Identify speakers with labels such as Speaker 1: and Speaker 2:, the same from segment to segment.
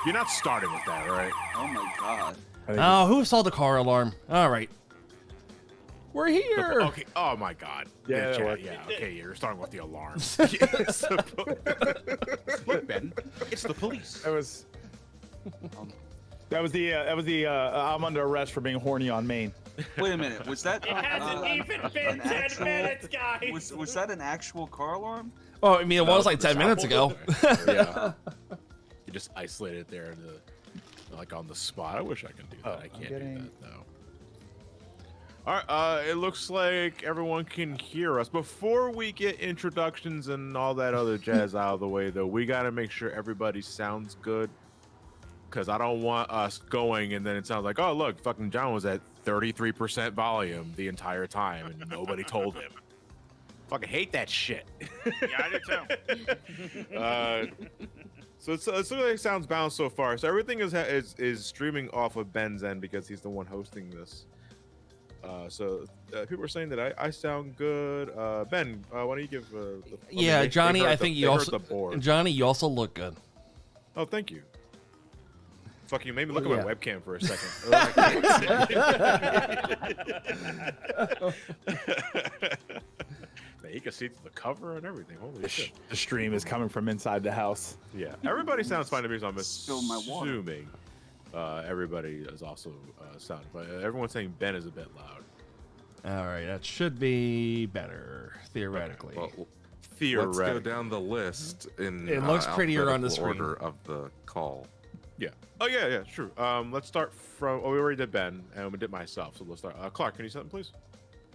Speaker 1: You're not starting with that, right?
Speaker 2: Oh my god.
Speaker 3: Oh, who saw the car alarm? All right. We're here.
Speaker 1: Okay. Oh my God.
Speaker 4: Yeah, that
Speaker 1: yeah,
Speaker 4: worked.
Speaker 1: yeah. Okay, you're starting with the alarm. Look, Ben, it's the police.
Speaker 4: That was the I'm under arrest for being horny on Maine.
Speaker 2: Wait a minute. Was that?
Speaker 5: It hasn't even been 10 minutes, guys.
Speaker 2: Was that an actual car alarm?
Speaker 3: Oh, I mean, it was like 10 minutes ago.
Speaker 1: Yeah. You just isolated it there, like on the spot. I wish I could do that. I can't do that though. All right. It looks like everyone can hear us. Before we get introductions and all that other jazz out of the way, though, we got to make sure everybody sounds good. Because I don't want us going and then it sounds like, oh, look, fucking John was at 33% volume the entire time and nobody told him. Fucking hate that shit.
Speaker 5: Yeah, I do too.
Speaker 1: So it looks like it sounds balanced so far. So everything is streaming off of Ben's end because he's the one hosting this. So people are saying that I sound good. Ben, why don't you give?
Speaker 3: Yeah, Johnny, I think you also. Johnny, you also look good.
Speaker 1: Oh, thank you. Fuck, you made me look at my webcam for a second. Man, you can see through the cover and everything. Holy shit.
Speaker 4: The stream is coming from inside the house.
Speaker 1: Yeah, everybody sounds fine to me, so I'm
Speaker 2: Spill my water.
Speaker 1: assuming everybody is also sounding fine. Everyone's saying Ben is a bit loud.
Speaker 3: All right, that should be better, theoretically.
Speaker 6: Well,
Speaker 1: Theoretically.
Speaker 6: let's go down the list in
Speaker 3: It looks prettier on the screen.
Speaker 6: order of the call.
Speaker 1: Yeah. Oh, yeah, true. Let's start from, we already did Ben, and we did myself, so let's start. Clark, can you say something, please?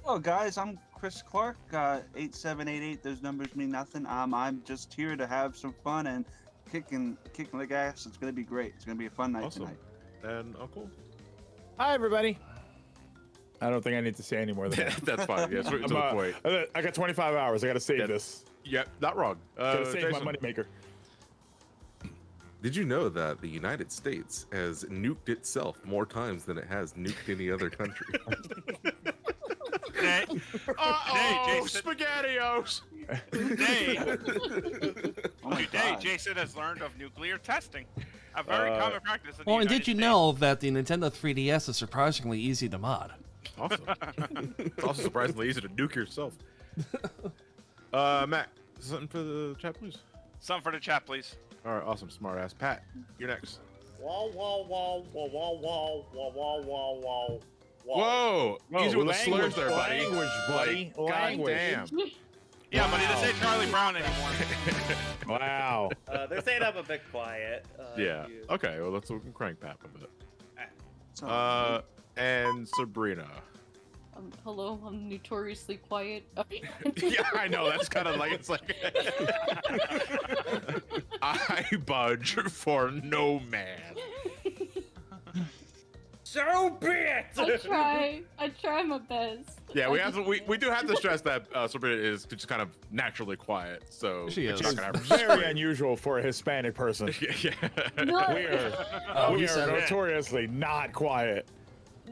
Speaker 2: Hello, guys. I'm Chris Clark. 8788. Those numbers mean nothing. I'm just here to have some fun and kicking the gas. It's gonna be great. It's gonna be a fun night
Speaker 1: Awesome.
Speaker 2: tonight.
Speaker 1: And Uncle?
Speaker 4: Hi, everybody. I don't think I need to say any more than that.
Speaker 1: That's fine. Yeah, straight to the point.
Speaker 4: I got 25 hours. I got to save this.
Speaker 1: Yep, not wrong.
Speaker 4: Got to save
Speaker 1: Jason.
Speaker 4: my moneymaker.
Speaker 6: Did you know that the United States has nuked itself more times than it has nuked any other country?
Speaker 5: Hey,
Speaker 1: Uh-oh,
Speaker 5: Jason.
Speaker 1: SpaghettiOs!
Speaker 5: Today,
Speaker 2: Oh my
Speaker 5: today,
Speaker 2: God.
Speaker 5: Jason has learned of nuclear testing. A very common practice in the
Speaker 3: Well, and
Speaker 5: United
Speaker 3: did you
Speaker 5: States.
Speaker 3: know that the Nintendo 3DS is surprisingly easy to mod?
Speaker 1: Awesome. It's also surprisingly easy to nuke yourself. Matt, something for the chat, please?
Speaker 5: Something for the chat, please.
Speaker 1: All right, awesome, smart ass. Pat, you're next.
Speaker 7: Whoa, whoa, whoa, whoa, whoa, whoa, whoa, whoa, whoa, whoa.
Speaker 1: Whoa! Easy with the slurs
Speaker 4: Language,
Speaker 1: there, buddy.
Speaker 4: language, buddy.
Speaker 1: God
Speaker 4: Language.
Speaker 1: damn.
Speaker 5: Yeah, but he doesn't say Charlie Brown anymore.
Speaker 4: Wow.
Speaker 7: They're saying I'm a bit quiet.
Speaker 1: Yeah. Okay, well, let's crank Pat a bit.
Speaker 2: So,
Speaker 1: And Sabrina.
Speaker 8: Hello, I'm notoriously quiet.
Speaker 1: Yeah, I know. That's kind of like, it's like, I budge for no man.
Speaker 7: So be it!
Speaker 8: I try my best.
Speaker 1: Yeah, we do have to stress that Sabrina is just kind of naturally quiet. So
Speaker 3: She is.
Speaker 1: we're not gonna have her
Speaker 4: Very unusual for a Hispanic person.
Speaker 1: yeah.
Speaker 8: No,
Speaker 4: We are,
Speaker 3: Oh,
Speaker 4: we
Speaker 3: he
Speaker 4: are
Speaker 3: said it.
Speaker 4: notoriously not quiet.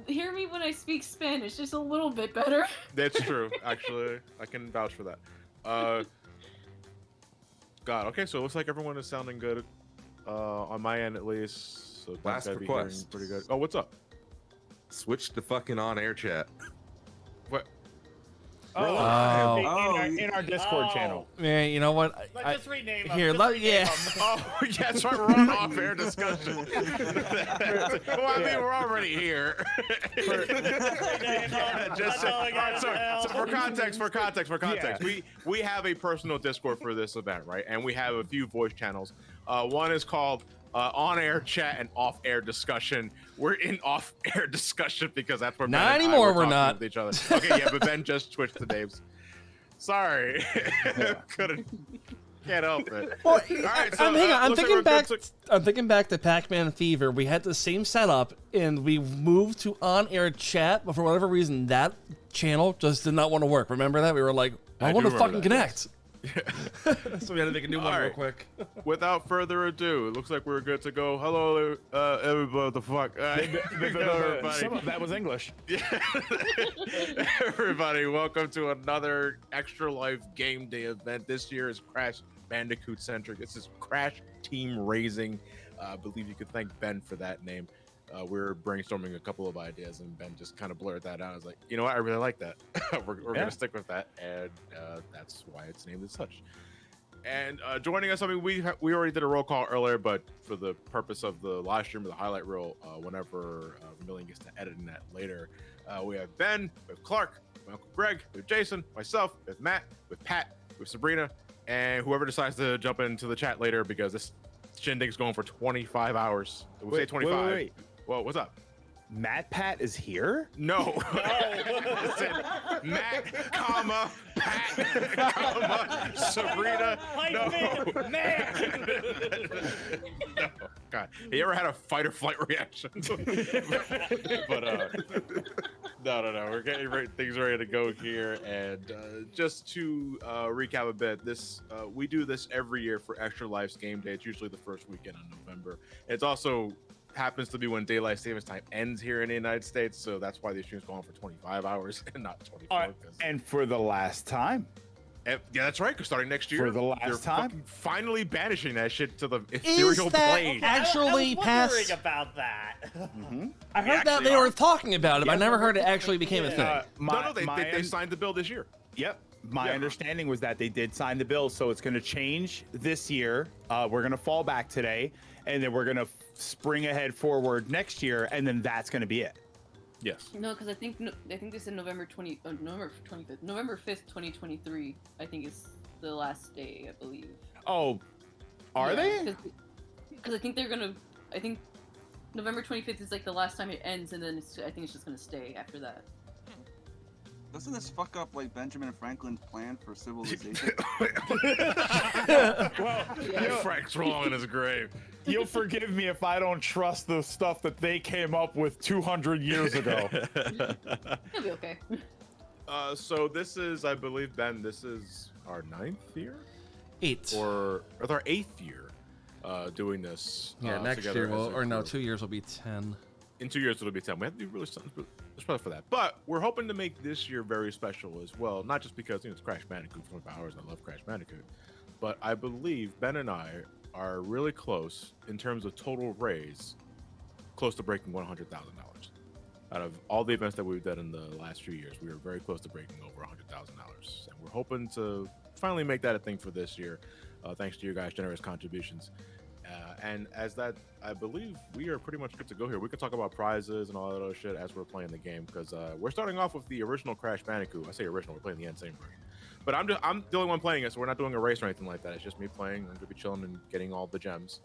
Speaker 8: hear me when I speak Spanish, just a little bit better.
Speaker 1: That's true. Actually, I can vouch for that. God. Okay, so it looks like everyone is sounding good on my end at least. So
Speaker 6: Last
Speaker 1: gotta be
Speaker 6: request.
Speaker 1: hearing pretty good. Oh, what's up?
Speaker 6: Switch to fucking on-air chat.
Speaker 1: What?
Speaker 3: Oh.
Speaker 4: In our Discord channel.
Speaker 3: Man, you know what?
Speaker 7: Let's just rename them.
Speaker 3: Here,
Speaker 7: Just
Speaker 3: let-
Speaker 7: rename
Speaker 3: yeah.
Speaker 7: them.
Speaker 1: Oh, yeah, that's right. We're on off-air discussion. Well, I mean, we're already here.
Speaker 7: Rename them.
Speaker 1: Just
Speaker 7: That's all I got
Speaker 1: so
Speaker 7: now.
Speaker 1: for context, we have a personal Discord for this event, right? And we have a few voice channels. One is called on-air chat and off-air discussion. We're in off-air discussion because that's where Ben
Speaker 3: Not
Speaker 1: and I
Speaker 3: anymore,
Speaker 1: were
Speaker 3: we're
Speaker 1: talking
Speaker 3: not.
Speaker 1: with each other. Okay, yeah, but Ben just switched the names. Sorry, can't help it.
Speaker 3: Well,
Speaker 1: right, so,
Speaker 3: hang on. I'm
Speaker 1: looks like
Speaker 3: thinking
Speaker 1: we're
Speaker 3: back.
Speaker 1: good
Speaker 3: I'm thinking back to Pac-Man Fever. We had the same setup, and we moved to on-air chat, but for whatever reason, that channel just did not want to work. Remember that? We were like, I
Speaker 1: I
Speaker 3: want
Speaker 1: do
Speaker 3: to
Speaker 1: remember
Speaker 3: fucking
Speaker 1: that,
Speaker 3: connect. So we had to make a new one real
Speaker 1: Alright.
Speaker 3: quick.
Speaker 1: Without further ado, it looks like we're good to go. Hello, everybody. What the fuck? Everybody.
Speaker 4: Some of that was English.
Speaker 1: Everybody, welcome to another Extra Life Game Day event. This year is Crash Bandicoot centric. This is Crash Team Racing. I believe you could thank Ben for that name. We were brainstorming a couple of ideas, and Ben just kind of blurred that out. I was like, you know what, I really like that. we're gonna stick with that, and that's why it's named as such. And joining us, I mean, we already did a roll call earlier, but for the purpose of the live stream or the highlight reel, whenever Vermillion gets to editing that later, we have Ben, we have Clark, my Uncle Greg, we have Jason, myself, with Matt, with Pat, with Sabrina, and whoever decides to jump into the chat later, because this shindig's going for 25 hours. We say 25.
Speaker 4: Wait.
Speaker 1: Well, what's up?
Speaker 4: Matt Pat is here?
Speaker 1: No. Listen, Matt, comma, Pat, comma, Sabrina. No.
Speaker 7: Man.
Speaker 1: No. God, you ever had a fight or flight reaction? But no. We're getting things ready to go here, and just to recap a bit, this we do this every year for Extra Life's game day. It's usually the first weekend in November. It's also happens to be when daylight savings time ends here in the United States, so that's why these streams go on for 25 hours and not 24.
Speaker 4: And for the last time.
Speaker 1: Yeah, that's right. Because starting next year,
Speaker 4: For the last
Speaker 1: they're
Speaker 4: time?
Speaker 1: fucking finally banishing that shit to the
Speaker 3: Is
Speaker 1: ethereal
Speaker 3: that
Speaker 1: plane.
Speaker 3: actually
Speaker 7: I was
Speaker 3: past?
Speaker 7: wondering about that.
Speaker 3: I heard that
Speaker 1: actually
Speaker 3: they
Speaker 1: are.
Speaker 3: were talking about it, but I never heard it actually became a thing.
Speaker 1: No, they signed the bill this year.
Speaker 4: Yep. My
Speaker 1: Yeah.
Speaker 4: understanding was that they did sign the bill, so it's going to change this year. We're going to fall back today, and then we're going to spring ahead forward next year, and then that's going to be it.
Speaker 1: Yes.
Speaker 8: No, because I think they said November 25th, November 5th, 2023. I think is the last day, I believe.
Speaker 4: Oh, are they?
Speaker 8: Because I think they're gonna. I think November 25th is like the last time it ends, and then I think it's just gonna stay after that.
Speaker 2: Doesn't this fuck up like Benjamin Franklin's plan for civilization?
Speaker 4: Well,
Speaker 1: Frank's rolling in his grave.
Speaker 4: you'll forgive me if I don't trust the stuff that they came up with 200 years ago.
Speaker 8: It'll be okay.
Speaker 1: So this is, I believe, Ben, this is our 9th year?
Speaker 3: 8.
Speaker 1: Or our 8th year doing this.
Speaker 3: Yeah, next
Speaker 1: together
Speaker 3: year will,
Speaker 1: as a
Speaker 3: or no,
Speaker 1: crew.
Speaker 3: 2 years will be 10.
Speaker 1: In 2 years it'll be 10. We have to do really something special for that. But we're hoping to make this year very special as well. Not just because it's Crash Bandicoot 25 hours. I love Crash Bandicoot. But I believe Ben and I are really close in terms of total raise, close to breaking $100,000. Out of all the events that we've done in the last few years, we are very close to breaking over $100,000. And we're hoping to finally make that a thing for this year, thanks to your guys' generous contributions. And as that, I believe we are pretty much good to go here. We can talk about prizes and all that other shit as we're playing the game, because we're starting off with the original Crash Bandicoot. I say original, we're playing the insane version. But I'm the only one playing it, so we're not doing a race or anything like that. It's just me playing. I'm gonna be chilling and getting all the gems,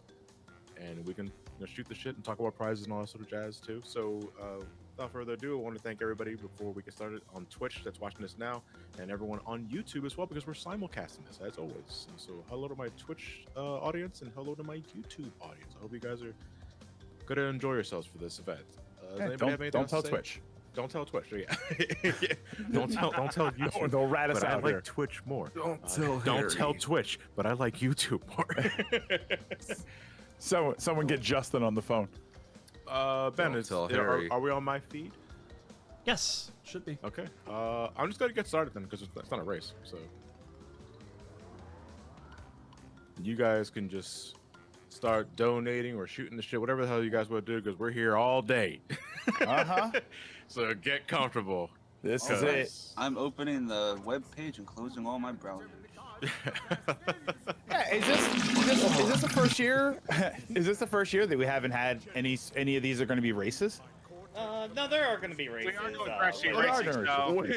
Speaker 1: and we can shoot the shit and talk about prizes and all that sort of jazz too. So without further ado, I want to thank everybody before we get started on Twitch that's watching this now, and everyone on YouTube as well, because we're simulcasting this as always. So hello to my Twitch audience, and hello to my YouTube audience. I hope you guys are gonna enjoy yourselves for this event. Does anybody have anything
Speaker 4: Don't
Speaker 1: else
Speaker 4: tell
Speaker 1: to say?
Speaker 4: Twitch.
Speaker 1: Don't tell Twitch. Yeah. Don't tell YouTube.
Speaker 4: They'll rat us
Speaker 1: But I
Speaker 4: out
Speaker 1: like
Speaker 4: here.
Speaker 1: Twitch more.
Speaker 6: Don't tell
Speaker 1: Don't tell
Speaker 6: Harry.
Speaker 1: Twitch, but I like YouTube more.
Speaker 4: Someone get Justin on the phone.
Speaker 1: Ben,
Speaker 6: Don't tell Harry.
Speaker 1: are we on my feed?
Speaker 3: Yes, should be.
Speaker 1: Okay. I'm just gonna get started then, because it's not a race. So you guys can just start donating or shooting the shit, whatever the hell you guys want to do, because we're here all day.
Speaker 4: Uh-huh.
Speaker 1: So get comfortable.
Speaker 4: This is it.
Speaker 2: I'm opening the web page and closing all my browsers.
Speaker 4: Yeah, is this the first year? Is this the first year that we haven't had any of these are going to be races?
Speaker 7: No, there are going to be races.
Speaker 5: We are doing Crash Team
Speaker 4: There are
Speaker 5: Racing,
Speaker 4: no
Speaker 5: so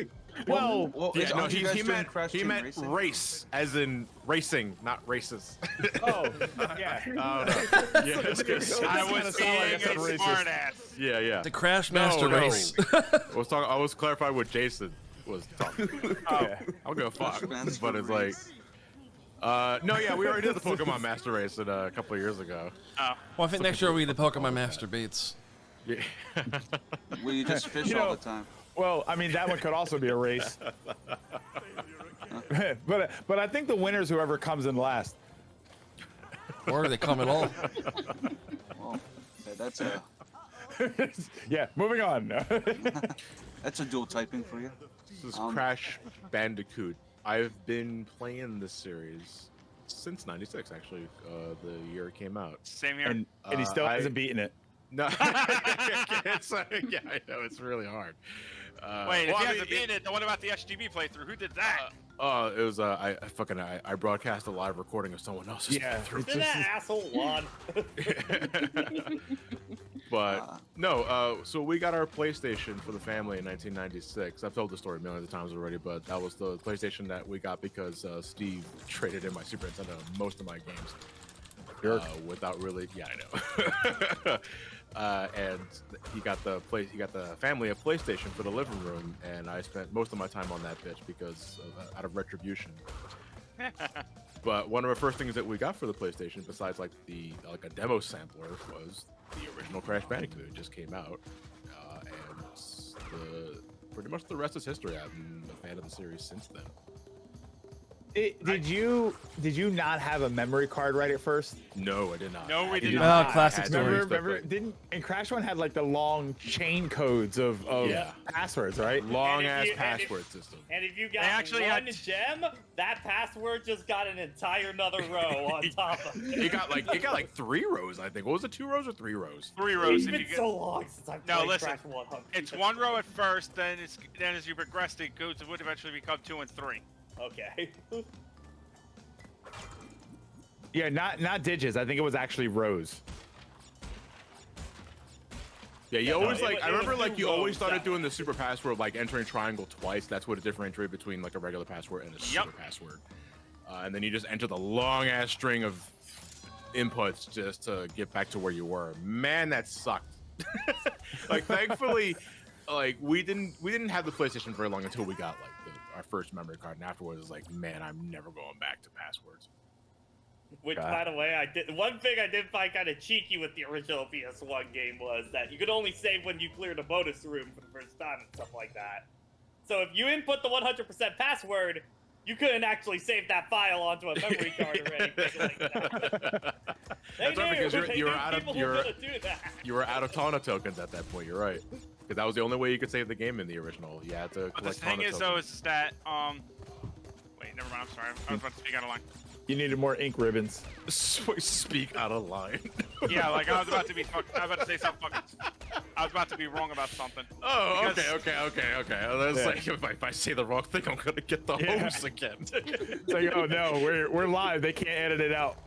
Speaker 4: Well,
Speaker 1: Yeah, no,
Speaker 2: aren't you guys
Speaker 1: he
Speaker 2: doing
Speaker 1: meant
Speaker 2: Crash Team
Speaker 1: meant
Speaker 2: Racing?
Speaker 1: race, as in racing, not races.
Speaker 4: oh, yeah.
Speaker 1: Yeah, it's good.
Speaker 5: I was being
Speaker 4: like I
Speaker 5: a
Speaker 4: said racist.
Speaker 5: smartass.
Speaker 1: Yeah.
Speaker 3: The Crash Master Race.
Speaker 1: I was clarifying what Jason was talking about.
Speaker 4: Yeah.
Speaker 1: I'll go fuck.
Speaker 2: Master
Speaker 1: But it's like,
Speaker 2: Race.
Speaker 1: no, yeah, we already did the Pokemon Master Race a couple of years ago.
Speaker 3: Well, I think next year will be the Pokemon Master Bates.
Speaker 1: Yeah.
Speaker 2: Where you just fish
Speaker 4: You know-
Speaker 2: all the time.
Speaker 4: Well, I mean, that one could also be a race. but I think the winner is whoever comes in last.
Speaker 3: Or they come at all.
Speaker 2: Well, that's a
Speaker 4: Yeah, moving on.
Speaker 2: that's a dual typing for you.
Speaker 1: This is Crash Bandicoot. I've been playing this series since '96, actually, the year it came out.
Speaker 5: Same here.
Speaker 4: And he still
Speaker 1: I-
Speaker 4: hasn't beaten it.
Speaker 1: No, yeah, I know it's really hard.
Speaker 5: Wait, if
Speaker 1: well,
Speaker 5: he
Speaker 1: I mean,
Speaker 5: hasn't beaten it, then what about the SGB playthrough? Who did that?
Speaker 1: it was I broadcast a live recording of someone else's
Speaker 4: Yeah,
Speaker 1: playthrough.
Speaker 7: Then that asshole won.
Speaker 1: But no, so we got our PlayStation for the family in 1996. I've told the story millions of times already, but that was the PlayStation that we got because Steve traded in my Super Nintendo most of my games. Without really, yeah, I know. And he got the family a PlayStation for the living room, and I spent most of my time on that bitch because out of retribution. But one of the first things that we got for the PlayStation, besides like a demo sampler, was the original Crash Bandicoot. It just came out, and pretty much the rest is history. I've been a fan of the series since then.
Speaker 4: Did you not have a memory card right at first?
Speaker 1: No, I did not.
Speaker 5: No, we
Speaker 1: I
Speaker 5: did
Speaker 3: Oh,
Speaker 5: not.
Speaker 3: classic
Speaker 1: I had
Speaker 3: story.
Speaker 1: to
Speaker 4: Remember,
Speaker 1: stuff,
Speaker 4: didn't and Crash One had like the long chain codes of
Speaker 1: Yeah.
Speaker 4: passwords, right?
Speaker 1: long
Speaker 7: And
Speaker 1: ass
Speaker 7: if you- and if-
Speaker 1: password system.
Speaker 7: And if you got
Speaker 5: actually
Speaker 7: one
Speaker 5: had-
Speaker 7: gem, that password just got an entire another row on top of it.
Speaker 1: It got like 3 rows, I think. What was it, 2 rows or 3 rows?
Speaker 5: 3 rows.
Speaker 7: It's
Speaker 5: If
Speaker 7: been
Speaker 5: you get,
Speaker 7: so long since I've
Speaker 5: No,
Speaker 7: played
Speaker 5: listen,
Speaker 7: Crash 100.
Speaker 5: it's 1 row at first, then as you progress, it would eventually become 2 and 3.
Speaker 7: Okay.
Speaker 4: Yeah, not digits. I think it was actually rows.
Speaker 1: Yeah, you
Speaker 7: no,
Speaker 1: always
Speaker 7: it
Speaker 1: like.
Speaker 7: was-
Speaker 1: I
Speaker 7: it was
Speaker 1: remember like
Speaker 7: 2
Speaker 1: you always
Speaker 7: rows
Speaker 1: started
Speaker 7: that
Speaker 1: doing
Speaker 7: way.
Speaker 1: the super password, like entering triangle twice. That's what it differentiated between like a regular password and a super password. And then you just enter the long ass string of inputs just to get back to where you were. Man, that sucked. Like thankfully, like we didn't have the PlayStation very long until we got like our first memory card, and afterwards it's like, man, I'm never going back to passwords.
Speaker 7: Which,
Speaker 4: God.
Speaker 7: by the way, I did. One thing I did find kind of cheeky with the original PS1 game was that you could only save when you cleared a bonus room for the first time and stuff like that. So if you input the 100% password, you couldn't actually save that file onto a memory card or anything like that.
Speaker 1: That's right, because you were out of
Speaker 7: people who were gonna do that.
Speaker 1: you were out of Tawna tokens at that point. You're right, because that was the only way you could save the game in the original. You had to
Speaker 5: But the
Speaker 1: collect
Speaker 5: thing
Speaker 1: Tawna
Speaker 5: is, though,
Speaker 1: tokens.
Speaker 5: is that wait, never mind. I'm sorry. I was about to speak out of line.
Speaker 4: You needed more ink ribbons.
Speaker 1: Speak out of line.
Speaker 5: Yeah, like I was about to be I was about to say something. I was about to be wrong about something.
Speaker 1: Oh,
Speaker 5: Because-
Speaker 1: okay. That's
Speaker 4: Yeah.
Speaker 1: like if I say the wrong thing, I'm gonna get the
Speaker 4: Yeah.
Speaker 1: hose again.
Speaker 4: It's like, oh no, we're live. They can't edit it out.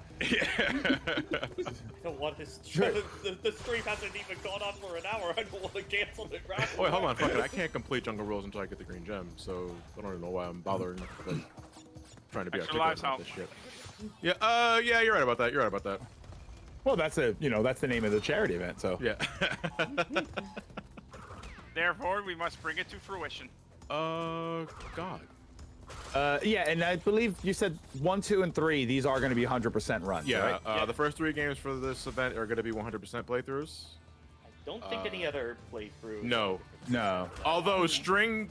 Speaker 7: So what is the stream hasn't even gone on for an hour. I don't want to cancel it right
Speaker 1: Wait, hold on, fuck it. I can't complete Jungle Rules until I get the green gem, so I don't even know why I'm bothering like trying to be
Speaker 5: Extra
Speaker 1: articulate
Speaker 5: lives
Speaker 1: about
Speaker 5: help.
Speaker 1: this shit. Yeah, you're right about that. You're right about that.
Speaker 4: Well, that's the name of the charity event. So
Speaker 1: Yeah.
Speaker 5: Therefore, we must bring it to fruition.
Speaker 1: God.
Speaker 4: yeah, and I believe you said 1, 2, and 3. These are going to be 100% runs.
Speaker 1: Yeah,
Speaker 4: right?
Speaker 1: the first 3 games for this event are going to be 100% playthroughs.
Speaker 7: I don't think any other playthrough.
Speaker 1: No.
Speaker 4: No.
Speaker 1: Although String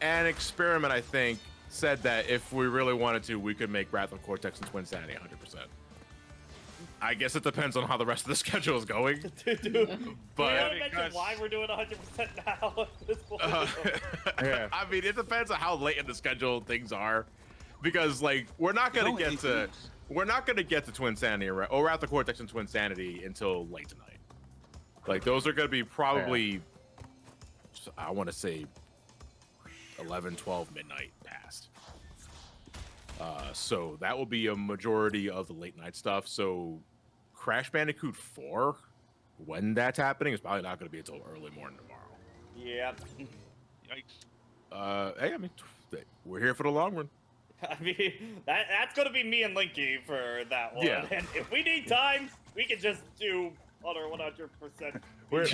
Speaker 1: and Experiment, I think, said that if we really wanted to, we could make Wrath of Cortex and Twin Sanity 100%. I guess it depends on how the rest of the schedule is going.
Speaker 7: We
Speaker 1: But
Speaker 7: haven't mentioned
Speaker 5: because-
Speaker 7: why we're doing 100% now at this point.
Speaker 4: Yeah.
Speaker 1: I mean, it depends on how late in the schedule things are, because like we're not gonna
Speaker 2: Only
Speaker 1: get
Speaker 2: 8
Speaker 1: to
Speaker 2: weeks.
Speaker 1: Twin Sanity or Wrath of Cortex and Twin Sanity until late tonight. Like those are gonna be probably, I want to say, 11, 12 midnight past. So that will be a majority of the late night stuff. So Crash Bandicoot 4, when that's happening, is probably not going to be until early morning tomorrow.
Speaker 7: Yeah.
Speaker 5: Yikes.
Speaker 1: Hey, I mean, we're here for the long run.
Speaker 7: I mean, that's gonna be me and Linky for that one.
Speaker 1: Yeah.
Speaker 7: And if we need time, we can just do other 100%.
Speaker 4: We're-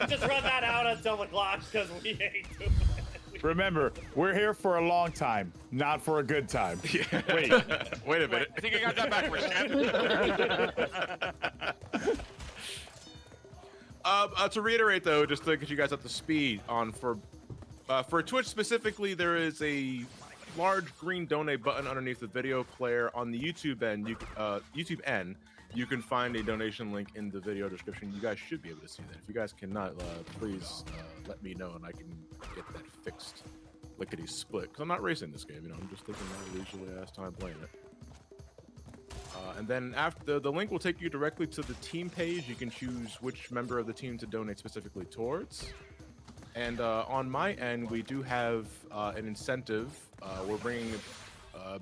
Speaker 7: Just run that out until the clock because we ain't doing it.
Speaker 4: Remember, we're here for a long time, not for a good time.
Speaker 1: Wait, wait a
Speaker 5: Wait,
Speaker 1: minute.
Speaker 5: I think I got that backwards, Chad.
Speaker 1: To reiterate, though, just to get you guys up to speed on for Twitch specifically, there is a large green donate button underneath the video player on the YouTube end. YouTube end. You can find a donation link in the video description. You guys should be able to see that. If you guys cannot, please let me know and I can get that fixed. lickety split because I'm not racing this game. You know, I'm just taking my leisurely ass time playing it. And then after the link will take you directly to the team page. You can choose which member of the team to donate specifically towards. And on my end, we do have an incentive. We're bringing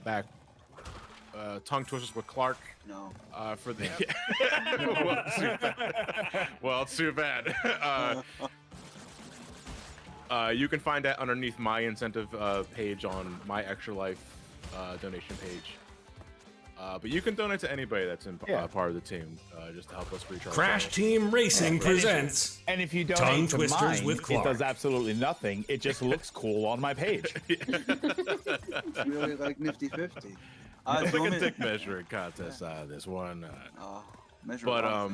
Speaker 1: back tongue twisters with Clark.
Speaker 2: No.
Speaker 1: For the well, too bad. You can find that underneath my incentive page on my Extra Life donation page. But you can donate to anybody that's in part of the team, just to help us reach our
Speaker 9: Crash
Speaker 1: goal.
Speaker 9: Team Racing presents
Speaker 4: And if you
Speaker 9: Tongue
Speaker 4: donate to
Speaker 9: Twisters
Speaker 4: mine,
Speaker 9: with
Speaker 4: it
Speaker 9: Clark.
Speaker 4: does absolutely nothing. It just looks cool on my page.
Speaker 2: It's really like Nifty 50.
Speaker 1: It's like a dick measuring contest out of this one.
Speaker 2: Measure
Speaker 1: But
Speaker 2: rifles.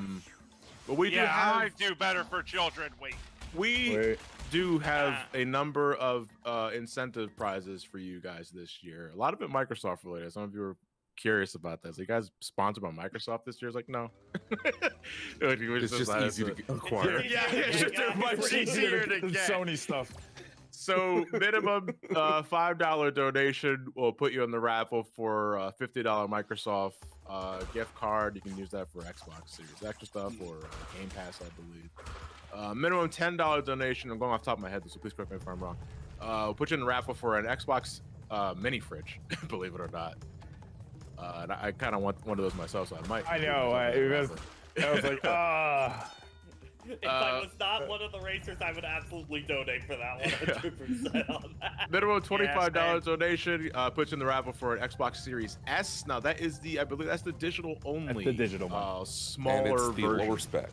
Speaker 1: but we do
Speaker 5: Yeah,
Speaker 1: have
Speaker 5: I do better for children. Wait.
Speaker 1: we do have a number of incentive prizes for you guys this year. A lot of it Microsoft related. Some of you are curious about this. Are you guys sponsored by Microsoft this year? It's like no.
Speaker 6: It's just easy to acquire.
Speaker 1: Yeah, it's just they're much easier to
Speaker 4: than
Speaker 1: get.
Speaker 4: Sony stuff.
Speaker 1: So minimum $5 donation will put you in the raffle for a $50 Microsoft gift card. You can use that for Xbox Series Extra stuff or Game Pass, I believe. Minimum $10 donation. I'm going off the top of my head, so please correct me if I'm wrong. We'll put you in the raffle for an Xbox mini fridge, believe it or not. And I kind of want one of those myself, so I might.
Speaker 4: I know. I was like,
Speaker 7: If I was not one of the racers, I would absolutely donate for that 100% on that.
Speaker 1: Minimum $25
Speaker 5: man.
Speaker 1: donation puts you in the raffle for an Xbox Series S. Now that is I believe that's the digital only.
Speaker 4: the digital one.
Speaker 1: Smaller
Speaker 6: And it's the
Speaker 1: version.
Speaker 6: lower spec.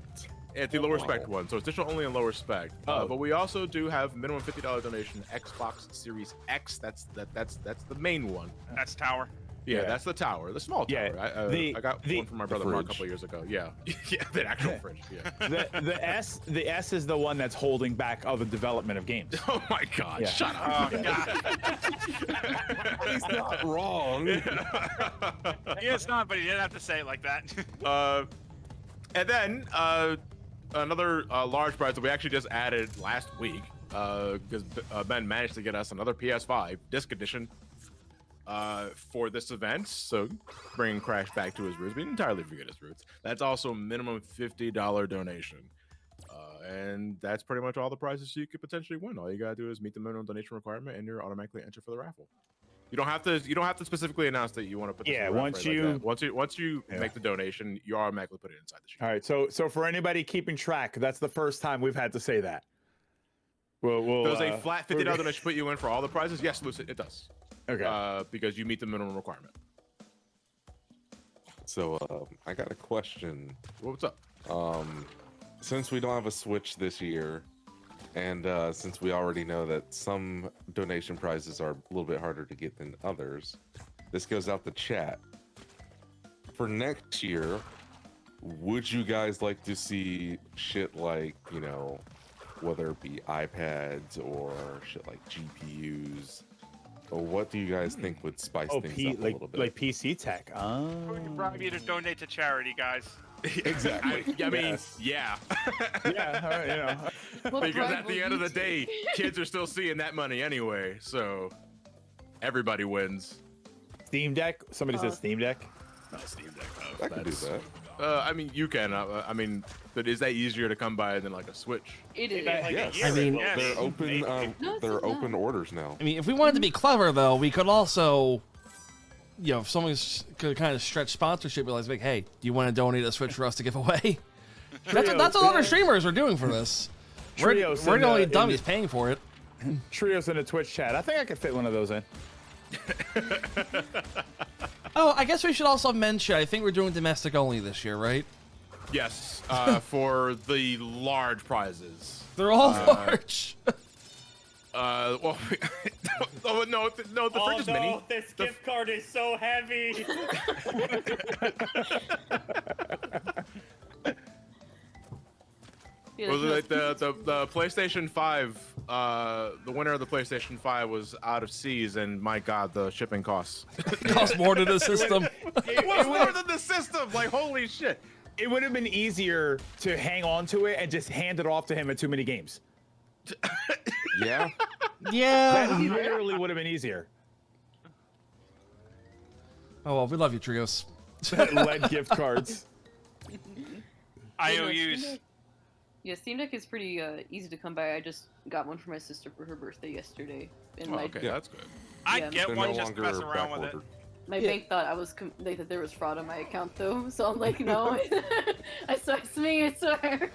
Speaker 1: It's the lower spec one, so it's digital only and lower spec. But we also do have minimum $50 donation Xbox Series X. That's the main one.
Speaker 5: That's Tower.
Speaker 1: Yeah,
Speaker 4: Yeah.
Speaker 1: that's the tower, the small tower.
Speaker 4: Yeah,
Speaker 1: I got one from my brother Mark a couple years ago. Yeah, yeah, the actual fridge. Yeah.
Speaker 4: the S is the one that's holding back all the development of games.
Speaker 1: Oh my God!
Speaker 4: Yeah.
Speaker 1: Shut up.
Speaker 5: Oh, God.
Speaker 6: He's not wrong.
Speaker 5: Yeah, it's not, but he didn't have to say it like that.
Speaker 1: And then another large prize that we actually just added last week because Ben managed to get us another PS5 disc edition for this event. So bringing Crash back to his roots. We didn't entirely forget his roots. That's also minimum $50 donation. And that's pretty much all the prizes you could potentially win. All you gotta do is meet the minimum donation requirement, and you're automatically entered for the raffle. You don't have to specifically announce that you want to put this in the raffle
Speaker 4: once
Speaker 1: like
Speaker 4: you-
Speaker 1: that. once you make the donation, you automatically put it inside the sheet.
Speaker 4: All right, so for anybody keeping track, that's the first time we've had to say that. We'll
Speaker 1: Does a flat $50 donation put you in for all the prizes? Yes, Lucid, it does.
Speaker 4: Okay.
Speaker 1: Because you meet the minimum requirement.
Speaker 6: So I got a question.
Speaker 1: What's up?
Speaker 6: Since we don't have a Switch this year, and since we already know that some donation prizes are a little bit harder to get than others, this goes out the chat. For next year, would you guys like to see shit like, you know, whether it be iPads or shit like GPUs? Or what do you guys think would spice things up a little bit?
Speaker 4: like PC tech. Oh.
Speaker 5: We can bribe you to donate to charity, guys.
Speaker 6: Exactly.
Speaker 1: I mean,
Speaker 4: Yes.
Speaker 1: yeah.
Speaker 4: Yeah, all right, you know.
Speaker 8: What
Speaker 1: Because
Speaker 8: bribe
Speaker 1: at the
Speaker 8: will
Speaker 1: end of
Speaker 8: you
Speaker 1: the day,
Speaker 8: take?
Speaker 1: kids are still seeing that money anyway. So everybody wins.
Speaker 4: Steam Deck. Somebody says Steam Deck.
Speaker 1: Steam Deck.
Speaker 6: I can do that.
Speaker 1: I mean, you can. I mean, but is that easier to come by than like a Switch?
Speaker 8: It is.
Speaker 7: Like
Speaker 6: Yes.
Speaker 7: a year
Speaker 3: I mean-
Speaker 7: ago,
Speaker 5: Yes.
Speaker 6: They're
Speaker 7: maybe.
Speaker 6: open.
Speaker 8: No, it's
Speaker 6: They're
Speaker 8: not.
Speaker 6: open orders now.
Speaker 3: I mean, if we wanted to be clever, though, we could also, you know, if someone's could kind of stretch sponsorship, realize, like, hey, do you want to donate a Switch for us to give away? That's what other streamers are doing for this.
Speaker 4: Trios
Speaker 3: We're
Speaker 4: in
Speaker 3: the only
Speaker 4: in
Speaker 3: dummies paying for it.
Speaker 4: Trios in the Twitch chat. I think I could fit one of those in.
Speaker 3: Oh, I guess we should also mention, I think we're doing domestic only this year, right?
Speaker 1: Yes, for the large prizes.
Speaker 3: They're all large.
Speaker 1: Well, no, the
Speaker 7: Oh
Speaker 1: fridge is
Speaker 7: no,
Speaker 1: mini.
Speaker 7: this gift card is so heavy.
Speaker 8: Yeah,
Speaker 1: Was
Speaker 8: there's
Speaker 1: it
Speaker 8: no-
Speaker 1: like the PlayStation 5? The winner of the PlayStation 5 was out of seas, and my God, the shipping costs.
Speaker 3: cost more to the system.
Speaker 1: It was more than the system. Like, holy shit.
Speaker 4: It would have been easier to hang on to it and just hand it off to him at too many games.
Speaker 6: Yeah.
Speaker 3: Yeah.
Speaker 4: That literally would have been easier.
Speaker 3: Oh well, we love you, Trios.
Speaker 4: LED gift cards.
Speaker 5: IOUs.
Speaker 8: Yeah, Steam Deck is pretty easy to come by. I just got one for my sister for her birthday yesterday. And
Speaker 1: Oh, okay, that's good.
Speaker 5: I
Speaker 8: Yeah.
Speaker 5: get
Speaker 6: They're
Speaker 5: one
Speaker 6: no
Speaker 5: just to
Speaker 6: longer
Speaker 5: mess around with it.
Speaker 6: backordered.
Speaker 8: my
Speaker 3: Yeah.
Speaker 8: bank thought I was they thought there was fraud on my account though, so I'm like, no. I swear.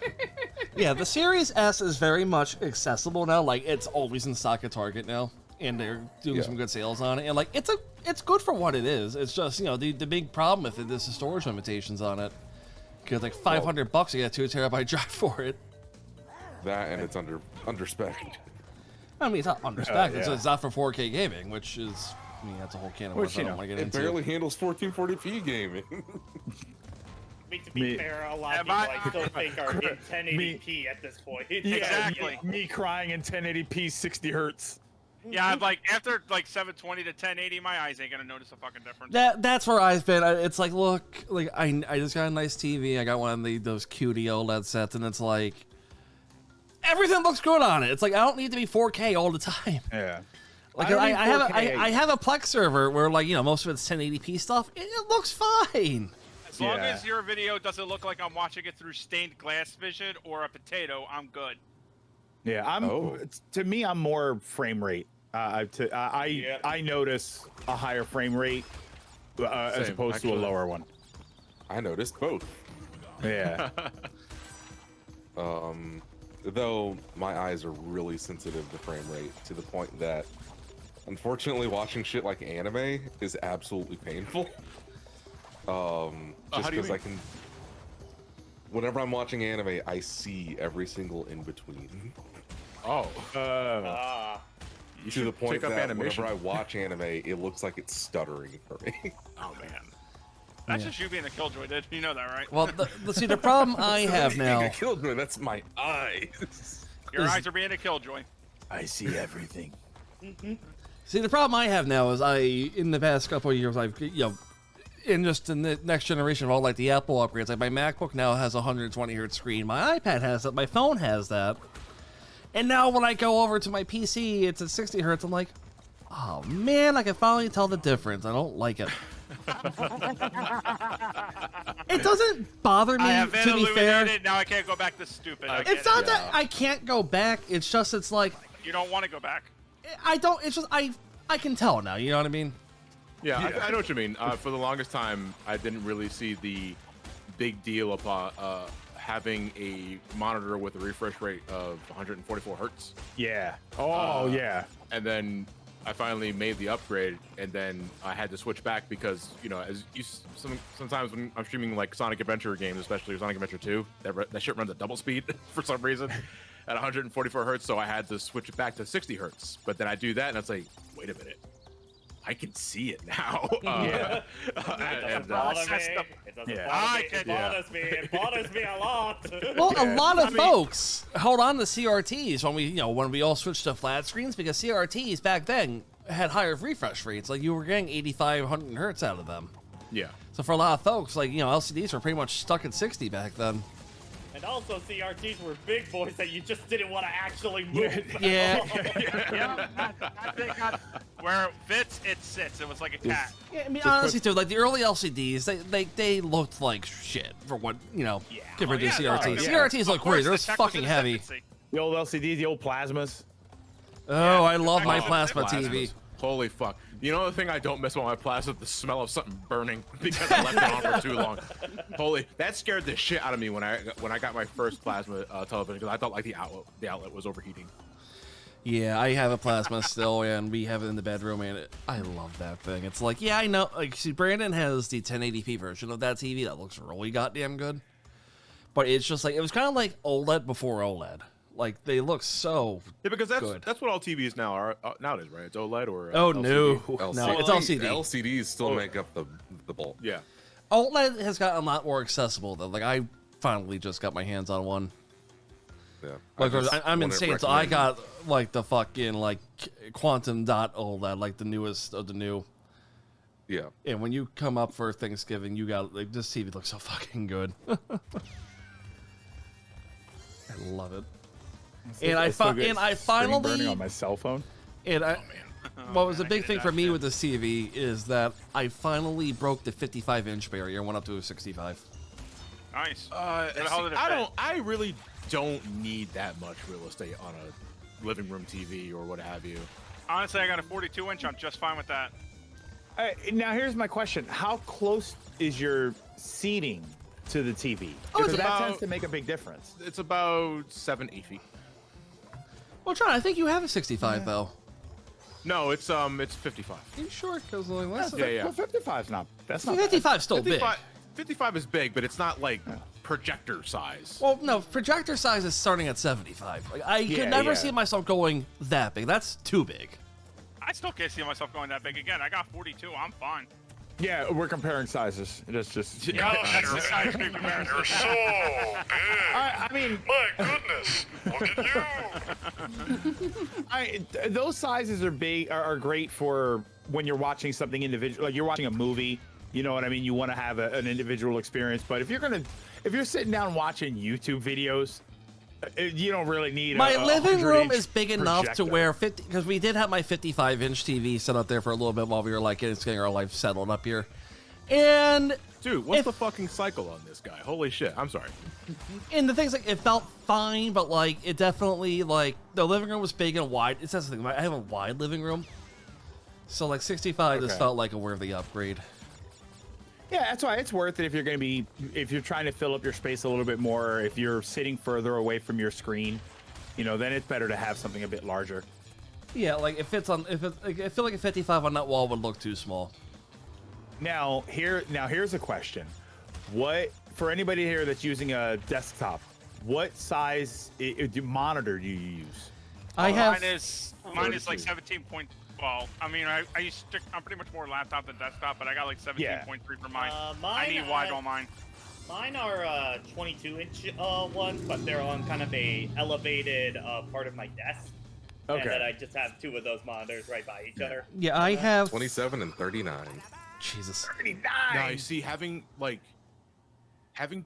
Speaker 3: Yeah, the Series S is very much accessible now. Like, it's always in stock at Target now, and they're doing
Speaker 6: Yeah.
Speaker 3: some good sales on it. And like, it's good for what it is. It's just, you know, the big problem with it is the storage limitations on it. Because like $500 you get a 2 terabyte drive for it.
Speaker 6: That and it's under spec.
Speaker 3: I mean, it's not under spec.
Speaker 4: yeah.
Speaker 3: It's not for 4K gaming, which is, I mean, that's a whole can of
Speaker 4: Which,
Speaker 3: worms I
Speaker 4: you
Speaker 3: don't
Speaker 4: know,
Speaker 3: want to get
Speaker 6: It
Speaker 3: into.
Speaker 6: barely handles 1440p gaming.
Speaker 7: I mean, to be
Speaker 4: Me-
Speaker 7: fair, a lot of
Speaker 5: Am
Speaker 7: people
Speaker 5: I-
Speaker 7: I still think are in 1080p at this point.
Speaker 5: Exactly.
Speaker 4: Me crying in 1080p 60 hertz.
Speaker 5: Yeah, I'm like after like 720 to 1080, my eyes ain't gonna notice a fucking difference.
Speaker 3: That's where I've been. It's like, look, like I just got a nice TV. I got one of those cutie OLED sets, and it's like everything looks good on it. It's like I don't need to be 4K all the time.
Speaker 4: Yeah.
Speaker 3: Like
Speaker 4: I don't
Speaker 3: I
Speaker 4: need
Speaker 3: have
Speaker 4: 4K.
Speaker 3: I have a Plex server where, like, you know, most of it's 1080p stuff. It looks fine.
Speaker 5: As long
Speaker 4: Yeah.
Speaker 5: as your video doesn't look like I'm watching it through stained glass vision or a potato, I'm good.
Speaker 4: Yeah, to me, I'm more frame rate. I notice a higher frame rate as
Speaker 1: Same,
Speaker 4: opposed to a
Speaker 1: actually.
Speaker 4: lower one.
Speaker 6: I noticed both.
Speaker 4: Yeah.
Speaker 6: Though my eyes are really sensitive to frame rate to the point that, unfortunately, watching shit like anime is absolutely painful. Just
Speaker 1: how do you
Speaker 6: because I can. Whenever I'm watching anime, I see every single in between.
Speaker 1: Oh,
Speaker 6: To
Speaker 1: you
Speaker 6: the
Speaker 1: should
Speaker 6: point
Speaker 1: take up
Speaker 6: that
Speaker 1: animation.
Speaker 6: whenever I watch anime, it looks like it's stuttering for me.
Speaker 1: Oh man.
Speaker 5: That's just you being a killjoy, dude. You know that, right?
Speaker 3: Well, see, the problem I have now.
Speaker 6: It killed me. That's my eyes.
Speaker 5: Your
Speaker 3: is-
Speaker 5: eyes are being a killjoy.
Speaker 4: I see everything.
Speaker 3: See, the problem I have now is in the past couple of years, I've, you know, in just in the next generation of all, like, the Apple upgrades, like, my MacBook now has a 120 hertz screen, my iPad has that, my phone has that, and now when I go over to my PC, it's at 60 hertz, I'm like, oh man, I can finally tell the difference. I don't like it. It doesn't bother me,
Speaker 5: I have been
Speaker 3: to be fair.
Speaker 5: illuminated. Now I can't go back to stupid. I get
Speaker 3: It's not
Speaker 5: it.
Speaker 3: that I can't go back, it's just, it's like,
Speaker 5: You don't want to go back.
Speaker 3: I don't, it's just, I can tell now, you know what I mean?
Speaker 1: Yeah, I know what you mean. For the longest time, I didn't really see the big deal about having a monitor with a refresh rate of 144 hertz.
Speaker 4: Yeah. Oh, yeah.
Speaker 1: And then I finally made the upgrade, and then I had to switch back because, you know, as you sometimes when I'm streaming like Sonic Adventure games, especially Sonic Adventure 2, that shit runs at double speed for some reason at 144 hertz. So I had to switch it back to 60 hertz. But then I do that, and it's like, wait a minute, I can see it now.
Speaker 4: Yeah.
Speaker 7: It doesn't
Speaker 1: and,
Speaker 7: bother
Speaker 5: that's
Speaker 7: me.
Speaker 5: the-
Speaker 7: It doesn't
Speaker 5: I
Speaker 7: bother me.
Speaker 5: can-
Speaker 7: It bothers me. It bothers me a lot.
Speaker 3: Well, a lot of folks hold on to CRTs when we all switched to flat screens because CRTs back then had higher refresh rates. Like, you were getting 8500 hertz out of them.
Speaker 1: yeah.
Speaker 3: So for a lot of folks, like, you know, LCDs were pretty much stuck at 60 back then.
Speaker 7: And also, CRTs were big boys that you just didn't want to actually move.
Speaker 3: Yeah.
Speaker 5: Yeah, that thing got where it fits, it sits. It was like a cat.
Speaker 3: Yeah, I mean, honestly, too, like the early LCDs, they looked like shit for what, you know, compared to
Speaker 5: Oh, yeah,
Speaker 3: CRTs.
Speaker 5: no,
Speaker 3: CRTs
Speaker 5: Of
Speaker 3: look
Speaker 5: course,
Speaker 3: great.
Speaker 5: the
Speaker 3: They're
Speaker 5: tech was
Speaker 3: fucking
Speaker 5: in
Speaker 3: heavy.
Speaker 5: its infancy.
Speaker 4: The old LCDs, the old plasmas.
Speaker 3: Oh, I love my
Speaker 5: Oh,
Speaker 3: plasma
Speaker 1: Plasmas.
Speaker 3: TV.
Speaker 1: Holy fuck. You know the thing I don't miss about my plasma? The smell of something burning because I left it on for too long. Holy, that scared the shit out of me when I got my first plasma television because I thought like the outlet was overheating.
Speaker 3: Yeah, I have a plasma still, and we have it in the bedroom, and I love that thing. It's like, yeah, I know. Like, see, Brandon has the 1080p version of that TV that looks really goddamn good. But it's just like, it was kind of like OLED before OLED. Like, they look so
Speaker 1: Yeah, because
Speaker 3: good.
Speaker 1: that's what all TVs now are nowadays, right? It's OLED or
Speaker 3: Oh,
Speaker 1: LCD.
Speaker 3: no. No, it's LCD.
Speaker 6: LCDs still make up the bulk.
Speaker 1: Yeah.
Speaker 3: OLED has gotten a lot more accessible, though. Like, I finally just got my hands on one.
Speaker 6: Yeah.
Speaker 3: Like,
Speaker 6: just
Speaker 3: I'm
Speaker 6: wouldn't
Speaker 3: insane, so I
Speaker 6: recommend-
Speaker 3: got, like, the fucking, like, Quantum Dot OLED, like, the newest of the new.
Speaker 6: Yeah.
Speaker 3: And when you come up for Thanksgiving, you got, like, this TV looks so fucking good. I love it. And I
Speaker 4: still get
Speaker 3: and I
Speaker 4: screen burning
Speaker 3: finally
Speaker 4: on my cell phone.
Speaker 3: And
Speaker 5: Oh man.
Speaker 3: what was a
Speaker 5: man, I
Speaker 3: big
Speaker 5: hated
Speaker 3: thing
Speaker 5: that
Speaker 3: for me
Speaker 5: shit.
Speaker 3: with this TV is that I finally broke the 55-inch barrier and went up to a 65.
Speaker 5: Nice.
Speaker 1: Where
Speaker 5: the hell did it
Speaker 1: I
Speaker 5: fit?
Speaker 1: don't. I really don't need that much real estate on a living room TV or what have you.
Speaker 5: Honestly, I got a 42-inch. I'm just fine with that.
Speaker 4: Now here's my question: how close is your seating to the TV?
Speaker 3: Oh, it's
Speaker 4: Because that
Speaker 1: about-
Speaker 4: tends to make a big difference.
Speaker 1: It's about 7-8 feet.
Speaker 3: Well, John, I think you have a 65 though.
Speaker 1: No, it's 55.
Speaker 3: Are you sure? Because like, that's
Speaker 1: Yeah.
Speaker 4: Well, 55's not. That's not.
Speaker 3: 55 's still big.
Speaker 1: 55 is big, but it's not like projector size.
Speaker 3: Well, no, projector size is starting at 75. Like, I
Speaker 4: Yeah,
Speaker 3: could never
Speaker 4: yeah.
Speaker 3: see myself going that big. That's too big.
Speaker 5: I still can't see myself going that big again. I got 42. I'm fine.
Speaker 4: Yeah, we're comparing sizes. That's just.
Speaker 5: Oh, that's the size we compare.
Speaker 9: You're so big.
Speaker 4: I mean,
Speaker 9: My goodness. Look at you.
Speaker 4: those sizes are big, are great for when you're watching something individual, like you're watching a movie. You know what I mean? You want to have an individual experience, but if you're sitting down watching YouTube videos, you don't really need.
Speaker 3: My living room
Speaker 4: 100-inch
Speaker 3: is big enough to
Speaker 4: projector.
Speaker 3: where 50, because we did have my 55-inch TV set up there for a little bit while we were like getting our life settled up here. And
Speaker 1: Dude, what's
Speaker 3: if-
Speaker 1: the fucking cycle on this guy? Holy shit! I'm sorry.
Speaker 3: the things like it felt fine, but like it definitely like the living room was big and wide. It's that's the thing. I have a wide living room, so like 65 just
Speaker 4: Okay.
Speaker 3: felt like a worthy upgrade.
Speaker 4: Yeah, that's why it's worth it if you're trying to fill up your space a little bit more. If you're sitting further away from your screen, then it's better to have something a bit larger.
Speaker 3: Yeah, like if it's on, if it, like, I feel like a 55 on that wall would look too small.
Speaker 4: Now here's a question: what for anybody here that's using a desktop? What size monitor do you use?
Speaker 3: I have.
Speaker 5: Mine is like 17 point. Well, I mean, I'm pretty much more laptop than desktop, but I got like 17.3 for mine. I need wide on mine.
Speaker 7: Mine are 22-inch ones, but they're on kind of a elevated part of my desk.
Speaker 4: Okay.
Speaker 7: And then I just have two of those monitors right by each other.
Speaker 3: Yeah, I have.
Speaker 6: 27 and 39.
Speaker 3: Jesus.
Speaker 1: Now you see, having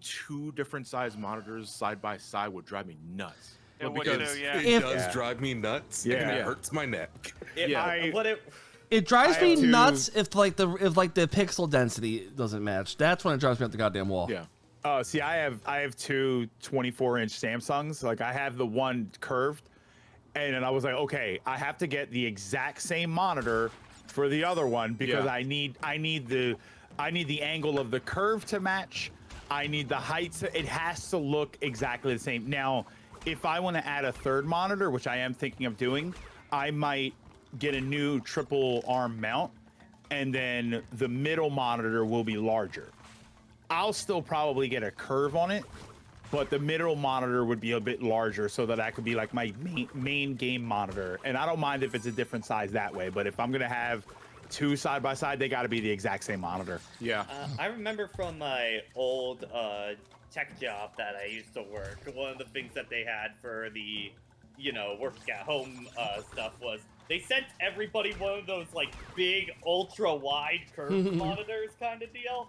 Speaker 1: two different size monitors side by side would drive me nuts.
Speaker 5: It would
Speaker 1: because
Speaker 5: too, yeah.
Speaker 6: It
Speaker 3: If-
Speaker 6: does
Speaker 4: Yeah.
Speaker 6: drive me nuts,
Speaker 4: Yeah.
Speaker 6: and it
Speaker 1: Yeah.
Speaker 6: hurts my neck.
Speaker 3: It drives
Speaker 4: I
Speaker 3: me
Speaker 4: have to-
Speaker 3: nuts if the pixel density doesn't match. That's when it drives me up the goddamn wall.
Speaker 1: Yeah.
Speaker 4: Oh, see, I have two 24-inch Samsungs. Like I have the one curved, and then I was like, okay, I have to get the exact same monitor for the other one because
Speaker 1: Yeah.
Speaker 4: I need the angle of the curve to match. I need the height. It has to look exactly the same. Now, if I want to add a third monitor, which I am thinking of doing, I might get a new triple arm mount, and then the middle monitor will be larger. I'll still probably get a curve on it, but the middle monitor would be a bit larger so that I could be like my main game monitor. And I don't mind if it's a different size that way, but if I'm gonna have two side by side, they got to be the exact same monitor.
Speaker 1: Yeah.
Speaker 7: I remember from my old tech job that I used to work, one of the things that they had for the, working at home stuff was they sent everybody one of those like big ultra wide curved monitors kind of deal.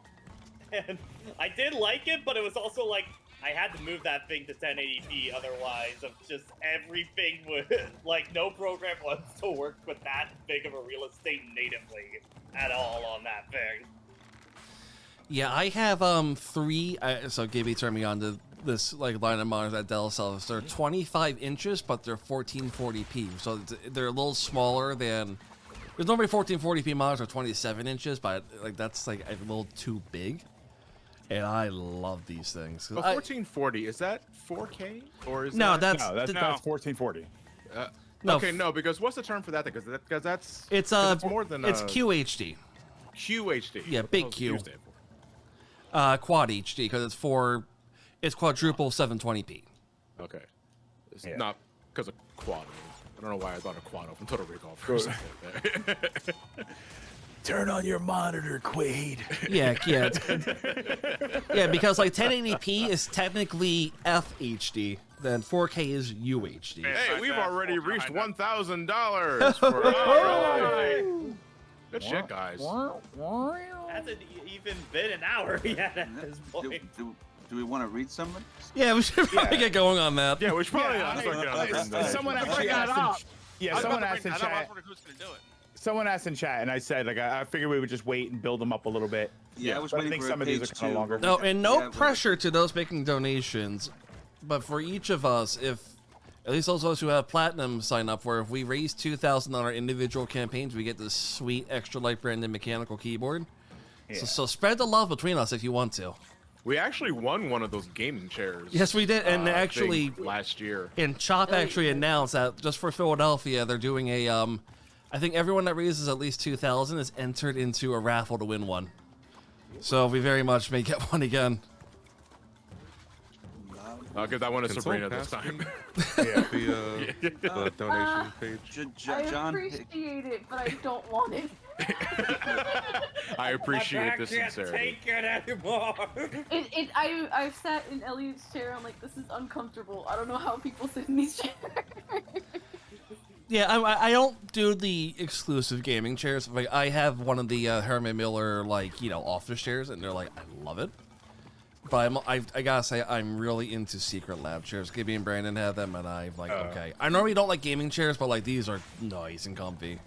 Speaker 7: And I did like it, but it was also like I had to move that thing to 1080p, otherwise of just everything would like no program wants to work with that big of a real estate natively at all on that thing.
Speaker 3: Yeah, I have three. So Gaby turned me on to this like line of monitors that Dell sells. They're 25 inches, but they're 1440p. So they're a little smaller than. There's normally 1440p monitors are 27 inches, but like that's like a little too big. And I love these things.
Speaker 1: But 1440, is that 4K or is
Speaker 3: No,
Speaker 1: that?
Speaker 3: that's
Speaker 4: That's 1440.
Speaker 3: no,
Speaker 1: Okay, no, because what's the term for that? Because that's
Speaker 3: it's
Speaker 1: 'cause it's more than
Speaker 3: it's QHD,
Speaker 1: QHD.
Speaker 3: Yeah,
Speaker 1: What the
Speaker 3: big
Speaker 1: hell's
Speaker 3: Q.
Speaker 1: stand for?
Speaker 3: Quad HD because it's quadruple 720p.
Speaker 1: Okay, it's
Speaker 4: Yeah.
Speaker 1: not because of quad. I don't know why I thought of quad from Total Recall for a second there.
Speaker 4: Turn on your monitor, Quaid.
Speaker 3: Yeah, yeah, because like 1080p is technically FHD, then 4K is UHD.
Speaker 1: Hey, we've already reached
Speaker 5: $1,000.
Speaker 1: $1,000 for our Good shit, guys.
Speaker 7: Hasn't even been an hour yet at this point.
Speaker 2: Do we want to read someone?
Speaker 3: Yeah, we should probably get going on that.
Speaker 1: Yeah, we should probably
Speaker 2: Yeah,
Speaker 1: start getting on the
Speaker 4: Someone
Speaker 1: thing.
Speaker 4: actually asked Yeah,
Speaker 5: I was
Speaker 4: someone
Speaker 5: about to
Speaker 4: asked in
Speaker 5: bring that up. I was
Speaker 4: chat.
Speaker 5: wondering who's gonna do it.
Speaker 4: Someone asked in chat, and I said like I figured we would just wait and build them up a little bit.
Speaker 2: Yeah, I was
Speaker 4: but I
Speaker 2: waiting
Speaker 4: think
Speaker 2: for
Speaker 4: some of these are
Speaker 2: page
Speaker 4: kind of
Speaker 2: 2.
Speaker 4: longer.
Speaker 3: No, and no
Speaker 2: Yeah, but-
Speaker 3: pressure to those making donations, but for each of us, if at least those of us who have platinum sign up, where if we raise 2,000 on our individual campaigns, we get this sweet Extra Life branded mechanical keyboard.
Speaker 4: Yeah.
Speaker 3: So spread the love between us if you want to.
Speaker 1: We actually won one of those gaming chairs.
Speaker 3: Yes, we did, and
Speaker 1: I
Speaker 3: actually,
Speaker 1: think last year.
Speaker 3: and Chop actually announced that just for Philadelphia, they're doing a I think everyone that raises at least 2,000 is entered into a raffle to win one. So we very much may get one again.
Speaker 1: I'll give that one to
Speaker 6: Consult
Speaker 1: Sabrina this
Speaker 6: password.
Speaker 1: time.
Speaker 6: The donation page.
Speaker 8: I
Speaker 2: John,
Speaker 8: appreciate it, but I don't want it.
Speaker 1: I appreciate the
Speaker 7: Can't
Speaker 1: sincerity.
Speaker 7: take it anymore.
Speaker 8: I've sat in Elliot's chair. I'm like, this is uncomfortable. I don't know how people sit in these chairs.
Speaker 3: Yeah, I don't do the exclusive gaming chairs. Like I have one of the Herman Miller office chairs, and they're like, I love it. But I gotta say, I'm really into Secret Lab chairs. Gibby and Brandon have them, and I'm like, okay. I normally don't like gaming chairs, but like these are nice and comfy.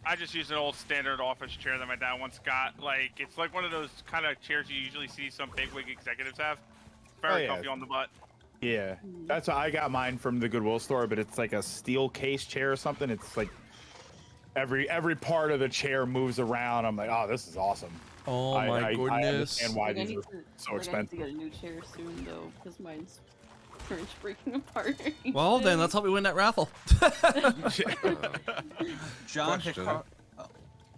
Speaker 5: I just use an old standard office chair that my dad once got. Like, it's like one of those kind of chairs you usually see some bigwig executives have. Very comfy on the butt.
Speaker 4: Yeah, that's why I got mine from the Goodwill store, but it's like a steel case chair or something. It's like every part of the chair moves around. I'm like, oh, this is awesome.
Speaker 3: Oh my
Speaker 4: I
Speaker 3: goodness!
Speaker 4: understand why
Speaker 8: Like, I
Speaker 4: these
Speaker 8: need
Speaker 4: are
Speaker 8: to,
Speaker 4: so
Speaker 8: like, I need
Speaker 4: expensive.
Speaker 8: to get a new chair soon though, because mine's pretty much breaking apart.
Speaker 3: Well, then let's help me win that raffle.
Speaker 2: John
Speaker 6: Question.
Speaker 2: Hickox. Oh,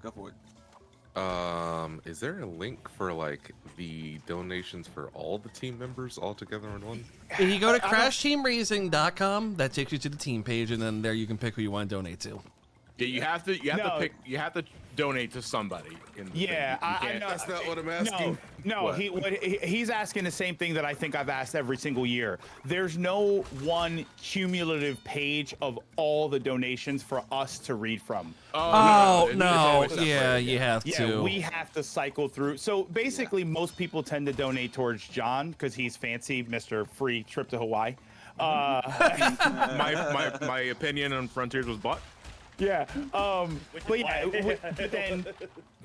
Speaker 2: go for it.
Speaker 6: Is there a link for like the donations for all the team members all together in one?
Speaker 3: If you go to crashteamraising.com, that takes you to the team page, and then there you can pick who you want to donate to.
Speaker 1: Yeah, you have to
Speaker 4: No.
Speaker 1: pick. You have to donate to somebody. In the
Speaker 4: Yeah,
Speaker 1: thing. You
Speaker 4: I
Speaker 1: can't-
Speaker 4: know.
Speaker 6: That's not what I'm asking.
Speaker 4: No,
Speaker 6: What?
Speaker 4: he's asking the same thing that I think I've asked every single year. There's no one cumulative page of all the donations for us to read from.
Speaker 3: Oh
Speaker 1: it's
Speaker 3: no!
Speaker 1: always
Speaker 3: Yeah,
Speaker 1: separated,
Speaker 3: you have
Speaker 4: Yeah,
Speaker 3: to.
Speaker 4: we have to cycle through. So basically, most people tend to donate towards John because he's fancy, Mr. Free Trip to Hawaii.
Speaker 1: my opinion on Frontiers was bought.
Speaker 4: Yeah. But yeah, but then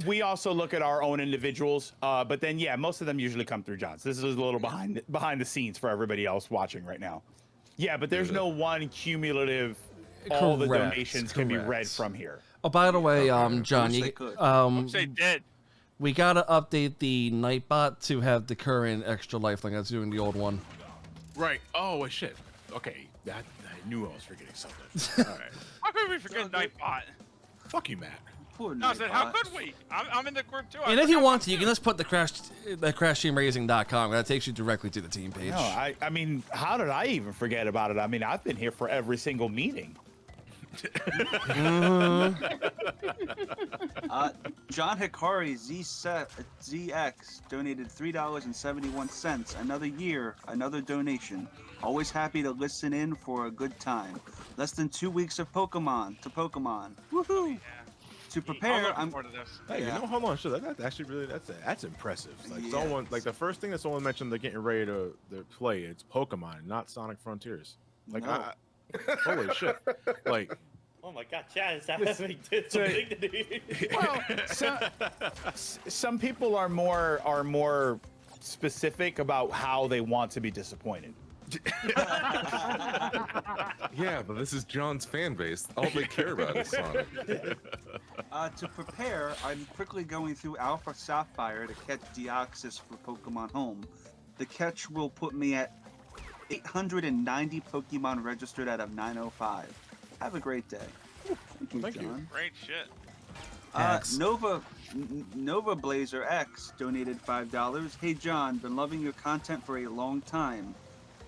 Speaker 4: we also look at our own individuals. But then yeah, most of them usually come through John's. This is a little behind the scenes for everybody else watching right now. Yeah, but there's no one cumulative. All the
Speaker 3: Correct,
Speaker 4: donations can be read
Speaker 3: correct.
Speaker 4: from here.
Speaker 3: Oh, by the way, John,
Speaker 2: Wish
Speaker 3: you
Speaker 2: they could.
Speaker 5: Say dead.
Speaker 3: we gotta update the Nightbot to have the current Extra Life like I was doing the old one.
Speaker 1: Right. Oh shit. Okay. I knew I was forgetting something. All right.
Speaker 5: How could we forget Nightbot?
Speaker 1: Fuck you, Matt.
Speaker 2: Poor
Speaker 5: No, I said, how
Speaker 2: Nightbot.
Speaker 5: could we? I'm in the group too.
Speaker 3: And if you want to, you can just put the crashteamraising.com. That takes you directly to the team page.
Speaker 4: No, I mean, how did I even forget about it? I mean, I've been here for every single meeting.
Speaker 2: John Hikari ZX donated $3.71. Another year, another donation. Always happy to listen in for a good time. Less than 2 weeks of Pokemon. Woohoo! To prepare,
Speaker 5: I'm looking forward to this.
Speaker 1: Hey,
Speaker 2: Yeah.
Speaker 1: you know, hold on. Sure, that's actually really that's impressive. Like
Speaker 2: Yeah.
Speaker 1: someone, like the first thing that someone mentioned they're getting ready to play, it's Pokemon, not Sonic Frontiers. Like,
Speaker 2: No.
Speaker 1: holy shit! Like,
Speaker 7: Oh my god, Chad is having some dignity.
Speaker 4: Well, some people are more specific about how they want to be disappointed.
Speaker 6: Yeah, but this is John's fan base. All they care about is Sonic.
Speaker 2: To prepare, I'm quickly going through Alpha Sapphire to catch Deoxys for Pokemon Home. The catch will put me at 890 Pokemon registered out of 905. Have a great day.
Speaker 1: Thank you.
Speaker 2: John.
Speaker 5: Great shit.
Speaker 3: X.
Speaker 2: Nova Blazer X donated $5. Hey John, been loving your content for a long time.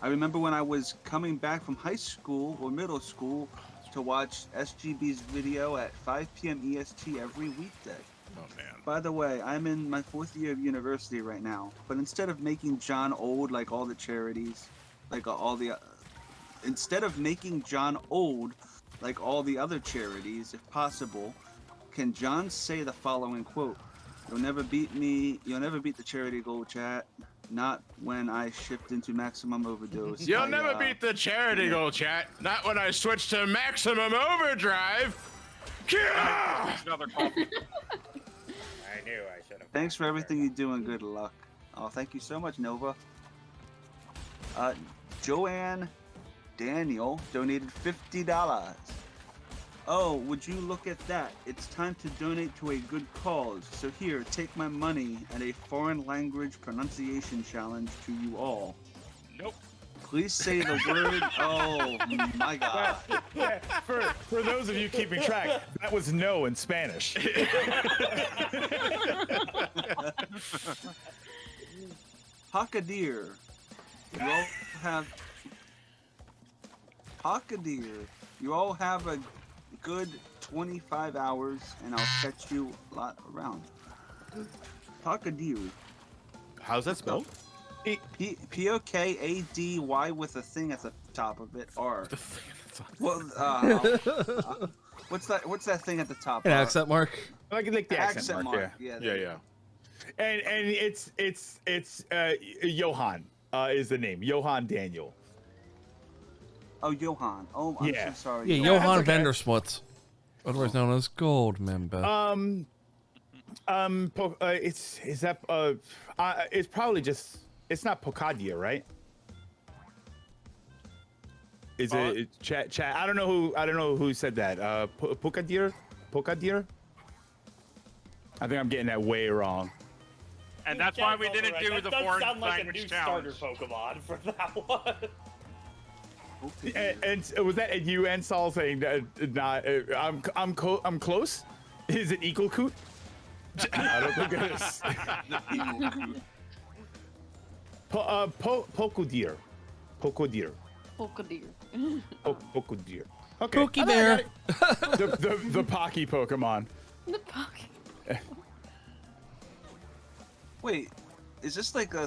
Speaker 2: I remember when I was coming back from high school or middle school to watch SGB's video at 5 p.m. EST every weekday.
Speaker 1: oh man.
Speaker 2: By the way, I'm in my 4th year of university right now, but instead of making John old like all the charities, instead of making John old like all the other charities, if possible, can John say the following quote? You'll never beat me. You'll never beat the charity goal, chat. Not when I shift into maximum overdose.
Speaker 1: You'll never beat the charity goal, chat. Not when I switch to maximum overdrive. Yeah!
Speaker 5: Another coffee.
Speaker 7: I knew I should have.
Speaker 2: Thanks for everything you do and good luck. Oh, thank you so much, Nova. Joanne Daniel donated $50. Oh, would you look at that? It's time to donate to a good cause. So here, take my money and a foreign language pronunciation challenge to you all.
Speaker 5: Nope.
Speaker 2: Please say the word. Oh my God.
Speaker 4: Yeah, for those of you keeping track, that was no in Spanish.
Speaker 2: Hakadir. You all have. Hakadir. You all have a good 25 hours, and I'll catch you a lot around. Hakadir.
Speaker 1: How's that spelled?
Speaker 2: P-O-K-A-D-Y with a thing at the top of it. R. Well, what's that thing at the top?
Speaker 3: An accent mark.
Speaker 4: Like the accent mark.
Speaker 2: Yeah.
Speaker 1: Yeah.
Speaker 4: And it's Johan is the name. Johan Daniel.
Speaker 2: Oh, Johan. Oh, I'm
Speaker 4: Yeah.
Speaker 2: so sorry.
Speaker 3: Yeah,
Speaker 2: Johan.
Speaker 3: Johan
Speaker 4: okay.
Speaker 3: Vandersmut, otherwise known as Gold Member.
Speaker 4: It's probably just, it's not Pocadia, right? Is it chat? I don't know who said that. Pocadir? I think I'm getting that way wrong.
Speaker 5: And that's why we didn't do
Speaker 7: That
Speaker 5: the
Speaker 7: does
Speaker 5: foreign
Speaker 7: sound like a
Speaker 5: language
Speaker 7: new
Speaker 5: challenge.
Speaker 7: starter Pokemon for that one.
Speaker 4: And was that a you and Saul saying that? I'm close. Is it equal coot? I don't think it is. Pocodeer.
Speaker 8: Polkadir.
Speaker 4: Pocodeer. Okay.
Speaker 3: Pokey Bear.
Speaker 4: The Pocky Pokemon.
Speaker 8: The pocket.
Speaker 2: Wait, is this like a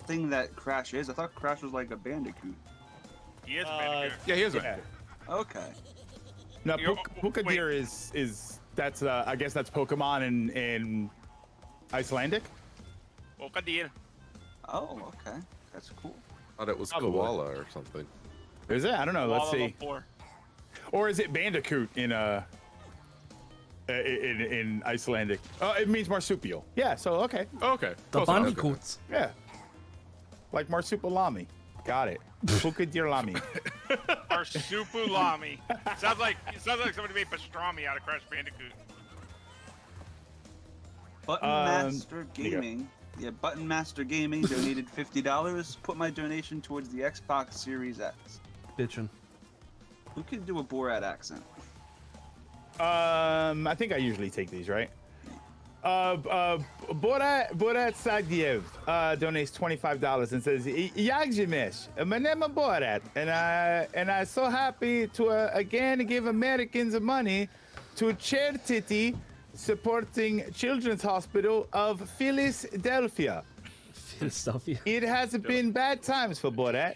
Speaker 2: thing that Crash is? I thought Crash was like a Bandicoot.
Speaker 5: He is Bandicoot.
Speaker 1: Yeah, he is.
Speaker 4: Yeah.
Speaker 2: Okay.
Speaker 4: No,
Speaker 5: You're-
Speaker 4: Pocadeer is that's I guess that's Pokemon in Icelandic.
Speaker 5: Polkadir.
Speaker 2: Oh, okay. That's cool.
Speaker 6: I thought it was
Speaker 4: Probably.
Speaker 6: koala or something.
Speaker 4: Is it? I don't know. Let's see.
Speaker 5: Lumpur.
Speaker 4: Or is it Bandicoot in Icelandic? Oh, it means marsupial. Yeah. So okay.
Speaker 1: Okay.
Speaker 3: The
Speaker 1: close enough.
Speaker 3: Bandicoots.
Speaker 4: Yeah. Like marsupilami. Got it. Pocadeer lami.
Speaker 5: Marsupilami. sounds like somebody made pastrami out of Crash Bandicoot.
Speaker 2: Button Master
Speaker 4: there you go.
Speaker 2: Gaming. Yeah, Button Master Gaming donated $50. Put my donation towards the Xbox Series X.
Speaker 3: Bitchin'.
Speaker 2: Who can do a Borat accent?
Speaker 4: I think I usually take these, right? Borat Sagdiev donates $25 and says, "Yagjimesh, my name is Borat, and I'm so happy to again give Americans money to charity supporting Children's Hospital of Philadelphia. It has been bad times for Borat.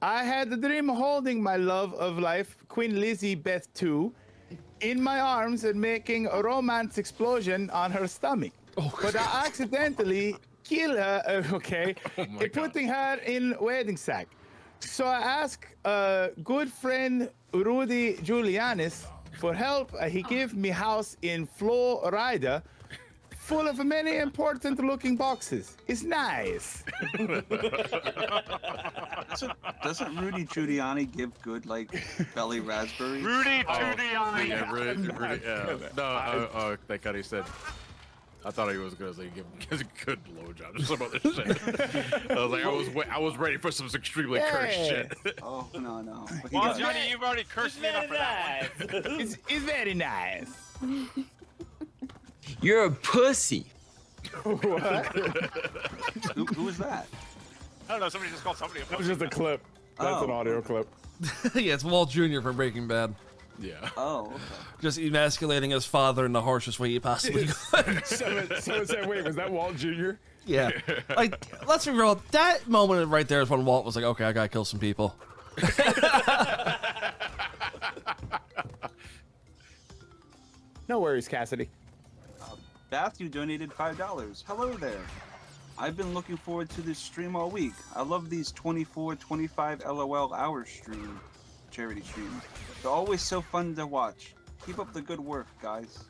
Speaker 4: I had the dream of holding my love of life, Queen Lizzie Beth II, in my arms and making a romance explosion on her stomach. But I accidentally killed her, putting her in wedding sack. So I asked good friend Rudy Giulianis for help. He gave me house in Florida full of many important looking boxes. It's nice.
Speaker 2: Doesn't Rudy Giuliani give good, like, belly raspberries?
Speaker 5: Rudy Giuliani.
Speaker 1: Yeah, really, yeah. No, thank God he said. I thought he was gonna say give a good blowjob or some other shit. I was like, I was ready for some extremely cursed shit.
Speaker 2: Oh, no. But he
Speaker 5: Well,
Speaker 2: got-
Speaker 5: Johnny, you've already cursed me enough for that one.
Speaker 4: It's very nice.
Speaker 10: You're a pussy.
Speaker 2: Who was that?
Speaker 5: I don't know. Somebody just called somebody a
Speaker 4: That was
Speaker 5: pussy.
Speaker 4: just a clip. That's an
Speaker 2: Oh.
Speaker 4: audio clip.
Speaker 3: Yeah, it's Walt Jr. from Breaking Bad.
Speaker 1: Yeah.
Speaker 2: Oh, okay.
Speaker 3: Just emasculating his father in the harshest way he possibly could.
Speaker 4: Someone said, wait, was that Walt Jr.?
Speaker 3: Yeah. Like, let's be real. That moment right there is when Walt was like, okay, I gotta kill some people.
Speaker 4: No worries, Cassidy.
Speaker 2: Matthew donated $5. Hello there. I've been looking forward to this stream all week. I love these 24, 25 LOL hour charity streams. They're always so fun to watch. Keep up the good work, guys.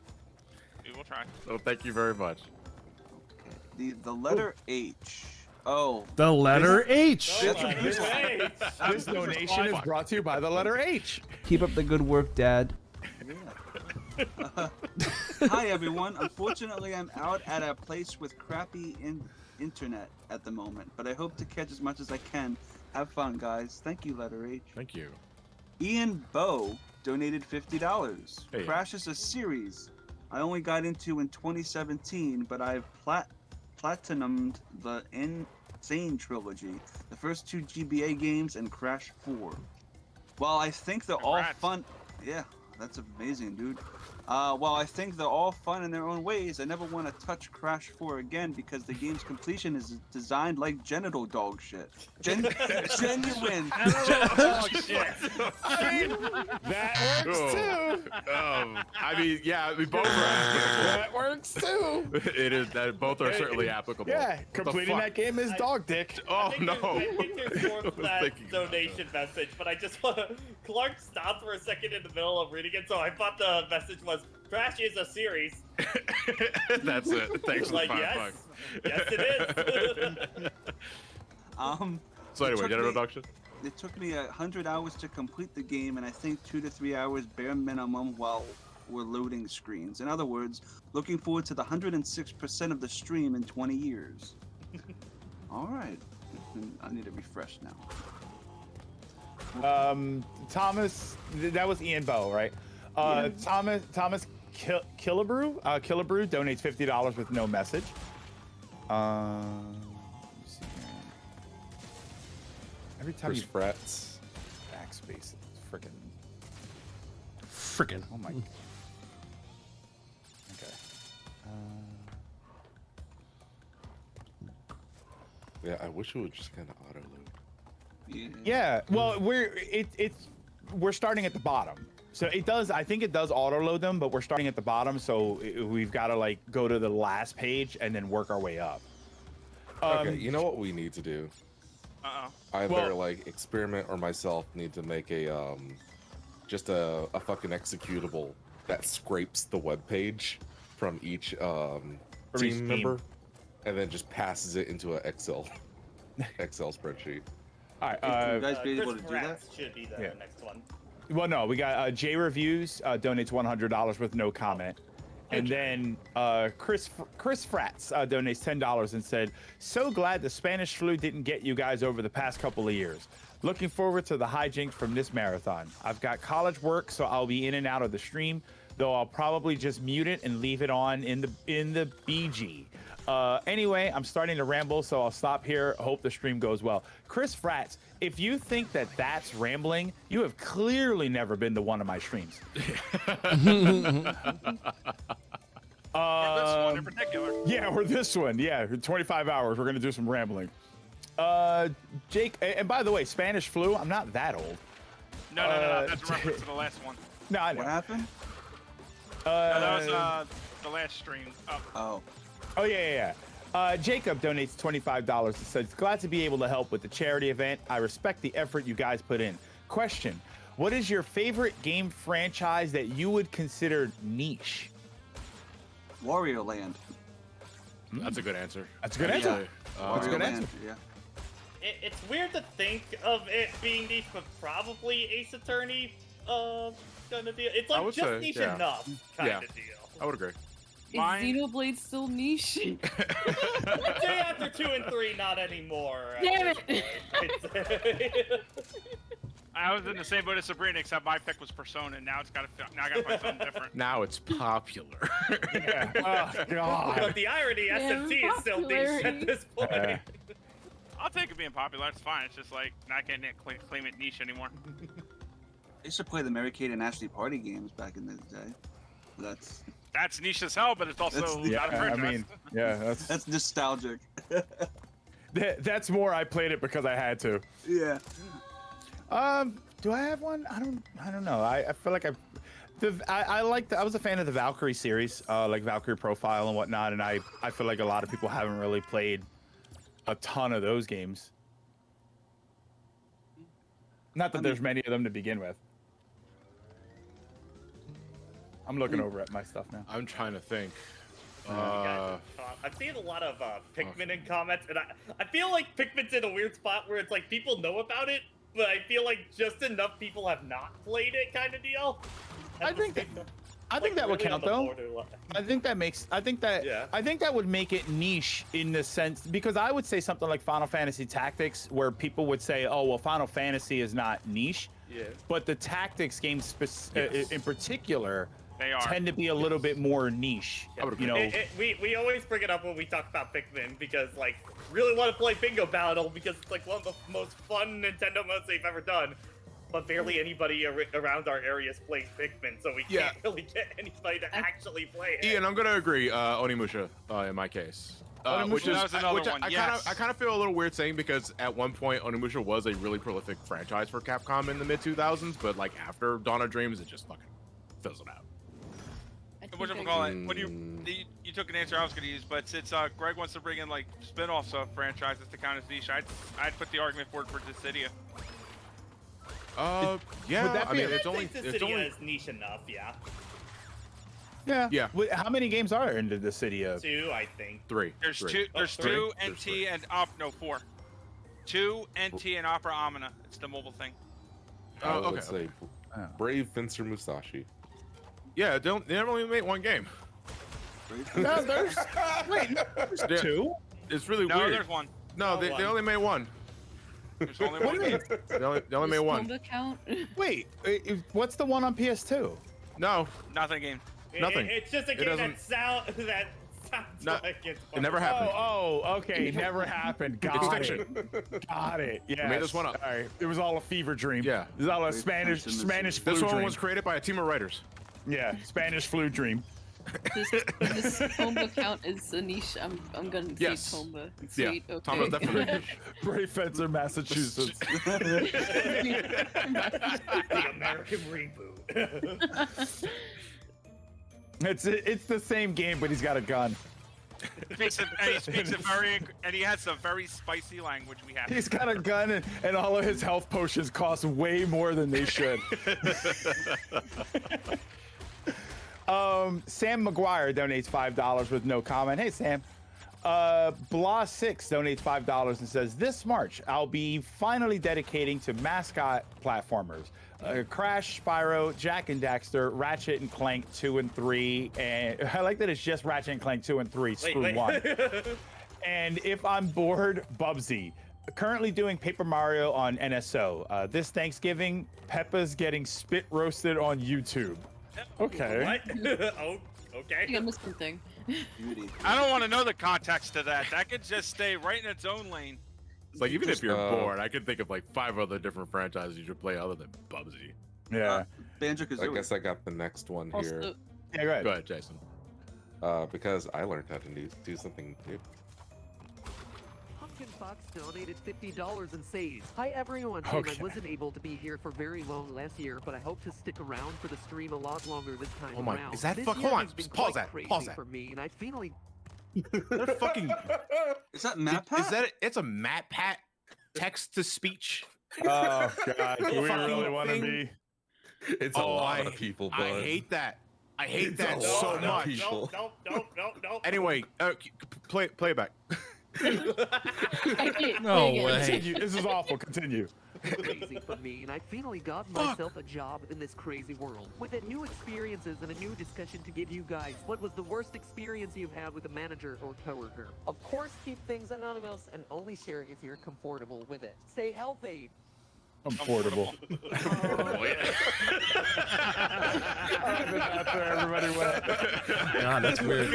Speaker 5: We will try.
Speaker 1: Oh, thank you very much.
Speaker 2: The letter H. Oh.
Speaker 3: The letter H.
Speaker 2: That's
Speaker 7: Oh,
Speaker 2: a good one.
Speaker 7: hey.
Speaker 4: This donation is brought to you by the letter H.
Speaker 10: Keep up the good work, Dad.
Speaker 2: Hi everyone. Unfortunately, I'm out at a place with crappy internet at the moment, but I hope to catch as much as I can. Have fun, guys. Thank you, letter H.
Speaker 1: Thank you.
Speaker 2: Ian Bow donated $50.
Speaker 1: Hey.
Speaker 2: Crash is a series I only got into in 2017, but I've platinumed the Insane trilogy, the first 2 GBA games, and Crash 4. While I think they're all
Speaker 5: Congrats.
Speaker 2: fun, yeah, that's amazing, dude. While I think they're all fun in their own ways, I never want to touch Crash 4 again because the game's completion is designed like genital dog shit. Genuine.
Speaker 5: Oh, shit.
Speaker 4: That works too.
Speaker 1: I mean, yeah, we both are applicable.
Speaker 4: That works too.
Speaker 1: It is that both are certainly applicable.
Speaker 4: Yeah,
Speaker 1: What the
Speaker 4: completing
Speaker 1: fuck?
Speaker 4: that game is dog dick.
Speaker 1: Oh
Speaker 7: I
Speaker 1: no!
Speaker 7: think there's more
Speaker 1: I
Speaker 7: to
Speaker 1: was
Speaker 7: that
Speaker 1: thinking about
Speaker 7: donation message, but I just want to. Clark stopped for a second in the middle of reading it, so I thought the message was Crash is a series.
Speaker 1: that. That's it. Thanks for
Speaker 7: Like,
Speaker 1: the $5.
Speaker 7: yes, yes, it is.
Speaker 1: So anyway,
Speaker 2: took
Speaker 1: get a
Speaker 2: me-
Speaker 1: reduction.
Speaker 2: It took me 100 hours to complete the game, and I think 2 to 3 hours bare minimum while we're loading screens. In other words, looking forward to the 106% of the stream in 20 years. All right. I need to refresh now.
Speaker 4: Thomas, that was Ian Bow, right? Thomas Killebrew donates $50 with no message. Let me see here. Every time
Speaker 6: Chris
Speaker 4: you
Speaker 6: Frats.
Speaker 4: backspace, it's freaking.
Speaker 3: Frickin'.
Speaker 4: Oh my. Okay.
Speaker 6: Yeah, I wish it would just kind of auto load.
Speaker 4: Yeah. Well, we're starting at the bottom. So it does. I think it does auto load them, but we're starting at the bottom, so we've got to like go to the last page and then work our way up.
Speaker 6: Okay, you know what we need to do?
Speaker 5: Uh-oh.
Speaker 6: Either
Speaker 4: Well-
Speaker 6: like Experiment or myself need to make a just a fucking executable that scrapes the web page from each
Speaker 4: each
Speaker 6: team
Speaker 4: team.
Speaker 6: member, and then just passes it into an Excel spreadsheet.
Speaker 4: All right.
Speaker 2: You guys be able
Speaker 7: Chris
Speaker 2: to do that?
Speaker 7: Pratt should be the
Speaker 4: Yeah.
Speaker 7: next one.
Speaker 4: Well, no, we got J Reviews donates $100 with no comment, and then Chris Frats donates $10 and said, "So glad the Spanish flu didn't get you guys over the past couple of years. Looking forward to the hijinks from this marathon. I've got college work, so I'll be in and out of the stream, though I'll probably just mute it and leave it on in the BG. Anyway, I'm starting to ramble, so I'll stop here. Hope the stream goes well." Chris Frats, if you think that that's rambling, you have clearly never been to one of my streams.
Speaker 5: Or this one in particular.
Speaker 4: Yeah, or this one. Yeah, 25 hours. We're going to do some rambling. Jake, and by the way, Spanish flu, I'm not that old.
Speaker 5: No. That's a reference to the last one.
Speaker 4: No, I know.
Speaker 2: What happened?
Speaker 5: No, that was the last stream. Oh.
Speaker 2: Oh.
Speaker 4: Yeah. Jacob donates $25 and says, "Glad to be able to help with the charity event. I respect the effort you guys put in. Question: what is your favorite game franchise that you would consider niche?"
Speaker 2: Wario Land.
Speaker 1: That's a good answer.
Speaker 4: That's a good answer.
Speaker 1: That's
Speaker 4: a good
Speaker 2: Wario
Speaker 4: answer.
Speaker 2: Land, yeah.
Speaker 7: It's weird to think of it being niche, but probably Ace Attorney kind of deal. It's
Speaker 1: I
Speaker 7: like
Speaker 1: would
Speaker 7: just
Speaker 1: say,
Speaker 7: niche
Speaker 1: yeah.
Speaker 7: enough kind
Speaker 1: Yeah.
Speaker 7: of deal.
Speaker 1: I would agree.
Speaker 8: Is
Speaker 5: Mine-
Speaker 8: Xenoblade still niche?
Speaker 7: I'd say after 2 and 3, not anymore.
Speaker 8: Damn
Speaker 7: at
Speaker 8: it.
Speaker 7: this point.
Speaker 5: I was in the same boat as Sabrina, except my pick was Persona, and now I gotta find something different.
Speaker 1: Now it's popular.
Speaker 4: Yeah. Oh God.
Speaker 7: But the irony, SMT is still niche at
Speaker 8: popularity.
Speaker 7: this point.
Speaker 4: Yeah.
Speaker 5: I'll take it being popular. It's fine. It's just like not getting it claim it niche anymore.
Speaker 2: I used to play the Mary Kate and Ashley party games back in the day.
Speaker 5: That's niche as hell, but it's also
Speaker 2: That's-
Speaker 5: not a
Speaker 4: I
Speaker 5: franchise.
Speaker 4: mean, yeah,
Speaker 2: That's nostalgic.
Speaker 4: that's more. I played it because I had to.
Speaker 2: Yeah.
Speaker 4: Do I have one? I don't know. I feel like I was a fan of the Valkyrie series, like Valkyrie Profile and whatnot, and I feel like a lot of people haven't really played a ton of those games. Not that there's many of them to begin with. I'm looking over at my stuff now.
Speaker 1: I'm trying to think.
Speaker 7: I'm seeing a lot of Pikmin in comments, and I feel like Pikmin's in a weird spot where it's like people know about it, but I feel like just enough people have not played it, kind of deal.
Speaker 4: I think that would count though. I think that would make it niche in the sense, because I would say something like Final Fantasy Tactics, where people would say, "Oh, well, Final Fantasy is not niche," but the tactics games in particular tend to be a little bit more niche. You know,
Speaker 7: we always bring it up when we talk about Pikmin because like really want to play Bingo Battle because it's like one of the most fun Nintendo modes they've ever done. But barely anybody around our areas plays Pikmin, so we can't really get anybody to actually play it.
Speaker 1: Ian, I'm gonna agree. Onimusha, in my case, which is another one. I kind of feel a little weird saying because at one point Onimusha was a really prolific franchise for Capcom in the mid 2000s, but like after Dawn of Dreams, it just fucking fizzled out.
Speaker 5: What you took an answer I was going to use, but since Greg wants to bring in like spin-offs of franchises to count as niche, I'd put the argument forward for Dissidia.
Speaker 1: Yeah.
Speaker 7: I mean, it's only is niche enough, yeah.
Speaker 4: Yeah. How many games are there in the Dissidia?
Speaker 7: 2, I think.
Speaker 1: 3.
Speaker 5: There's 2. There's 2 NT and 4. 2 NT and Opera Omnia. It's the mobile thing.
Speaker 6: Okay. Let's say Brave Fencer Musashi.
Speaker 1: Yeah, they only made one game.
Speaker 4: No, there's 2.
Speaker 1: It's really weird.
Speaker 5: No, there's one.
Speaker 1: No, they only made one.
Speaker 5: There's only one game.
Speaker 1: They only made one.
Speaker 8: Tomba count?
Speaker 4: Wait, what's the one on PS2?
Speaker 1: No.
Speaker 5: Nothing game.
Speaker 1: Nothing.
Speaker 7: It's just a game that sounds like it's fun.
Speaker 1: It never happened.
Speaker 4: Oh, okay. Never happened. Got it. Got it. Yeah.
Speaker 1: Made this one up.
Speaker 4: All right. It was all a fever dream.
Speaker 1: Yeah.
Speaker 4: It was all a Spanish flu
Speaker 1: This
Speaker 4: dream.
Speaker 1: one was created by a team of writers.
Speaker 4: Yeah, Spanish flu dream.
Speaker 8: This Tomba count is a niche. I'm gonna say Tomba. Sweet.
Speaker 1: Yeah.
Speaker 8: Okay.
Speaker 1: Tomba's definitely a niche.
Speaker 4: Brave Fencer, Massachusetts.
Speaker 7: The American reboot.
Speaker 4: It's the same game, but he's got a gun.
Speaker 5: He has some very spicy language. We have.
Speaker 4: He's got a gun, and all of his health potions cost way more than they should. Sam McGuire donates $5 with no comment. Hey, Sam. Blah6 donates $5 and says, this March, I'll be finally dedicating to mascot platformers. Crash, Spyro, Jak and Daxter, Ratchet and Clank 2 and 3. And I like that it's just Ratchet and Clank 2 and 3. Screw 1. And if I'm bored, Bubsy. Currently doing Paper Mario on NSO. This Thanksgiving, Peppa's getting spit roasted on YouTube. Okay.
Speaker 7: What? Oh, okay.
Speaker 8: I missed something.
Speaker 5: I don't want to know the context to that. That could just stay right in its own lane.
Speaker 1: Like, even if you're bored, I could think of like 5 other different franchises you should play other than Bubsy.
Speaker 4: Yeah.
Speaker 2: Banjo-Kazooie.
Speaker 6: I guess I got the next one here.
Speaker 8: Also,
Speaker 4: Yeah, go ahead.
Speaker 1: Go ahead, Jason.
Speaker 6: Because I learned how to do something new.
Speaker 11: Pumpkin Fox donated $50 and says, hi everyone, I wasn't able to be here for very long last year, but I hope to stick around for the stream a lot longer this time
Speaker 1: Oh my,
Speaker 11: around.
Speaker 1: is that
Speaker 11: This
Speaker 1: fuck?
Speaker 11: year
Speaker 1: Hold on,
Speaker 11: has been
Speaker 1: pause
Speaker 11: quite
Speaker 1: that,
Speaker 11: crazy
Speaker 1: pause that.
Speaker 11: for me, and I finally...
Speaker 1: They're fucking.
Speaker 2: Is that MatPat?
Speaker 1: Is that? It's a MatPat text to speech.
Speaker 4: Oh God, do we
Speaker 1: Fucking
Speaker 4: really want to
Speaker 1: thing.
Speaker 4: be?
Speaker 6: It's a lot of people, bud.
Speaker 1: I hate that. I hate
Speaker 6: It's
Speaker 1: that
Speaker 6: a
Speaker 1: so
Speaker 6: lot of
Speaker 1: much.
Speaker 6: people.
Speaker 7: No.
Speaker 1: Anyway, play it back.
Speaker 8: I can't
Speaker 3: No
Speaker 8: play again.
Speaker 3: way.
Speaker 4: Continue. This is awful. Continue.
Speaker 11: crazy for me, and I finally got myself a job in this crazy world. With the new experiences and a new discussion to give you guys, what was the worst experience you've had with a manager or coworker? Of course, keep things anonymous and only share if you're comfortable with it. Stay healthy.
Speaker 4: I'm portable. That's where everybody went.
Speaker 3: God, that's weird.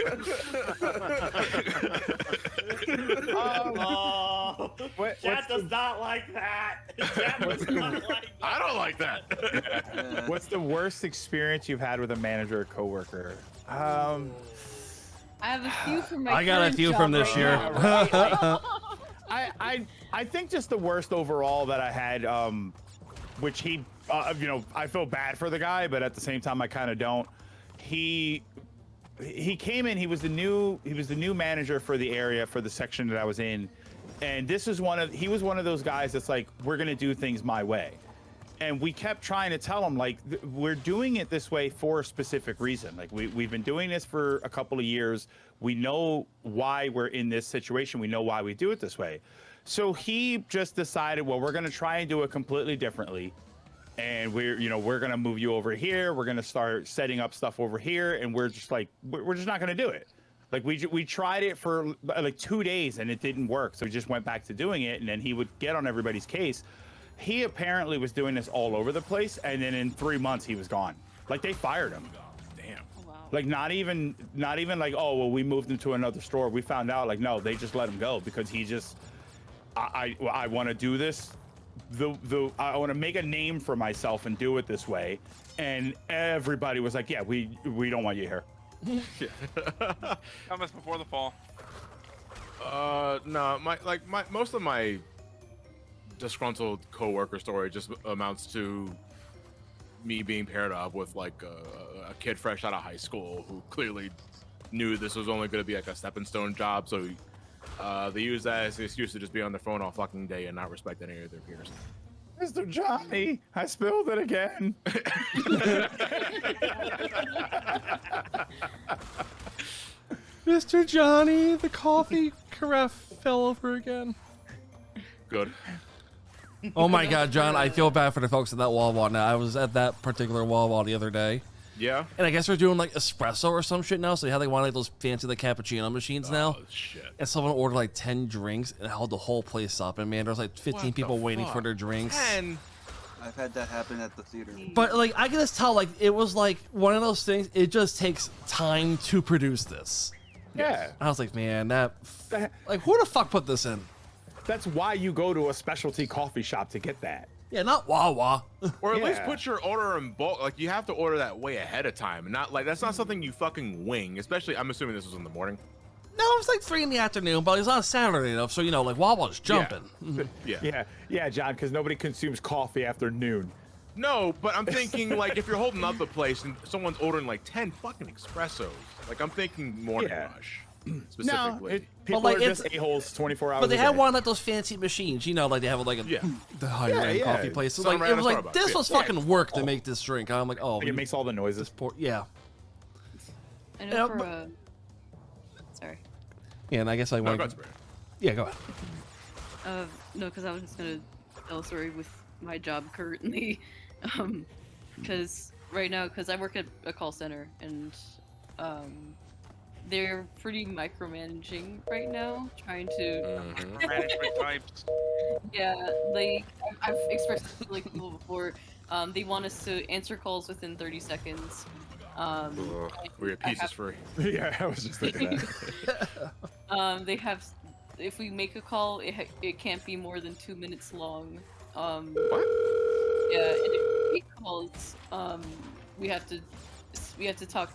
Speaker 7: Chat does not like that. Chat does not like that.
Speaker 1: I don't like that.
Speaker 4: What's the worst experience you've had with a manager or coworker?
Speaker 8: I have a few from my
Speaker 3: I got a
Speaker 8: current
Speaker 3: few
Speaker 8: job
Speaker 3: from this
Speaker 8: right
Speaker 3: year.
Speaker 8: now.
Speaker 4: I think just the worst overall that I had which he, you know, I feel bad for the guy, but at the same time, I kind of don't. He came in. He was the new manager for the area, for the section that I was in, and he was one of those guys that's like, we're gonna do things my way. And we kept trying to tell him, like, we're doing it this way for a specific reason. Like, we've been doing this for a couple of years. We know why we're in this situation. We know why we do it this way. So he just decided, well, we're going to try and do it completely differently. And we're going to move you over here. We're going to start setting up stuff over here. And we're just like, we're just not going to do it. Like, we tried it for like 2 days and it didn't work. So we just went back to doing it. And then he would get on everybody's case. He apparently was doing this all over the place, and then in 3 months he was gone. Like, they fired him.
Speaker 1: Damn.
Speaker 8: Oh, wow.
Speaker 4: Like, not even like, oh, well, we moved him to another store. We found out, like, no, they just let him go because he just, I want to do this. I want to make a name for myself and do it this way. And everybody was like, yeah, we don't want you here.
Speaker 5: Comments before the fall.
Speaker 1: No, most of my disgruntled coworker story just amounts to me being paired up with like a kid fresh out of high school who clearly knew this was only going to be like a stepping stone job, so they use that as an excuse to just be on their phone all fucking day and not respect any of their peers.
Speaker 4: Mr. Johnny, I spilled it again.
Speaker 3: Mr. Johnny, the coffee carafe fell over again.
Speaker 1: Good.
Speaker 3: Oh my God, John, I feel bad for the folks at that Wawa now. I was at that particular Wawa the other day.
Speaker 1: Yeah.
Speaker 3: And I guess they're doing like espresso or some shit now. So they have like one of like, those fancy like cappuccino machines now.
Speaker 1: Oh, shit.
Speaker 3: And someone ordered like 10 drinks and held the whole place up. And man, there was like 15 people waiting for their drinks.
Speaker 1: 10?
Speaker 2: I've had that happen at the theater.
Speaker 3: But like I can just tell, like it was like one of those things. It just takes time to produce this.
Speaker 4: Yeah.
Speaker 3: I was like, man, like who the fuck put this in?
Speaker 4: That's why you go to a specialty coffee shop to get that.
Speaker 3: Yeah, not Wawa.
Speaker 1: Or at least put your order in bulk. Like, you have to order that way ahead of time. Not like, that's not something you fucking wing. Especially, I'm assuming this was in the morning.
Speaker 3: No, it was like 3 in the afternoon, but it was on Saturday enough, so you know, like Wawa's jumping.
Speaker 1: Yeah.
Speaker 4: John, because nobody consumes coffee after noon.
Speaker 1: No, but I'm thinking, like, if you're holding up the place and someone's ordering like 10 fucking espressos, like, I'm thinking morning rush specifically.
Speaker 4: People
Speaker 3: like,
Speaker 4: are just a-holes 24 hours
Speaker 3: But they
Speaker 4: a
Speaker 3: had
Speaker 4: day.
Speaker 3: one of like those fancy machines, you know, like they have like the higher end coffee place. So, like, it was like, this was fucking work to make this drink. I'm like, oh.
Speaker 4: Like, it makes all the noises.
Speaker 3: Yeah.
Speaker 8: I know for sorry.
Speaker 3: Yeah, and I guess I want to. Yeah, go ahead.
Speaker 8: No, because I was just gonna tell a story with my job currently, because right now, because I work at a call center and they're pretty micromanaging right now, trying to
Speaker 5: management types.
Speaker 8: Yeah, like I've expressed this to like people before. They want us to answer calls within 30 seconds.
Speaker 1: We get pieces free.
Speaker 4: Yeah, I was just thinking that.
Speaker 8: They have, if we make a call, it can't be more than 2 minutes long.
Speaker 1: What?
Speaker 8: Yeah, and if we make calls, we have to talk.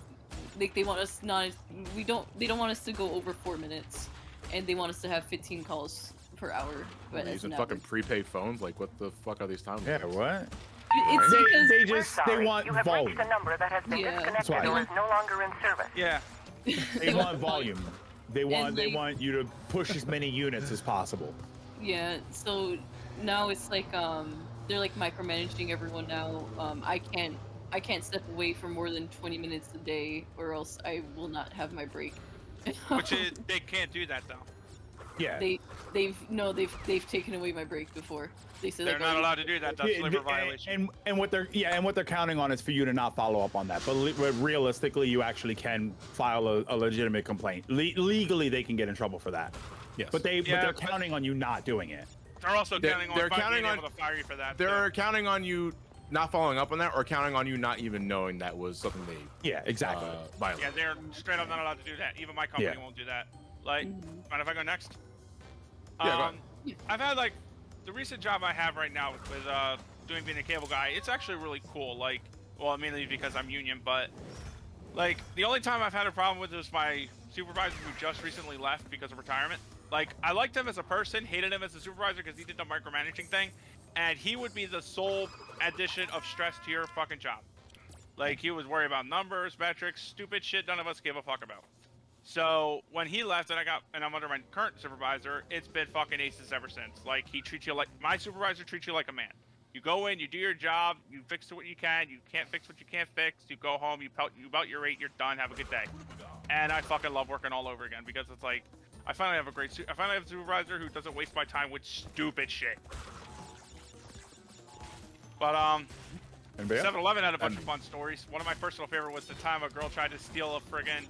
Speaker 8: Like they want us not. They don't want us to go over 4 minutes, and they want us to have 15 calls per hour. But
Speaker 1: Using fucking prepaid phones? Like, what the fuck are these times?
Speaker 4: Yeah, what?
Speaker 8: It's
Speaker 4: they want
Speaker 12: you have
Speaker 4: volume.
Speaker 12: reached a number that has been disconnected
Speaker 4: why.
Speaker 12: or is no longer in service.
Speaker 5: Yeah.
Speaker 4: They want volume. They want
Speaker 8: like,
Speaker 4: you to push as many units as possible.
Speaker 8: Yeah, so now it's like they're like micromanaging everyone now. I can't step away for more than 20 minutes a day, or else I will not have my break.
Speaker 5: They can't do that though.
Speaker 4: Yeah.
Speaker 8: They've taken away my break before. They said
Speaker 5: they're not allowed to do that. That's labor violation.
Speaker 4: And what they're counting on is for you to not follow up on that. But realistically, you actually can file a legitimate complaint. Legally, they can get in trouble for that.
Speaker 1: Yes.
Speaker 4: But they're counting on you not doing it.
Speaker 5: They're also counting on being able to fire you for that.
Speaker 1: They're counting on you not following up on that, or counting on you not even knowing that was something they.
Speaker 4: Yeah, exactly.
Speaker 1: Violated.
Speaker 5: Yeah, they're straight up not allowed to do that. Even my company won't do that. Like, mind if I go next?
Speaker 1: Yeah,
Speaker 5: I've had like the recent job I have right now with being a cable guy. It's actually really cool. Like, well, mainly because I'm union, but like the only time I've had a problem with is my supervisor who just recently left because of retirement. Like, I liked him as a person, hated him as a supervisor because he did the micromanaging thing, and he would be the sole addition of stress to your fucking job. Like, he was worried about numbers, metrics, stupid shit none of us give a fuck about. So when he left and I'm under my current supervisor, it's been fucking aces ever since. Like, he treats you like, my supervisor treats you like a man. You go in, you do your job, you fix what you can, you can't fix what you can't fix, you go home, you belt your rate, you're done, have a good day. And I fucking love working all over again because it's like, I finally have a supervisor who doesn't waste my time with stupid shit. But 7-Eleven had a bunch of fun stories. One of my personal favorite was the time a girl tried to steal a friggin'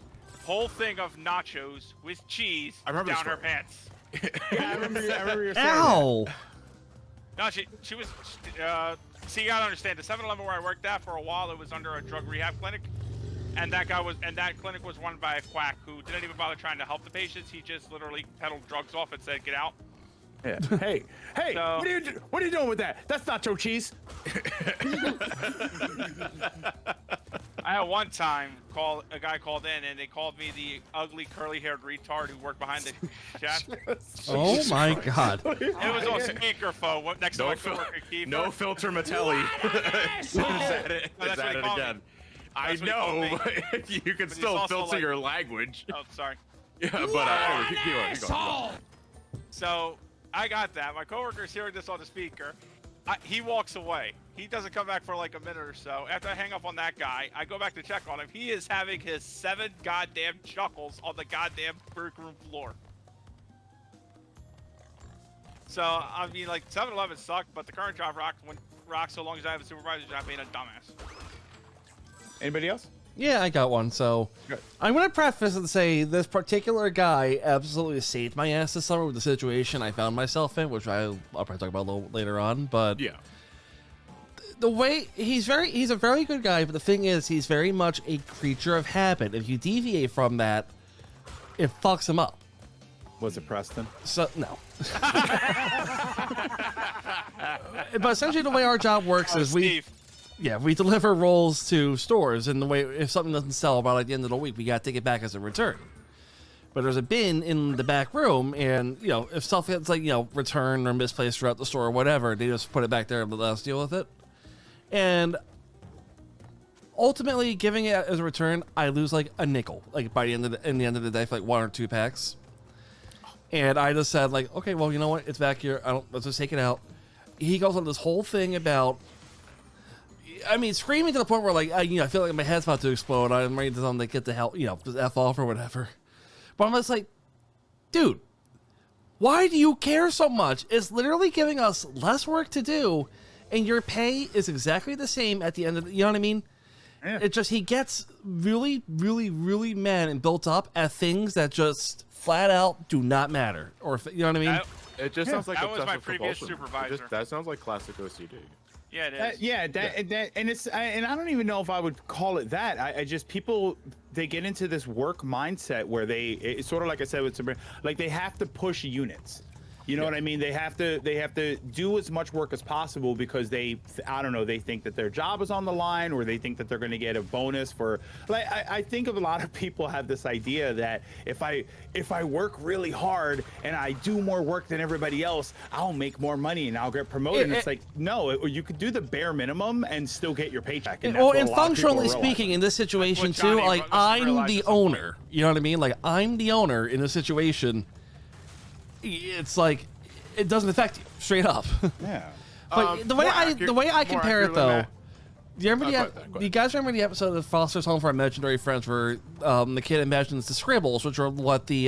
Speaker 5: whole thing of nachos with cheese down her pants.
Speaker 4: Yeah, I remember you saying
Speaker 3: Ow!
Speaker 4: that.
Speaker 5: No, she was. See, you gotta understand. The 7-Eleven where I worked at for a while, it was under a drug rehab clinic, and that clinic was run by a quack who didn't even bother trying to help the patients. He just literally peddled drugs off and said, "Get out."
Speaker 4: Yeah. Hey,
Speaker 5: So-
Speaker 4: what are you doing with that? That's nacho cheese.
Speaker 5: I had one time a guy called in and they called me the ugly curly-haired retard who worked behind the desk.
Speaker 3: Oh my god.
Speaker 5: It was on speakerphone next to my coworker Keith.
Speaker 1: No filter Mattelli. Is at it
Speaker 5: That's what he called me.
Speaker 1: again. I
Speaker 5: That's what he called
Speaker 1: know,
Speaker 5: me.
Speaker 1: but you can
Speaker 5: But he's
Speaker 1: still
Speaker 5: also
Speaker 1: filter
Speaker 5: like-
Speaker 1: your language.
Speaker 5: Oh, sorry.
Speaker 1: Yeah, but anyway, keep going.
Speaker 5: So I got that. My coworker's hearing this on the speaker. He walks away. He doesn't come back for like a minute or so. After I hang up on that guy, I go back to check on him. He is having his 7 goddamn chuckles on the goddamn break room floor. So, I mean, like, 7-Eleven sucked, but the current job rocks so long as I have a supervisor job being a dumbass.
Speaker 4: Anybody else?
Speaker 3: Yeah, I got one. So I'm going to preface and say this particular guy absolutely saved my ass this summer with the situation I found myself in, which I'll probably talk about a little later on. But
Speaker 1: Yeah.
Speaker 3: the way he's a very good guy, but the thing is, he's very much a creature of habit. If you deviate from that, it fucks him up.
Speaker 4: Was it Preston?
Speaker 3: So no. But essentially, the way our job works is we deliver rolls to stores, and the way if something doesn't sell by like the end of the week, we got to take it back as a return. But there's a bin in the back room, and if stuff gets like returned or misplaced throughout the store or whatever, they just put it back there and let us deal with it. And ultimately, giving it as a return, I lose like a nickel, like by the end of the day for like 1 or 2 packs. And I just said like, okay, well, you know what? It's back here. Let's just take it out. He goes on this whole thing about. I mean, screaming to the point where, like, I feel like my head's about to explode. I'm ready to tell him to get the hell, just F off or whatever. But I'm just like, dude, why do you care so much? It's literally giving us less work to do, and your pay is exactly the same at the end of the, you know what I mean? Yeah. It just, he gets really, really, really mad and built up at things that just flat out do not matter. Or, you know what I mean?
Speaker 1: It just sounds like
Speaker 5: that was my
Speaker 1: obsessive
Speaker 5: previous
Speaker 1: compulsion.
Speaker 5: supervisor.
Speaker 1: That sounds like classic OCD.
Speaker 5: Yeah, it is.
Speaker 4: And I don't even know if I would call it that. I just people they get into this work mindset where it's sort of like I said with Sabrina, like they have to push units. You know what I mean? They have to do as much work as possible because they think that their job is on the line, or they think that they're going to get a bonus for. Like I think of a lot of people have this idea that if I work really hard and I do more work than everybody else, I'll make more money and I'll get promoted. And it's like, no, you could do the bare minimum and still get your paycheck. And
Speaker 3: functionally speaking, in this situation too, like I'm the owner. You know what I mean? Like I'm the owner in this situation. It's like it doesn't affect you straight up.
Speaker 4: Yeah.
Speaker 3: But the way I compare it though, do you guys remember the episode of Foster's Home for Imaginary Friends where the kid imagines the scribbles, which are what the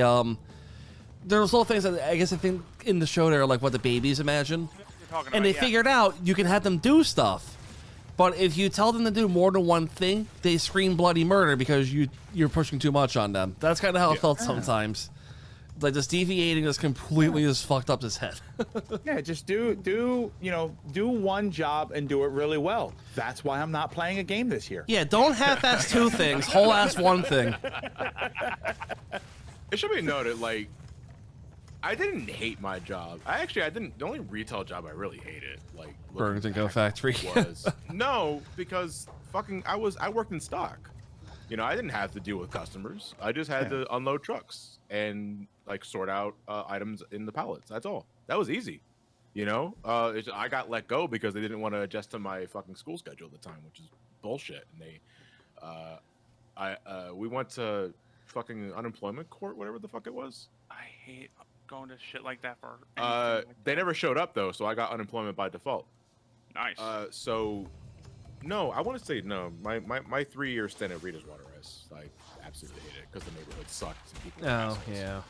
Speaker 3: there's little things that I think in the show there are like what the babies imagine, and they figured out you can have them do stuff, but if you tell them to do more than one thing, they scream bloody murder because you're pushing too much on them. That's kind of how it felt sometimes. Like just deviating just completely just fucked up his head.
Speaker 4: Yeah, just do one job and do it really well. That's why I'm not playing a game this year.
Speaker 3: Yeah, don't half-ass 2 things, whole-ass 1 thing.
Speaker 1: It should be noted, like, I didn't hate my job. The only retail job I really hated, like
Speaker 3: Burlington Go Factory,
Speaker 1: was no, because I worked in stock. I didn't have to deal with customers. I just had to unload trucks and like sort out items in the pallets. That's all. That was easy. You know, I got let go because they didn't want to adjust to my fucking school schedule at the time, which is bullshit. And we went to fucking unemployment court, whatever the fuck it was.
Speaker 5: I hate going to shit like that for.
Speaker 1: They never showed up though, so I got unemployment by default.
Speaker 5: Nice.
Speaker 1: So, no, I want to say no. My 3-year stint at Rita's Water Ice, I absolutely hate it because the neighborhood sucked. And people were assholes.
Speaker 3: yeah.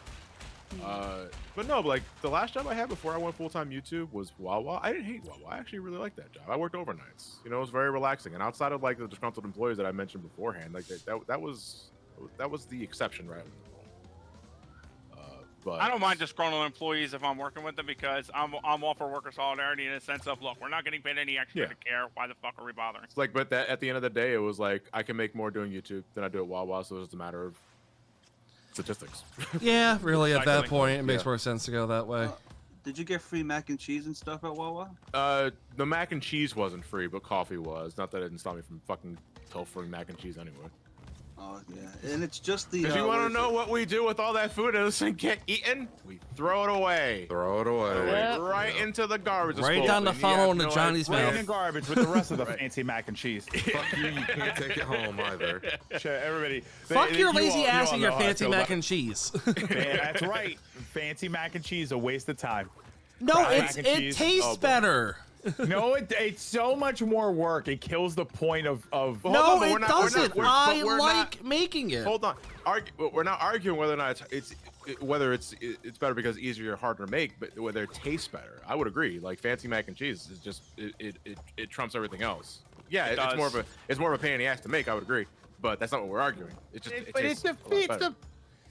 Speaker 1: But no, like the last job I had before I went full-time YouTube was Wawa. I didn't hate Wawa. I actually really liked that job. I worked overnights. You know, it was very relaxing. And outside of like the disgruntled employees that I mentioned beforehand, like that was the exception, right? But
Speaker 5: I don't mind disgruntled employees if I'm working with them because I'm all for worker solidarity in a sense of, look, we're not getting paid any extra to care. Why the fuck are we bothering?
Speaker 1: It's like, but at the end of the day, it was like I can make more doing YouTube than I do at Wawa, so it's just a matter of statistics.
Speaker 3: Yeah, really, at that
Speaker 5: Recycling.
Speaker 3: point, it makes more sense to go that way.
Speaker 2: Did you get free mac and cheese and stuff at Wawa?
Speaker 1: The mac and cheese wasn't free, but coffee was. Not that it didn't stop me from fucking pilfering mac and cheese anyway.
Speaker 2: Oh yeah, and it's just the.
Speaker 1: If you want to know what we do with all that food and doesn't get eaten, we throw it away.
Speaker 6: Throw it away.
Speaker 8: Yep.
Speaker 1: Right into the garbage.
Speaker 3: Right
Speaker 1: disposal.
Speaker 3: down the
Speaker 1: And you
Speaker 3: funnel
Speaker 1: have
Speaker 3: into
Speaker 1: no
Speaker 3: Johnny's
Speaker 1: idea-
Speaker 3: mouth.
Speaker 4: Right in garbage with the rest of the fancy mac and cheese.
Speaker 6: Fuck you can't take it home either.
Speaker 4: Sure, everybody.
Speaker 3: Fuck your lazy ass
Speaker 4: all
Speaker 3: and your
Speaker 4: know how I
Speaker 3: fancy
Speaker 4: feel
Speaker 3: mac
Speaker 4: about
Speaker 3: and cheese.
Speaker 4: it. Man, that's right. Fancy mac and cheese, a waste of time.
Speaker 3: No,
Speaker 4: Mac and
Speaker 3: it
Speaker 4: cheese.
Speaker 3: tastes
Speaker 1: Oh, boy.
Speaker 3: better.
Speaker 4: No, it's so much more work. It kills the point of.
Speaker 1: Hold
Speaker 3: No,
Speaker 1: on, but
Speaker 3: it
Speaker 1: we're not-
Speaker 3: doesn't.
Speaker 1: but
Speaker 3: I
Speaker 1: we're
Speaker 3: like making it.
Speaker 1: Hold on. We're not arguing whether or not it's better because it's easier or harder to make, but whether it tastes better. I would agree. Like fancy mac and cheese is just it trumps everything else. Yeah,
Speaker 5: It
Speaker 1: it's
Speaker 5: does.
Speaker 1: more of a pain in the ass to make. I would agree, but that's not what we're arguing. It just
Speaker 4: But it
Speaker 1: tastes a lot
Speaker 4: defeats
Speaker 1: better.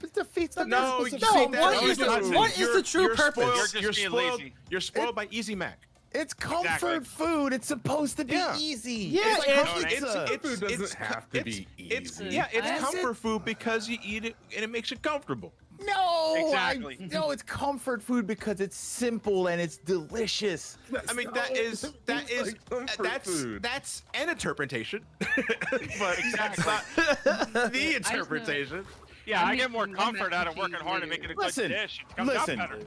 Speaker 4: it defeats the
Speaker 1: No,
Speaker 4: purpose of
Speaker 3: No,
Speaker 4: saying
Speaker 3: what
Speaker 4: that.
Speaker 3: is the- what is the true purpose?
Speaker 5: You're just being
Speaker 1: spoiled,
Speaker 5: lazy.
Speaker 1: You're spoiled by Easy Mac.
Speaker 4: It's comfort
Speaker 5: Exactly.
Speaker 4: food. It's supposed to be
Speaker 1: Yeah.
Speaker 4: easy.
Speaker 3: Yeah,
Speaker 4: it's like
Speaker 3: and
Speaker 4: pizza.
Speaker 6: Food doesn't have to be
Speaker 1: It's
Speaker 6: easy.
Speaker 1: yeah, it's
Speaker 8: That's
Speaker 1: comfort food because you eat it and it makes you comfortable.
Speaker 4: No,
Speaker 5: Exactly.
Speaker 4: no, it's comfort food because it's simple and it's delicious.
Speaker 1: I mean that is
Speaker 6: like comfort food.
Speaker 1: that's an interpretation, but that's not the interpretation.
Speaker 5: Yeah,
Speaker 8: I
Speaker 5: I get
Speaker 8: make
Speaker 5: more
Speaker 8: my
Speaker 5: comfort
Speaker 8: mac
Speaker 5: out
Speaker 8: and
Speaker 5: of working
Speaker 8: cheese
Speaker 5: hard and
Speaker 8: later.
Speaker 5: making a good
Speaker 4: Listen,
Speaker 5: dish. It comes
Speaker 4: listen.
Speaker 5: out better.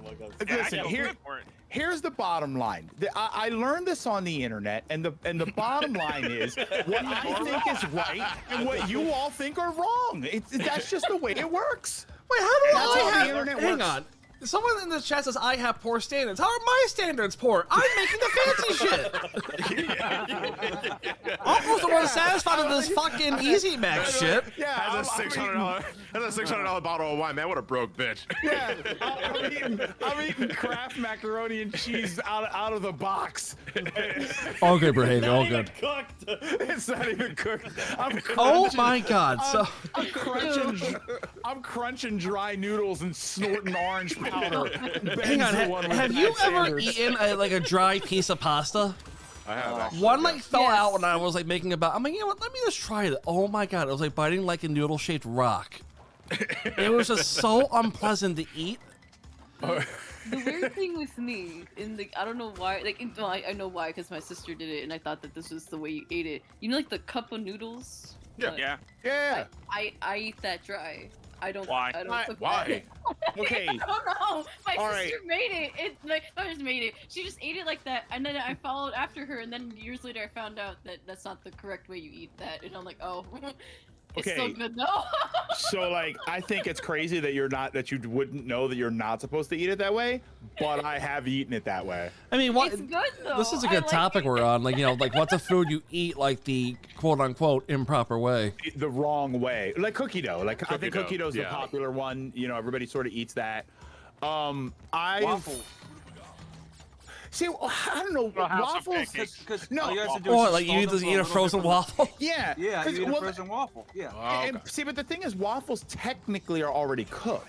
Speaker 5: Yeah,
Speaker 4: Listen,
Speaker 5: I
Speaker 4: here-
Speaker 5: get for it.
Speaker 4: Here's the bottom line. I learned this on the internet, and the bottom line is what I think is right and what you all think are wrong. That's just the way it works.
Speaker 3: Wait, how do
Speaker 4: That's
Speaker 3: I
Speaker 4: how the
Speaker 3: have?
Speaker 4: internet
Speaker 3: Hang
Speaker 4: works.
Speaker 3: on. Someone in the chat says I have poor standards. How are my standards poor? I'm making the fancy shit. Uncle's the one satisfied with this fucking Easy Mac shit.
Speaker 4: Yeah,
Speaker 1: That's a $600 bottle of wine, man. What a broke bitch.
Speaker 4: Yeah, I'm eating Kraft macaroni and cheese out of the box.
Speaker 3: All good behavior, all
Speaker 7: Not even
Speaker 3: good.
Speaker 7: cooked.
Speaker 4: It's not even cooked. I'm
Speaker 3: Oh
Speaker 4: crunching-
Speaker 3: my god. So
Speaker 4: I'm crunching dry noodles and snorting orange powder.
Speaker 3: hang on.
Speaker 4: Ben's the one with
Speaker 3: Have
Speaker 4: the
Speaker 3: you
Speaker 4: bad
Speaker 3: ever
Speaker 4: standards.
Speaker 3: eaten like a dry piece of pasta?
Speaker 1: I have actually.
Speaker 3: One like fell
Speaker 8: Yes.
Speaker 3: out when I was like making about. I'm like, you know what? Let me just try it. Oh my god! It was like biting like a noodle-shaped rock. It was just so unpleasant to eat.
Speaker 8: The weird thing with me, I don't know why, no, I know why, because my sister did it, and I thought that this was the way you ate it. You know, like the cup of noodles?
Speaker 1: Yeah.
Speaker 5: Yeah.
Speaker 4: Yeah.
Speaker 8: I eat that dry. I don't.
Speaker 5: Why?
Speaker 8: I don't cook
Speaker 1: Why?
Speaker 8: that.
Speaker 4: Okay.
Speaker 8: I don't know. My
Speaker 4: All
Speaker 8: sister
Speaker 4: right.
Speaker 8: made it. I just made it. She just ate it like that, and then I followed after her, and then years later I found out that that's not the correct way you eat that, and I'm like, oh, it's so
Speaker 4: Okay.
Speaker 8: good though.
Speaker 4: So like, I think it's crazy that you wouldn't know that you're not supposed to eat it that way, but I have eaten it that way.
Speaker 3: I mean, what?
Speaker 8: It's good though.
Speaker 3: This is a
Speaker 8: I
Speaker 3: good
Speaker 8: like
Speaker 3: topic
Speaker 8: it.
Speaker 3: we're on. Like, you know, like what's a food you eat like the quote-unquote improper way?
Speaker 4: The wrong way, like cookie dough. Like I think
Speaker 1: dough,
Speaker 4: cookie dough is the
Speaker 1: yeah.
Speaker 4: popular one. You know, everybody sort of eats that.
Speaker 2: Waffle.
Speaker 4: See, I don't know.
Speaker 5: Well, house of
Speaker 4: Waffles.
Speaker 5: pancakes.
Speaker 2: Because
Speaker 4: No.
Speaker 2: all you have to do
Speaker 3: Or
Speaker 2: is
Speaker 3: like you
Speaker 2: install
Speaker 3: just
Speaker 2: them
Speaker 3: eat
Speaker 2: for
Speaker 3: a
Speaker 2: little
Speaker 3: frozen
Speaker 2: bit.
Speaker 3: waffle?
Speaker 4: Yeah.
Speaker 2: Yeah,
Speaker 4: 'cause-
Speaker 2: you eat a
Speaker 4: well,
Speaker 2: frozen waffle. Yeah.
Speaker 1: Oh,
Speaker 4: And
Speaker 1: okay.
Speaker 4: see, but the thing is, waffles technically are already cooked.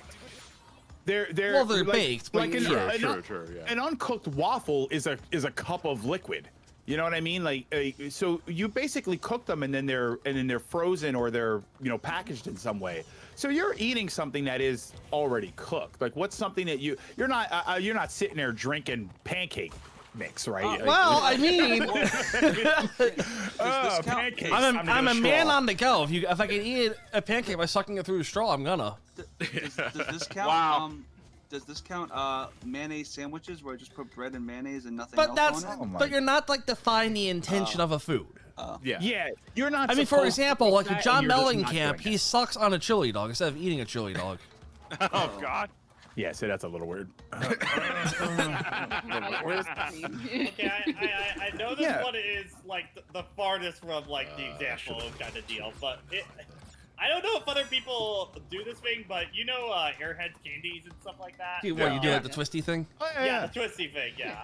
Speaker 4: They're
Speaker 3: Well, they're
Speaker 4: like,
Speaker 3: baked, but
Speaker 4: like an,
Speaker 3: yeah.
Speaker 4: an,
Speaker 1: True, yeah.
Speaker 4: an uncooked waffle is a cup of liquid. You know what I mean? Like, so you basically cook them and then they're frozen or they're packaged in some way. So you're eating something that is already cooked. Like, what's something that you're not sitting there drinking pancake mix, right? Like,
Speaker 3: Well, I mean,
Speaker 2: Does this count?
Speaker 4: pancakes.
Speaker 3: I'm
Speaker 4: time
Speaker 3: a,
Speaker 4: to
Speaker 3: I'm
Speaker 4: get
Speaker 3: a man
Speaker 4: straw.
Speaker 3: on the go. If I can eat a pancake by sucking it through a straw, I'm gonna.
Speaker 2: Does this count?
Speaker 5: Wow.
Speaker 2: does this count mayonnaise sandwiches where I just put bread and mayonnaise and nothing
Speaker 3: But
Speaker 2: else
Speaker 3: that's
Speaker 2: on it?
Speaker 3: but you're not like defining the intention of a food.
Speaker 4: Yeah, you're not.
Speaker 3: I mean, for
Speaker 4: supposed to
Speaker 3: example,
Speaker 4: eat
Speaker 3: like
Speaker 4: that,
Speaker 3: John
Speaker 4: and you're just not
Speaker 3: Mellencamp,
Speaker 4: doing
Speaker 3: he
Speaker 4: it.
Speaker 3: sucks on a chili dog instead of eating a chili dog.
Speaker 5: Oh God.
Speaker 4: Yeah, see, that's a little weird.
Speaker 7: Okay, I know this
Speaker 4: Yeah.
Speaker 7: one is like the farthest from like the example kind of deal, but I don't know if other people do this thing, but you know, Airheads candies and stuff like that.
Speaker 3: You do like the twisty thing?
Speaker 7: Yeah, the twisty thing. Yeah,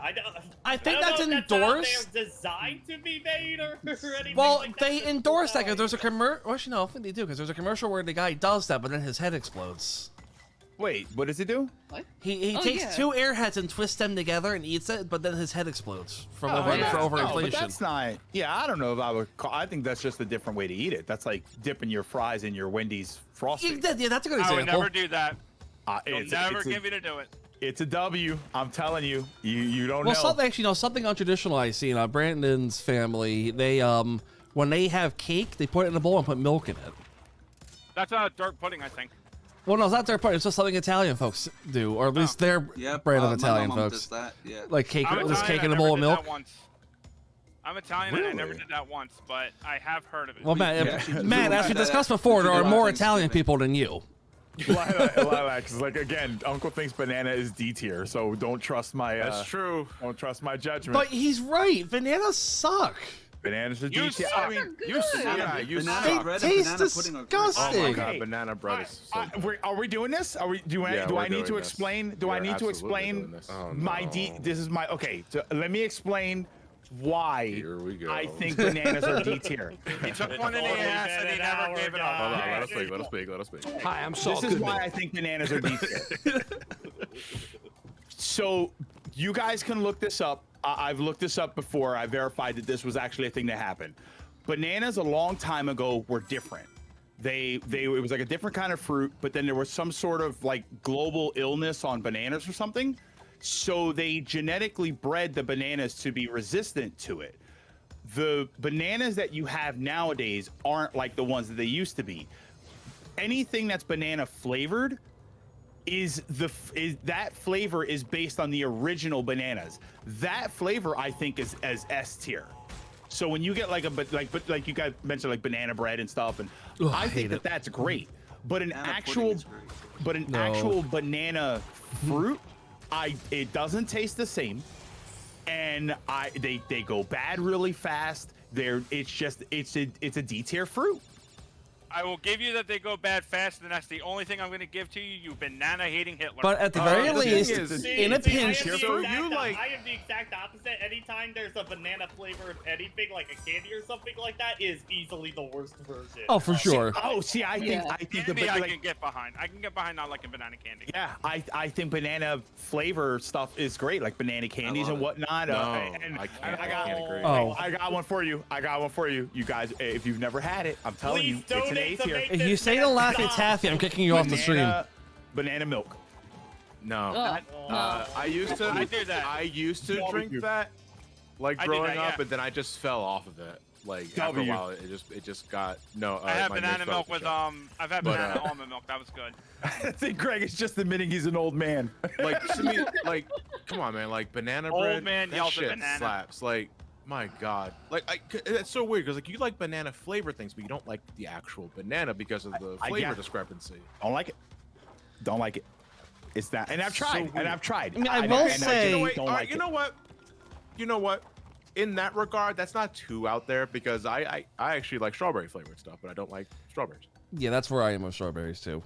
Speaker 3: I think
Speaker 7: don't
Speaker 3: that's
Speaker 7: know if
Speaker 3: endorsed.
Speaker 7: how they're designed to be made or anything.
Speaker 3: Well,
Speaker 7: like
Speaker 3: they
Speaker 7: that.
Speaker 3: endorse that because there's a commercial. Well, actually, no, I think they do because there's a commercial where the guy does that, but then his head explodes.
Speaker 4: Wait, what does he do?
Speaker 8: What?
Speaker 3: He
Speaker 8: Oh,
Speaker 3: takes
Speaker 8: yeah.
Speaker 3: 2 Airheads and twists them together and eats it, but then his head explodes from
Speaker 4: Oh, yeah.
Speaker 3: for
Speaker 4: No,
Speaker 3: overinflation.
Speaker 4: but that's not. Yeah, I don't know if I would. I think that's just a different way to eat it. That's like dipping your fries in your Wendy's frosting.
Speaker 3: Yeah, that's a good
Speaker 5: I
Speaker 3: example.
Speaker 5: would never do that. You'll
Speaker 4: It's-
Speaker 5: never
Speaker 4: it's a-
Speaker 5: get me to do it.
Speaker 4: It's a W. I'm telling you. You don't
Speaker 3: Well,
Speaker 4: know.
Speaker 3: something actually, something untraditional I've seen. Brandon's family, they when they have cake, they put it in a bowl and put milk in it.
Speaker 5: That's a dark pudding, I think.
Speaker 3: Well, no, it's not their part. It's just something Italian folks do, or at least their
Speaker 2: Yep,
Speaker 3: brand of
Speaker 2: my
Speaker 3: Italian
Speaker 2: mom
Speaker 3: folks.
Speaker 2: does that, yeah.
Speaker 3: Like cake,
Speaker 5: I'm
Speaker 3: just
Speaker 5: Italian,
Speaker 3: cake in
Speaker 5: I
Speaker 3: a bowl of
Speaker 5: never did
Speaker 3: milk.
Speaker 5: that once. I'm Italian and I never
Speaker 6: Really?
Speaker 5: did that once, but I have heard of it.
Speaker 3: Well, Matt,
Speaker 2: actually
Speaker 3: Matt,
Speaker 2: do
Speaker 3: as we
Speaker 2: that.
Speaker 3: discussed before, there
Speaker 2: We
Speaker 3: are
Speaker 2: do
Speaker 3: more
Speaker 2: that
Speaker 3: Italian
Speaker 2: Thanksgiving.
Speaker 3: people than you.
Speaker 4: Lilac is like, again, Uncle thinks banana is D tier, so don't trust my.
Speaker 1: That's true.
Speaker 4: Don't trust my judgment.
Speaker 3: But he's right. Bananas suck.
Speaker 4: Bananas are
Speaker 5: You
Speaker 4: D tier.
Speaker 5: suck.
Speaker 4: I mean,
Speaker 1: You
Speaker 2: Banana-
Speaker 1: you
Speaker 2: banana
Speaker 1: suck.
Speaker 2: bread
Speaker 3: They
Speaker 2: and
Speaker 3: taste
Speaker 2: banana pudding are great.
Speaker 1: Oh my
Speaker 3: disgusting.
Speaker 1: god,
Speaker 4: Okay.
Speaker 1: banana bread is so good.
Speaker 4: are we doing this? Are we? Do I?
Speaker 1: Yeah,
Speaker 4: do
Speaker 1: we're
Speaker 4: I need to
Speaker 1: doing this.
Speaker 4: explain? Do I
Speaker 1: We're
Speaker 4: need to
Speaker 1: absolutely
Speaker 4: explain
Speaker 1: doing this.
Speaker 6: Oh,
Speaker 4: my D?
Speaker 6: no.
Speaker 4: This is my okay. So let me explain why
Speaker 6: Here we go.
Speaker 4: I think bananas are D tier.
Speaker 5: He took one in the
Speaker 7: Only
Speaker 5: ass
Speaker 7: been
Speaker 5: and he
Speaker 7: an
Speaker 5: never
Speaker 7: hour,
Speaker 5: gave it
Speaker 7: guys.
Speaker 5: up.
Speaker 1: Hold on,
Speaker 7: Yeah,
Speaker 1: let us speak. Let us speak. Let us speak.
Speaker 10: Hi, I'm Saul
Speaker 4: This is why I think bananas are D tier. So you guys can look this up. I've looked this up before. I verified that this was actually a thing that happened. Bananas a long time ago were different. It was like a different kind of fruit, but then there was some sort of like global illness on bananas or something. So they genetically bred the bananas to be resistant to it. The bananas that you have nowadays aren't like the ones that they used to be. Anything that's banana flavored is that flavor is based on the original bananas. That flavor I think is as S tier. So when you get like you guys mentioned like banana bread and stuff, and
Speaker 3: Ugh,
Speaker 4: I
Speaker 3: I
Speaker 4: think
Speaker 3: hate it.
Speaker 4: that's great. But an
Speaker 2: Banana
Speaker 4: actual
Speaker 2: pudding is great.
Speaker 3: No.
Speaker 4: banana fruit, it doesn't taste the same, and they go bad really fast. It's a D tier fruit.
Speaker 5: I will give you that they go bad fast, and that's the only thing I'm going to give to you, you banana-hating Hitler.
Speaker 3: But at the very
Speaker 1: the thing
Speaker 3: least,
Speaker 1: is-
Speaker 3: in a pinch,
Speaker 5: I
Speaker 7: I am the exact opposite. Anytime there's a banana flavor of anything, like a candy or something like that, is easily the worst version.
Speaker 3: oh, for sure.
Speaker 4: Oh, see, I think
Speaker 8: Yeah.
Speaker 4: I think
Speaker 5: candy I
Speaker 4: like,
Speaker 5: can get behind. I can get behind not liking banana candy.
Speaker 4: yeah, I think banana flavor stuff is great, like banana candies
Speaker 2: love
Speaker 4: and
Speaker 2: it.
Speaker 4: whatnot.
Speaker 1: No,
Speaker 4: And
Speaker 1: I can't agree.
Speaker 3: Oh.
Speaker 4: I got one for you. You guys, if you've never had it, I'm telling
Speaker 7: Please
Speaker 4: you, it's an A
Speaker 7: donate to
Speaker 4: tier.
Speaker 7: make
Speaker 3: If you
Speaker 7: this
Speaker 3: say the
Speaker 7: man
Speaker 3: Laffy
Speaker 7: stop.
Speaker 3: Taffy, I'm kicking you off the stream.
Speaker 4: Banana milk.
Speaker 1: No.
Speaker 8: Oh, no.
Speaker 1: I used to.
Speaker 5: I do that.
Speaker 1: I used to
Speaker 4: Yeah,
Speaker 1: drink
Speaker 4: we do.
Speaker 1: that, like
Speaker 5: I do
Speaker 1: growing
Speaker 5: that,
Speaker 1: up,
Speaker 5: yeah.
Speaker 1: and then I just fell off of it. Like after a
Speaker 4: W.
Speaker 1: while, it just got no.
Speaker 5: I have
Speaker 1: my
Speaker 5: banana
Speaker 1: nose fell
Speaker 5: milk
Speaker 1: off the
Speaker 5: with
Speaker 1: shelf.
Speaker 5: I've had
Speaker 1: But,
Speaker 5: banana almond milk. That was good.
Speaker 4: I think Greg is just admitting he's an old man.
Speaker 1: Like to me, like come on, man, like banana
Speaker 5: Old
Speaker 1: bread.
Speaker 5: man
Speaker 1: that
Speaker 5: yells at
Speaker 1: shit
Speaker 5: banana.
Speaker 1: slaps. Like my god, it's so weird because like you like banana flavor things, but you don't like the actual banana because of the
Speaker 4: I
Speaker 1: flavor
Speaker 4: get it.
Speaker 1: discrepancy.
Speaker 4: Don't like it. Don't like it. It's not. And I've tried.
Speaker 1: weird.
Speaker 3: I mean, I will say-
Speaker 1: You know what?
Speaker 4: don't
Speaker 1: All right,
Speaker 4: like
Speaker 1: you
Speaker 4: it.
Speaker 1: know what? You know what? In that regard, that's not too out there because I actually like strawberry flavored stuff, but I don't like strawberries.
Speaker 3: Yeah, that's where I am with strawberries too.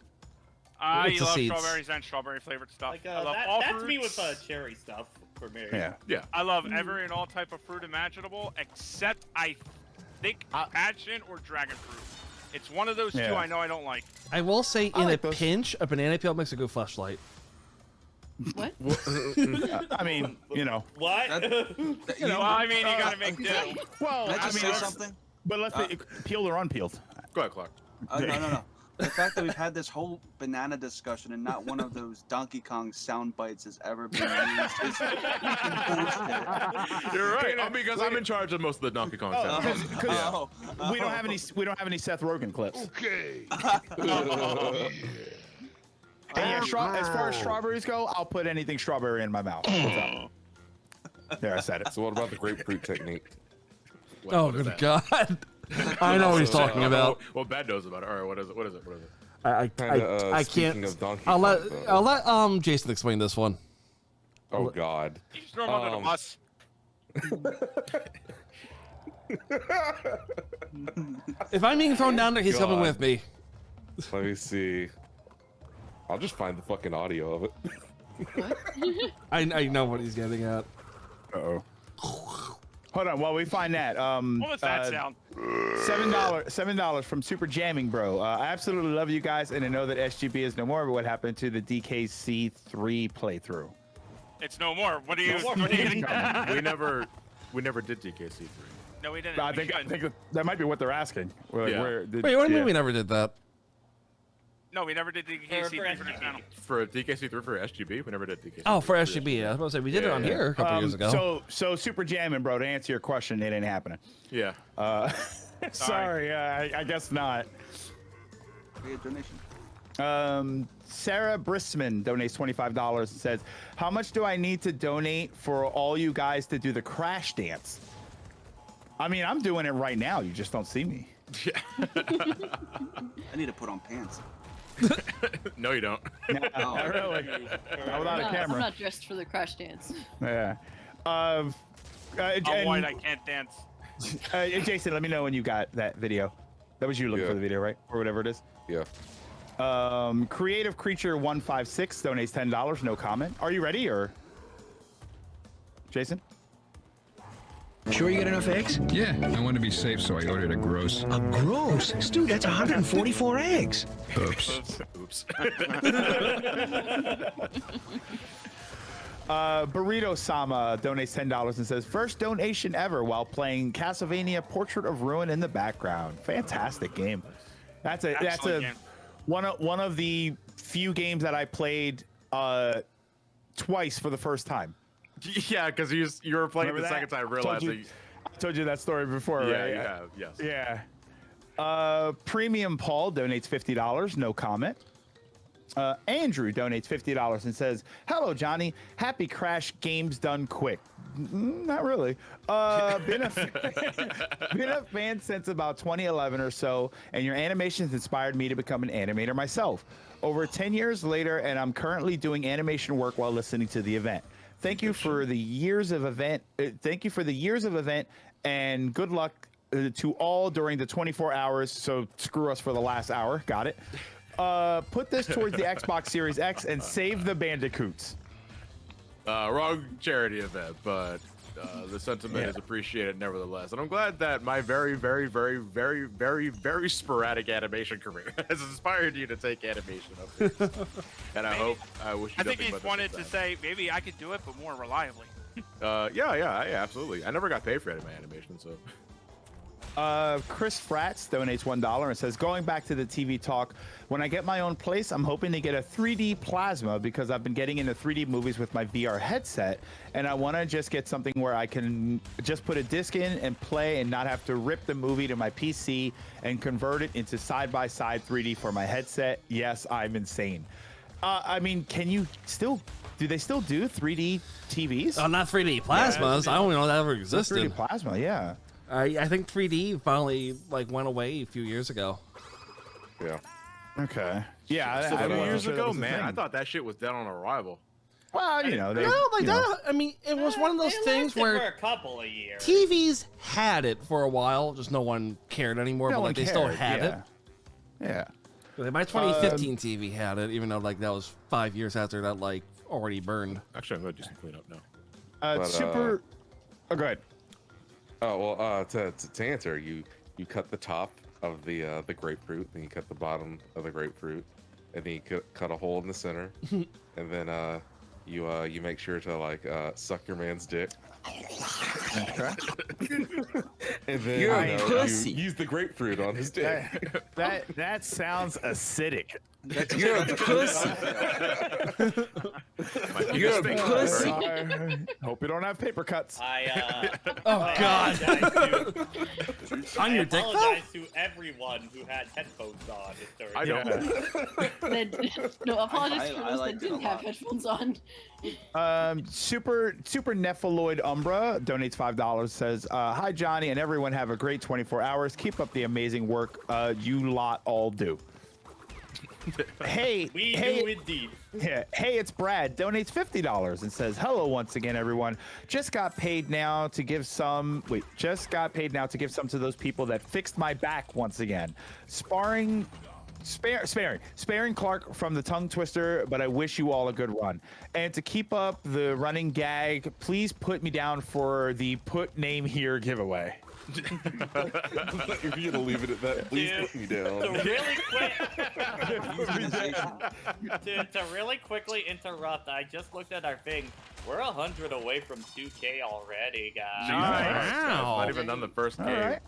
Speaker 5: I
Speaker 3: It's the
Speaker 5: love
Speaker 3: seeds.
Speaker 5: strawberries and strawberry flavored stuff.
Speaker 7: Like,
Speaker 5: I love all
Speaker 7: that's me
Speaker 5: fruits.
Speaker 7: with cherry stuff for me.
Speaker 4: Yeah.
Speaker 1: Yeah.
Speaker 5: I love every and all type of fruit imaginable, except I think passion or dragon fruit. It's one of those two
Speaker 4: Yeah.
Speaker 5: I know I don't like.
Speaker 3: I will say,
Speaker 4: I
Speaker 3: in
Speaker 4: like
Speaker 3: a
Speaker 4: those.
Speaker 3: pinch, a banana peel makes a good flashlight.
Speaker 8: What?
Speaker 4: I mean, you know.
Speaker 7: What?
Speaker 5: Well, I mean, you gotta make do.
Speaker 4: Well,
Speaker 2: Can I
Speaker 4: I
Speaker 2: just
Speaker 4: mean,
Speaker 2: say something?
Speaker 4: but let's peeled or unpeeled.
Speaker 1: Go ahead, Clark.
Speaker 2: No. The fact that we've had this whole banana discussion and not one of those Donkey Kong sound bites has ever been used is freaking bullshit.
Speaker 1: You're right. Because I'm in charge of most of the Donkey Kong sounds.
Speaker 2: Oh,
Speaker 4: We don't have any. We don't have any Seth Rogen clips.
Speaker 9: Okay.
Speaker 4: And yeah, as far as strawberries go, I'll put anything strawberry in my mouth. What's up? There, I said it.
Speaker 6: So what about the grapefruit technique?
Speaker 3: Oh, good God. I know what he's talking about.
Speaker 1: Well, Bad knows about it. All right, what is it? What is it? What is it?
Speaker 3: I
Speaker 6: speaking
Speaker 3: can't.
Speaker 6: of Donkey
Speaker 3: I'll
Speaker 6: Kong,
Speaker 3: let Jason explain this one.
Speaker 6: Oh God.
Speaker 5: You just throw him under the bus.
Speaker 3: If I'm being thrown down there, he's coming
Speaker 6: God.
Speaker 3: with me.
Speaker 6: Let me see. I'll just find the fucking audio of it.
Speaker 3: I know what he's getting at.
Speaker 4: Uh-oh. Hold on, while we find that.
Speaker 5: What was that sound?
Speaker 4: $7 from Super Jamming Bro. I absolutely love you guys, and I know that SGB is no more, but what happened to the DKC3 playthrough?
Speaker 5: It's no more. What are you?
Speaker 1: we never did DKC3.
Speaker 5: No, we didn't.
Speaker 4: I think that might be what they're asking. Like,
Speaker 1: Yeah.
Speaker 4: wait,
Speaker 3: Wait, what do you mean we never did that?
Speaker 5: No, we never did DKC3 for the channel.
Speaker 1: For DKC3 for SGB, we never did DKC3.
Speaker 3: Oh, for SGB, yeah. I was about to say, we did it on here a couple years ago.
Speaker 4: So Super Jamming Bro, to answer your question, it ain't happening.
Speaker 1: Yeah.
Speaker 4: Sorry, I guess not.
Speaker 2: Donation.
Speaker 4: Sarah Brisman donates $25 and says, "How much do I need to donate for all you guys to do the crash dance?" I mean, I'm doing it right now. You just don't see me.
Speaker 1: Yeah.
Speaker 2: I need to put on pants.
Speaker 1: No, you don't.
Speaker 4: Not really. Not without a camera.
Speaker 8: I'm not dressed for the crash dance.
Speaker 4: Yeah.
Speaker 5: I'm white. I can't dance.
Speaker 4: Jason, let me know when you got that video. That was you looking for the video, right? Or whatever it is.
Speaker 6: Yeah.
Speaker 4: Creative Creature 156 donates $10. No comment. Are you ready, or Jason?
Speaker 13: Sure you get enough eggs? Yeah, I want to be safe, so I ordered a gross. A gross? Stu, that's 144 eggs. Oops.
Speaker 1: Oops.
Speaker 4: Burrito Sama donates $10 and says, "First donation ever while playing Castlevania Portrait of Ruin in the background." Fantastic game. That's a
Speaker 5: game.
Speaker 4: one of the few games that I played twice for the first time.
Speaker 1: Yeah, because you were playing
Speaker 4: Remember
Speaker 1: the
Speaker 4: that?
Speaker 1: second time, realizing.
Speaker 4: I told you that story before,
Speaker 1: Yeah,
Speaker 4: right?
Speaker 1: you have. Yes.
Speaker 4: Yeah. Premium Paul donates $50. No comment. Andrew donates $50 and says, "Hello, Johnny. Happy Crash Games done quick." Not really. Been a fan since about 2011 or so, and your animations inspired me to become an animator myself. Over 10 years later, and I'm currently doing animation work while listening to the event. Thank you for the years of event. And good luck to all during the 24 hours. So screw us for the last hour. Got it. Put this towards the Xbox Series X and save the Bandicoots.
Speaker 1: Wrong charity event, but the sentiment is appreciated nevertheless. And I'm glad that my very, very, very, very, very, very sporadic animation career has inspired you to take animation up there. And I wish you
Speaker 5: I think
Speaker 1: nothing
Speaker 5: he
Speaker 1: but the
Speaker 5: wanted to
Speaker 1: success.
Speaker 5: say maybe I could do it, but more reliably.
Speaker 1: Yeah, absolutely. I never got paid for any of my animation, so.
Speaker 4: Chris Fratz donates $1 and says, "Going back to the TV talk, when I get my own place, I'm hoping to get a 3D plasma because I've been getting into 3D movies with my VR headset, and I want to just get something where I can just put a disc in and play and not have to rip the movie to my PC and convert it into side-by-side 3D for my headset. Yes, I'm insane." I mean, do they still do 3D TVs?
Speaker 3: Oh, not 3D plasmas. I don't even know that ever
Speaker 4: 3D
Speaker 3: existed.
Speaker 4: plasma, yeah.
Speaker 3: I think 3D finally went away a few years ago.
Speaker 6: Yeah.
Speaker 4: Okay. Yeah.
Speaker 1: A few
Speaker 4: wasn't
Speaker 1: years
Speaker 4: sure that
Speaker 1: ago,
Speaker 4: was a
Speaker 1: man,
Speaker 4: thing.
Speaker 1: I thought that shit was dead on arrival.
Speaker 4: Well,
Speaker 3: No, that. I mean, it was one of those things
Speaker 7: for
Speaker 3: where
Speaker 7: a couple of years.
Speaker 3: TVs had it for a while, just no one cared anymore.
Speaker 4: No
Speaker 3: but
Speaker 4: one
Speaker 3: they still
Speaker 4: cared,
Speaker 3: had
Speaker 4: yeah.
Speaker 3: it.
Speaker 4: Yeah.
Speaker 3: My 2015 TV had it, even though that was 5 years after that already burned.
Speaker 1: Actually, I'm gonna do some cleanup now.
Speaker 4: Oh, go ahead.
Speaker 6: Oh well, to answer, you cut the top of the grapefruit, then you cut the bottom of the grapefruit, and then you cut a hole in the center, and then you make sure to suck your man's dick. And then
Speaker 13: You're a pussy.
Speaker 6: you use the grapefruit on his dick.
Speaker 4: That sounds acidic.
Speaker 13: You're a pussy. You're a pussy.
Speaker 4: Hope you don't have paper cuts.
Speaker 3: Oh God. On your
Speaker 7: I
Speaker 3: dick, though?
Speaker 7: apologize to everyone who had headphones on during
Speaker 1: I don't.
Speaker 8: No, apologies for
Speaker 2: I
Speaker 8: those
Speaker 2: liked
Speaker 8: that
Speaker 2: it a
Speaker 8: didn't have
Speaker 2: lot.
Speaker 8: headphones on.
Speaker 4: Super Nephiloid Umbra donates $5. Says, "Hi Johnny and everyone, have a great 24 hours. Keep up the amazing work you lot all do." Hey,
Speaker 7: We
Speaker 4: hey,
Speaker 7: do indeed.
Speaker 4: yeah, hey, it's Brad. Donates $50 and says, "Hello once again, everyone. Just got paid now to give some. Wait, just got paid now to give some to those people that fixed my back once again. Sparing Clark from the tongue twister, but I wish you all a good run. And to keep up the running gag, please put me down for the put name here giveaway."
Speaker 6: If you're gonna leave it at that, please put me
Speaker 7: To
Speaker 6: down.
Speaker 7: really quick, to really quickly interrupt, I just looked at our thing. We're 100 away from 2K already, guys.
Speaker 3: Wow.
Speaker 1: Not even done the first
Speaker 4: All
Speaker 1: game.
Speaker 4: right.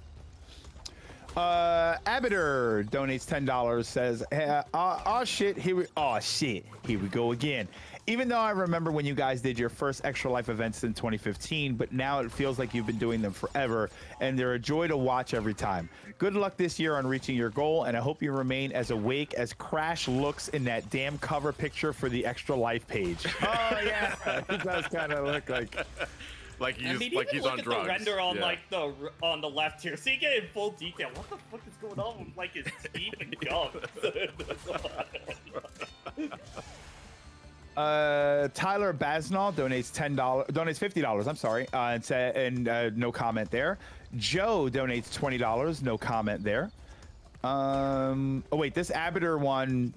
Speaker 4: Abiter donates $10. Says, "Oh shit, here we go again. Even though I remember when you guys did your first Extra Life events in 2015, but now it feels like you've been doing them forever, and they're a joy to watch every time. Good luck this year on reaching your goal, and I hope you remain as awake as Crash looks in that damn cover picture for the Extra Life page." Oh yeah, he does kind of look like.
Speaker 1: Like
Speaker 7: I
Speaker 1: he's
Speaker 7: mean,
Speaker 1: like
Speaker 7: even
Speaker 1: he's
Speaker 7: look
Speaker 1: on
Speaker 7: at
Speaker 1: drugs.
Speaker 7: the render on
Speaker 1: Yeah.
Speaker 7: on the left here, so you get in full detail. What the fuck is going on with like his teeth and gums?
Speaker 4: Tyler Basnall donates $50. I'm sorry, and no comment there. Joe donates $20. No comment there. Oh wait, this Abiter one.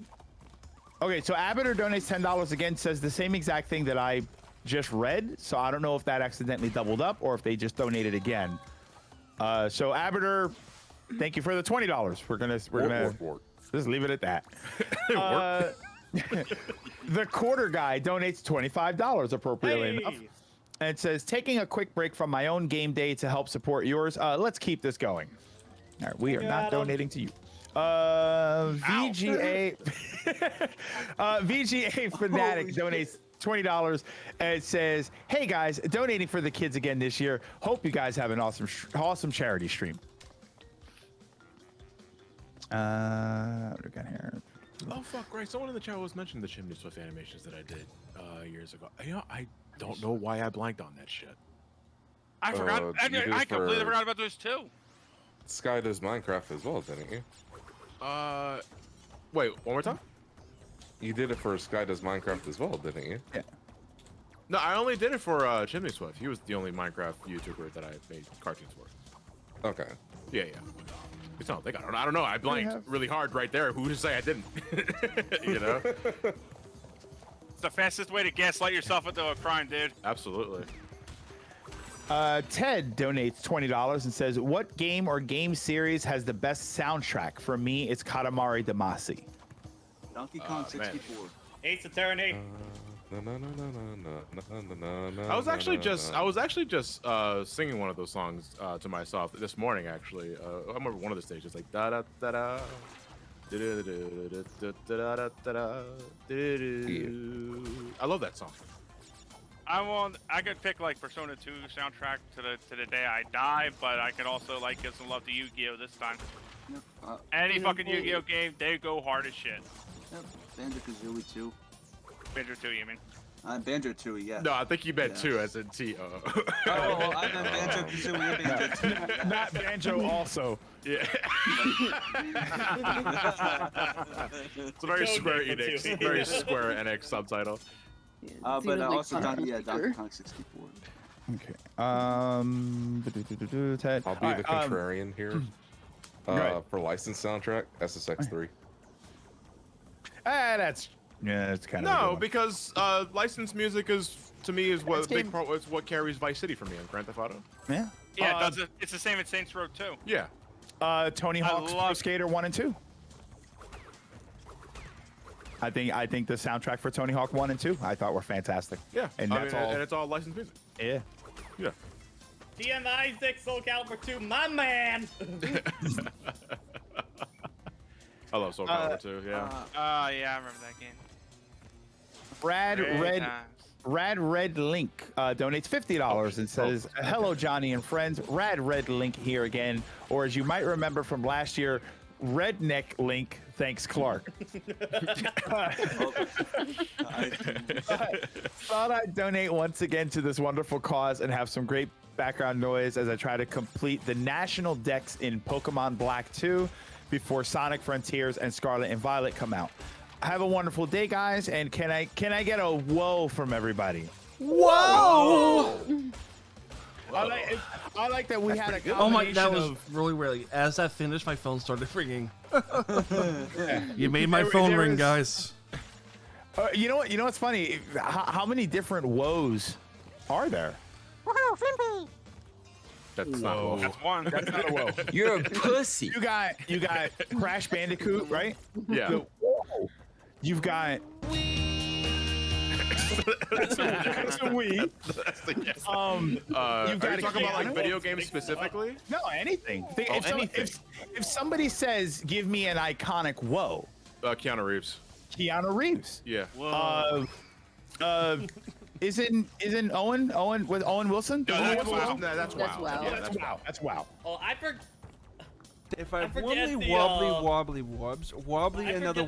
Speaker 4: Okay, so Abiter donates $10 again. Says the same exact thing that I just read. So I don't know if that accidentally doubled up or if they just donated again. So Abiter, thank you for the $20. We're gonna
Speaker 6: Work.
Speaker 4: just leave it at that. The Quarter Guy donates $25 appropriately enough. And it says, "Taking a quick break from my own game day to help support yours. Let's keep this going." All right, we are not donating to you. VGA VGA Fanatic donates $20 and it says, "Hey guys, donating for the kids again this year. Hope you guys have an awesome charity stream." What do we got here?
Speaker 1: Oh fuck! Right, someone in the chat was mentioning the Chimney Swift animations that I did years ago. You know, I don't know why I blanked on that shit.
Speaker 5: I forgot.
Speaker 6: you did
Speaker 5: I completely
Speaker 6: for-
Speaker 5: forgot about those too.
Speaker 6: Sky does Minecraft as well, didn't you?
Speaker 1: Wait, one more time?
Speaker 6: You did it for Sky does Minecraft as well, didn't you?
Speaker 4: Yeah.
Speaker 1: No, I only did it for Chimney Swift. He was the only Minecraft YouTuber that I made cartoons for.
Speaker 6: Okay.
Speaker 1: Yeah. It's not like I don't know. I blanked really hard right there. Who to say I didn't? You know?
Speaker 5: It's the fastest way to gaslight yourself into a crime, dude.
Speaker 1: Absolutely.
Speaker 4: Ted donates $20 and says, "What game or game series has the best soundtrack? For me, it's Katamari Damacy."
Speaker 2: Donkey Kong 64.
Speaker 7: Ace Attorney.
Speaker 1: I was actually just singing one of those songs to myself this morning. Actually, I remember one of the stages like da da da da. I love that song.
Speaker 5: I could pick like Persona 2 soundtrack to the day I die, but I could also like give some love to Yu-Gi-Oh this time.
Speaker 2: Yep.
Speaker 5: Any fucking Yu-Gi-Oh game, they go hard as shit.
Speaker 2: Yep. Banjo-Kazooie 2.
Speaker 5: Banjo 2, you mean?
Speaker 2: Banjo-Tooie, yeah.
Speaker 1: No, I think you meant
Speaker 2: Yeah.
Speaker 1: two as in T.
Speaker 2: Oh, well, I meant Banjo-Kazooie and Banjo-Tooie.
Speaker 4: Not Banjo also.
Speaker 1: Yeah. It's a very
Speaker 7: Code
Speaker 1: Square
Speaker 7: name for
Speaker 1: Enix,
Speaker 7: two.
Speaker 1: very Square Enix subtitle.
Speaker 2: But also Donkey Kong 64.
Speaker 4: Okay. Ted.
Speaker 6: I'll be the contrarian here.
Speaker 4: Go ahead.
Speaker 6: For licensed soundtrack, SSX3.
Speaker 4: That's kind of
Speaker 1: No, because licensed music is to me is what
Speaker 8: That's
Speaker 1: a big
Speaker 8: game.
Speaker 1: part. It's what carries Vice City for me on Grand Theft Auto.
Speaker 4: yeah.
Speaker 5: Yeah, it's the same in Saints Row 2.
Speaker 1: Yeah.
Speaker 4: Tony Hawk's Pro
Speaker 5: love-
Speaker 4: Skater 1 and 2. I think the soundtrack for Tony Hawk 1 and 2 I thought were fantastic.
Speaker 1: Yeah.
Speaker 4: And that's all.
Speaker 1: And it's all licensed music.
Speaker 4: Yeah.
Speaker 1: Yeah.
Speaker 7: DM Isaac, Soul Calibur 2, my man.
Speaker 1: I love Soul Calibur too. Yeah.
Speaker 5: Yeah, I remember that game.
Speaker 4: Brad
Speaker 5: Great
Speaker 4: Red
Speaker 5: times.
Speaker 4: Rad Red Link donates $50 and says, "Hello, Johnny and friends. Rad Red Link here again, or as you might remember from last year, Redneck Link. Thanks, Clark." Thought I'd donate once again to this wonderful cause and have some great background noise as I try to complete the national decks in Pokemon Black 2 before Sonic Frontiers and Scarlet and Violet come out. Have a wonderful day, guys, and can I get a whoa from everybody?
Speaker 3: Whoa!
Speaker 4: I like that we had a
Speaker 3: Oh my, that was
Speaker 4: of,
Speaker 3: really weird. As that finished, my phone started ringing. You made my phone ring, guys.
Speaker 4: You know what? You know what's funny? How many different woes are there?
Speaker 12: Whoa, Flimpy!
Speaker 1: That's not a whoa.
Speaker 5: That's one.
Speaker 4: That's not a woe.
Speaker 13: You're a pussy.
Speaker 4: You got Crash Bandicoot, right?
Speaker 1: Yeah.
Speaker 4: Whoa. You've got. That's a Wii.
Speaker 1: Are you talking about like video games specifically?
Speaker 4: No, anything. If somebody says, "Give me an iconic whoa,"
Speaker 1: Keanu Reeves.
Speaker 4: Keanu Reeves.
Speaker 1: Yeah.
Speaker 4: Isn't Owen with Owen Wilson?
Speaker 1: No, that's WoW. No,
Speaker 8: That's
Speaker 1: that's WoW.
Speaker 8: WoW.
Speaker 1: Yeah,
Speaker 4: That's WoW. That's WoW.
Speaker 7: Oh, I forgot.
Speaker 10: If I
Speaker 7: forget
Speaker 10: wobbly
Speaker 7: the,
Speaker 10: wobbly wobs, wobbly another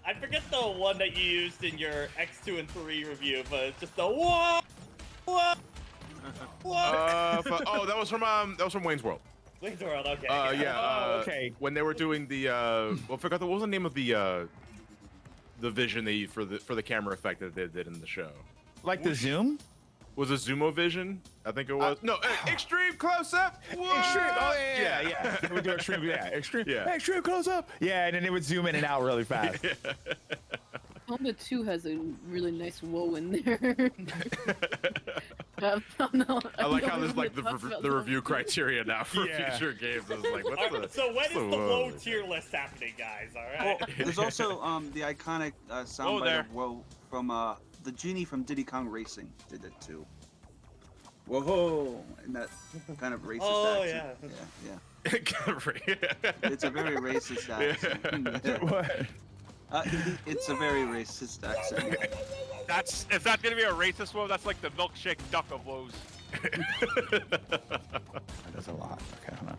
Speaker 7: I forget the one that you used in your X2 and 3 review, but it's just a whoa, whoa, whoa.
Speaker 1: That was from Wayne's World.
Speaker 7: Wayne's World, okay.
Speaker 4: Okay.
Speaker 1: When they were doing the I forgot what was the name of the vision they used for the camera effect that they did in the show.
Speaker 4: Like the zoom?
Speaker 1: Was it Zumo Vision? I think it was. No, extreme close up.
Speaker 4: Extreme. Oh yeah. They would do extreme. Yeah, extreme.
Speaker 1: Yeah.
Speaker 4: Extreme close up. Yeah, and then they would zoom in and out really fast.
Speaker 8: Combat 2 has a really nice whoa in there.
Speaker 1: I like how there's like the review criteria now for
Speaker 4: Yeah.
Speaker 1: future games. I was like, what's
Speaker 7: So when is the
Speaker 1: whoa
Speaker 7: low tier list happening, guys? All
Speaker 2: Well,
Speaker 7: right.
Speaker 2: there's also the iconic soundbite
Speaker 5: there.
Speaker 2: of Whoa from the genie from Diddy Kong Racing did it too. Whoa, and that kind of racist
Speaker 7: Oh,
Speaker 2: accent.
Speaker 7: yeah.
Speaker 2: Yeah. It's a very racist accent.
Speaker 4: What?
Speaker 2: It's a very racist accent.
Speaker 5: If that's gonna be a racist woe, that's like the milkshake duck of woes.
Speaker 4: That's a lot. Okay, hold on.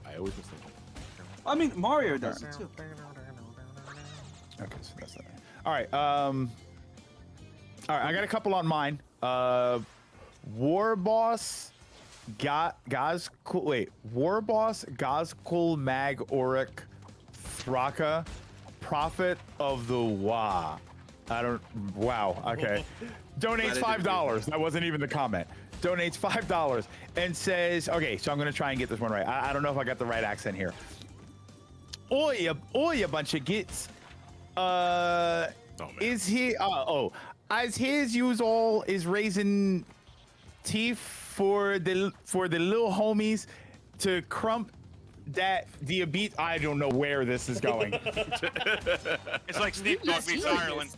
Speaker 1: I always was thinking.
Speaker 2: I mean, Mario does it too.
Speaker 4: Okay, so that's that. All right. All right. I got a couple on mine. War Boss, War Boss, Gazkul Mag Oric, Thraka, Prophet of the Wa. Wow. Okay. Donates $5. That wasn't even the comment. Donates $5 and says, okay, so I'm gonna try and get this one right. I don't know if I got the right accent here. Oi, a bunch of gits. Is he? As his usual is raising teeth for the little homies to crump that diabetes. I don't know where this is going.
Speaker 5: It's like Sneak Dog meets Ireland.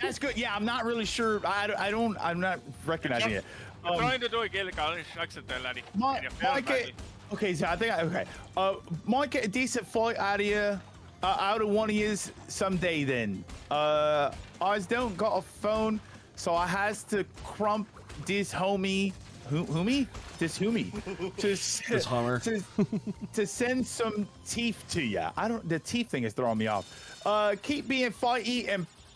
Speaker 4: That's good. Yeah, I'm not really sure. I'm not recognizing it.
Speaker 5: I'm trying to do a Gaelic accent there, laddie.
Speaker 4: Okay, so I think might get a decent fight out of you. Out of one of yous someday then. I don't got a phone, so I has to crump this homie. This
Speaker 3: Hummer.
Speaker 4: to send some teeth to ya. The teeth thing is throwing me off. Keep being fighty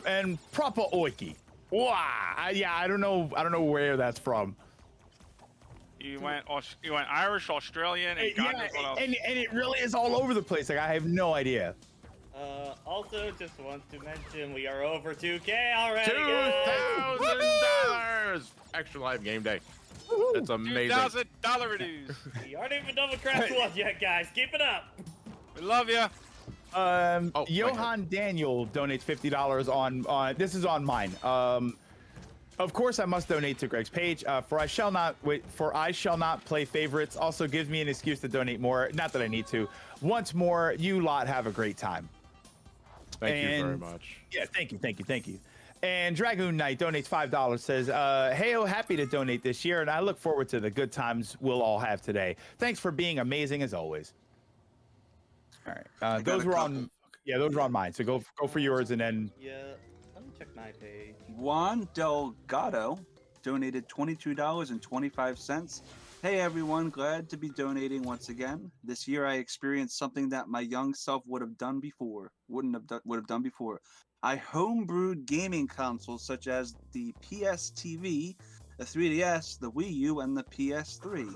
Speaker 4: and proper oiky. Wow. I don't know where that's from.
Speaker 5: You went Irish, Australian, and God knows what else.
Speaker 4: And it really is all over the place. Like I have no idea.
Speaker 7: Also, just want to mention we are over 2K already.
Speaker 1: $2,000 extra live game day. That's amazing.
Speaker 5: $2,000 it is.
Speaker 7: We aren't even done with Crash 1 yet, guys. Keep it up.
Speaker 5: We love you.
Speaker 4: Johan Daniel donates $50 on this is on mine. Of course, I must donate to Greg's page. For I shall not play favorites. Also gives me an excuse to donate more. Not that I need to. Once more, you lot have a great time.
Speaker 1: Thank you very much.
Speaker 4: Yeah, thank you. And Dragoon Knight donates $5. Says, "Hey, happy to donate this year, and I look forward to the good times we'll all have today. Thanks for being amazing as always." All right, those were on. Yeah, those were on mine. So go for yours, and then.
Speaker 7: Yeah. I pay?
Speaker 2: Juan Delgado donated $22.25. Hey everyone, glad to be donating once again. This year I experienced something that my young self would have done before. I homebrewed gaming consoles such as the PS TV, the 3DS, the Wii U, and the PS3.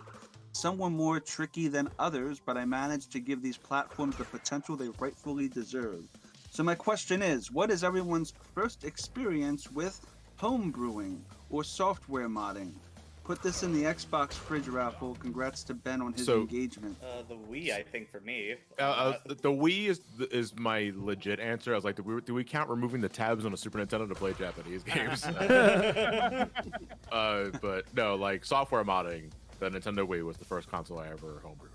Speaker 2: Some were more tricky than others, but I managed to give these platforms the potential they rightfully deserve. So my question is, what is everyone's first experience with homebrewing or software modding? Put this in the Xbox fridge raffle. Congrats to Ben on his engagement.
Speaker 7: The Wii, I think, for me.
Speaker 1: The Wii is my legit answer. I was like, do we count removing the tabs on a Super Nintendo to play Japanese games? But no, like software modding, the Nintendo Wii was the first console I ever homebrewed.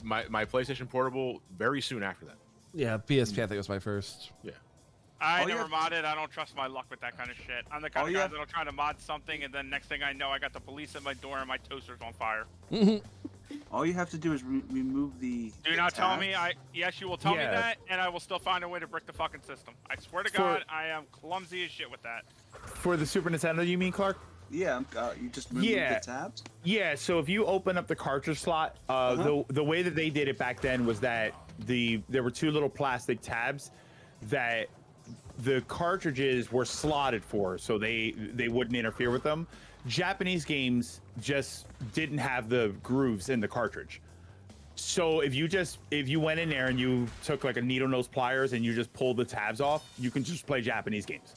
Speaker 1: My PlayStation Portable very soon after that.
Speaker 3: Yeah, PSP I think was my first.
Speaker 1: Yeah.
Speaker 5: I never modded. I don't trust my luck with that kind of shit. I'm the kind of guy that'll try to mod something, and then next thing I know, I got the police at my door and my toaster's on fire.
Speaker 2: All you have to do is remove the.
Speaker 5: Do not tell me. Yes, you will tell me that, and I will still find a way to brick the fucking system. I swear to God, I am clumsy as shit with that.
Speaker 4: For the Super Nintendo, you mean, Clark?
Speaker 2: Yeah, you just remove the tabs?
Speaker 4: Yeah, so if you open up the cartridge slot, the way that they did it back then was that there were two little plastic tabs that the cartridges were slotted for, so they wouldn't interfere with them. Japanese games just didn't have the grooves in the cartridge. So if you went in there and you took like a needle nose pliers and you just pulled the tabs off, you can just play Japanese games.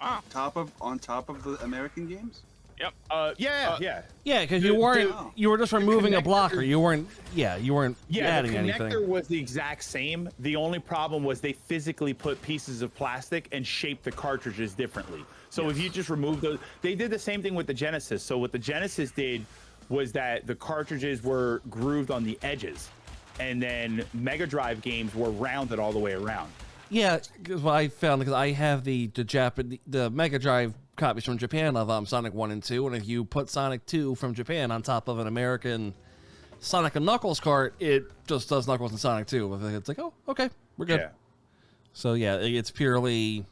Speaker 2: On top of the American games?
Speaker 5: Yep.
Speaker 4: Yeah,
Speaker 3: because you were just removing a blocker. You weren't adding anything.
Speaker 4: The connector was the exact same. The only problem was they physically put pieces of plastic and shaped the cartridges differently. So if you just remove those, they did the same thing with the Genesis. So what the Genesis did was that the cartridges were grooved on the edges, and then Mega Drive games were rounded all the way around.
Speaker 3: Yeah, because what I found, because I have the Mega Drive copies from Japan of Sonic 1 and 2, and if you put Sonic 2 from Japan on top of an American Sonic and Knuckles cart, it just does Knuckles and Sonic 2. It's like, oh, okay, we're good. Yeah. So yeah, it's purely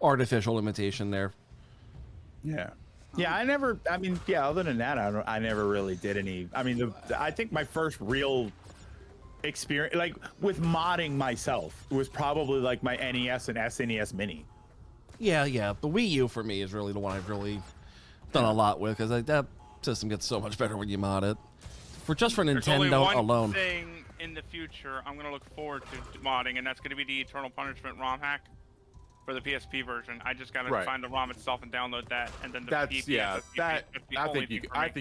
Speaker 3: artificial imitation there.
Speaker 4: Yeah. Yeah, other than that, I never really did any. I mean, I think my first real experience, like with modding myself, was probably like my NES and SNES Mini.
Speaker 3: Yeah. The Wii U for me is really the one I've really done a lot with, because that system gets so much better when you mod it. For Nintendo
Speaker 5: There's only one
Speaker 3: alone.
Speaker 5: thing in the future I'm gonna look forward to modding, and that's gonna be the Eternal Punishment ROM hack for the PSP version. I just gotta find the ROM itself and download that, and then
Speaker 1: I think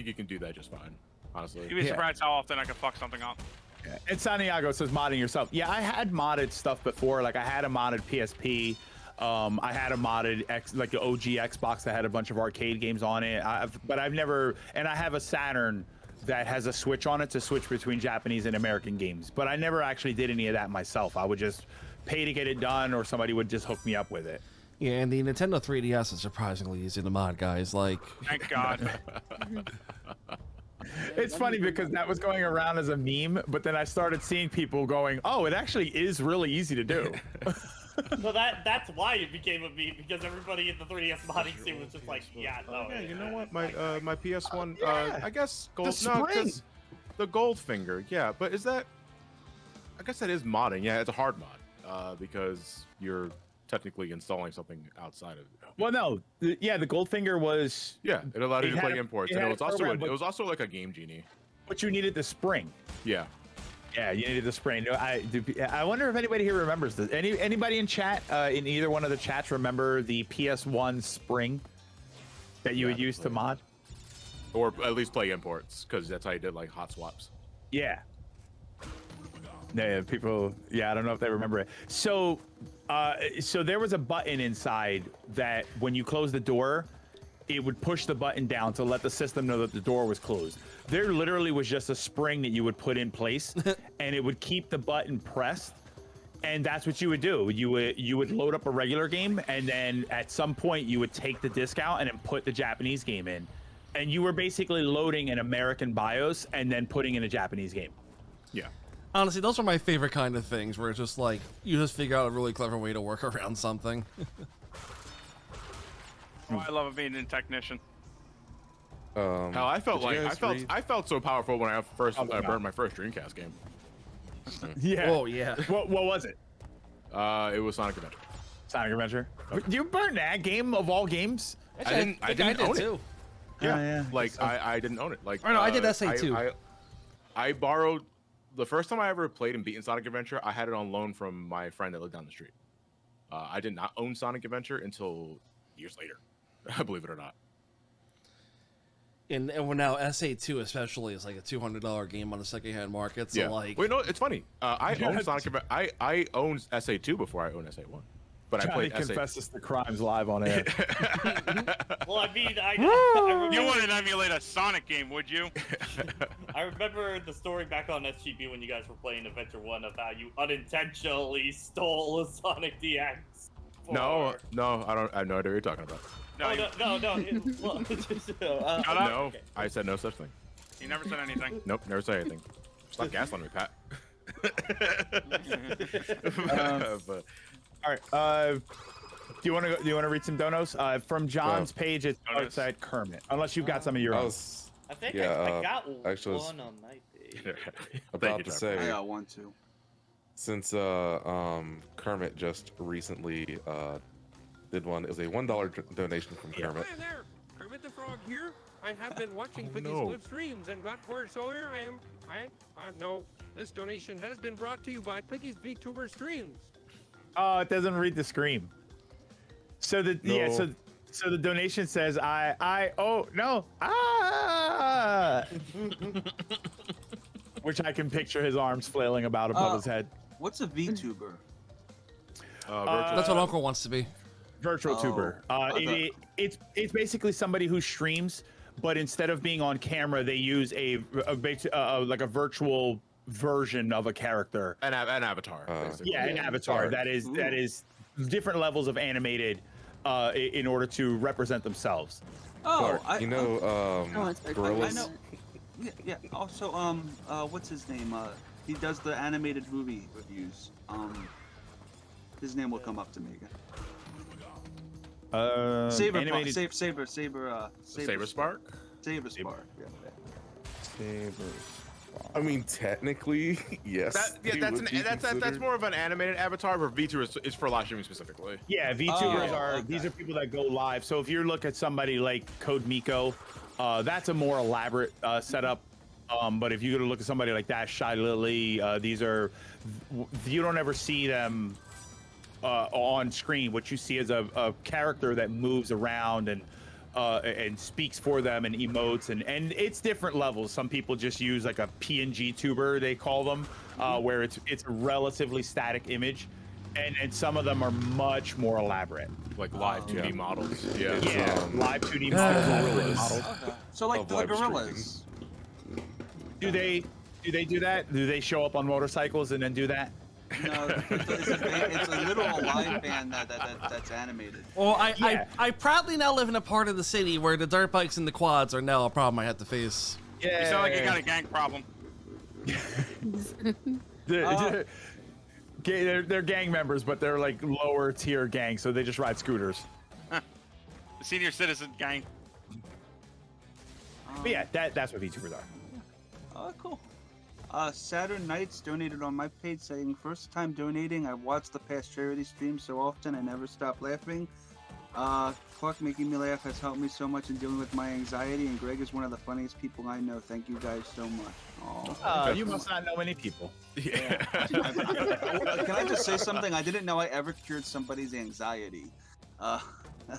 Speaker 1: you can do that just fine. Honestly,
Speaker 5: you'd be surprised how often I can fuck something up.
Speaker 4: Yeah. And Santiago says modding yourself. Yeah, I had modded stuff before. Like I had a modded PSP. I had a modded like the OG Xbox that had a bunch of arcade games on it. But I've never, and I have a Saturn that has a switch on it to switch between Japanese and American games. But I never actually did any of that myself. I would just pay to get it done, or somebody would just hook me up with it.
Speaker 3: Yeah, and the Nintendo 3DS is surprisingly easy to mod, guys. Like,
Speaker 5: thank God.
Speaker 4: It's funny because that was going around as a meme, but then I started seeing people going, "Oh, it actually is really easy to do."
Speaker 7: So that's why it became a meme, because everybody in the 3DS modding scene was just like, "Yeah, no."
Speaker 1: Yeah, you know what? My PS1, I guess gold.
Speaker 4: The spring.
Speaker 1: The Goldfinger. Yeah, but is that? I guess that is modding. Yeah, it's a hard mod because you're technically installing something outside of it.
Speaker 4: Well, no, the Goldfinger was.
Speaker 1: Yeah, it allowed you to play imports, and it was also like a Game Genie.
Speaker 4: But you needed the spring.
Speaker 1: Yeah.
Speaker 4: Yeah, you needed the spring. I wonder if anybody here remembers this. Anybody in chat, in either one of the chats, remember the PS1 spring that you would use to mod?
Speaker 1: Or at least play imports, because that's how you did like hot swaps.
Speaker 4: Yeah. Yeah, people. Yeah, I don't know if they remember it. So there was a button inside that when you close the door, it would push the button down to let the system know that the door was closed. There literally was just a spring that you would put in place, and it would keep the button pressed. And that's what you would do. You would load up a regular game, and then at some point you would take the disc out and then put the Japanese game in. And you were basically loading an American BIOS and then putting in a Japanese game.
Speaker 1: Yeah.
Speaker 3: Honestly, those are my favorite kind of things, where it's just like you just figure out a really clever way to work around something.
Speaker 5: Oh, I love being a technician.
Speaker 1: Hell, I felt
Speaker 6: did you
Speaker 1: like
Speaker 6: guys read-
Speaker 1: I felt so powerful when I burned my first Dreamcast game.
Speaker 4: Yeah.
Speaker 3: Oh yeah.
Speaker 4: What was it?
Speaker 1: It was Sonic Adventure.
Speaker 4: Sonic Adventure. You burned that game of all games?
Speaker 3: Actually,
Speaker 1: I didn't
Speaker 3: did
Speaker 1: own
Speaker 3: too.
Speaker 1: it. Yeah, like I didn't own it. Like
Speaker 3: Oh, no, I did SA too.
Speaker 1: I borrowed the first time I ever played and beaten Sonic Adventure. I had it on loan from my friend that lived down the street. I did not own Sonic Adventure until years later. Believe it or not.
Speaker 3: And now SA2 especially is like a $200 game on the secondhand market. So like,
Speaker 1: wait, no, it's funny. I owned Sonic Adventure. I owned SA2 before I owned SA1. But
Speaker 4: Johnny
Speaker 1: I played
Speaker 4: confesses the crimes live on air.
Speaker 7: Well, I mean, I
Speaker 5: You
Speaker 7: remember,
Speaker 5: wouldn't emulate a Sonic game, would you?
Speaker 7: I remember the story back on SGB when you guys were playing Adventure 1 of how you unintentionally stole a Sonic DX.
Speaker 1: No, I don't. I have no idea what you're talking about.
Speaker 5: No,
Speaker 7: Oh,
Speaker 5: you,
Speaker 7: no.
Speaker 5: Shut up.
Speaker 1: No,
Speaker 7: okay.
Speaker 1: I said no such thing.
Speaker 5: You never said anything.
Speaker 1: Nope, never said anything. Stop gaslighting me, Pat. But
Speaker 4: All right. Do you want to read some donos? From John's page, it starts at Kermit. Unless you've got some of your own.
Speaker 7: I think
Speaker 6: Yeah,
Speaker 7: I got
Speaker 6: actually, I was
Speaker 7: one on my page.
Speaker 6: about to say,
Speaker 2: I got one too.
Speaker 6: since Kermit just recently did one, it was a $1 donation from Kermit.
Speaker 14: Hi there, Kermit the Frog here. I have been watching Piggy's
Speaker 1: no.
Speaker 14: live streams and got word, so here I am. No, this donation has been brought to you by Piggy's VTuber streams.
Speaker 4: Oh, it doesn't read the screen. So the so the donation says which I can picture his arms flailing about above his head.
Speaker 2: What's a VTuber?
Speaker 3: that's what Uncle wants to be.
Speaker 4: Virtual
Speaker 2: Oh,
Speaker 4: tuber.
Speaker 2: okay.
Speaker 4: It's basically somebody who streams, but instead of being on camera, they use like a virtual version of a character.
Speaker 1: an avatar. Basically.
Speaker 4: Yeah, an avatar. That is different levels of animated in order to represent themselves.
Speaker 2: Oh,
Speaker 6: Clark, you know,
Speaker 2: I
Speaker 6: Gorillas.
Speaker 2: know. Yeah. Also, what's his name? He does the animated movie reviews. His name will come up to me again. Saber
Speaker 1: Spark.
Speaker 2: Saber Spark. Yeah.
Speaker 6: I mean, technically, yes.
Speaker 1: That's more of an animated avatar, but VTuber is for live streaming specifically.
Speaker 4: Yeah, VTubers these are people that go live. So if you look at somebody like Code Miko, that's a more elaborate setup. But if you go to look at somebody like that, Shy Lily, these are, you don't ever see them on screen. What you see is a character that moves around and speaks for them and emotes, and it's different levels. Some people just use like a PNG tuber, they call them, where it's a relatively static image, and some of them are much more elaborate,
Speaker 1: like live 2D models. Yeah,
Speaker 4: live 2D models.
Speaker 2: So like the gorillas.
Speaker 4: Do they do that? Do they show up on motorcycles and then do that?
Speaker 2: No, it's a literal live band that's animated.
Speaker 3: Well, I proudly now live in a part of the city where the dirt bikes and the quads are now a problem I have to face.
Speaker 5: You sound like you got a gang problem.
Speaker 4: They're gang members, but they're like lower tier gang, so they just ride scooters.
Speaker 5: The senior citizen gang.
Speaker 4: But yeah, that's what VTubers are.
Speaker 2: Oh, cool. Saturn Nights donated on my page saying, first time donating. I've watched the past charity streams so often I never stop laughing. Clark making me laugh has helped me so much in dealing with my anxiety, and Greg is one of the funniest people I know. Thank you guys so much.
Speaker 4: You must not know any people.
Speaker 2: Yeah. Can I just say something? I didn't know I ever cured somebody's anxiety.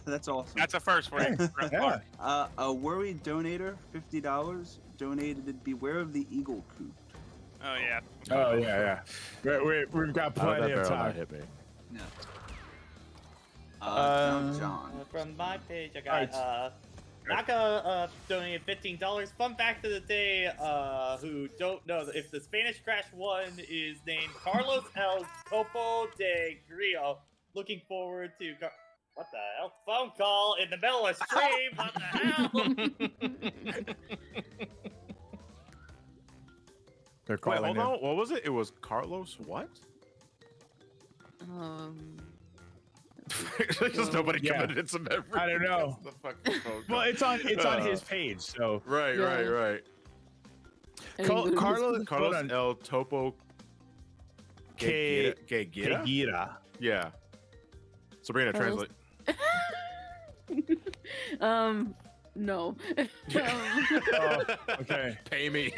Speaker 2: That's awesome.
Speaker 5: That's a first for you.
Speaker 2: A worried donator, $50, donated Beware of the Eagle Coop.
Speaker 5: Oh yeah.
Speaker 4: Oh yeah. We've got plenty of time.
Speaker 1: Hit me.
Speaker 2: Yeah. John.
Speaker 7: From my page, I got Naka donated $15. Fun fact of the day: who don't know, if the Spanish Crash one is named Carlos El Copo de Grillo. Looking forward to what the hell? Phone call in the middle of stream. What the hell?
Speaker 4: They're
Speaker 1: Wait,
Speaker 4: calling
Speaker 1: hold
Speaker 4: in.
Speaker 1: on. What was it? It was Carlos. What? Just nobody
Speaker 4: Yeah.
Speaker 1: committed some effort.
Speaker 4: I don't know.
Speaker 1: The fucking phone
Speaker 4: Well,
Speaker 1: call.
Speaker 4: it's on his page, so
Speaker 1: Right,
Speaker 8: Yeah.
Speaker 1: right.
Speaker 4: Carlos
Speaker 1: Carlos El Topo Kegira?
Speaker 4: Kegira.
Speaker 1: Yeah. Sabrina,
Speaker 8: Carlos-
Speaker 1: translate.
Speaker 8: No.
Speaker 4: Okay.
Speaker 1: Pay me.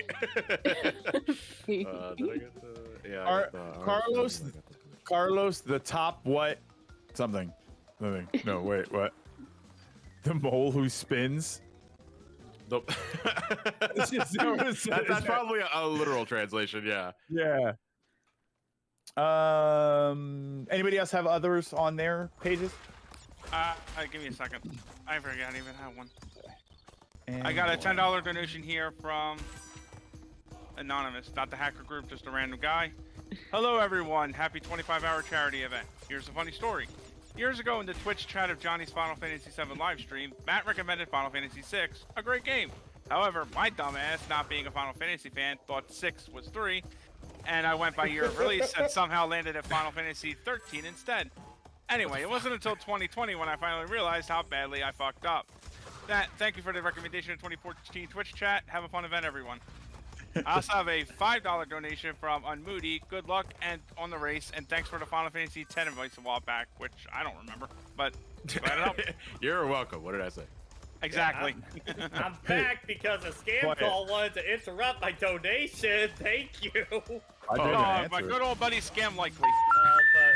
Speaker 1: Did I get the? Yeah. I got the-
Speaker 4: Carlos, the top what? Something. No, wait, what? The mole who spins.
Speaker 1: Nope.
Speaker 4: It's just-
Speaker 1: That's probably a literal translation. Yeah.
Speaker 4: Yeah. Anybody else have others on their pages?
Speaker 5: Give me a second. I forgot I even have one.
Speaker 4: And
Speaker 5: I got a $10 donation here from Anonymous, not the hacker group, just a random guy. Hello everyone, happy 25-hour charity event. Here's a funny story. Years ago in the Twitch chat of Johnny's Final Fantasy VII live stream, Matt recommended Final Fantasy VI, a great game. However, my dumbass, not being a Final Fantasy fan, thought 6 was 3, and I went by year of release and somehow landed at Final Fantasy 13 instead. Anyway, it wasn't until 2020 when I finally realized how badly I fucked up. Thank you for the recommendation in 2014 Twitch chat. Have a fun event, everyone. I also have a $5 donation from Unmoody. Good luck and on the race, and thanks for the Final Fantasy X advice a while back, which I don't remember, but glad it helped.
Speaker 1: You're welcome. What did I say?
Speaker 5: Exactly.
Speaker 7: I'm back because a scam call wanted to interrupt my donation. Thank you.
Speaker 5: My good old buddy Scam Likely.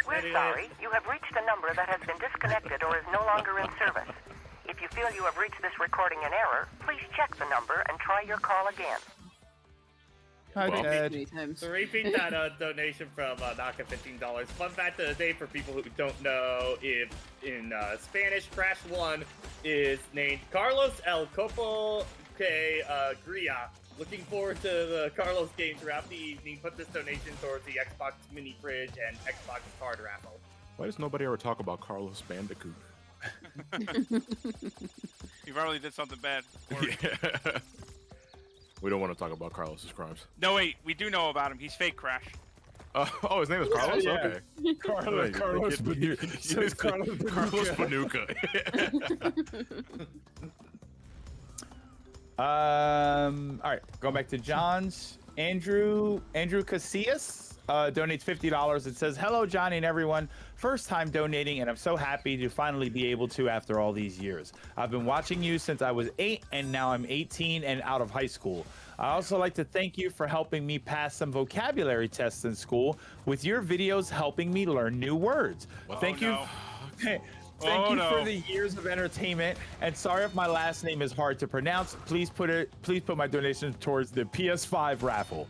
Speaker 12: We're sorry. You have reached a number that has been disconnected or is no longer in service. If you feel you have reached this recording in error, please check the number and try your call again.
Speaker 7: To repeat that donation from Naka, $15. Fun fact of the day for people who don't know, if in Spanish, Crash 1 is named Carlos El Copo que Gria. Looking forward to the Carlos game throughout the evening. Put this donation towards the Xbox mini fridge and Xbox card raffle.
Speaker 1: Why does nobody ever talk about Carlos Bandicoot?
Speaker 5: He probably did something bad.
Speaker 1: Yeah. We don't want to talk about Carlos's crimes.
Speaker 5: No, wait, we do know about him. He's fake Crash.
Speaker 1: Oh, his name is Carlos?
Speaker 4: Yeah.
Speaker 1: Okay.
Speaker 4: Carlos
Speaker 1: Panuca.
Speaker 4: All right, going back to John's. Andrew Casillas donates $50. It says, "Hello, Johnny and everyone. First time donating, and I'm so happy to finally be able to after all these years. I've been watching you since I was 8, and now I'm 18 and out of high school. I also like to thank you for helping me pass some vocabulary tests in school, with your videos helping me learn new words. Thank you. Thank you for the years of entertainment, and sorry if my last name is hard to pronounce. Please put my donation towards the PS5 raffle."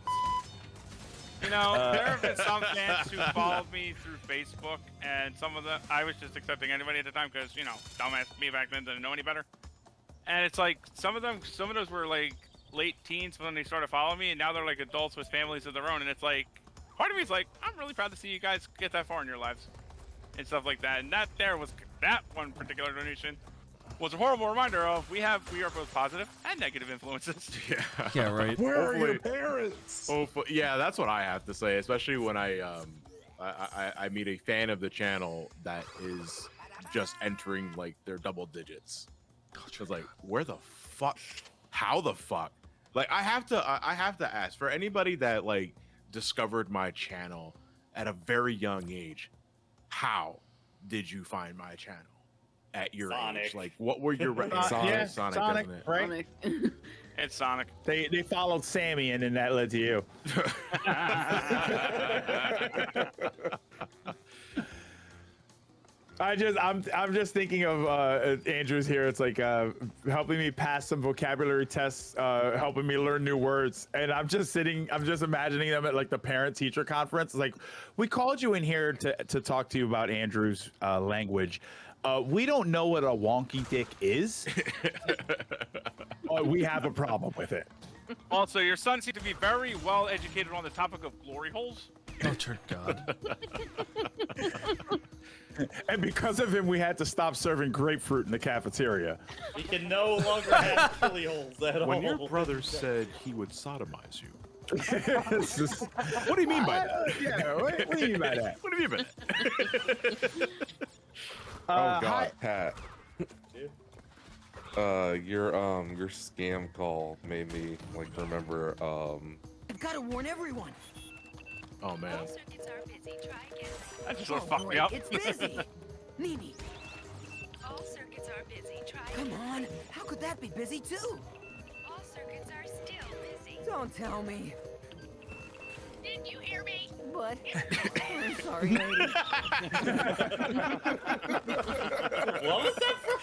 Speaker 5: You know, there have been some fans who followed me through Facebook, and some of them, I was just accepting anybody at the time because, you know, dumbass me back then didn't know any better. And it's like, some of those were like late teens when they started following me, and now they're like adults with families of their own, and it's like, part of me is like, I'm really proud to see you guys get that far in your lives and stuff like that. And that one particular donation was a horrible reminder of we are both positive and negative influences.
Speaker 3: Yeah, right.
Speaker 6: Where are your parents?
Speaker 1: Yeah, that's what I have to say, especially when I meet a fan of the channel that is just entering like their double digits. It's like, where the fuck? How the fuck? Like, I have to ask for anybody that like discovered my channel at a very young age. How did you find my channel at your age? Like, what were your Sonic,
Speaker 4: right?
Speaker 5: It's Sonic.
Speaker 4: They followed Sammy, and then that led to you. I'm just thinking of Andrew's here. It's like helping me pass some vocabulary tests, helping me learn new words, and I'm just imagining them at like the parent-teacher conference. It's like, we called you in here to talk to you about Andrew's language. We don't know what a wonky dick is. We have a problem with it.
Speaker 5: Also, your son seemed to be very well educated on the topic of glory holes.
Speaker 3: Oh, dear God.
Speaker 4: And because of him, we had to stop serving grapefruit in the cafeteria.
Speaker 7: He can no longer have chili holes at all.
Speaker 1: When your brother said he would sodomize you, What do you mean by that?
Speaker 4: Yeah, what do you mean by that?
Speaker 1: What do you mean by that?
Speaker 6: Oh God,
Speaker 4: hi-
Speaker 6: Pat. Your scam call made me like remember
Speaker 15: I've got to warn everyone.
Speaker 1: Oh man.
Speaker 5: That just sort of fucked me up.
Speaker 15: It's busy. Nini.
Speaker 16: All circuits are busy. Try
Speaker 15: Come on. How could that be busy too?
Speaker 16: All circuits are still busy.
Speaker 15: Don't tell me.
Speaker 16: Didn't you hear me?
Speaker 15: But I'm sorry, lady.
Speaker 7: What was that from?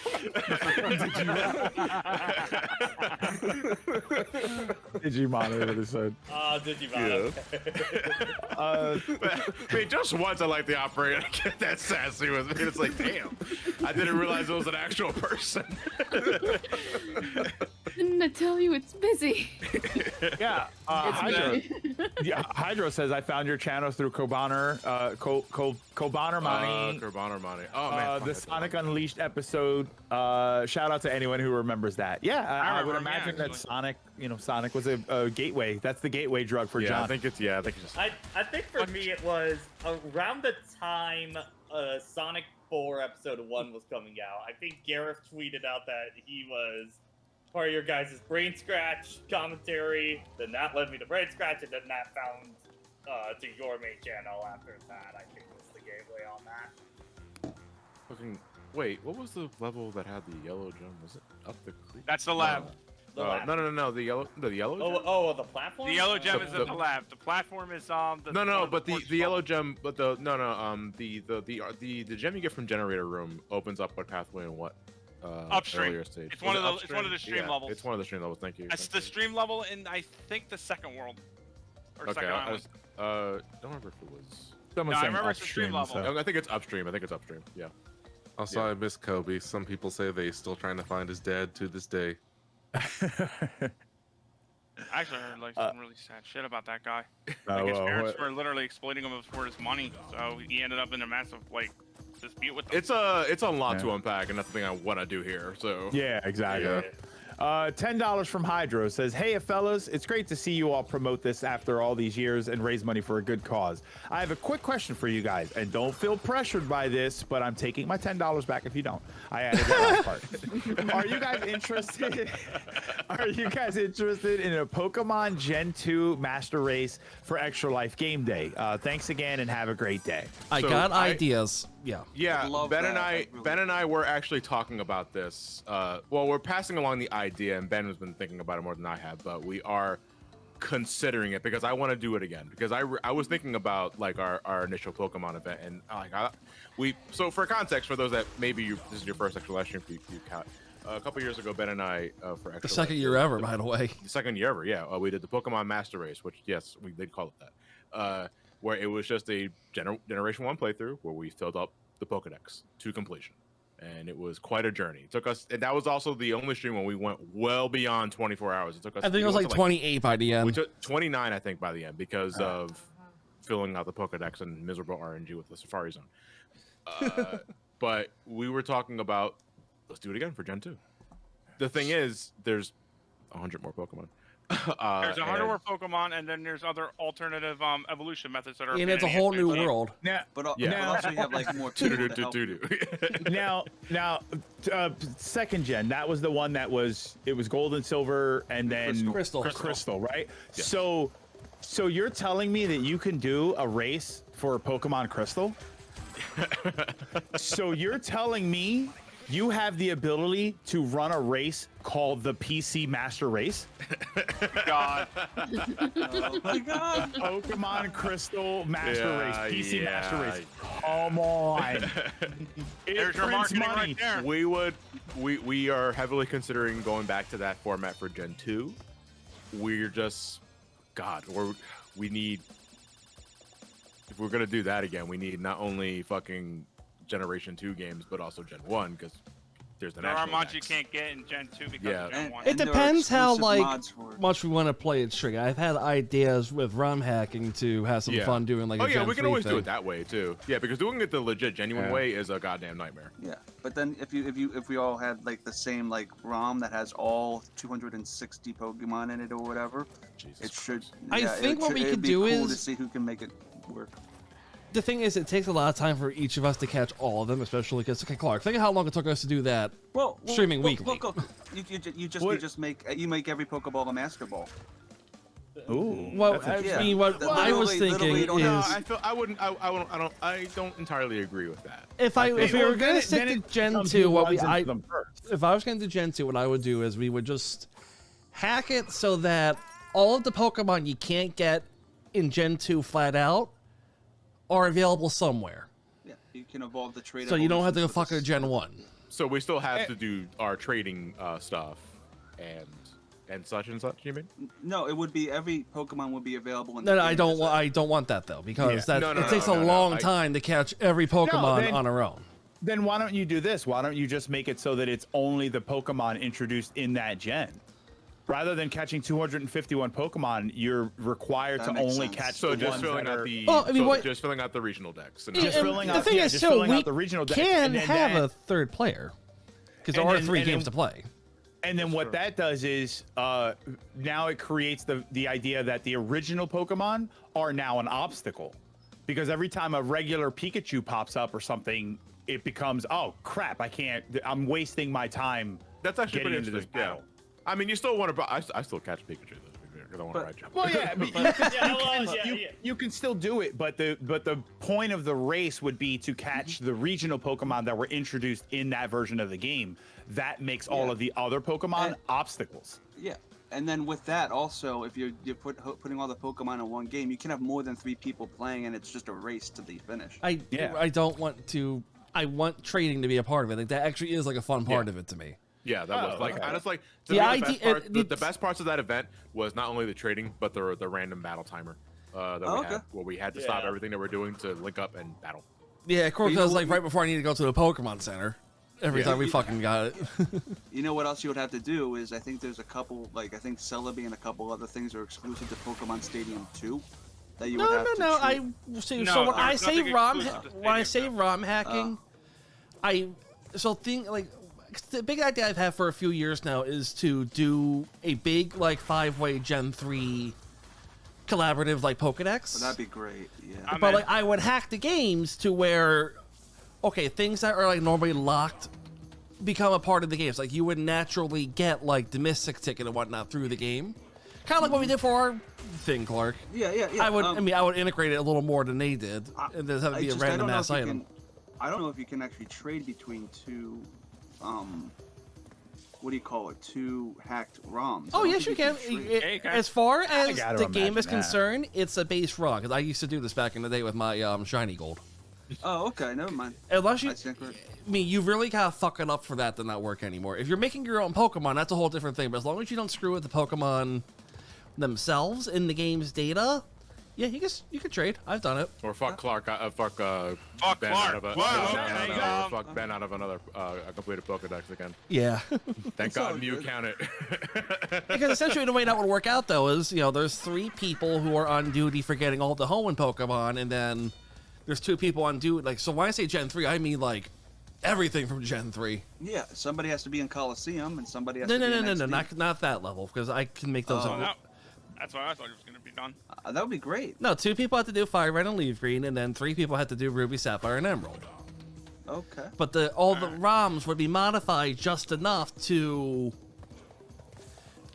Speaker 4: Digimon over the side.
Speaker 7: Digimon.
Speaker 1: Wait, just once I like the operator to get that sassy with me. It's like, damn, I didn't realize it was an actual person.
Speaker 8: Didn't I tell you it's busy?
Speaker 4: Yeah, Hydro. Yeah, Hydro says I found your channels through Kobaner, Kobaner Money.
Speaker 1: Kobaner Money. Oh man,
Speaker 4: the Sonic Unleashed episode. Shout out to anyone who remembers that. Yeah, I would imagine that Sonic, Sonic was a gateway. That's the gateway drug for John.
Speaker 1: I think it's just.
Speaker 7: I think for me it was around the time Sonic 4 episode 1 was coming out. I think Gareth tweeted out that he was part of your guys' Brain Scratch commentary. Then that led me to Brain Scratch, and then that found to your main channel after that. I think was the gateway on that.
Speaker 1: Wait, what was the level that had the yellow gem? Was it up the creek?
Speaker 5: That's the lab.
Speaker 1: No, the yellow gem?
Speaker 7: The platform?
Speaker 5: The yellow gem is in the lab. The platform is the
Speaker 1: yellow gem, but the gem you get from generator room opens up a pathway in what?
Speaker 5: Upstream.
Speaker 1: Earlier stage.
Speaker 5: It's one of the stream levels.
Speaker 1: It's one of the stream levels. Thank you.
Speaker 5: It's the stream level in I think the second world. Or second island.
Speaker 1: Don't remember if it was.
Speaker 5: I remember it's the stream level.
Speaker 1: I think it's upstream. Yeah.
Speaker 6: Also, I miss Kobe. Some people say they still trying to find his dad to this day.
Speaker 5: I actually heard some really sad shit about that guy. His parents were literally exploiting him for his money, so he ended up in a massive dispute with them.
Speaker 1: It's a lot to unpack, and that's the thing I want to do here. So
Speaker 4: yeah, exactly.
Speaker 1: Yeah.
Speaker 4: $10 from Hydro says, "Hey fellas, it's great to see you all promote this after all these years and raise money for a good cause. I have a quick question for you guys, and don't feel pressured by this, but I'm taking my $10 back if you don't. I added that last part. Are you guys interested? Are you guys interested in a Pokemon Gen 2 Master Race for Extra Life Game Day? Thanks again, and have a great day."
Speaker 3: I got ideas.
Speaker 1: Yeah, Ben and I were actually talking about this. We're passing along the idea, and Ben has been thinking about it more than I have, but we are considering it because I want to do it again. Because I was thinking about our initial Pokemon event, and so for context, for those that maybe this is your first Extra Life stream, you count. A couple years ago, Ben and I for Extra
Speaker 3: the second year ever, by the way.
Speaker 1: The second year ever, yeah. We did the Pokemon Master Race, which yes, we did call it that. Where it was just a Generation 1 playthrough where we filled up the Pokedex to completion. And it was quite a journey. It took us, and that was also the only stream when we went well beyond 24 hours. It took us.
Speaker 3: I think it was like 28 by the end.
Speaker 1: We took 29, I think, by the end because of filling out the Pokedex and miserable RNG with the Safari Zone. But we were talking about, let's do it again for Gen 2. The thing is, there's 100 more Pokemon.
Speaker 5: There's 100 more Pokemon, and then there's other alternative evolution methods that are.
Speaker 3: And it's a whole new world.
Speaker 2: But also you have more people to help.
Speaker 4: Now, second gen. That was the one that was gold and silver, and then
Speaker 3: crystal,
Speaker 4: right?
Speaker 1: Yeah.
Speaker 4: So you're telling me that you can do a race for Pokemon Crystal? So you're telling me you have the ability to run a race called the PC Master Race?
Speaker 5: God.
Speaker 2: Oh my God.
Speaker 4: Pokemon Crystal Master Race. PC Master Race. Come on.
Speaker 5: There's your marketing
Speaker 4: money.
Speaker 5: right there.
Speaker 1: We are heavily considering going back to that format for Gen 2. We're just, we need, if we're going to do that again, we need not only fucking Generation 2 games, but also Gen 1, because there's the
Speaker 5: There are
Speaker 1: national
Speaker 5: mods you
Speaker 1: decks.
Speaker 5: can't get in Gen 2 because
Speaker 1: Yeah.
Speaker 5: of Gen 1.
Speaker 3: It
Speaker 2: there are
Speaker 3: depends how
Speaker 2: exclusive
Speaker 3: like
Speaker 2: mods for it.
Speaker 3: much we want to play it strict. I've had ideas with ROM hacking to have some
Speaker 1: Yeah.
Speaker 3: fun doing like
Speaker 1: Oh
Speaker 3: a
Speaker 1: yeah,
Speaker 3: Gen
Speaker 1: we can
Speaker 3: 3
Speaker 1: always do
Speaker 3: thing.
Speaker 1: it that way too. Yeah, because doing it the legit, genuine
Speaker 4: Yeah.
Speaker 1: way is a goddamn nightmare.
Speaker 2: Yeah, but then if we all had like the same like ROM that has all 260 Pokemon in it or whatever,
Speaker 1: Jesus
Speaker 2: it should.
Speaker 3: I
Speaker 2: yeah,
Speaker 3: think
Speaker 2: it
Speaker 3: what
Speaker 2: should,
Speaker 3: we
Speaker 2: it'd
Speaker 3: could
Speaker 2: be
Speaker 3: do
Speaker 2: cool
Speaker 3: is-
Speaker 2: to see who can make it work.
Speaker 3: The thing is, it takes a lot of time for each of us to catch all of them, especially because, okay, Clark, think of how long it took us to do that streaming weekly.
Speaker 2: You just make every Pokeball a Master Ball.
Speaker 4: Ooh.
Speaker 3: Well,
Speaker 4: that's
Speaker 3: I mean, what
Speaker 2: Well,
Speaker 3: I was
Speaker 2: literally
Speaker 3: thinking
Speaker 2: you
Speaker 3: is,
Speaker 2: don't
Speaker 1: No, I feel I don't entirely agree with that.
Speaker 3: if we were
Speaker 4: then
Speaker 3: gonna
Speaker 4: it-
Speaker 3: stick
Speaker 4: then
Speaker 3: to
Speaker 4: it
Speaker 3: Gen
Speaker 4: becomes
Speaker 3: 2,
Speaker 4: who
Speaker 3: what we
Speaker 4: runs into
Speaker 3: I
Speaker 4: them first.
Speaker 3: if I was gonna do Gen 2, what I would do is we would just hack it so that all of the Pokemon you can't get in Gen 2 flat out are available somewhere.
Speaker 2: Yeah, you can evolve the trade.
Speaker 3: So you don't have to go
Speaker 2: evolutions
Speaker 3: fucking
Speaker 2: with
Speaker 3: Gen 1.
Speaker 1: So we still have to do our trading stuff and such and such. You mean?
Speaker 2: No, it would be every Pokemon would be available in
Speaker 3: No,
Speaker 2: the
Speaker 3: no,
Speaker 2: game
Speaker 3: I don't want that though, because
Speaker 1: Yeah.
Speaker 3: that
Speaker 1: No, no,
Speaker 3: it
Speaker 1: no,
Speaker 3: takes
Speaker 1: no,
Speaker 3: a
Speaker 1: no,
Speaker 3: long
Speaker 1: I-
Speaker 3: time to catch every Pokemon
Speaker 4: then-
Speaker 3: on our own.
Speaker 4: Then why don't you do this? Why don't you just make it so that it's only the Pokemon introduced in that gen? Rather than catching 251 Pokemon, you're required
Speaker 2: That
Speaker 4: to
Speaker 2: makes
Speaker 4: only
Speaker 2: sense.
Speaker 4: catch
Speaker 1: So
Speaker 4: the
Speaker 1: just
Speaker 4: ones
Speaker 1: filling
Speaker 4: that
Speaker 1: out
Speaker 4: are...
Speaker 1: the
Speaker 3: Well, I mean, what-
Speaker 1: just filling out the regional decks. And
Speaker 3: Yeah,
Speaker 4: Just
Speaker 3: and
Speaker 4: filling
Speaker 3: the
Speaker 4: out-
Speaker 3: thing
Speaker 4: yeah,
Speaker 3: is,
Speaker 4: just
Speaker 3: too,
Speaker 4: filling
Speaker 3: we
Speaker 4: out the regional decks,
Speaker 3: can
Speaker 4: and then
Speaker 3: have
Speaker 4: that-
Speaker 3: a third player because there
Speaker 4: And
Speaker 3: are
Speaker 4: then-
Speaker 3: 3
Speaker 4: and
Speaker 3: games
Speaker 4: then-
Speaker 3: to play.
Speaker 4: And then what that does is now it creates the idea that the original Pokemon are now an obstacle. Because every time a regular Pikachu pops up or something, it becomes, oh crap, I'm wasting my time
Speaker 1: that's actually
Speaker 4: getting
Speaker 1: pretty
Speaker 4: into this
Speaker 1: interesting. Yeah.
Speaker 4: battle.
Speaker 1: I mean, you still want to. I still catch Pikachu though, because I want to ride jump.
Speaker 4: Well, yeah, but you can still do it, but the point of the race would be to catch the regional Pokemon that were introduced in that version of the game. That makes all of the other Pokemon obstacles.
Speaker 2: Yeah, and then with that also, if you're putting all the Pokemon in one game, you can have more than 3 people playing, and it's just a race to the finish.
Speaker 3: I don't want to. I want trading to be a part of it. Like that actually is like a fun part of it to me.
Speaker 1: Yeah, that was like
Speaker 4: okay.
Speaker 1: honestly
Speaker 3: The
Speaker 1: the,
Speaker 3: idea-
Speaker 1: best part, the
Speaker 3: it's-
Speaker 1: best parts of that event was not only the trading, but the random battle timer that we had, where we had to stop
Speaker 7: Yeah.
Speaker 1: everything that we're doing to link up and battle.
Speaker 3: Yeah, of course,
Speaker 2: You know
Speaker 3: because
Speaker 2: what
Speaker 3: like
Speaker 2: we-
Speaker 3: right before I need to go to the Pokemon Center. Every time we fucking got it.
Speaker 2: You know what else you would have to do is I think there's a couple, like I think Celebi and a couple other things are exclusive to Pokemon Stadium 2 that you would have to
Speaker 3: No.
Speaker 2: choose.
Speaker 3: I see.
Speaker 5: No,
Speaker 3: so when I
Speaker 5: there's
Speaker 3: say
Speaker 5: nothing
Speaker 3: ROM,
Speaker 5: exclusive to
Speaker 3: when I say
Speaker 5: Stadium,
Speaker 3: ROM hacking, the big idea I've had for a few years now is to do a big like 5-way Gen 3 collaborative like Pokedex.
Speaker 2: But that'd be great. Yeah.
Speaker 3: But like I would hack the games to where, okay, things that are like normally locked become a part of the games. Like you would naturally get like the Mystic ticket and whatnot through the game, kind of like what we did for our thing, Clark.
Speaker 2: Yeah.
Speaker 3: I would. I mean, I would integrate it a little more than they did, and there's have to be a
Speaker 2: I
Speaker 3: random
Speaker 2: don't know
Speaker 3: ass
Speaker 2: if you
Speaker 3: item.
Speaker 2: I don't know if you can actually trade between 2, what do you call it? 2 hacked ROMs.
Speaker 3: Oh
Speaker 2: I don't
Speaker 3: yes, you
Speaker 2: think
Speaker 3: can.
Speaker 2: trade.
Speaker 3: As far as
Speaker 4: gotta
Speaker 3: the game
Speaker 4: imagine
Speaker 3: is
Speaker 4: that.
Speaker 3: concerned, it's a base ROM because I used to do this back in the day with my shiny gold.
Speaker 2: Oh, okay, never mind.
Speaker 3: Unless you,
Speaker 2: I think we're-
Speaker 3: I mean, you really gotta fuck it up for that to not work anymore. If you're making your own Pokemon, that's a whole different thing. But as long as you don't screw with the Pokemon themselves in the game's data, yeah, you can trade. I've done it.
Speaker 1: Or fuck Clark, fuck Ben
Speaker 5: Clark.
Speaker 1: out of a,
Speaker 5: Wow,
Speaker 1: Ben
Speaker 5: okay.
Speaker 1: out of- fuck Ben out of another a completed Pokedex again.
Speaker 3: Yeah.
Speaker 1: Thank God you count it.
Speaker 3: Because essentially the way that would work out though is, there's 3 people who are on duty for getting all the Hoenn Pokemon, and then there's 2 people on duty. Like, so when I say Gen 3, I mean like everything from Gen 3.
Speaker 2: Yeah, somebody has to be in Coliseum and somebody has
Speaker 3: No,
Speaker 2: to be
Speaker 3: no,
Speaker 2: in
Speaker 3: no, no,
Speaker 2: XD.
Speaker 3: not that level, because I can make those.
Speaker 2: Oh.
Speaker 5: No, that's what I thought it was gonna be done.
Speaker 2: That would be great.
Speaker 3: No, 2 people had to do Fire Red and Leaf Green, and then 3 people had to do Ruby, Sapphire, and Emerald.
Speaker 2: Okay.
Speaker 3: But all the ROMs would be modified just enough to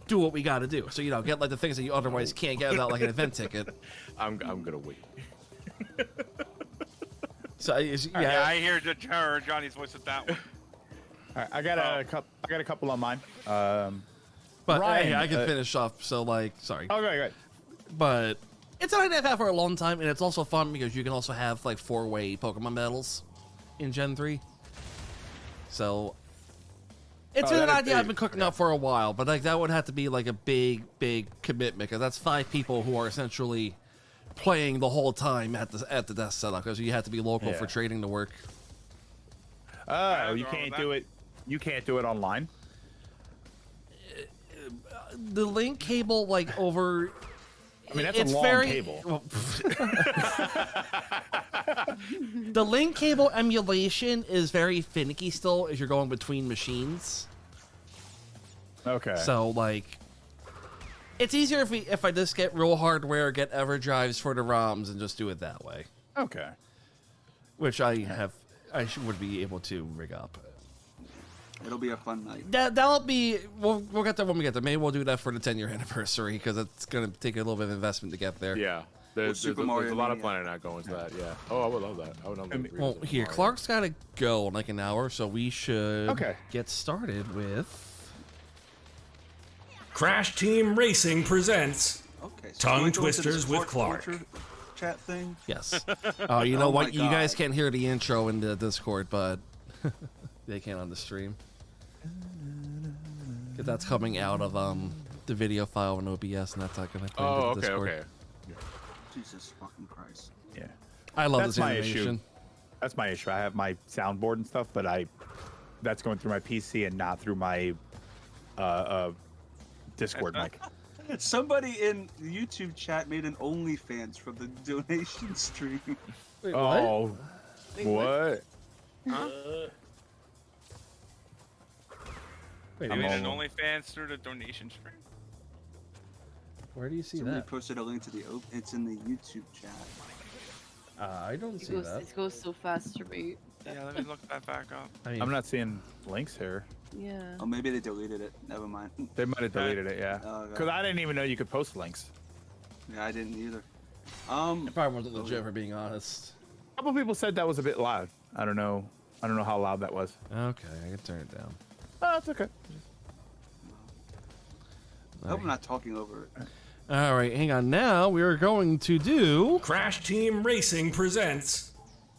Speaker 3: do what we got to do. So get like the things that you otherwise can't get without like an event ticket.
Speaker 1: I'm gonna wait.
Speaker 3: So
Speaker 5: Yeah, I hear Johnny's voice with that one.
Speaker 4: All right, I got a couple on mine.
Speaker 3: But
Speaker 4: Ryan,
Speaker 3: hey, I can finish off. So sorry.
Speaker 4: Okay, great.
Speaker 3: But it's an idea I've had for a long time, and it's also fun because you can also have like 4-way Pokemon battles in Gen 3. So it's been an idea I've been cooking up for a while, but like that would have to be like a big commitment because that's 5 people who are essentially playing the whole time at the desk setup because you have to be local for trading to work.
Speaker 4: Oh, you can't do it. You can't do it online.
Speaker 3: The link cable, like over.
Speaker 4: I mean, that's
Speaker 3: it's
Speaker 4: a long
Speaker 3: very,
Speaker 4: cable.
Speaker 3: well, the link cable emulation is very finicky still as you're going between machines.
Speaker 4: Okay.
Speaker 3: So like, it's easier if I just get real hardware, get EverDrives for the ROMs, and just do it that way.
Speaker 4: Okay.
Speaker 3: Which would be able to rig up.
Speaker 2: It'll be a fun night.
Speaker 3: That'll be we'll get there when we get there. Maybe we'll do that for the 10-year anniversary because it's gonna take a little bit of investment to get there.
Speaker 1: Yeah. There's a lot of planning not going to that. Yeah. Oh, I would love that. I would love that.
Speaker 3: Well, here, Clark's gotta go in like an hour, so we should get started with
Speaker 17: Crash Team Racing presents Tongue Twisters with Clark.
Speaker 2: Chat thing.
Speaker 3: Yes. Oh, you know
Speaker 2: Oh my
Speaker 3: what? You
Speaker 2: God.
Speaker 3: guys can't hear the intro in the Discord, but they can on the stream. 'Cause that's coming out of the video file in OBS, and that's not gonna play into the Discord.
Speaker 1: Okay.
Speaker 2: Jesus fucking Christ.
Speaker 4: Yeah.
Speaker 3: I love
Speaker 4: That's
Speaker 3: this
Speaker 4: my
Speaker 3: animation.
Speaker 4: issue. That's my issue. I have my soundboard and stuff, but that's going through my PC and not through my Discord mic.
Speaker 2: Somebody in the YouTube chat made an OnlyFans for the donation stream.
Speaker 3: Wait,
Speaker 4: Oh, what?
Speaker 5: Huh?
Speaker 3: Wait,
Speaker 5: You made an
Speaker 4: all-
Speaker 5: OnlyFans through the donation stream?
Speaker 3: Where do you see
Speaker 2: Somebody
Speaker 3: that?
Speaker 2: posted a link to it's in the YouTube chat.
Speaker 3: I don't see that.
Speaker 8: It goes so fast to me.
Speaker 5: Yeah, let me look that back up.
Speaker 3: I mean,
Speaker 4: I'm not seeing links here.
Speaker 8: Yeah.
Speaker 2: Oh, maybe they deleted it. Never mind.
Speaker 4: They might have deleted it, yeah.
Speaker 2: Oh,
Speaker 4: Because I didn't even know you could post links.
Speaker 2: Yeah, I didn't either.
Speaker 3: It probably wasn't legit, for being honest.
Speaker 4: A couple people said that was a bit loud. I don't know how loud that was.
Speaker 3: Okay, I can turn it down.
Speaker 4: Oh, that's okay.
Speaker 2: I hope I'm not talking over it.
Speaker 3: All right, hang on. Now we are going to do
Speaker 17: Crash Team Racing presents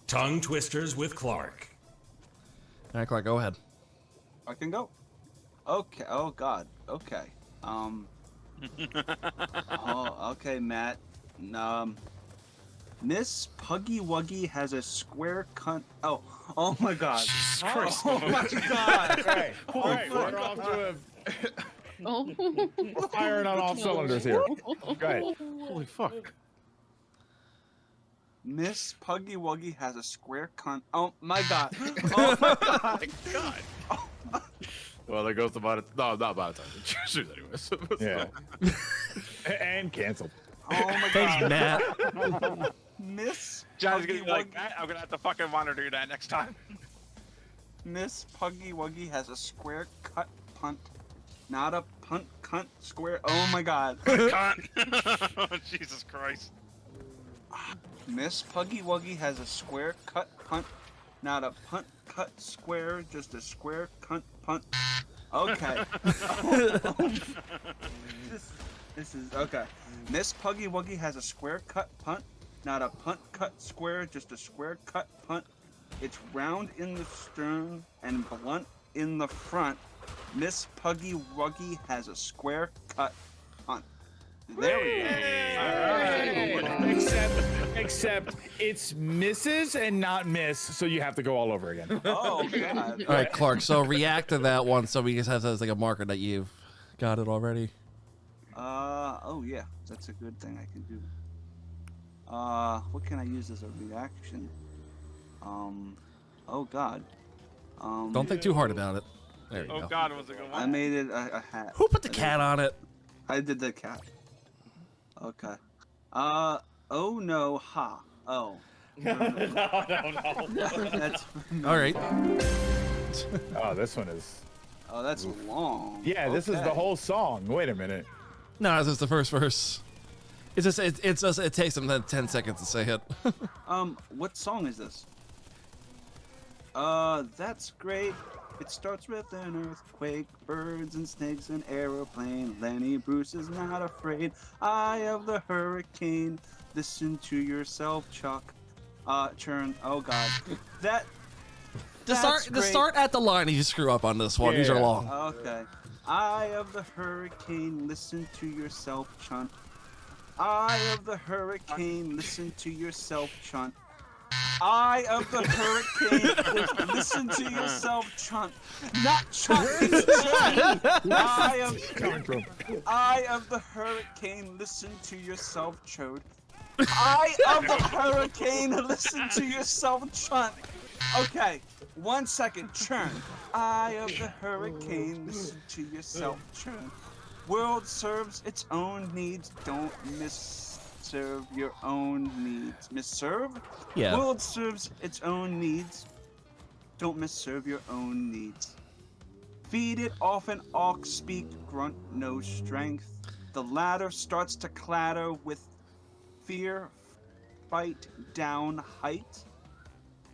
Speaker 17: Tongue Twisters with Clark.
Speaker 3: All right, Clark, go ahead.
Speaker 2: I can go. Okay. Oh God. Okay. Oh, okay, Matt. Miss Puggy Wuggy has a square cunt. Oh my God. Oh my God.
Speaker 4: Hey, all right, we're off to
Speaker 8: Oh.
Speaker 4: a firing on all cylinders here. Go ahead.
Speaker 1: Holy fuck.
Speaker 2: Miss Puggy Wuggy has a square cunt. Oh my God. Oh my God.
Speaker 1: God. Well, there goes the bot. No, not bot time. Shoot, anyways.
Speaker 4: Yeah. And canceled.
Speaker 2: Oh my
Speaker 3: Thanks,
Speaker 2: God.
Speaker 3: Matt.
Speaker 2: Miss
Speaker 5: John's
Speaker 2: Puggy
Speaker 5: gonna be like,
Speaker 2: Wuggy.
Speaker 5: "Matt, I'm gonna have to fucking monitor that next time."
Speaker 2: Miss Puggy Wuggy has a square cut punt. Not a punt cunt square. Oh my God.
Speaker 5: Jesus Christ.
Speaker 2: Miss Puggy Wuggy has a square cut punt. Not a punt cut square, just a square cunt punt. Okay. This is okay. Miss Puggy Wuggy has a square cut punt. Not a punt cut square, just a square cut punt. It's round in the stern and blunt in the front. Miss Puggy Wuggy has a square cut punt. There we go.
Speaker 4: Except it's Mrs. and not Miss, so you have to go all over again.
Speaker 2: Oh God.
Speaker 3: All right, Clark. So react to that one, so we just have as like a marker that you've got it already.
Speaker 2: Oh yeah, that's a good thing I can do. What can I use as a reaction? Oh God.
Speaker 3: Don't think too hard about it. There you
Speaker 5: Oh
Speaker 3: go.
Speaker 5: God, was it a good one?
Speaker 2: I made it a hat.
Speaker 3: Who put the cat on it?
Speaker 2: I did the cat. Okay. Oh no, ha. Oh.
Speaker 7: No.
Speaker 2: That's
Speaker 3: All right.
Speaker 4: Oh, this one is.
Speaker 2: Oh, that's long.
Speaker 4: Yeah, this is the
Speaker 2: Okay.
Speaker 4: whole song. Wait a minute.
Speaker 3: No, this is the first verse. It's just it takes them 10 seconds to say it.
Speaker 2: What song is this? That's great. It starts with an earthquake, birds and snakes, an aeroplane. Lenny Bruce is not afraid. Eye of the hurricane. Listen to yourself, Chuck. Churn. Oh God. That.
Speaker 3: To start at the line, you screw up on this one. These are
Speaker 4: Yeah.
Speaker 3: long.
Speaker 2: Okay. Eye of the hurricane, listen to yourself, chunt. Eye of the hurricane, listen to yourself, chunt. Eye of the hurricane. Listen to yourself, Chunt. Not Chunt. Eye of the hurricane. Listen to yourself, Chode. Eye of the hurricane. Listen to yourself, Chunt. Okay, 1 second. Churn. Eye of the hurricane. Listen to yourself, Churn. World serves its own needs. Don't misserve your own needs. Misserve?
Speaker 3: Yeah.
Speaker 2: World serves its own needs. Don't misserve your own needs. Feed it often, ox speak, grunt no strength. The ladder starts to clatter with fear, fight down height.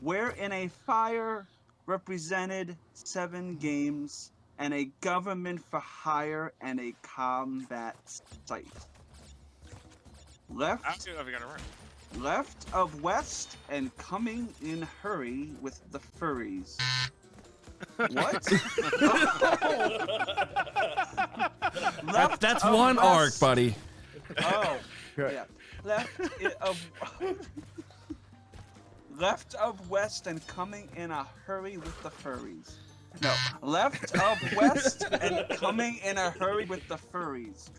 Speaker 2: Where in a fire represented 7 games and a government for hire and a combat site.
Speaker 5: I don't see if I got it right.
Speaker 2: Left of west and coming in hurry with the furries. What?
Speaker 3: That's one arc, buddy.
Speaker 2: Oh, yeah. Left of west and coming in a hurry with the furries. No, left of west and coming in a hurry with the furries.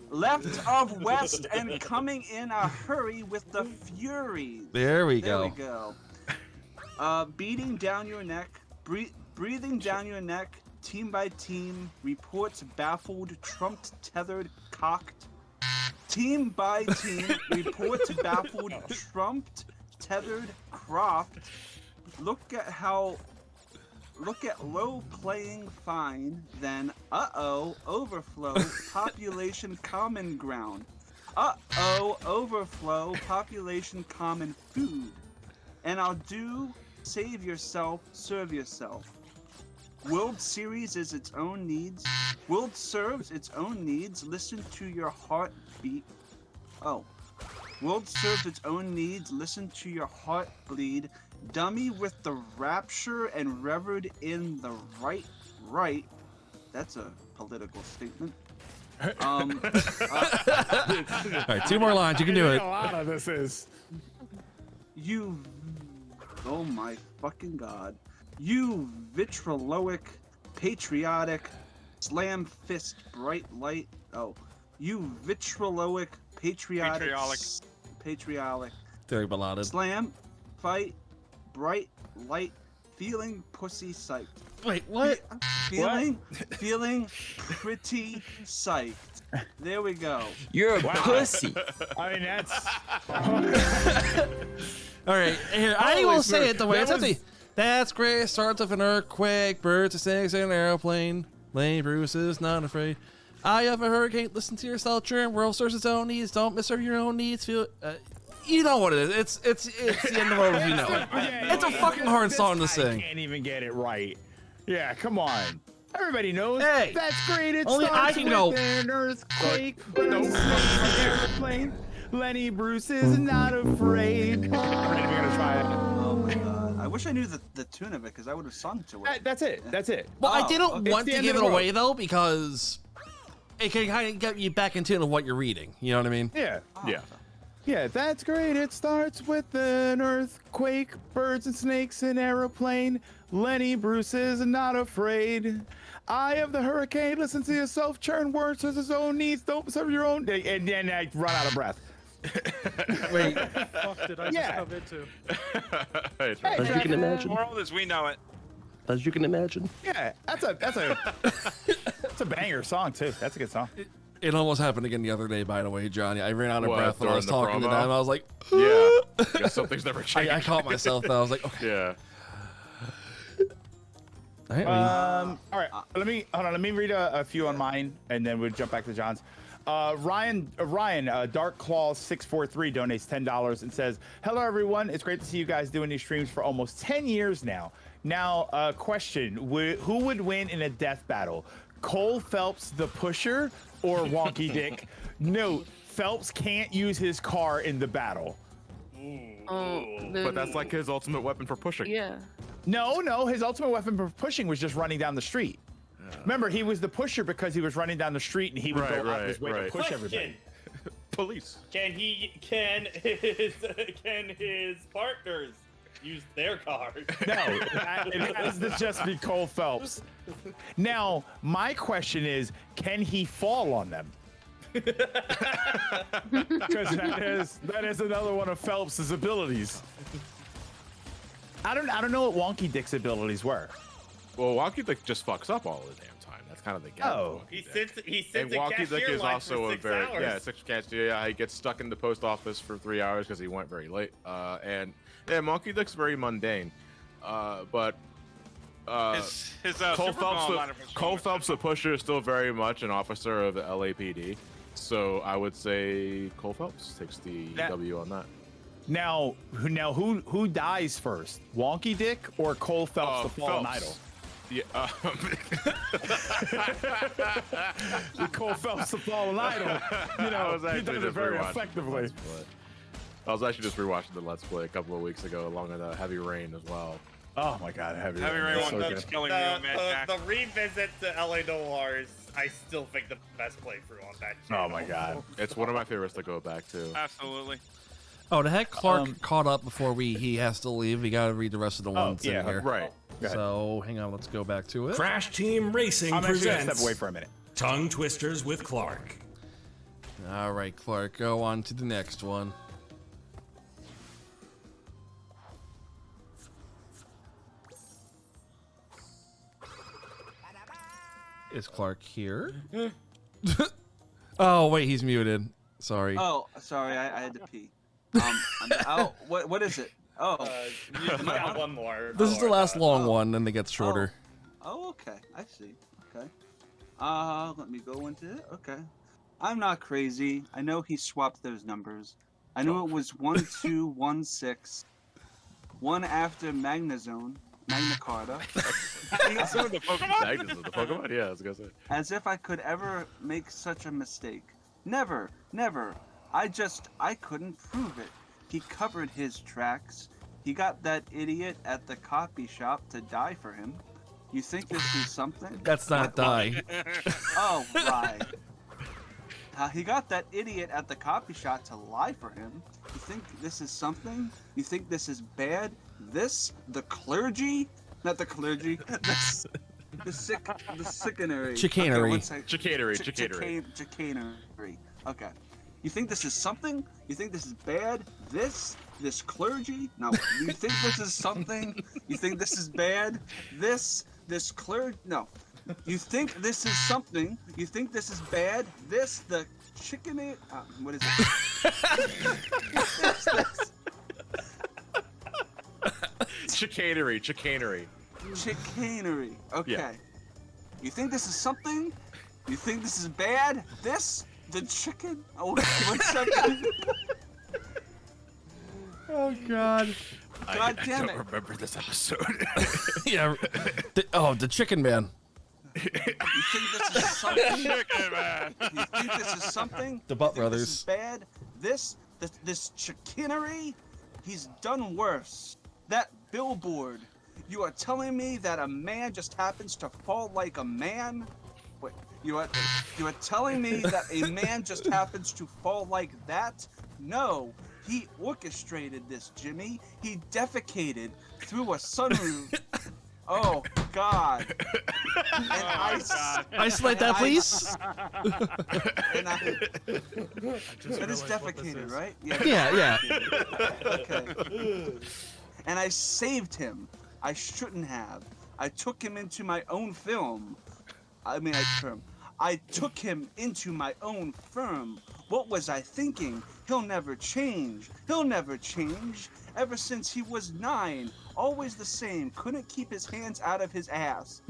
Speaker 2: Left of west and coming in a hurry with the furies.
Speaker 3: There we
Speaker 2: There we
Speaker 3: go.
Speaker 2: go. Beating down your neck, breathing down your neck, team by team, reports baffled, trumped, tethered, cocked. Team by team, reports baffled, trumped, tethered, cropped. Look at low playing fine, then uh-oh, overflow, population common ground. Uh-oh, overflow, population common food. And I'll do save yourself, serve yourself. World Series is its own needs. World serves its own needs. Listen to your heartbeat. Oh. World serves its own needs. Listen to your heart bleed. Dummy with the rapture and revered in the right. That's a political statement.
Speaker 3: All right, 2 more lines. You can do it.
Speaker 4: A lot of this is.
Speaker 2: You. Oh my fucking god. You vitriolic, patriotic, slam fist, bright light. Oh. You vitriolic, patriotic. Patriotic.
Speaker 3: Very ballad.
Speaker 2: Slam, fight, bright light, feeling pussy psyched.
Speaker 3: Wait, what?
Speaker 2: Feeling pretty psyched. There we go.
Speaker 10: You're a pussy.
Speaker 4: I mean, that's.
Speaker 3: All right, here, I
Speaker 4: Holy
Speaker 3: will say
Speaker 4: smokes,
Speaker 3: it the way
Speaker 4: that
Speaker 3: it's empty.
Speaker 4: was-
Speaker 3: That's great. Starts with an earthquake, birds and snakes in an airplane. Lane Bruce is not afraid. Eye of a hurricane. Listen to yourself. Churn. World serves its own needs. Don't misserve your own needs. Feel. You know what it is. It's the end of the road. You know it. It's a fucking hard song to sing.
Speaker 4: I can't even get it right. Yeah, come on. Everybody knows.
Speaker 3: Hey,
Speaker 4: that's great. It
Speaker 3: only I
Speaker 4: starts
Speaker 3: can
Speaker 4: with
Speaker 3: go.
Speaker 4: an earthquake. Airplane. Lenny Bruce is not afraid. We're even gonna try it.
Speaker 2: Oh my god. I wish I knew the tune of it because I would have sung to it.
Speaker 4: That's it. That's it.
Speaker 3: Well, I didn't
Speaker 2: okay.
Speaker 3: want
Speaker 4: It's the
Speaker 3: to
Speaker 4: end
Speaker 3: give
Speaker 4: of
Speaker 3: it
Speaker 4: the
Speaker 3: away
Speaker 4: road.
Speaker 3: though because it can kind of get you back in tune with what you're reading. You know what I mean?
Speaker 4: Yeah.
Speaker 1: Yeah.
Speaker 4: Yeah, that's great. It starts with an earthquake, birds and snakes, an aeroplane. Lenny Bruce is not afraid. Eye of the hurricane, listen to yourself, churn words as his own needs, don't serve your own. And then I run out of breath.
Speaker 3: Wait.
Speaker 18: Fuck did I just come into?
Speaker 5: As you can imagine. World as we know it.
Speaker 18: As you can imagine.
Speaker 4: Yeah, that's a banger song too. That's a good song.
Speaker 3: It almost happened again the other day, by the way, Johnny. I ran out of
Speaker 1: What,
Speaker 3: breath when I was
Speaker 1: during the
Speaker 3: talking to
Speaker 1: promo?
Speaker 3: them. I was like,
Speaker 1: Yeah. Guess something's never changed.
Speaker 3: I caught myself though. I was like, okay.
Speaker 1: Yeah.
Speaker 3: All right,
Speaker 4: All right. Let me read a few on mine, and then we'll jump back to John's. Ryan, Dark Claw 643 donates $10 and says, "Hello everyone. It's great to see you guys doing these streams for almost 10 years now. Now, question: who would win in a death battle? Cole Phelps, the pusher, or Wonky Dick? Note: Phelps can't use his car in the battle.
Speaker 1: But that's like his ultimate weapon for pushing.
Speaker 8: Yeah.
Speaker 4: No, his ultimate weapon for pushing was just running down the street. Remember, he was the pusher because he was running down the street and he would go out his way to push everybody.
Speaker 1: Police.
Speaker 7: Can his partners use their card.
Speaker 4: No, it has to just be Cole Phelps. Now, my question is, can he fall on them? Because that is another one of Phelps's abilities. I don't know what Wonky Dick's abilities were.
Speaker 1: Well, Wonky Dick just fucks up all the damn time. That's kind of the gag.
Speaker 4: Oh.
Speaker 7: He sits
Speaker 1: And
Speaker 7: in
Speaker 1: Wonky Dick
Speaker 7: cashier
Speaker 1: is
Speaker 7: line
Speaker 1: also
Speaker 7: for
Speaker 1: a
Speaker 7: 6
Speaker 1: very
Speaker 7: hours.
Speaker 1: 6 cashier. Yeah, he gets stuck in the post office for 3 hours because he went very late. And yeah, Wonky Dick's very mundane. But Cole Phelps, the pusher, is still very much an officer of the LAPD. So I would say Cole Phelps takes the W on that.
Speaker 4: Now, who dies first, Wonky Dick or Cole Phelps, the fallen idol?
Speaker 1: Yeah,
Speaker 4: Cole Phelps, the fallen idol. You know, he does it very effectively.
Speaker 1: I was actually just rewatching the Let's Play a couple of weeks ago, along with Heavy Rain as well.
Speaker 4: Oh my God, Heavy
Speaker 5: Rain one that's killing me on Mad Max.
Speaker 7: The revisit to LA Noirs, I still think the best playthrough on that channel.
Speaker 1: Oh my God, it's one of my favorites to go back to.
Speaker 5: Absolutely.
Speaker 3: Oh, to heck, Clark caught up before he has to leave. We gotta read the rest of the ones in here.
Speaker 1: Right.
Speaker 3: So hang on, let's go back to it.
Speaker 17: Crash Team Racing
Speaker 4: I'm actually gonna
Speaker 17: presents
Speaker 4: step away for a minute.
Speaker 17: Tongue Twisters with Clark.
Speaker 3: All right, Clark, go on to the next one. Is Clark here? Oh wait, he's muted. Sorry.
Speaker 2: Oh, sorry, I had to pee. What is it? Oh,
Speaker 7: you got one more.
Speaker 3: This is the last long one, then it gets shorter.
Speaker 2: Oh, okay. I see. Okay. Let me go into it. Okay. I'm not crazy. I know he swapped those numbers. I knew it was 1216. One after Magnazone, Magna Carta.
Speaker 1: Some of the Pokemon, yeah, I was gonna say.
Speaker 2: As if I could ever make such a mistake. Never, never. I couldn't prove it. He covered his tracks. He got that idiot at the copy shop to die for him. You think this is something?
Speaker 3: That's not die.
Speaker 2: Oh, right. He got that idiot at the copy shop to lie for him. You think this is something? You think this is bad? This? The clergy? Not the clergy. The sickenery.
Speaker 3: Chicanery.
Speaker 2: Okay, chicanery. Okay. You think this is something? You think this is bad? This clergy? No. You think this is something? You think this is bad? This clergy? No. You think this is something? You think this is bad? The chicken? What is it?
Speaker 1: Chicanery.
Speaker 2: Chicanery. Okay.
Speaker 1: Yeah.
Speaker 2: You think this is something? You think this is bad? The chicken? Oh, 1 second.
Speaker 3: Oh God.
Speaker 2: God damn
Speaker 1: I
Speaker 2: it.
Speaker 1: don't remember this episode.
Speaker 3: Yeah. The Chicken Man.
Speaker 2: You think this is something?
Speaker 5: Chicken Man.
Speaker 2: You think this is something?
Speaker 3: The Butt
Speaker 2: You think
Speaker 3: Brothers.
Speaker 2: This is bad? This chicanery? He's done worse. That billboard. You are telling me that a man just happens to fall like a man? Wait, you are telling me that a man just happens to fall like that? No, he orchestrated this, Jimmy. He defecated through a sunroof. Oh God! And
Speaker 3: Isolate that, please.
Speaker 2: That is defecated, right?
Speaker 3: Yeah.
Speaker 2: Okay. And I saved him. I shouldn't have. I took him into my own film. I took him into my own firm. What was I thinking? He'll never change. He'll never change. Ever since he was 9, always the same. Couldn't keep his hands out of his ass.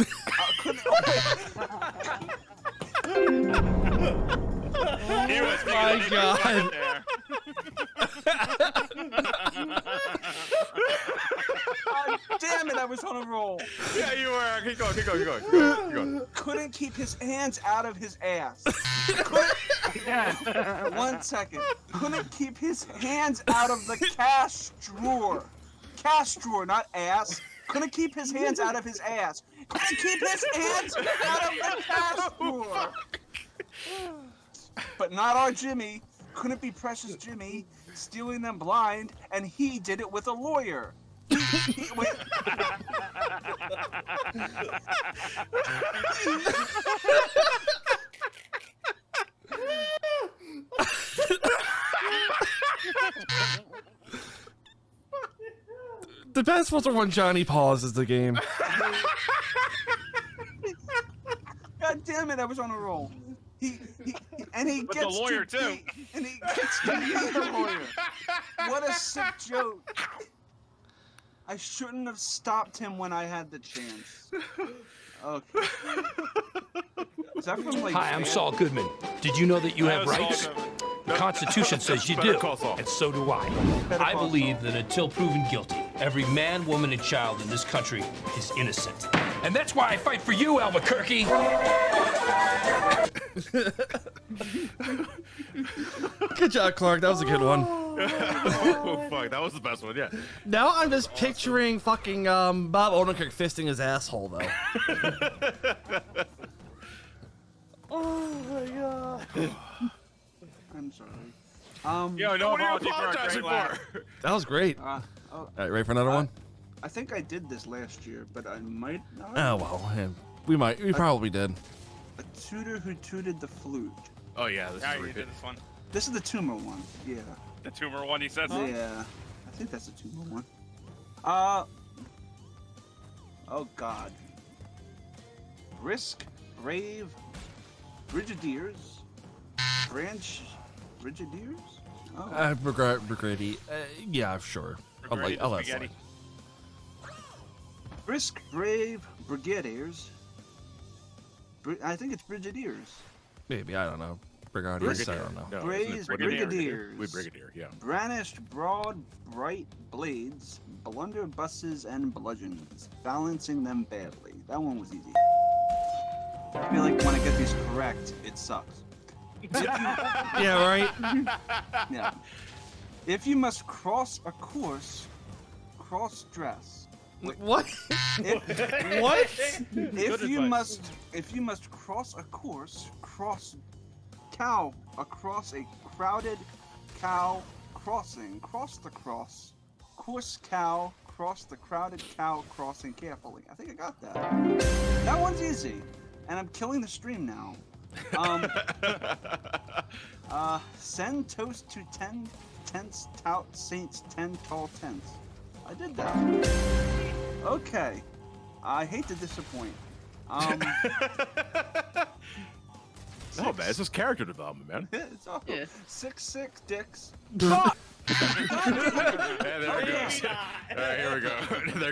Speaker 3: My God.
Speaker 2: Damn it, I was on a roll.
Speaker 1: Yeah, you were. Keep going.
Speaker 2: Couldn't keep his hands out of his ass. 1 second. Couldn't keep his hands out of the cash drawer. Cash drawer, not ass. Couldn't keep his hands out of his ass. Couldn't keep his hands out of the cash drawer. But not our Jimmy. Couldn't be precious Jimmy, stealing them blind, and he did it with a lawyer. Wait.
Speaker 3: The best was when Johnny pauses the game.
Speaker 2: God damn it! I was on a roll. He
Speaker 5: With
Speaker 2: gets
Speaker 5: the lawyer
Speaker 2: to
Speaker 5: too.
Speaker 2: and he gets to be the lawyer. What a sick joke! I shouldn't have stopped him when I had the chance. Okay. Is that from like?
Speaker 13: Hi, I'm Saul Goodman. Did you know that you have rights? The Constitution says you do, and so do I. I believe that until proven guilty, every man, woman, and child in this country is innocent. And that's why I fight for you, Albuquerque.
Speaker 3: Good job, Clark. That was a good one.
Speaker 1: Oh, fuck. That was the best one, yeah.
Speaker 3: Now I'm just picturing fucking Bob Odenkirk fisting his asshole, though.
Speaker 2: Oh my god. I'm sorry.
Speaker 5: Yo, no
Speaker 1: what are you
Speaker 5: apology for our
Speaker 1: apologizing
Speaker 5: great laugh.
Speaker 1: for?
Speaker 3: That was great.
Speaker 2: Oh,
Speaker 3: All right, ready for another one?
Speaker 2: I think I did this last year, but I might not.
Speaker 3: Oh, well, yeah, we probably did.
Speaker 2: A tutor who tooted the flute.
Speaker 1: Oh, yeah, this
Speaker 5: Yeah,
Speaker 1: is
Speaker 5: you
Speaker 1: really
Speaker 5: did
Speaker 1: good.
Speaker 5: this one.
Speaker 2: This is the tumor one. Yeah.
Speaker 5: The tumor one, he said.
Speaker 2: Yeah. I think that's the tumor one. Oh god. Brisk, brave, Brigadiers, Brigadiers? Oh.
Speaker 3: Brigady. Yeah, sure. I'll let
Speaker 5: Spaghetti.
Speaker 2: Brisk, brave, Brigadiers. I think it's Brigadiers.
Speaker 3: Maybe, I don't know. Brigadiers, I don't know.
Speaker 1: No,
Speaker 2: Brigadiers.
Speaker 1: Brigadier. We Brigadier, yeah.
Speaker 2: Brandished broad, bright blades, blunderbusses, and bludgeons, balancing them badly. That one was easy. I feel like when I get these correct, it sucks.
Speaker 3: Yeah, right?
Speaker 2: Yeah. If you must cross a course, cross-dress.
Speaker 3: What? What?
Speaker 2: If you must cross a course, cross across a crowded cow crossing. Cross the cross. Course cow, cross the crowded cow crossing carefully. I think I got that. That one's easy. And I'm killing the stream now. Send toast to 10 tents, tout saints, 10 tall tents. I did that. Okay. I hate to disappoint.
Speaker 1: No, man, it's just character development, man.
Speaker 2: It's all 6 dicks.
Speaker 1: Yeah, there we go. All right, here we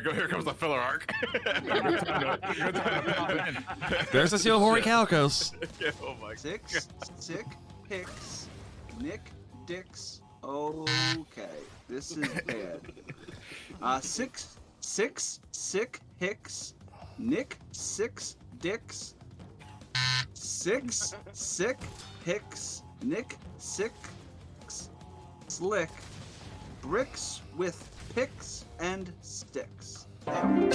Speaker 1: go. Here comes the filler arc.
Speaker 3: There's the seal Hori Calicos.
Speaker 1: Oh my
Speaker 2: Six sick hicks. Nick dicks. Okay, this is bad. Six sick hicks. Nick 6 dicks. 6 sick hicks. Nick 6 slick. Bricks with picks and sticks.
Speaker 3: That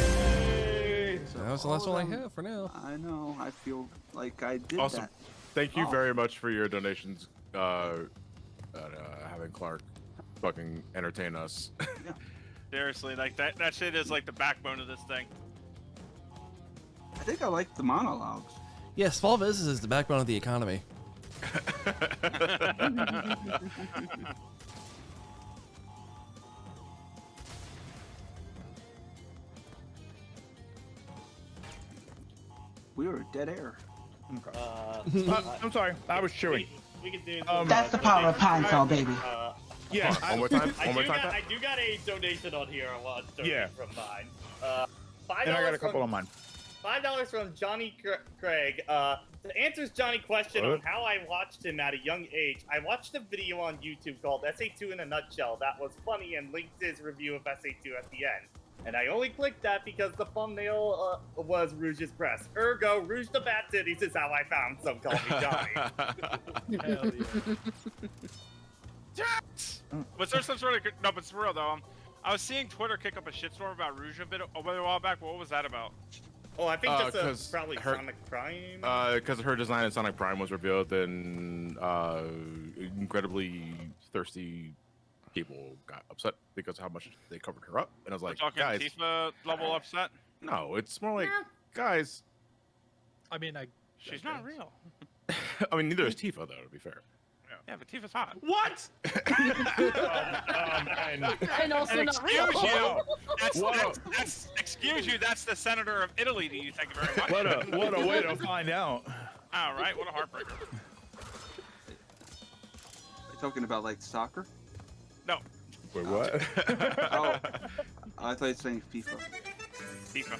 Speaker 3: was the last one I have for now.
Speaker 2: I know. I feel like I did
Speaker 1: Awesome.
Speaker 2: that.
Speaker 1: Thank you very much for your donations. Having Clark fucking entertain us.
Speaker 5: Seriously, like that shit is like the backbone of this thing.
Speaker 2: I think I like the monologues.
Speaker 3: Yeah, small business is the backbone of the economy.
Speaker 2: We were dead air.
Speaker 4: I'm sorry, I was chewing.
Speaker 7: We can do.
Speaker 15: That's the power of Pinefall, baby.
Speaker 4: Yeah,
Speaker 1: One more time.
Speaker 7: I do got a donation on here. I want to donate from mine. $5
Speaker 4: And I got a couple on mine.
Speaker 7: $5 from Johnny Craig. To answer Johnny's question on how I watched him at a young age, I watched a video on YouTube called SA2 in a Nutshell that was funny and linked his review of SA2 at the end. And I only clicked that because the thumbnail was Rouge's breast. Ergo, Rouge the Bat Titties is how I found Some Call Me Johnny.
Speaker 5: Hell yeah. Was there some sort of no? But it's real though. I was seeing Twitter kick up a shitstorm about Rouge a while back. What was that about?
Speaker 7: Oh, I think that's probably Sonic Prime.
Speaker 1: Because her design in Sonic Prime was revealed, and incredibly thirsty people got upset because of how much they covered her up, and I was
Speaker 5: We're
Speaker 1: like,
Speaker 5: talking
Speaker 1: guys,
Speaker 5: Tifa level upset.
Speaker 1: no, it's more like, guys.
Speaker 18: I mean,
Speaker 5: She's not real.
Speaker 1: I mean, neither is Tifa, though. To be fair.
Speaker 5: Yeah, but Tifa's hot.
Speaker 4: What?
Speaker 8: And also not real.
Speaker 5: Excuse you. That's excuse you. That's the senator of Italy. Do you? Thank you very much.
Speaker 4: What a way to find out.
Speaker 5: All right. What a heartbreaker.
Speaker 2: Are you talking about like soccer?
Speaker 5: No.
Speaker 6: Wait, what?
Speaker 2: Oh, I thought you were saying FIFA.
Speaker 5: Tifa.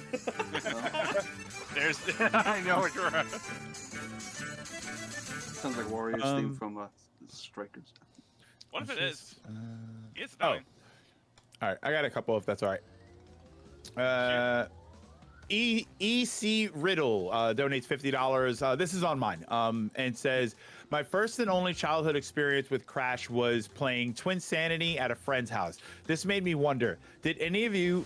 Speaker 5: There's. I know what you're.
Speaker 2: Sounds like Warriors theme from Strikers.
Speaker 5: What if it is? It's
Speaker 4: Oh.
Speaker 5: dying.
Speaker 4: All right, I got a couple if that's all right. EC Riddle donates $50. This is on mine. And says, my first and only childhood experience with Crash was playing Twin Sanity at a friend's house. This made me wonder, did any of you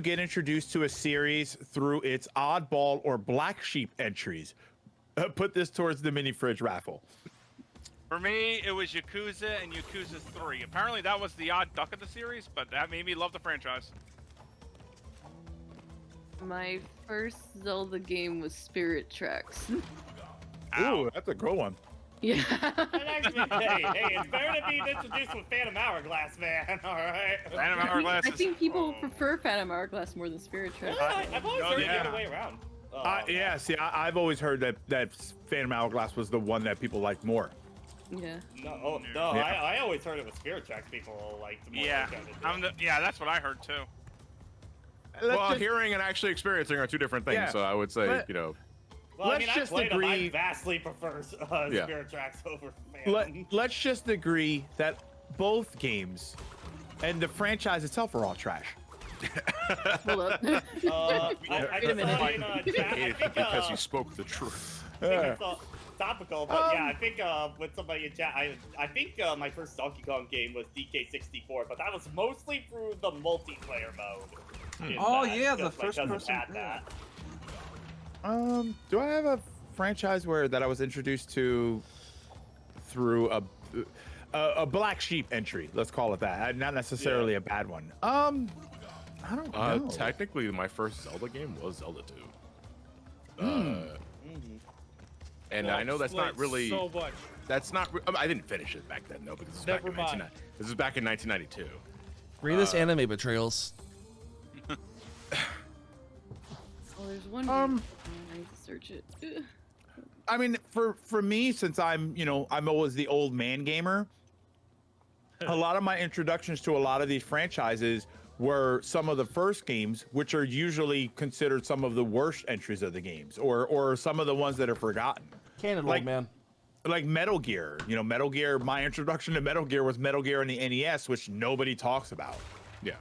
Speaker 4: get introduced to a series through its oddball or black sheep entries? Put this towards the mini fridge raffle.
Speaker 5: For me, it was Yakuza and Yakuza 3. Apparently, that was the odd duck of the series, but that made me love the franchise.
Speaker 8: My first Zelda game was Spirit Tracks.
Speaker 4: Ooh, that's a good one.
Speaker 8: Yeah.
Speaker 7: Hey, it's better to be introduced with Phantom Hourglass, man. All right.
Speaker 5: Phantom Hourglass.
Speaker 8: I think people prefer Phantom Hourglass more than Spirit Tracks.
Speaker 7: I've always heard it the other way around.
Speaker 4: Yeah, see, I've always heard that Phantom Hourglass was the one that people liked more.
Speaker 8: Yeah.
Speaker 7: No,
Speaker 4: Yeah.
Speaker 7: I always heard it was Spirit Tracks people liked more.
Speaker 5: Yeah, that's what I heard too.
Speaker 1: Well, hearing and actually experiencing are two different things.
Speaker 4: Yeah.
Speaker 1: So I would say,
Speaker 4: Let-
Speaker 1: you know.
Speaker 7: Well,
Speaker 4: Let's
Speaker 7: I mean,
Speaker 4: just
Speaker 7: I played them. I
Speaker 4: agree-
Speaker 7: vastly prefer
Speaker 1: Yeah.
Speaker 7: Spirit Tracks over Phantom.
Speaker 4: Let's just agree that both games and the franchise itself are all trash.
Speaker 8: Hold up.
Speaker 7: I
Speaker 8: Wait a minute.
Speaker 7: saw in chat, I think,
Speaker 1: Because you spoke the truth.
Speaker 7: I think it's topical, but yeah, I think with somebody in chat, I think my first Donkey Kong game was DK64, but that was mostly through the multiplayer mode.
Speaker 2: Oh, yeah, the
Speaker 7: my
Speaker 2: first
Speaker 7: cousin
Speaker 2: person,
Speaker 7: had that.
Speaker 4: Do I have a franchise that I was introduced to through a black sheep entry? Let's call it that. Not necessarily a bad one. I don't know.
Speaker 1: Technically, my first Zelda game was Zelda 2. And
Speaker 18: Well,
Speaker 1: I know that's not really.
Speaker 18: so much.
Speaker 1: That's not. I didn't finish it back then, though, because this was
Speaker 18: Never
Speaker 1: back in
Speaker 18: mind.
Speaker 1: This is back in 1992.
Speaker 3: Read this anime betrayals.
Speaker 8: Oh, there's one. Game. I need to search it.
Speaker 4: I mean, for me, since I'm always the old man gamer, a lot of my introductions to a lot of these franchises were some of the first games, which are usually considered some of the worst entries of the games, or some of the ones that are forgotten.
Speaker 3: Canon,
Speaker 4: Like-
Speaker 3: old man.
Speaker 4: Like Metal Gear. Metal Gear, my introduction to Metal Gear was Metal Gear on the NES, which nobody talks about.
Speaker 1: Yeah.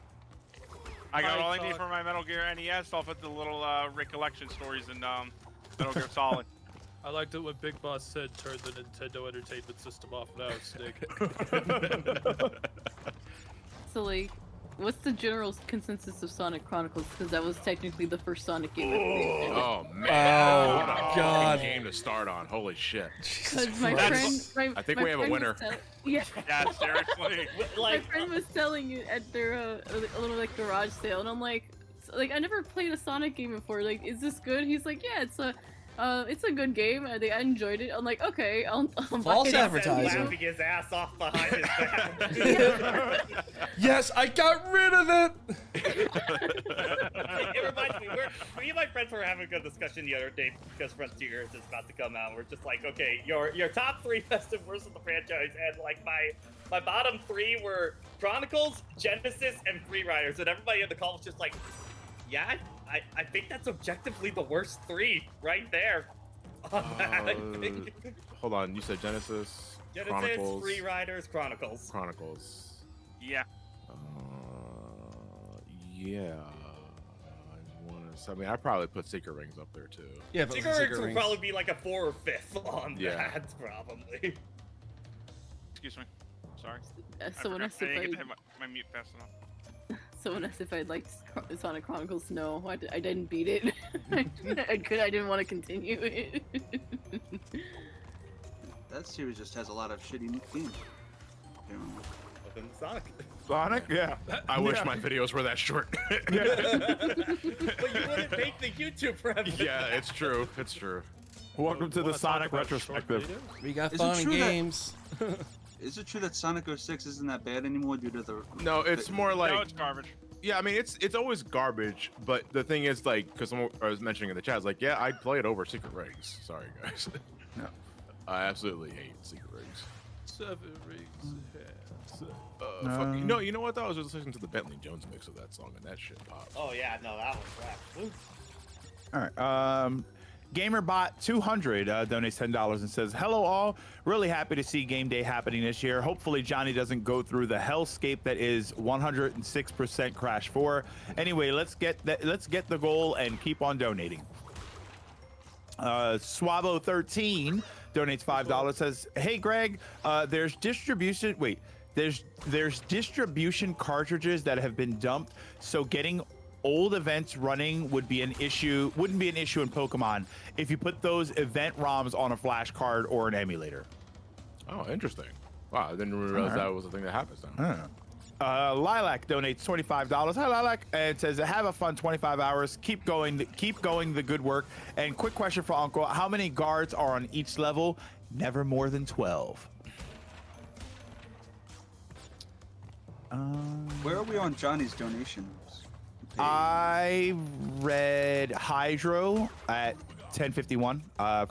Speaker 5: I got
Speaker 18: Hi,
Speaker 5: all I need
Speaker 18: Todd.
Speaker 5: for my Metal Gear NES. I'll put the little recollection stories in Metal Gear Solid.
Speaker 18: I liked it when Big Boss said, "Turn the Nintendo Entertainment System off now, Snake."
Speaker 8: So like, what's the general consensus of Sonic Chronicles? Because that was technically the first Sonic game ever made.
Speaker 1: Oh man!
Speaker 3: Oh,
Speaker 1: what a
Speaker 3: God.
Speaker 1: game to start on. Holy shit!
Speaker 8: Because my
Speaker 1: Christ.
Speaker 8: friend,
Speaker 1: I think
Speaker 8: my
Speaker 1: we have a
Speaker 8: friend was
Speaker 1: winner.
Speaker 8: yeah.
Speaker 5: Yeah, seriously.
Speaker 8: My friend was telling you at their a little like garage sale, and I'm like I never played a Sonic game before. Like, is this good? He's like, yeah, it's a good game. I enjoyed it. I'm like, okay, I'll buy
Speaker 3: False
Speaker 8: it.
Speaker 3: advertising.
Speaker 7: Laughing his ass off behind his back.
Speaker 3: Yes, I got rid of it.
Speaker 7: It reminds me, me and my friends were having a good discussion the other day because Frontiers is about to come out. We're just like, okay, your top 3 best and worst of the franchise, and like my bottom 3 were Chronicles, Genesis, and Free Riders, and everybody in the call was just like, yeah, I think that's objectively the worst 3 right there. On that, I think.
Speaker 1: Hold on, you said Genesis,
Speaker 7: Genesis,
Speaker 1: Chronicles,
Speaker 7: Free Riders, Chronicles.
Speaker 1: Chronicles.
Speaker 5: Yeah.
Speaker 1: Yeah. I mean, I probably put Secret Rings up there too.
Speaker 3: Yeah, but
Speaker 7: Secret Rings would probably be like a 4 or 5th on
Speaker 1: Yeah.
Speaker 7: that, probably.
Speaker 5: Excuse me. Sorry.
Speaker 8: Someone asked
Speaker 5: I didn't
Speaker 8: if
Speaker 5: get to hit my mute fast enough.
Speaker 8: Someone asked if I'd liked Sonic Chronicles. No, I didn't beat it. I didn't want to continue it.
Speaker 2: That series just has a lot of shitty games.
Speaker 7: happened.
Speaker 4: Sonic? Yeah.
Speaker 1: I wish my videos were that short.
Speaker 7: But you wouldn't make the YouTube forever.
Speaker 1: Yeah, it's true. It's true.
Speaker 4: Welcome to the Sonic retrospective.
Speaker 3: We got
Speaker 2: Is it
Speaker 3: fun and
Speaker 2: true that-
Speaker 3: games.
Speaker 2: Is it true that Sonic 06 isn't that bad anymore due to the?
Speaker 1: No, it's more like.
Speaker 5: No, it's garbage.
Speaker 1: Yeah, I mean it's always garbage, but the thing is like, because I was mentioning in the chat, it's like, yeah, I'd play it over Secret Rings. Sorry guys.
Speaker 4: No.
Speaker 1: I absolutely hate Secret Rings.
Speaker 18: 7 rings.
Speaker 1: No, you know what though? I was just listening to the Bentley Jones mix of that song, and that shit popped.
Speaker 7: Oh yeah, no, that was rap.
Speaker 4: All right. GamerBot200 donates $10 and says, "Hello all. Really happy to see game day happening this year. Hopefully Johnny doesn't go through the hellscape that is 106% Crash 4. Anyway, let's get the goal and keep on donating." Swabo13 donates $5. Says, "Hey Greg, there's distribution cartridges that have been dumped, so getting old events running wouldn't be an issue in Pokemon if you put those event ROMs on a flash card or an emulator."
Speaker 1: Oh, interesting. Wow, I didn't realize that was a thing that happens now.
Speaker 4: Lilac donates $25. Hi Lilac, and says, "Have a fun 25 hours. Keep going the good work. And quick question for Uncle: how many guards are on each level? Never more than 12."
Speaker 2: Where are we on Johnny's donations?
Speaker 4: I read Hydro at 1051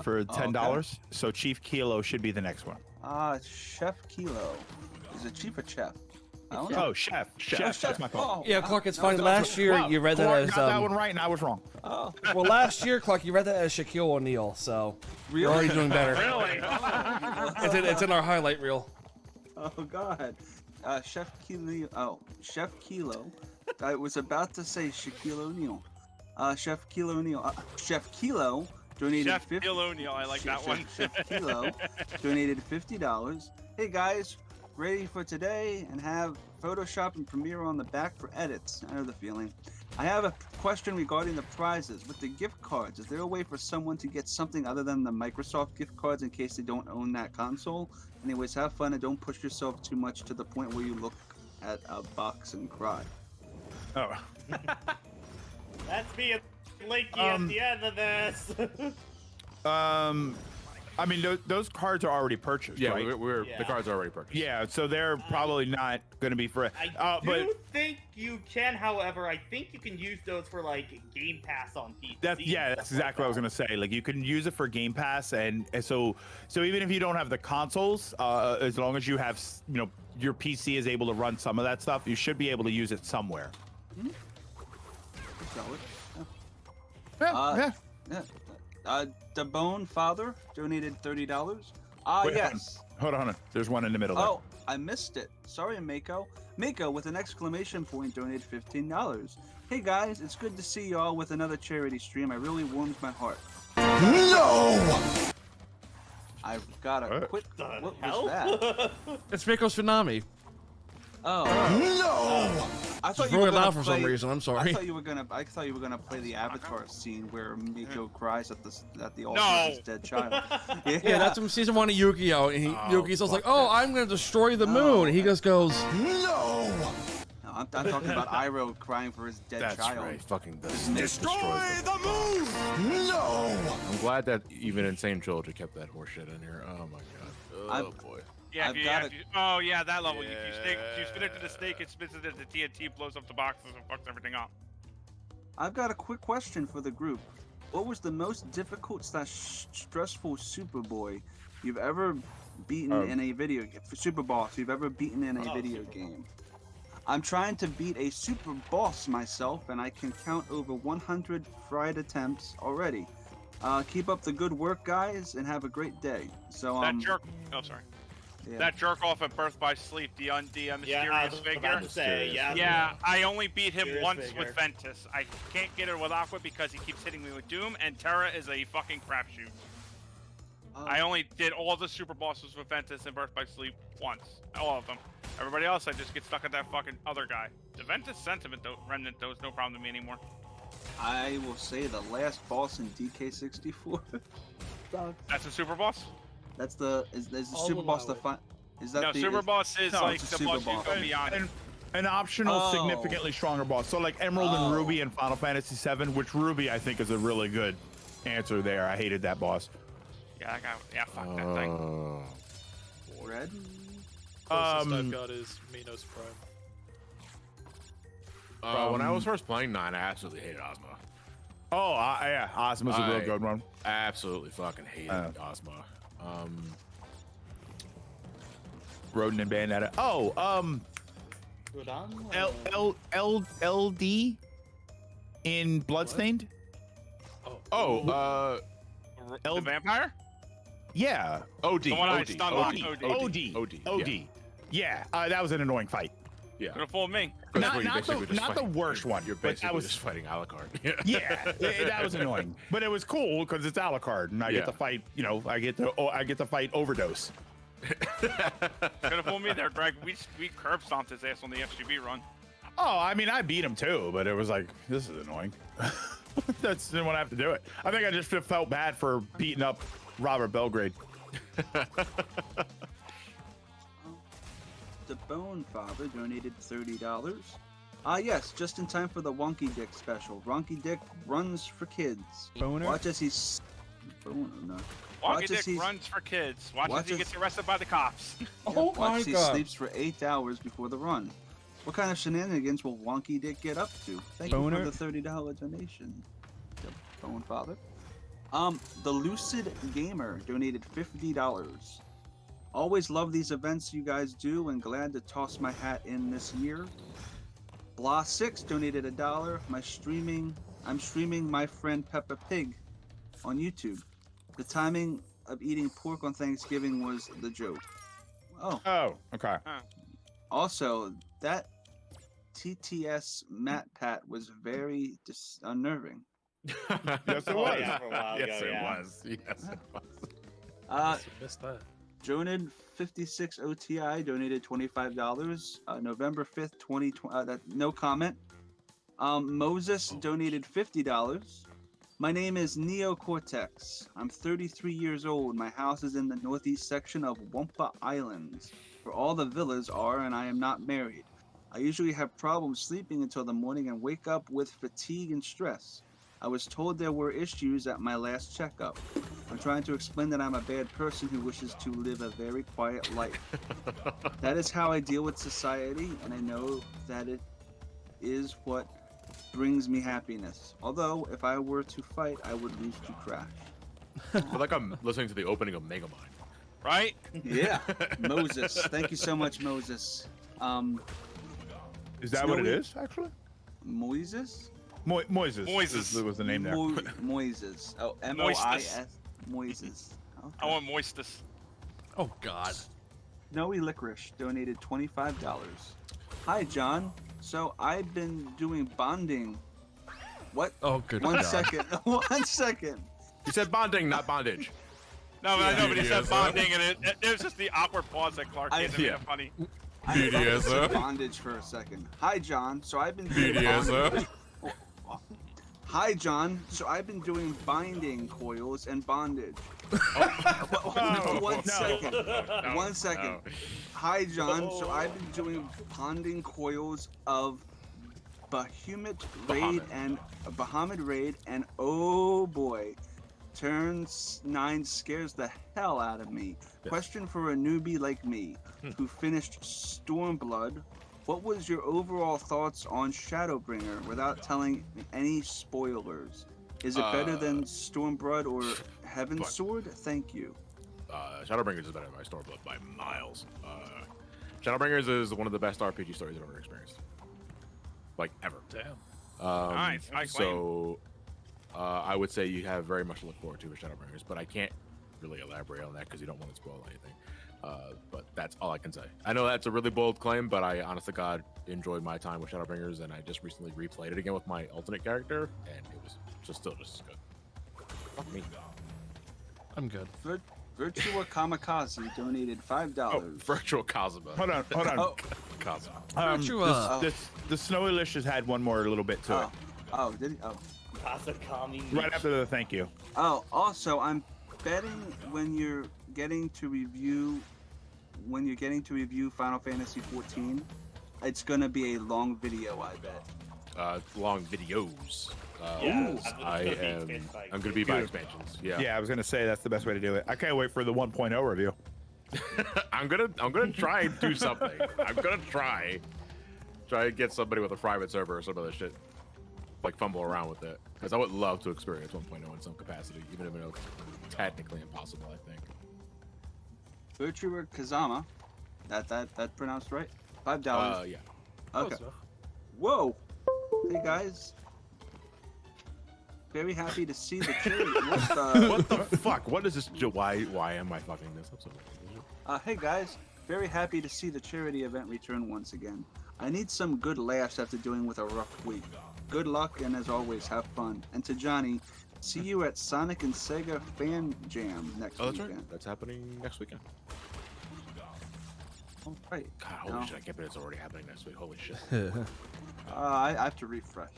Speaker 4: for $10.
Speaker 2: Okay.
Speaker 4: So Chief Kilo should be the next one.
Speaker 2: Chef Kilo. Is it Chief or Chef? I don't know.
Speaker 4: Oh, Chef. That's my fault.
Speaker 3: Yeah, Clark, it's fine. Last year you read that as
Speaker 4: got that one right, and I was wrong.
Speaker 2: Oh.
Speaker 3: Well, last year, Clark, you read that as Shaquille O'Neal, so you're already doing better.
Speaker 5: Really?
Speaker 3: It's in our highlight reel.
Speaker 2: Oh God. Chef Kilo. Oh, Chef Kilo. I was about to say Shaquille O'Neal. Chef Kilo O'Neal. Chef Kilo donated
Speaker 5: Chef Kilo O'Neal, I like that one.
Speaker 2: Chef Kilo donated $50. Hey guys, ready for today and have Photoshop and Premiere on the back for edits. I know the feeling. I have a question regarding the prizes. With the gift cards, is there a way for someone to get something other than the Microsoft gift cards in case they don't own that console? Anyways, have fun and don't push yourself too much to the point where you look at a box and cry.
Speaker 4: Oh.
Speaker 7: That's me and Linky at the end of this.
Speaker 4: I mean, those cards are already purchased,
Speaker 1: Yeah,
Speaker 4: right?
Speaker 1: the cards are already purchased.
Speaker 4: Yeah, so they're probably not going to be for.
Speaker 7: I do think you can, however, I think you can use those for like Game Pass on PC.
Speaker 4: That's exactly what I was gonna say. Like you can use it for Game Pass, and so even if you don't have the consoles, as long as you have, your PC is able to run some of that stuff, you should be able to use it somewhere.
Speaker 2: Yeah. The Bone Father donated $30.
Speaker 4: Wait,
Speaker 2: Yes.
Speaker 4: Hold on. There's one in the middle.
Speaker 2: Oh, I missed it. Sorry, Mako. Mako with an exclamation point donated $15. Hey guys, it's good to see y'all with another charity stream. I really warms my heart.
Speaker 9: No!
Speaker 2: I've got a quick. What was that?
Speaker 3: It's Mako's Tsunami.
Speaker 2: Oh.
Speaker 9: No!
Speaker 2: I thought
Speaker 3: It's
Speaker 2: you were
Speaker 3: really
Speaker 2: gonna
Speaker 3: loud for some
Speaker 2: play-
Speaker 3: reason. I'm sorry.
Speaker 2: I thought you were gonna play the Avatar scene where Miko cries at the altar
Speaker 5: No.
Speaker 2: of his dead child.
Speaker 3: Yeah, that's from season 1 of Yu-Gi-Oh! And Yuki's also like, "Oh, I'm gonna destroy the moon." And he just goes,
Speaker 9: No!
Speaker 2: No, I'm talking about Iroh crying for his dead
Speaker 1: That's
Speaker 2: child.
Speaker 1: right. Fucking
Speaker 9: Destroy the moon! No!
Speaker 1: I'm glad that even Insane Trilogy kept that horseshit in here. Oh my god. Oh boy.
Speaker 5: Yeah,
Speaker 2: I've
Speaker 5: if you,
Speaker 2: got
Speaker 5: if you, oh yeah, that level. If you spin it to the snake, it spits it into TNT, blows up the boxes, and fucks everything up.
Speaker 2: I've got a quick question for the group. What was the most difficult / stressful Superboy you've ever beaten in a video game? Super boss you've ever beaten in a video game? I'm trying to beat a super boss myself, and I can count over 100 fried attempts already. Keep up the good work, guys, and have a great day. So
Speaker 5: That jerk. Oh, sorry.
Speaker 2: Yeah.
Speaker 5: That jerk off at Birth by Sleep, the mysterious
Speaker 7: I was
Speaker 5: figure.
Speaker 7: about to say,
Speaker 5: Yeah, I only beat him
Speaker 7: Mysterious
Speaker 5: once
Speaker 7: figure.
Speaker 5: with Ventus. I can't get it with Aqua because he keeps hitting me with Doom, and Terra is a fucking crapshoot. I only did all the super bosses with Ventus and Birth by Sleep once. All of them. Everybody else, I just get stuck at that fucking other guy. The Ventus Sentiment Remnant, though, is no problem to me anymore.
Speaker 2: I will say the last boss in DK64.
Speaker 5: That's a super boss?
Speaker 2: That's the is the
Speaker 5: I'll
Speaker 2: super boss
Speaker 5: allow
Speaker 2: the Is that
Speaker 5: No,
Speaker 2: the
Speaker 5: Super Boss is
Speaker 2: no,
Speaker 5: like
Speaker 2: it's a
Speaker 5: the boss
Speaker 2: Super
Speaker 5: you
Speaker 2: Boss.
Speaker 5: go beyond.
Speaker 4: And an optional,
Speaker 2: Oh.
Speaker 4: significantly stronger boss. So like Emerald and Ruby in Final Fantasy VII, which Ruby I think is a really good answer there. I hated that boss.
Speaker 5: Yeah, fuck that thing.
Speaker 2: Red?
Speaker 18: Closest I've got is Minos Prime.
Speaker 1: When I was first playing 9, I absolutely hated Ozma.
Speaker 4: Oh, yeah, Ozma's a real good one.
Speaker 1: Absolutely fucking hated Ozma.
Speaker 4: Rodin and Bayonetta. Oh, LD in Bloodstained.
Speaker 5: The vampire?
Speaker 4: Yeah.
Speaker 1: OD.
Speaker 5: The one I stunlocked.
Speaker 4: OD. Yeah, that was an annoying fight.
Speaker 1: Yeah.
Speaker 5: Could have fooled me.
Speaker 4: Not the worst one.
Speaker 1: You're
Speaker 4: but
Speaker 1: basically
Speaker 4: that was
Speaker 1: just fighting Alucard.
Speaker 4: yeah, that was annoying. But it was cool because it's Alucard, and I get to fight. You know, I get to fight Overdose.
Speaker 5: Could have fooled me there, Greg. We curb stomped his ass on the FGB run.
Speaker 4: Oh, I mean, I beat him too, but it was like, this is annoying. That's didn't want to have to do it. I think I just felt bad for beating up Robert Belgrade.
Speaker 2: The Bone Father donated $30. Yes, just in time for the Wonky Dick special. Wonky Dick runs for kids.
Speaker 10: Boner?
Speaker 2: Watch as he's boner, no.
Speaker 5: Wonky Dick runs for kids. Watch as he gets arrested by the cops.
Speaker 2: Watch as he sleeps for 8 hours before the run. What kind of shenanigans will Wonky Dick get up to? Thank
Speaker 10: Boner?
Speaker 2: you for the $30 donation. The Bone Father. The Lucid Gamer donated $50. Always love these events you guys do and glad to toss my hat in this year. Blah6 donated $1. I'm streaming my friend Peppa Pig on YouTube. The timing of eating pork on Thanksgiving was the joke.
Speaker 4: Oh, okay.
Speaker 2: Also, that TTS Matt Pat was very unnerving.
Speaker 4: Yes, it was.
Speaker 7: Yeah, for a while
Speaker 1: Yes,
Speaker 7: ago,
Speaker 1: it
Speaker 7: yeah.
Speaker 1: was. Yes, it was.
Speaker 18: Missed that.
Speaker 2: Jonid 56 OTI donated $25. November 5th, 2020. No comment. Moses donated $50. My name is Neo Cortex. I'm 33 years old. My house is in the northeast section of Wampa Islands, where all the villas are, and I am not married. I usually have problems sleeping until the morning and wake up with fatigue and stress. I was told there were issues at my last checkup. I'm trying to explain that I'm a bad person who wishes to live a very quiet life. That is how I deal with society, and I know that it is what brings me happiness. Although, if I were to fight, I would lose to Crash.
Speaker 1: I feel like I'm listening to the opening of Megamind.
Speaker 5: Right?
Speaker 2: Yeah, Moses. Thank you so much, Moses.
Speaker 4: Is that what it is, actually?
Speaker 2: Moises?
Speaker 4: Moises.
Speaker 5: Moises.
Speaker 4: Was the name there.
Speaker 2: Moises. Oh, M-O-I-S. Moises. Okay.
Speaker 5: I want Moistus.
Speaker 3: Oh, God.
Speaker 2: Snowy Licorice donated $25. Hi, John. So I've been doing bonding. What?
Speaker 3: Oh, good
Speaker 2: One
Speaker 3: God.
Speaker 2: second. 1 second.
Speaker 1: You said bonding, not bondage.
Speaker 5: No, but I know, but he said
Speaker 1: BDSM.
Speaker 5: bonding, and it was just the awkward pause that Clark gave to me.
Speaker 1: yeah.
Speaker 5: Funny.
Speaker 2: I thought it said
Speaker 1: BDSM.
Speaker 2: bondage for a second. Hi, John. So I've been doing
Speaker 1: BDSM.
Speaker 2: Hi, John. So I've been doing binding coils and bondage. One second.
Speaker 1: No,
Speaker 2: 1 second.
Speaker 1: no.
Speaker 2: Hi, John. So I've been doing bonding coils of Bahamut Raid, and oh boy, turn 9 scares the hell out of me. Question for a newbie like me, who finished Stormblood. What was your overall thoughts on Shadowbringer without telling any spoilers? Is it better than Stormblood or Heaven's Sword? Thank you.
Speaker 1: Shadowbringers is better than my Stormblood by miles. Shadowbringers is one of the best RPG stories I've ever experienced. Like, ever.
Speaker 18: Damn.
Speaker 5: Nice. I
Speaker 1: So, I would say you have very much to look forward to with Shadowbringers, but I can't really elaborate on that because you don't want to spoil anything. But that's all I can say. I know that's a really bold claim, but I, honest to God, enjoyed my time with Shadowbringers, and I just recently replayed it again with my alternate character, and it was still just as good. Fuck me.
Speaker 3: I'm good.
Speaker 2: Virtua Kamikaze donated $5.
Speaker 1: Oh, Virtual Kazuma.
Speaker 4: Hold on.
Speaker 2: Oh.
Speaker 1: Kazuma.
Speaker 3: Virtua.
Speaker 4: The Snowy Licious had one more little bit to it.
Speaker 2: Oh, did he? Oh.
Speaker 7: Kasakami.
Speaker 4: Right after the thank you.
Speaker 2: Oh, also, I'm betting when you're getting to review when you're getting to review Final Fantasy 14, it's gonna be a long video, I bet.
Speaker 1: Long videos.
Speaker 7: Yeah,
Speaker 1: I'm gonna be buying expansions. Yeah.
Speaker 4: Yeah, I was gonna say that's the best way to do it. I can't wait for the 1.0 review.
Speaker 1: I'm gonna try and do something. I'm gonna try and get somebody with a private server or some other shit, like fumble around with it, because I would love to experience 1.0 in some capacity, even if it's technically impossible. I think.
Speaker 2: Virtua Kazama, that pronounced right? $5.
Speaker 1: Yeah.
Speaker 2: Okay. Whoa. Hey guys. Very happy to see the charity.
Speaker 1: What the fuck? What is this? Why am I fucking this up so much?
Speaker 2: Hey guys. Very happy to see the charity event return once again. I need some good laughs after dealing with a rough week. Good luck, and as always, have fun. And to Johnny, see you at Sonic and Sega Fan Jam next
Speaker 1: that's
Speaker 2: weekend.
Speaker 1: Right. That's happening next weekend.
Speaker 2: Oh, right.
Speaker 1: God, holy shit! I can't believe it's already happening next week. Holy shit.
Speaker 2: I have to refresh.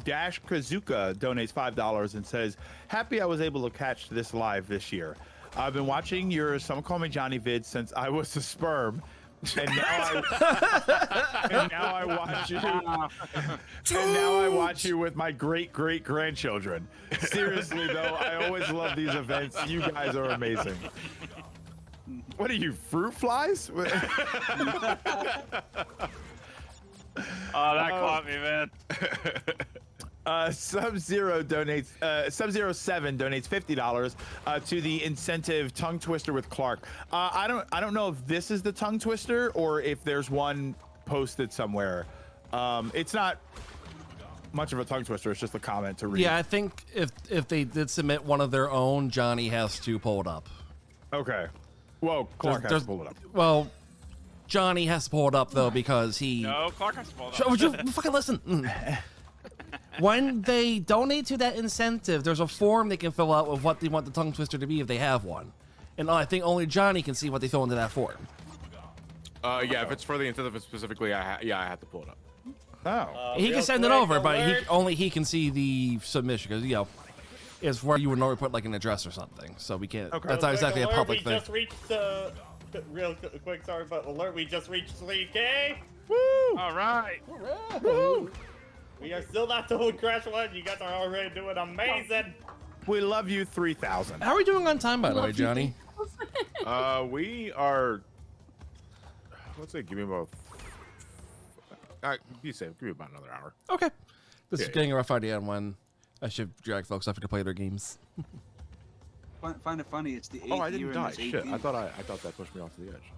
Speaker 4: Dash Kazuka donates $5 and says, "Happy I was able to catch this live this year. I've been watching your Some Call Me Johnny vid since I was a sperm, and now I watch you. And now I watch you with my great grandchildren. Seriously though, I always love these events. You guys are amazing." What are you, fruit flies?
Speaker 5: Oh, that caught me, man.
Speaker 4: Sub-Zero donates. Sub-Zero7 donates $50 to the incentive Tongue Twister with Clark. I don't know if this is the Tongue Twister or if there's one posted somewhere. It's not much of a tongue twister. It's just a comment to read.
Speaker 3: Yeah, I think if they did submit one of their own, Johnny has to pull it up.
Speaker 4: Okay. Well, Clark has to pull it up.
Speaker 3: Well, Johnny has to pull it up though because he.
Speaker 5: No, Clark has to pull it up.
Speaker 3: Would you fucking listen? When they donate to that incentive, there's a form they can fill out with what they want the tongue twister to be if they have one, and I think only Johnny can see what they fill into that form.
Speaker 1: Yeah, if it's for the incentive specifically, I have to pull it up.
Speaker 4: Oh.
Speaker 3: He can send it over, but only he can see the submission because it's where you would normally put like an address or something. So we can't. Okay. That's not exactly a public thing.
Speaker 7: We just reached real quick. Sorry, but alert. We just reached 3K.
Speaker 4: Woo!
Speaker 5: All right.
Speaker 7: Woo! We are still not doing Crash 1. You guys are already doing amazing.
Speaker 4: We love you, 3,000.
Speaker 3: How are we doing on time, by the way, Johnny?
Speaker 1: We are. Let's say, give me about. Be safe. Give me about another hour.
Speaker 3: Okay. This is getting a rough idea on when I should drag folks off to play their games.
Speaker 2: Find it funny. It's the 8th
Speaker 1: Oh, I didn't
Speaker 2: year
Speaker 1: die.
Speaker 2: in this
Speaker 1: Shit,
Speaker 2: 8
Speaker 1: I thought that pushed me off to the edge.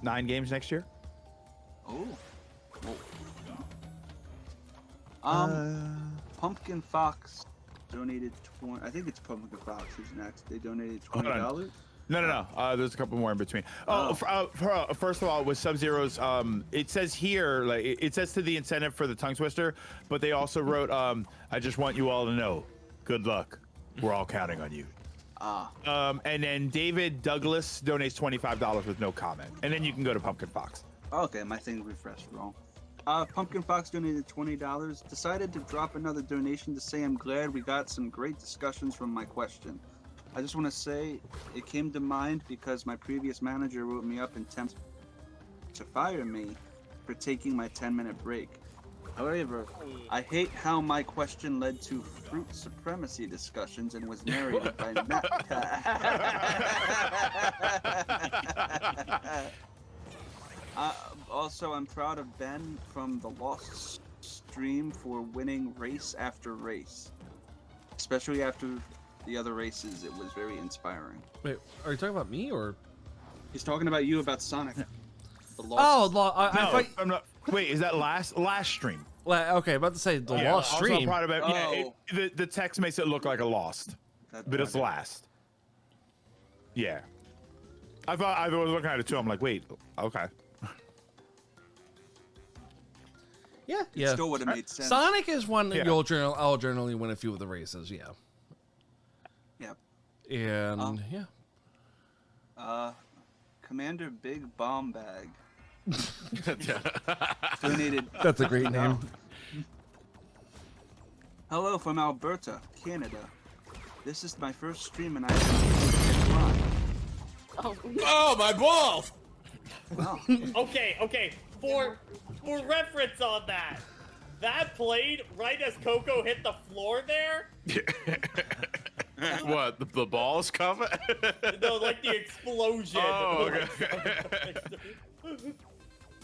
Speaker 4: 9 games next year.
Speaker 2: Oh. Pumpkin Fox donated 20. I think it's Pumpkin Fox who's next. They donated $20.
Speaker 4: No. There's a couple more in between. First of all, with Sub-Zero's, it says here, like it says to the incentive for the tongue twister, but they also wrote, "I just want you all to know, good luck. We're all counting on you." And then David Douglas donates $25 with no comment, and then you can go to Pumpkin Fox.
Speaker 2: Okay, my thing refreshed wrong. Pumpkin Fox donated $20. Decided to drop another donation to say I'm glad we got some great discussions from my question. I just want to say it came to mind because my previous manager wrote me up and attempted to fire me for taking my 10-minute break. However, I hate how my question led to fruit supremacy discussions and was narrated by Matt. Also, I'm proud of Ben from the Lost Stream for winning race after race. Especially after the other races, it was very inspiring.
Speaker 3: Wait, are you talking about me or?
Speaker 2: He's talking about you about Sonic. The
Speaker 3: Lost.
Speaker 4: I'm not. Wait, is that last stream?
Speaker 3: Okay, about to say the Lost Stream.
Speaker 4: Also, I'm proud about the text makes it look like a Lost, but it's last. Yeah. I was looking at it too. I'm like, wait, okay.
Speaker 3: Yeah.
Speaker 2: Still would have made sense.
Speaker 3: Sonic is one that I'll generally win a few of the races. Yeah.
Speaker 2: Yep.
Speaker 3: And
Speaker 2: Commander Big Bomb Bag donated.
Speaker 3: That's a great name.
Speaker 2: Hello from Alberta, Canada. This is my first stream, and I.
Speaker 16: Oh, my balls!
Speaker 2: Wow.
Speaker 7: Okay. For reference on that played right as Coco hit the floor there.
Speaker 1: What? The balls coming?
Speaker 7: No, like the explosion.
Speaker 1: Oh, okay.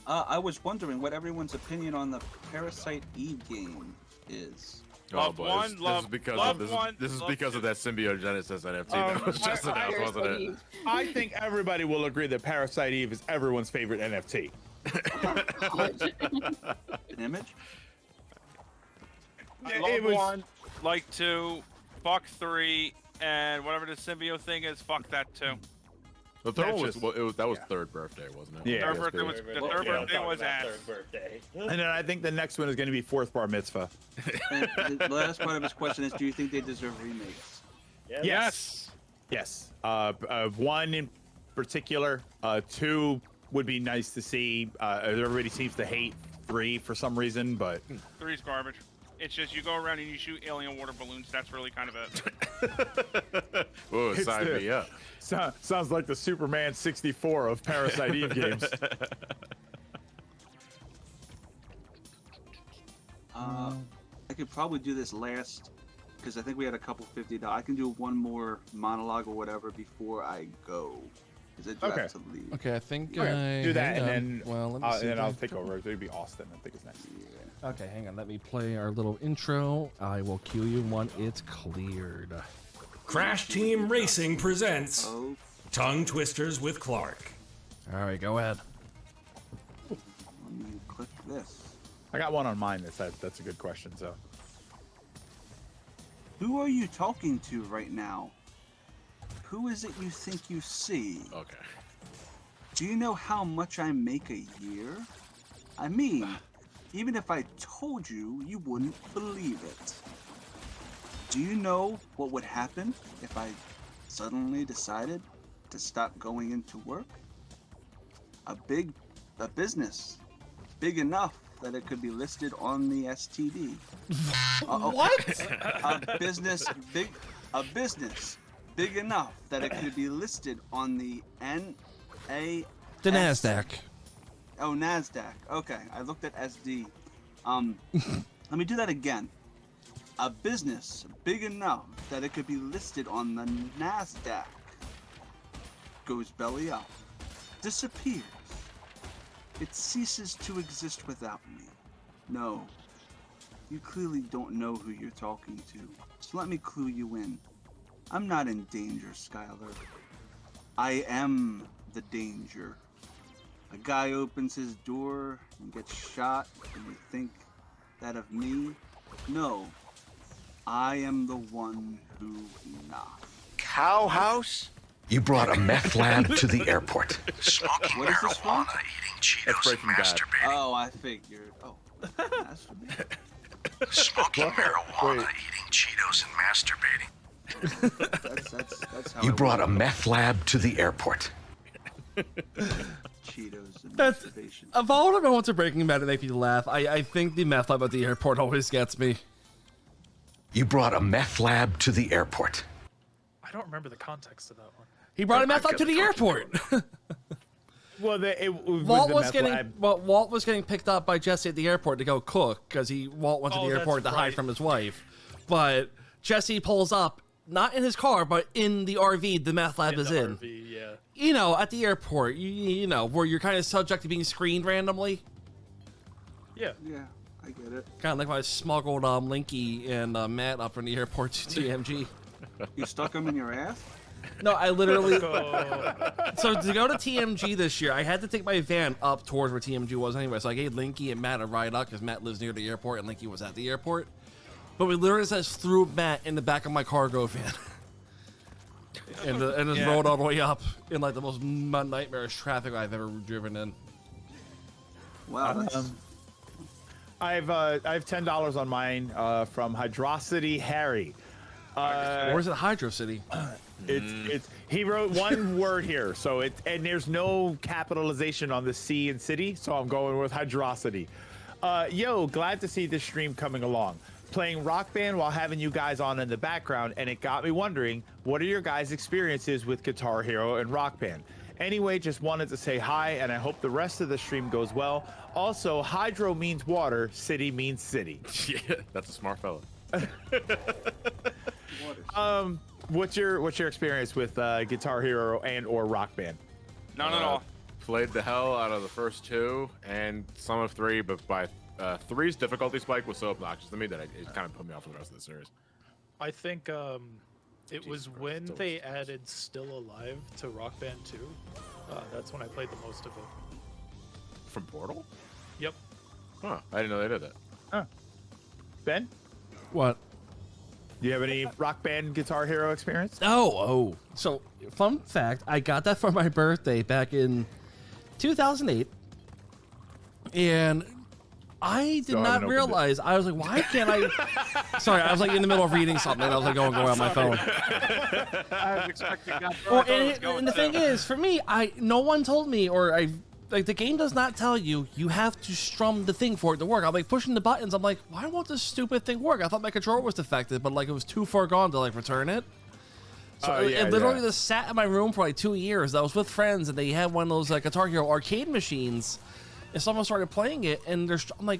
Speaker 2: I was wondering what everyone's opinion on the Parasite Eve game is.
Speaker 5: Love one,
Speaker 1: this is because of that symbiogenesis NFT that was just announced, wasn't it?
Speaker 4: I think everybody will agree that Parasite Eve is everyone's favorite NFT.
Speaker 2: An image?
Speaker 5: Love one, like two, fuck three, and whatever the symbiote thing is, fuck that too.
Speaker 1: The third one that was third birthday, wasn't it?
Speaker 4: Yeah.
Speaker 5: The third birthday was ass.
Speaker 4: And then I think the next one is going to be fourth bar mitzvah.
Speaker 2: And the last part of his question is, do you think they deserve remakes?
Speaker 4: Yes. One in particular. Two would be nice to see. Everybody seems to hate three for some reason, but
Speaker 5: Three's garbage. It's just you go around and you shoot alien water balloons. That's really kind of it.
Speaker 1: Whoa, sign me up.
Speaker 4: Sounds like the Superman 64 of Parasite Eve games.
Speaker 2: I could probably do this last, because I think we had a couple $50. I can do one more monologue or whatever before I go, because I do have to leave.
Speaker 3: Okay, I think
Speaker 4: do that, and then
Speaker 3: let me see.
Speaker 4: I'll take over. It'll be Austin. I think it's next.
Speaker 3: Okay, hang on. Let me play our little intro. I will cue you when it's cleared.
Speaker 17: Crash Team Racing presents Tongue Twisters with Clark.
Speaker 3: All right, go ahead.
Speaker 2: Let me click this.
Speaker 4: I got one on mine. That's a good question. So,
Speaker 2: who are you talking to right now? Who is it you think you see?
Speaker 1: Okay.
Speaker 2: Do you know how much I make a year? I mean, even if I told you, you wouldn't believe it. Do you know what would happen if I suddenly decided to stop going into work? A business big enough that it could be listed on the STD.
Speaker 3: What?
Speaker 2: A business big enough that it could be listed on the
Speaker 3: The NASDAQ.
Speaker 2: Oh, NASDAQ. Okay, I looked at SD. Let me do that again. A business big enough that it could be listed on the NASDAQ goes belly up, disappears. It ceases to exist without me. No, you clearly don't know who you're talking to, so let me clue you in. I'm not in danger, Skylar. I am the danger. A guy opens his door and gets shot, and you think that of me? No, I am the one who knocked.
Speaker 9: Cowhouse? You brought a meth lab to the airport.
Speaker 2: Smoking what is this from?
Speaker 9: Eating Cheetos and masturbating.
Speaker 2: Oh, I figured. Oh, masturbating.
Speaker 9: Smoking marijuana, eating Cheetos and masturbating.
Speaker 2: That's how
Speaker 9: you brought a meth lab to the airport.
Speaker 2: Cheetos and
Speaker 3: That's,
Speaker 2: masturbation.
Speaker 3: of all the moments of Breaking Bad that make me laugh, I think the meth lab at the airport always gets me.
Speaker 9: You brought a meth lab to the airport.
Speaker 18: I don't remember the context of that one.
Speaker 3: He brought a meth lab to the airport.
Speaker 4: Well,
Speaker 3: Walt was getting picked up by Jesse at the airport to go cook because Walt went to the airport to hide from his wife. But Jesse pulls up, not in his car, but in the RV the meth lab is in.
Speaker 18: RV, yeah.
Speaker 3: You know, at the airport, you know, where you're kind of subject to being screened randomly.
Speaker 18: Yeah.
Speaker 2: Yeah, I get it.
Speaker 3: Kind of like when I smuggled Linky and Matt up from the airport to TMG.
Speaker 2: You stuck them in your ass?
Speaker 3: No, I literally. So to go to TMG this year, I had to take my van up towards where TMG was anyway. So I gave Linky and Matt a ride up because Matt lives near the airport and Linky was at the airport. But we literally just threw Matt in the back of my cargo van. and just rolled all the way up in like the most nightmarish traffic I've ever driven in.
Speaker 2: Wow.
Speaker 4: I have $10 on mine from Hydrocity Harry.
Speaker 3: Or is it Hydro City?
Speaker 4: It's he wrote one word here, so and there's no capitalization on the C in city, so I'm going with Hydrocity. Yo, glad to see this stream coming along. playing Rock Band while having you guys on in the background, and it got me wondering, what are your guys' experiences with Guitar Hero and Rock Band? Anyway, just wanted to say hi, and I hope the rest of the stream goes well. Also, hydro means water, city means city.
Speaker 1: Yeah, that's a smart fella.
Speaker 4: What's your experience with Guitar Hero and or Rock Band?
Speaker 5: None at all.
Speaker 1: Played the hell out of the first 2 and some of 3, but by 3's difficulty spike was so obnoxious to me that it kind of put me off for the rest of the series.
Speaker 18: I think it was when they added Still Alive to Rock Band 2. That's when I played the most of it.
Speaker 1: From Portal?
Speaker 18: Yep.
Speaker 1: Huh, I didn't know they did that.
Speaker 4: Huh. Ben?
Speaker 3: What?
Speaker 4: Do you have any Rock Band Guitar Hero experience?
Speaker 3: Oh. So, fun fact, I got that for my birthday back in 2008. And I did not realize, I was like, why can't I? Sorry, I was like in the middle of reading something, and I was like going on my phone.
Speaker 2: I was expecting
Speaker 3: And the thing is, for me, no one told me, or like the game does not tell you have to strum the thing for it to work. I'm like pushing the buttons. I'm like, why won't this stupid thing work? I thought my controller was defective, but like it was too far gone to like return it. So it literally just sat in my room for like 2 years. I was with friends, and they had one of those Guitar Hero arcade machines. And someone started playing it, and I'm like,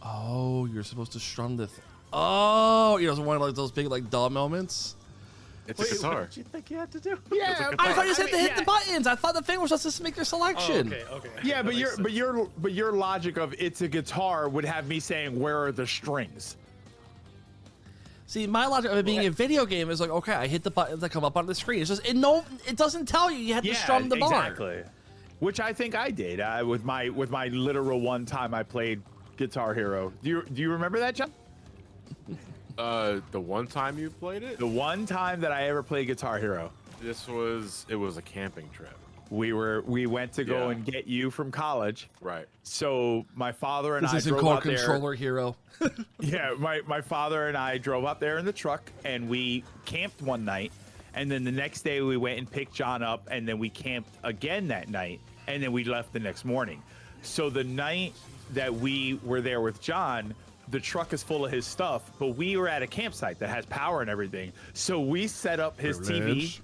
Speaker 3: oh, you're supposed to strum the thing. Oh, it's one of those big like duh moments.
Speaker 1: It's a guitar.
Speaker 18: What did you think you had to do?
Speaker 3: Yeah, I thought you just had to hit the buttons. I thought the thing was just to make your selection.
Speaker 18: Oh, okay.
Speaker 4: Yeah, but your logic of it's a guitar would have me saying, where are the strings?
Speaker 3: See, my logic of it being a video game is like, okay, I hit the buttons that come up on the screen. It's just it doesn't tell you have to strum the bar.
Speaker 4: Exactly. Which I think I did with my literal one time I played Guitar Hero. Do you remember that, John?
Speaker 1: The one time you played it?
Speaker 4: The one time that I ever played Guitar Hero.
Speaker 1: It was a camping trip.
Speaker 4: We went to go and get you from college.
Speaker 1: Right.
Speaker 4: So my father and
Speaker 3: this
Speaker 4: I
Speaker 3: isn't
Speaker 4: drove
Speaker 3: called
Speaker 4: out there.
Speaker 3: Controller Hero.
Speaker 4: Yeah, my father and I drove up there in the truck, and we camped one night, and then the next day we went and picked John up, and then we camped again that night, and then we left the next morning. So the night that we were there with John, the truck is full of his stuff, but we were at a campsite that has power and everything. So we set up his TV,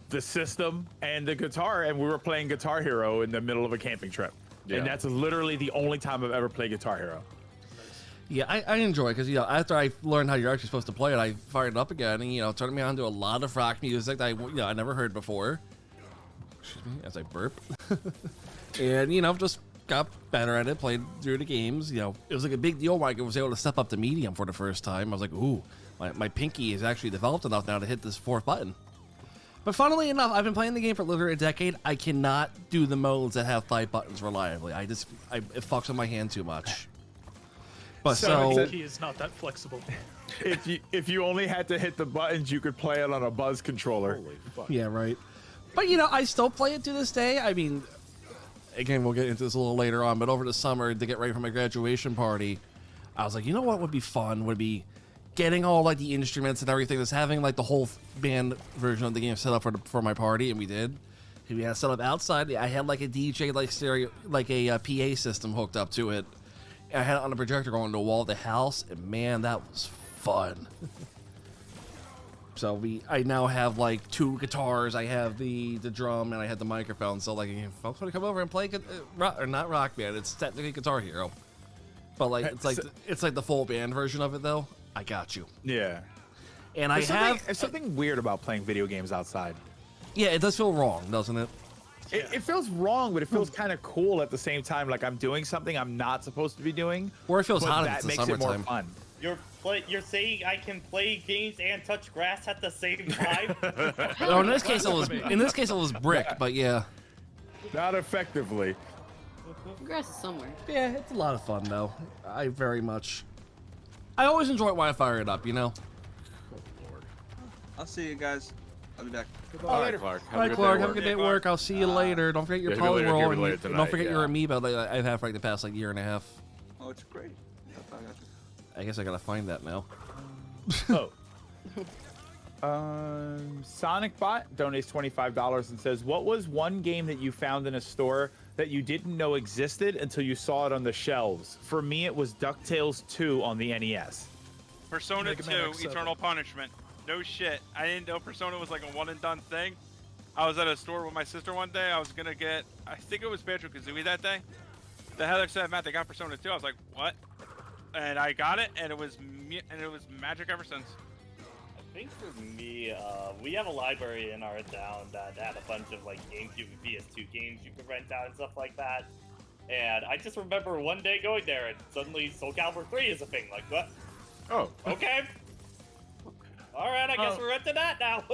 Speaker 4: the system, and the guitar, and we were playing Guitar Hero in the middle of a camping trip. Yeah. And that's literally the only time I've ever played Guitar Hero.
Speaker 3: Yeah, I enjoy it because, after I learned how you're actually supposed to play it, I fired it up again and, turned me on to a lot of rock music that I never heard before. Excuse me, as I burp. And, just got better at it, played through the games. It was like a big deal when I was able to step up to medium for the first time. I was like, ooh, my pinky is actually developed enough now to hit this 4th button. But funnily enough, I've been playing the game for literally a decade. I cannot do the modes that have 5 buttons reliably. It fucks with my hand too much. But
Speaker 18: the key is not that flexible.
Speaker 4: If you only had to hit the buttons, you could play it on a Buzz controller.
Speaker 1: Holy fuck.
Speaker 3: Yeah, right. But I still play it to this day. I mean, again, we'll get into this a little later on, but over the summer to get ready for my graduation party, I was like, you know what would be fun? Would be getting all like the instruments and everything, just having like the whole band version of the game set up for my party, and we did. We had set up outside. I had like a DJ like stereo, like a PA system hooked up to it. I had it on a projector going to the wall of the house, and man, that was fun. So I now have like 2 guitars. I have the drum, and I had the microphone. So like, if folks want to come over and play, or not Rock Band, it's technically Guitar Hero, but like it's like the full band version of it though. I got you.
Speaker 4: Yeah.
Speaker 3: And
Speaker 4: there's something weird about playing video games outside.
Speaker 3: Yeah, it does feel wrong, doesn't it?
Speaker 4: It feels wrong, but it feels kind of cool at the same time. Like I'm doing something I'm not supposed to be doing.
Speaker 3: Or it feels hot.
Speaker 4: That makes it more fun.
Speaker 7: You're saying I can play games and touch grass at the same time?
Speaker 3: No, in this case it was brick, but yeah.
Speaker 4: Not effectively.
Speaker 8: Grass is somewhere.
Speaker 3: Yeah, it's a lot of fun though. I always enjoy it when I fire it up,
Speaker 2: I'll see you guys. I'll be back.
Speaker 1: All right, Clark.
Speaker 3: All right, Clark. Have a good day at work. I'll see you later. Don't forget your Poliwhirl, and don't forget your amiibo that I've had for like the past year and a half.
Speaker 2: Oh, it's great.
Speaker 3: I guess I gotta find that now.
Speaker 4: SonicBot donates $25 and says, "What was one game that you found in a store that you didn't know existed until you saw it on the shelves? For me, it was DuckTales 2 on the NES."
Speaker 5: Persona
Speaker 18: Mega Man
Speaker 5: 2
Speaker 18: X7.
Speaker 5: Eternal Punishment. No shit. I didn't know Persona was like a one and done thing. I was at a store with my sister one day. I was gonna get, I think it was Banjo-Kazooie that day. The Heather said, Matt, they got Persona 2. I was like, what? And I got it, and it was magic ever since.
Speaker 7: I think for me, we have a library in our town that had a bunch of like GameCube and PS2 games you could rent out and stuff like that. And I just remember one day going there and suddenly Soul Calibur 3 is a thing. Like, what?
Speaker 1: Oh.
Speaker 7: Okay. All right, I guess we're renting that now.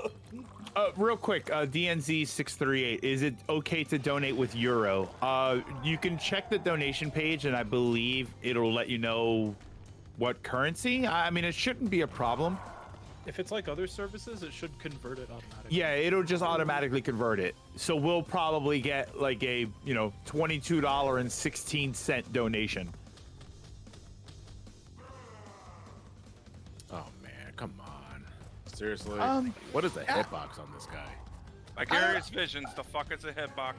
Speaker 4: Real quick, DNZ638, is it okay to donate with Euro? You can check the donation page, and I believe it'll let you know what currency. I mean, it shouldn't be a problem.
Speaker 18: If it's like other services, it should convert it automatically.
Speaker 4: Yeah, it'll just automatically convert it. So we'll probably get like a, $22.16 donation.
Speaker 1: Oh man, come on. Seriously? What is the hitbox on this guy?
Speaker 5: Vicarious Visions, the fuck is a hitbox?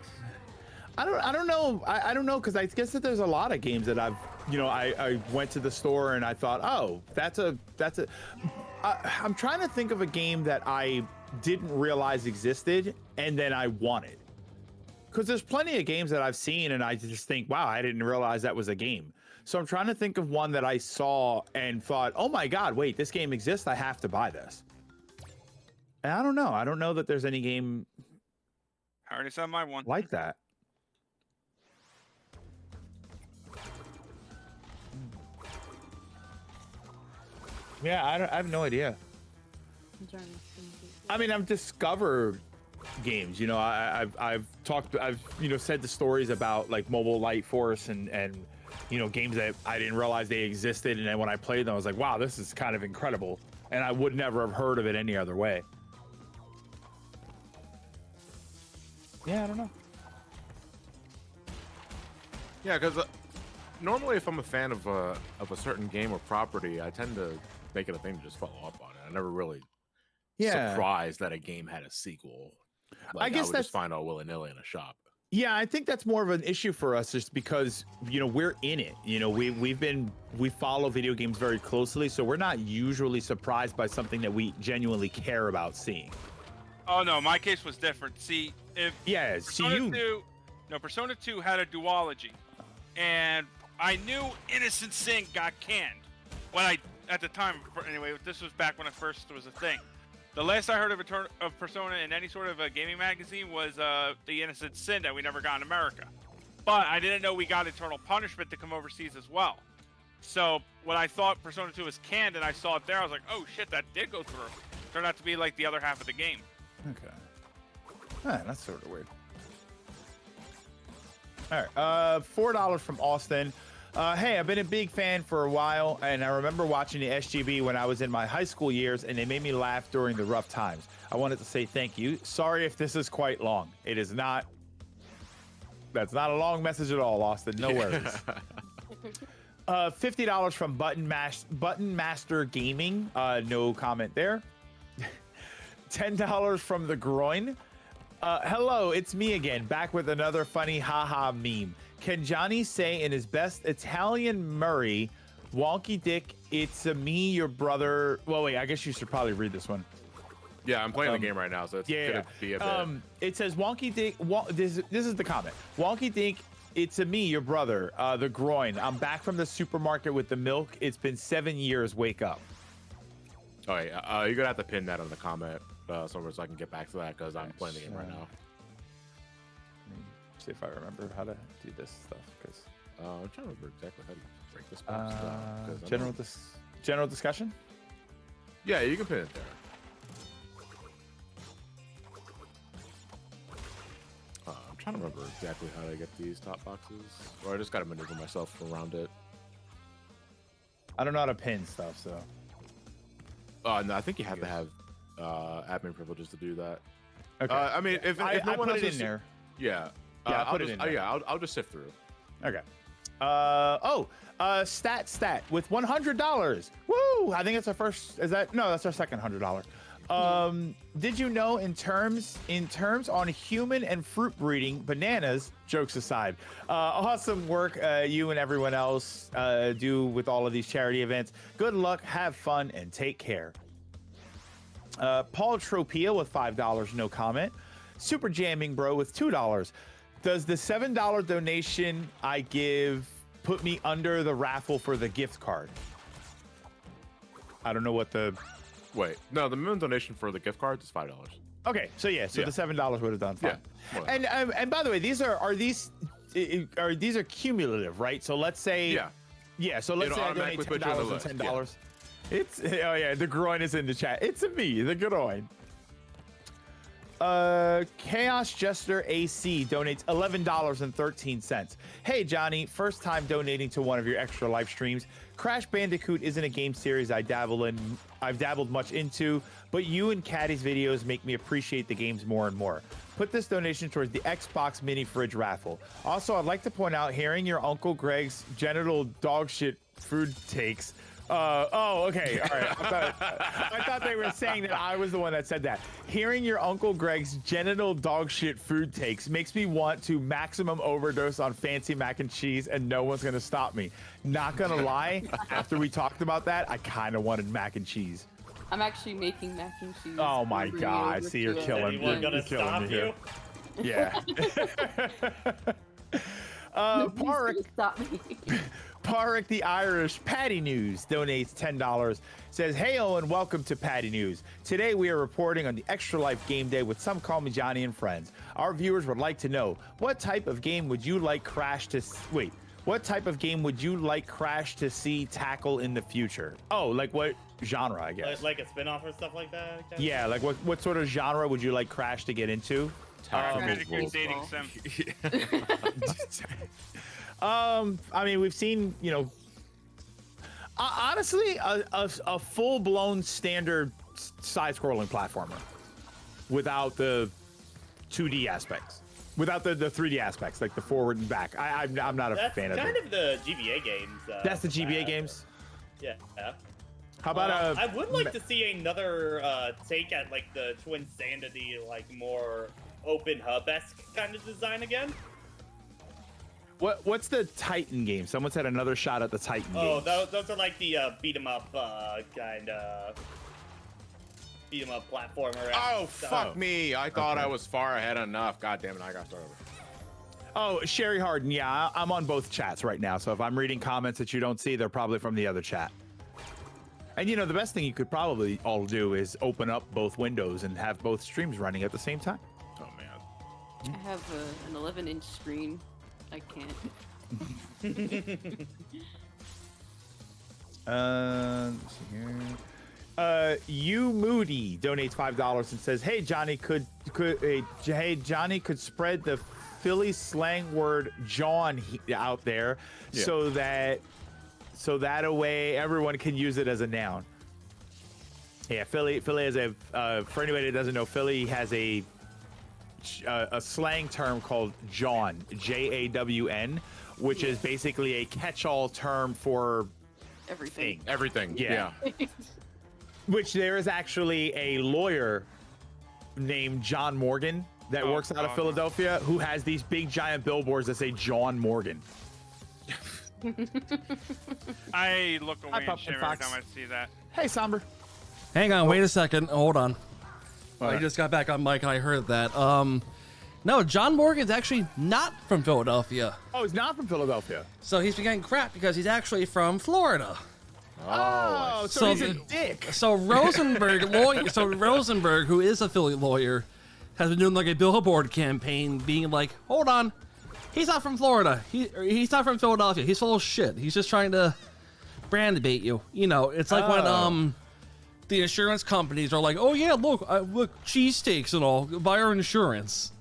Speaker 4: I don't know. I don't know, because I guess that there's a lot of games that I've, I went to the store and I thought, oh, I'm trying to think of a game that I didn't realize existed and then I wanted. Because there's plenty of games that I've seen and I just think, wow, I didn't realize that was a game. So I'm trying to think of one that I saw and thought, oh my God, wait, this game exists. I have to buy this. And I don't know. I don't know that there's any game
Speaker 5: I already said my one.
Speaker 4: like that. Yeah, I have no idea. I mean, I've discovered games. I've said the stories about like Mobile Light Force and games that I didn't realize they existed, and then when I played them, I was like, wow, this is kind of incredible, and I would never have heard of it any other way. Yeah, I don't know.
Speaker 1: Yeah, because normally if I'm a fan of a certain game or property, I tend to make it a thing to just follow up on it. I never really surprised that a game had a sequel.
Speaker 4: I guess
Speaker 1: would
Speaker 4: that's
Speaker 1: just find out willy-nilly in a shop.
Speaker 4: Yeah, I think that's more of an issue for us just because, we're in it. We follow video games very closely, so we're not usually surprised by something that we genuinely care about seeing.
Speaker 5: Oh no, my case was different. See, Persona 2 had a duology, and I knew Innocent Sin got canned. At the time, anyway, this was back when it first was a thing. The last I heard of Persona in any sort of a gaming magazine was the Innocent Sin that we never got in America. But I didn't know we got Eternal Punishment to come overseas as well. So when I thought Persona 2 was canned and I saw it there, I was like, oh shit, that did go through. Turned out to be like the other half of the game.
Speaker 4: Okay. That's sort of weird. All right, $4 from Austin. Hey, I've been a big fan for a while, and I remember watching the SGB when I was in my high school years, and they made me laugh during the rough times. I wanted to say thank you. Sorry if this is quite long. It is not. That's not a long message at all, Austin. No worries. $50 from Button Master Gaming. No comment there. $10 from The Groin. Hello, it's me again, back with another funny haha meme. Can Johnny say in his best Italian Murray, wonky dick, it's a me, your brother. Well, wait, I guess you should probably read this one.
Speaker 1: Yeah, I'm playing the game right now, so it's gonna be a bit.
Speaker 4: It says wonky dick. This is the comment. Wonky dick, it's a me, your brother, the groin. I'm back from the supermarket with the milk. It's been 7 years. Wake up.
Speaker 1: Oh yeah, you're gonna have to pin that on the comment somewhere so I can get back to that because I'm playing the game right now.
Speaker 4: See if I remember how to do this stuff because
Speaker 1: I'm trying to remember exactly how to break this box
Speaker 4: down. General discussion.
Speaker 1: Yeah, you can pin it there. I'm trying to remember exactly how to get these top boxes, or I just gotta maneuver myself around it.
Speaker 4: I don't know how to pin stuff, so.
Speaker 1: No, I think you have to have admin privileges to do that.
Speaker 4: Okay.
Speaker 1: I mean, if no one
Speaker 4: put
Speaker 1: else
Speaker 4: it in there.
Speaker 1: Yeah.
Speaker 4: Yeah, I'll put it in there.
Speaker 1: Yeah, I'll just sift through.
Speaker 4: Okay. Stat with $100. Woo! I think it's our first. Is that no? That's our second $100. Did you know in terms on human and fruit breeding, bananas, jokes aside, awesome work you and everyone else do with all of these charity events. Good luck, have fun, and take care. Paul Tropia with $5, no comment. Super Jamming Bro with $2. Does the $7 donation I give put me under the raffle for the gift card? I don't know what the...
Speaker 1: Wait, no, the minimum donation for the gift cards is $5.
Speaker 4: Okay, so yeah, the $7 would have done fine.
Speaker 1: Yeah.
Speaker 4: And by the way, these are cumulative, right? So let's say so let's say I donate $10 and $10. It's the groin is in the chat. It's me, the groin. Chaos Jester AC donates $11.13. Hey Johnny, first time donating to one of your extra live streams. Crash Bandicoot isn't a game series I've dabbled much into, but you and Caddy's videos make me appreciate the games more and more. Put this donation towards the Xbox mini fridge raffle. Also, I'd like to point out, hearing your Uncle Greg's genital dog shit food takes. Okay, all right. I thought they were saying that I was the one that said that. Hearing your Uncle Greg's genital dog shit food takes makes me want to maximum overdose on fancy mac and cheese, and no one's gonna stop me. Not gonna lie, after we talked about that, I kind of wanted mac and cheese.
Speaker 8: I'm actually making mac and cheese.
Speaker 4: Oh my god! See, you're killing me. You're killing me here. Yeah. Parik the Irish Patty News donates $10. Says, "Hey Owen, welcome to Patty News. Today we are reporting on the Extra Life Game Day with Some Call Me Johnny and Friends. Our viewers would like to know, what type of game would you like Crash to see tackle in the future? Oh, like what genre, I guess.
Speaker 7: Like a spin-off or stuff like that?
Speaker 4: Yeah, like what sort of genre would you like Crash to get into?
Speaker 5: Dating sim.
Speaker 4: I mean, we've seen, honestly, a full-blown standard side-scrolling platformer without the 2D aspects, without the 3D aspects, like the forward and back. I'm not a fan of it.
Speaker 7: That's kind of the GBA games.
Speaker 4: That's the GBA games?
Speaker 7: Yeah.
Speaker 4: How about
Speaker 7: I would like to see another take at like the Twin Sanity, like more open hub-esque kind of design again.
Speaker 4: What's the Titan game? Someone said another shot at the Titan game.
Speaker 7: Oh, those are like the beat 'em up kind of beat 'em up platformer.
Speaker 1: Oh, fuck me! I thought I was far ahead enough. God damn it! I got started.
Speaker 4: Oh, Sherry Harden. Yeah, I'm on both chats right now. So if I'm reading comments that you don't see, they're probably from the other chat. And the best thing you could probably all do is open up both windows and have both streams running at the same time.
Speaker 1: Oh man.
Speaker 8: I have an 11-inch screen. I can't.
Speaker 4: Let's see here. You Moody donates $5 and says, "Hey Johnny, could spread the Philly slang word John out there, so that a way everyone can use it as a noun." Yeah, Philly has for anybody that doesn't know, Philly has a slang term called Jawn, Jawn, which is basically a catch-all term for
Speaker 8: everything.
Speaker 1: Everything. Yeah.
Speaker 4: Which there is actually a lawyer named John Morgan that works out of Philadelphia who has these big giant billboards that say John Morgan.
Speaker 5: I look away and shiver every time I see that.
Speaker 4: Hey, Somber.
Speaker 3: Hang on, wait a second. Hold on. I just got back on mic and I heard that. No, John Morgan's actually not from Philadelphia.
Speaker 4: Oh, he's not from Philadelphia.
Speaker 3: So he's been getting crap because he's actually from Florida.
Speaker 4: Oh, so he's a dick.
Speaker 3: So Rosenberg, who is a Philly lawyer, has been doing like a billboard campaign, being like, "Hold on, he's not from Florida. He's not from Philadelphia. He's full of shit. He's just trying to brand bait you. It's like when the insurance companies are like, "Oh yeah, look, cheesesteaks and all. Buy our insurance."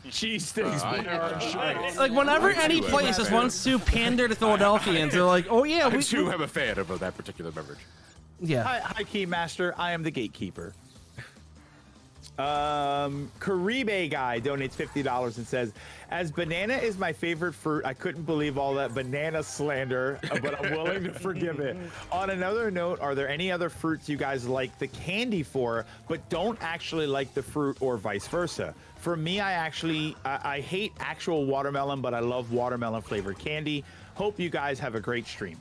Speaker 4: Cheesesteaks, buy our insurance.
Speaker 3: Like whenever any place just wants to pander to Philadelphians, they're like, "Oh yeah,
Speaker 1: I too am a fan of that particular beverage."
Speaker 3: Yeah.
Speaker 4: Hi, Key Master. I am the gatekeeper. Caribe guy donates $50 and says, as banana is my favorite fruit, I couldn't believe all that banana slander, but I'm willing to forgive it. On another note, are there any other fruits you guys like the candy for, but don't actually like the fruit, or vice versa? For me, I hate actual watermelon, but I love watermelon flavored candy. Hope you guys have a great stream.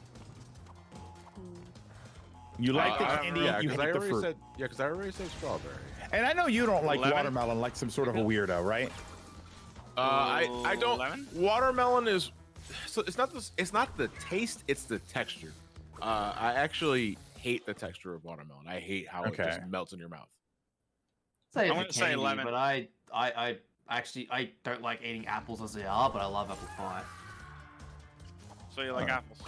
Speaker 4: You like the candy, you hate the fruit.
Speaker 1: Because I already said strawberry.
Speaker 4: And I know you don't like
Speaker 5: Lemon?
Speaker 4: watermelon like some sort of a weirdo, right?
Speaker 1: I don't.
Speaker 5: Lemon?
Speaker 1: Watermelon is. So it's not the taste. It's the texture. I actually hate the texture of watermelon. I hate how it just melts in your mouth.
Speaker 5: I'm gonna say lemon.
Speaker 19: But I actually don't like eating apples as they are, but I love apple pie.
Speaker 5: So you like apples?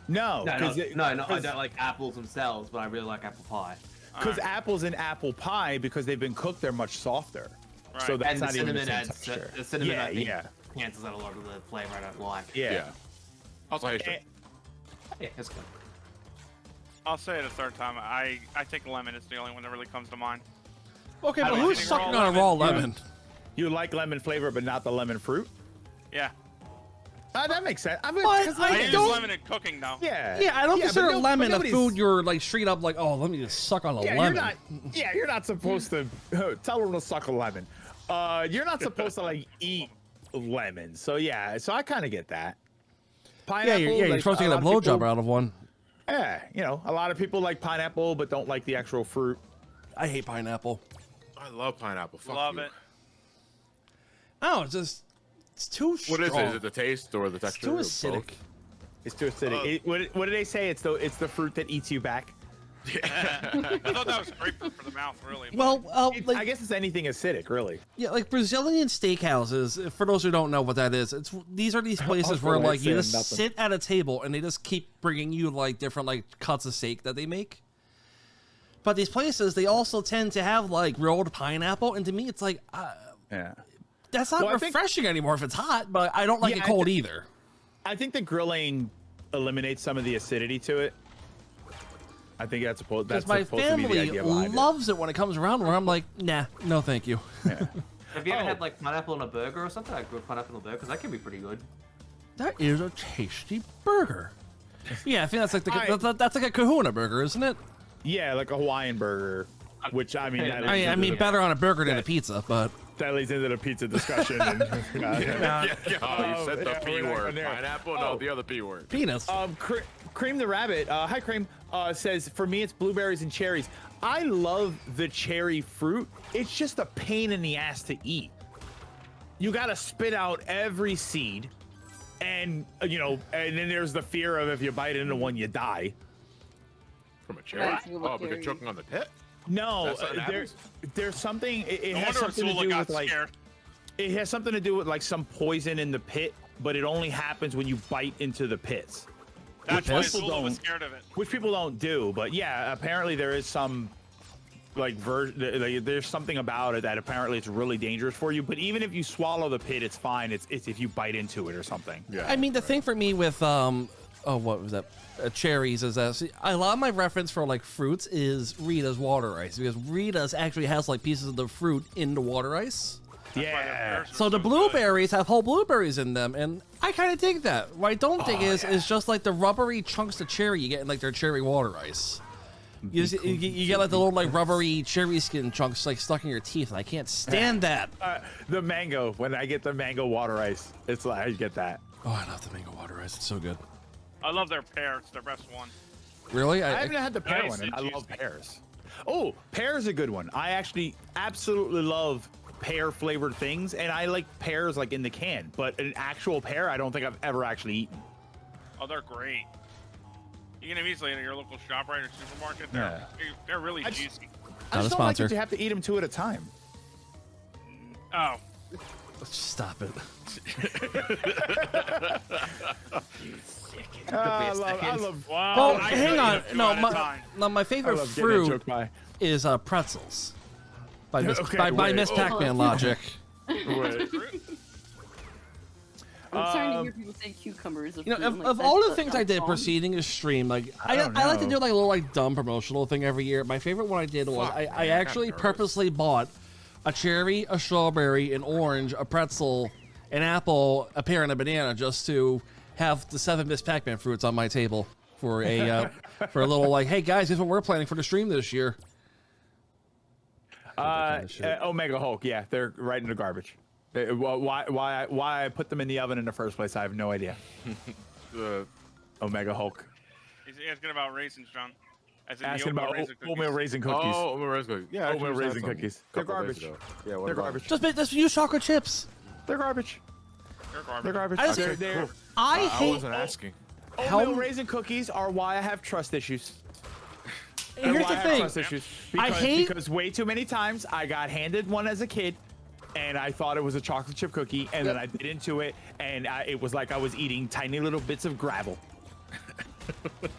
Speaker 4: No,
Speaker 19: I don't like apples themselves, but I really like apple pie.
Speaker 4: Because apples in apple pie, because they've been cooked, they're much softer.
Speaker 5: Right.
Speaker 4: So that's
Speaker 19: And
Speaker 4: not
Speaker 19: the
Speaker 4: even the
Speaker 19: cinnamon
Speaker 4: same
Speaker 19: adds
Speaker 4: texture.
Speaker 19: the cinnamon. I think,
Speaker 4: yeah.
Speaker 19: cancels out a lot of the flavor I don't like.
Speaker 4: Yeah.
Speaker 1: Also, hey,
Speaker 19: Yeah, that's good.
Speaker 5: I'll say it a third time. I think lemon is the only one that really comes to mind.
Speaker 3: Okay,
Speaker 5: I
Speaker 3: but
Speaker 5: don't
Speaker 3: who's
Speaker 5: think
Speaker 3: sucking
Speaker 5: raw
Speaker 3: on a raw
Speaker 5: lemon.
Speaker 3: lemon?
Speaker 4: You like lemon flavor, but not the lemon fruit?
Speaker 5: Yeah.
Speaker 4: That makes sense. I mean,
Speaker 3: But
Speaker 4: 'cause
Speaker 5: I
Speaker 3: I
Speaker 5: use
Speaker 3: don't.
Speaker 5: lemon in cooking though.
Speaker 4: Yeah.
Speaker 3: Yeah, I don't consider
Speaker 4: but
Speaker 3: lemon a
Speaker 4: nobody's-
Speaker 3: food you're like straight up like, oh, let me just suck on a
Speaker 4: Yeah,
Speaker 3: lemon.
Speaker 4: you're not supposed to tell them to suck a lemon. You're not supposed to like eat lemons. So yeah, so I kind of get that. Pineapple,
Speaker 3: you're
Speaker 4: like,
Speaker 3: supposed to
Speaker 4: a
Speaker 3: get a
Speaker 4: lot of people-
Speaker 3: blowjob out of one.
Speaker 4: Yeah, a lot of people like pineapple, but don't like the actual fruit.
Speaker 3: I hate pineapple.
Speaker 1: I love pineapple. Fuck
Speaker 5: Love
Speaker 1: you.
Speaker 5: it.
Speaker 3: Oh, it's too strong.
Speaker 1: What is it? Is it the taste or the
Speaker 3: It's
Speaker 1: texture?
Speaker 3: too
Speaker 1: or both?
Speaker 3: acidic.
Speaker 4: It's too acidic. What do they say? It's the fruit that eats you back.
Speaker 5: I thought that was grapefruit for the mouth, really.
Speaker 3: Well,
Speaker 4: I guess it's anything acidic, really.
Speaker 3: Yeah, like Brazilian steakhouses. For those who don't know what that is, these are these places where like you just sit at a table and they just keep bringing you like different like cuts of steak that they make. But these places, they also tend to have like rolled pineapple, and to me, it's like,
Speaker 4: yeah,
Speaker 3: that's not
Speaker 4: Well, I think-
Speaker 3: refreshing anymore if it's hot. But I don't like
Speaker 4: Yeah,
Speaker 3: it
Speaker 4: I
Speaker 3: cold
Speaker 4: thi-
Speaker 3: either.
Speaker 4: I think the grilling eliminates some of the acidity to it. I think that's supposed
Speaker 3: Because
Speaker 4: to
Speaker 3: my
Speaker 4: be the
Speaker 3: family
Speaker 4: idea behind it.
Speaker 3: loves it when it comes around. Where I'm like, nah, no, thank you.
Speaker 19: Have you ever had like pineapple on a burger or something? Like grilled pineapple on a burger, because that can be pretty good.
Speaker 3: That is a tasty burger. Yeah, I think that's like that's like a Kahuna burger, isn't it?
Speaker 4: Yeah, like a Hawaiian burger, which I mean, that
Speaker 3: I mean, better on a burger than a pizza, but
Speaker 4: that leads into the pizza discussion. And,
Speaker 1: Oh, you said the P word. Pineapple? No, the other P word.
Speaker 3: Penis.
Speaker 4: Cream the Rabbit, hi Cream, says, for me it's blueberries and cherries. I love the cherry fruit. It's just a pain in the ass to eat. You gotta spit out every seed, and and then there's the fear of if you bite into one, you die.
Speaker 1: From a cherry? Oh, because choking on the pit?
Speaker 4: No,
Speaker 1: That's what happens?
Speaker 4: there's something. It
Speaker 5: No
Speaker 4: has
Speaker 5: wonder
Speaker 4: something to
Speaker 5: Azula
Speaker 4: do
Speaker 5: got
Speaker 4: with like.
Speaker 5: scared.
Speaker 4: It has something to do with like some poison in the pit, but it only happens when you bite into the pits.
Speaker 5: That's why
Speaker 4: Which people
Speaker 5: Azula was
Speaker 4: don't-
Speaker 5: scared of it.
Speaker 4: Which people don't do, but yeah, apparently there is some like there's something about it that apparently it's really dangerous for you. But even if you swallow the pit, it's fine. It's if you bite into it or something.
Speaker 1: Yeah.
Speaker 3: I mean, the thing for me with what was that? Cherries is that a lot of my reference for like fruits is Rita's water ice, because Rita's actually has like pieces of the fruit in the water ice.
Speaker 4: Yeah.
Speaker 3: So the blueberries have whole blueberries in them, and I kind of dig that. What I don't dig is just like the rubbery chunks of cherry you get in like their cherry water ice. You get like the little like rubbery cherry skin chunks like stuck in your teeth, and I can't stand that.
Speaker 4: The mango, when I get the mango water ice, it's like I get that.
Speaker 3: Oh, I love the mango water ice. It's so good.
Speaker 5: I love their pear. It's their best one.
Speaker 3: Really?
Speaker 4: I haven't had the pear
Speaker 5: Nice
Speaker 4: one, and
Speaker 5: and
Speaker 4: I love
Speaker 5: juicy.
Speaker 4: pears. Oh, pear's a good one. I actually absolutely love pear flavored things, and I like pears like in the can, but an actual pear I don't think I've ever actually eaten.
Speaker 5: Oh, they're great. You get them easily in your local shop or your supermarket.
Speaker 4: Yeah.
Speaker 5: They're really
Speaker 4: I just-
Speaker 5: juicy.
Speaker 4: I just don't like that you have to eat them two at a time.
Speaker 5: Oh.
Speaker 3: Stop it.
Speaker 4: I love.
Speaker 5: Wow.
Speaker 3: Well,
Speaker 5: I
Speaker 3: hang
Speaker 5: could
Speaker 3: on.
Speaker 5: eat a few
Speaker 3: No,
Speaker 5: at a time.
Speaker 3: my
Speaker 4: I
Speaker 3: favorite
Speaker 4: love getting that
Speaker 3: fruit
Speaker 4: joke by.
Speaker 3: is pretzels. By Miss,
Speaker 4: Okay,
Speaker 3: by
Speaker 4: wait.
Speaker 3: Miss Pac-Man
Speaker 4: Oh.
Speaker 3: logic.
Speaker 4: Wait.
Speaker 8: I'm starting to hear people say cucumbers.
Speaker 3: You know, of all the things I did preceding a stream, like I like to do like a little like dumb promotional thing every year. My favorite one I did was I actually purposely bought a cherry, a strawberry, an orange, a pretzel, an apple, a pear, and a banana just to have the 7 Miss Pac-Man fruits on my table for a for a little like, hey guys, here's what we're planning for the stream this year.
Speaker 4: Omega Hulk, yeah, they're right in the garbage. Why I put them in the oven in the first place? I have no idea. Omega Hulk.
Speaker 5: He's asking about raisins, John.
Speaker 4: Asking about oatmeal raisin cookies.
Speaker 1: Oh, oatmeal raisin cookies. Yeah,
Speaker 4: oatmeal raisin cookies. They're garbage.
Speaker 1: Yeah,
Speaker 4: they're garbage.
Speaker 3: Just use chocolate chips.
Speaker 4: They're garbage. They're garbage.
Speaker 3: I hate.
Speaker 1: wasn't asking.
Speaker 4: Oatmeal raisin cookies are why I have trust issues.
Speaker 3: Here's the thing.
Speaker 4: Because way too many times I got handed one as a kid, and I thought it was a chocolate chip cookie, and then I bit into it, and it was like I was eating tiny little bits of gravel.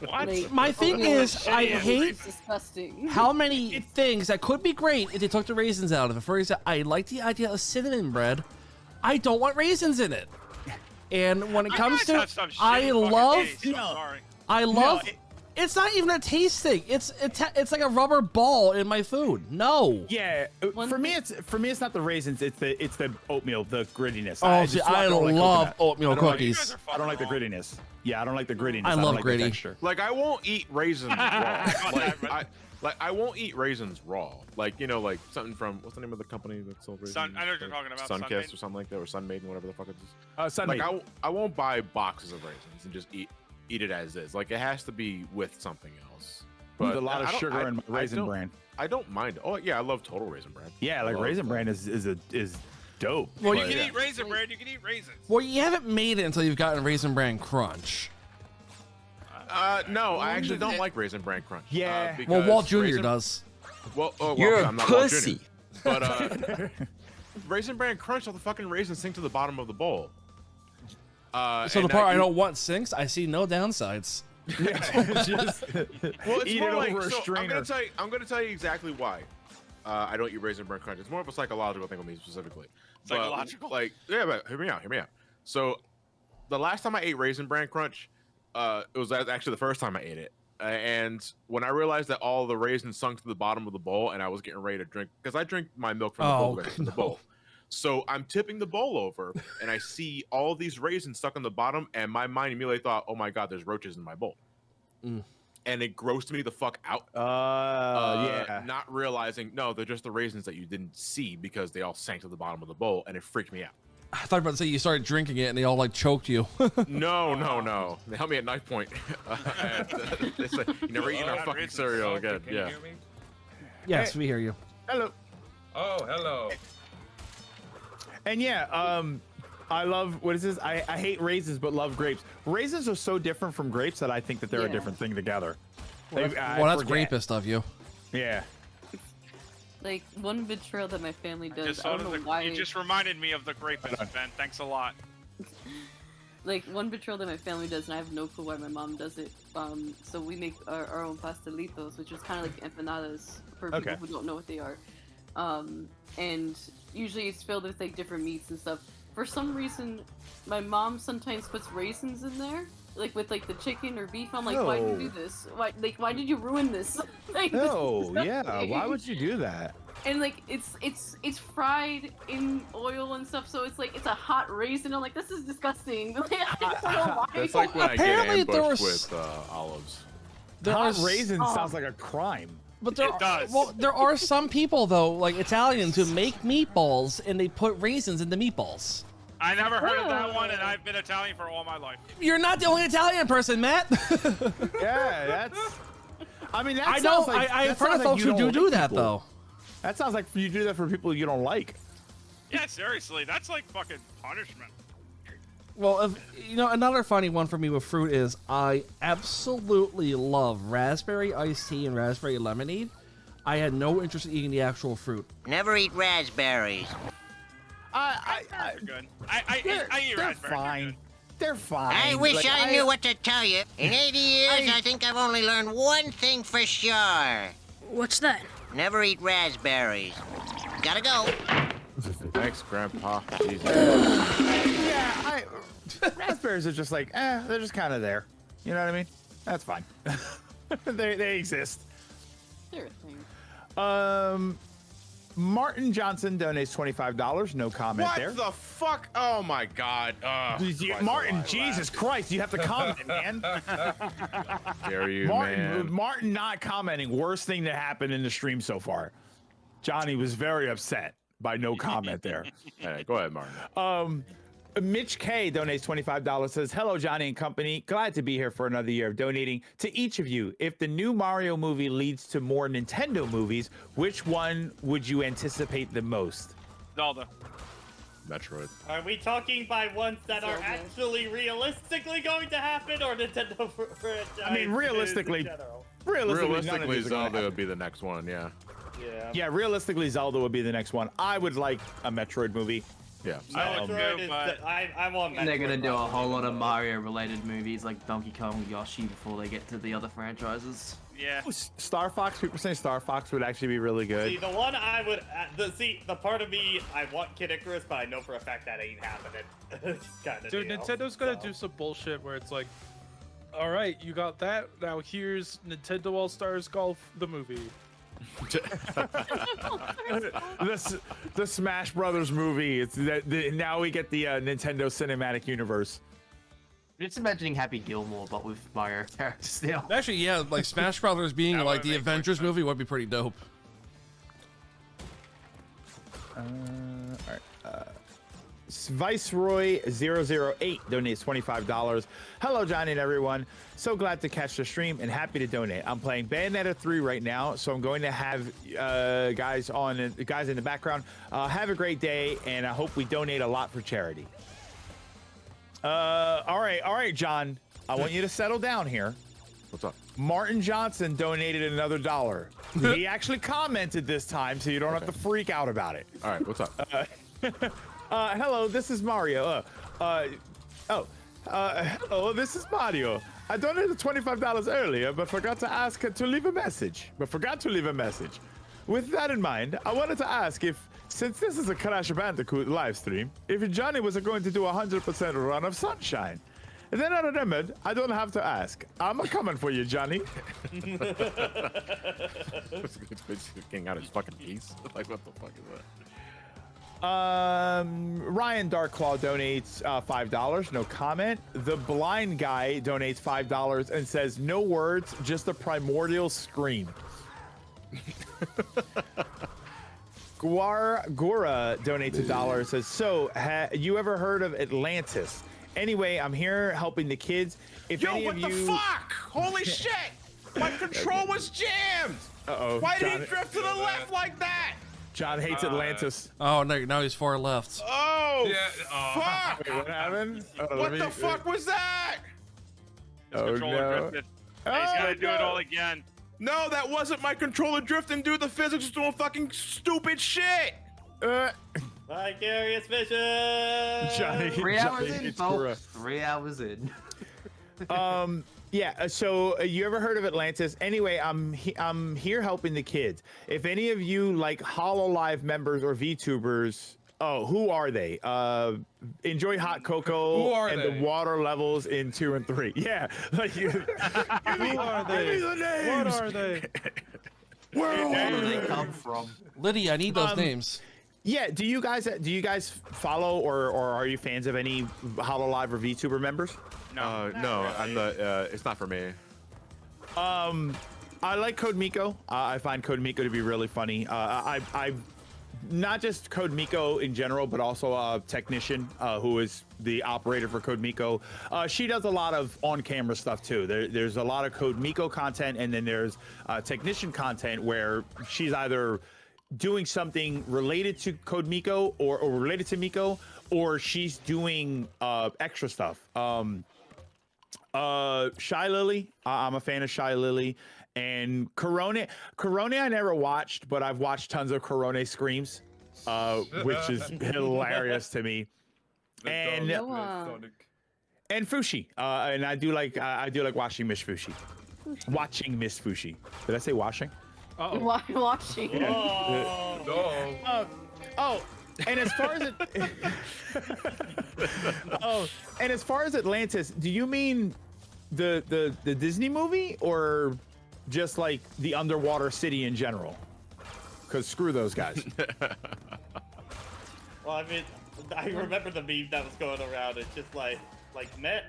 Speaker 3: What? My thing is, I hate how many things that could be great if they took the raisins out of it. For example, I like the idea of cinnamon bread. I don't want raisins in it. And when it comes to, I love. It's not even a taste thing. It's like a rubber ball in my food. No.
Speaker 4: Yeah, for me it's not the raisins. It's the oatmeal, the grittiness.
Speaker 3: Oh, see, I love oatmeal cookies.
Speaker 4: I don't like the grittiness. Yeah, I don't like the grittiness.
Speaker 3: I love gritty.
Speaker 4: The texture.
Speaker 1: Like I won't eat raisins raw. I won't eat raisins raw. Like like something from what's the name of the company that sold raisins?
Speaker 5: I know what you're talking about.
Speaker 1: Sunkist or something like that, or Sunmaiden, whatever the fuck it is.
Speaker 4: Sunmaiden.
Speaker 1: Like I won't buy boxes of raisins and just eat it as is. Like it has to be with something else.
Speaker 4: But there's a lot of sugar in my Raisin Bran.
Speaker 1: I don't mind it. Oh yeah, I love Total Raisin Bran.
Speaker 4: Yeah, like Raisin Bran is dope.
Speaker 5: Well, you can eat Raisin Bran. You can eat raisins.
Speaker 3: Well, you haven't made it until you've gotten Raisin Bran Crunch.
Speaker 1: No, I actually don't like Raisin Bran Crunch.
Speaker 4: Yeah.
Speaker 3: Well, Walt Jr. does.
Speaker 1: Well,
Speaker 9: You're
Speaker 1: I'm
Speaker 9: a
Speaker 1: not
Speaker 9: pussy.
Speaker 1: Walt Jr. But Raisin Bran Crunch, all the fucking raisins sink to the bottom of the bowl.
Speaker 3: So the part I don't want sinks, I see no downsides.
Speaker 4: Yeah, just
Speaker 1: well, it's
Speaker 4: eat
Speaker 1: more
Speaker 4: it
Speaker 1: like,
Speaker 4: over a
Speaker 1: so
Speaker 4: strainer.
Speaker 1: I'm gonna tell you exactly why. I don't eat Raisin Bran Crunch. It's more of a psychological thing with me specifically.
Speaker 5: Psychological?
Speaker 1: But, but hear me out. So the last time I ate Raisin Bran Crunch, it was actually the first time I ate it. And when I realized that all the raisins sunk to the bottom of the bowl, and I was getting ready to drink, because I drink my milk from the bowl in the bowl. So I'm tipping the bowl over, and I see all these raisins stuck on the bottom, and my mind immediately thought, "Oh my god, there's roaches in my bowl," and it grossed me the fuck out.
Speaker 4: Yeah.
Speaker 1: Not realizing, no, they're just the raisins that you didn't see because they all sank to the bottom of the bowl, and it freaked me out.
Speaker 3: I thought you were about to say you started drinking it and they all like choked you.
Speaker 1: No. They held me at knife point. They said, "You never eating our fucking cereal again." Yeah.
Speaker 3: Yes, we hear you.
Speaker 4: Hello.
Speaker 16: Oh, hello.
Speaker 4: And yeah, I love, what is this? I hate raisins but love grapes. Raisins are so different from grapes that I think that they're a different thing together.
Speaker 3: Well, that's grapist of you.
Speaker 4: Yeah.
Speaker 8: Like one betrayal that my family does.
Speaker 5: I don't know why. You just reminded me of the grapist event. Thanks a lot.
Speaker 8: Like one betrayal that my family does, and I have no clue why my mom does it. So we make our own pastelitos, which is kind of like empanadas for people who don't know what they are. And usually it's filled with like different meats and stuff. For some reason, my mom sometimes puts raisins in there, like with like the chicken or beef. I'm like, why did you do this? Why did you ruin this? Like,
Speaker 4: why would you do that?
Speaker 8: And like it's fried in oil and stuff, so it's like it's a hot raisin. I'm like, this is disgusting. I don't know why.
Speaker 1: That's like when
Speaker 3: Apparently
Speaker 1: I get
Speaker 3: there
Speaker 1: ambushed
Speaker 3: was-
Speaker 1: with olives.
Speaker 4: Hot raisin sounds like a crime.
Speaker 3: But there are some people though, like Italians, who make meatballs and they put raisins in the meatballs.
Speaker 5: I never heard of that one, and I've been Italian for all my life.
Speaker 3: You're not the only Italian person, Matt.
Speaker 4: Yeah, that's. I mean, that
Speaker 3: I know.
Speaker 4: sounds like,
Speaker 3: I've
Speaker 4: that
Speaker 3: heard
Speaker 4: sounds
Speaker 3: of folks
Speaker 4: like you
Speaker 3: who
Speaker 4: don't
Speaker 3: do
Speaker 4: like
Speaker 3: that
Speaker 4: people.
Speaker 3: though.
Speaker 4: That sounds like you do that for people you don't like.
Speaker 5: Yeah, seriously, that's like fucking punishment.
Speaker 3: Well, another funny one for me with fruit is I absolutely love raspberry iced tea and raspberry lemonade. I had no interest in eating the actual fruit.
Speaker 20: Never eat raspberries.
Speaker 5: They're good. I eat raspberries.
Speaker 4: They're fine. They're fine.
Speaker 20: I wish
Speaker 4: Like,
Speaker 20: I knew what to tell you. In 80 years, I think I've only learned one thing for sure.
Speaker 21: What's that?
Speaker 20: Never eat raspberries. Gotta go.
Speaker 1: Thanks, Grandpa. Jesus.
Speaker 4: Yeah, raspberries are just like, they're just kind of there. You know what I mean? That's fine. they exist.
Speaker 8: Sure thing.
Speaker 4: Martin Johnson donates $25. No comment there.
Speaker 1: What the fuck? Oh my God.
Speaker 4: Martin, Jesus Christ, you have to comment, man.
Speaker 1: Dare you,
Speaker 4: Martin, Martin not commenting. Worst thing that happened in the stream so far. Johnny was very upset by no comment there.
Speaker 1: Hey, go ahead, Martin.
Speaker 4: Mitch K donates $25, says, hello, Johnny and company. Glad to be here for another year of donating. To each of you, if the new Mario movie leads to more Nintendo movies, which one would you anticipate the most?
Speaker 5: Zelda.
Speaker 1: Metroid.
Speaker 7: Are we talking by ones that are actually realistically going to happen, or Nintendo franchise?
Speaker 4: I mean, realistically,
Speaker 1: realistically Zelda would be the next one, yeah.
Speaker 4: Yeah, realistically, Zelda would be the next one. I would like a Metroid movie.
Speaker 1: Yeah.
Speaker 7: Metroid is I want Metroid.
Speaker 19: They're gonna do a whole lot of Mario-related movies like Donkey Kong, Yoshi before they get to the other franchises.
Speaker 7: Yeah.
Speaker 4: Star Fox, people say Star Fox would actually be really good.
Speaker 7: See, the one I would, the part of me, I want Kid Icarus, but I know for a fact that ain't happening.
Speaker 18: Dude, Nintendo's gonna do some bullshit where it's like, all right, you got that. Now here's Nintendo All-Stars Golf, the movie.
Speaker 4: the Smash Brothers movie. It's now we get the Nintendo Cinematic Universe.
Speaker 19: Just imagining Happy Gilmore, but with Mario characters now.
Speaker 3: Actually, yeah, like Smash Brothers being like the Avengers movie would be pretty dope.
Speaker 4: All right. Viceroy 008 donates $25. Hello, Johnny and everyone. So glad to catch the stream and happy to donate. I'm playing Bayonetta 3 right now, so I'm going to have guys in the background. Have a great day, and I hope we donate a lot for charity. All right, John. I want you to settle down here.
Speaker 1: What's up?
Speaker 4: Martin Johnson donated another $1. He actually commented this time, so you don't have to freak out about it.
Speaker 1: All right, what's up?
Speaker 4: Hello, this is Mario. Hello, this is Mario. I donated $25 earlier, but forgot to ask to leave a message. With that in mind, I wanted to ask if, since this is a Crash Bandicoot live stream, if Johnny was going to do a 100% run of Sunshine. And then I remembered, I don't have to ask. I'm coming for you, Johnny.
Speaker 1: Getting out his fucking piece. Like, what the fuck is that?
Speaker 4: Ryan Darklaw donates $5. No comment. The Blind Guy donates $5 and says, no words, just a primordial scream. Gora donates $1. Says, so, you ever heard of Atlantis? Anyway, I'm here helping the kids. If any
Speaker 1: what
Speaker 4: of
Speaker 1: the
Speaker 4: you...
Speaker 1: fuck? Holy shit! My control was jammed!
Speaker 4: Uh-oh.
Speaker 1: Why did he drift to the left like that?
Speaker 4: John hates Atlantis.
Speaker 3: Oh, no, now he's far left.
Speaker 1: Oh, fuck!
Speaker 4: Wait, what happened?
Speaker 1: What the fuck was that?
Speaker 5: His controller drifted. He's gotta do it all again.
Speaker 1: No, that wasn't my controller drifting, dude. The physics is doing fucking stupid shit.
Speaker 7: Vicarious vision.
Speaker 4: Johnny.
Speaker 19: 3 hours in,
Speaker 4: it's
Speaker 19: folks. 3 hours in.
Speaker 4: Yeah, so you ever heard of Atlantis? Anyway, I'm here helping the kids. If any of you like HoloLive members or VTubers, who are they? Enjoy hot cocoa and the water levels in 2 and 3. Yeah, like who
Speaker 18: are they?
Speaker 4: Give me the names.
Speaker 18: What are they?
Speaker 19: Where do they come from?
Speaker 3: Lydia, I need those names.
Speaker 4: Yeah, do you guys follow or are you fans of any HoloLive or VTuber members?
Speaker 1: No, I'm not. It's not for me.
Speaker 4: I like Code Miko. I find Code Miko to be really funny. I not just Code Miko in general, but also a technician who is the operator for Code Miko. She does a lot of on-camera stuff too. There's a lot of Code Miko content, and then there's technician content where she's either doing something related to Code Miko or related to Miko, or she's doing extra stuff. Shy Lily, I'm a fan of Shy Lily, and Corone I never watched, but I've watched tons of Corone screams, which is hilarious to me. And Fushi, and I do like watching Miss Fushi. Watching Miss Fushi. Did I say washing?
Speaker 8: Watching.
Speaker 4: Yeah. And as far as it, and as far as Atlantis, do you mean the Disney movie or just like the underwater city in general? Because screw those guys.
Speaker 7: Well, I mean, I remember the meme that was going around. It's just like men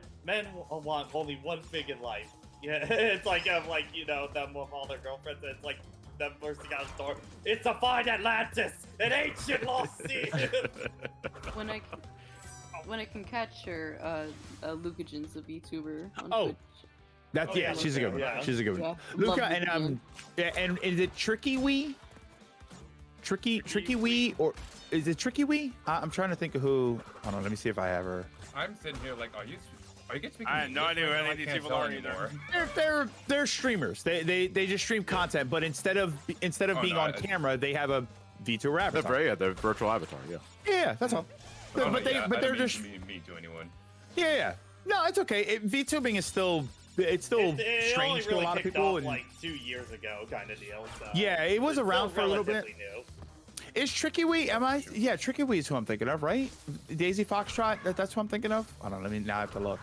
Speaker 7: want only one thing in life. Yeah, it's like them with all their girlfriends. It's like them bursting out the door. It's to find Atlantis, an ancient lost sea.
Speaker 8: When I can catch her, Lucagen's a VTuber on
Speaker 4: Oh.
Speaker 8: Twitch.
Speaker 4: That's
Speaker 8: yeah,
Speaker 4: she's a good one.
Speaker 8: yeah.
Speaker 4: She's a good one.
Speaker 8: Yeah.
Speaker 4: Luca
Speaker 8: Love
Speaker 4: and and is it Tricky Wee? Tricky Wee or is it Tricky Wee? I'm trying to think of who. Hold on, let me see if I have her.
Speaker 21: I'm sitting here like, are you speaking?
Speaker 5: I have no idea who any of these people are either.
Speaker 4: They're streamers. They just stream content, but instead of being on camera, they have a VTuber avatar.
Speaker 1: They're virtual avatar. Yeah.
Speaker 4: Yeah, that's all.
Speaker 21: Oh,
Speaker 4: but
Speaker 21: yeah,
Speaker 4: they're
Speaker 21: I didn't
Speaker 4: just
Speaker 21: mean me to anyone.
Speaker 4: yeah. No, it's okay. VTubing is still
Speaker 7: It
Speaker 4: strange
Speaker 7: only
Speaker 4: to
Speaker 7: really
Speaker 4: a lot of
Speaker 7: kicked
Speaker 4: people.
Speaker 7: off
Speaker 4: and
Speaker 7: like 2 years ago, kind of deal. So
Speaker 4: yeah, it was
Speaker 7: it's
Speaker 4: around
Speaker 7: still
Speaker 4: for a little bit.
Speaker 7: relatively new.
Speaker 4: Is Tricky Wee? Am I? Yeah, Tricky Wee is who I'm thinking of, right? Daisy Foxtrot. That's who I'm thinking of. I don't know. I mean, now I have to look.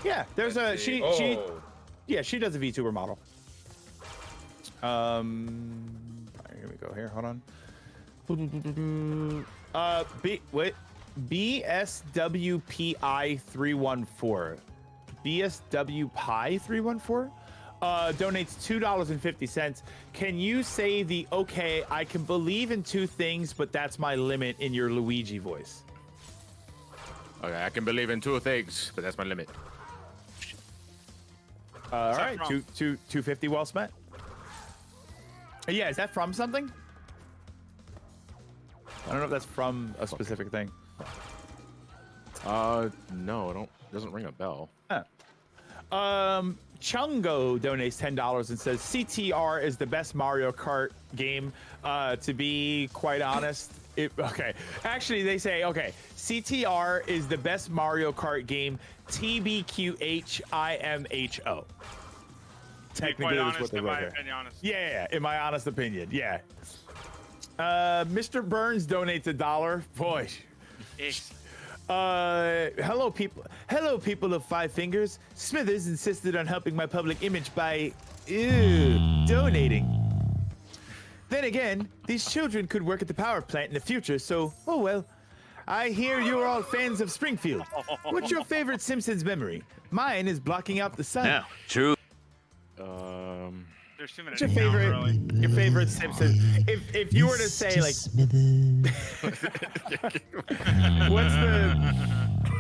Speaker 4: Yeah, there's a she. Yeah, she does a VTuber model. Here we go. Here, hold on. BSWPI 314. BSW Pi 314 donates $2.50. Can you say the okay? I can believe in two things, but that's my limit in your Luigi voice.
Speaker 1: Okay, I can believe in two things, but that's my limit.
Speaker 4: All right, 250 well spent. Yeah, is that from something? I don't know if that's from a specific thing.
Speaker 1: No, it doesn't ring a bell.
Speaker 4: Huh. Chungo donates $10 and says CTR is the best Mario Kart game. To be quite honest, okay. Actually, they say okay. CTR is the best Mario Kart game. TBQHIMHO. Technically, that's what they wrote here. Yeah, in my honest opinion, yeah. Mr. Burns donates $1. Boy. Hello people of Five Fingers. Smithers insisted on helping my public image by donating. Then again, these children could work at the power plant in the future, so oh well. I hear you're all fans of Springfield. What's your favorite Simpsons memory? Mine is blocking out the sun.
Speaker 21: Yeah, true.
Speaker 5: There's too many.
Speaker 4: What's your favorite Simpsons? If you were to say like,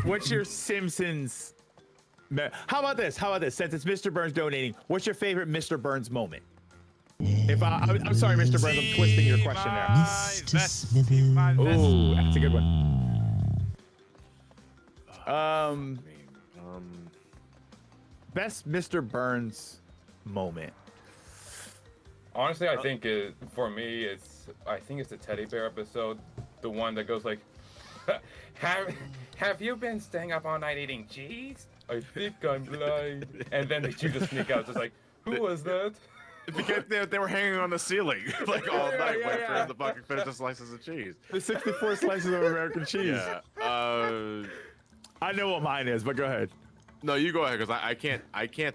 Speaker 4: what's your Simpsons? How about this? Since it's Mr. Burns donating, what's your favorite Mr. Burns moment? I'm sorry, Mr. Burns, I'm twisting your question there. Oh, that's a good one. Best Mr. Burns moment.
Speaker 21: Honestly, I think for me, it's the teddy bear episode, the one that goes like, "Have you been staying up all night eating cheese? I think I'm blind." And then they just sneak out, just like, "Who was that?"
Speaker 1: Because they were hanging on the ceiling like all night waiting for him to fucking finish the slices of cheese.
Speaker 4: The 64 slices of American cheese.
Speaker 1: Yeah.
Speaker 4: I know what mine is, but go ahead.
Speaker 1: No, you go ahead, because I can't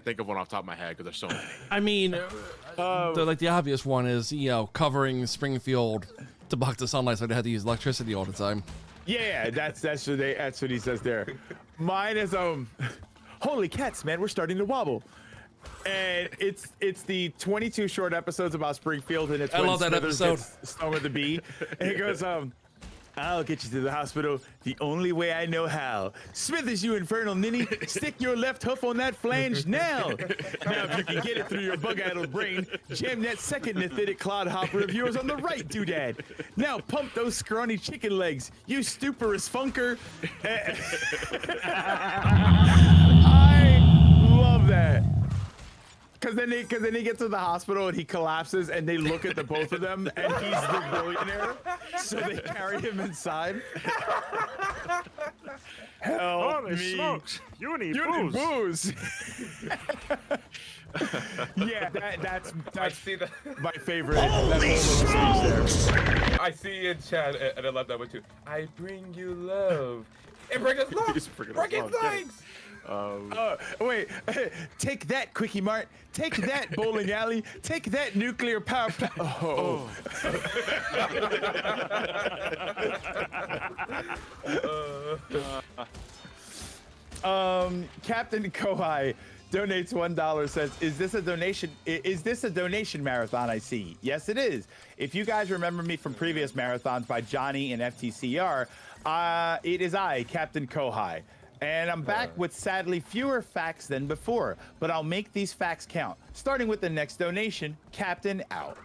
Speaker 1: think of one off the top of my head because there's so many.
Speaker 3: I mean, the obvious one is covering Springfield to block the sunlight, so they had to use electricity all the time.
Speaker 4: Yeah, that's what he says there. Mine is holy cats, man, we're starting to wobble. And it's the 22 short episodes about Springfield, and it's
Speaker 3: I love that
Speaker 4: Smithers
Speaker 3: episode.
Speaker 4: gets stung with the bee, and he goes, I'll get you to the hospital the only way I know how. Smithers, you infernal ninny, stick your left hoof on that flange now. Now, if you can get it through your bug-addled brain, jam that second nethitic clodhopper of yours on the right doodad. Now pump those scrawny chicken legs, you stuporous funker. I love that. Because then he gets to the hospital and he collapses and they look at the both of them and he's the billionaire, so they carry him inside. Help me!
Speaker 1: Smokes. You need
Speaker 4: booze. Yeah, that's
Speaker 21: I see that.
Speaker 4: my favorite.
Speaker 21: Holy
Speaker 4: smokes!
Speaker 21: I see in chat, and I love that one too. I bring you love. It brings us love. Bring us thanks.
Speaker 4: Wait, take that, Quickie Mart. Take that, bowling alley. Take that, nuclear power plant. Oh. Captain Kohai donates $1, says, is this a donation marathon I see? Yes, it is. If you guys remember me from previous marathons by Johnny and FTCR, it is I, Captain Kohai. And I'm back with sadly fewer facts than before, but I'll make these facts count. Starting with the next donation, Captain out.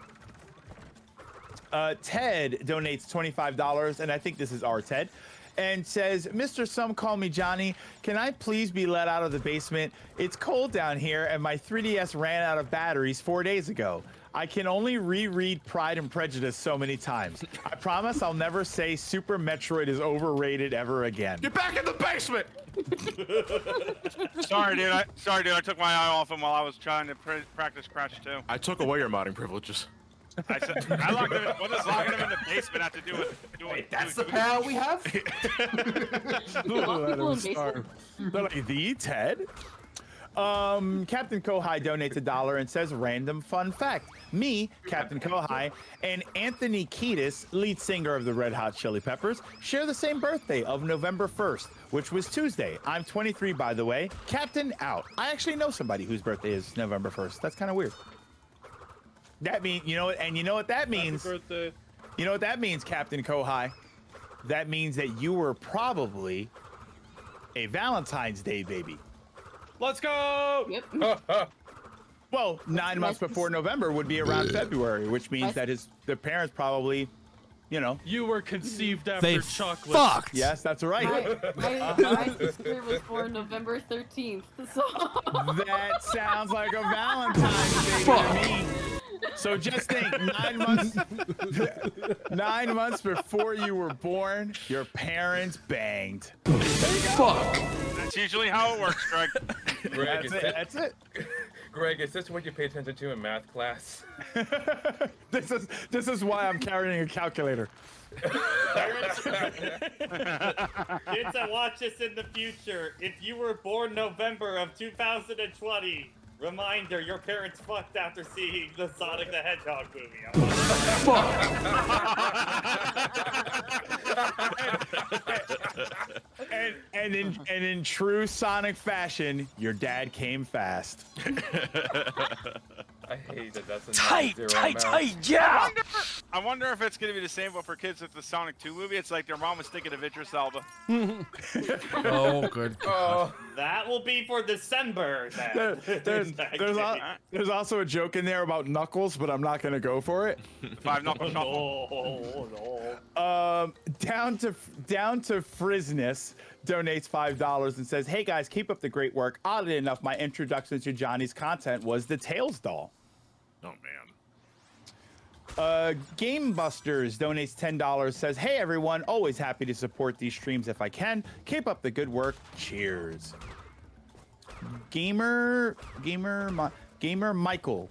Speaker 4: Ted donates $25, and I think this is our Ted, and says, Mr. Some Call Me Johnny, can I please be let out of the basement? It's cold down here, and my 3DS ran out of batteries 4 days ago. I can only reread Pride and Prejudice so many times. I promise I'll never say Super Metroid is overrated ever again.
Speaker 1: Get back in the basement!
Speaker 5: Sorry, dude. I took my eye off him while I was trying to practice Crash 2.
Speaker 1: I took away your modding privileges.
Speaker 5: I locked him. What does locking him in the basement have to do with doing?
Speaker 16: Wait, that's the power we have?
Speaker 4: The Ted? Captain Kohai donates $1 and says, random fun fact. Me, Captain Kohai, and Anthony Kiedis, lead singer of the Red Hot Chili Peppers, share the same birthday of November 1st, which was Tuesday. I'm 23, by the way. Captain out. I actually know somebody whose birthday is November 1st. That's kind of weird. That means, you know what that means?
Speaker 18: Happy birthday.
Speaker 4: You know what that means, Captain Kohai? That means that you were probably a Valentine's Day baby.
Speaker 18: Let's go!
Speaker 8: Yep.
Speaker 4: Well, 9 months before November would be around February, which means that the parents probably, you know.
Speaker 18: You were conceived after chocolate.
Speaker 3: Fucked.
Speaker 4: Yes, that's right.
Speaker 8: My sister was born November 13th, so.
Speaker 4: That sounds like a Valentine's Day to me. So just think, 9 months before you were born, your parents banged.
Speaker 3: Fuck.
Speaker 5: That's usually how it works, Greg.
Speaker 21: Greg,
Speaker 4: That's it.
Speaker 21: Greg, is this what you pay attention to in math class?
Speaker 4: This is why I'm carrying a calculator.
Speaker 7: Kids that watch this in the future, if you were born November of 2020, reminder, your parents fucked after seeing the Sonic the Hedgehog movie.
Speaker 4: And in true Sonic fashion, your dad came fast.
Speaker 21: I hate that that's a
Speaker 3: Tight,
Speaker 5: yeah! I wonder if it's going to be the same, but for kids with the Sonic 2 movie, it's like their mom was thinking of Idris Elba.
Speaker 3: Oh, good God.
Speaker 7: That will be for December, then.
Speaker 4: There's also a joke in there about Knuckles, but I'm not going to go for it.
Speaker 5: 5 Knuckles Shuffle.
Speaker 4: Down to Frizzness donates $5 and says, hey guys, keep up the great work. Oddly enough, my introduction to Johnny's content was the Tails doll.
Speaker 1: Oh man.
Speaker 4: Game Busters donates $10, says, hey everyone, always happy to support these streams if I can. Keep up the good work. Cheers. Gamer Michael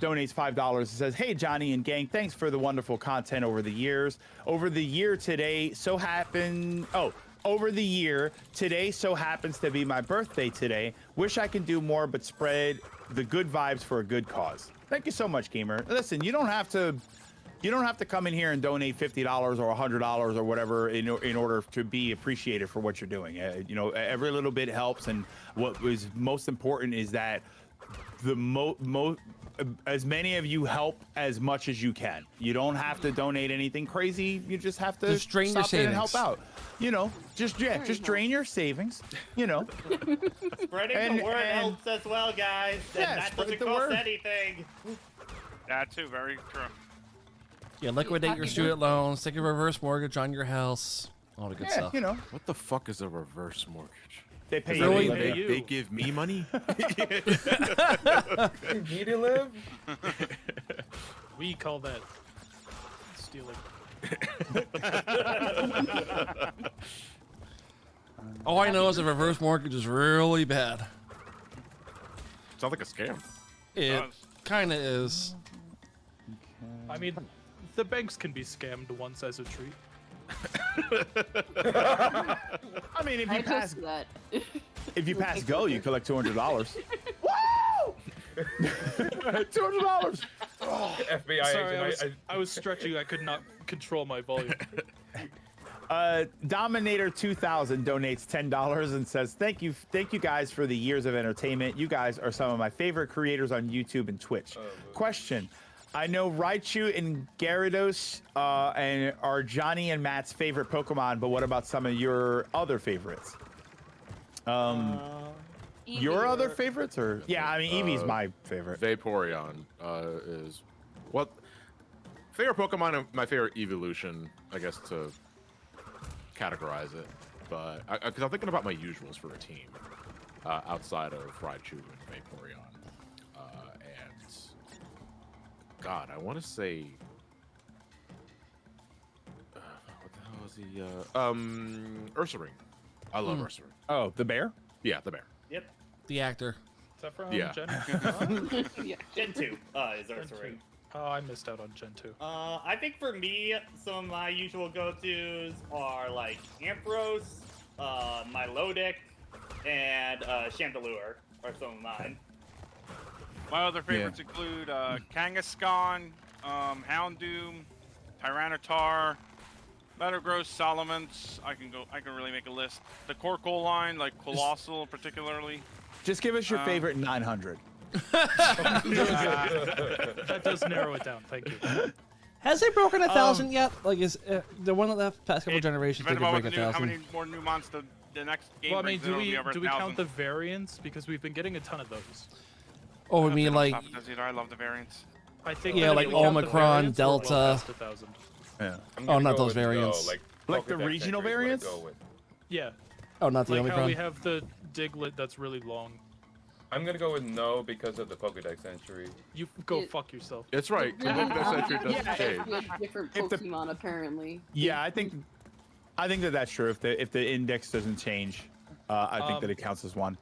Speaker 4: donates $5 and says, hey Johnny and gang, thanks for the wonderful content over the years. Over the year today so happens to be my birthday today. Wish I could do more, but spread the good vibes for a good cause. Thank you so much, gamer. Listen, you don't have to come in here and donate $50 or $100 or whatever in order to be appreciated for what you're doing. Every little bit helps, and what was most important is that as many of you help as much as you can. You don't have to donate anything crazy. You just have to
Speaker 3: drain your savings
Speaker 4: and help out. Just drain your savings.
Speaker 7: Spreading the word helps as well, guys. And that doesn't cost anything.
Speaker 5: That too, very true.
Speaker 3: Yeah, liquidate your student loans, take a reverse mortgage on your house, all the good stuff.
Speaker 1: What the fuck is a reverse mortgage?
Speaker 4: They pay
Speaker 1: Does that
Speaker 4: you.
Speaker 1: mean they give me money?
Speaker 21: You need to live?
Speaker 18: We call that stealing.
Speaker 3: All I know is a reverse mortgage is really bad.
Speaker 1: Sounds like a scam.
Speaker 3: It kind of is.
Speaker 18: I mean, the banks can be scammed once as a treat.
Speaker 4: I mean, if
Speaker 8: I
Speaker 4: you pass,
Speaker 8: toast that.
Speaker 4: if you pass go, you collect $200. Woo! $200.
Speaker 21: FBI
Speaker 18: Sorry,
Speaker 21: agent.
Speaker 18: I was stretching. I could not control my volume.
Speaker 4: Dominator 2000 donates $10 and says, thank you guys for the years of entertainment. You guys are some of my favorite creators on YouTube and Twitch. Question: I know Raichu and Gyarados and are Johnny and Matt's favorite Pokemon, but what about some of your other favorites? Your other favorites, or yeah, I mean Eevee's my favorite.
Speaker 1: Vaporeon is what favorite Pokemon and my favorite evolution, I guess, to categorize it. But because I'm thinking about my usuals for a team outside of Raichu and Vaporeon, and God, I want to say what the hell is he? Ursaring. I love Ursaring.
Speaker 4: Oh, the bear?
Speaker 1: Yeah, the bear.
Speaker 7: Yep.
Speaker 3: The actor.
Speaker 18: Is that from
Speaker 1: Yeah.
Speaker 18: Gen?
Speaker 8: Yeah.
Speaker 7: Gen 2 is Ursaring.
Speaker 18: Oh, I missed out on Gen 2.
Speaker 7: I think for me, some of my usual go-tos are like Ampharos, Milotic, and Chandelure are some of mine.
Speaker 5: My other favorites include Kangaskhan, Houndoom, Tyranitar, Metagross, Salamence. I can really make a list. The Corkle line, like Colossal particularly.
Speaker 4: Just give us your favorite 900.
Speaker 18: That does narrow it down. Thank you.
Speaker 3: Has it broken 1,000 yet? Like, is the one of the past couple generations did
Speaker 5: Depending
Speaker 3: it
Speaker 5: on
Speaker 3: break
Speaker 5: how
Speaker 3: 1,000?
Speaker 5: many more new monsters the next game
Speaker 18: Well, I mean,
Speaker 5: brings, it'll be over
Speaker 18: do we
Speaker 5: 1,000.
Speaker 18: count the variants? Because we've been getting a ton of those.
Speaker 3: Oh, I mean, like,
Speaker 5: I love the variants.
Speaker 18: I think
Speaker 3: yeah,
Speaker 18: that if
Speaker 3: like
Speaker 18: we count the
Speaker 3: Omicron,
Speaker 18: variants, we're well
Speaker 3: Delta.
Speaker 18: past 1,000.
Speaker 4: Yeah.
Speaker 3: Oh, not those variants.
Speaker 4: Like the
Speaker 21: Pokedex
Speaker 4: regional
Speaker 21: entry is what I
Speaker 4: variants?
Speaker 21: go with.
Speaker 18: Yeah.
Speaker 3: Oh, not the
Speaker 18: Like
Speaker 3: Omicron.
Speaker 18: how we have the Diglett that's really long.
Speaker 21: I'm gonna go with no because of the Pokedex entry.
Speaker 18: You go fuck yourself.
Speaker 1: It's right. The Pokedex entry doesn't change.
Speaker 8: With different Pokemon, apparently.
Speaker 4: Yeah, I think that's true. If the index doesn't change, I think that it counts as one.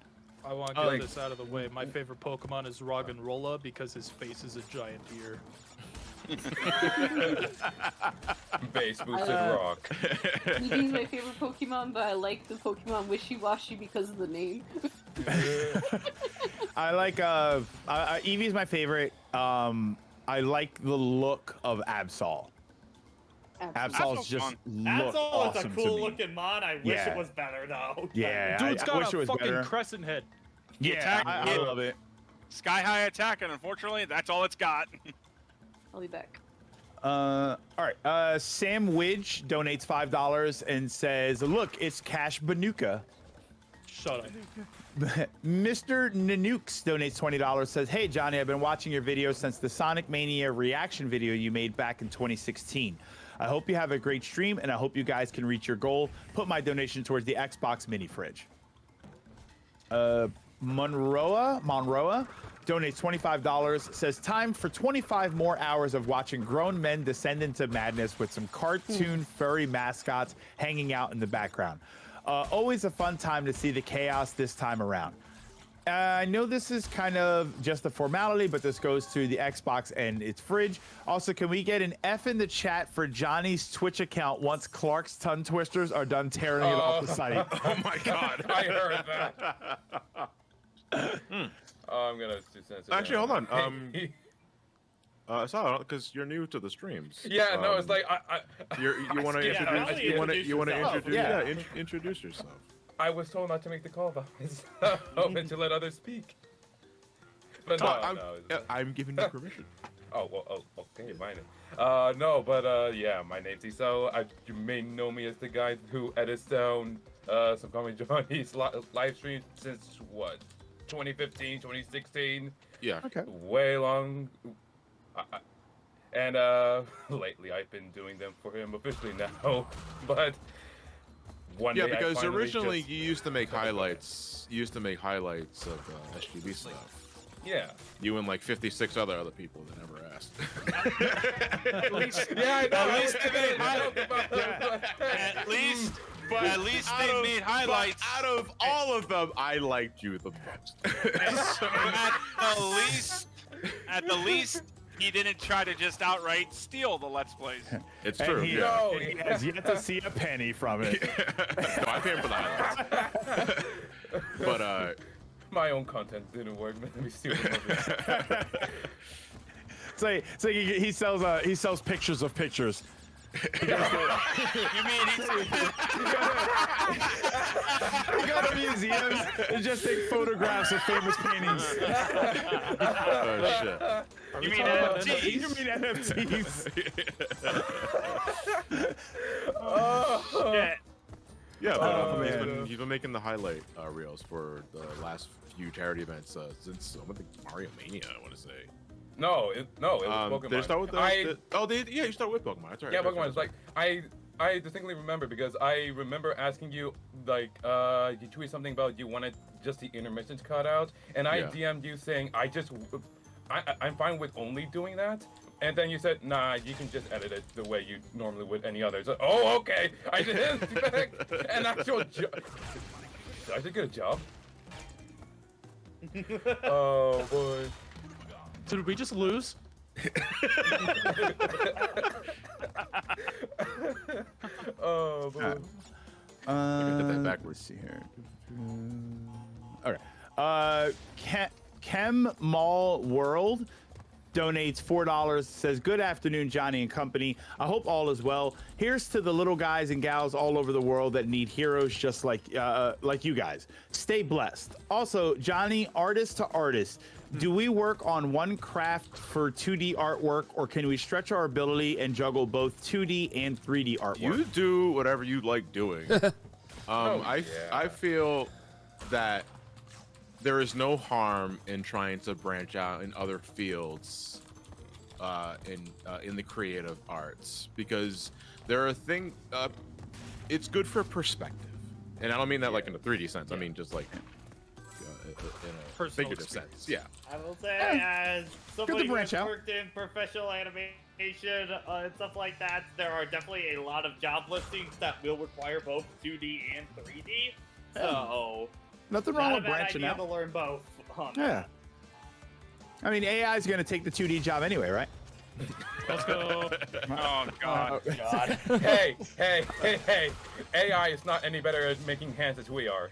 Speaker 18: I want to get this out of the way. My favorite Pokemon is Roggenrola because his face is a giant ear.
Speaker 21: Base boosted rock.
Speaker 8: Eevee's my favorite Pokemon, but I like the Pokemon Wishy-Washy because of the name.
Speaker 4: I like Eevee's my favorite. I like the look of Absol. Absol's just look
Speaker 7: Absol
Speaker 4: awesome
Speaker 7: is a
Speaker 4: to
Speaker 7: cool
Speaker 4: me.
Speaker 7: looking mon. I wish
Speaker 4: Yeah.
Speaker 7: it was better though.
Speaker 4: Yeah,
Speaker 18: Dude's
Speaker 4: I
Speaker 18: got
Speaker 4: wish
Speaker 18: a
Speaker 4: it was
Speaker 18: fucking
Speaker 4: better.
Speaker 18: crescent head.
Speaker 4: Yeah, I love it.
Speaker 5: Sky high attack, and unfortunately, that's all it's got.
Speaker 8: I'll be back.
Speaker 4: All right. Sam Widge donates $5 and says, "Look, it's Cash Banuka."
Speaker 18: Shut up.
Speaker 4: Mr. Nanooks donates $20. Says, "Hey Johnny, I've been watching your videos since the Sonic Mania reaction video you made back in 2016. I hope you have a great stream, and I hope you guys can reach your goal. Put my donation towards the Xbox mini fridge." Monroa donates $25. Says, "Time for 25 more hours of watching grown men descend into madness with some cartoon furry mascots hanging out in the background. Always a fun time to see the chaos this time around. I know this is kind of just a formality, but this goes to the Xbox and its fridge. Also, can we get an F in the chat for Johnny's Twitch account once Clark's tongue twisters are done tearing it off the site?"
Speaker 1: Oh my God!
Speaker 21: I heard that. I'm gonna censor
Speaker 1: Actually,
Speaker 21: that.
Speaker 1: hold on. So because you're new to the streams.
Speaker 21: Yeah, no, it's like
Speaker 1: you want to introduce introduce yourself.
Speaker 21: I was told not to make the call about myself and to let others speak. But
Speaker 1: I'm giving you permission.
Speaker 21: Okay, fine. No, but yeah, my name's Iso. You may know me as the guy who edits down some Comedy Johnny's live streams since what, 2015, 2016.
Speaker 1: Yeah.
Speaker 4: Okay.
Speaker 21: Way long. And lately I've been doing them for him officially now. But one
Speaker 1: Yeah,
Speaker 21: day I
Speaker 1: because
Speaker 21: finally
Speaker 1: originally
Speaker 21: just-
Speaker 1: you used to make highlights. You used to make highlights of SGB stuff.
Speaker 21: Yeah.
Speaker 1: You and like 56 other people that never asked.
Speaker 21: At least, yeah, I know.
Speaker 5: At least they made highlights. At least they made highlights.
Speaker 1: Out of all of them, I liked you the most.
Speaker 5: At the least, he didn't try to just outright steal the Let's Plays.
Speaker 1: It's
Speaker 4: And
Speaker 1: true.
Speaker 4: he,
Speaker 1: Yeah.
Speaker 4: he has yet to see a penny from it.
Speaker 1: No, I paid for the highlights. But
Speaker 21: my own content didn't work. Let me steal the
Speaker 4: So he sells pictures of pictures.
Speaker 5: You mean
Speaker 4: He go to museums and just take photographs of famous paintings.
Speaker 1: Oh shit.
Speaker 5: You mean NFTs?
Speaker 4: You mean NFTs?
Speaker 7: Yeah.
Speaker 1: Yeah, but
Speaker 4: man.
Speaker 1: he's been making the highlight reels for the last few charity events since I think Mario Mania, I want to say.
Speaker 21: No, it was Pokemon.
Speaker 1: Did it start with yeah, you started with Pokemon. That's right.
Speaker 21: Yeah, Pokemon. It's like I distinctly remember because I remember asking you like you tweeted something about you wanted just the intermissions cut out, and I DM'd you saying I'm fine with only doing that. And then you said, nah, you can just edit it the way you normally would any other. So, oh, okay. I didn't expect an actual job. Did I just get a job? Oh, boy.
Speaker 18: Did we just lose?
Speaker 21: Oh, boy.
Speaker 1: did that backwards.
Speaker 4: Let's see here. All right. Chem Mall World donates $4, says, good afternoon, Johnny and company. I hope all is well. Here's to the little guys and gals all over the world that need heroes just like you guys. Stay blessed. Also, Johnny, artist to artist, do we work on one craft for 2D artwork, or can we stretch our ability and juggle both 2D and 3D artwork?
Speaker 1: You do whatever you like doing. I feel that there is no harm in trying to branch out in other fields in the creative arts, because there are things. It's good for perspective, and I don't mean that like in a 3D sense. I mean just like in a figurative sense. Yeah.
Speaker 7: I will say, as somebody who has worked in professional animation and stuff like that, there are definitely a lot of job listings that will require both 2D and 3D. So
Speaker 4: nothing wrong with
Speaker 7: not a bad
Speaker 4: branching
Speaker 7: idea
Speaker 4: out.
Speaker 7: to learn both.
Speaker 4: Yeah. I mean, AI is going to take the 2D job anyway, right?
Speaker 5: Let's go. Oh God.
Speaker 7: God.
Speaker 21: Hey. AI is not any better at making hands as we are.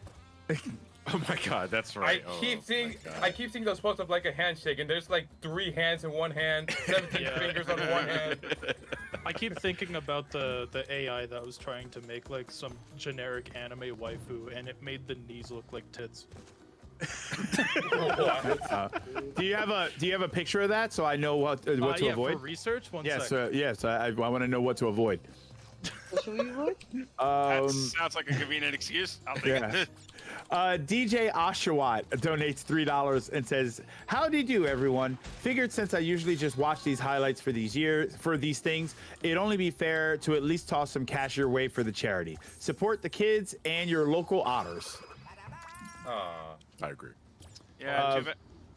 Speaker 1: Oh my God, that's right.
Speaker 21: I keep seeing those posts of like a handshake, and there's like 3 hands in one hand, 17 fingers on one hand.
Speaker 18: I keep thinking about the AI that was trying to make like some generic anime waifu, and it made the knees look like tits.
Speaker 4: Do you have a picture of that so I know what to
Speaker 18: yeah,
Speaker 4: avoid?
Speaker 18: for research.
Speaker 4: Yes,
Speaker 18: sec.
Speaker 4: yes. I want to know what to avoid.
Speaker 8: What should we avoid?
Speaker 5: That sounds like a convenient excuse. I'll take it.
Speaker 4: DJ Oshawott donates $3 and says, "How do you do, everyone? Figured since I usually just watch these highlights for these things, it'd only be fair to at least toss some cash your way for the charity. Support the kids and your local otters."
Speaker 1: I agree.
Speaker 5: Yeah,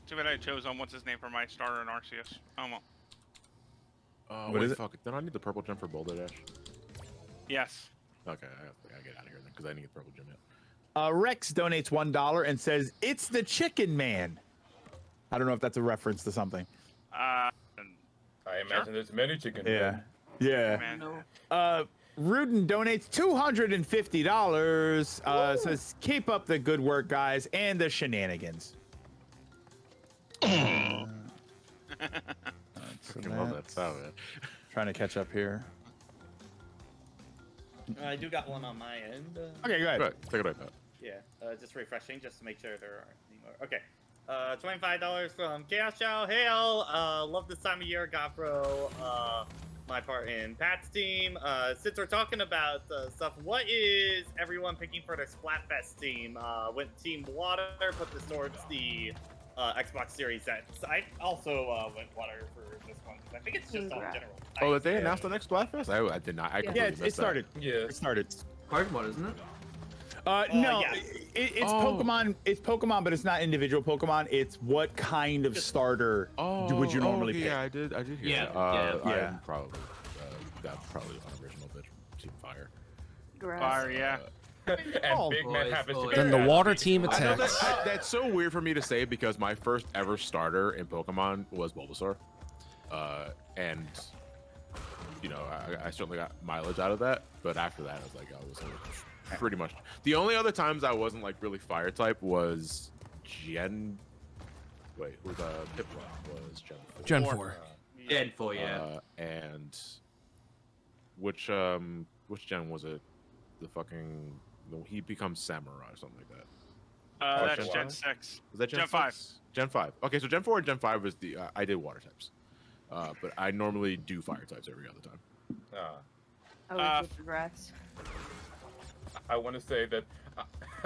Speaker 5: too bad I chose what's his name for my starter in Arceus. Oh well.
Speaker 1: What is it? Fuck it. Then I need the purple gem for Boulder Dash.
Speaker 5: Yes.
Speaker 1: Okay, I gotta get out of here then because I didn't get the purple gem yet.
Speaker 4: Rex donates $1 and says, "It's the Chicken Man." I don't know if that's a reference to something.
Speaker 21: I imagine there's many chicken.
Speaker 4: Yeah. Rudin donates $250. Says, "Keep up the good work, guys, and the shenanigans."
Speaker 1: I love that sound, man.
Speaker 4: Trying to catch up here.
Speaker 7: I do got one on my end.
Speaker 4: Okay, go ahead.
Speaker 1: Take it right back.
Speaker 7: Yeah, just refreshing, just to make sure there aren't any more. Okay. $25 from Chaos Chow. Hail! Love this time of year. Gopro. My part in Pat's team. Since we're talking about stuff, what is everyone picking for their Splatfest team? Went Team Water, put this towards the Xbox Series X. I also went Water for this one because I think it's just on general.
Speaker 1: Oh, did they announce the next Splatfest? I did not. I completely missed
Speaker 4: it started.
Speaker 21: Yeah,
Speaker 4: it started.
Speaker 19: Pokemon, isn't it?
Speaker 4: No,
Speaker 7: yes.
Speaker 4: it's Pokemon. It's Pokemon, but it's not individual Pokemon. It's what kind of starter would you normally pick?
Speaker 1: Yeah, I did hear
Speaker 19: Yeah,
Speaker 1: that.
Speaker 4: yeah.
Speaker 1: I'm probably that's probably unoriginal, but Team Fire.
Speaker 5: Fire, yeah.
Speaker 21: And Big Man happens to be
Speaker 3: Then the
Speaker 21: grass.
Speaker 3: water team
Speaker 1: I know
Speaker 3: attacks.
Speaker 1: that's so weird for me to say because my first ever starter in Pokemon was Bulbasaur, and you know I certainly got mileage out of that. But after that, I was pretty much the only other times I wasn't like really fire type was Gen. Wait, was Piplup was
Speaker 3: Gen 4.
Speaker 19: Gen 4, yeah.
Speaker 1: And which gen was it? The fucking he becomes Samurai or something like that.
Speaker 5: That's Gen 6.
Speaker 1: Was that Gen
Speaker 5: 5?
Speaker 1: Gen 5. Okay, so Gen 4 and Gen 5 was the I did water types, but I normally do fire types every other time.
Speaker 8: I would go for grass.
Speaker 21: I want to say that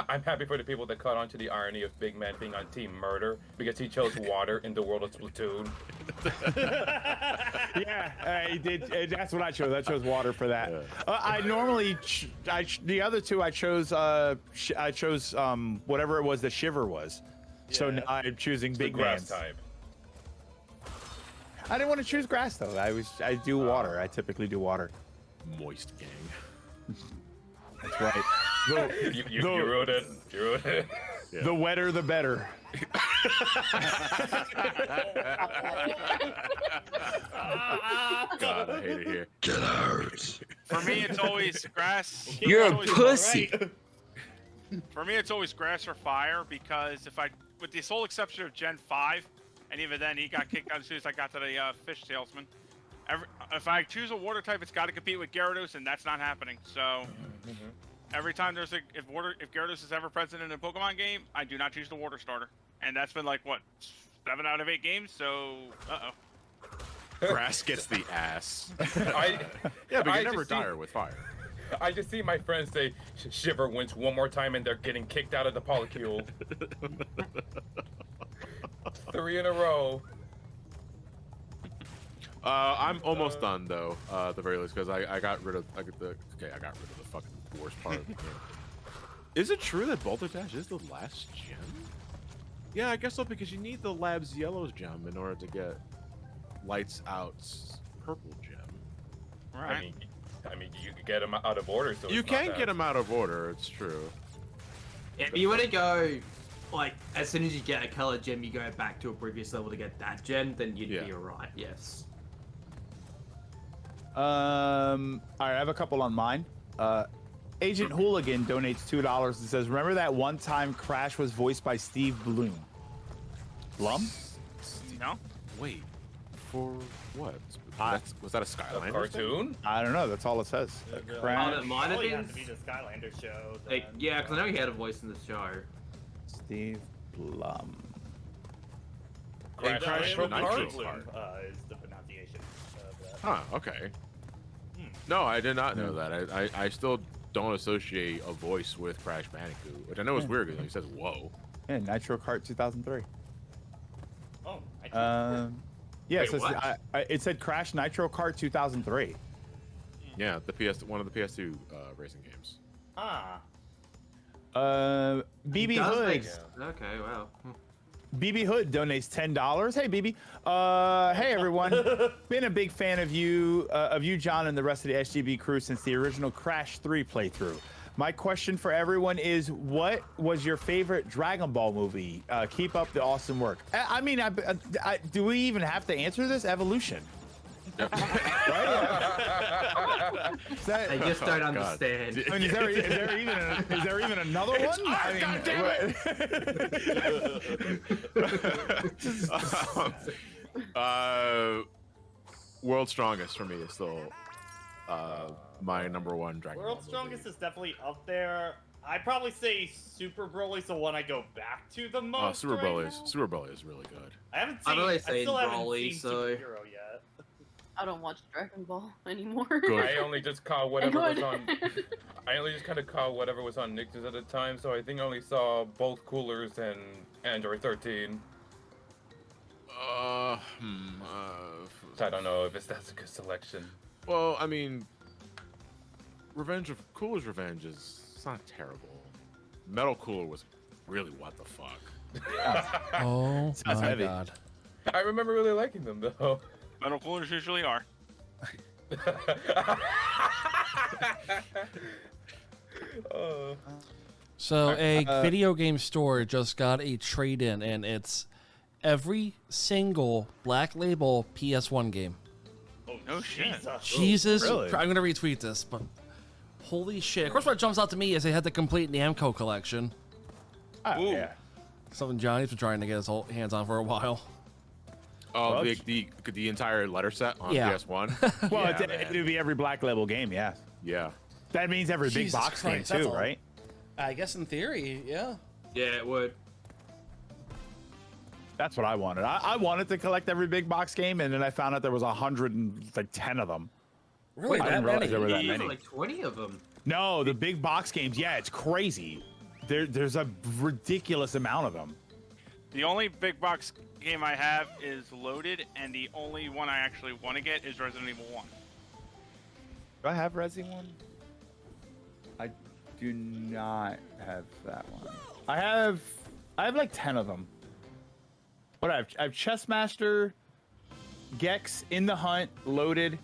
Speaker 21: I'm happy for the people that caught on to the irony of Big Man being on Team Murder because he chose water in the world of Splatoon.
Speaker 4: Yeah, he did. That's what I chose. I chose water for that. I normally, the other two I chose. I chose whatever it was that Shiver was. So now I'm choosing Big
Speaker 21: grass
Speaker 4: Man.
Speaker 21: type.
Speaker 4: I didn't want to choose grass though. I do water. I typically do water.
Speaker 1: Moist gang.
Speaker 4: That's right.
Speaker 21: You wrote it. You wrote it.
Speaker 1: Yeah.
Speaker 4: The wetter, the better.
Speaker 1: God, I hate it here.
Speaker 9: Get out.
Speaker 5: For me, it's always grass.
Speaker 19: You're
Speaker 5: It's
Speaker 19: a
Speaker 5: always-
Speaker 19: pussy.
Speaker 5: For me, it's always grass or fire because with the sole exception of Gen 5, and even then he got kicked out as soon as I got to the fish salesman. If I choose a water type, it's got to compete with Gyarados, and that's not happening. So every time there's if Gyarados is ever present in a Pokemon game, I do not choose the water starter, and that's been like what 7 out of 8 games. So
Speaker 1: Grass gets the ass.
Speaker 21: I
Speaker 1: but
Speaker 21: I
Speaker 1: you never
Speaker 21: just see-
Speaker 1: tire with fire.
Speaker 21: I just see my friends say Shiver wins one more time and they're getting kicked out of the polycule. 3 in a row.
Speaker 1: I'm almost done though, at the very least, because I got rid of the fucking worst part of the game. Is it true that Bolter Dash is the last gem? Yeah, I guess so, because you need the Lab's Yellow's gem in order to get Lights Out's purple gem.
Speaker 5: Right.
Speaker 21: I mean, you can get them out of order, so
Speaker 1: You
Speaker 21: it's not
Speaker 1: can
Speaker 21: that-
Speaker 1: get them out of order. It's true.
Speaker 19: If you want to go, like, as soon as you get a colored gem, you go back to a previous level to get that gem, then you'd be alright, yes.
Speaker 4: All right, I have a couple on mine. Agent Hooligan donates $2 and says, "Remember that one time Crash was voiced by Steve Blum?" Blum?
Speaker 5: No.
Speaker 1: Wait. For what? Was that a Skylander
Speaker 21: cartoon?
Speaker 4: I don't know. That's all it says. Crash.
Speaker 19: Oh, that might have
Speaker 7: Probably
Speaker 19: been.
Speaker 7: have to be the Skylander show.
Speaker 19: Like,
Speaker 7: then.
Speaker 19: yeah, because I know he had a voice in the show.
Speaker 4: Steve Blum.
Speaker 21: Crash
Speaker 1: Nitro
Speaker 21: Nitro
Speaker 1: Kart.
Speaker 7: Is the pronunciation of that.
Speaker 1: Huh, okay. No, I did not know that. I still don't associate a voice with Crash Bandicoot, which I know is weird because he says "whoa."
Speaker 4: Yeah, Nitro Kart 2003.
Speaker 7: Oh,
Speaker 4: Yeah,
Speaker 21: Wait,
Speaker 4: it, says,
Speaker 21: what?
Speaker 4: it said Crash Nitro Kart 2003.
Speaker 1: Yeah, one of the PS2 racing games.
Speaker 7: Ah.
Speaker 4: BB Hood.
Speaker 19: Okay, wow.
Speaker 4: BB Hood donates $10. Hey, BB. Hey, everyone. Been a big fan of you, John, and the rest of the SGB crew since the original Crash 3 playthrough. My question for everyone is, what was your favorite Dragon Ball movie? Keep up the awesome work. I mean, do we even have to answer this? Evolution. Right?
Speaker 19: I just don't understand.
Speaker 4: I mean, is there even another one?
Speaker 1: World's Strongest for me is still my number one Dragon Ball
Speaker 7: World's Strongest is definitely up there. I'd probably say Super Broly's the one I go back to the most.
Speaker 1: Super
Speaker 7: right
Speaker 1: Broly
Speaker 7: now.
Speaker 1: Super Broly is really good.
Speaker 7: I haven't
Speaker 19: I've
Speaker 7: seen.
Speaker 19: only
Speaker 7: I
Speaker 19: seen
Speaker 7: still haven't
Speaker 19: Broly,
Speaker 7: seen
Speaker 19: so-
Speaker 7: Superhero yet.
Speaker 8: I don't watch Dragon Ball anymore.
Speaker 21: I only just caught whatever was
Speaker 8: Good.
Speaker 21: on. I only just kind of caught whatever was on Nicktoons at the time, so I think I only saw both Coolers and Android 13.
Speaker 1: I
Speaker 21: I don't know if that's a good selection.
Speaker 1: Well, I mean, Cooler's Revenge is it's not terrible. Metal Cooler was really what the fuck.
Speaker 3: Oh
Speaker 4: Sounds
Speaker 3: my
Speaker 4: heavy.
Speaker 3: god.
Speaker 21: I remember really liking them though.
Speaker 5: Metal coolers usually are.
Speaker 3: So a video game store just got a trade-in, and it's every single Black Label PS1 game.
Speaker 5: Oh no shit!
Speaker 3: Jesus,
Speaker 4: Really?
Speaker 3: I'm gonna retweet this, but holy shit! Of course, what jumps out to me is they had the complete Namco collection.
Speaker 4: Oh, yeah.
Speaker 3: Something Johnny's been trying to get his hands on for a while.
Speaker 1: Oh, the entire letter set on
Speaker 3: Yeah.
Speaker 1: PS1.
Speaker 4: Well,
Speaker 1: Yeah,
Speaker 4: it would be every Black Label game, yeah.
Speaker 1: Yeah.
Speaker 4: That means every big
Speaker 3: Jesus
Speaker 4: box
Speaker 3: Christ,
Speaker 4: game
Speaker 3: that's
Speaker 4: too,
Speaker 3: a-
Speaker 4: right?
Speaker 3: I guess in theory, yeah.
Speaker 19: Yeah, it would.
Speaker 4: That's what I wanted. I wanted to collect every big box game, and then I found out there was 110 of them.
Speaker 3: Really,
Speaker 4: I didn't
Speaker 3: that
Speaker 4: realize
Speaker 3: many?
Speaker 4: there were that
Speaker 19: There's
Speaker 4: many.
Speaker 19: like 20 of them.
Speaker 4: No, the big box games, yeah, it's crazy. There's a ridiculous amount of them.
Speaker 5: The only big box game I have is Loaded, and the only one I actually want to get is Resident Evil 1.
Speaker 4: Do I have Resi 1? I do not have that one. I have like 10 of them. What I have Chessmaster, Gex, In the Hunt, Loaded,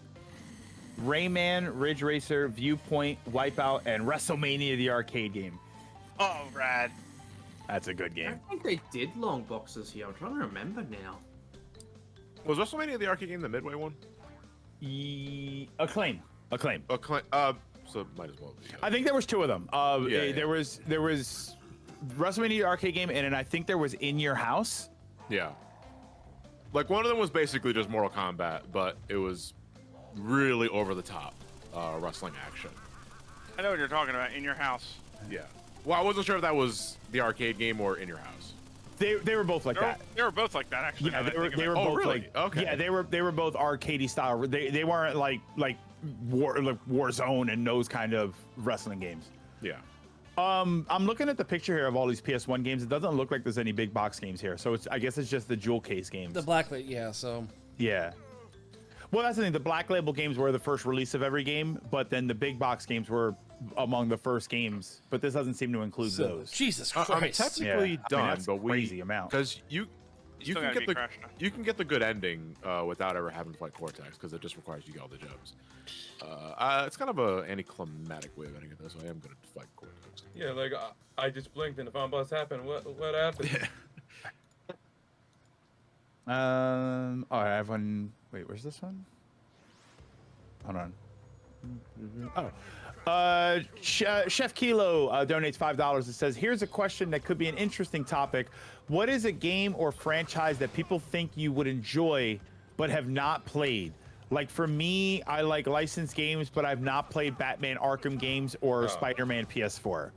Speaker 4: Rayman, Ridge Racer, Viewpoint, Wipeout, and WrestleMania the arcade game.
Speaker 5: Oh, rad.
Speaker 4: That's a good
Speaker 19: I
Speaker 4: game.
Speaker 19: don't think they did long boxes here. I'm trying to remember now.
Speaker 1: Was WrestleMania the arcade game the Midway one?
Speaker 4: Acclaim.
Speaker 1: Acclaim. So might as well be.
Speaker 4: I think there was 2 of them.
Speaker 1: Yeah.
Speaker 4: There was WrestleMania arcade game, and then I think there was In Your House.
Speaker 1: Yeah. Like one of them was basically just Mortal Kombat, but it was really over the top wrestling action.
Speaker 5: I know what you're talking about. In Your House.
Speaker 1: Yeah. Well, I wasn't sure if that was the arcade game or In Your House.
Speaker 4: They were both like that.
Speaker 5: They were both like that, actually.
Speaker 4: Yeah,
Speaker 5: now that I think
Speaker 4: they
Speaker 5: of
Speaker 4: were
Speaker 5: it.
Speaker 1: Oh,
Speaker 4: both
Speaker 1: really?
Speaker 4: like
Speaker 1: Okay.
Speaker 4: Yeah, they were both arcadey style. They weren't like Warzone and those kind of wrestling games.
Speaker 1: Yeah.
Speaker 4: I'm looking at the picture here of all these PS1 games. It doesn't look like there's any big box games here. So I guess it's just the jewel case games.
Speaker 3: The Black Label, yeah. So
Speaker 4: Yeah. Well, that's the thing. The Black Label games were the first release of every game, but then the big box games were among the first games. But this doesn't seem to include those.
Speaker 3: Jesus Christ.
Speaker 1: I'm technically done,
Speaker 4: that's
Speaker 1: but
Speaker 4: a crazy amount.
Speaker 1: because you
Speaker 5: still
Speaker 1: can
Speaker 5: gotta
Speaker 1: get
Speaker 5: be
Speaker 1: the
Speaker 5: crashed now.
Speaker 1: you can get the good ending without ever having to fight Cortex because it just requires you to get all the gems. It's kind of a anticlimactic way of ending it, though, so I am going to fight Cortex.
Speaker 21: Yeah, like I just blinked and the final boss happened. What happened?
Speaker 4: Oh, I have one. Wait, where's this one? Hold on. Chef Kilo donates $5. It says, "Here's a question that could be an interesting topic. What is a game or franchise that people think you would enjoy but have not played? Like for me, I like licensed games, but I've not played Batman Arkham games or Spider-Man PS4."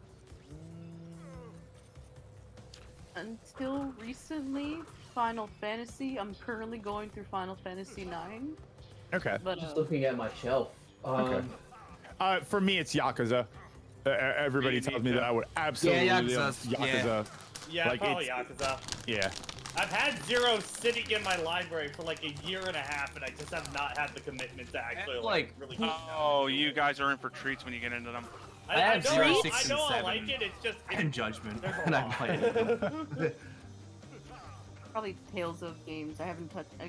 Speaker 8: Until recently, Final Fantasy. I'm currently going through Final Fantasy 9.
Speaker 4: Okay.
Speaker 8: But
Speaker 19: Just looking at my shelf.
Speaker 4: Okay. For me, it's Yakuza. Everybody tells me that I would absolutely love Yakuza.
Speaker 7: Yeah,
Speaker 4: Like,
Speaker 7: probably
Speaker 4: it's-
Speaker 7: Yakuza.
Speaker 4: Yeah.
Speaker 7: I've had Zero sitting in my library for like a year and a half, and I just have not had the commitment to actually really.
Speaker 5: Oh, you guys are in for treats when you get into them.
Speaker 19: I have
Speaker 7: know,
Speaker 19: 0,
Speaker 7: I
Speaker 19: 6,
Speaker 7: know
Speaker 19: and
Speaker 7: I
Speaker 19: 7.
Speaker 7: like it. It's just
Speaker 19: And Judgment.
Speaker 7: There's a
Speaker 19: And I've
Speaker 7: lot.
Speaker 19: played them.
Speaker 8: probably Tales of games. I haven't touched. I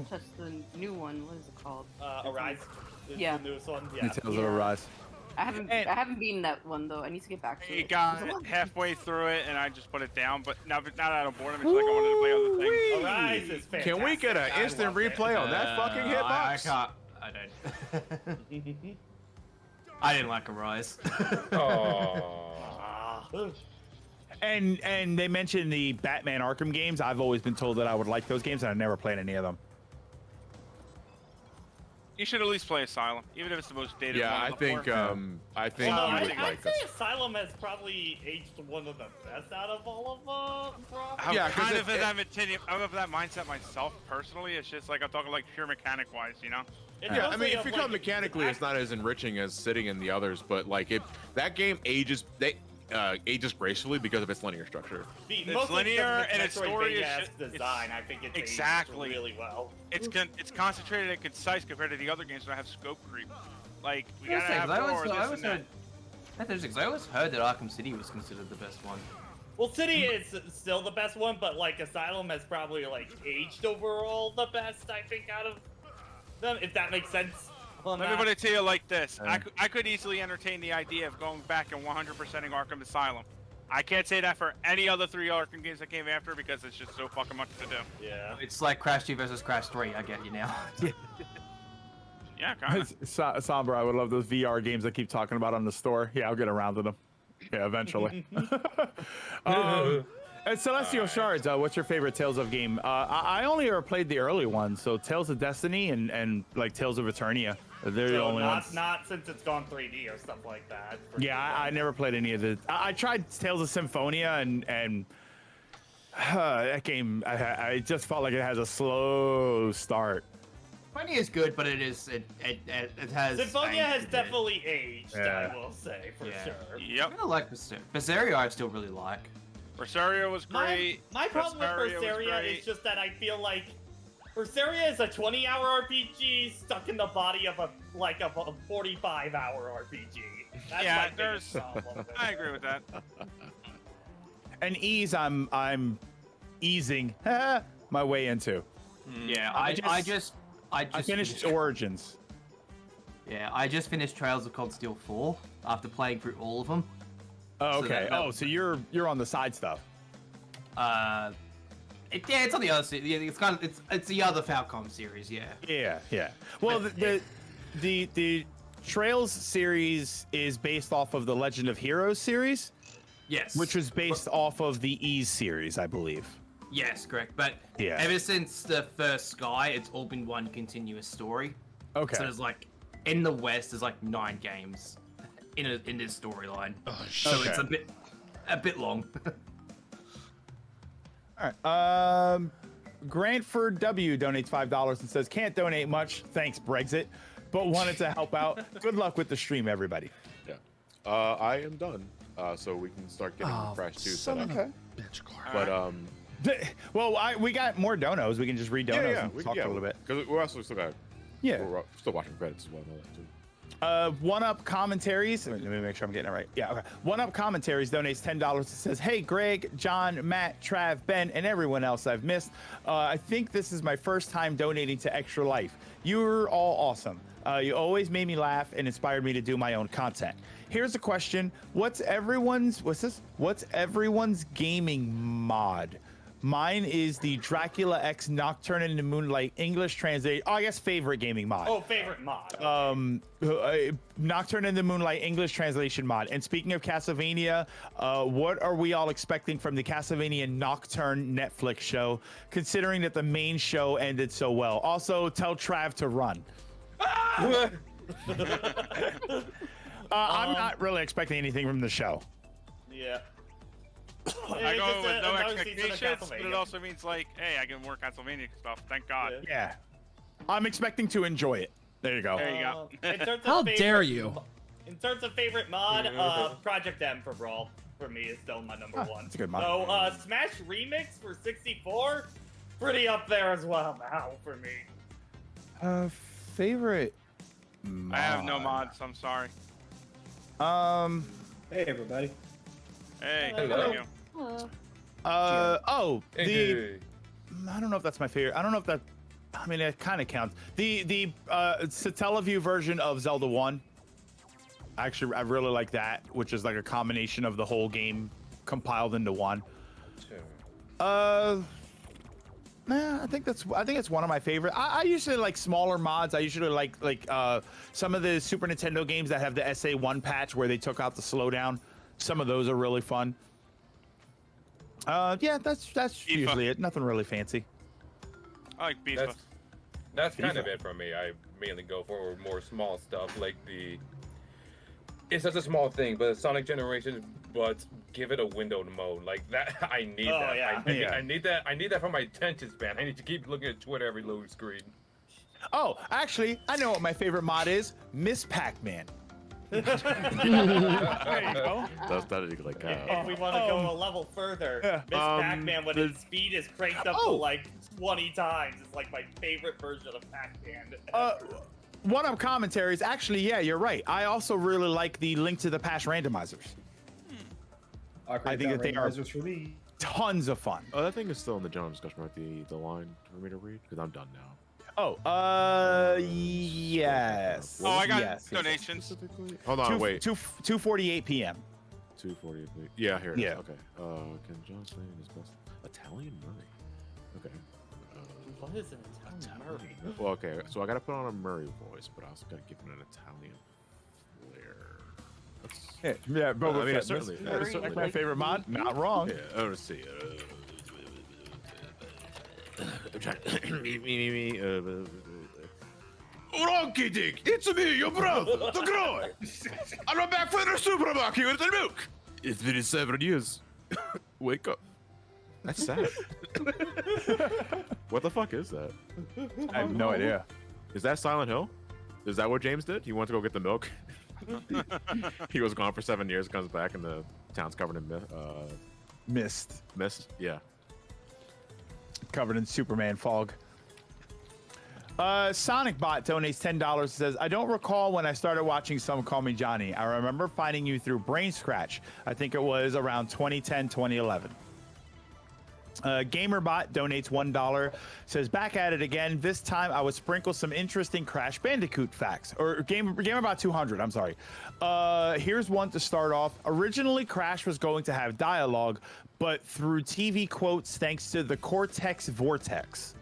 Speaker 8: touched the new one. What is it called?
Speaker 7: Arise. Is
Speaker 8: Yeah.
Speaker 7: The newest one. Yeah.
Speaker 4: Tales of Arise.
Speaker 8: I haven't beaten that one though. I need to get back to
Speaker 5: He
Speaker 8: it.
Speaker 5: got halfway through it, and I just put it down. But now out of boredom, it's like I wanted to play other things.
Speaker 7: Arise is fantastic.
Speaker 1: Can we get an
Speaker 7: I
Speaker 1: instant
Speaker 7: love it.
Speaker 1: replay on that fucking hitbox?
Speaker 19: I can't. I don't. I didn't like Arise.
Speaker 4: And they mentioned the Batman Arkham games. I've always been told that I would like those games, and I've never played any of them.
Speaker 5: You should at least play Asylum, even if it's the most dated
Speaker 1: Yeah,
Speaker 5: one.
Speaker 1: I
Speaker 5: of the
Speaker 1: think
Speaker 5: four.
Speaker 1: I think
Speaker 7: Well,
Speaker 1: you would
Speaker 7: I'd
Speaker 1: like
Speaker 7: say
Speaker 1: this.
Speaker 7: Asylum has probably aged one of the best out of all of them.
Speaker 5: I'm
Speaker 1: Yeah, 'cause
Speaker 5: kind
Speaker 1: it-
Speaker 5: of in I'm of that mindset myself personally. It's just like I'm talking like pure mechanic wise, you know.
Speaker 1: Yeah, I mean, if you come mechanically, it's not as enriching as sitting in the others. But like, that game ages gracefully because of its linear structure.
Speaker 5: It's linear and its story is
Speaker 7: design. I think it's
Speaker 5: exactly
Speaker 7: aged really well.
Speaker 5: It's concentrated and concise compared to the other games that have scope creep. Like we
Speaker 19: I
Speaker 5: gotta have more of this
Speaker 19: always
Speaker 5: and that.
Speaker 19: heard I always heard that Arkham City was considered the best one.
Speaker 7: Well, City is still the best one, but like Asylum has probably like aged overall the best, I think, out of them, if that makes sense.
Speaker 5: Let me put it to you like this: I could easily entertain the idea of going back and 100%ing Arkham Asylum. I can't say that for any other 3 Arkham games that came after because it's just so fucking much to do.
Speaker 7: Yeah.
Speaker 19: It's like Crash 2 versus Crash 3. I get you now.
Speaker 5: Yeah, kind of.
Speaker 4: Sombra, I would love those VR games I keep talking about on the store. Yeah, I'll get around to them. Yeah, eventually. Celestial Shards, what's your favorite Tales of game? I only ever played the early ones, so Tales of Destiny and like Tales of Eternia. They're the only ones.
Speaker 7: Not since it's gone 3D or stuff like that.
Speaker 4: Yeah, I never played any of the. I tried Tales of Symphonia and that game. I just felt like it has a slow start.
Speaker 19: Symphonia is good, but it has.
Speaker 7: Symphonia has definitely aged. I will say for sure.
Speaker 5: Yep.
Speaker 19: I like Berseria. I still really like.
Speaker 5: Berseria was great.
Speaker 7: My problem with Berseria is just that I feel like Berseria is a 20-hour RPG stuck in the body of a 45-hour RPG. That's my biggest problem.
Speaker 5: I agree with that.
Speaker 4: And Ease, I'm easing my way into.
Speaker 19: Yeah, I just
Speaker 4: finished Origins.
Speaker 19: Yeah, I just finished Trails of Cold Steel 4 after playing through all of them.
Speaker 4: Oh, okay. So you're on the side stuff.
Speaker 19: It's on the other series. Yeah, it's the other Falcom series. Yeah.
Speaker 4: Yeah. Well, the Trails series is based off of the Legend of Heroes series.
Speaker 19: Yes.
Speaker 4: Which was based off of the Ease series, I believe.
Speaker 19: Yes, correct. But ever since the first Sky, it's all been one continuous story.
Speaker 4: Okay.
Speaker 19: So there's like in the West, there's like 9 games in this storyline.
Speaker 4: Oh,
Speaker 19: so it's a bit long.
Speaker 4: All right. Grantford W donates $5 and says, "Can't donate much, thanks Brexit, but wanted to help out. Good luck with the stream, everybody."
Speaker 1: Yeah. I am done. So we can start getting Crash 2 set up.
Speaker 4: Okay.
Speaker 1: But
Speaker 4: well, we got more donos. We can just read donos and talk a little bit.
Speaker 1: Because we're also still got.
Speaker 4: Yeah.
Speaker 1: We're still watching credits as well. And all that too.
Speaker 4: One Up Commentaries. Let me make sure I'm getting it right. Yeah, okay. One Up Commentaries donates $10. It says, "Hey, Greg, John, Matt, Trav, Ben, and everyone else I've missed. I think this is my first time donating to Extra Life. You're all awesome. You always made me laugh and inspired me to do my own content. Here's a question: what's everyone's gaming mod? Mine is the Dracula X Nocturne in the Moonlight English translation. Oh, I guess favorite gaming mod.
Speaker 7: Oh, favorite mod.
Speaker 4: Nocturne in the Moonlight English translation mod. And speaking of Castlevania, what are we all expecting from the Castlevania Nocturne Netflix show, considering that the main show ended so well? Also, tell Trav to run." I'm not really expecting anything from the show.
Speaker 7: Yeah.
Speaker 5: I go with no expectations, but it also means like, hey, I can work Castlevania stuff. Thank God.
Speaker 4: Yeah. I'm expecting to enjoy it. There you go.
Speaker 5: There you go.
Speaker 7: In terms of
Speaker 3: How dare you?
Speaker 7: In terms of favorite mod, Project M for Brawl for me is still my number one.
Speaker 4: That's a good mod.
Speaker 7: So Smash Remix for 64, pretty up there as well now for me.
Speaker 4: Favorite mod.
Speaker 5: I have no mods. I'm sorry.
Speaker 11: Hey everybody.
Speaker 5: Hey.
Speaker 11: Hello.
Speaker 4: I don't know if that's my favorite. I don't know if that. I mean, it kind of counts. The Satellaview version of Zelda 1. Actually, I really like that, which is like a combination of the whole game compiled into one. I think it's one of my favorite. I usually like smaller mods. I usually like some of the Super Nintendo games that have the SA1 patch where they took out the slowdown. Some of those are really fun. Yeah, that's usually it. Nothing really fancy.
Speaker 5: I like FIFA.
Speaker 21: That's kind of it for me. I mainly go for more small stuff like it's just a small thing, but Sonic Generations, but give it a windowed mode like that. I need that.
Speaker 7: Yeah.
Speaker 21: I need that. I need that for my attention span. I need to keep looking at Twitter every load screen.
Speaker 4: Oh, actually, I know what my favorite mod is. Miss Pac-Man.
Speaker 21: There you
Speaker 4: go.
Speaker 7: If we want to go a level further, Miss Pac-Man when its speed is cranked up to like 20 times is like my favorite version of Pac-Man.
Speaker 4: one-up commentaries. Actually, yeah, you're right. I also really like the Link to the Past randomizers. I think that they are
Speaker 11: for me.
Speaker 4: tons of fun.
Speaker 1: Oh, that thing is still in the general discussion, right? The line for me to read? Because I'm done now.
Speaker 4: Oh, yes.
Speaker 5: Oh, I got
Speaker 4: yes.
Speaker 5: donations.
Speaker 1: Hold on, wait.
Speaker 4: 2:48 p.m.
Speaker 1: 2:48. Yeah, here it is.
Speaker 4: Yeah.
Speaker 1: Okay. Can John stay in his best Italian Murray? Okay.
Speaker 7: What is an Italian Murray?
Speaker 1: Well, okay. So I gotta put on a Murray voice, but I also gotta give it an Italian flair.
Speaker 4: Yeah, but
Speaker 1: I mean, certainly.
Speaker 4: That's my favorite mod. Not wrong.
Speaker 1: Yeah. Let's see. I'm trying. Wronky dick! It's me, your brother, the Groy! I'm back for the supermarket with the milk! It's been 7 years. Wake up. That's sad. What the fuck is that?
Speaker 4: I have no idea.
Speaker 1: Is that Silent Hill? Is that what James did? He went to go get the milk? He was gone for 7 years, comes back, and the town's covered in
Speaker 4: mist.
Speaker 1: Mist? Yeah.
Speaker 4: Covered in Superman fog. SonicBot donates $10. Says, I don't recall when I started watching Some Call Me Johnny. I remember finding you through Brain Scratch. I think it was around 2010, 2011. GamerBot donates $1. Says, back at it again. This time I would sprinkle some interesting Crash Bandicoot facts. Or GamerBot 200, I'm sorry. Here's one to start off. Originally, Crash was going to have dialogue, but through TV quotes thanks to the Cortex Vortex.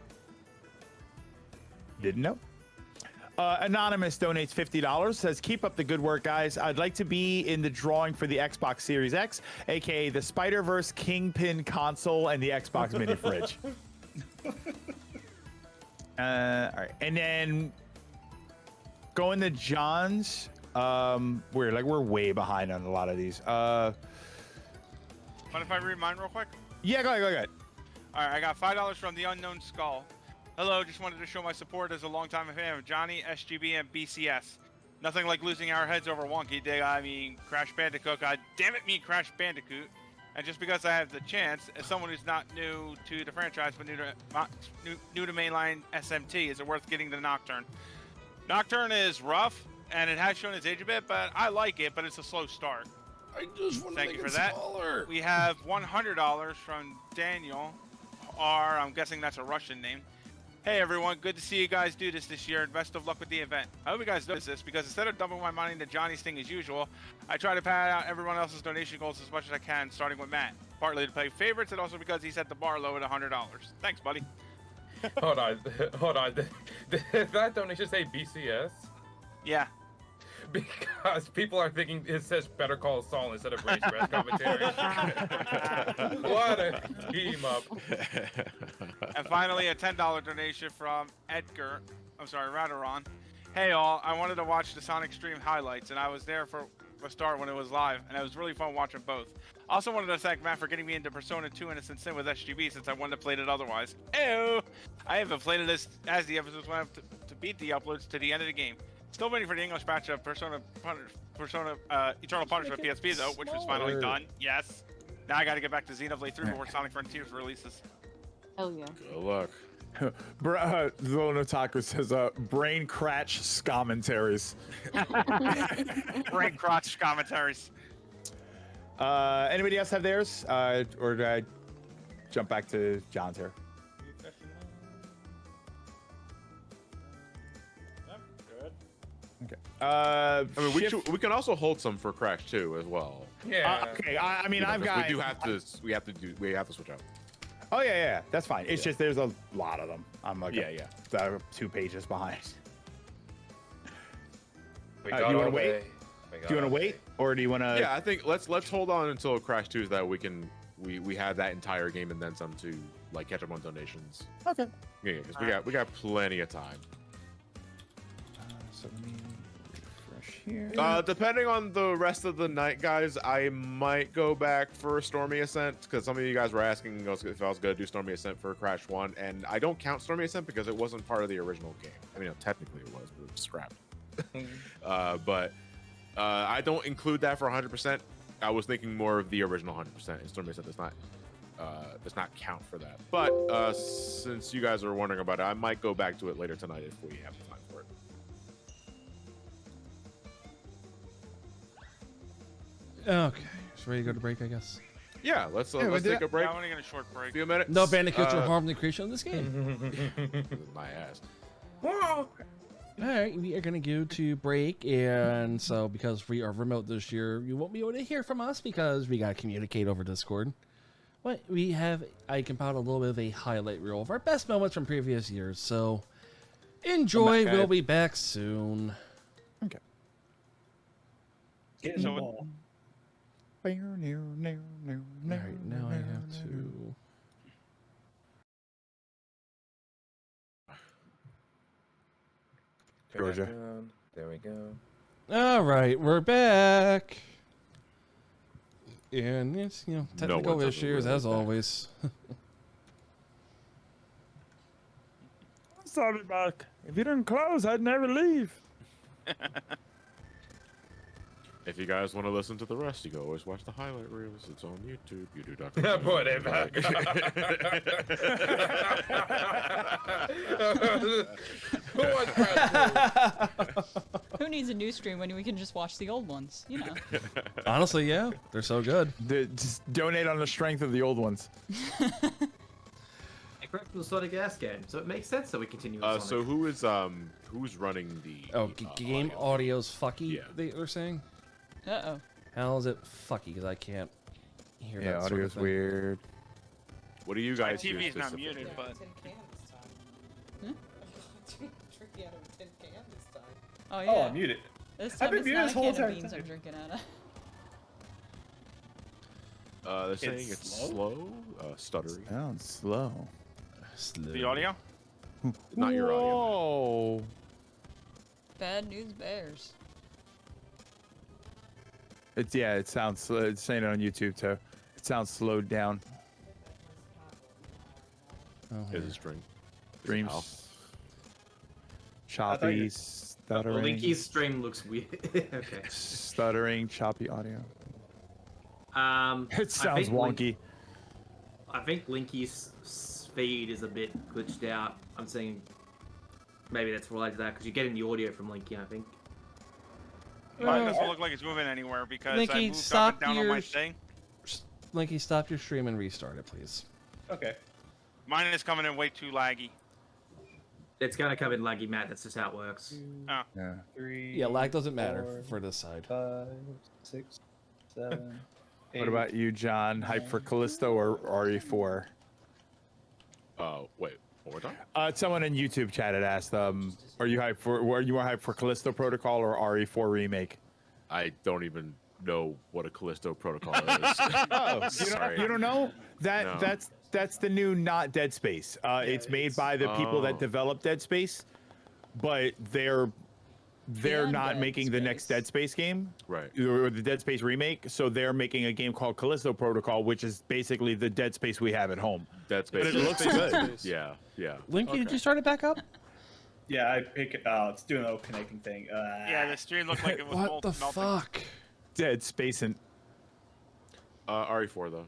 Speaker 4: Didn't know. Anonymous donates $50. Says, keep up the good work, guys. I'd like to be in the drawing for the Xbox Series X, aka the Spider-Verse Kingpin console and the Xbox mini fridge. All right, and then going to John's. We're way behind on a lot of these.
Speaker 5: Mind if I read mine real quick?
Speaker 4: Yeah, go ahead.
Speaker 5: All right, I got $5 from the Unknown Skull. Hello, just wanted to show my support as a longtime fan of Johnny, SGB, and BCS. Nothing like losing our heads over Wonky Dig. I mean, Crash Bandicoot. God damn it, me, Crash Bandicoot. And just because I have the chance, as someone who's not new to the franchise but new to mainline SMT, is it worth getting the Nocturne? Nocturne is rough, and it has shown its age a bit, but I like it, but it's a slow start.
Speaker 16: I just want to
Speaker 5: Thank
Speaker 16: make
Speaker 5: you for
Speaker 16: it
Speaker 5: that.
Speaker 16: smaller.
Speaker 5: We have $100 from Daniel R. I'm guessing that's a Russian name. Hey everyone, good to see you guys do this year, and best of luck with the event. I hope you guys notice this, because instead of dumping my money into Johnny's thing as usual, I try to pad out everyone else's donation goals as much as I can, starting with Matt. Partly to play favorites, and also because he set the bar low at $100. Thanks, buddy.
Speaker 21: Hold on. Did that donation say BCS?
Speaker 5: Yeah.
Speaker 21: Because people are thinking it says Better Call Saul instead of Race Rest commentary. What a team up.
Speaker 5: And finally, a $10 donation from Radaron. Hey all, I wanted to watch the Sonic stream highlights, and I was there for the start when it was live, and it was really fun watching both. Also wanted to thank Matt for getting me into Persona 2 Innocent Sin with SGB, since I wanted to play it otherwise. Ew! I haven't played it as the episodes went up to beat the uploads to the end of the game. Still waiting for the English patch of Persona Eternal Punishment PSP though, which was finally done. Yes. Now I gotta get back to Xenoblade 3 before Sonic Frontiers releases.
Speaker 8: Hell yeah.
Speaker 1: Good luck.
Speaker 4: Zone Otaku says, brain cratch commentaries.
Speaker 5: Brain crotch commentaries.
Speaker 4: Anybody else have theirs? Or did I jump back to John's here? Okay.
Speaker 1: I mean, we can also hold some for Crash 2 as well.
Speaker 21: Yeah.
Speaker 4: Okay. I mean, I've got.
Speaker 1: We have to switch out.
Speaker 4: Oh yeah, that's fine. It's just there's a lot of them. I'm like,
Speaker 1: yeah.
Speaker 4: 2 pages behind.
Speaker 21: We
Speaker 4: do you want to wait?
Speaker 21: We
Speaker 4: Do you want to wait, or do you want to?
Speaker 1: Yeah, I think let's hold on until Crash 2 so that we have that entire game and then some to like catch up on donations.
Speaker 4: Okay.
Speaker 1: Yeah, because we got plenty of time.
Speaker 4: So let me refresh here.
Speaker 1: Depending on the rest of the night, guys, I might go back for Stormy Ascent because some of you guys were asking if I was going to do Stormy Ascent for Crash 1, and I don't count Stormy Ascent because it wasn't part of the original game. I mean, technically it was, but it was scrapped. But I don't include that for 100%. I was thinking more of the original 100%, and Stormy Ascent does not count for that. But since you guys are wondering about it, I might go back to it later tonight if we have time for it.
Speaker 3: Okay, so ready to go to break, I guess.
Speaker 1: Yeah, let's take a break.
Speaker 5: Yeah, I want to get a short break.
Speaker 1: Few minutes.
Speaker 3: No bandicoots will harm the creation of this game.
Speaker 1: My ass.
Speaker 3: All right, we are gonna go to break, and so because we are remote this year, you won't be able to hear from us because we gotta communicate over Discord. But I compiled a little bit of a highlight reel of our best moments from previous years. So enjoy. We'll be back soon.
Speaker 4: Okay.
Speaker 14: Getting
Speaker 5: So
Speaker 14: the ball.
Speaker 3: All right, now I have to.
Speaker 4: Georgia.
Speaker 21: There we go.
Speaker 3: All right, we're back. And it's, technical issues as always.
Speaker 4: Sorry, Mark. If you didn't close, I'd never leave.
Speaker 1: If you guys want to listen to the rest, you can always watch the highlight reels. It's on YouTube. You do Dr.
Speaker 21: Put it back.
Speaker 11: Who needs a new stream when we can just watch the old ones? You know.
Speaker 3: Honestly, yeah, they're so good.
Speaker 4: Just donate on the strength of the old ones.
Speaker 19: Correct from the Sonic Gas game, so it makes sense that we continue with Sonic.
Speaker 1: So who's running the
Speaker 3: game audio's fucky? They were saying.
Speaker 11: Uh-oh.
Speaker 3: How is it fucky? Because I can't hear that.
Speaker 4: Yeah,
Speaker 3: sort of
Speaker 4: audio's
Speaker 3: thing.
Speaker 4: weird.
Speaker 1: What do you
Speaker 5: My
Speaker 1: guys do
Speaker 5: TV's not
Speaker 1: specifically?
Speaker 5: muted, but
Speaker 11: Oh yeah.
Speaker 14: Oh, I'm muted.
Speaker 11: This
Speaker 14: I've
Speaker 11: time
Speaker 14: been
Speaker 11: it's
Speaker 14: muted
Speaker 11: not
Speaker 14: this
Speaker 11: a
Speaker 14: whole
Speaker 11: can of
Speaker 14: entire
Speaker 11: beans
Speaker 14: time.
Speaker 11: I'm drinking out of.
Speaker 1: They're saying it's slow, stuttery.
Speaker 4: Sounds slow.
Speaker 5: the audio.
Speaker 1: Not your audio.
Speaker 4: Whoa.
Speaker 11: Bad news bears.
Speaker 4: It sounds slow. It's saying it on YouTube too. It sounds slowed down.
Speaker 1: Is it string?
Speaker 4: Dreams. Choppy, stuttering.
Speaker 19: Linky's stream looks weird. Okay.
Speaker 4: Stuttering, choppy audio. It sounds
Speaker 19: I think
Speaker 4: wonky.
Speaker 19: I think Linky's feed is a bit glitched out. I'm saying maybe that's related to that because you're getting the audio from Linky, I think.
Speaker 5: Mine doesn't look like it's moving anywhere because
Speaker 3: Linky,
Speaker 5: I moved up
Speaker 3: stop
Speaker 5: and down on my thing.
Speaker 3: Linky, stop your stream and restart it, please.
Speaker 14: Okay.
Speaker 5: Mine is coming in way too laggy.
Speaker 19: It's gonna come in laggy, Matt. That's just how it works.
Speaker 5: Oh.
Speaker 4: Yeah.
Speaker 14: 3.
Speaker 3: Yeah, lag doesn't matter for this side.
Speaker 14: 5, 6, 7.
Speaker 4: What about you, John? Hype for Callisto or RE4?
Speaker 1: Wait, one more time?
Speaker 4: Someone in YouTube chat had asked, are you hyped for? Were you more hyped for Callisto Protocol or RE4 remake?
Speaker 1: I don't even know what a Callisto Protocol is.
Speaker 4: Oh,
Speaker 1: Sorry.
Speaker 4: you don't know that?
Speaker 1: No.
Speaker 4: That's the new not Dead Space. It's made by the people that developed Dead Space, but they're
Speaker 11: Beyond
Speaker 4: not
Speaker 11: Dead
Speaker 4: making the next Dead Space game,
Speaker 1: Right.
Speaker 4: or the Dead Space remake. So they're making a game called Callisto Protocol, which is basically the Dead Space we have at home.
Speaker 1: Dead Space.
Speaker 4: But it looks good.
Speaker 1: Yeah, yeah.
Speaker 3: Linky, did you start it back up?
Speaker 14: Yeah, I pick it. It's doing the connecting thing.
Speaker 5: Yeah, the stream looked like it was
Speaker 3: What the
Speaker 5: melting.
Speaker 3: fuck?
Speaker 4: Dead Space and
Speaker 1: RE4 though.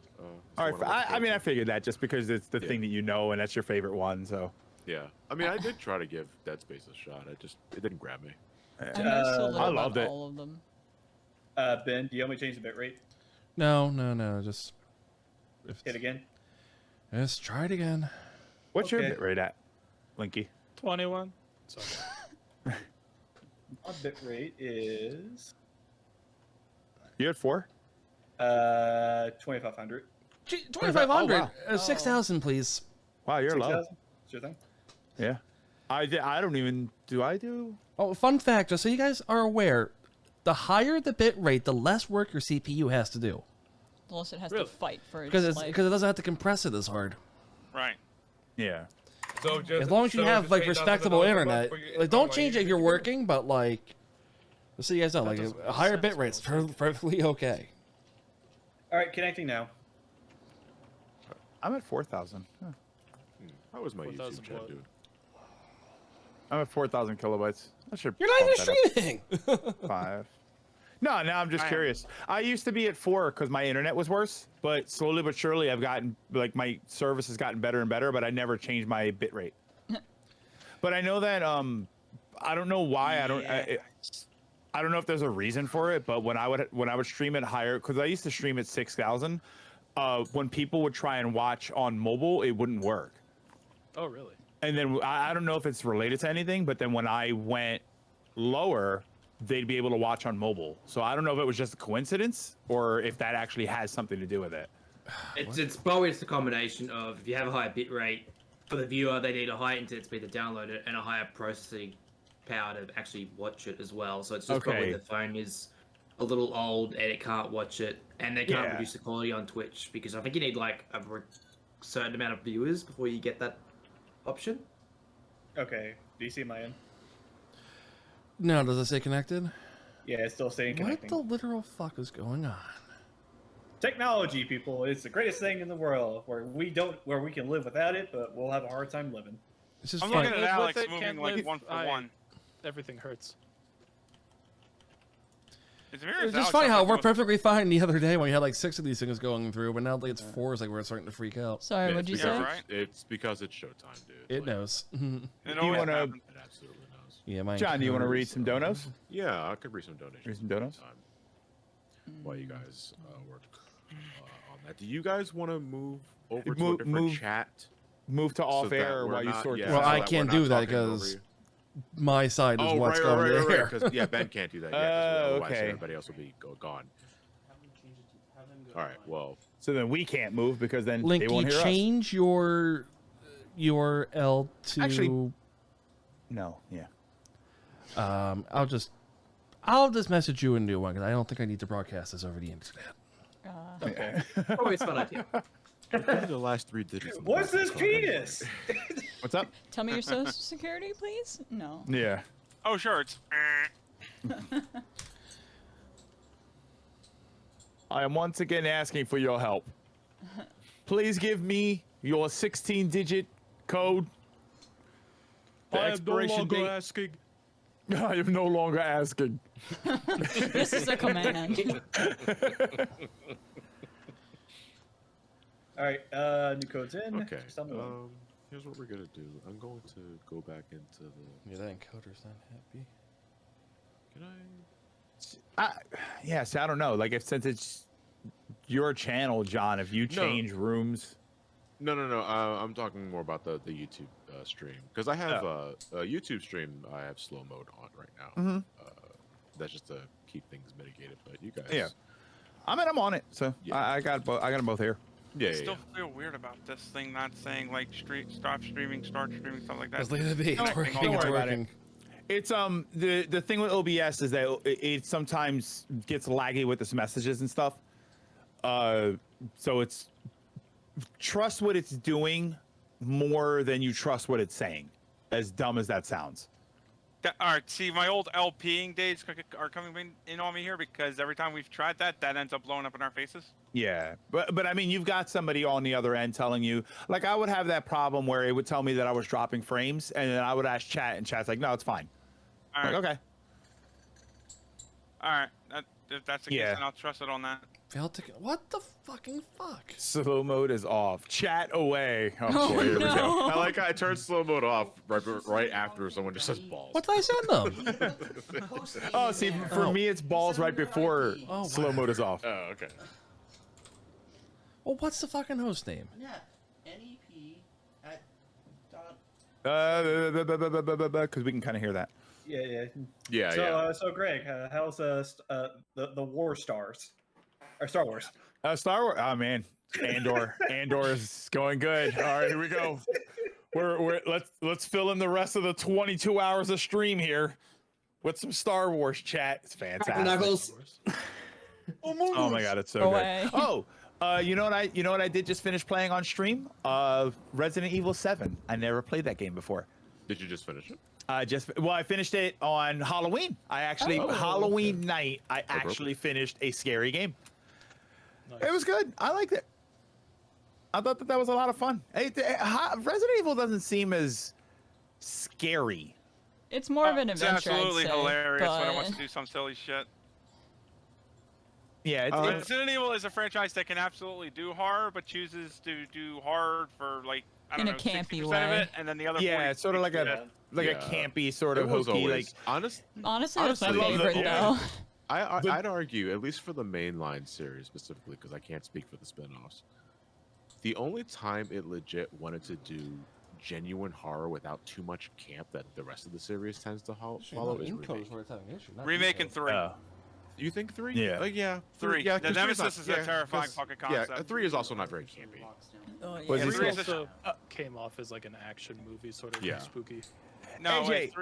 Speaker 4: RE4. I mean, I figured that just because it's the thing that you know and that's your favorite one. So
Speaker 1: Yeah. I mean, I did try to give Dead Space a shot. It didn't grab me.
Speaker 11: I know so little
Speaker 4: I
Speaker 11: about
Speaker 4: loved it.
Speaker 11: all of them.
Speaker 14: Ben, do you want me to change the bitrate?
Speaker 3: No. Just
Speaker 14: Hit again.
Speaker 3: let's try it again.
Speaker 4: what's your
Speaker 14: Okay.
Speaker 4: bit rate at, Linky?
Speaker 18: 21. Sorry.
Speaker 14: Our bitrate is
Speaker 4: You had 4?
Speaker 14: 2500.
Speaker 3: 2,500.
Speaker 4: Oh, wow.
Speaker 3: 6,000, please.
Speaker 4: Wow, you're low.
Speaker 14: 6,000. Sure thing.
Speaker 4: Yeah. I don't even. Do I do?
Speaker 3: Oh, fun fact, just so you guys are aware, the higher the bit rate, the less work your CPU has to do.
Speaker 11: Unless it has to fight for its
Speaker 3: Because
Speaker 11: life.
Speaker 3: it doesn't have to compress it as hard.
Speaker 5: Right.
Speaker 4: Yeah.
Speaker 21: So just,
Speaker 3: As long as you have like respectable internet, like don't change it if you're working, but like, just so you guys know, like a higher bit rate's perfectly okay.
Speaker 14: All right, connecting now.
Speaker 4: I'm at 4,000. Huh.
Speaker 1: How was my
Speaker 18: 4,000
Speaker 1: YouTube chat, dude?
Speaker 4: I'm at 4,000 kilobytes. I should.
Speaker 3: You're not
Speaker 4: bump
Speaker 3: even
Speaker 4: that up.
Speaker 3: streaming.
Speaker 4: 5. No, I'm just curious. I used to be at 4 because my internet was worse, but slowly but surely I've gotten like my service has gotten better and better, but I never changed my bit rate. But I know that I don't know why I don't. I don't know if there's a reason for it, but when I would stream it higher, because I used to stream at 6,000, when people would try and watch on mobile, it wouldn't work.
Speaker 18: Oh, really?
Speaker 4: And then I don't know if it's related to anything, but then when I went lower, they'd be able to watch on mobile. So I don't know if it was just a coincidence or if that actually has something to do with it.
Speaker 19: It's probably just a combination of if you have a higher bit rate for the viewer, they need a higher internet speed to download it and a higher processing power to actually watch it as a So it's just probably the phone is a little old and it can't watch it, and they can't produce the quality on Twitch because I think you need like a certain amount of viewers before you get that option.
Speaker 12: Okay, do you see my end?
Speaker 3: No, does it say connected?
Speaker 12: Yeah, it's still saying connecting.
Speaker 3: What the literal fuck is going on?
Speaker 12: Technology, people, is the greatest thing in the world. Where we can live without it, but we'll have a hard time living.
Speaker 3: It's just
Speaker 5: I'm looking at Alex moving like 1 for 1.
Speaker 18: Everything hurts.
Speaker 3: It's just funny how we're perfectly fine the other day when we had like 6 of these things going through, but now like it's 4 is like we're starting to freak out.
Speaker 11: Sorry, what'd you say?
Speaker 1: Right? It's because it's showtime, dude.
Speaker 3: It knows.
Speaker 1: It
Speaker 3: always
Speaker 1: wanna...
Speaker 3: happens. It absolutely knows. Yeah, mine
Speaker 4: John, do you want to
Speaker 3: knows.
Speaker 4: read some donos?
Speaker 1: Yeah, I could read some donations.
Speaker 4: Read some donos?
Speaker 1: While you guys work on that. Do you guys want to move over to a different chat?
Speaker 4: Move to off air while you sort.
Speaker 3: Well, I can't do that because my side is what's going there.
Speaker 1: Right. Yeah, Ben can't do that yet. Otherwise everybody else will be gone. All right. Well,
Speaker 4: so then we can't move because then
Speaker 3: Linky,
Speaker 4: they won't hear
Speaker 3: change your URL to.
Speaker 4: Actually, no. Yeah.
Speaker 3: I'll just message you a new one because I don't think I need to broadcast this over the internet.
Speaker 12: Okay.
Speaker 19: Probably it's a fun idea.
Speaker 1: The last 3 digits.
Speaker 12: What's this penis?
Speaker 4: What's up?
Speaker 11: Tell me your social security, please. No.
Speaker 4: Yeah.
Speaker 5: Oh, sure. It's.
Speaker 4: I am once again asking for your help. Please give me your 16-digit code. The expiration date.
Speaker 18: Asking.
Speaker 4: I am no longer asking.
Speaker 11: This is a command.
Speaker 12: All right, new code's in.
Speaker 1: Okay.
Speaker 12: Just tell me when.
Speaker 1: Here's what we're gonna do. I'm going to go back into the.
Speaker 3: Yeah, that encoder's not happy.
Speaker 1: Can
Speaker 4: Yeah, so I don't know. Like, since it's your channel, John, if you change rooms.
Speaker 1: No. I'm talking more about the YouTube stream because I have a YouTube stream. I have slow mode on right now.
Speaker 4: Mm-hmm.
Speaker 1: That's just to keep things mitigated. But you guys.
Speaker 4: Yeah. I'm on it, so I got them both here.
Speaker 1: Yeah.
Speaker 5: I still feel weird about this thing not saying like stop streaming, start streaming, stuff like that.
Speaker 3: Just leave it be. It's working.
Speaker 4: Don't
Speaker 3: It's
Speaker 4: worry about
Speaker 3: working.
Speaker 4: It's the thing with OBS is that it sometimes gets laggy with its messages and stuff. So it's trust what it's doing more than you trust what it's saying. As dumb as that sounds.
Speaker 5: All right, see, my old LPing days are coming in on me here because every time we've tried that ends up blowing up in our faces.
Speaker 4: Yeah, but I mean, you've got somebody on the other end telling you, like, I would have that problem where it would tell me that I was dropping frames, and then I would ask chat, and chat's like, no, it's fine.
Speaker 5: All right.
Speaker 4: Like, okay.
Speaker 5: All right, if that's the case, then I'll trust it on that.
Speaker 3: Failed to. What the fucking fuck?
Speaker 4: Slow mode is off. Chat away. Oh, boy, here we go.
Speaker 1: I like how I turned slow mode off right after someone just says balls.
Speaker 3: What did I send them?
Speaker 4: Oh, see, for me, it's balls right before slow mode is off.
Speaker 1: Oh, okay.
Speaker 3: Well, what's the fucking host name?
Speaker 15: NEP at
Speaker 4: Because we can kind of hear that.
Speaker 12: Yeah. So Greg, how's the War Stars or Star Wars?
Speaker 4: Star Wars. Oh man, Andor. Andor is going good. All right, here we go. Let's fill in the rest of the 22 hours of stream here with some Star Wars chat. It's fantastic.
Speaker 19: Knuckles.
Speaker 4: Oh my god, it's so good. Oh. You know what I did just finish playing on stream? Resident Evil 7. I never played that game before.
Speaker 1: Did you just finish it?
Speaker 4: I finished it on Halloween. Halloween night, I actually finished a scary game. Nice. It was good. I liked it. I thought that was a lot of fun. Resident Evil doesn't seem as scary.
Speaker 11: It's more of an
Speaker 5: It's
Speaker 11: adventure.
Speaker 5: absolutely
Speaker 11: I'd say,
Speaker 5: hilarious when it
Speaker 11: but...
Speaker 5: wants to do some silly shit.
Speaker 4: Yeah,
Speaker 5: Resident Evil is a franchise that can absolutely do horror, but chooses to do horror for like I don't
Speaker 11: In a
Speaker 5: know,
Speaker 11: campy
Speaker 5: 60% of
Speaker 11: way.
Speaker 5: it, and then the other
Speaker 4: Yeah,
Speaker 5: 40
Speaker 4: it's sort of like a campy sort of
Speaker 1: It was
Speaker 4: hokey,
Speaker 1: always-
Speaker 4: like
Speaker 11: Honestly, that's my
Speaker 4: I love
Speaker 11: favorite
Speaker 4: the-
Speaker 11: though.
Speaker 1: I'd argue, at least for the mainline series specifically, because I can't speak for the spin-offs, the only time it legit wanted to do genuine horror without too much camp that the rest of the series tends to follow is
Speaker 5: Remake and 3.
Speaker 1: You think 3?
Speaker 4: Yeah.
Speaker 1: Yeah.
Speaker 5: 3.
Speaker 1: Yeah,
Speaker 5: The
Speaker 1: 'cause three's
Speaker 5: Nemesis
Speaker 1: not-
Speaker 5: is a terrifying
Speaker 1: 'cause-
Speaker 5: fucking concept.
Speaker 1: Yeah, 3 is also not very campy.
Speaker 11: Oh, yeah.
Speaker 4: Was
Speaker 18: Yeah,
Speaker 4: he
Speaker 18: three
Speaker 4: still-
Speaker 18: also came off as like an action movie, sort of
Speaker 1: Yeah.
Speaker 18: spooky.
Speaker 5: No,
Speaker 4: AJ.
Speaker 5: wait,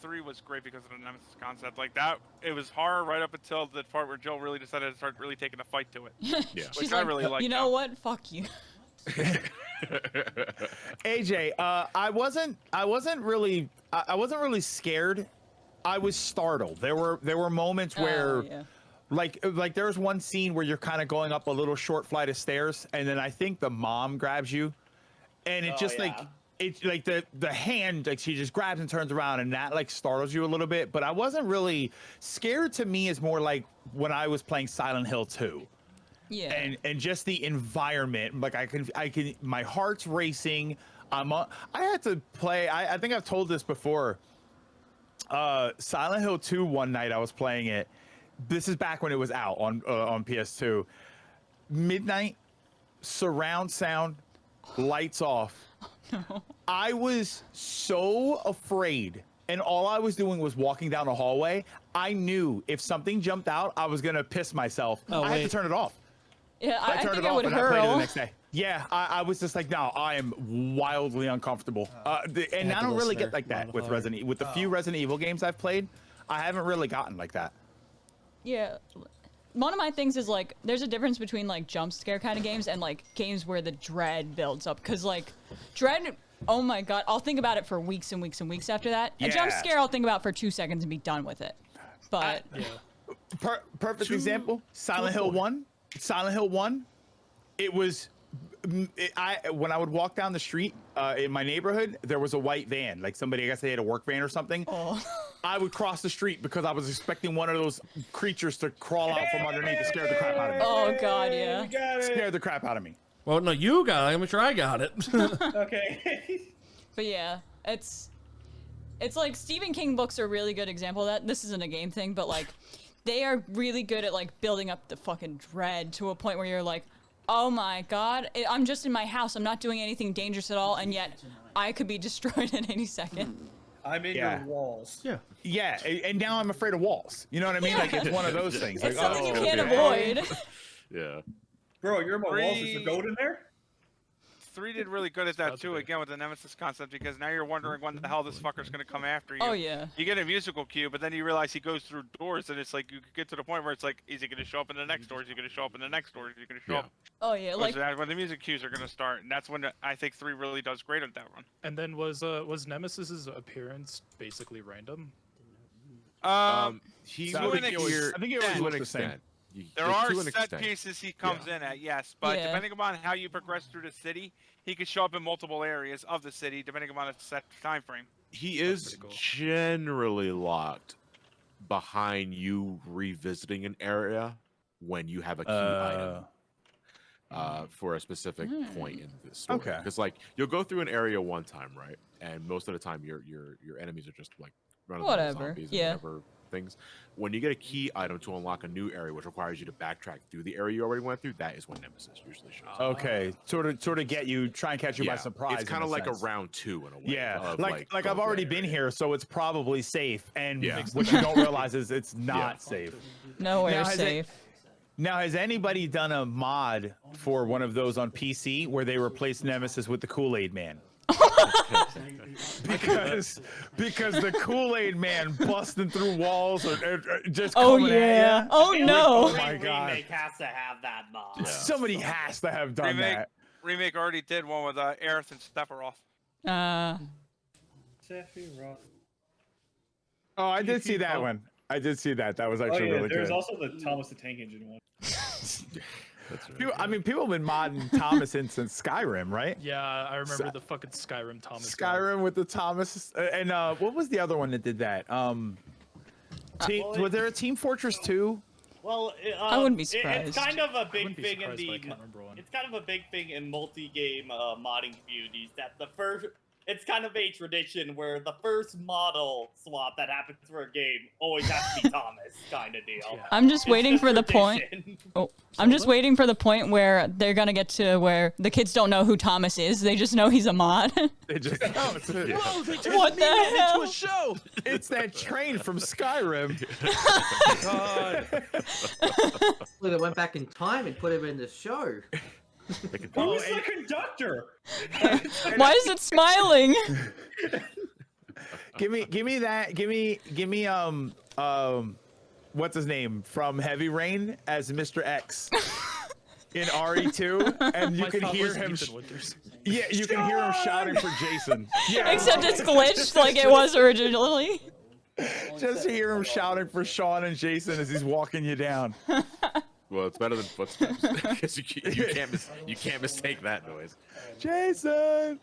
Speaker 5: 3 was great because of the Nemesis concept. Like that, it was horror right up until the part where Jill really decided to start really taking a fight to it.
Speaker 1: Yeah.
Speaker 11: She's
Speaker 5: Which
Speaker 11: like,
Speaker 5: I really like.
Speaker 11: you know what? Fuck you.
Speaker 4: AJ, I wasn't really scared. I was startled. There were moments where,
Speaker 11: yeah.
Speaker 4: like there was one scene where you're kind of going up a little short flight of stairs, and then I think the mom grabs you, and it just like it's like the hand, like she just grabs and turns around, and that like startles you a little bit. But I wasn't really scared. To me, is more like when I was playing Silent Hill 2.
Speaker 11: Yeah.
Speaker 4: And just the environment, like I can my heart's racing. I had to play. I think I've told this before. Silent Hill 2 one night I was playing it. This is back when it was out on PS2. Midnight, surround sound, lights off.
Speaker 11: No.
Speaker 4: I was so afraid, and all I was doing was walking down the hallway. I knew if something jumped out, I was gonna piss myself. I had to turn it off.
Speaker 11: Yeah, I
Speaker 4: turned
Speaker 11: think
Speaker 4: it
Speaker 11: I
Speaker 4: off
Speaker 11: would
Speaker 4: and I played it the
Speaker 11: hurl.
Speaker 4: next day. Yeah, I was just like, no, I am wildly uncomfortable. And I don't really get like that with Resident Evil. With the few Resident Evil games I've played, I haven't really gotten like that.
Speaker 11: Yeah. One of my things is like, there's a difference between like jump scare kind of games and like games where the dread builds up. Cause like dread, oh my god, I'll think about it for weeks and weeks and weeks after that. A jump
Speaker 4: Yeah.
Speaker 11: scare I'll think about for 2 seconds and be done with it. But
Speaker 4: Perfect example: Silent Hill 1. Silent Hill 1. It was. When I would walk down the street in my neighborhood, there was a white van, like somebody, I guess they had a work van or something. I would cross the street because I was expecting one of those creatures to crawl out from underneath to scare the crap out of me.
Speaker 11: Oh god, yeah.
Speaker 4: Scare the crap out of me.
Speaker 3: Well, no, you got it. I'm sure I got it.
Speaker 12: Okay.
Speaker 11: But yeah, it's like Stephen King books are a really good example of that. This isn't a game thing, but like they are really good at like building up the fucking dread to a point where you're like, oh my god, I'm just in my house. I'm not doing anything dangerous at all, and yet I could be destroyed at any second.
Speaker 12: I'm in your walls.
Speaker 4: Yeah. Yeah, and now I'm afraid of walls. You know what I mean? Like it's one of those things.
Speaker 11: It's
Speaker 4: Like,
Speaker 11: something you
Speaker 4: oh,
Speaker 11: can't
Speaker 4: okay.
Speaker 11: avoid.
Speaker 1: Yeah.
Speaker 12: Bro, you're in my walls. Is there gold in there?
Speaker 5: 3 did really good at that too, again with the Nemesis concept, because now you're wondering when the hell this fucker's gonna come after you.
Speaker 11: Oh, yeah.
Speaker 5: You get a musical cue, but then you realize he goes through doors, and it's like you could get to the point where it's like, is he gonna show up in the next door? Is he gonna show up in the next door? Is he gonna show up?
Speaker 11: Oh yeah, like
Speaker 5: That's when the music cues are gonna start, and that's when I think 3 really does great at that run.
Speaker 18: And then was Nemesis's appearance basically random?
Speaker 1: He
Speaker 5: to
Speaker 1: would
Speaker 5: an
Speaker 1: appear
Speaker 5: extent.
Speaker 1: to an extent.
Speaker 5: There
Speaker 1: To
Speaker 5: are
Speaker 1: an
Speaker 5: set
Speaker 1: extent.
Speaker 5: pieces he comes in at, yes, but
Speaker 11: Yeah.
Speaker 5: depending upon how you progress through the city, he could show up in multiple areas of the city, depending upon a set time frame.
Speaker 1: He is generally locked behind you revisiting an area when you have a key item for a specific point in the story.
Speaker 4: Okay.
Speaker 1: Because like you'll go through an area one time, right? And most of the time your enemies are just like running around
Speaker 11: Whatever,
Speaker 1: zombies and
Speaker 11: yeah.
Speaker 1: whatever things. When you get a key item to unlock a new area, which requires you to backtrack through the area you already went through, that is when Nemesis usually shows up.
Speaker 4: Okay, sort of get you, try and catch you by
Speaker 1: Yeah,
Speaker 4: surprise.
Speaker 1: It's kind
Speaker 4: in
Speaker 1: of like
Speaker 4: sense.
Speaker 1: a round 2 in a way.
Speaker 4: Yeah,
Speaker 1: of,
Speaker 4: like
Speaker 1: going
Speaker 4: I've
Speaker 1: through
Speaker 4: already
Speaker 1: that
Speaker 4: been
Speaker 1: area.
Speaker 4: here, so it's probably safe. And
Speaker 1: Yeah.
Speaker 4: what you don't realize is it's not
Speaker 1: Yeah.
Speaker 4: safe.
Speaker 11: nowhere
Speaker 4: Now,
Speaker 11: safe.
Speaker 4: Now, has anybody done a mod for one of those on PC where they replace Nemesis with the Kool-Aid Man? because the Kool-Aid Man busting through walls or just
Speaker 11: Oh,
Speaker 4: coming
Speaker 11: yeah.
Speaker 4: at you.
Speaker 11: Oh, no.
Speaker 4: Oh my god!
Speaker 7: Remake has to have that mod.
Speaker 4: Somebody has to have done that.
Speaker 5: Remake already did one with Aerith and Sephiroth.
Speaker 12: Sephiroth.
Speaker 4: Oh, I did see that one. I did see that. That was
Speaker 12: Oh
Speaker 4: actually
Speaker 12: yeah,
Speaker 4: really
Speaker 12: there's
Speaker 4: good.
Speaker 12: also the Thomas the Tank Engine one.
Speaker 4: I mean, people have been modding Thomas in since Skyrim, right?
Speaker 18: Yeah, I remember the fucking Skyrim Thomas.
Speaker 4: Skyrim with the Thomas, and what was the other one that did that? Was there a Team Fortress 2
Speaker 7: Well,
Speaker 11: I wouldn't be
Speaker 7: It's
Speaker 11: surprised.
Speaker 7: kind of a big
Speaker 18: wouldn't be
Speaker 7: thing in
Speaker 18: surprised, but I
Speaker 7: the.
Speaker 18: can't remember one.
Speaker 7: It's kind of a big thing in multi-game modding communities that the first. It's kind of a tradition where the first model swap that happens for a game always has to be Thomas, kind of deal.
Speaker 11: I'm just
Speaker 7: It's
Speaker 11: waiting for the point.
Speaker 7: tradition.
Speaker 11: Oh, I'm just waiting for the point where they're gonna get to where the kids don't know who Thomas is. They just know he's a mod.
Speaker 4: They just
Speaker 11: What the hell?
Speaker 4: Into a show. It's that train from Skyrim.
Speaker 19: Well, they went back in time and put him in the show.
Speaker 12: Who's the conductor?
Speaker 11: Why is it smiling?
Speaker 4: Give me that. Give me what's his name from Heavy Rain as Mr. X in RE2, and you
Speaker 18: My
Speaker 4: can
Speaker 18: thought
Speaker 4: hear
Speaker 18: was
Speaker 4: him.
Speaker 18: Ethan Winters.
Speaker 4: Yeah, you can hear him shouting for Jason. Yeah,
Speaker 11: Except it's glitched like it was originally.
Speaker 4: just to hear him shouting for Sean and Jason as he's walking you down.
Speaker 1: Well, it's better than footsteps because you can't mistake that noise.
Speaker 4: Jason.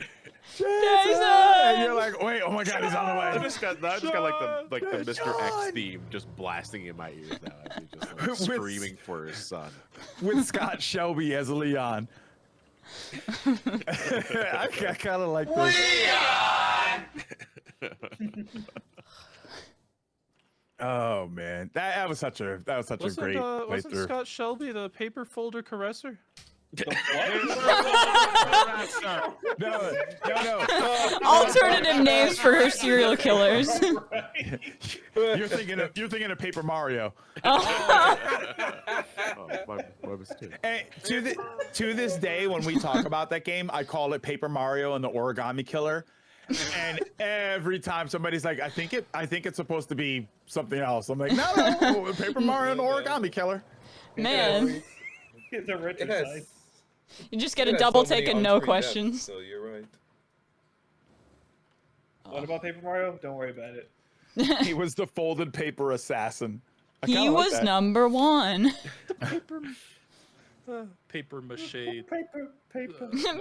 Speaker 4: And you're like, wait, oh my God, he's on the way.
Speaker 1: I just got like the Mr. X theme just blasting in my ears now. As he just like, screaming for his son.
Speaker 4: With Scott Shelby as Leon. I kind of like this. Oh man, that was such a great
Speaker 10: Wasn't
Speaker 4: playthrough.
Speaker 10: Scott Shelby the paper folder caresser?
Speaker 4: No.
Speaker 11: Alternative names for her serial killers.
Speaker 4: You're thinking of Paper Mario.
Speaker 1: Oh, my mistake.
Speaker 4: And to this day, when we talk about that game, I call it Paper Mario and the Origami Killer. And every time somebody's like, I think it's supposed to be something else. I'm like, no, Paper Mario and the Origami Killer.
Speaker 11: Man,
Speaker 12: It's a Richard
Speaker 21: It has-
Speaker 12: side.
Speaker 11: you just get
Speaker 21: it
Speaker 11: a
Speaker 21: has
Speaker 11: double
Speaker 21: so many
Speaker 11: take and no
Speaker 21: on-screen
Speaker 11: questions.
Speaker 21: deaths, so you're right.
Speaker 12: What about Paper Mario? Don't worry about it.
Speaker 4: He was the folded paper assassin. I
Speaker 11: He
Speaker 4: kinda like
Speaker 11: was
Speaker 4: that.
Speaker 11: number one.
Speaker 18: Paper mache.
Speaker 12: Paper.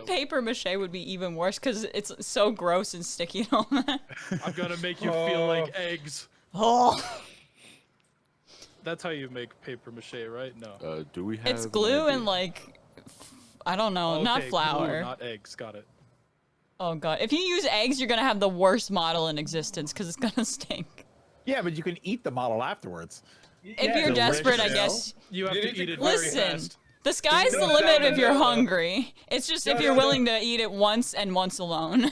Speaker 11: Paper mache would be even worse because it's so gross and sticky and all that.
Speaker 18: I'm gonna make you feel like eggs.
Speaker 11: Oh,
Speaker 18: That's how you make paper mache, right? No.
Speaker 1: Do we have?
Speaker 11: it's
Speaker 1: an
Speaker 11: glue
Speaker 1: idea?
Speaker 11: and like, I don't know, not
Speaker 18: Okay,
Speaker 11: flour.
Speaker 18: glue, not eggs. Got it.
Speaker 11: Oh god, if you use eggs, you're gonna have the worst model in existence because it's gonna stink.
Speaker 4: Yeah, but you can eat the model afterwards.
Speaker 11: If you're desperate, I guess.
Speaker 18: You have to eat it very
Speaker 11: Listen,
Speaker 18: fast.
Speaker 11: the sky's the limit if you're hungry. It's just if you're willing to eat it once and once alone.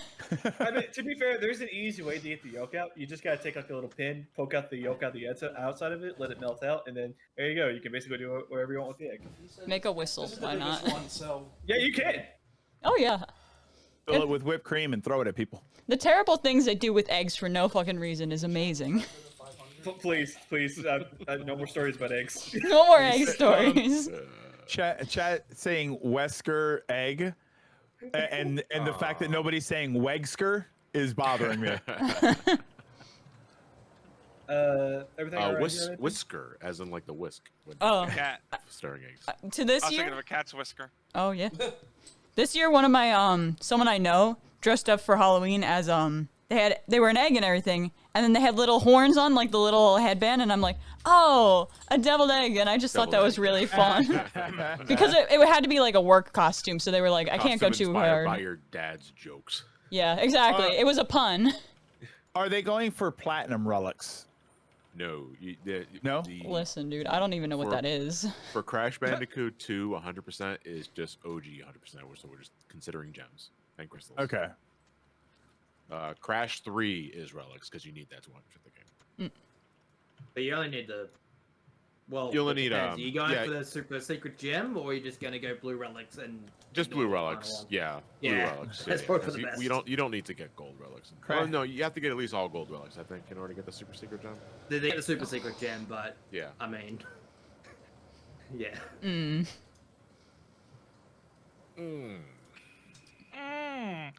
Speaker 12: I mean, to be fair, there's an easy way to get the yolk out. You just gotta take like a little pin, poke out the yolk out the outside of it, let it melt out, and then there you go. You can basically do whatever you want with the egg.
Speaker 11: Make a whistle, why not?
Speaker 12: Yeah, you can.
Speaker 11: Oh yeah.
Speaker 4: Fill it with whipped cream and throw it at people.
Speaker 11: The terrible things they do with eggs for no fucking reason is amazing.
Speaker 12: Please, no more stories about eggs.
Speaker 11: No more egg stories.
Speaker 4: Chat saying Wesker egg, and the fact that nobody's saying Wegsker is bothering me.
Speaker 12: Everything all right here?
Speaker 1: Whisker, as in like the whisk. when
Speaker 11: Oh.
Speaker 5: Cat.
Speaker 1: Stirring eggs.
Speaker 11: To this
Speaker 5: I was
Speaker 11: year?
Speaker 5: thinking of a cat's whisker.
Speaker 11: Oh yeah. This year, one of my someone I know dressed up for Halloween as they were an egg and everything, and then they had little horns on, like the little headband, and I'm like, oh, a deviled egg, and I just thought that was really fun because it had to be like a work costume, so they were like, I can't go
Speaker 1: Costume
Speaker 11: too
Speaker 1: inspired
Speaker 11: hard.
Speaker 1: by your dad's jokes.
Speaker 11: Yeah, exactly. It was a pun.
Speaker 4: Are they going for platinum relics?
Speaker 1: No.
Speaker 4: No?
Speaker 11: Listen, dude, I don't even know what
Speaker 1: For-
Speaker 11: that is.
Speaker 1: For Crash Bandicoot 2, 100% is just OG 100%. So we're just considering gems and crystals.
Speaker 4: Okay.
Speaker 1: Crash 3 is relics because you need that to 100% the game.
Speaker 19: But you only need the. Well,
Speaker 1: You only
Speaker 19: it
Speaker 1: need,
Speaker 19: depends. Are you going
Speaker 1: yeah.
Speaker 19: for the super secret gem, or are you just going to go blue relics and
Speaker 1: Just blue
Speaker 19: ignore the final
Speaker 1: relics,
Speaker 19: one?
Speaker 1: yeah. Blue
Speaker 19: Yeah,
Speaker 1: relics.
Speaker 19: that's
Speaker 1: yeah,
Speaker 19: probably for
Speaker 1: 'cause
Speaker 19: the best.
Speaker 1: You don't need to get gold relics.
Speaker 4: Correct.
Speaker 1: Well, no, you have to get at least all gold relics, I think, in order to get the super secret gem.
Speaker 19: They get the super secret gem, but
Speaker 1: Yeah.
Speaker 19: I mean, yeah.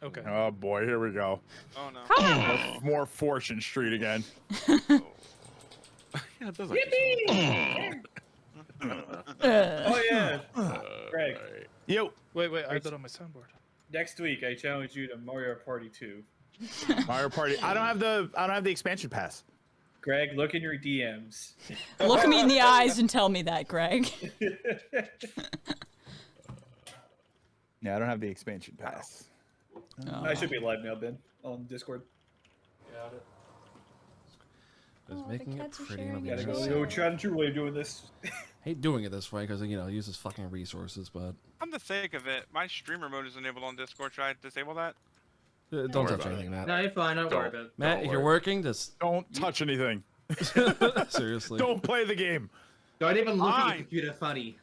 Speaker 18: Okay.
Speaker 4: Oh boy, here we go.
Speaker 5: Oh no.
Speaker 4: More Fortune Street again.
Speaker 1: Yeah, it does
Speaker 12: Yippee! Oh yeah, Greg.
Speaker 4: Yo.
Speaker 18: Wait, I had that on my soundboard.
Speaker 12: Next week, I challenge you to Mario Party 2.
Speaker 4: Mario Party. I don't have the expansion pass.
Speaker 12: Greg, look in your DMs.
Speaker 11: Look me in the eyes and tell me that, Greg.
Speaker 4: Yeah, I don't have the expansion pass.
Speaker 12: I should be live now, Ben, on Discord.
Speaker 3: Got it. It's making it pretty.
Speaker 12: Gotta go tried and true way of doing this.
Speaker 3: Hate doing it this way because it uses fucking resources, but
Speaker 5: Come to think of it, my streamer mode is enabled on Discord. Should I disable that?
Speaker 3: don't touch anything, Matt.
Speaker 19: No, you're fine. Don't worry about it.
Speaker 3: Matt, if you're working, just
Speaker 4: don't touch anything.
Speaker 3: Seriously.
Speaker 4: Don't play the game.
Speaker 19: Don't even look at your computer funny.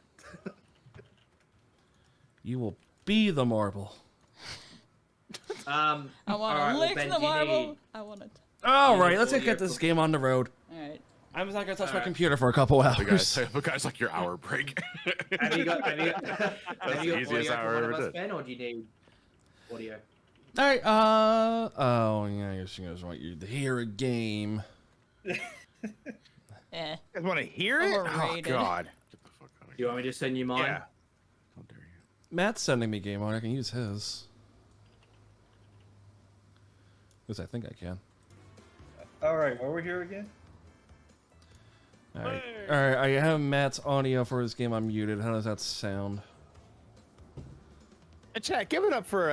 Speaker 3: You will be the marble.
Speaker 11: I want to
Speaker 19: alright,
Speaker 11: lick
Speaker 19: Ben,
Speaker 11: the
Speaker 19: do you
Speaker 11: marble.
Speaker 19: need-
Speaker 11: I want it.
Speaker 3: All right, let's get this game on the road.
Speaker 11: All right.
Speaker 3: I'm not gonna touch my computer for a couple hours.
Speaker 1: The guy's like your hour break.
Speaker 19: Have you got
Speaker 1: the easiest
Speaker 19: audio
Speaker 1: hour
Speaker 19: for one
Speaker 1: ever
Speaker 19: of us,
Speaker 1: did.
Speaker 19: Ben, or do you need audio?
Speaker 3: All right. Oh yeah. I guess you guys want you to hear a game.
Speaker 11: Eh.
Speaker 4: You guys want to hear it?
Speaker 11: Overrated.
Speaker 4: Oh God.
Speaker 19: Do you want me to send you mine?
Speaker 4: Yeah.
Speaker 3: Matt's sending me game on. I can use his. Because I think I can.
Speaker 12: All right, while we're here again.
Speaker 3: All right. All right. I have Matt's audio for his game unmuted. How does that sound?
Speaker 4: And chat, give it up for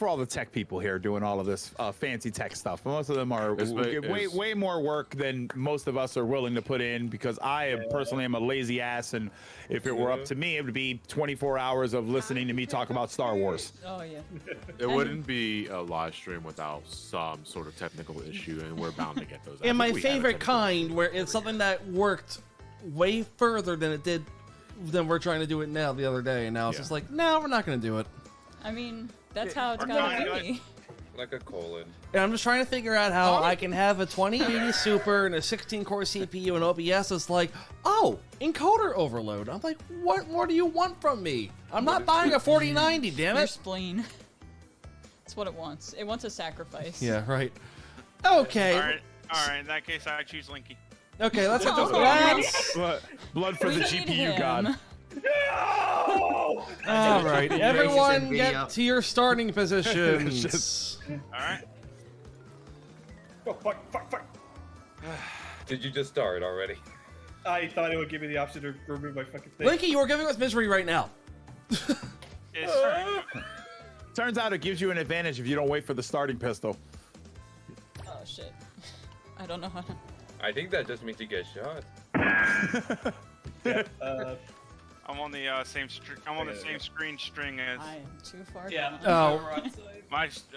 Speaker 4: all the tech people here doing all of this fancy tech stuff. Most of them are way more work than most of us are willing to put in because I personally am a lazy ass, and if it were up to me, it would be 24 hours of listening to me talk about Star Wars.
Speaker 11: Oh yeah.
Speaker 1: It wouldn't be a live stream without some sort of technical issue, and we're bound to get those.
Speaker 3: And my favorite kind, where it's something that worked way further than it did than we're trying to do it now the other day, and now it's just like, no, we're not going to do it.
Speaker 11: I mean, that's how it's gotta be.
Speaker 21: Like a colon.
Speaker 3: And I'm just trying to figure out how I can have a 2080 Super and a 16-core CPU and OBS. It's like, oh, encoder overload. I'm like, what more do you want from me? I'm not buying a 4090, damn
Speaker 11: Your
Speaker 3: it.
Speaker 11: spleen. That's what it wants. It wants a sacrifice.
Speaker 3: Yeah, right. Okay.
Speaker 5: All right. In that case, I choose Linky.
Speaker 3: Okay, let's
Speaker 11: Oh.
Speaker 4: Blood for
Speaker 11: We
Speaker 4: the
Speaker 11: need
Speaker 4: GPU
Speaker 11: him.
Speaker 4: god.
Speaker 3: All right, everyone get to your starting positions.
Speaker 5: All right.
Speaker 12: Oh, fuck.
Speaker 21: Did you just start already?
Speaker 12: I thought it would give me the option to remove my fucking thing.
Speaker 3: Linky, you are giving us misery right now.
Speaker 4: Turns out it gives you an advantage if you don't wait for the starting pistol.
Speaker 11: Oh shit. I don't know how to.
Speaker 21: I think that just means you get shot.
Speaker 5: I'm on the same screen string as.
Speaker 11: I am too far
Speaker 15: Yeah.
Speaker 11: down.
Speaker 5: Oh.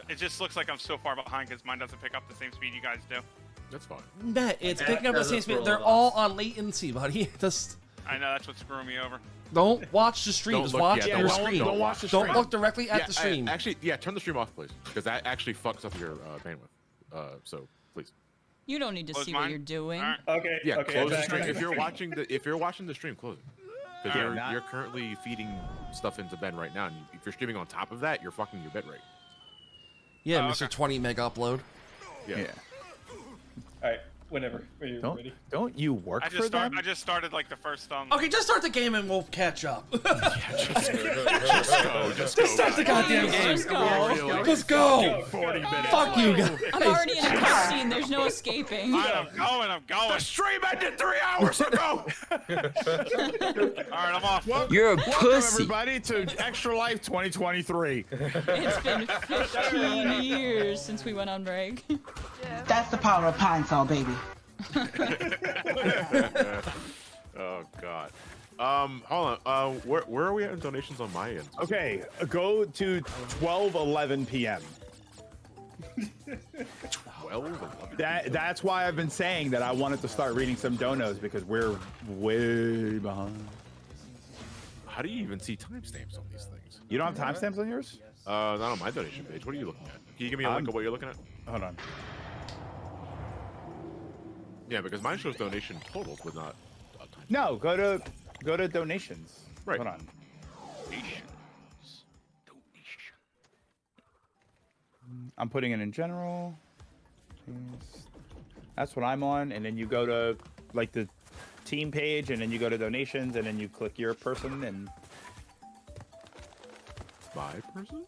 Speaker 5: It just looks like I'm so far behind because mine doesn't pick up the same speed you guys do.
Speaker 1: That's fine.
Speaker 3: Matt, it's
Speaker 19: Yeah,
Speaker 3: picking up the
Speaker 19: does
Speaker 3: same
Speaker 19: it for
Speaker 3: speed.
Speaker 19: all
Speaker 3: They're
Speaker 19: of
Speaker 3: all
Speaker 19: us.
Speaker 3: on latency, buddy. Just
Speaker 5: I know that's what's screwing me over.
Speaker 3: don't watch the stream. Just watch your screen.
Speaker 4: Don't watch the
Speaker 3: Don't
Speaker 4: stream.
Speaker 3: look directly at the stream.
Speaker 1: Actually, turn the stream off, please, because that actually fucks up your bandwidth. So please.
Speaker 11: You don't need to
Speaker 5: Close
Speaker 11: see
Speaker 5: mine?
Speaker 11: what you're doing.
Speaker 5: All right.
Speaker 12: Okay.
Speaker 1: Yeah,
Speaker 12: okay,
Speaker 1: close the
Speaker 12: I'm
Speaker 1: stream.
Speaker 12: back.
Speaker 1: If you're watching the stream, close it. Because
Speaker 5: Alright.
Speaker 1: you're currently feeding stuff into Ben right now, and if you're streaming on top of that, you're fucking your bitrate.
Speaker 3: Yeah,
Speaker 5: Oh,
Speaker 3: Mr.
Speaker 5: okay.
Speaker 3: 20 meg upload.
Speaker 1: Yeah.
Speaker 12: All right, whenever. Are you ready?
Speaker 4: Don't you work for them?
Speaker 5: I just started like the first
Speaker 3: Okay, just start the game and we'll catch up.
Speaker 1: Just go.
Speaker 3: Start the goddamn game.
Speaker 11: Just go.
Speaker 3: Let's go.
Speaker 1: 40 minutes.
Speaker 3: Fuck you guys.
Speaker 11: I'm already in a cutscene. There's no escaping.
Speaker 5: I'm going.
Speaker 1: The stream ended 3 hours ago.
Speaker 5: All right, I'm off.
Speaker 9: You're a
Speaker 4: Welcome
Speaker 9: pussy.
Speaker 4: everybody to Extra Life 2023.
Speaker 11: It's been 15 years since we went on break.
Speaker 15: That's the power of Pine Sol, baby.
Speaker 1: Oh God. Hold on. Where are we at in donations on my end?
Speaker 4: Okay, go to 12:11 p.m.
Speaker 1: 12.
Speaker 4: That's why I've been saying that I wanted to start reading some donos because we're way behind.
Speaker 1: How do you even see timestamps on these things?
Speaker 4: You don't have timestamps on yours?
Speaker 1: Not on my donation page. What are you looking at? Can you give me a link of what you're looking at?
Speaker 4: Hold on.
Speaker 1: Yeah, because mine shows donation totals, but not.
Speaker 4: No, go to donations.
Speaker 1: Right.
Speaker 4: Hold on. I'm putting it in general. That's what I'm on, and then you go to like the team page, and then you go to donations, and then you click your person, and
Speaker 1: My person?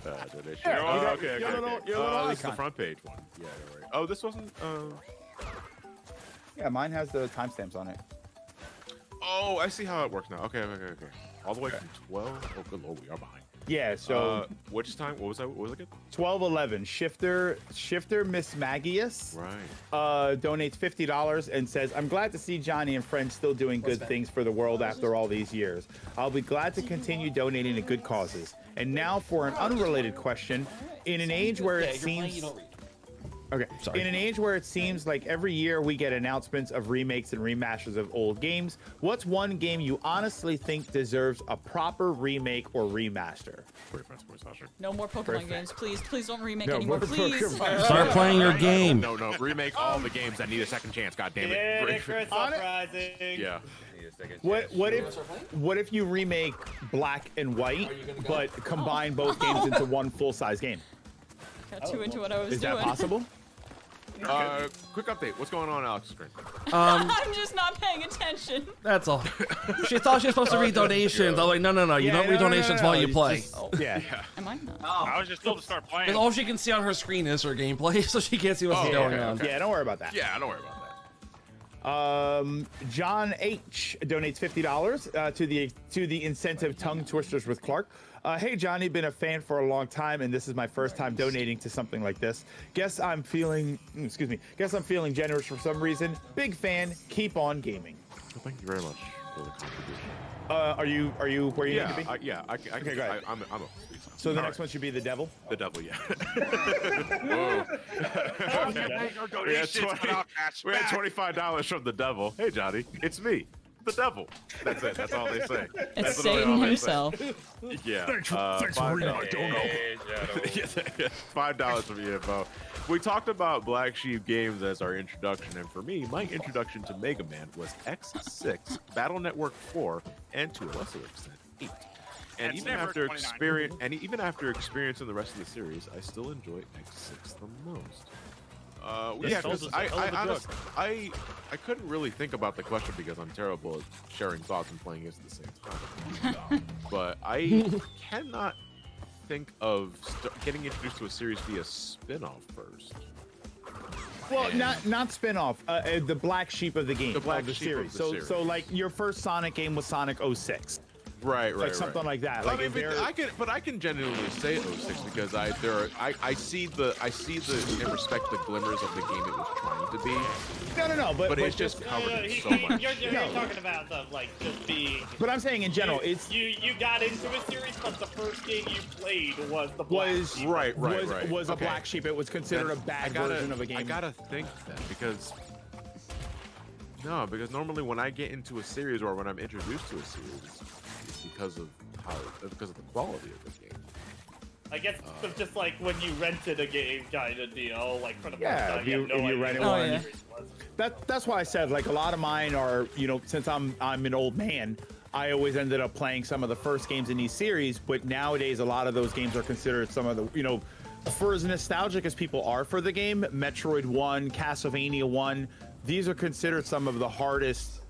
Speaker 1: Donation.
Speaker 4: Yeah,
Speaker 1: Oh,
Speaker 4: you got
Speaker 1: okay.
Speaker 4: your little
Speaker 1: This is the
Speaker 4: icon.
Speaker 1: front page one. Yeah, you're right. Oh, this wasn't.
Speaker 4: Yeah, mine has the timestamps on it.
Speaker 1: Oh, I see how it works now. Okay. All the way from 12. Oh, good lord, we are behind.
Speaker 4: Yeah, so
Speaker 1: which time? What was that? What was it again?
Speaker 4: 12:11. Shifter Miss Magius donates $50 and says, "I'm glad to see Johnny and friends still doing good things for the world after all these years. I'll be glad to continue donating to good causes." And now for an unrelated question: in an age where it seems in an age where it seems like every year we get announcements of remakes and remasters of old games, what's one game you honestly think deserves a proper remake or remaster?
Speaker 11: No more Pokemon
Speaker 4: Perfect.
Speaker 11: games, please. Please don't remake
Speaker 4: No
Speaker 11: anymore,
Speaker 4: more
Speaker 11: please.
Speaker 4: Pokemon.
Speaker 3: Start playing your game.
Speaker 1: No, remake all the games that need a second chance. God damn it.
Speaker 7: Yeah, Chris Uprising.
Speaker 1: Yeah.
Speaker 4: What if you remake Black and White, but combine both games into one full-size game?
Speaker 11: Got too into what I was
Speaker 4: Is
Speaker 11: doing.
Speaker 4: that possible?
Speaker 1: Quick update. What's going on, Alex's screen?
Speaker 11: I'm just not paying attention.
Speaker 3: That's all. She thought she was supposed to read donations. I was like, no. You don't read donations while you play.
Speaker 4: Yeah.
Speaker 11: Am I not?
Speaker 5: I was just told to start playing.
Speaker 3: Because all she can see on her screen is her gameplay, so she can't see what's going on.
Speaker 4: Yeah, don't worry about that.
Speaker 1: Yeah, don't worry about that.
Speaker 4: John H donates $50 to the incentive Tongue Twisters with Clark. Hey Johnny, been a fan for a long time, and this is my first time donating to something like this. Guess I'm feeling generous for some reason. Big fan. Keep on gaming.
Speaker 1: Well, thank you very much for the contribution.
Speaker 4: Are you where you need to be?
Speaker 1: I
Speaker 4: Okay, go ahead.
Speaker 1: I'm a
Speaker 4: So the next one should be the devil.
Speaker 1: The devil, yeah.
Speaker 5: Whoa.
Speaker 1: we had $25 from the devil. Hey Johnny, it's me, the devil. That's it. That's all they say.
Speaker 11: It's
Speaker 1: That's literally
Speaker 11: Satan
Speaker 1: all they
Speaker 11: himself.
Speaker 1: say. Yeah.
Speaker 17: Thanks for reading my dono.
Speaker 1: $5 from you, Bo. We talked about Black Sheep Games as our introduction, and for me, my introduction to Mega Man was X6, Battle Network 4, and to a lesser extent 8. And
Speaker 5: It's
Speaker 1: even
Speaker 5: never
Speaker 1: after
Speaker 5: 29.
Speaker 1: experiencing the rest of the series, I still enjoy X6 the most.
Speaker 18: This
Speaker 1: Yeah,
Speaker 18: sounds
Speaker 1: 'cause
Speaker 18: a hell of a drug.
Speaker 1: I couldn't really think about the question because I'm terrible at sharing thoughts and playing games at the same time. But I cannot think of getting introduced to a series via spin-off first.
Speaker 4: Well, not spin-off. The black sheep of the game.
Speaker 1: The black
Speaker 4: of the
Speaker 1: sheep
Speaker 4: series.
Speaker 1: of the series.
Speaker 4: So like your first Sonic game was Sonic 06.
Speaker 1: Right,
Speaker 4: Like something like that. Like
Speaker 1: I mean, I can genuinely say 06 because I see the and respect the glimmers of the game it was trying to be.
Speaker 4: No, but
Speaker 1: it's just covered in so much.
Speaker 7: You're talking about the, like, just being.
Speaker 4: But I'm saying in general, it's
Speaker 7: you got into a series, but the first game you played was the Black Sheep.
Speaker 4: was a black sheep. It was considered a bad version of a game.
Speaker 1: I gotta think that because normally when I get into a series or when I'm introduced to a series, it's because of the quality of the game.
Speaker 7: I guess it's just like when you rented a game kind of deal, like for the first
Speaker 4: Yeah,
Speaker 7: time.
Speaker 4: if
Speaker 7: You
Speaker 4: you
Speaker 7: have no idea
Speaker 4: rented
Speaker 7: what
Speaker 4: one.
Speaker 7: the series was.
Speaker 4: That's why I said like a lot of mine are, since I'm an old man, I always ended up playing some of the first games in these series, but nowadays a lot of those games are considered some of the, for as nostalgic as people are for the game, Metroid 1, Castlevania 1, these are considered some of the hardest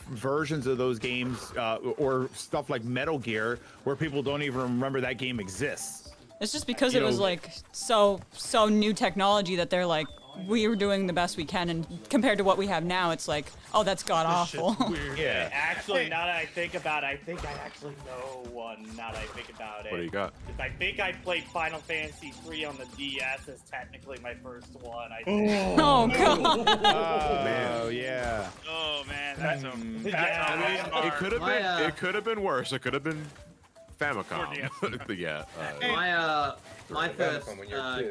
Speaker 4: versions of those games, or stuff like Metal Gear, where people don't even remember that game exists.
Speaker 11: It's just because it was like so new technology that they're like, we were doing the best we can, and compared to what we have now, it's like, oh, that's god awful.
Speaker 4: Yeah.
Speaker 7: Actually, now that I think about it, I think I actually know one. Now that I think about it.
Speaker 1: What do you got?
Speaker 7: 'Cause I think I played Final Fantasy 3 on the DS as technically my first one. I think.
Speaker 11: Oh god.
Speaker 4: Oh yeah.
Speaker 5: Oh man, that's a
Speaker 1: It could have been worse. It could have been Famicom. Yeah.
Speaker 19: My first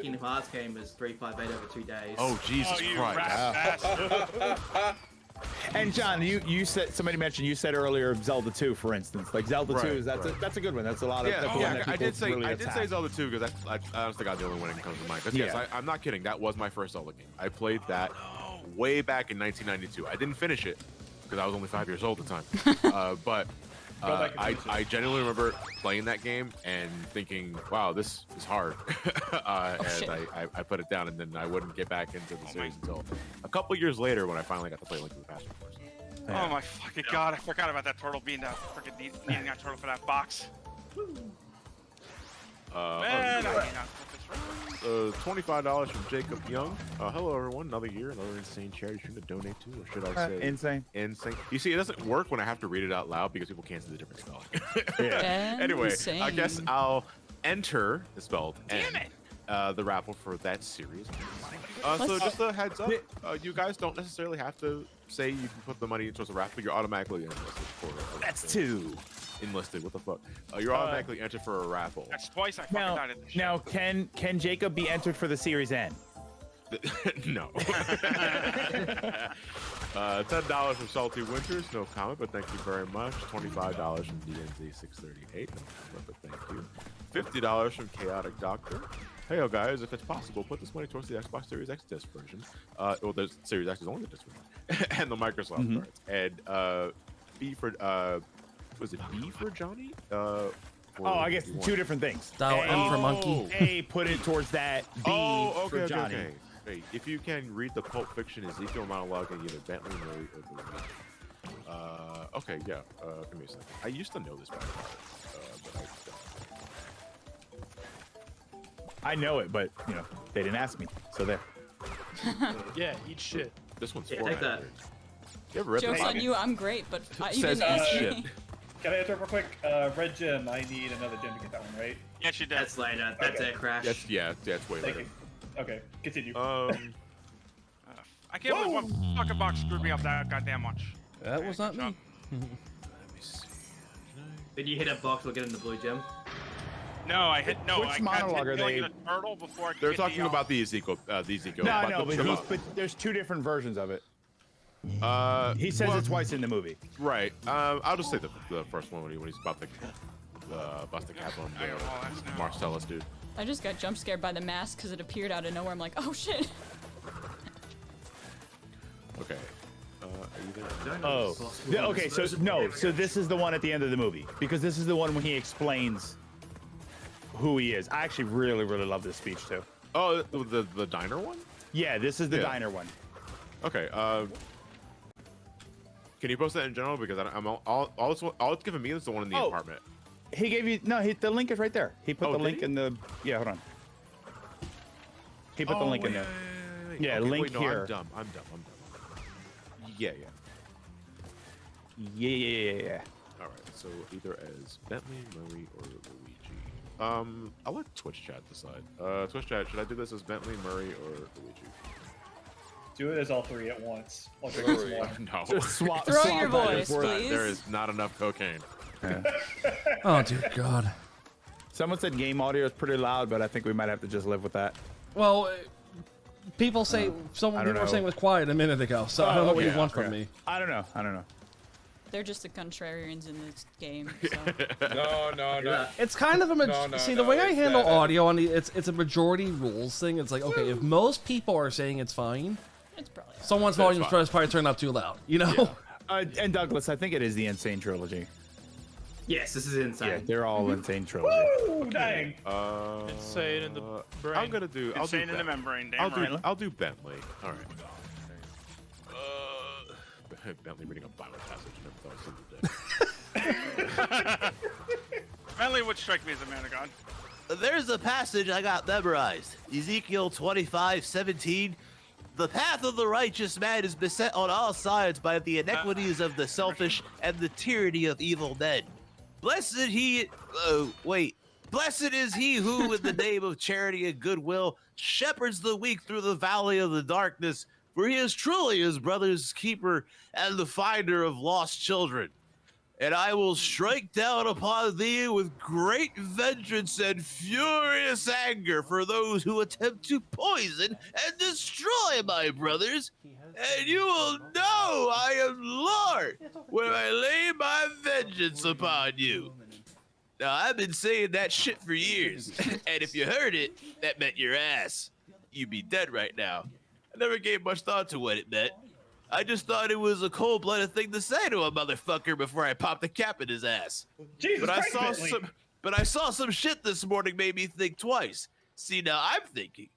Speaker 19: Kingdom Hearts game was 358 over 2 days.
Speaker 1: Oh Jesus Christ!
Speaker 4: And John, you said somebody mentioned you said earlier Zelda 2, for instance. Like Zelda 2 that's a good one. That's a lot of that's one that
Speaker 1: I did say
Speaker 4: really
Speaker 1: I did say
Speaker 4: attack.
Speaker 1: Zelda 2 because I honestly got the only one that comes to mind. Because yes, I'm not kidding. That was my first Zelda game. I played that way back in 1992. I didn't finish it because I was only 5 years old at the time. But I genuinely remember playing that game and thinking, "Wow, this is hard," and I put it down, and then I wouldn't get back into the series until a couple years later when I finally got to play Link to the Past, of course.
Speaker 5: Oh my fucking god! I forgot about that turtle being that freaking needing that turtle for that box.
Speaker 1: Other $25 from Jacob Young. Hello, everyone. Another year, another insane charity stream to donate to, or should I say
Speaker 4: insane?
Speaker 1: Insane. You see, it doesn't work when I have to read it out loud because people can't see the different spelling. Anyway, I guess I'll enter the spelled the raffle for that series. So just a heads up, you guys don't necessarily have to say you can put the money towards the raffle. You're automatically enlisted for
Speaker 4: That's two.
Speaker 1: Enlisted. What the fuck? You're automatically entered for a raffle.
Speaker 5: That's twice I fucking died in the show.
Speaker 4: Now, can Jacob be entered for the Series N?
Speaker 1: No. $10 from Salty Winters, no comment, but thank you very much. $25 from DNZ638, but thank you. $50 from Chaotic Doctor. Hey, yo, guys, if it's possible, put this money towards the Xbox Series X disc version. Well, the Series X is only the disc version, and the Microsoft cards. And B for was it B for Johnny?
Speaker 4: I guess two different things.
Speaker 3: Dial M for monkey.
Speaker 4: A, put it towards that. B for Johnny.
Speaker 1: Okay. Hey, if you can read the Pulp Fiction Ezekiel monologue in either Bentley, Murray, or Luigi. Okay, yeah. Give me a second. I used to know this by heart, but I don't.
Speaker 4: I know it, but you know they didn't ask me, so there.
Speaker 18: Yeah, eat shit.
Speaker 1: This one's
Speaker 19: Yeah, take that.
Speaker 1: You ever read
Speaker 11: Joke's
Speaker 1: the
Speaker 11: on you, I'm great, but you
Speaker 1: Says
Speaker 11: didn't ask
Speaker 1: shit.
Speaker 11: me.
Speaker 12: Can I interrupt real quick? Red gem. I need another gem to get that one, right?
Speaker 5: Yes, you did.
Speaker 19: That's later. That's
Speaker 12: Okay.
Speaker 19: it, Crash.
Speaker 1: That's way
Speaker 12: Thank
Speaker 1: later.
Speaker 12: you. Okay, continue.
Speaker 5: I can't believe one fucking box screwed me up that goddamn much.
Speaker 3: That was not me.
Speaker 19: Did you hit a box or get in the blue gem?
Speaker 5: No, I hit no.
Speaker 4: Which
Speaker 5: I
Speaker 4: monologue are they?
Speaker 5: A turtle before I could
Speaker 1: They're
Speaker 5: get
Speaker 1: talking
Speaker 5: the,
Speaker 1: about the Ezekiel.
Speaker 4: No, no, but there's two different versions of it. He says it twice in the movie.
Speaker 1: Right. I'll just say the first one when he's about to bust the cap on the Marcellus dude.
Speaker 11: I just got jump scared by the mask because it appeared out of nowhere. I'm like, oh shit.
Speaker 1: Okay. Are you there?
Speaker 4: Oh. Okay. So no. So this is the one at the end of the movie because this is the one when he explains who he is. I actually really love this speech too.
Speaker 1: Oh, the diner one?
Speaker 4: Yeah, this is the diner one.
Speaker 1: Okay. Can you post that in general because all it's giving me is the one in the apartment.
Speaker 4: He gave you the link is right there. He put the link in the hold on. He put the link in there. Yeah,
Speaker 1: okay,
Speaker 4: link
Speaker 1: wait, no,
Speaker 4: here.
Speaker 1: I'm dumb. Yeah. All right, so either as Bentley, Murray, or Luigi. I'll let Twitch chat decide. Twitch chat, should I do this as Bentley, Murray, or Luigi?
Speaker 12: Do it as all three at once. I'll drink
Speaker 1: Murray.
Speaker 12: some water.
Speaker 1: No.
Speaker 11: Throw your voice, please.
Speaker 1: There is not enough cocaine.
Speaker 3: Oh dear God.
Speaker 4: Someone said game audio is pretty loud, but I think we might have to just live with that.
Speaker 3: Well, people say people were saying it was quiet a minute ago, so I don't know what you want from me.
Speaker 4: I don't know.
Speaker 11: They're just the contrarians in this game. So.
Speaker 21: No.
Speaker 3: It's kind of a the way I handle audio on it's a majority rules thing. It's like, okay, if most people are saying it's fine,
Speaker 11: it's probably
Speaker 3: someone's volume is probably turned up too loud, you know.
Speaker 4: Yeah. And Douglas, I think it is the Insane Trilogy.
Speaker 19: Yes, this is insane.
Speaker 4: Yeah, they're all Insane Trilogy.
Speaker 12: Woo, dang.
Speaker 18: Insane in the brain.
Speaker 1: I'm gonna do. I'll
Speaker 5: Insane
Speaker 1: do
Speaker 5: in the
Speaker 1: Ben-
Speaker 5: membrane. Damn right.
Speaker 1: I'll do Bentley. All right. Bentley reading a Bible passage. Never thought I said that.
Speaker 5: Bentley would strike me as a man of God.
Speaker 13: There's a passage I got memorized. Ezekiel 25:17. The path of the righteous man is beset on all sides by the iniquities of the selfish and the tyranny of evil men. Blessed is he who, in the name of charity and goodwill, shepherds the weak through the valley of the darkness, for he is truly his brother's keeper and the finder of lost children. And I will strike down upon thee with great vengeance and furious anger for those who attempt to poison and destroy my brothers. And you will know I am Lord when I lay my vengeance upon you. Now, I've been saying that shit for years, and if you heard it, that meant your ass. You'd be dead right now. I never gave much thought to what it meant. I just thought it was a cold-blooded thing to say to a motherfucker before I popped the cap in his ass.
Speaker 12: Jesus
Speaker 13: But
Speaker 12: Christ,
Speaker 13: I saw some shit this morning made me think twice. See, now I'm thinking,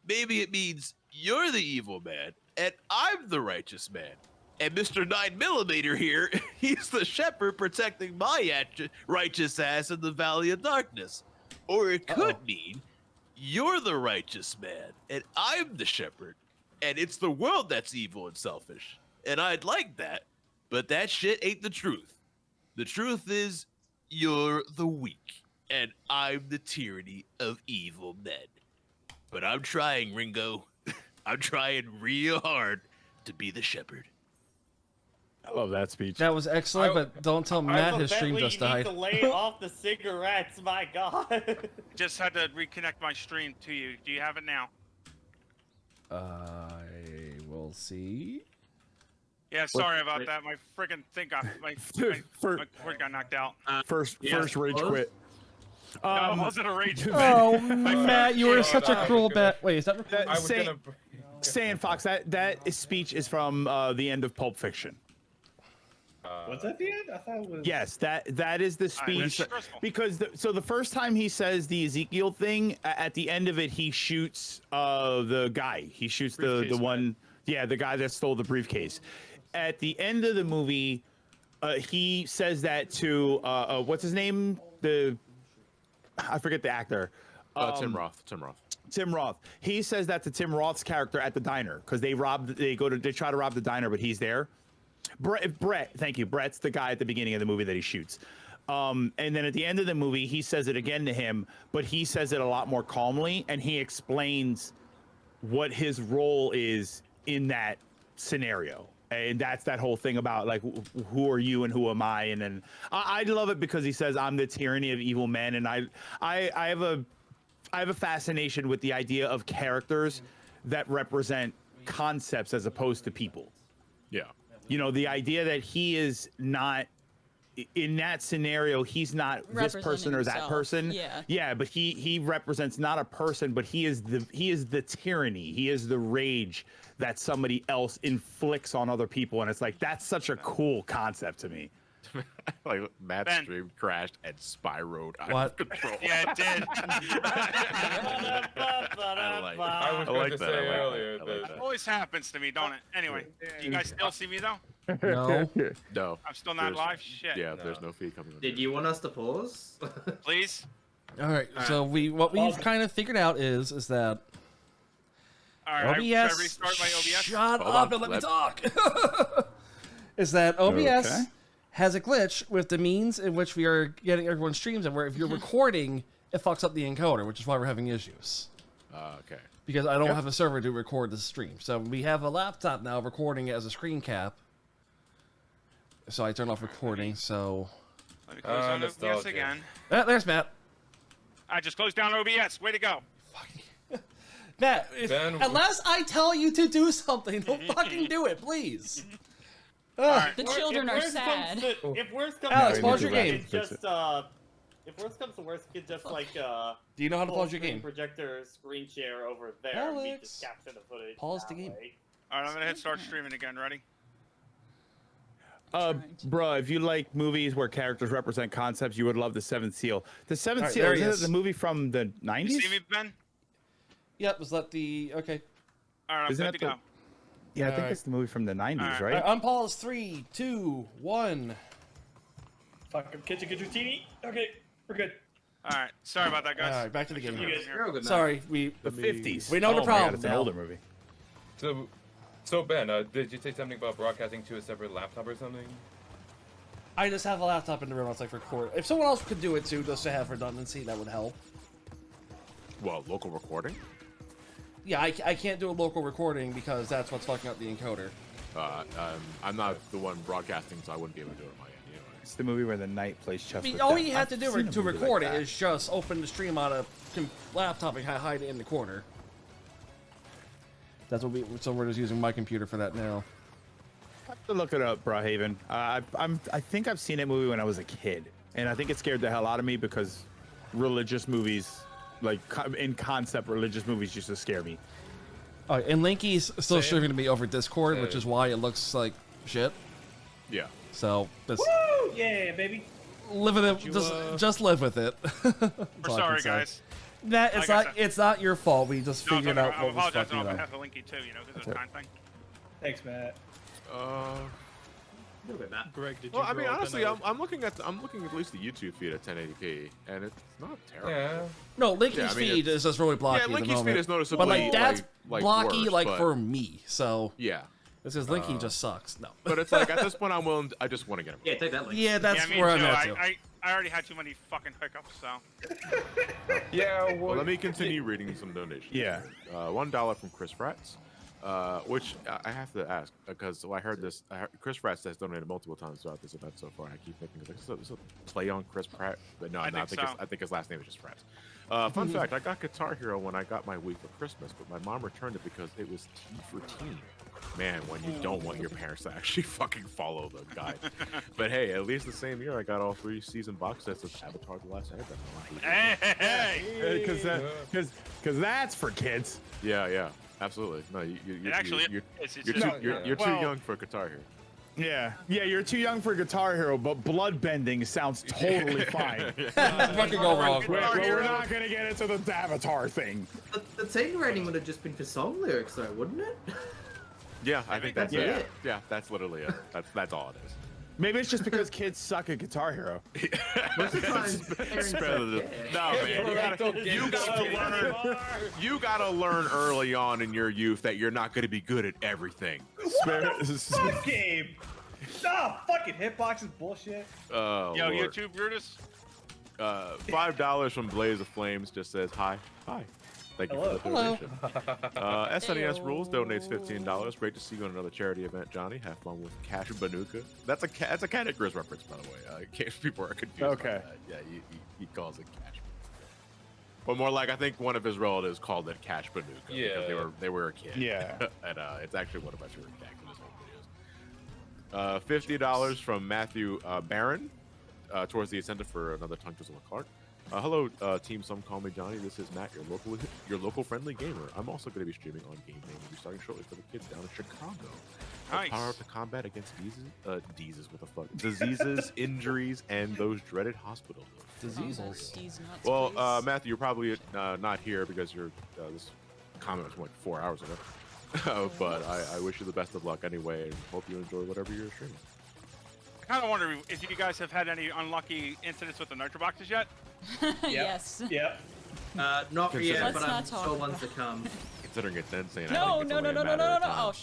Speaker 13: maybe it means you're the evil man, and I'm the righteous man. And Mr. 9mm here, he's the shepherd protecting my righteous ass in the Valley of Darkness. Or it could mean you're the righteous man, and I'm the shepherd, and it's the world that's evil and selfish. And I'd like that, but that shit ain't the truth. The truth is, you're the weak, and I'm the tyranny of evil men. But I'm trying, Ringo. I'm trying real hard to be the shepherd.
Speaker 4: I love that speech.
Speaker 3: That was excellent, but don't tell Matt his stream
Speaker 7: Bentley,
Speaker 3: just
Speaker 7: you need
Speaker 3: died.
Speaker 7: to lay off the cigarettes, my god.
Speaker 5: Just had to reconnect my stream to you. Do you have it now?
Speaker 3: I will see.
Speaker 5: Yeah, sorry about that. My friggin' thing got my cord got knocked out.
Speaker 4: First rage quit.
Speaker 5: No, it wasn't a rage.
Speaker 3: Oh, Matt, you were such a cruel bat. Wait, is that recorded?
Speaker 4: Saiyan Fox, that speech is from the end of Pulp Fiction.
Speaker 12: Was that the end? I thought it was.
Speaker 4: Yes, that is the speech. Because the first time he says the Ezekiel thing, at the end of it, he shoots the guy. He shoots the one, the guy that stole the briefcase. At the end of the movie, he says that to what's his name? I forget the actor.
Speaker 1: Tim Roth.
Speaker 4: Tim Roth. He says that to Tim Roth's character at the diner because they try to rob the diner, but he's there. Brett, thank you. Brett's the guy at the beginning of the movie that he shoots. And then at the end of the movie, he says it again to him, but he says it a lot more calmly, and he explains what his role is in that scenario. And that's that whole thing about like, who are you and who am I? And then I love it because he says, I'm the tyranny of evil men. And I have a fascination with the idea of characters that represent concepts as opposed to people.
Speaker 1: Yeah.
Speaker 4: You know, the idea that he is not in that scenario, he's not this person or that
Speaker 11: himself.
Speaker 4: person.
Speaker 11: Yeah.
Speaker 4: But he represents not a person, but he is the tyranny. He is the rage that somebody else inflicts on other people, and it's like that's such a cool concept to me.
Speaker 1: Like Matt's stream crashed and spiraled out
Speaker 3: What?
Speaker 1: of control.
Speaker 5: Yeah, it did.
Speaker 21: I was going to say earlier that
Speaker 5: It always happens to me, don't it? Anyway, do you guys still see me though?
Speaker 3: No.
Speaker 1: No.
Speaker 5: I'm still not live. Shit.
Speaker 1: Yeah, there's no feed coming.
Speaker 19: Did you want us to pause?
Speaker 5: Please.
Speaker 3: All right. So what we've kind of figured out is that
Speaker 5: All right. Should I
Speaker 3: OBS.
Speaker 5: restart my OBS?
Speaker 3: Shut up and let me talk. Is that OBS has a glitch with the means in which we are getting everyone's streams, and where if you're recording, it fucks up the encoder, which is why we're having issues.
Speaker 1: Okay.
Speaker 3: Because I don't have a server to record the stream, so we have a laptop now recording it as a screen cap. So I turn off recording. So.
Speaker 5: Let me close down OBS again.
Speaker 3: There's Matt.
Speaker 5: I just closed down OBS. Way to go.
Speaker 3: Matt, unless I tell you to do something, don't fucking do it, please.
Speaker 11: The children are sad.
Speaker 7: If worse comes
Speaker 3: Alex,
Speaker 7: to
Speaker 3: pause
Speaker 7: worse,
Speaker 3: your
Speaker 7: you
Speaker 3: game.
Speaker 7: could just if worse comes to worse, you could just like
Speaker 3: Do you know how to
Speaker 7: full
Speaker 3: pause your
Speaker 7: screen
Speaker 3: game?
Speaker 7: Projector screen share over there. And we
Speaker 3: Alex,
Speaker 7: just capture the footage.
Speaker 3: pause the
Speaker 7: that
Speaker 3: game.
Speaker 7: way.
Speaker 5: All right, I'm gonna hit start streaming again. Ready?
Speaker 4: Bruh, if you like movies where characters represent concepts, you would love The Seventh Seal. The Seventh
Speaker 3: All right,
Speaker 4: Seal,
Speaker 3: there he
Speaker 4: isn't it
Speaker 3: is.
Speaker 4: the movie from the 90s?
Speaker 5: You see me, Ben?
Speaker 3: Yep, was that the okay?
Speaker 5: All right, I'm
Speaker 4: Isn't
Speaker 5: good
Speaker 4: that
Speaker 5: to go.
Speaker 4: Yeah, I think
Speaker 3: Alright.
Speaker 4: it's the movie from the 90s,
Speaker 5: Alright.
Speaker 4: right?
Speaker 3: Unpause 3, 2, 1.
Speaker 12: Fuck, I'm kitchen TV. Okay, we're good.
Speaker 5: All right, sorry about that, guys.
Speaker 3: All right, back to the game.
Speaker 5: You guys here.
Speaker 3: Sorry, we
Speaker 4: The 50s.
Speaker 3: We know the
Speaker 4: Oh my God,
Speaker 3: problem
Speaker 4: it's an
Speaker 3: now.
Speaker 4: older movie.
Speaker 21: So Ben, did you say something about broadcasting to a separate laptop or something?
Speaker 3: I just have a laptop in the room. I was like, record. If someone else could do it too, just to have redundancy, that would help.
Speaker 1: Well, local recording?
Speaker 3: Yeah, I can't do a local recording because that's what's fucking up the encoder.
Speaker 1: I'm not the one broadcasting, so I wouldn't be able to do it on my end anyway.
Speaker 4: It's the movie where the knight plays chess
Speaker 3: I mean,
Speaker 4: with
Speaker 3: all
Speaker 4: death.
Speaker 3: you have
Speaker 4: I've
Speaker 3: to do
Speaker 4: seen a
Speaker 3: to
Speaker 4: movie
Speaker 3: record
Speaker 4: like
Speaker 3: it
Speaker 4: that.
Speaker 3: is just open the stream on a laptop and hide it in the corner. That's what so we're just using my computer for that now.
Speaker 4: I have to look it up, Brahaven. I think I've seen that movie when I was a kid, and I think it scared the hell out of me because religious movies, like in concept, religious movies used to scare me.
Speaker 3: All right, and Linky's still streaming to me over Discord, which is why it looks like shit.
Speaker 1: Yeah.
Speaker 3: So that's
Speaker 12: Woo! Yeah, baby.
Speaker 3: live with it. Just live with it.
Speaker 5: We're sorry, guys.
Speaker 3: That it's
Speaker 5: Like I
Speaker 3: not.
Speaker 5: said-
Speaker 3: It's not your fault. We just
Speaker 5: No,
Speaker 3: figured
Speaker 5: no,
Speaker 3: out
Speaker 5: I
Speaker 3: what was
Speaker 5: apologize
Speaker 3: fucking
Speaker 5: on
Speaker 3: up.
Speaker 5: behalf of Linky too. You know, because it's
Speaker 3: That's
Speaker 5: a time thing.
Speaker 12: Thanks, Matt.
Speaker 18: Greg, did you?
Speaker 1: Well, I mean,
Speaker 18: grow up in
Speaker 1: honestly,
Speaker 18: a-
Speaker 1: I'm looking at least the YouTube feed at 1080p, and it's not terrible.
Speaker 21: Yeah.
Speaker 3: No, Linky's
Speaker 1: Yeah, I mean,
Speaker 3: feed is just really blocky.
Speaker 1: Yeah,
Speaker 3: at the
Speaker 1: Linky's feed
Speaker 3: moment.
Speaker 1: is noticeably
Speaker 3: But like that's
Speaker 1: like
Speaker 3: blocky,
Speaker 1: worse,
Speaker 3: like
Speaker 1: but-
Speaker 3: for me. So
Speaker 1: Yeah.
Speaker 3: this is Linky just sucks. No.
Speaker 1: But it's like at this point, I just want to get him.
Speaker 19: Yeah, take that link.
Speaker 3: Yeah, that's
Speaker 5: me
Speaker 3: where I'm
Speaker 5: too.
Speaker 3: at too.
Speaker 5: I already had too many fucking hiccups, so.
Speaker 21: Yeah.
Speaker 1: Well, let me continue reading some donations.
Speaker 4: Yeah.
Speaker 1: $1 from Chris Fratz, which I have to ask because I heard this. Chris Fratz has donated multiple times throughout this event so far. And I keep thinking it's a play on Chris Pratt, but no,
Speaker 5: I
Speaker 1: I
Speaker 5: think
Speaker 1: think his last name is just Fratz. Fun fact: I got Guitar Hero when I got my Wii for Christmas, but my mom returned it because it was T for teen. Man, when you don't want your parents to actually fucking follow the guide. But hey, at least the same year I got all 3 season box sets of Avatar: The Last Airbender.
Speaker 5: Hey!
Speaker 4: Because that's for kids.
Speaker 1: Yeah, absolutely. No, you're too young for Guitar Hero.
Speaker 4: Yeah, you're too young for Guitar Hero, but bloodbending sounds totally fine.
Speaker 3: What could go wrong?
Speaker 4: We're not gonna get into the Avatar thing.
Speaker 19: The team rating would have just been for song lyrics, though, wouldn't it?
Speaker 1: Yeah, I think that's
Speaker 19: That's
Speaker 1: it.
Speaker 19: it.
Speaker 1: Yeah, that's literally it. That's all it is.
Speaker 4: Maybe it's just because kids suck at Guitar Hero.
Speaker 19: Most of the time, parents don't care.
Speaker 1: No, man, you gotta learn early on in your youth that you're not gonna be good at everything.
Speaker 12: Fuck game. Stop fucking hitboxes bullshit.
Speaker 1: Oh,
Speaker 5: Yo,
Speaker 1: Lord.
Speaker 5: YouTube, Brutus.
Speaker 1: $5 from Blaze of Flames just says hi. Thank you for the donation. SNES Rules donates $15. Great to see you on another charity event, Johnny. Have fun with Cash Banuka. That's a Cat Grizz reference, by the way. In case people are confused.
Speaker 4: Okay.
Speaker 1: About that. Yeah, he calls it Cash. But more like I think one of his relatives called it Cash Banuka because they were a kid.
Speaker 4: Yeah.
Speaker 1: And it's actually one of my favorite gags in his whole videos. $50 from Matthew Barron towards the incentive for another Tongue Twister with Clark. Hello, team. Some call me Johnny. This is Matt, your local friendly gamer. I'm also going to be streaming on Game Day. We'll be starting shortly for the kids down in Chicago.
Speaker 5: Nice.
Speaker 1: Power up to combat against diseases, injuries, and those dreaded hospital bills.
Speaker 3: Diseases.
Speaker 1: Well, Matthew, you're probably not here because this comment was from like 4 hours ago. But I wish you the best of luck anyway, and hope you enjoy whatever you're streaming.
Speaker 5: I kind of wonder if you guys have had any unlucky incidents with the Nitro boxes yet.
Speaker 11: Yes.
Speaker 12: Yep.
Speaker 19: Not yet,
Speaker 11: Let's
Speaker 19: but
Speaker 11: not
Speaker 19: I'm
Speaker 11: talk
Speaker 19: sure
Speaker 11: about
Speaker 19: ones to come.
Speaker 1: Considering it's insane.
Speaker 11: No. Oh,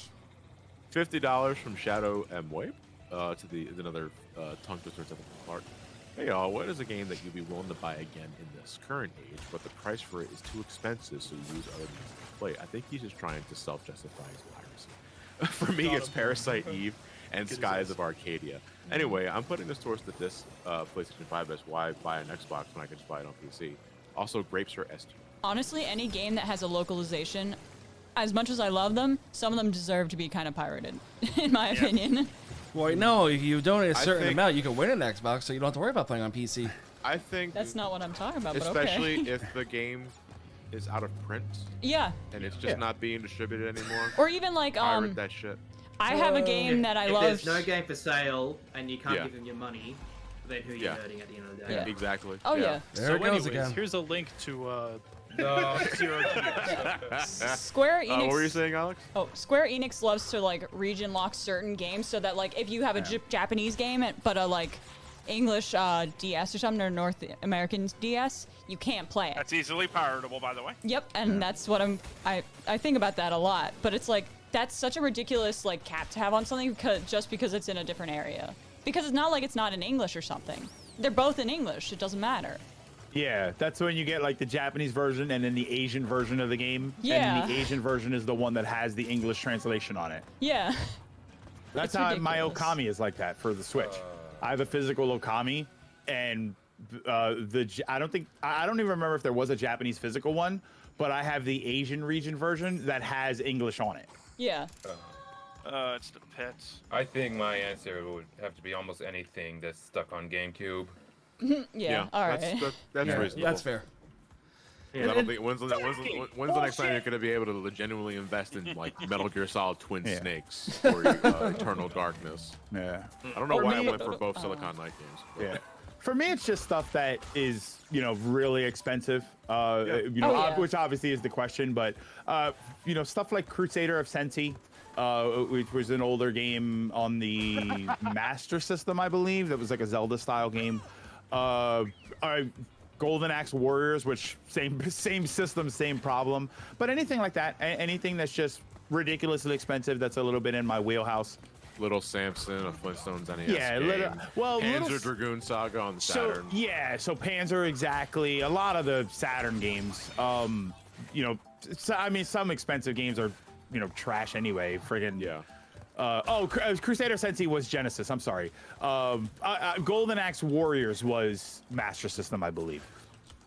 Speaker 1: $50 from Shadow M. Wape to another Tongue Twister to Clark. Hey y'all, what is a game that you'd be willing to buy again in this current age, but the price for it is too expensive, so you use other means to play? I think he's just trying to self-justify his piracy. For me, it's Parasite Eve and Skies of Arcadia. Anyway, I'm putting this towards this PlayStation 5 as why buy an Xbox when I can just buy it on PC. Also, Grapes are S2.
Speaker 11: Honestly, any game that has a localization, as much as I love them, some of them deserve to be kind of pirated, in my opinion.
Speaker 3: Well, no, if you donate a certain
Speaker 1: think-
Speaker 3: amount, you can win an Xbox, so you don't have to worry about playing on PC.
Speaker 1: I think,
Speaker 11: That's not what I'm talking about, but
Speaker 1: especially
Speaker 11: okay.
Speaker 1: if the game is out of print
Speaker 11: Yeah.
Speaker 1: and it's just not being distributed anymore.
Speaker 11: Or even like,
Speaker 1: pirate that shit.
Speaker 11: I have a game that I
Speaker 19: if
Speaker 11: love.
Speaker 19: there's no game for sale and you can't
Speaker 1: Yeah.
Speaker 19: give them your money, then who are you hurting at the end of the day?
Speaker 11: Yeah.
Speaker 1: Exactly.
Speaker 11: Oh, yeah.
Speaker 3: There it goes
Speaker 18: anyways,
Speaker 3: again.
Speaker 18: here's a link to
Speaker 21: No.
Speaker 18: Zero Gears.
Speaker 11: Square Enix.
Speaker 1: What were you saying, Alex?
Speaker 11: Oh, Square Enix loves to like region lock certain games so that like if you have a Japanese game but a like English DS or something or North American DS, you can't play it.
Speaker 5: That's easily piratable, by the way.
Speaker 11: Yep, and that's what I think about that a lot. But it's like that's such a ridiculous like cap to have on something just because it's in a different area. Because it's not like it's not in English or something. They're both in English. It doesn't matter.
Speaker 4: Yeah, that's when you get like the Japanese version and then the Asian version of the game.
Speaker 11: Yeah.
Speaker 4: And the Asian version is the one that has the English translation on it.
Speaker 11: Yeah.
Speaker 4: That's
Speaker 11: It's
Speaker 4: how my
Speaker 11: ridiculous.
Speaker 4: Okami is like that for the Switch. I have a physical Okami, and I don't even remember if there was a Japanese physical one, but I have the Asian region version that has English on it.
Speaker 11: Yeah.
Speaker 5: It's the pits.
Speaker 21: I think my answer would have to be almost anything that's stuck on GameCube.
Speaker 11: Yeah. All right.
Speaker 1: That's
Speaker 3: Yeah,
Speaker 1: reasonable.
Speaker 3: that's fair.
Speaker 1: I don't think when's the next time you're gonna be able to genuinely invest in like Metal Gear Solid Twin Snakes or Eternal Darkness?
Speaker 4: Yeah.
Speaker 1: I don't know
Speaker 4: For
Speaker 1: why
Speaker 4: me-
Speaker 1: I went for both Silicon Knight games. but-
Speaker 4: Yeah. For me, it's just stuff that is, really expensive.
Speaker 11: Oh, yeah.
Speaker 4: Which obviously is the question, but stuff like Crusader of Sensi, which was an older game on the Master System, I believe. That was like a Zelda-style game. Golden Axe Warriors, which same system, same problem. But anything like that, anything that's just ridiculously expensive, that's a little bit in my wheelhouse.
Speaker 1: Little Samson, a Flintstones NES
Speaker 4: Yeah,
Speaker 1: game. Panzer
Speaker 4: Little
Speaker 1: Dragoon Saga on the Saturn.
Speaker 4: So Panzer, exactly. A lot of the Saturn games. I mean, some expensive games are, trash anyway. Friggin'
Speaker 1: yeah.
Speaker 4: Crusader Sensei was Genesis. I'm sorry. Golden Axe Warriors was Master System, I believe.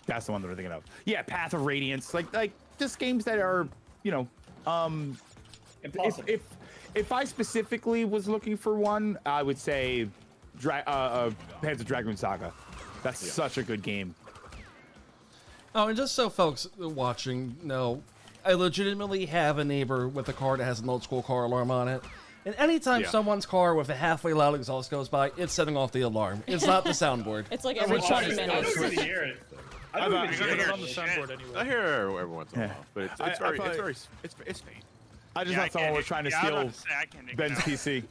Speaker 4: That's the one that we're thinking of. Yeah, Path of Radiance, like just games that are,
Speaker 12: Impossible.
Speaker 4: If I specifically was looking for one, I would say Panzer Dragoon Saga. That's such a good game.
Speaker 3: Oh, and just so folks watching know, I legitimately have a neighbor with a car that has an old school car alarm on it. And anytime someone's car with a halfway loud exhaust goes by, it's setting off the alarm. It's not the soundboard.
Speaker 11: It's like every 20 minutes.
Speaker 18: I got it on the soundboard anyway.
Speaker 1: I hear it every once in a while, but it's faint.
Speaker 4: I just thought someone was trying to steal Ben's PC.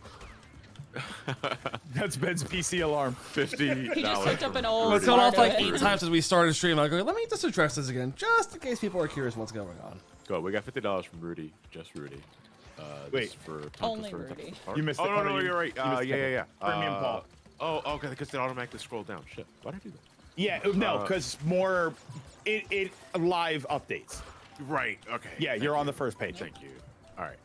Speaker 4: That's Ben's PC alarm.
Speaker 1: $50.
Speaker 11: He just hooked up an old.
Speaker 3: It's gone off like 8 times since we started streaming. I go, let me just address this again, just in case people are curious what's going on.
Speaker 1: Go. We got $50 from Rudy, just Rudy.
Speaker 4: Wait,
Speaker 1: for
Speaker 11: only Rudy.
Speaker 4: You missed
Speaker 1: Oh, no, you're right. Yeah.
Speaker 4: Premium Paul.
Speaker 1: Okay, because it automatically scrolled down. Shit, why did I do that?
Speaker 4: Yeah, no, because it live updates.
Speaker 1: Right. Okay.
Speaker 4: Yeah, you're on the first page.
Speaker 1: Thank you. All right.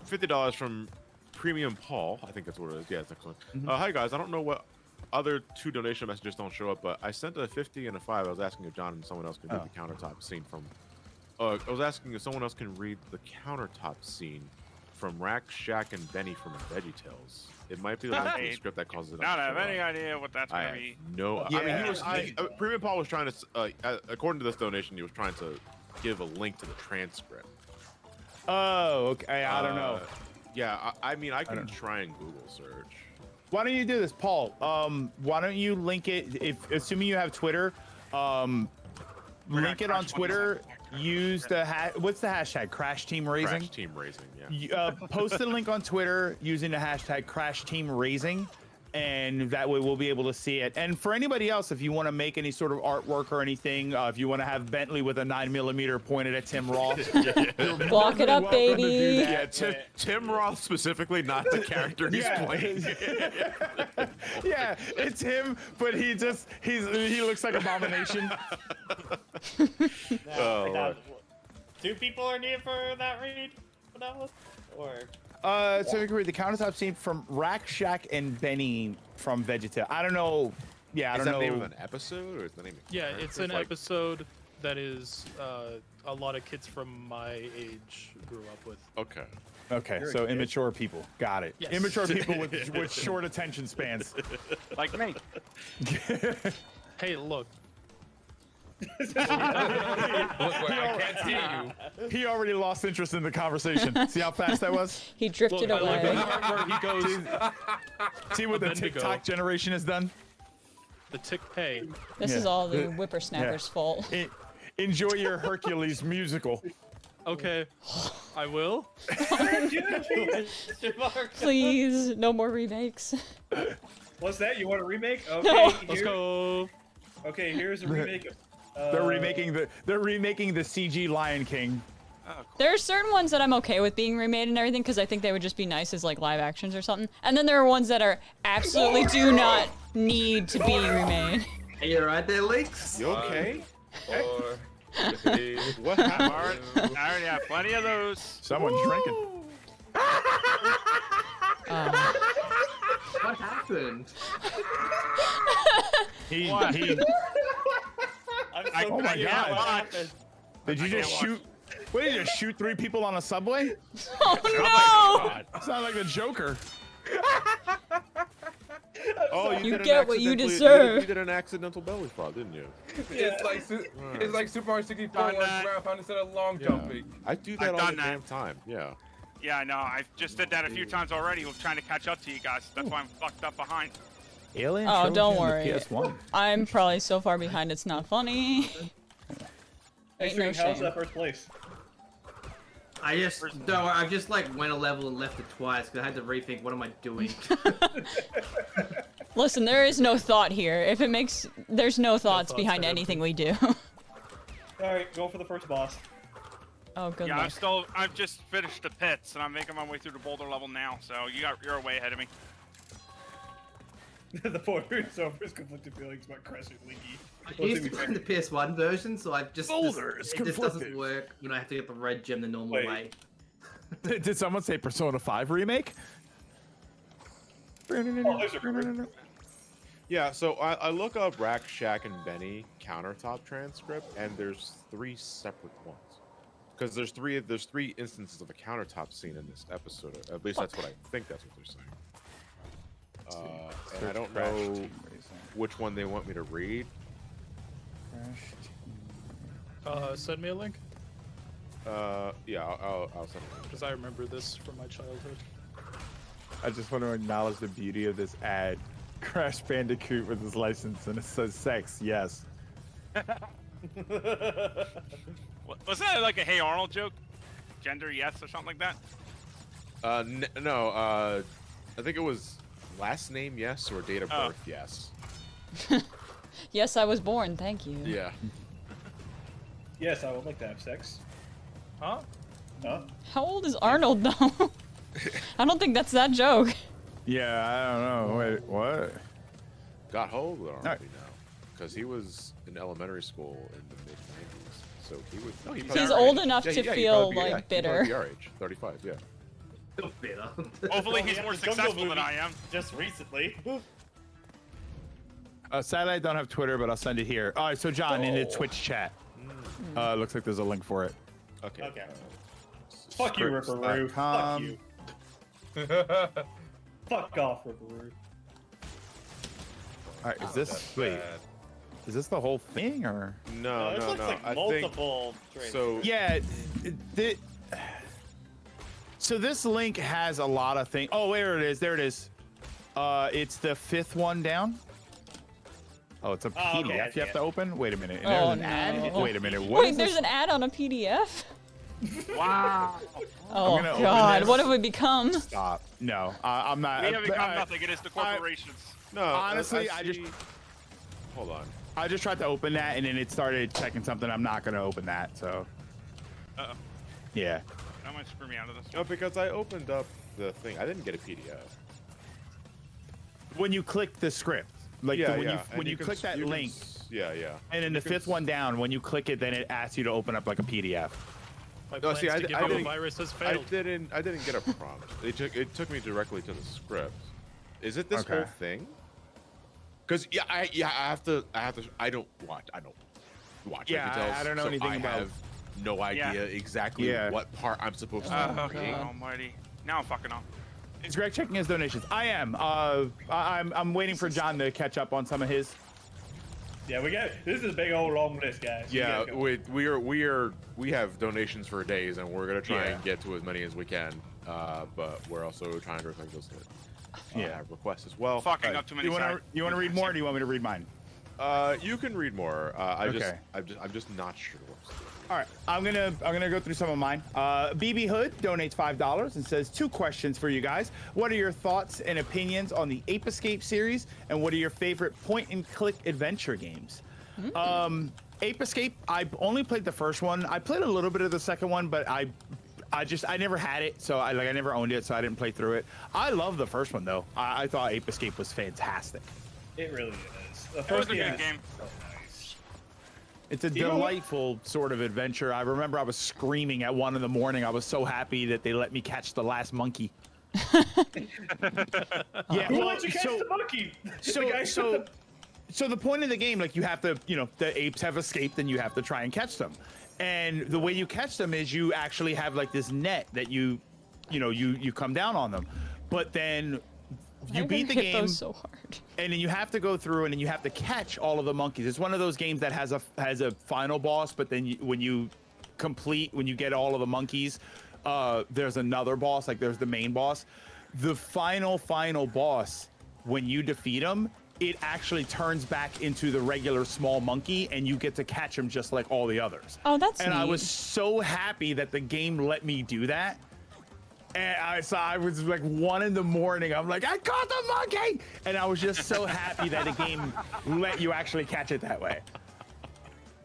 Speaker 1: $50 from Premium Paul. I think that's what it is. Yeah, it's excellent. Hi guys. I don't know what other 2 donation messages don't show up, but I sent a 50 and a 5. I was asking if John and someone else could read the countertop scene from. I was asking if someone else can read the countertop scene from Rack, Shack, and Benny from VeggieTales. It might be the link to the script that causes it.
Speaker 5: Not have any idea what that's gonna be.
Speaker 1: No. I mean, Premium Paul was trying to. According to this donation, he was trying to give a link to the transcript.
Speaker 4: Oh, okay. I don't know.
Speaker 1: Yeah, I mean, I can try and Google search.
Speaker 4: Why don't you do this, Paul? Why don't you link it? Assuming you have Twitter, link it on Twitter. Use the what's the hashtag? Crash Team Raising.
Speaker 1: Crash Team Raising. Yeah.
Speaker 4: Post the link on Twitter using the hashtag Crash Team Raising, and that way we'll be able to see it. And for anybody else, if you want to make any sort of artwork or anything, if you want to have Bentley with a 9mm pointed at Tim Roth,
Speaker 11: block it up, baby.
Speaker 1: Yeah, Tim Roth specifically, not the character he's playing.
Speaker 4: Yeah, it's him, but he looks like Abomination.
Speaker 1: Oh,
Speaker 7: 2 people are needed for that read? For that one? Or
Speaker 4: so we can read the countertop scene from Rack, Shack, and Benny from VeggieTales. I don't know. Yeah, I don't know.
Speaker 1: Is that the name of an episode, or is the name?
Speaker 18: Yeah, it's an episode that is a lot of kids from my age grew up with.
Speaker 1: Okay.
Speaker 4: Okay, so immature people. Got it.
Speaker 18: Yes.
Speaker 4: Immature people with short attention spans.
Speaker 5: Like me.
Speaker 18: Hey, look.
Speaker 21: I can't see you.
Speaker 4: He already lost interest in the conversation. See how fast that was?
Speaker 11: He drifted
Speaker 18: Look,
Speaker 11: away.
Speaker 18: I like the part where he goes.
Speaker 4: See what the
Speaker 18: Bendigo.
Speaker 4: TikTok generation has done?
Speaker 18: The tick pay.
Speaker 11: This is all the whippersnapper's fault.
Speaker 4: Enjoy your Hercules musical.
Speaker 18: Okay, I will.
Speaker 11: Please, no more remakes.
Speaker 12: What's that? You want a remake? Okay,
Speaker 11: No.
Speaker 18: Let's go.
Speaker 12: Okay, here's a remake.
Speaker 4: They're remaking the CG Lion King.
Speaker 11: There are certain ones that I'm okay with being remade and everything because I think they would just be nice as like live actions or something. And then there are ones that are absolutely do not need to be remade.
Speaker 19: Are you alright there, Leaks?
Speaker 1: You okay?
Speaker 5: What happened? I already have plenty of those.
Speaker 4: Someone's drinking.
Speaker 19: What happened?
Speaker 4: Oh my god! Did you just shoot? What did you just shoot 3 people on a subway?
Speaker 11: Oh no!
Speaker 4: Sound like the Joker.
Speaker 1: Oh,
Speaker 11: You
Speaker 1: did
Speaker 11: get what you
Speaker 1: accidental-
Speaker 11: deserve.
Speaker 1: You did an accidental belly flop, didn't you?
Speaker 21: It's like Super Mario 64 where ground pound instead of long jumping.
Speaker 1: I do that all the damn time. Yeah.
Speaker 5: Yeah, I know. I just did that a few times already. We're trying to catch up to you guys. That's why I'm fucked up behind.
Speaker 4: Alien
Speaker 11: Oh,
Speaker 4: Trilogy
Speaker 11: don't
Speaker 4: on the
Speaker 11: worry.
Speaker 4: PS1.
Speaker 11: I'm probably so far behind it's not funny.
Speaker 12: Hey,
Speaker 11: Ain't no
Speaker 12: String, how's
Speaker 11: shame.
Speaker 12: that first place?
Speaker 19: I've just like went a level and left it twice because I had to rethink what am I doing.
Speaker 11: Listen, there is no thought here. If it makes, there's no thoughts behind anything we do.
Speaker 12: All right, go for the first boss.
Speaker 11: Oh, good
Speaker 5: Yeah,
Speaker 11: luck.
Speaker 5: I've just finished the pits, and I'm making my way through the boulder level now. So you're way ahead of me.
Speaker 12: The boulder suffers conflicted feelings about crushing Linky.
Speaker 19: I used to play the PS1 version, so it just
Speaker 4: conflicted.
Speaker 19: doesn't work when I have to get the red gem the normal way.
Speaker 4: Did someone say Persona 5 remake?
Speaker 1: Yeah, so I look up Rack, Shack, and Benny countertop transcript, and there's 3 separate ones. Because there's three instances of a countertop scene in this episode. At least that's what I think. That's what they're saying. And I don't know which one they want me to read.
Speaker 18: Send me a link.
Speaker 1: Yeah, I'll send it.
Speaker 18: Because I remember this from my childhood.
Speaker 4: I just want to acknowledge the beauty of this ad. Crash Bandicoot with his license, and it says sex, yes.
Speaker 5: Was that like a Hey Arnold joke? Gender yes or something like that?
Speaker 1: No, I think it was last name yes or date of birth yes.
Speaker 11: Yes, I was born. Thank you.
Speaker 1: Yeah.
Speaker 12: Yes, I would like to have sex. Huh? Huh?
Speaker 11: How old is Arnold though? I don't think that's that joke.
Speaker 4: Yeah, I don't know. Wait, what?
Speaker 1: Got hold of Arnold now, because he was in elementary school in the mid '90s, so he would. No,
Speaker 11: He's old enough to feel like bitter.
Speaker 1: He'd probably be our age, 35. Yeah.
Speaker 19: Feel bitter.
Speaker 5: Hopefully, he's more successful than I am.
Speaker 12: Just recently.
Speaker 4: Sadly, I don't have Twitter, but I'll send it here. All right, so John, in the Twitch chat, looks like there's a link for it.
Speaker 1: Okay.
Speaker 12: Okay. Fuck you, Ripperoo. Fuck you. Fuck off, Ripperoo.
Speaker 4: All right, is this is this the whole thing or?
Speaker 1: No.
Speaker 7: Like
Speaker 1: I
Speaker 7: multiple
Speaker 1: think so.
Speaker 4: Yeah. So this link has a lot of things. Oh, there it is. There it is. It's the 5th one down. Oh, it's a PDF
Speaker 7: okay,
Speaker 4: you have to open? Wait a minute.
Speaker 11: Oh,
Speaker 4: There's an ad? Wait a minute. What
Speaker 11: Wait,
Speaker 4: is
Speaker 11: there's
Speaker 4: this?
Speaker 11: an ad on a PDF?
Speaker 5: Wow.
Speaker 11: Oh,
Speaker 4: gonna open
Speaker 11: God.
Speaker 4: this.
Speaker 11: What have we become?
Speaker 4: Stop. No, I'm not.
Speaker 5: We have become nothing. It is the corporations.
Speaker 1: No,
Speaker 4: honestly, I just
Speaker 1: hold on.
Speaker 4: I just tried to open that and then it started checking something. I'm not gonna open that. So.
Speaker 5: Uh-oh.
Speaker 4: Yeah.
Speaker 5: That might screw me out of this.
Speaker 1: No, because I opened up the thing. I didn't get a PDF.
Speaker 4: When you click the script, like when you click that link.
Speaker 1: Yeah.
Speaker 4: And then the 5th one down, when you click it, then it asks you to open up like a PDF.
Speaker 18: My
Speaker 1: No,
Speaker 18: plans
Speaker 1: see, I
Speaker 18: to give
Speaker 1: didn't.
Speaker 18: you a virus has failed.
Speaker 1: I didn't get a prompt. It took me directly to the script. Is it this whole thing? Because I have to. I don't watch.
Speaker 4: Yeah, I don't know anything
Speaker 1: I
Speaker 4: about.
Speaker 1: have no idea exactly what part I'm supposed to be reading.
Speaker 5: Almighty! Now I'm fucking up.
Speaker 4: Is Greg checking his donations? I am. I'm waiting for John to catch up on some of his.
Speaker 12: Yeah, this is a big old long list, guys.
Speaker 1: Yeah, we have donations for days, and we're gonna try and get to as many as we can. But we're also trying to reflect those requests as well.
Speaker 5: Fucking up too many.
Speaker 4: You want to read more, or do you want me to read mine?
Speaker 1: You can read more. I'm just not sure what to do.
Speaker 4: All right, I'm gonna go through some of mine. BB Hood donates $5 and says 2 questions for you guys. What are your thoughts and opinions on the Ape Escape series, and what are your favorite point-and-click adventure games? Ape Escape, I only played the first one. I played a little bit of the second one, but I never had it, so I never owned it, so I didn't play through it. I love the first one though. I thought Ape Escape was fantastic.
Speaker 12: It really is. The
Speaker 5: It was
Speaker 12: first
Speaker 5: a good
Speaker 12: is
Speaker 5: game.
Speaker 12: so nice.
Speaker 4: It's a delightful sort of adventure. I remember I was screaming at 1 in the morning. I was so happy that they let me catch the last monkey.
Speaker 12: Who let you catch the monkey?
Speaker 4: So the point of the game, like you have to, the apes have escaped and you have to try and catch them. And the way you catch them is you actually have like this net that you come down on them. But then you beat the game
Speaker 11: so hard.
Speaker 4: and then you have to go through and then you have to catch all of the monkeys. It's one of those games that has a final boss, but then when you get all of the monkeys, there's another boss, like there's the main boss. The final boss, when you defeat him, it actually turns back into the regular small monkey, and you get to catch him just like all the others.
Speaker 11: Oh, that's
Speaker 4: And I
Speaker 11: neat.
Speaker 4: was so happy that the game let me do that. And I was like 1 in the morning. I'm like, I caught the monkey, and I was just so happy that the game let you actually catch it that way.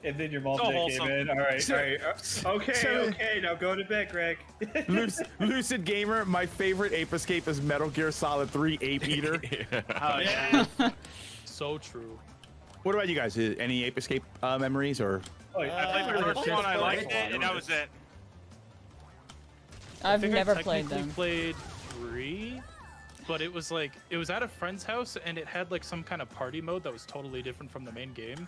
Speaker 12: And then your mom
Speaker 5: So
Speaker 12: came
Speaker 5: wholesome.
Speaker 12: in. All right,
Speaker 4: So-
Speaker 12: all right. Okay,
Speaker 4: so-
Speaker 12: okay. Now go to bed, Greg.
Speaker 4: Lucid Gamer, my favorite ape escape is Metal Gear Solid 3 Ape Eater.
Speaker 18: So true.
Speaker 4: What about you guys? Any ape escape memories or?
Speaker 12: Oh, yeah.
Speaker 5: I played the first one, I liked it, and that was it.
Speaker 11: I've
Speaker 18: I think
Speaker 11: never
Speaker 18: I
Speaker 11: played
Speaker 18: technically
Speaker 11: them.
Speaker 18: played 3, but it was like it was at a friend's house and it had like some kind of party mode that was totally different from the main game.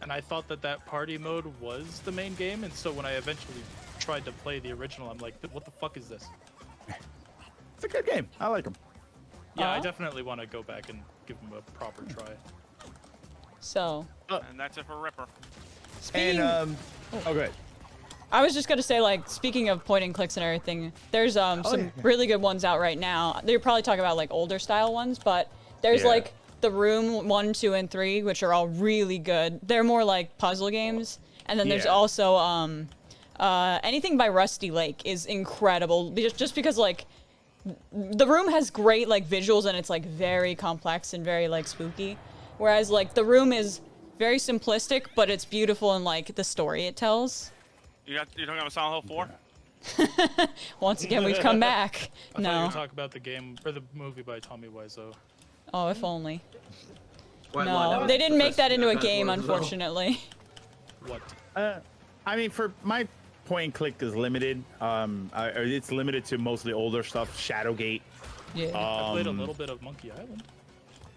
Speaker 18: And I thought that that party mode was the main game, and so when I eventually tried to play the original, I'm like, what the fuck is this?
Speaker 4: It's a good game. I like them.
Speaker 18: Yeah, I definitely want to go back and give them a proper try.
Speaker 11: So,
Speaker 5: And that's it for Ripper.
Speaker 11: speaking,
Speaker 4: And oh, good.
Speaker 11: I was just gonna say, like, speaking of point and clicks and everything, there's some really good ones out right now. They're probably talking about like older style ones, but there's
Speaker 4: Yeah.
Speaker 11: like The Room 1, 2, and 3, which are all really good. They're more like puzzle games, and then there's
Speaker 4: Yeah.
Speaker 11: also anything by Rusty Lake is incredible, just because like The Room has great like visuals and it's like very complex and very like spooky, whereas like The Room is very simplistic, but it's beautiful in like the story it tells.
Speaker 5: You're talking about Silent Hill 4?
Speaker 11: Once again, we've come back.
Speaker 18: I thought you
Speaker 11: No.
Speaker 18: were talking about the game or the movie by Tommy Wiseau.
Speaker 11: Oh, if only.
Speaker 19: Won't lie, that
Speaker 11: No,
Speaker 19: was
Speaker 11: they
Speaker 19: the
Speaker 11: didn't make
Speaker 19: first
Speaker 11: that
Speaker 19: thing
Speaker 11: into
Speaker 19: I
Speaker 11: a
Speaker 19: heard
Speaker 11: game,
Speaker 19: as well.
Speaker 11: unfortunately.
Speaker 18: What?
Speaker 4: I mean, for my point and click is limited. It's limited to mostly older stuff. Shadowgate.
Speaker 11: Yeah.
Speaker 18: I played a little bit of Monkey Island.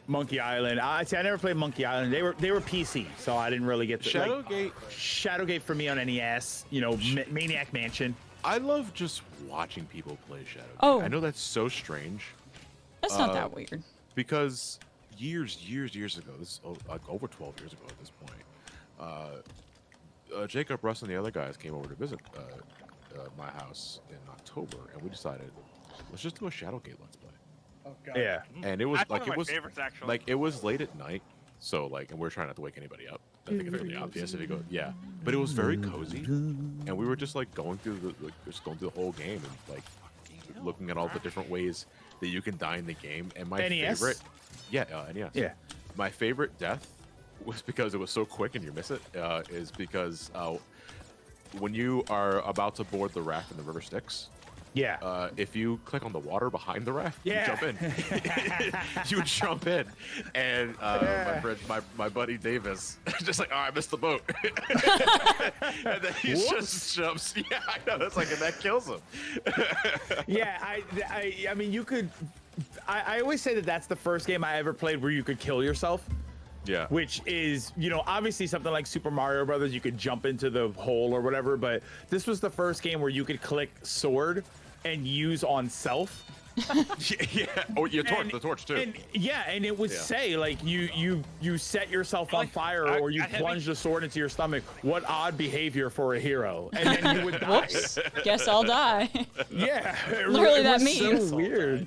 Speaker 4: Monkey Island. I never played Monkey Island. They were PC, so I didn't really get to
Speaker 1: Shadowgate.
Speaker 4: Shadowgate for me on NES. You know, Maniac Mansion.
Speaker 1: I love just watching people play Shadowgate.
Speaker 11: Oh.
Speaker 1: I know that's so strange.
Speaker 11: That's not that weird.
Speaker 1: Because years ago, this is like over 12 years ago at this point, Jacob, Russ, and the other guys came over to visit my house in October, and we decided, let's just do a Shadowgate Let's Play.
Speaker 12: Oh god.
Speaker 4: Yeah.
Speaker 1: And it was
Speaker 5: That's
Speaker 1: like
Speaker 5: one of
Speaker 1: it
Speaker 5: my
Speaker 1: was
Speaker 5: favorites, actually.
Speaker 1: like it was late at night, so like, and we're trying not to wake anybody up. I think it's really obvious if you go, yeah. But it was very cozy, and we were just like going through the whole game and like looking at all the different ways that you can die in the game. And my
Speaker 4: NES?
Speaker 1: favorite, NES.
Speaker 4: Yeah.
Speaker 1: My favorite death was because it was so quick and you miss it. Is because when you are about to board the raft and the river Styx.
Speaker 4: Yeah.
Speaker 1: If you click on the water behind the raft,
Speaker 4: Yeah.
Speaker 1: you jump in. You jump in, and my friend, my buddy Davis, just like, oh, I missed the boat, and then he just jumps. Yeah, I know. That's like, and that kills him.
Speaker 4: Yeah. I mean, you could. I always say that that's the first game I ever played where you could kill yourself.
Speaker 1: Yeah.
Speaker 4: Which is, you know, obviously something like Super Mario Brothers, you could jump into the hole or whatever, but this was the first game where you could click sword and use on self.
Speaker 1: Yeah. Oh, your torch, the torch too.
Speaker 4: And and it would say like you set yourself on fire or you plunge the sword into your stomach. What odd behavior for a hero? And then you would die.
Speaker 11: Whoops. Guess I'll die.
Speaker 4: Yeah.
Speaker 11: Literally
Speaker 4: it
Speaker 11: that
Speaker 4: was
Speaker 11: means.
Speaker 4: so weird.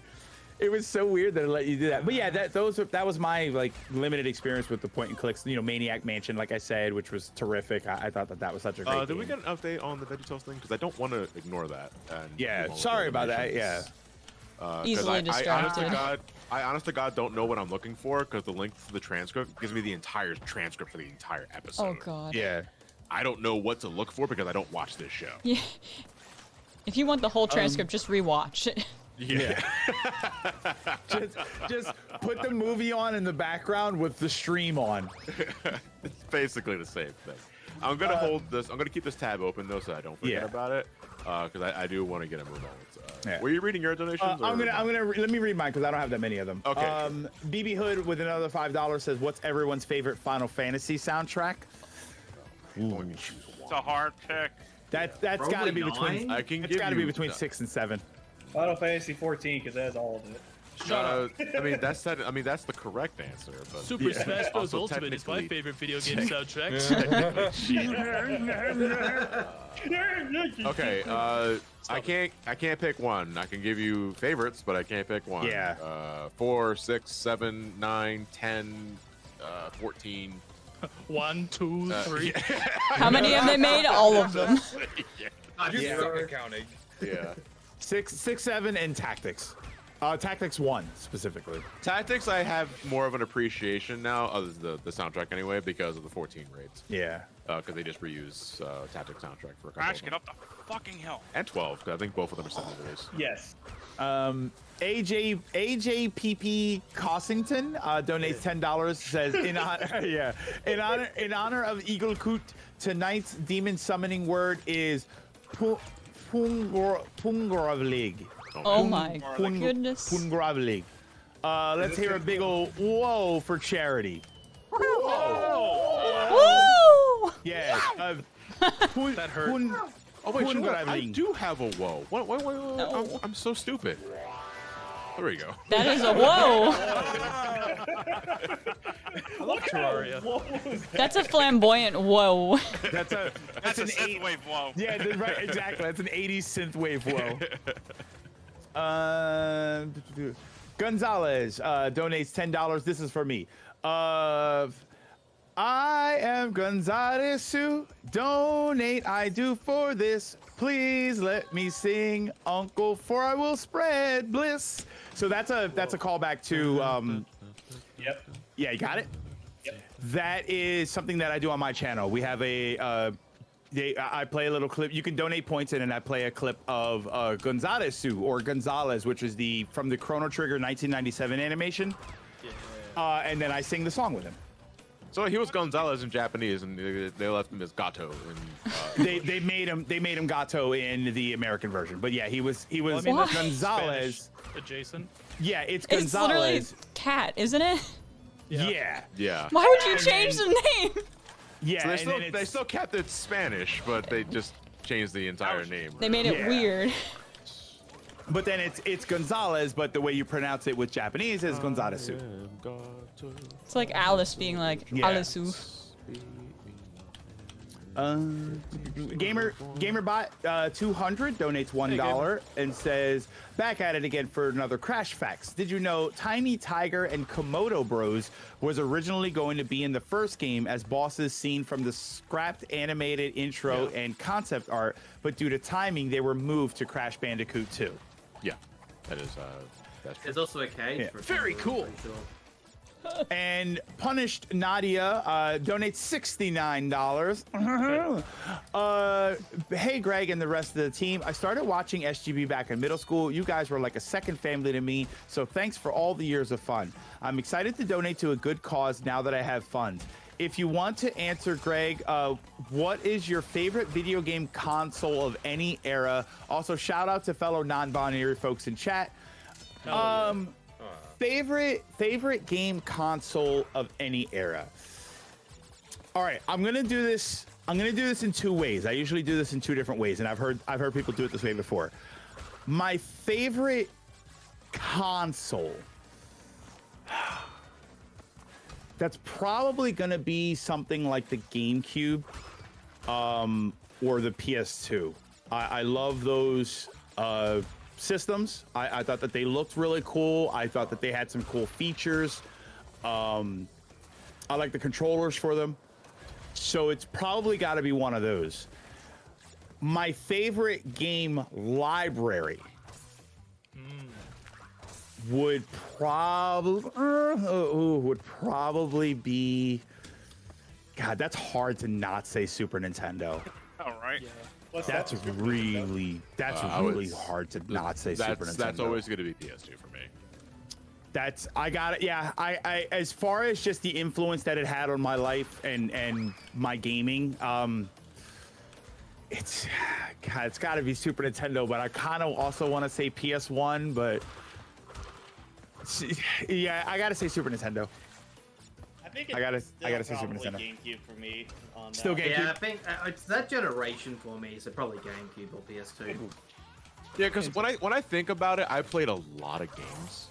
Speaker 4: It was so weird that it let you do that. But yeah, that was my like limited experience with the point and clicks. You know, Maniac Mansion, like I said, which was terrific. I thought that was such a great
Speaker 1: Did
Speaker 4: game.
Speaker 1: we get an update on the VeggieTales thing? Because I don't want to ignore that. And
Speaker 4: Yeah,
Speaker 1: move on with
Speaker 4: sorry
Speaker 1: the
Speaker 4: about that,
Speaker 1: animations. 'Cause
Speaker 11: Easily
Speaker 1: I
Speaker 11: distracted.
Speaker 1: honest to God don't know what I'm looking for because the link to the transcript gives me the entire transcript for the entire episode.
Speaker 11: Oh god.
Speaker 4: Yeah.
Speaker 1: I don't know what to look for because I don't watch this show.
Speaker 11: Yeah. If you want the whole transcript, just rewatch it.
Speaker 1: Yeah.
Speaker 4: just put the movie on in the background with the stream on.
Speaker 1: It's basically the same thing. I'm gonna hold this. I'm gonna keep this tab open though, so I don't forget
Speaker 4: Yeah.
Speaker 1: about it. Because I do want to get a move on it.
Speaker 4: Yeah.
Speaker 1: Were you reading your donations?
Speaker 4: I'm gonna let me read mine because I don't have that many of them.
Speaker 1: Okay.
Speaker 4: BB Hood with another $5 says, "What's everyone's favorite Final Fantasy soundtrack?"
Speaker 5: It's a hard pick.
Speaker 4: That's
Speaker 19: Probably
Speaker 4: got to be between.
Speaker 19: 9?
Speaker 1: I can
Speaker 4: It's
Speaker 1: give
Speaker 4: got to be
Speaker 1: you-
Speaker 4: between 6 and 7.
Speaker 12: Final Fantasy 14 because it has all of it.
Speaker 1: I mean, that's the correct answer. But
Speaker 18: Super Smash Bros.
Speaker 1: Also
Speaker 18: Ultimate is my
Speaker 1: technically-
Speaker 18: favorite video game soundtrack.
Speaker 1: Okay, I can't pick one. I can give you favorites, but I can't pick one.
Speaker 4: Yeah.
Speaker 1: 4, 6, 7, 9, 10, 14.
Speaker 18: 1, 2, 3.
Speaker 11: How many have they made? All of them.
Speaker 21: You suck at counting.
Speaker 1: Yeah.
Speaker 4: 6, 7, and Tactics. Tactics 1 specifically.
Speaker 1: Tactics, I have more of an appreciation now, other than the soundtrack anyway, because of the 14 raids.
Speaker 4: Yeah.
Speaker 1: Because they just reuse Tactics soundtrack for a couple
Speaker 5: Crash,
Speaker 1: of
Speaker 5: get
Speaker 1: them.
Speaker 5: up the fucking hill.
Speaker 1: And 12, 'cause I think both of them are secondaries.
Speaker 12: Yes.
Speaker 4: AJPP Cossington donates $10. Says in honor, in honor of Eagle Coot, tonight's demon summoning word is Pungravlig.
Speaker 11: Oh my goodness.
Speaker 4: Pungravlig. Let's hear a big ol' whoa for charity.
Speaker 11: Woo!
Speaker 4: Yeah.
Speaker 18: That hurt.
Speaker 1: Oh wait, sure, I do have a whoa. Wait. I'm so stupid. There we go.
Speaker 11: That is a whoa.
Speaker 18: I love Terraria.
Speaker 11: That's a flamboyant whoa.
Speaker 4: That's
Speaker 5: a
Speaker 4: an
Speaker 5: synth wave whoa.
Speaker 4: Yeah, right, exactly. That's an 80s synth wave whoa. Gonzalez donates $10. This is for me. I am Gonzalez Sue. Donate I do for this. Please let me sing, Uncle, for I will spread bliss. So that's a callback to
Speaker 12: Yep.
Speaker 4: Yeah, you got it?
Speaker 12: Yep.
Speaker 4: That is something that I do on my channel. We have I play a little clip. You can donate points in, and I play a clip of Gonzalez Sue, or Gonzalez, which is from the Chrono Trigger 1997 animation. Yeah. And then I sing the song with him.
Speaker 1: So he was Gonzalez in Japanese, and they left him as Gato.
Speaker 4: They made him Gato in the American version, but yeah, he was
Speaker 18: Well, I mean, that's
Speaker 4: Gonzalez.
Speaker 18: Spanish adjacent.
Speaker 4: Yeah, it's
Speaker 11: It's literally
Speaker 4: Gonzalez.
Speaker 11: cat, isn't it?
Speaker 4: Yeah.
Speaker 1: Yeah.
Speaker 11: Why would you change the name?
Speaker 4: Yeah,
Speaker 1: So
Speaker 4: and then
Speaker 1: they still kept it Spanish, but they just changed the entire name.
Speaker 11: They made it weird.
Speaker 4: But then it's Gonzalez, but the way you pronounce it with Japanese is Gonzalez Sue.
Speaker 11: It's like Alice being like Alisu.
Speaker 4: GamerBot 200 donates $1 and says, back at it again for another Crash Facts. Did you know Tiny Tiger and Komodo Bros was originally going to be in the first game as bosses seen from the scrapped animated intro and concept art, but due to timing, they were moved to Crash Bandicoot 2.
Speaker 1: Yeah, that is that's true.
Speaker 19: There's also a cage.
Speaker 4: Yeah.
Speaker 19: For
Speaker 4: Very
Speaker 19: Komodo,
Speaker 4: cool.
Speaker 19: I'm pretty sure.
Speaker 4: And Punished Nadia donates $69. Hey, Greg and the rest of the team. I started watching SGB back in middle school. You guys were like a second family to me, so thanks for all the years of fun. I'm excited to donate to a good cause now that I have funds. If you want to answer, Greg, what is your favorite video game console of any era? Also, shout out to fellow non-binary folks in chat. Favorite game console of any era. All right, I'm gonna do this in two ways. I usually do this in two different ways, and I've heard people do it this way before. My favorite console. That's probably gonna be something like the GameCube, or the PS2. I love those systems. I thought that they looked really cool. I thought that they had some cool features. I like the controllers for them. So it's probably got to be one of those. My favorite game library would probably be. God, that's hard to not say Super Nintendo.
Speaker 5: All right. Yeah.
Speaker 4: That's really hard to not say Super Nintendo.
Speaker 1: That's always going to be PS2 for me.
Speaker 4: I got it. Yeah, I as far as just the influence that it had on my life and my gaming, it's got to be Super Nintendo. But I kind of also want to say PS1. But yeah, I got to say Super Nintendo.
Speaker 7: I think
Speaker 4: I gotta say Super Nintendo.
Speaker 7: GameCube for me. On
Speaker 4: Still
Speaker 7: that.
Speaker 4: GameCube.
Speaker 19: Yeah, I think it's that generation for me, so probably GameCube or PS2.
Speaker 1: Yeah, because when I think about it, I played a lot of games.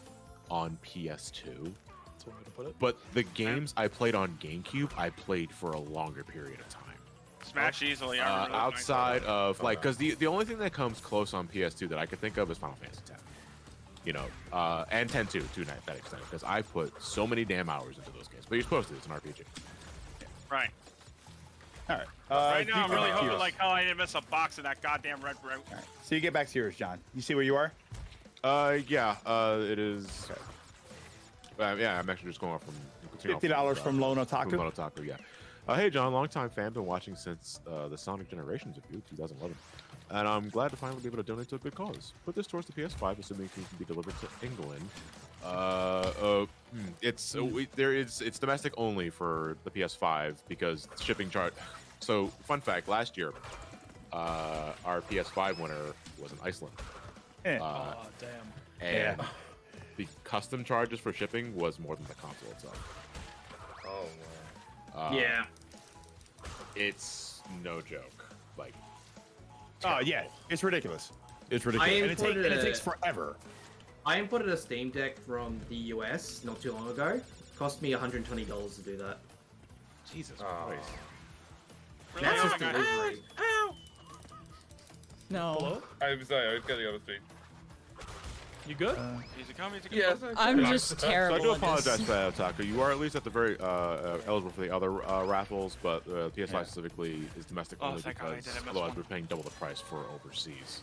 Speaker 1: on PS2.
Speaker 18: That's one way to put it.
Speaker 1: But the games I played on GameCube, I played for a longer period of time.
Speaker 5: Smash easily. I remember those
Speaker 1: Outside
Speaker 5: nights.
Speaker 1: of like, because the only thing that comes close on PS2 that I could think of is Final Fantasy X. You know, and 10 too, to that extent, because I put so many damn hours into those games. But you're supposed to. It's an RPG.
Speaker 5: Right.
Speaker 4: All right.
Speaker 5: Right now, I'm
Speaker 4: you
Speaker 5: really
Speaker 4: get
Speaker 5: hoping
Speaker 4: yours.
Speaker 5: like hell I didn't miss a box in that goddamn red route.
Speaker 4: All right. So you get back to yours, John. You see where you are?
Speaker 1: Yeah. It is. Yeah, I'm actually just going off from
Speaker 4: $50 from Lone Otaku.
Speaker 1: From Lone Otaku, yeah. Hey, John, longtime fan, been watching since the Sonic Generations review, 2011. And I'm glad to finally be able to donate to a good cause. Put this towards the PS5, assuming it can be delivered to England. It's domestic only for the PS5 because shipping charge. So, fun fact: last year, our PS5 winner was in Iceland.
Speaker 18: Oh, damn.
Speaker 1: And the custom charges for shipping was more than the console itself.
Speaker 21: Oh wow.
Speaker 19: Yeah.
Speaker 1: It's no joke. Like.
Speaker 4: Oh yeah, it's ridiculous. It's ridiculous, and it takes forever.
Speaker 19: I imported a Steam Deck from the US not too long ago. Cost me $120 to do that.
Speaker 1: Jesus Christ.
Speaker 19: That's just delivery.
Speaker 11: No.
Speaker 21: I'm sorry, I was getting on the street.
Speaker 18: You good?
Speaker 5: Easy come, easy go.
Speaker 21: Yes.
Speaker 11: I'm just terrible.
Speaker 1: So I do
Speaker 11: at
Speaker 1: apologize
Speaker 11: this.
Speaker 1: for that, Otaku. You are at least at the very eligible for the other raffles, but PS5 specifically is domestic only
Speaker 5: thank God I
Speaker 1: because
Speaker 5: did. I missed
Speaker 1: otherwise
Speaker 5: one.
Speaker 1: we're paying double the price for overseas.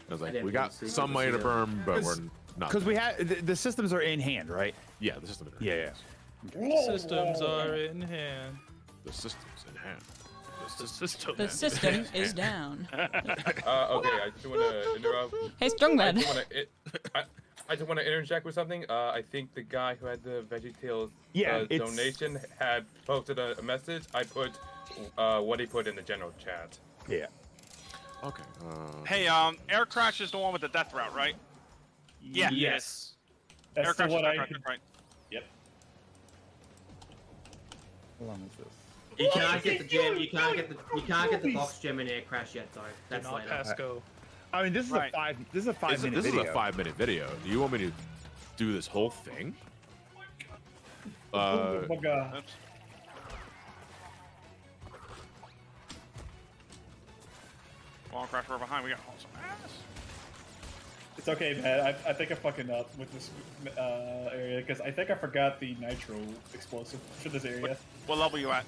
Speaker 1: I was like,
Speaker 19: didn't
Speaker 1: we got
Speaker 19: see
Speaker 1: some money to
Speaker 19: overseas.
Speaker 1: burn, but we're not.
Speaker 4: Because we have the systems are in hand, right?
Speaker 1: Yeah, the system.
Speaker 4: Yeah.
Speaker 18: Systems are in hand.
Speaker 1: The system's in hand.
Speaker 18: The system.
Speaker 11: The system is down.
Speaker 21: Okay, I just want to interrupt.
Speaker 11: Hey, Strongman.
Speaker 21: I just want to interject with something. I think the guy who had the VeggieTales
Speaker 4: it's-
Speaker 21: donation had posted a message. I put what he put in the general chat.
Speaker 4: Yeah.
Speaker 1: Okay.
Speaker 5: Hey, Air Crash is the one with the death route, right? Yeah.
Speaker 12: Yes.
Speaker 5: Air
Speaker 12: That's the
Speaker 5: Crash
Speaker 12: one
Speaker 5: is
Speaker 12: I.
Speaker 5: right.
Speaker 12: Yep.
Speaker 4: How long is this?
Speaker 19: You can't get the gem. You can't get the box gem in Air Crash yet, though. That's
Speaker 18: not
Speaker 19: later.
Speaker 18: pass go.
Speaker 4: I mean, this is
Speaker 5: Right.
Speaker 4: a 5 minute
Speaker 1: This
Speaker 4: video.
Speaker 1: is a 5-minute video. Do you want me to do this whole thing?
Speaker 12: Oh my god.
Speaker 5: Oops. Long Crash, we're behind. We got awesome ass.
Speaker 12: It's okay, man. I think I'm fucking up with this area because I think I forgot the nitro explosive for this area.
Speaker 5: What level you at?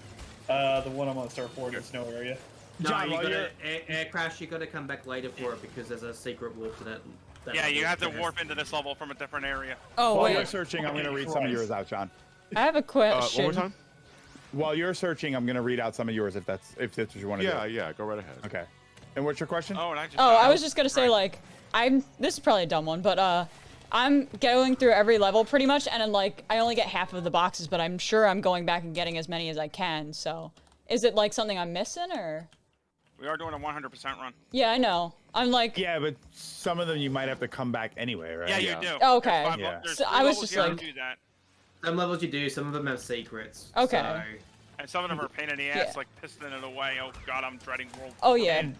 Speaker 12: The one I'm on Starport in the snow area.
Speaker 19: No,
Speaker 4: John,
Speaker 19: you
Speaker 4: while
Speaker 19: gotta Air Crash. You gotta come back later for it because there's a secret warp to that.
Speaker 5: Yeah, you
Speaker 19: level.
Speaker 5: have to warp into this level from a different area.
Speaker 11: Oh
Speaker 4: While you're
Speaker 11: wait,
Speaker 4: searching, I'm going to read some of yours out, John.
Speaker 11: I have a
Speaker 1: One more
Speaker 11: question.
Speaker 1: time?
Speaker 4: While you're searching, I'm going to read out some of yours if that's what you want to do.
Speaker 1: Yeah, go right ahead.
Speaker 4: Okay. And what's your question?
Speaker 5: Oh, and I just.
Speaker 11: Oh, I was just gonna say like, this is probably a dumb one, but I'm going through every level pretty much, and then like I only get half of the boxes, but I'm sure I'm going back and getting as many as I can. So, is it like something I'm missing or?
Speaker 5: We are doing a 100% run.
Speaker 11: Yeah, I know. I'm like.
Speaker 4: Yeah, but some of them you might have to come back anyway, right?
Speaker 5: Yeah, you do.
Speaker 11: Oh, okay.
Speaker 4: Yeah.
Speaker 5: There's
Speaker 11: So
Speaker 5: three
Speaker 11: I was
Speaker 5: levels
Speaker 11: just
Speaker 5: you have
Speaker 11: like-
Speaker 5: to do that.
Speaker 19: Some levels you do. Some of them have secrets.
Speaker 11: Okay.
Speaker 19: So,
Speaker 5: And some of them are a pain in the ass,
Speaker 11: Yeah.
Speaker 5: like pissing it away. Oh god, I'm dreading World.
Speaker 11: Oh yeah,
Speaker 4: And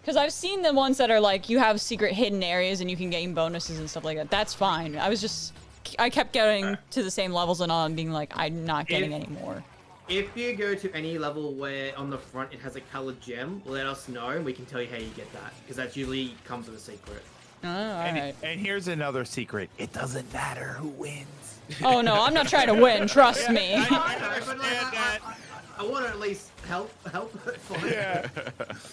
Speaker 11: because I've seen the ones that are like you have secret hidden areas and you can gain bonuses and stuff like that. That's fine. I kept getting to the same levels and all and being like, I'm not getting any more.
Speaker 19: if you go to any level where on the front it has a colored gem, let us know and we can tell you how you get that because that usually comes with a secret.
Speaker 11: Oh, alright.
Speaker 4: And here's another secret. It doesn't matter who wins.
Speaker 11: Oh no, I'm not trying to win. Trust me.
Speaker 19: I want to at least help.
Speaker 4: Yeah.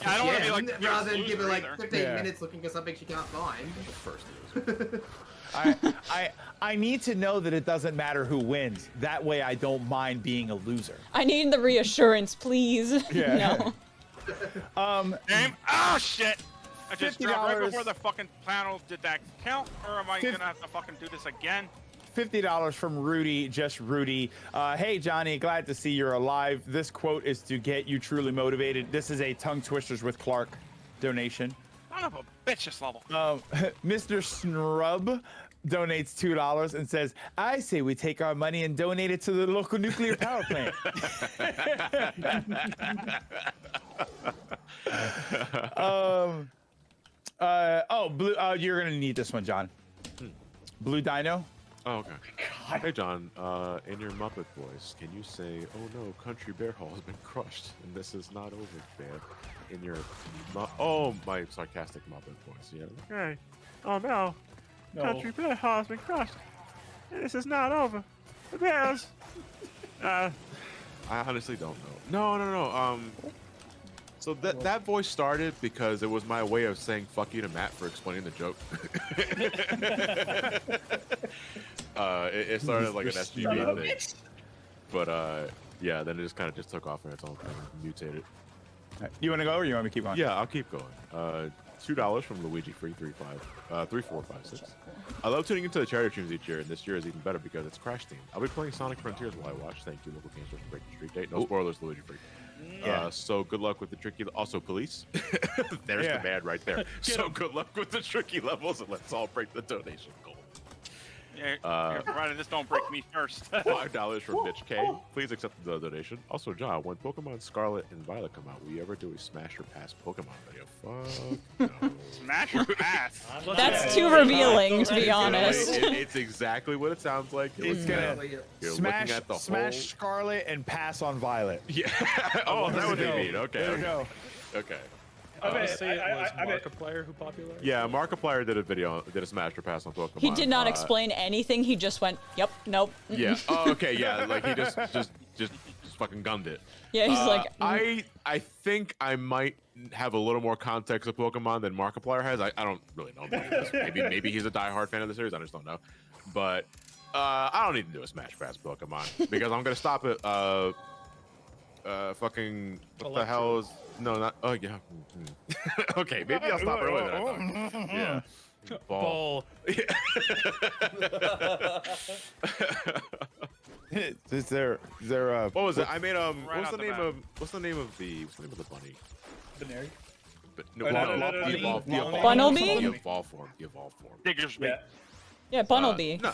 Speaker 5: I don't want to be like the
Speaker 19: rather than
Speaker 5: biggest
Speaker 19: give her like
Speaker 5: loser
Speaker 19: 15
Speaker 4: Yeah.
Speaker 19: minutes looking for something she can't find.
Speaker 1: First
Speaker 4: I need to know that it doesn't matter who wins. That way I don't mind being a loser.
Speaker 11: I need the reassurance, please.
Speaker 4: Yeah.
Speaker 11: No.
Speaker 5: Name? Oh shit! I just dropped right
Speaker 4: $50.
Speaker 5: before the fucking panel. Did that count, or am I
Speaker 4: Fif-
Speaker 5: gonna have to fucking do this again?
Speaker 4: $50 from Rudy, just Rudy. Hey, Johnny, glad to see you're alive. This quote is to get you truly motivated. This is a Tongue Twisters with Clark donation.
Speaker 5: Son of a bitch, this level.
Speaker 4: Mr. Snrub donates $2 and says, I say we take our money and donate it to the local nuclear power plant. Blue, you're going to need this one, John. Blue Dino.
Speaker 1: Oh, okay. Hey, John. In your Muppet voice, can you say, "Oh no, Country Bear Hall has been crushed, and this is not over, Bear"? In your, my sarcastic Muppet voice. Yeah.
Speaker 6: Hey. Oh no. Country Bear Hall has been crushed. This is not over. The Bears.
Speaker 1: I honestly don't know. No. So that voice started because it was my way of saying "fuck you" to Matt for explaining the joke. It started like an SGB thing, but yeah, then it just kind of took off on its own thing, mutated.
Speaker 4: You want to go or you want me to keep on?
Speaker 1: Yeah, I'll keep going. $2 from Luigi Free 3456. I love tuning into the charity streams each year, and this year is even better because it's Crash themed. I'll be playing Sonic Frontiers while I watch. Thank you, local game store, for breaking street date. No spoilers, Luigi Free.
Speaker 4: Yeah.
Speaker 1: So good luck with the tricky. Also, police. There's the man right there. So good luck with the tricky levels, and let's all break the donation goal.
Speaker 5: Yeah, provided this don't break me first.
Speaker 1: $5 from Mitch K. Please accept the donation. Also, John, when Pokemon Scarlet and Violet come out, will you ever do a Smash or Pass Pokemon video? Fuck no.
Speaker 5: Smash or Pass?
Speaker 11: That's too revealing, to be honest.
Speaker 1: It's exactly what it sounds like.
Speaker 4: It's gonna
Speaker 1: smash,
Speaker 4: at the smash Scarlet and pass on Violet.
Speaker 1: Yeah. Oh, that would be mean. Okay.
Speaker 4: There we go.
Speaker 1: Okay.
Speaker 18: I would say it was Markiplier who popularized.
Speaker 1: Yeah, Markiplier did a Smash or Pass on Pokemon.
Speaker 11: He did not explain anything. He just went, "Yep, nope."
Speaker 1: Yeah. Oh, okay. Yeah. Like he just fucking gunned it.
Speaker 11: Yeah. He's like.
Speaker 1: I think I might have a little more context of Pokemon than Markiplier has. I don't really know. Maybe he's a diehard fan of the series. I just don't know. But I don't need to do a Smash Pass Pokemon because I'm gonna stop it. Fucking what the hell is? No, not. Oh yeah. Okay, maybe I'll stop early than I thought. Yeah. Ball.
Speaker 4: Is there
Speaker 1: what was it? I made what's the name of the bunny?
Speaker 12: Canary.
Speaker 1: But no, the evolve
Speaker 11: Bunnelby?
Speaker 1: The evolve form.
Speaker 5: Diggersby.
Speaker 11: Yeah, Bunnelby.
Speaker 1: No,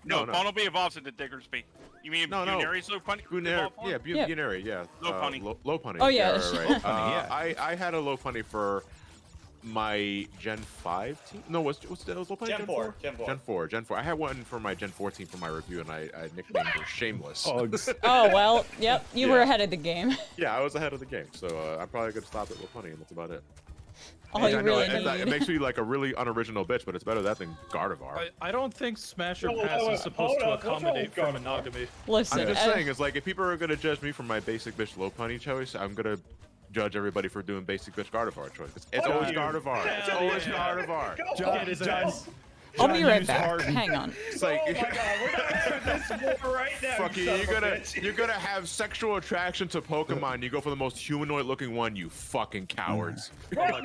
Speaker 5: Bunnelby evolves into Diggersby. You mean Buneary's low punny?
Speaker 1: Yeah, Buneary, yeah.
Speaker 5: Low punny.
Speaker 1: Low punny.
Speaker 11: Oh yeah.
Speaker 1: Right. I had a low punny for my Gen 5 team. No, was low punny Gen 4? Gen 4. I had one for my Gen 4 team for my review, and I nicknamed her Shameless.
Speaker 11: Oh well, yep. You were ahead of the game.
Speaker 1: Yeah, I was ahead of the game, so I'm probably gonna stop at low punny, and that's about it.
Speaker 11: All you really need.
Speaker 1: It makes me like a really unoriginal bitch, but it's better that than Gardevoir.
Speaker 18: I don't think Smash or Pass is supposed to accommodate for monogamy.
Speaker 11: Listen,
Speaker 1: I'm just saying, it's like if people are gonna judge me for my basic bitch low punny choice, I'm gonna judge everybody for doing basic bitch Gardevoir choice. It's always Gardevoir. It's always Gardevoir.
Speaker 4: John,
Speaker 11: I'll be right back. Hang on.
Speaker 1: It's like,
Speaker 12: oh my god, we're gonna have this war right now.
Speaker 1: Fuck you, you're gonna have sexual attraction to Pokemon. You go for the most humanoid looking one, you fucking cowards.
Speaker 4: No,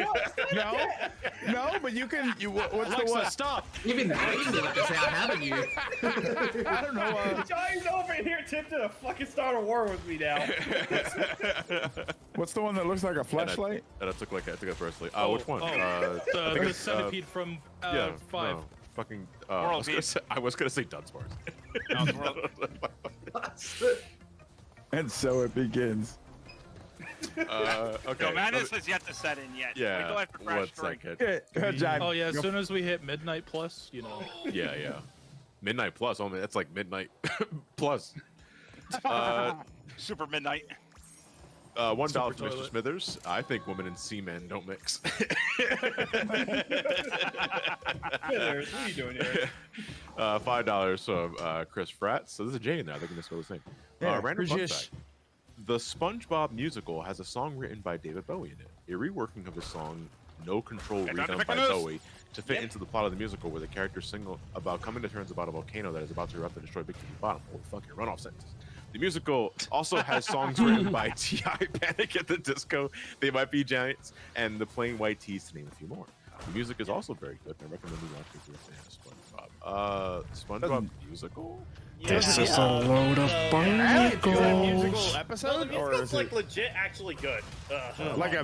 Speaker 4: but you can. What's
Speaker 18: Alexa,
Speaker 4: the one?
Speaker 18: stop.
Speaker 19: You've been waiting to let this out, haven't you?
Speaker 4: I don't know.
Speaker 12: Johnny's over here attempting to fucking start a war with me now.
Speaker 4: What's the one that looks like a flashlight?
Speaker 1: And I took it personally. Which one?
Speaker 18: The centipede from 5.
Speaker 1: No, fucking. I was gonna say Dunsparce.
Speaker 4: And so it begins.
Speaker 1: Okay.
Speaker 5: No, madness has yet to set in yet.
Speaker 1: Yeah.
Speaker 5: We go after Crash 3.
Speaker 4: John.
Speaker 18: Oh yeah, as soon as we hit Midnight Plus, you know.
Speaker 1: Yeah. Midnight Plus. Oh man, that's like Midnight Plus.
Speaker 5: Super Midnight.
Speaker 1: $1 for Mr. Smithers. I think women and seamen don't mix.
Speaker 12: Smithers, what are you doing here?
Speaker 1: $5 from Chris Fratt. So there's a J in there. I think I'm spell the same. Random fun fact. The SpongeBob musical has a song written by David Bowie in it. A reworking of the song No Control redone by Bowie to fit into the plot of the musical, where the characters sing about coming to terms about a volcano that is about to erupt and destroy Big Bikini Bottom. Holy fucking runoff sentences. The musical also has songs written by T.I., Panic at the Disco, They Might Be Giants, and The Plain White Tees, to name a few more. The music is also very good, and I recommend you watch it. SpongeBob musical?
Speaker 6: This is a load of barnacles.
Speaker 4: Musical episode,
Speaker 7: or is it like legit actually good?
Speaker 4: Like a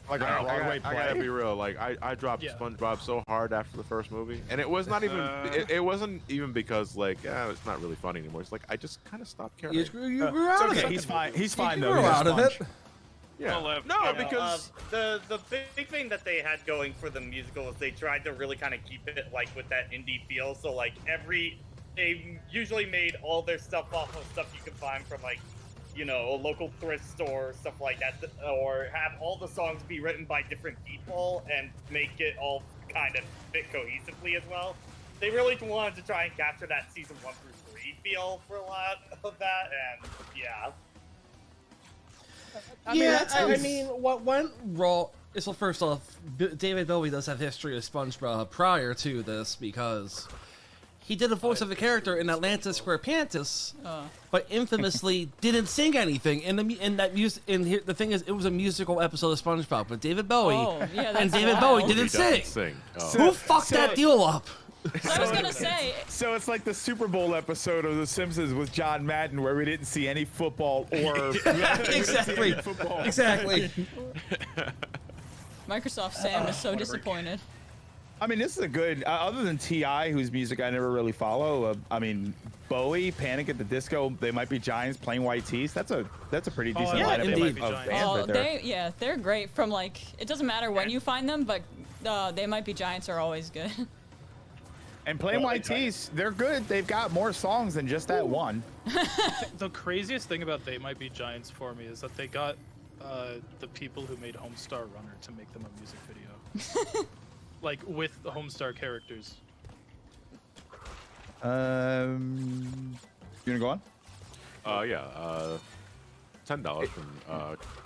Speaker 4: Broadway play?
Speaker 1: I gotta be real. Like I dropped SpongeBob so hard after the first movie, and it was not even. It wasn't even because like it's not really funny anymore. It's like I just kind of stopped caring.
Speaker 3: You grew out of it.
Speaker 4: He's fine. He's fine though.
Speaker 3: You grew out of it.
Speaker 1: Yeah.
Speaker 5: We'll live.
Speaker 1: No,
Speaker 5: Yeah.
Speaker 1: because
Speaker 7: the big thing that they had going for the musical is they tried to really kind of keep it like with that indie feel. So like they usually made all their stuff off of stuff you can find from like, you know, a local thrift store, stuff like that, or have all the songs be written by different people and make it all kind of fit cohesively as well. They really wanted to try and capture that season 1 through 3 feel for a lot of that, and yeah.
Speaker 3: I mean, what went wrong? So first off, David Bowie does have history of SpongeBob prior to this because he did a voice of a character in Atlantis SquarePantis, but infamously didn't sing anything. The thing is, it was a musical episode of SpongeBob, but David Bowie and David Bowie didn't sing. Who fucked that deal up?
Speaker 11: I was gonna say.
Speaker 4: So it's like the Super Bowl episode of The Simpsons with John Madden, where we didn't see any football or
Speaker 3: exactly. Exactly.
Speaker 11: Microsoft Sam is so disappointed.
Speaker 4: I mean, this is a good. Other than T.I., whose music I never really follow. I mean, Bowie, Panic at the Disco, They Might Be Giants, Plain White Tees. That's a pretty decent lineup of bands right there.
Speaker 11: They're great. From like, it doesn't matter when you find them, but They Might Be Giants are always good.
Speaker 4: And Plain White Tees, they're good. They've got more songs than just that one.
Speaker 18: The craziest thing about They Might Be Giants for me is that they got the people who made Homestar Runner to make them a music video. Like, with the Homestar characters.
Speaker 4: You gonna go on?
Speaker 1: $10 from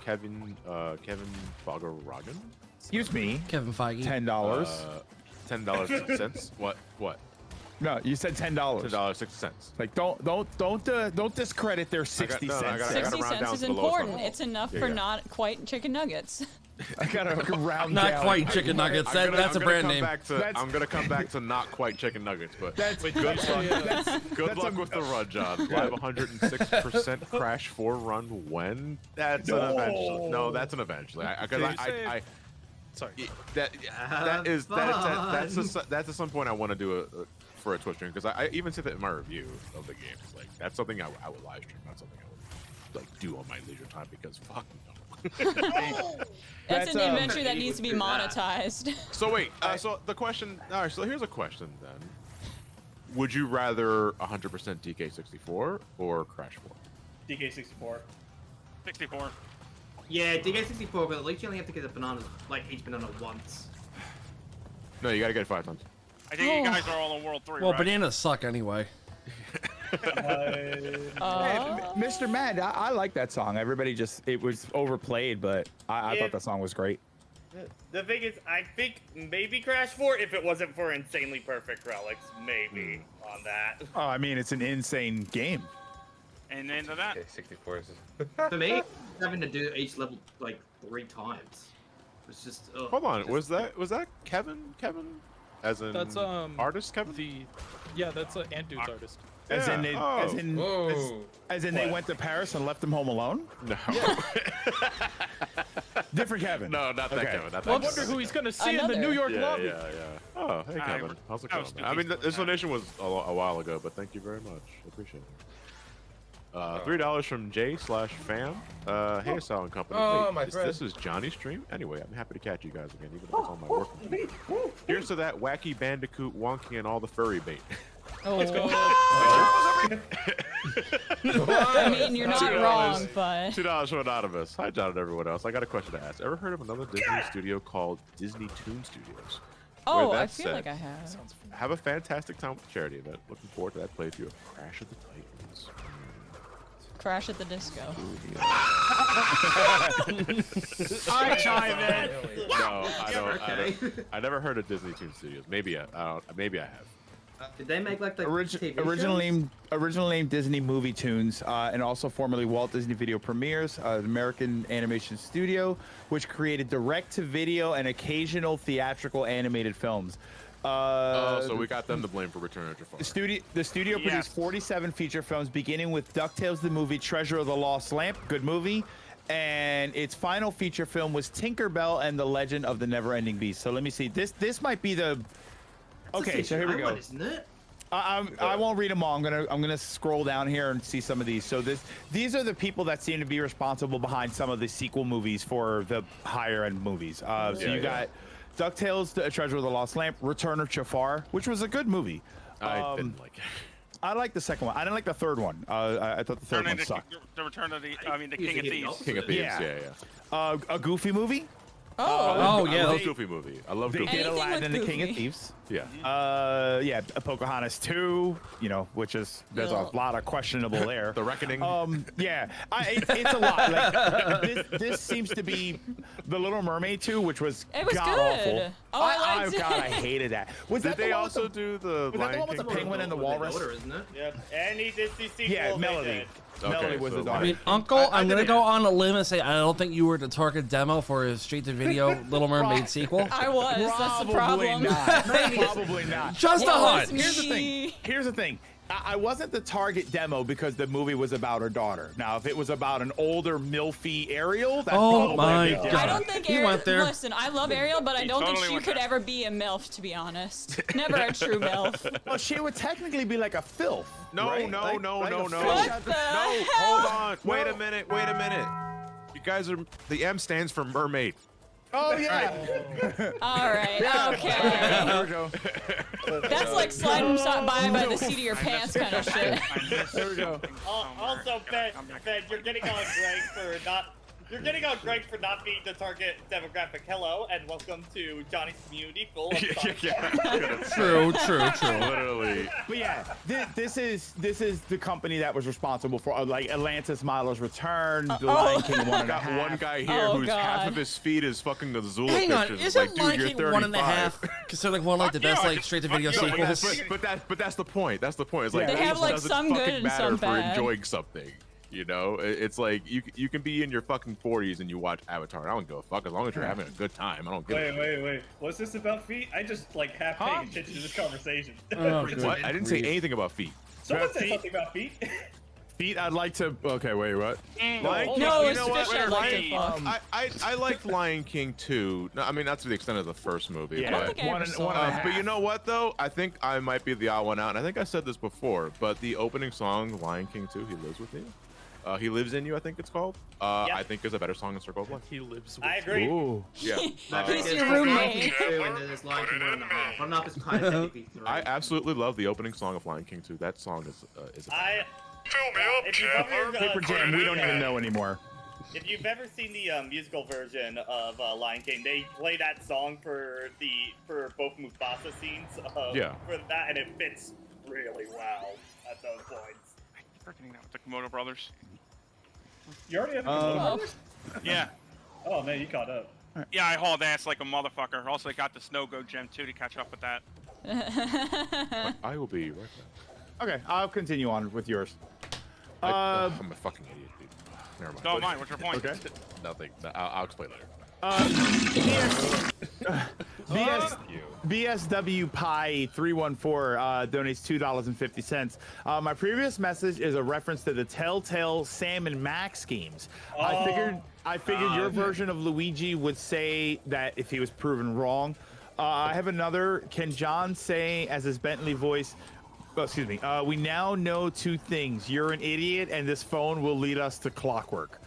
Speaker 1: Kevin Fogaragan.
Speaker 4: Excuse me.
Speaker 3: Kevin Feige.
Speaker 4: $10.
Speaker 1: $10.60. What?
Speaker 4: No, you said $10.
Speaker 1: $10.60.
Speaker 4: Like don't discredit their 60 cents.
Speaker 11: 60 cents is important. It's enough for not quite chicken nuggets.
Speaker 4: I gotta round
Speaker 3: not
Speaker 4: down.
Speaker 3: quite chicken nuggets. That's a brand name.
Speaker 1: I'm gonna come back to not quite chicken nuggets, but good luck with the run, John. 106% crash 4 run when? That's an eventually. No, that's an eventually.
Speaker 18: Sorry.
Speaker 1: That's at some point I want to do for a Twitch stream, because I even said that in my review of the game. Like, that's something I would live stream, not something I would like do on my leisure time, because fuck no.
Speaker 11: That's an adventure that needs to be monetized.
Speaker 1: So wait, so the question. All right, so here's a question then. Would you rather 100% DK64 or Crash 4?
Speaker 12: DK64.
Speaker 5: 64.
Speaker 19: Yeah, DK64, but at least you only have to get the bananas, like each banana once.
Speaker 1: No, you gotta get it 5 times.
Speaker 5: I think you guys are all in World 3,
Speaker 3: Well,
Speaker 5: right?
Speaker 3: bananas suck anyway.
Speaker 4: Hey, Mr. Mad, I like that song. Everybody it was overplayed, but I thought that song was great.
Speaker 7: The thing is, I think maybe Crash 4 if it wasn't for Insanely Perfect Relics, maybe on that.
Speaker 4: Oh, I mean, it's an insane game.
Speaker 5: And into that.
Speaker 21: Okay, 64 is.
Speaker 19: For me, having to do each level like 3 times. It's just.
Speaker 1: Hold on, was that Kevin? As in
Speaker 18: that's
Speaker 1: artist Kevin?
Speaker 18: That's an Ant Dude's artist.
Speaker 4: As in they went to Paris and left him home alone?
Speaker 1: No.
Speaker 4: Different Kevin.
Speaker 1: No, not that Kevin. Not that
Speaker 18: I wonder who he's gonna see in the New York lobby.
Speaker 1: Yeah. Oh, hey Kevin. How's it going? I mean, this donation was a while ago, but thank you very much. Appreciate it. $3 from J/fam. Hey, Asylum Company.
Speaker 21: Oh,
Speaker 1: Wait,
Speaker 21: my friend.
Speaker 1: This is Johnny Stream. Anyway, I'm happy to catch you guys again, even though it's on my work. Here's to that wacky Bandicoot, Wonky, and all the furry bait.
Speaker 11: Let's go. I mean, you're not wrong, but
Speaker 1: $2 from Anonymous. Hi, John and everyone else. I got a question to ask. Ever heard of another Disney studio called Disney Toon Studios?
Speaker 11: oh,
Speaker 1: With
Speaker 11: I
Speaker 1: that
Speaker 11: feel
Speaker 1: said,
Speaker 11: like I have.
Speaker 1: Have a fantastic time with the charity event. Looking forward to that playthrough of Crash of the Titans.
Speaker 11: Crash at the Disco.
Speaker 7: I chime in.
Speaker 1: No, I never heard of Disney Toon Studios. Maybe I have.
Speaker 19: Did they make like the TV
Speaker 4: original name Disney Movie Tunes, and also formerly Walt Disney Video Premieres, an American animation studio, which created direct-to-video and occasional theatrical animated films.
Speaker 1: So we got them to blame for Return of Jafar.
Speaker 4: The studio produced 47 feature films, beginning with DuckTales the movie Treasure of the Lost Lamp, good movie, and its final feature film was Tinkerbell and the Legend of the Never-Ending Beast. So let me see. This might be the. Okay, so here we go.
Speaker 19: Isn't it?
Speaker 4: I won't read them all. I'm gonna scroll down here and see some of these. So these are the people that seem to be responsible behind some of the sequel movies for the higher end movies. So you got DuckTales: The Treasure of the Lost Lamp, Return of Jafar, which was a good movie.
Speaker 1: I didn't like it.
Speaker 4: I like the second one. I didn't like the third one. I thought the third one sucked.
Speaker 5: The Return of the King of Thieves.
Speaker 1: King of Thieves, yeah.
Speaker 4: A Goofy movie.
Speaker 3: Oh yeah,
Speaker 1: I love Goofy movie. I love Goofy.
Speaker 4: They did Aladdin and the King of Thieves.
Speaker 1: Yeah.
Speaker 4: Yeah, Pocahontas 2, there's a lot of questionable there.
Speaker 1: The Reckoning.
Speaker 4: Yeah, it's a lot. Like, this seems to be The Little Mermaid 2, which was
Speaker 11: It was
Speaker 4: god
Speaker 11: good.
Speaker 4: awful.
Speaker 11: Oh, I liked
Speaker 4: God, I
Speaker 11: it.
Speaker 4: hated that. Was
Speaker 1: Did
Speaker 4: that
Speaker 1: they
Speaker 4: the one
Speaker 1: also
Speaker 4: with
Speaker 1: do the
Speaker 4: Was that the one with the penguin and the walrus?
Speaker 19: Isn't it?
Speaker 7: Yep. Any Disney sequel.
Speaker 4: Yeah,
Speaker 7: they
Speaker 4: Melody.
Speaker 7: did.
Speaker 4: Melody was the daughter.
Speaker 3: I mean, Uncle, I'm gonna go on a limb and say I don't think you were the target demo for his straight-to-video Little Mermaid sequel.
Speaker 11: I was. That's the
Speaker 4: Probably
Speaker 11: problem.
Speaker 4: not. Probably not.
Speaker 3: Just a hunch.
Speaker 4: Here's the thing. I wasn't the target demo because the movie was about her daughter. Now, if it was about an older milfy Ariel, that's
Speaker 3: Oh
Speaker 4: probably
Speaker 3: my
Speaker 4: a big
Speaker 3: God.
Speaker 4: difference.
Speaker 11: I don't think
Speaker 3: He
Speaker 11: Ariel.
Speaker 3: went there.
Speaker 11: Listen, I love Ariel, but I don't think she could ever be a MILF, to be honest. Never a true MILF.
Speaker 4: Well, she would technically be like a filth.
Speaker 1: No,
Speaker 4: right?
Speaker 1: no,
Speaker 4: Like-
Speaker 1: no,
Speaker 4: like
Speaker 1: no,
Speaker 4: a
Speaker 1: no.
Speaker 4: fish.
Speaker 11: What the
Speaker 1: No,
Speaker 11: hell?
Speaker 1: hold on. Wait a minute. You guys are. The M stands for mermaid.
Speaker 4: Oh yeah.
Speaker 11: All right.
Speaker 4: There
Speaker 11: Okay.
Speaker 4: we go.
Speaker 11: That's like sliding by the seat of your pants kind of shit.
Speaker 4: There we go.
Speaker 7: Also, Ben, you're getting on Greg for not being the target demographic. Hello, and welcome to Johnny's community full of
Speaker 3: True.
Speaker 1: Literally.
Speaker 4: But yeah, this is the company that was responsible for like Atlantis, Milo's Return, The Lion King,
Speaker 1: I got one guy here
Speaker 11: Oh,
Speaker 1: whose half
Speaker 11: God.
Speaker 1: of his feet is fucking the Zula
Speaker 3: Hang on,
Speaker 1: pictures.
Speaker 3: isn't
Speaker 1: Like, dude,
Speaker 3: Lion
Speaker 1: you're
Speaker 3: King
Speaker 1: 35.
Speaker 3: 1.5 considered like one of like the best like straight-to-video sequels?
Speaker 1: But that's the point. That's the point. It's like
Speaker 11: They have,
Speaker 1: age
Speaker 11: like,
Speaker 1: doesn't
Speaker 11: some good
Speaker 1: fucking
Speaker 11: and
Speaker 1: matter
Speaker 11: some
Speaker 1: for
Speaker 11: bad.
Speaker 1: enjoying something. You know, it's like you can be in your fucking 40s and you watch Avatar. I don't give a fuck as long as you're having a good time. I don't give a
Speaker 12: Wait. What's this about feet? I just like half paying attention to this conversation.
Speaker 1: What? I didn't say anything about feet.
Speaker 12: Someone said something about feet.
Speaker 4: Feet, I'd like to. Okay, wait, what?
Speaker 1: Lion King,
Speaker 11: No,
Speaker 1: you
Speaker 11: it's
Speaker 1: know what?
Speaker 11: fish I'd like to fuck.
Speaker 1: I liked Lion King too. No, I mean not to the extent of the first movie.
Speaker 4: Yeah,
Speaker 11: I don't
Speaker 1: but,
Speaker 11: think I ever saw it.
Speaker 1: but you know what though? I think I might be the odd one out, and I think I said this before. But the opening song, Lion King 2, He Lives With Me. He Lives in You, I think it's called. I think is a better song than Circle of Life.
Speaker 18: He lives with
Speaker 7: I agree.
Speaker 4: Ooh.
Speaker 1: Yeah.
Speaker 11: He's your roommate.
Speaker 19: And then there's Lion King 1.5. I don't know if it's kind of technically 3.
Speaker 1: I absolutely love the opening song of Lion King 2. That song is
Speaker 7: If you've ever,
Speaker 4: Paper Jam, we don't even know anymore.
Speaker 7: If you've ever seen the musical version of Lion King, they play that song for both Mufasa scenes.
Speaker 1: Yeah.
Speaker 7: For that, and it fits really well at those points.
Speaker 5: Freaking out with the Komodo brothers.
Speaker 12: You already have a Komodo?
Speaker 5: Yeah.
Speaker 12: Oh man, you caught up.
Speaker 5: Yeah, I hauled ass like a motherfucker. Also, I got the Snow Go Gem too to catch up with that.
Speaker 1: I will be right back.
Speaker 4: Okay, I'll continue on with yours.
Speaker 1: I'm a fucking idiot, dude. Never mind.
Speaker 5: Don't mind. What's your point?
Speaker 4: Okay.
Speaker 1: Nothing. I'll explain later.
Speaker 4: BSW Pie 314 donates $2.50. My previous message is a reference to the Telltale Sam and Max games. I figured your version of Luigi would say that if he was proven wrong. I have another. Can John say as his Bentley voice? Oh, excuse me. We now know two things. You're an idiot, and this phone will lead us to Clockwork.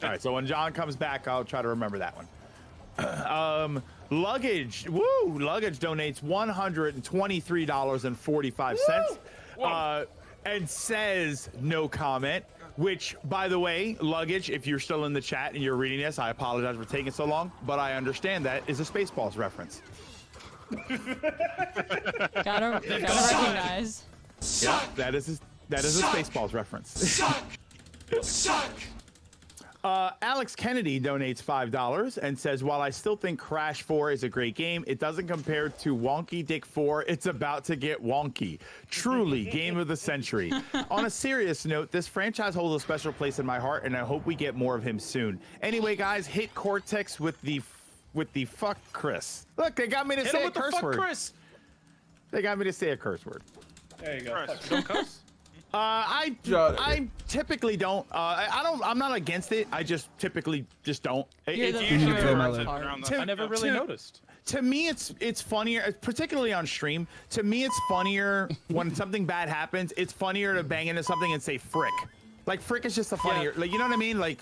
Speaker 4: All right. So when John comes back, I'll try to remember that one. Luggage. Woo! Luggage donates $123.45. And says no comment. Which, by the way, Luggage, if you're still in the chat and you're reading this, I apologize for taking so long, but I understand that is a Spaceballs reference.
Speaker 11: Gotta recognize.
Speaker 4: Yeah, that is a Spaceballs reference. Alex Kennedy donates $5 and says, while I still think Crash 4 is a great game, it doesn't compare to Wonky Dick 4. It's about to get wonky. Truly, game of the century. On a serious note, this franchise holds a special place in my heart, and I hope we get more of him soon. Anyway, guys, hit Cortex with the fuck Chris. Look, they got me to say a curse word.
Speaker 18: Chris.
Speaker 4: They got me to say a curse word.
Speaker 12: There you go.
Speaker 18: Don't cuss.
Speaker 4: I typically don't. I'm not against it. I just typically just don't.
Speaker 11: You're the
Speaker 5: Usually
Speaker 11: worst
Speaker 5: works
Speaker 11: part.
Speaker 5: around the-
Speaker 18: I never really noticed.
Speaker 4: To me, it's funnier, particularly on stream. To me, it's funnier when something bad happens. It's funnier to bang into something and say "frick." Like "frick" is just a funnier. Like, you know what I mean? Like,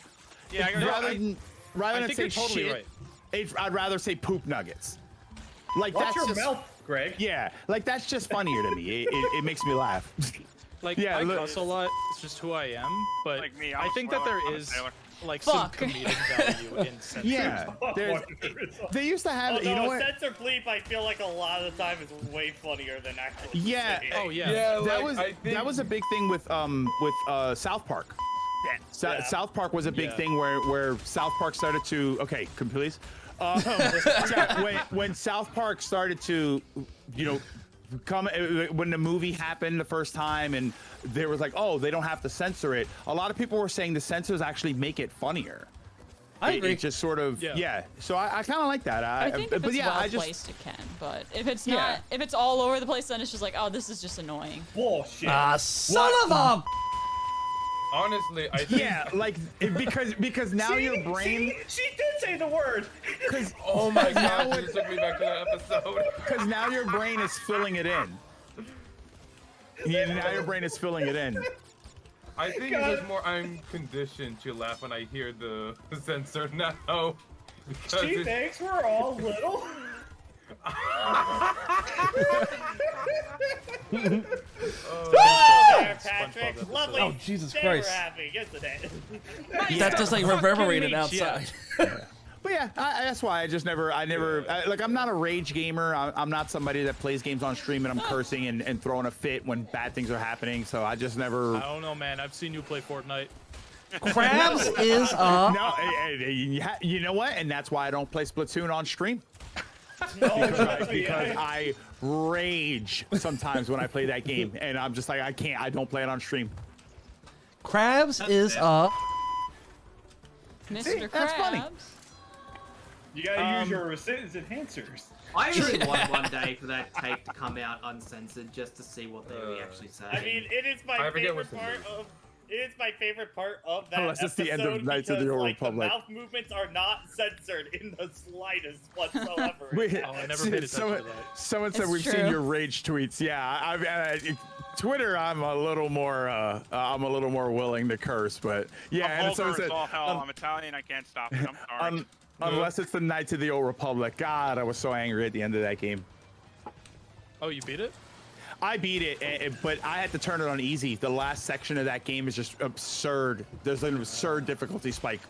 Speaker 5: Yeah,
Speaker 4: rather
Speaker 18: I
Speaker 4: than
Speaker 18: think
Speaker 4: say
Speaker 18: you're totally
Speaker 4: shit,
Speaker 18: right.
Speaker 4: I'd rather say "poop nuggets." Like
Speaker 12: Watch
Speaker 4: that's
Speaker 12: your
Speaker 4: just
Speaker 12: mouth, Greg.
Speaker 4: yeah. Like that's just funnier to me. It makes me laugh.
Speaker 18: Like,
Speaker 4: Yeah,
Speaker 18: I
Speaker 4: look-
Speaker 18: cuss a lot. It's just who I am. But
Speaker 5: Like me, I'm
Speaker 18: I
Speaker 5: a
Speaker 18: think that
Speaker 5: sailor,
Speaker 18: there
Speaker 5: I'm a
Speaker 18: is
Speaker 5: sailor.
Speaker 18: like
Speaker 11: Fuck.
Speaker 18: some comedic value in censoring.
Speaker 4: Yeah, they used to have.
Speaker 7: Although
Speaker 4: You know what?
Speaker 7: censor bleep, I feel like a lot of the time is way funnier than actually.
Speaker 4: Yeah.
Speaker 7: saying.
Speaker 18: Oh yeah.
Speaker 21: Yeah,
Speaker 4: that
Speaker 21: like,
Speaker 4: was
Speaker 21: I think
Speaker 4: that was a big thing with South Park.
Speaker 7: Yeah.
Speaker 4: South Park was a big
Speaker 18: Yeah.
Speaker 4: thing where South Park started to please. When South Park started to, you know, come when the movie happened the first time and there was like, oh, they don't have to censor it. A lot of people were saying the censors actually make it funnier.
Speaker 3: I agree.
Speaker 4: It just sort of
Speaker 18: Yeah.
Speaker 4: So I kind of like that.
Speaker 11: I think if
Speaker 4: but
Speaker 11: it's
Speaker 4: yeah,
Speaker 11: well
Speaker 4: I just
Speaker 11: placed, it can. But if it's
Speaker 4: Yeah.
Speaker 11: not, if it's all over the place, then it's just like, oh, this is just annoying.
Speaker 12: Bullshit.
Speaker 3: Son of a.
Speaker 21: honestly, I think.
Speaker 4: yeah, like because now your brain.
Speaker 12: She did say the word.
Speaker 4: Because
Speaker 21: Oh my god, you took me back to that episode.
Speaker 4: Because now your brain is filling it in. Yeah, now your brain is filling it in.
Speaker 21: I think it's just more I'm conditioned to laugh when I hear the censor now. Because
Speaker 12: She
Speaker 21: it's-
Speaker 12: thinks we're all little.
Speaker 7: Oh, there, Patrick. Lovely.
Speaker 3: Oh, Jesus
Speaker 7: day
Speaker 3: Christ.
Speaker 7: We're having, isn't it?
Speaker 3: That just like reverberated
Speaker 18: Yeah.
Speaker 3: outside.
Speaker 4: But yeah, that's why I'm not a rage gamer. I'm not somebody that plays games on stream and I'm cursing and throwing a fit when bad things are happening. So I just never.
Speaker 18: I don't know, man. I've seen you play Fortnite.
Speaker 3: Crabs is up.
Speaker 4: No, you know what? And that's why I don't play Splatoon on stream. Because I rage sometimes when I play that game, and I'm just like, I don't play it on stream.
Speaker 3: Crabs is up.
Speaker 11: Mr.
Speaker 4: that's funny.
Speaker 11: Krabs.
Speaker 12: You gotta use your sentence enhancers.
Speaker 19: I really want one day for that tape to come out uncensored just to see what they actually say.
Speaker 7: I mean, it is my
Speaker 21: I forget
Speaker 7: favorite
Speaker 21: what's the
Speaker 7: part
Speaker 21: movie.
Speaker 7: of. It is my favorite part of that
Speaker 4: Unless it's
Speaker 7: episode
Speaker 4: the end of Knights of the
Speaker 7: because,
Speaker 4: Old
Speaker 7: like,
Speaker 4: Republic.
Speaker 7: the mouth movements are not censored in the slightest whatsoever.
Speaker 18: Oh, I never paid attention to that.
Speaker 4: Someone said
Speaker 11: It's
Speaker 4: we've seen
Speaker 11: true.
Speaker 4: your rage tweets. Yeah, Twitter. I'm a little more willing to curse, but yeah.
Speaker 5: I'm
Speaker 4: And someone
Speaker 5: vulgar as
Speaker 4: said,
Speaker 5: all hell. I'm Italian. I can't stop it. I'm sorry.
Speaker 4: unless it's the Knights of the Old Republic. God, I was so angry at the end of that game.
Speaker 18: Oh, you beat it?
Speaker 4: I beat it, but I had to turn it on easy. The last section of that game is just absurd. There's an absurd difficulty spike.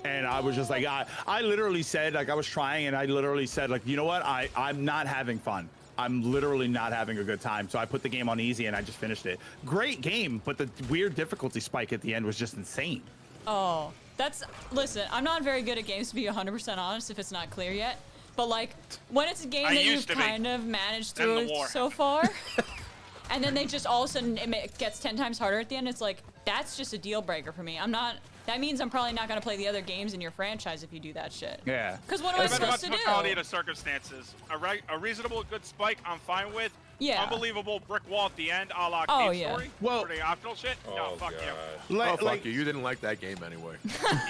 Speaker 4: And I was just like, I literally said, like, I was trying, and I literally said, like, you know what? I'm not having fun. I'm literally not having a good time. So I put the game on easy, and I just finished it. Great game, but the weird difficulty spike at the end was just insane.
Speaker 11: Oh, listen, I'm not very good at games, to be 100% honest, if it's not clear yet. But, like, when it's a game
Speaker 5: I
Speaker 11: that you've
Speaker 5: used to be.
Speaker 11: kind of managed
Speaker 5: Then the
Speaker 11: through
Speaker 5: war
Speaker 11: so far, and then they just all of a sudden it gets 10 times harder at the end, it's like, that's just a deal breaker for me. That means I'm probably not going to play the other games in your franchise if you do that shit.
Speaker 4: Yeah.
Speaker 11: Because what am I
Speaker 5: It's about
Speaker 11: supposed to do?
Speaker 5: totality of the circumstances. A reasonable, good spike, I'm fine with.
Speaker 11: Yeah.
Speaker 5: Unbelievable brick wall at the end, a la
Speaker 11: Oh,
Speaker 5: Cave
Speaker 11: yeah.
Speaker 5: Story.
Speaker 4: Well-
Speaker 5: For the optional shit. No, fuck you.
Speaker 1: Oh, fuck you. You didn't like that game anyway.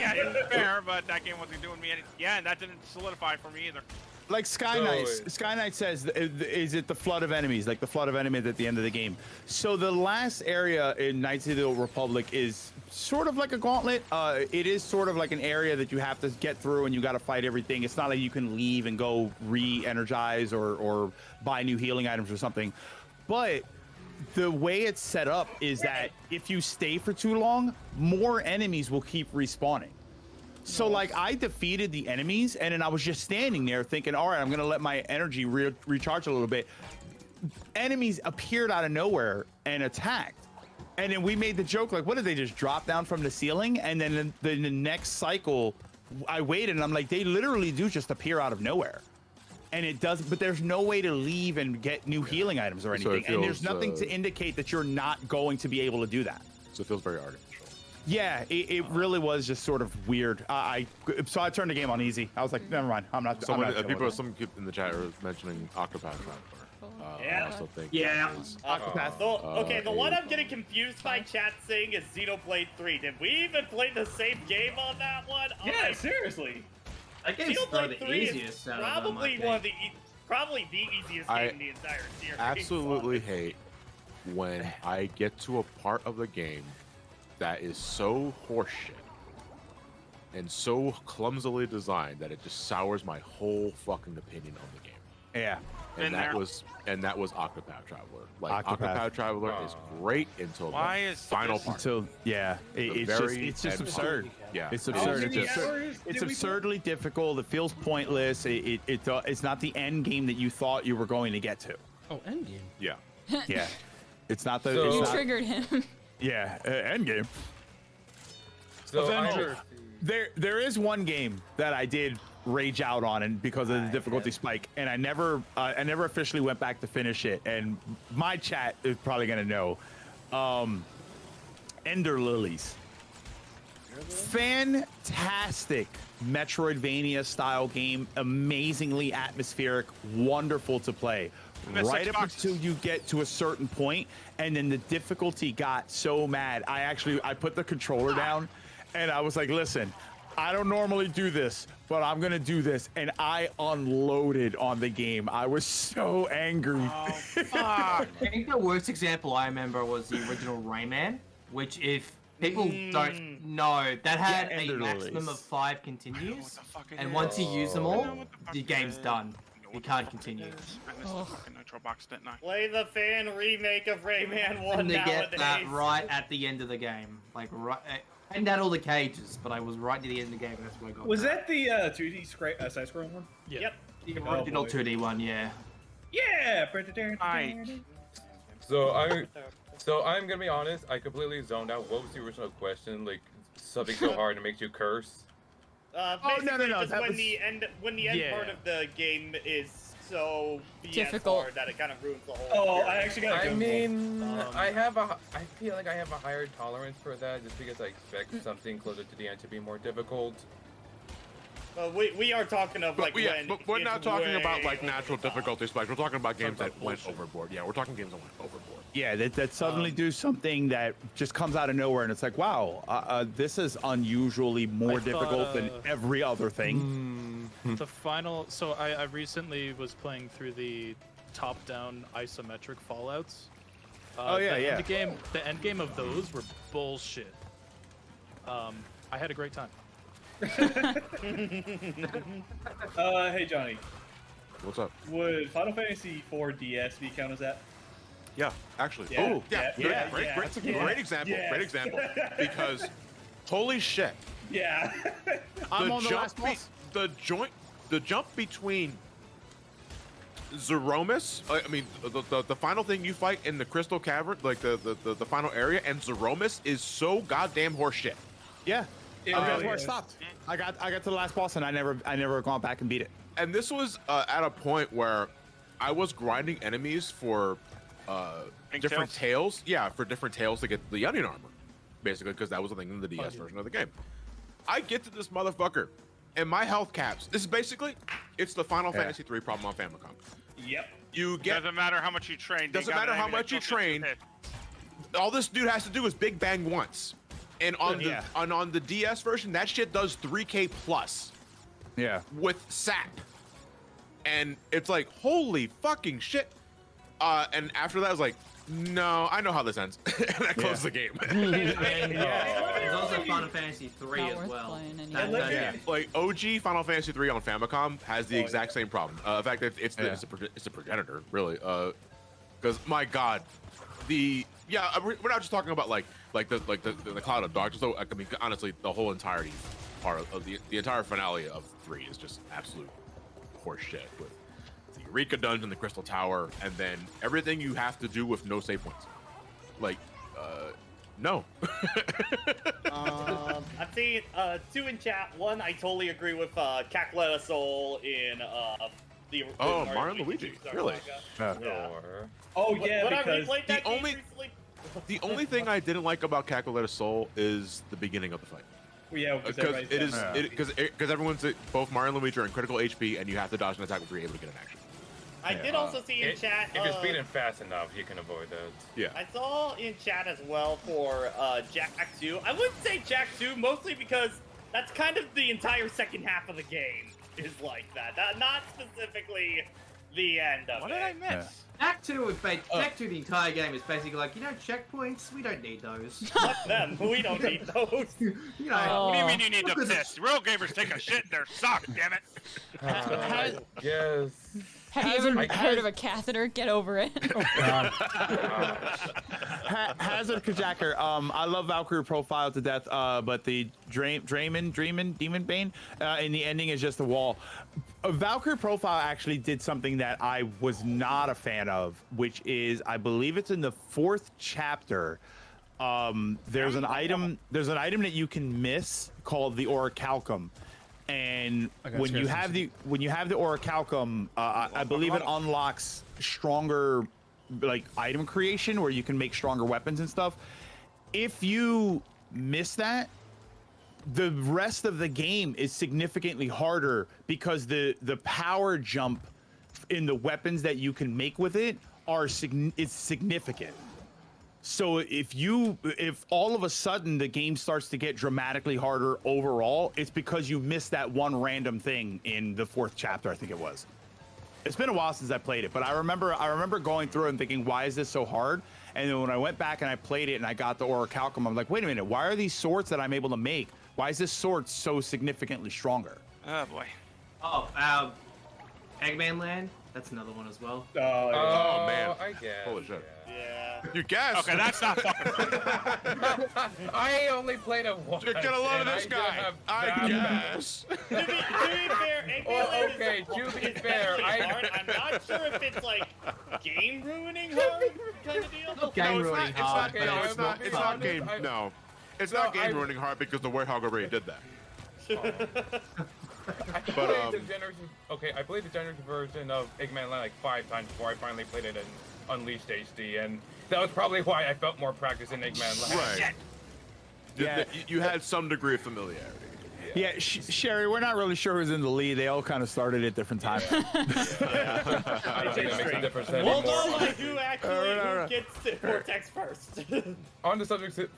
Speaker 5: Yeah, it's fair, but that game wasn't doing me any. Yeah, and that didn't solidify for me either.
Speaker 4: Like Sky Knight says, is it the flood of enemies? Like the flood of enemies at the end of the game. So the last area in Knights of the Old Republic is sort of like a gauntlet. It is sort of like an area that you have to get through and you got to fight everything. It's not like you can leave and go re-energize or buy new healing items or something. But the way it's set up is that if you stay for too long, more enemies will keep respawning. So, like, I defeated the enemies, and then I was just standing there thinking, all right, I'm going to let my energy recharge a little bit. Enemies appeared out of nowhere and attacked. And then we made the joke, like, what did they just drop down from the ceiling? And then in the next cycle, I waited, and I'm like, they literally do just appear out of nowhere. And it does, but there's no way to leave and get new healing items or
Speaker 1: So
Speaker 4: anything.
Speaker 1: it
Speaker 4: And there's
Speaker 1: feels,
Speaker 4: nothing to indicate that you're not going to be able to do that.
Speaker 1: So it feels very artificial.
Speaker 4: Yeah, it really was just sort of weird. So I turned the game on easy. I was like, never mind. I'm not.
Speaker 1: Someone,
Speaker 4: I'm not dealing with
Speaker 1: some people in the chat are mentioning Octopath
Speaker 7: Yeah.
Speaker 1: I also think
Speaker 7: Yeah.
Speaker 1: that is,
Speaker 7: The one I'm getting confused by chat saying is Xenoblade 3. Did we even play the same game on that one?
Speaker 12: Yeah, seriously.
Speaker 19: That game's
Speaker 7: Xenoblade
Speaker 19: the
Speaker 7: 3 is
Speaker 19: easiest out of them,
Speaker 7: probably
Speaker 19: I
Speaker 7: one of the probably the easiest game in the entire series.
Speaker 1: absolutely hate when I get to a part of the game that is so horseshit and so clumsily designed that it just sours my whole fucking opinion on the game.
Speaker 4: Yeah.
Speaker 1: And that was Octopath Traveler. Like Octopath Traveler is great until
Speaker 5: Why
Speaker 1: the
Speaker 5: is
Speaker 1: final
Speaker 5: this-
Speaker 1: part.
Speaker 4: Until it's just absurd.
Speaker 1: Yeah,
Speaker 4: it's absurd.
Speaker 1: It is.
Speaker 4: It's absurdly difficult. It feels pointless. It's not the end game that you thought you were going to get to.
Speaker 10: Oh, endgame.
Speaker 1: Yeah.
Speaker 4: Yeah. It's not the.
Speaker 11: You
Speaker 4: it's not,
Speaker 11: triggered him.
Speaker 4: Yeah. End game.
Speaker 21: So
Speaker 4: Avenger. There is one game that I did rage out on, and because of the difficulty spike, and I never officially went back to finish it. And my chat is probably gonna know. Ender Lilies. Fantastic Metroidvania style game, amazingly atmospheric, wonderful to play. Right up until you get to a certain point, and then the difficulty got so mad. I put the controller down, and I was like, "Listen, I don't normally do this, but I'm gonna do this," and I unloaded on the game. I was so angry.
Speaker 19: I think the worst example I remember was the original Rayman, which if people don't know, that had a maximum of 5 continues, and once you use them all, the game's done. You can't continue.
Speaker 5: I missed the fucking Nitro box, didn't I?
Speaker 7: Play the fan remake of Rayman 1
Speaker 19: And they
Speaker 7: nowadays.
Speaker 19: get that right at the end of the game. Like, right. I hadn't had all the cages, but I was right to the end of the game, and that's where I got
Speaker 12: Was that the 2D side-scrolling one?
Speaker 18: Yeah.
Speaker 7: Yep.
Speaker 19: The original 2D one, yeah.
Speaker 12: Yeah!
Speaker 21: So I'm gonna be honest. I completely zoned out. What was the original question? Like something so hard it makes you curse.
Speaker 7: Basically,
Speaker 4: no.
Speaker 7: just
Speaker 4: That
Speaker 7: when
Speaker 4: was...
Speaker 7: the end part of the game is so
Speaker 11: difficult
Speaker 7: hard that it kind of ruins the whole.
Speaker 12: Oh,
Speaker 7: experience.
Speaker 12: I actually got.
Speaker 21: I mean, I feel like I have a higher tolerance for that, just because I expect something closer to the end to be more difficult.
Speaker 7: We are talking of
Speaker 1: But we're not talking about like
Speaker 7: way
Speaker 1: natural difficulty spikes. We're talking about games that went overboard. Yeah, we're talking games that went overboard.
Speaker 4: Yeah, that suddenly do something that just comes out of nowhere, and it's like, wow, this is unusually more difficult than every other thing.
Speaker 18: The final. So I recently was playing through the top-down isometric Fallouts. The end game of those were bullshit. I had a great time.
Speaker 12: Hey Johnny.
Speaker 1: What's up?
Speaker 12: Would Final Fantasy IV DS be count as that?
Speaker 1: Yeah, actually.
Speaker 12: Yeah.
Speaker 1: Oh, yeah. Great example.
Speaker 12: Yeah.
Speaker 1: Great example. Because, holy shit.
Speaker 12: Yeah.
Speaker 4: I'm on the last boss.
Speaker 1: The jump between Zeromus, the final thing you fight in the Crystal Cavern, like the final area, and Zeromus is so goddamn horseshit.
Speaker 4: Yeah. That's where I stopped. I got to the last boss, and I never gone back and beat it.
Speaker 1: And this was at a point where I was grinding enemies for different tails. Yeah, for different tails to get the onion armor, basically, because that was the thing in the DS version of the game. I get to this motherfucker, and my health caps. This is basically, it's the Final Fantasy III problem on Famicom.
Speaker 12: Yep.
Speaker 1: You get.
Speaker 5: Doesn't matter how much you train.
Speaker 1: Doesn't matter how much you train. All this dude has to do is big bang once. And on the DS version, that shit does 3K plus.
Speaker 4: Yeah.
Speaker 1: With SAP. And it's like, holy fucking shit. And after that, I was like, no, I know how this ends. And I closed the game.
Speaker 19: There's also Final Fantasy 3 as well.
Speaker 1: Like OG Final Fantasy 3 on Famicom has the exact same problem. In fact, it's a progenitor, really. Because my God, we're not just talking about like the Cloud of Darkness. So I mean, honestly, the whole entirety part of the entire finale of 3 is just absolute horseshit with the Eureka Dungeon, the Crystal Tower, and then everything you have to do with no save points. Like, no.
Speaker 7: I'm seeing 2 in chat. 1, I totally agree with Cackletta Soul in the
Speaker 1: Mario and Luigi, really?
Speaker 12: Oh yeah,
Speaker 7: when
Speaker 12: because
Speaker 7: I replayed that game recently.
Speaker 1: The only thing I didn't like about Cackletta Soul is the beginning of the fight.
Speaker 12: Well, yeah,
Speaker 1: because everyone's both Mario and Luigi are in critical HP, and you have to dodge an attack before you're able to get an action.
Speaker 7: I did also see in chat.
Speaker 21: If you're speeding fast enough, you can avoid that.
Speaker 1: Yeah.
Speaker 7: I saw in chat as well for Jack 2. I wouldn't say Jack 2, mostly because That's kind of the entire second half of the game is like that. Not specifically the end of it.
Speaker 5: What did I miss?
Speaker 19: Act 2 the entire game is basically like, checkpoints, we don't need those.
Speaker 7: Fuck them, we don't need those.
Speaker 5: What do you mean you need to piss? Real gamers take a shit in their sock, damn it.
Speaker 21: Yes.
Speaker 11: Have you ever heard of a catheter? Get over it.
Speaker 4: Hazard Kajacker, I love Valkyrie Profile to death, but the Demon Bane in the ending is just a wall. Valkyrie Profile actually did something that I was not a fan of, which is, I believe it's in the 4th chapter. There's an item that you can miss called the Orichalcum. And when you have the Orichalcum, I believe it unlocks stronger item creation where you can make stronger weapons and stuff. If you miss that, the rest of the game is significantly harder because the power jump in the weapons that you can make with it is significant. So if all of a sudden the game starts to get dramatically harder overall, it's because you missed that one random thing in the 4th chapter, I think it was. It's been a while since I played it, but I remember going through it and thinking, why is this so hard? And then when I went back and I played it and I got the Orichalcum, I'm like, wait a minute, why are these swords that I'm able to make? Why is this sword so significantly stronger?
Speaker 5: Oh boy.
Speaker 19: Oh, Eggman Land? That's another one as well.
Speaker 1: Oh, man.
Speaker 21: I guess.
Speaker 1: Holy shit.
Speaker 7: Yeah.
Speaker 1: You guess.
Speaker 5: Okay, that's not fucking right.
Speaker 21: I only played it once.
Speaker 1: You're gonna love this guy. I guess.
Speaker 7: To be fair, Eggman
Speaker 21: okay, to be fair,
Speaker 7: I'm not sure if it's like game ruining hard kind of deal.
Speaker 19: Not game ruining hard.
Speaker 1: No, it's not. It's not game. No, it's not game ruining hard because the Warthog already did that.
Speaker 21: I played the generation version of Eggman Land like 5 times before I finally played it in Unleashed HD, and that was probably why I felt more practice in Eggman Land.
Speaker 1: Right. Yeah. You had some degree of familiarity.
Speaker 4: Yeah, Sherry, we're not really sure who's in the lead. They all kind of started at different times.
Speaker 21: I don't think that makes a difference
Speaker 7: We'll
Speaker 21: anymore.
Speaker 7: know who actually who gets to Vortex first.
Speaker 21: On the subject of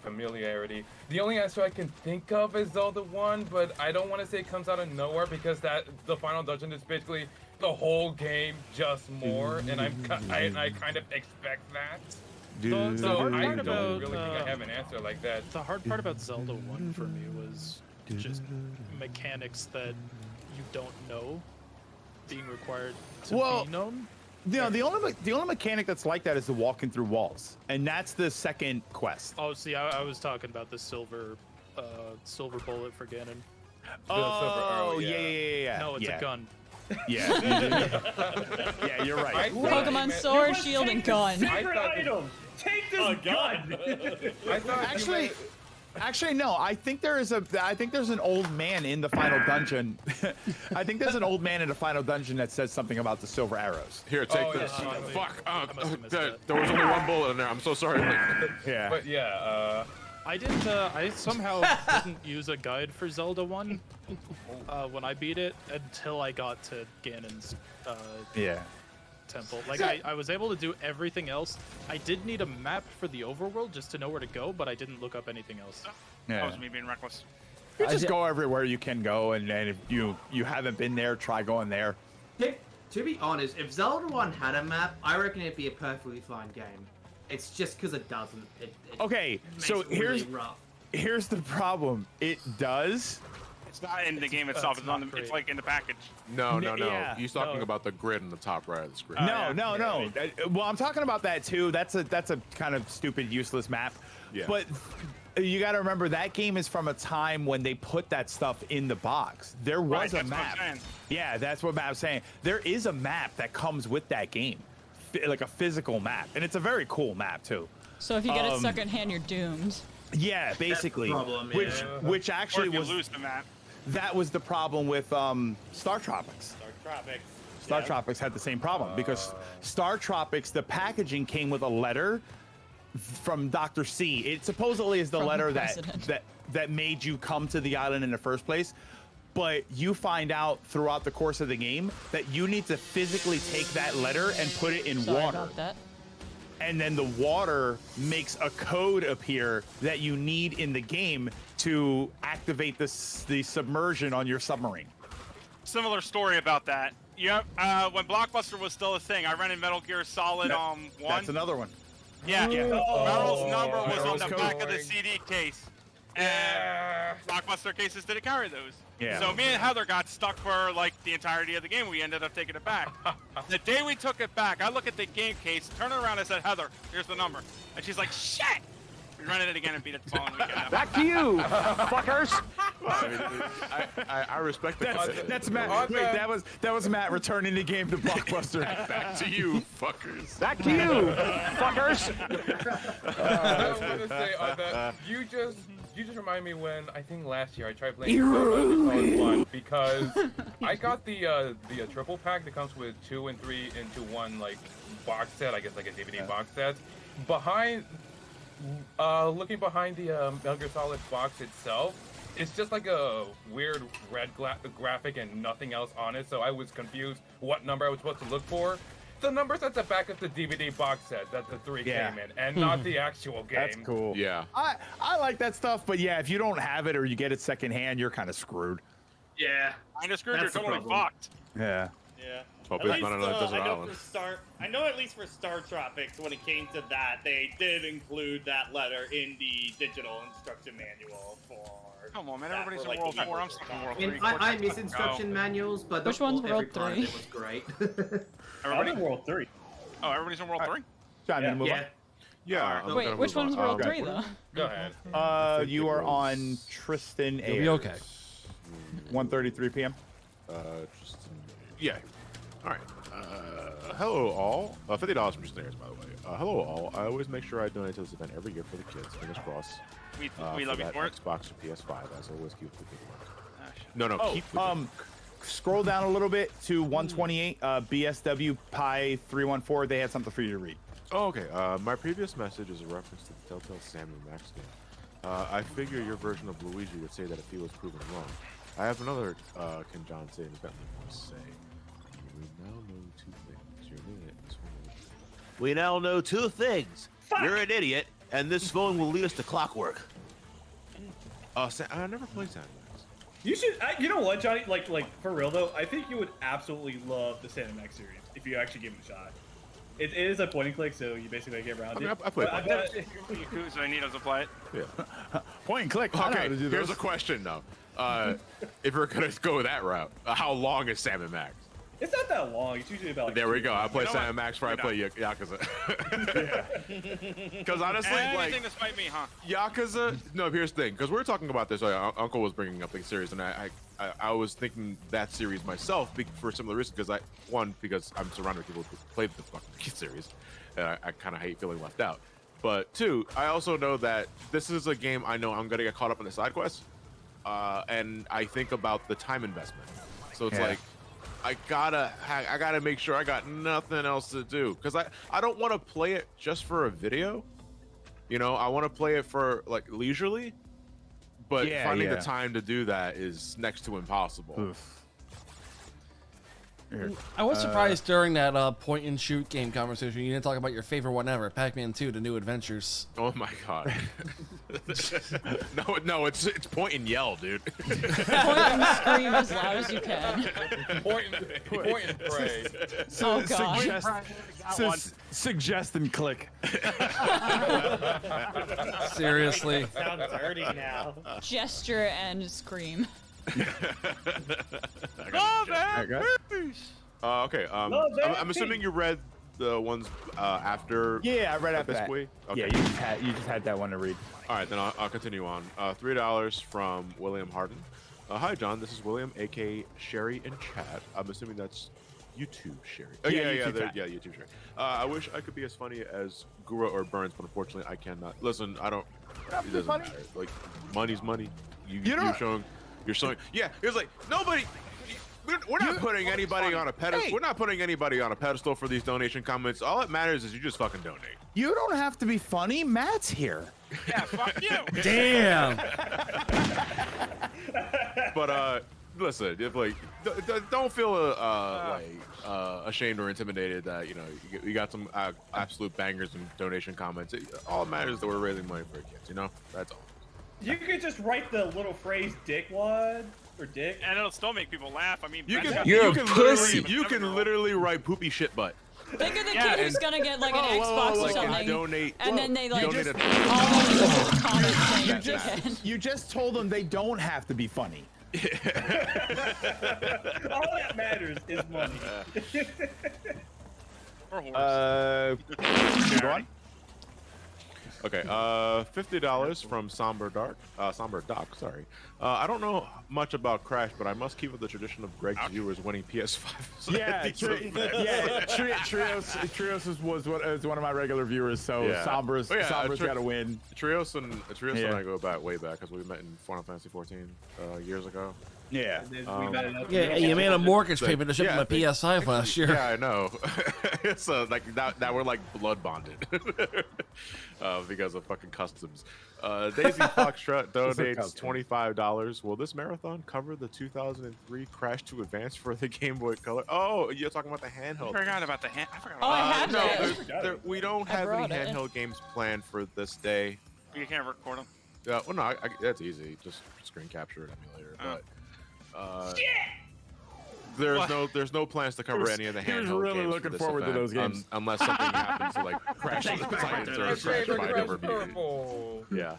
Speaker 21: familiarity, the only answer I can think of is Zelda 1, but I don't want to say it comes out of nowhere because the final dungeon is basically the whole game just more, and I kind of expect that.
Speaker 18: The hard
Speaker 21: I
Speaker 18: part
Speaker 21: don't
Speaker 18: about,
Speaker 21: really think I have an answer like that.
Speaker 18: The hard part about Zelda 1 for me was just mechanics that you don't know being required to be known.
Speaker 4: The only mechanic that's like that is the walking through walls, and that's the second quest.
Speaker 18: Oh, see, I was talking about the silver bullet for Ganon.
Speaker 4: Oh, yeah.
Speaker 18: No, it's a gun.
Speaker 4: Yeah. Yeah, you're right.
Speaker 11: Pokemon Sword, Shield, and Gun.
Speaker 12: Secret item. Take this gun.
Speaker 4: Actually, no. I think there's an old man in the final dungeon. I think there's an old man in the final dungeon that says something about the silver arrows.
Speaker 1: Here, take this. Fuck. There was only one bullet in there. I'm so sorry.
Speaker 4: Yeah.
Speaker 21: But yeah,
Speaker 18: I somehow didn't use a guide for Zelda 1 when I beat it until I got to Ganon's temple. Like, I was able to do everything else. I did need a map for the overworld just to know where to go, but I didn't look up anything else.
Speaker 5: That was me being reckless.
Speaker 4: You just go everywhere you can go, and if you haven't been there, try going there.
Speaker 19: To be honest, if Zelda 1 had a map, I reckon it'd be a perfectly fine game. It's just because it doesn't.
Speaker 4: Okay, so here's the problem. It does.
Speaker 5: It's not in the game itself. It's like in the package.
Speaker 1: No.
Speaker 4: Yeah.
Speaker 1: He's talking about the grid in the top right of the screen.
Speaker 4: No. Well, I'm talking about that too. That's a kind of stupid, useless map.
Speaker 1: Yeah.
Speaker 4: But you got to remember that game is from a time when they put that stuff in the box. There was a map. Yeah, that's what Matt's saying. There is a map that comes with that game, like a physical map, and it's a very cool map too.
Speaker 11: So if you get it secondhand, you're doomed.
Speaker 4: Yeah, basically.
Speaker 19: Problem,
Speaker 4: which actually
Speaker 5: or if you
Speaker 4: was
Speaker 5: lose the map.
Speaker 4: That was the problem with Star Tropics. Star Tropics had the same problem because Star Tropics, the packaging came with a letter from Dr. C. It supposedly is the letter that made you come to the island in the first place. But you find out throughout the course of the game that you need to physically take that letter and put it in water.
Speaker 11: About that.
Speaker 4: And then the water makes a code appear that you need in the game to activate the submersion on your submarine.
Speaker 5: Similar story about that. Yep. When Blockbuster was still a thing, I rented Metal Gear Solid 1.
Speaker 4: That's another one.
Speaker 5: Yeah. Meryl's number was on
Speaker 4: Meryl's
Speaker 5: the
Speaker 4: code.
Speaker 5: back of the CD case. And Blockbuster cases didn't carry those.
Speaker 4: Yeah.
Speaker 5: So me and Heather got stuck for like the entirety of the game. We ended up taking it back. The day we took it back, I look at the game case, turn around and said, Heather, here's the number. And she's like, shit! We rented it again and beat it the following weekend.
Speaker 4: Back to you, fuckers.
Speaker 1: I respect the
Speaker 4: That's Matt. Wait, that was Matt returning the game to Blockbuster.
Speaker 1: Back to you, fuckers.
Speaker 4: Back to you, fuckers.
Speaker 21: I was gonna say on that, you just remind me when I think last year I tried playing Solid 1 because I got the triple pack that comes with 2 and 3 into one like box set, I guess like a DVD box set. Looking behind the Metal Gear Solid box itself, it's just like a weird red graphic and nothing else on it, so I was confused what number I was supposed to look for. The number's at the back of the DVD box set that the 3 came in, and not the actual game.
Speaker 4: That's cool.
Speaker 1: Yeah.
Speaker 4: I like that stuff, but yeah, if you don't have it or you get it secondhand, you're kind of screwed.
Speaker 19: Yeah.
Speaker 5: Kind of screwed, you're
Speaker 19: That's the
Speaker 5: totally
Speaker 19: problem.
Speaker 5: fucked.
Speaker 4: Yeah.
Speaker 7: Yeah.
Speaker 1: Hope
Speaker 7: At
Speaker 1: it's
Speaker 7: least,
Speaker 1: not on a desert
Speaker 7: I know
Speaker 1: island.
Speaker 7: I know at least for Star Tropics, when it came to that, they did include that letter in the digital instruction manual for.
Speaker 5: Come on, man!
Speaker 7: that
Speaker 5: Everybody's
Speaker 7: for,
Speaker 5: in
Speaker 7: like,
Speaker 5: World
Speaker 7: the
Speaker 5: 4. I'm
Speaker 7: Eagle
Speaker 5: stuck in
Speaker 7: Star.
Speaker 5: World
Speaker 19: I mean,
Speaker 5: 3.
Speaker 19: I miss instruction manuals, but
Speaker 11: Which one's
Speaker 19: every
Speaker 11: World
Speaker 19: part of
Speaker 11: 3?
Speaker 19: it was great.
Speaker 5: Everybody?
Speaker 12: I'm in World 3.
Speaker 5: Oh, everybody's in World 3?
Speaker 4: John,
Speaker 12: Yeah.
Speaker 4: move
Speaker 19: Yeah.
Speaker 1: Yeah. I'm
Speaker 11: Wait,
Speaker 1: gonna
Speaker 11: which
Speaker 1: move
Speaker 11: one's
Speaker 1: on.
Speaker 11: World
Speaker 1: Okay.
Speaker 11: 3 though?
Speaker 21: Go ahead.
Speaker 4: on. You are on Tristan
Speaker 3: You'll
Speaker 4: Ayers.
Speaker 3: be okay.
Speaker 4: 1:33 p.m.
Speaker 1: Tristan. Yeah. All right. Hello all. $50 from Tristan Ayers, by the way. Hello all. I always make sure I donate to this event every year for the kids. Fingers crossed.
Speaker 5: We
Speaker 1: for
Speaker 5: love you
Speaker 1: that
Speaker 5: for it.
Speaker 1: Xbox or PS5. As always, keep the good work.
Speaker 5: Ah, shit.
Speaker 1: No,
Speaker 4: Oh,
Speaker 1: keep the good
Speaker 4: scroll down a little bit to 128. BSW Pi 314. They had something for you to read.
Speaker 1: Oh, okay. My previous message is a reference to the Telltale Sam and Max game. I figure your version of Luigi would say that if he was proven wrong. I have another Can John say in the Bentley voice say, we now know 2 things. You're an idiot. This one will-
Speaker 13: We now know 2 things. You're an idiot, and this phone will lead us to clockwork.
Speaker 1: I never played Sam and Max.
Speaker 12: You should. You know what, Johnny? Like for real though, I think you would absolutely love the Sam & Max series if you actually give it a shot. It is a point and click, so you basically get around
Speaker 1: I mean,
Speaker 12: it.
Speaker 1: I played
Speaker 12: But
Speaker 1: point
Speaker 5: Yakuza, I need us to play it.
Speaker 1: Yeah.
Speaker 4: Point and click. I know how
Speaker 1: Okay,
Speaker 4: to do
Speaker 1: here's
Speaker 4: those.
Speaker 1: a question though. If we're gonna go that route, how long is Sam and Max?
Speaker 12: It's not that long. It's usually about. Like
Speaker 1: There we go. I play
Speaker 5: know
Speaker 1: Sam
Speaker 5: what?
Speaker 1: and Max before I
Speaker 5: We're
Speaker 1: play Yakuza. Because honestly, like
Speaker 5: Anything to spite me, huh?
Speaker 1: Yakuza. No, here's the thing. Because we're talking about this. Uncle was bringing up the series, and I was thinking that series myself for similar reasons. Because because I'm surrounded with people who played the fucking series, and I kind of hate feeling left out. But 2, I also know that this is a game I know I'm gonna get caught up in the side quests, and I think about the time investment. So it's like I gotta make sure I got nothing else to do because I don't want to play it just for a video. You know, I want to play it for like leisurely, but finding the time to do that is next to impossible.
Speaker 3: I was surprised during that point and shoot game conversation you didn't talk about your favorite one ever, Pac-Man 2: The New Adventures.
Speaker 1: Oh my god. no, it's point and yell, dude.
Speaker 11: Point and scream as loud as you can.
Speaker 21: Point and pray.
Speaker 11: Oh god.
Speaker 4: Suggest and click.
Speaker 3: Seriously.
Speaker 7: Sounds dirty now.
Speaker 11: Gesture and scream.
Speaker 5: Love and peace.
Speaker 1: Okay. I'm assuming you read the ones after.
Speaker 4: Yeah, I read after that.
Speaker 1: Okay.
Speaker 4: Yeah, you just had that one to read.
Speaker 1: All right, then I'll continue on. $3 from William Harden. Hi, John. This is William, aka Sherry in chat. I'm assuming that's YouTube Sherry. Oh
Speaker 4: Yeah,
Speaker 1: yeah,
Speaker 4: YouTube chat.
Speaker 1: YouTube Sherry. I wish I could be as funny as Gura or Burns, but unfortunately I cannot. Listen, I don't. It doesn't matter. Like, money's money. You're showing. Yeah, it was like nobody. We're not putting anybody on a pedestal.
Speaker 4: Hey.
Speaker 1: We're not putting anybody on a pedestal for these donation comments. All that matters is you just fucking donate.
Speaker 4: You don't have to be funny. Matt's here.
Speaker 5: Yeah, fuck you.
Speaker 3: Damn.
Speaker 1: But listen, if like, don't feel ashamed or intimidated that you got some absolute bangers and donation comments. All that matters is that we're raising money for kids. That's all.
Speaker 12: You could just write the little phrase "dickwad" or "dick,"
Speaker 5: and it'll still make people laugh. I mean,
Speaker 1: You
Speaker 5: Ben's
Speaker 1: can,
Speaker 5: got
Speaker 1: you
Speaker 5: the-
Speaker 1: can literally, you can literally write poopy shit butt.
Speaker 11: Think of the kid who's gonna get like an Xbox or
Speaker 1: like,
Speaker 11: something,
Speaker 1: donate,
Speaker 11: and then they like
Speaker 1: donate
Speaker 11: all over the comments saying
Speaker 4: You
Speaker 11: dickhead.
Speaker 4: you just told them they don't have to be funny.
Speaker 12: All that matters is money.
Speaker 4: Go on.
Speaker 1: Okay, $50 from Somber Doc, sorry. I don't know much about Crash, but I must keep with the tradition of Greg's viewers winning PS5.
Speaker 4: Trios was one of my regular viewers, so Sombra's got to win.
Speaker 1: Trios and I go back way back because we met in Final Fantasy 14 years ago.
Speaker 4: Yeah.
Speaker 3: Yeah, you made a mortgage payment to ship my PS5 last year.
Speaker 1: Yeah, I know. It's like that we're like blood bonded because of fucking customs. Daisy Foxtrot donates $25. Will this marathon cover the 2003 Crash 2 Advance for the Game Boy Color? Oh, you're talking about the handheld.
Speaker 5: I forgot about the hand. I forgot
Speaker 11: Oh, I
Speaker 5: about
Speaker 11: have
Speaker 1: we don't
Speaker 11: I
Speaker 1: have any
Speaker 11: brought it.
Speaker 1: handheld games planned for this day.
Speaker 5: You can't record them.
Speaker 1: Well, no, that's easy. Just screen capture it emulator. But there's no plans to cover any of the handheld
Speaker 4: He was really
Speaker 1: games
Speaker 4: looking
Speaker 1: for this
Speaker 4: forward to
Speaker 1: event,
Speaker 4: those games.
Speaker 1: unless something happens to like Crash the Titans or Crash Fight Over Mutant. Yeah.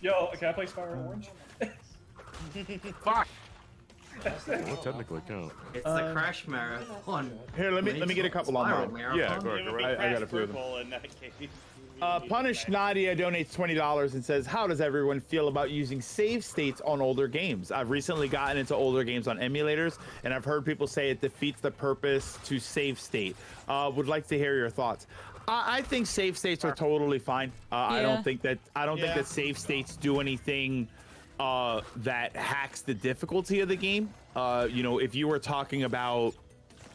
Speaker 12: Yo, can I play Spyro Orange?
Speaker 1: Fuck. Well, technically count.
Speaker 19: It's the Crash Marathon.
Speaker 4: Here, let me get a couple on
Speaker 19: Spiral
Speaker 4: mine.
Speaker 19: Marathon.
Speaker 1: Yeah, go ahead.
Speaker 4: I got a few of them.
Speaker 7: Purple in that case.
Speaker 4: Punish Nadia donates $20 and says, how does everyone feel about using save states on older games? I've recently gotten into older games on emulators, and I've heard people say it defeats the purpose to save state. Would like to hear your thoughts. I think save states are totally fine. I don't think that save states do anything that hacks the difficulty of the game. If you were talking about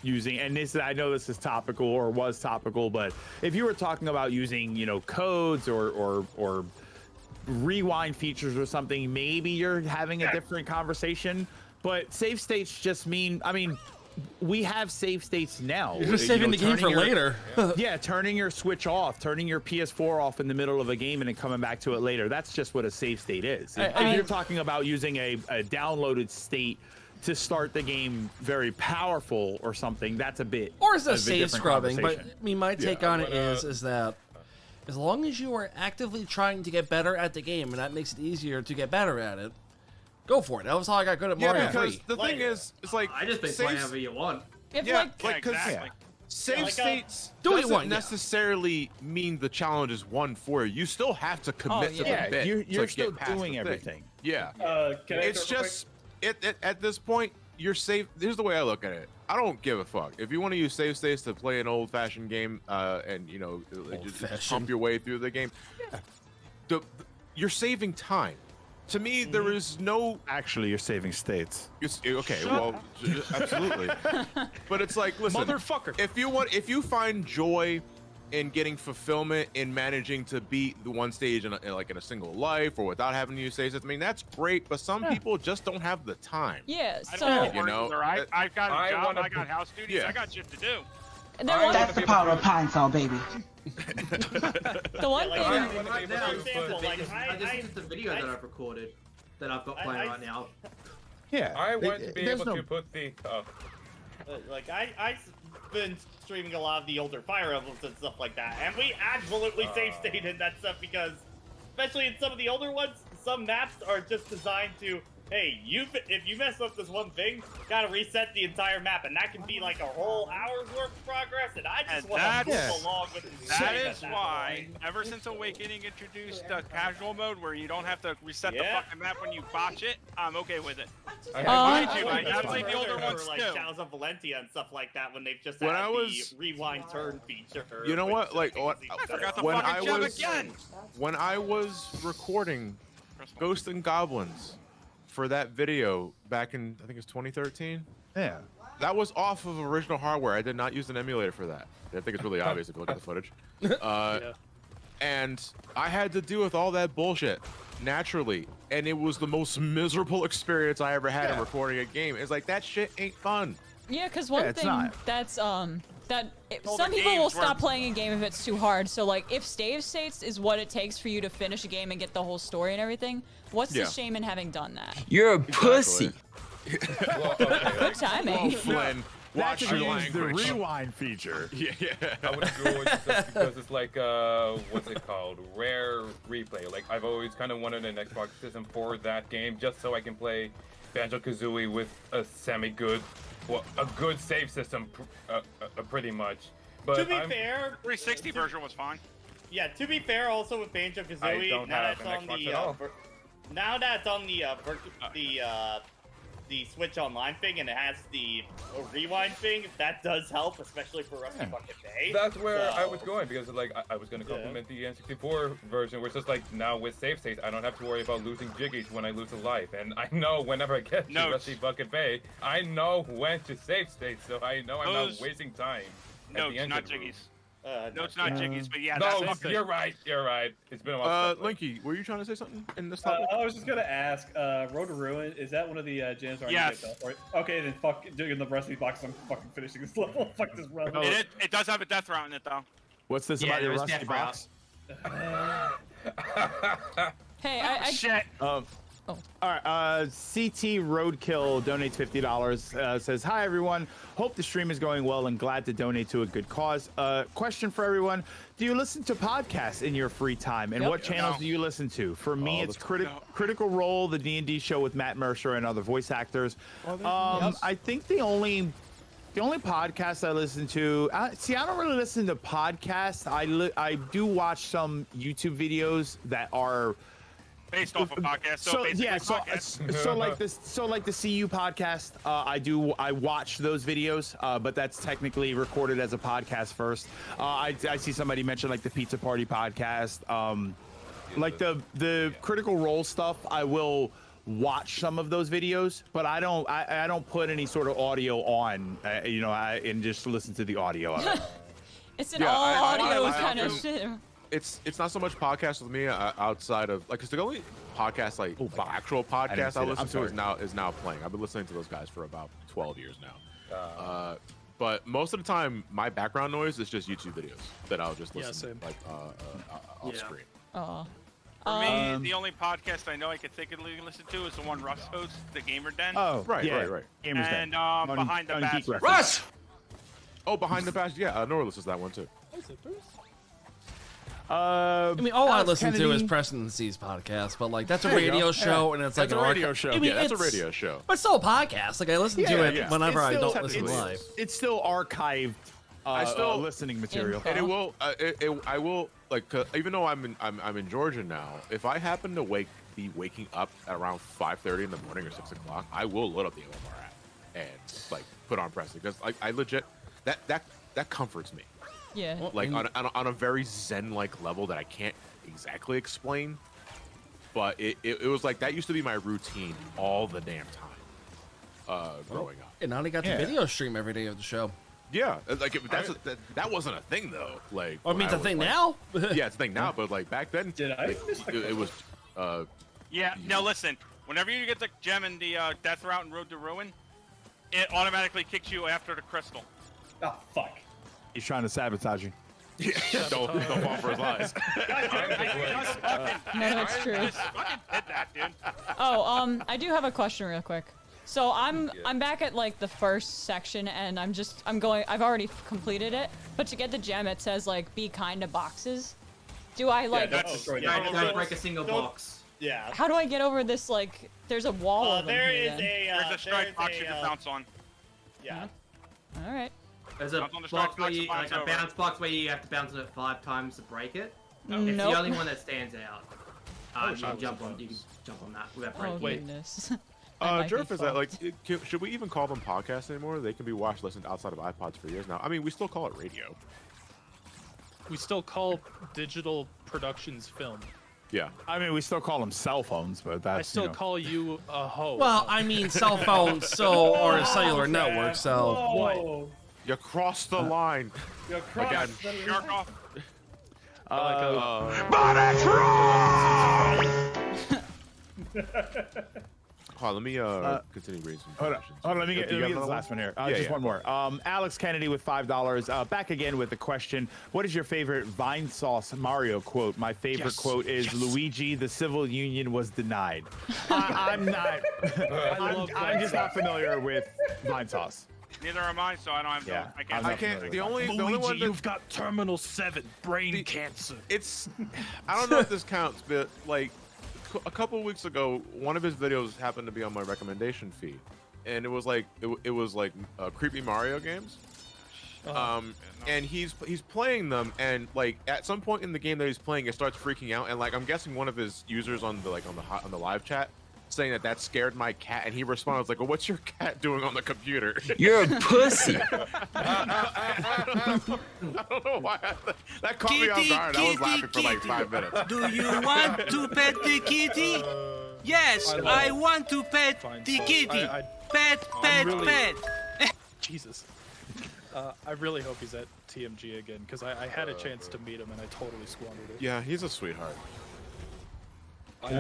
Speaker 4: using, and I know this is topical or was topical, but if you were talking about using, codes or rewind features or something, maybe you're having a different conversation. But save states just mean, we have save states now.
Speaker 3: You're just saving the game for later.
Speaker 4: Yeah, turning your Switch off, turning your PS4 off in the middle of a game and then coming back to it later. That's just what a save state is. If you're talking about using a downloaded state to start the game very powerful or something, that's a bit
Speaker 3: Or is
Speaker 4: of
Speaker 3: it
Speaker 4: a
Speaker 3: save
Speaker 4: different
Speaker 3: scrubbing? But
Speaker 4: conversation.
Speaker 3: my take on it is that as long as you are actively trying to get better at the game, and that makes it easier to get better at it, go for it. That was how I got good at Mario 3.
Speaker 1: The thing is, it's like
Speaker 19: I just think play however you want.
Speaker 11: If
Speaker 1: save states
Speaker 3: Do what you
Speaker 1: doesn't
Speaker 3: want, yeah.
Speaker 1: necessarily mean the challenge is won for you. You still have to commit to the bit.
Speaker 4: You're
Speaker 1: to
Speaker 4: still
Speaker 1: get past
Speaker 4: doing
Speaker 1: the thing.
Speaker 4: everything.
Speaker 1: Yeah.
Speaker 12: Can I
Speaker 1: It's
Speaker 12: throw real
Speaker 1: just at this point, you're safe. Here's the way I look at it. I don't give a fuck if you want to use save states to play an old-fashioned game, and just pump your way through the game. You're saving time. To me, there is no.
Speaker 4: Actually, you're saving states.
Speaker 1: Absolutely. But it's like, listen,
Speaker 18: Motherfucker.
Speaker 1: If you find joy in getting fulfillment in managing to beat the one stage in a single life or without having to use saves, that's great. But some people just don't have the time.
Speaker 11: Yeah,
Speaker 5: I
Speaker 11: so
Speaker 5: don't I've got a job. I got house duties.
Speaker 1: Yeah.
Speaker 5: I got shit to do.
Speaker 11: and then one,
Speaker 15: That's the power of Pine Sol, baby.
Speaker 11: the one thing.
Speaker 19: Right now,
Speaker 7: For example,
Speaker 19: I just used the video that I've recorded that I've got playing right now.
Speaker 4: Yeah.
Speaker 21: I want to be
Speaker 4: there's
Speaker 21: able
Speaker 4: no-
Speaker 21: to put the.
Speaker 7: I've been streaming a lot of the older Fire Emblems and stuff like that, and we absolutely save stated that stuff because, especially in some of the older ones, some maps are just designed to, hey, if you mess up this one thing, gotta reset the entire map, and that can be like a whole hour's worth of progress, and I just want to move along with the
Speaker 5: That
Speaker 7: game
Speaker 5: is
Speaker 7: at that
Speaker 5: why,
Speaker 7: point.
Speaker 5: ever since Awakening introduced the casual mode where you don't have to reset the
Speaker 7: Yeah.
Speaker 5: fucking map when you botch it, I'm okay with it.
Speaker 7: I
Speaker 5: played the older ones
Speaker 7: like
Speaker 5: too.
Speaker 7: Shadows of Valentia and stuff like that when they've just
Speaker 1: When
Speaker 7: had
Speaker 1: I was-
Speaker 7: the rewind turn feature.
Speaker 1: You know what?
Speaker 7: which
Speaker 1: Like what?
Speaker 5: I forgot the
Speaker 1: When
Speaker 5: fucking jump again.
Speaker 1: when I was recording Ghosts and Goblins for that video back in, I think it's 2013.
Speaker 4: Yeah.
Speaker 1: That was off of original hardware. I did not use an emulator for that. I think it's really obvious if you look at the footage. And I had to deal with all that bullshit naturally, and it was the most miserable experience I ever had in recording a game. It's like, that shit ain't fun.
Speaker 11: Yeah, because one
Speaker 1: it's
Speaker 11: thing
Speaker 1: not.
Speaker 11: that's some people will stop playing a game if it's too hard. So like, if save states is what it takes for you to finish a game and get the whole story and everything, what's the shame in having done that?
Speaker 9: You're a pussy.
Speaker 21: Well, okay,
Speaker 11: Good timing.
Speaker 1: Flynn, watch your
Speaker 4: The
Speaker 1: language.
Speaker 4: rewind feature.
Speaker 1: Yeah.
Speaker 21: I would go with just because it's like what's it called? Rare replay. Like I've always kind of wanted an Xbox system for that game, just so I can play Banjo-Kazooie with a a good save system, pretty much. But
Speaker 7: to be fair,
Speaker 5: 360 version was fine.
Speaker 7: Yeah, to be fair, also with Banjo-Kazooie,
Speaker 21: I don't have an Xbox at all.
Speaker 7: Now that it's on the Switch Online thing and it has the rewind thing, that does help, especially for Rusty Bucket Day.
Speaker 21: That's where I was going, because like I was going to compliment the N64 version, where it's just like now with save states, I don't have to worry about losing jiggies when I lose a life, and I know whenever I get to Rusty Bucket Bay, I know when to save states, so I know I'm not wasting time.
Speaker 5: No, it's not jiggies. No, it's not jiggies, but yeah,
Speaker 21: no,
Speaker 5: that's
Speaker 21: you're right. You're right. It's been a while.
Speaker 1: Linky, were you trying to say something in this topic?
Speaker 12: I was just gonna ask. Road to Ruin, is that one of the gyms? Where
Speaker 5: Yes.
Speaker 12: I need to get okay, then fuck doing the rest of these boxes. I'm fucking finishing this level. Fuck this run.
Speaker 5: It does have a death route in it though.
Speaker 4: What's this about your rusty box?
Speaker 11: Hey, I
Speaker 5: shit.
Speaker 4: All right, CT Roadkill donates $50. Says, hi, everyone. Hope the stream is going well and glad to donate to a good cause. Question for everyone. Do you listen to podcasts in your free time? And what channels do you listen to? For me, it's Critical Role, the D&D show with Matt Mercer and other voice actors. I think the only podcast I listen to, I don't really listen to podcasts. I do watch some YouTube videos that are
Speaker 5: based off a podcast.
Speaker 4: So like the CU podcast, I watch those videos, but that's technically recorded as a podcast first. I see somebody mention like the Pizza Party podcast, like the Critical Role stuff. I will watch some of those videos, but I don't put any sort of audio on, and just listen to the audio of it.
Speaker 11: It's an all-audio kind of shit.
Speaker 1: It's not so much podcasts with me outside of like, cause the only podcast actual podcast I listen to is now playing. I've been listening to those guys for about 12 years now. But most of the time, my background noise is just YouTube videos that I'll just listen to, like off screen.
Speaker 5: For me, the only podcast I know I could think of listen to is the one Russ hosts, the Gamer Den.
Speaker 1: Oh, right.
Speaker 5: Gamers Den. Behind the Bastards.
Speaker 1: Russ! Oh, Behind the Bastards. Yeah, Nora listens to that one too.
Speaker 3: I mean, all I listen to is Preston C's podcast, but like that's a radio show, and it's like
Speaker 1: a radio show.
Speaker 3: I mean,
Speaker 1: that's a radio show.
Speaker 3: But still a podcast. Like I listen to it whenever I don't listen live.
Speaker 4: It's still archived. Listening material,
Speaker 1: and it will. I will like even though I'm in Georgia now. If I happen to be waking up at around 5:30 in the morning or 6 o'clock, I will load up the OMR app and like put on Preston, because like I legit that comforts me.
Speaker 11: Yeah.
Speaker 1: Like on a very zen-like level that I can't exactly explain, but it was like that used to be my routine all the damn time growing up.
Speaker 3: And now they got the video stream every day of the show.
Speaker 1: Yeah, like that wasn't a thing though. Like,
Speaker 3: I mean, it's a thing now.
Speaker 1: Yeah, it's a thing now, but like back then, it was.
Speaker 5: Yeah. Now listen, whenever you get the gem in the Death Route and Road to Ruin, it automatically kicks you after the crystal.
Speaker 12: Oh fuck.
Speaker 4: He's trying to sabotage you.
Speaker 1: Yeah, don't fall for his lies.
Speaker 11: No, that's true.
Speaker 5: I fucking did that, dude.
Speaker 11: Oh, I do have a question real quick. So I'm back at like the first section, and I've already completed it. But to get the gem, it says like be kind to boxes. Do I like?
Speaker 19: Don't break a single box.
Speaker 7: Yeah.
Speaker 11: How do I get over this? Like, there's a wall. Of them
Speaker 7: there
Speaker 11: here,
Speaker 7: is
Speaker 11: then.
Speaker 5: There's a strike box you can bounce on.
Speaker 7: Yeah.
Speaker 11: All right.
Speaker 19: There's a box where you, like a bounce box where you have to bounce it 5 times to break it.
Speaker 11: Nope.
Speaker 19: It's the only one that stands out. You can jump on that without breaking it.
Speaker 11: Goodness.
Speaker 1: Jerf, is that like? Should we even call them podcasts anymore? They can be watched, listened outside of iPods for years now. I mean, we still call it radio.
Speaker 18: We still call digital productions film.
Speaker 1: Yeah.
Speaker 4: I mean, we still call them cell phones, but that's.
Speaker 18: I still call you a hoe.
Speaker 3: Well, I mean, cell phones or a cellular network, so.
Speaker 12: Whoa.
Speaker 1: You crossed the line.
Speaker 12: You crossed the
Speaker 5: Jerk off.
Speaker 1: Hold Hold on, let me continue raising.
Speaker 4: Hold on, let me get this last one here. Just one more. Alex Kennedy with $5. Back again with the question: what is your favorite Vine Sauce Mario quote? My favorite quote is Luigi, the civil union was denied. I'm not. I'm just not familiar with Vine Sauce.
Speaker 5: Neither am I, so I don't have.
Speaker 4: Yeah,
Speaker 5: I can't.
Speaker 1: The only one that,
Speaker 18: you've got Terminal 7 brain cancer.
Speaker 1: It's, I don't know if this counts, but like a couple of weeks ago, one of his videos happened to be on my recommendation feed, and it was like creepy Mario games. And he's playing them, and like at some point in the game that he's playing, it starts freaking out, and like I'm guessing one of his users on the live chat saying that scared my cat, and he responds like, "Well, what's your cat doing on the computer?"
Speaker 9: You're a pussy.
Speaker 1: I don't know why that caught me off guard. I was laughing for like 5 minutes.
Speaker 16: Do you want to pet the kitty? Yes, I want to pet the kitty. Pet.
Speaker 18: Jesus. I really hope he's at TMG again, because I had a chance to meet him and I totally squandered it.
Speaker 1: Yeah, he's a sweetheart.
Speaker 18: I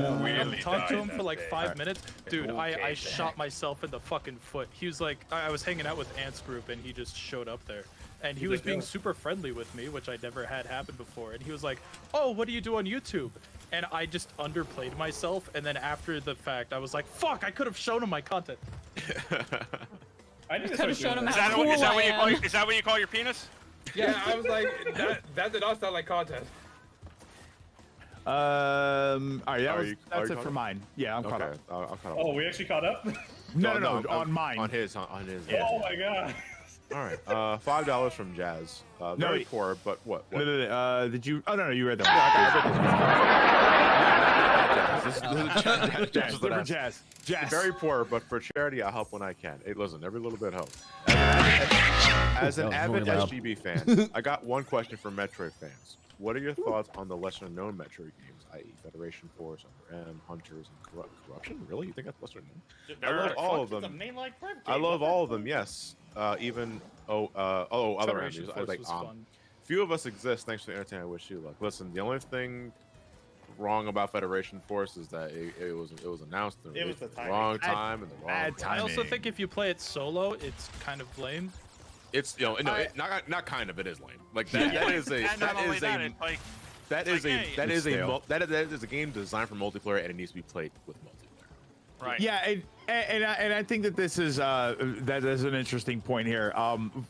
Speaker 18: talked to him for like 5 minutes. Dude, I shot myself in the fucking foot. He was like, I was hanging out with Ant's group and he just showed up there. And he was being super friendly with me, which I never had happen before. And he was like, "Oh, what do you do on YouTube?" And I just underplayed myself. And then after the fact, I was like, "Fuck, I could have shown him my content."
Speaker 12: I need to
Speaker 11: Could have shown him
Speaker 5: Is
Speaker 11: how
Speaker 5: that,
Speaker 11: cool
Speaker 5: is that what
Speaker 11: I
Speaker 5: you call?
Speaker 11: am.
Speaker 5: Is that what you call your penis?
Speaker 21: Yeah, I was like, that did not sound like content.
Speaker 4: All right, that's it
Speaker 1: caught
Speaker 4: for
Speaker 1: up?
Speaker 4: mine. Yeah, I'm caught
Speaker 1: Okay,
Speaker 4: up.
Speaker 1: I'll cut off.
Speaker 12: Oh, we actually caught up?
Speaker 4: No, on mine.
Speaker 1: On his.
Speaker 4: Yeah.
Speaker 12: Oh my god.
Speaker 1: All right, $5 from Jazz. Very poor, but what?
Speaker 4: No. Did you? Oh no, you read that.
Speaker 1: Yeah,
Speaker 4: Jazz.
Speaker 1: Very poor, but for charity, I help when I can. Hey, listen, every little bit helps. As an avid SGB fan, I got one question for Metroid fans. What are your thoughts on the lesser-known Metroid games, i.e., Federation Force, Under M, Hunters, and Corruption? Really? You think that's lesser-known? I love all of them. I love all of them. Yes. Even other enemies. I was like, few of us exist. Thanks for the entertainment. I wish you luck. Listen, the only thing wrong about Federation Force is that it was announced in the wrong time and the wrong
Speaker 18: I also think if you play it solo, it's kind of lame.
Speaker 1: It's not kind of, it is lame. Like that is a game designed for multiplayer, and it needs to be played with multiplayer.
Speaker 5: Right.
Speaker 4: Yeah, and I think that this is that is an interesting point here.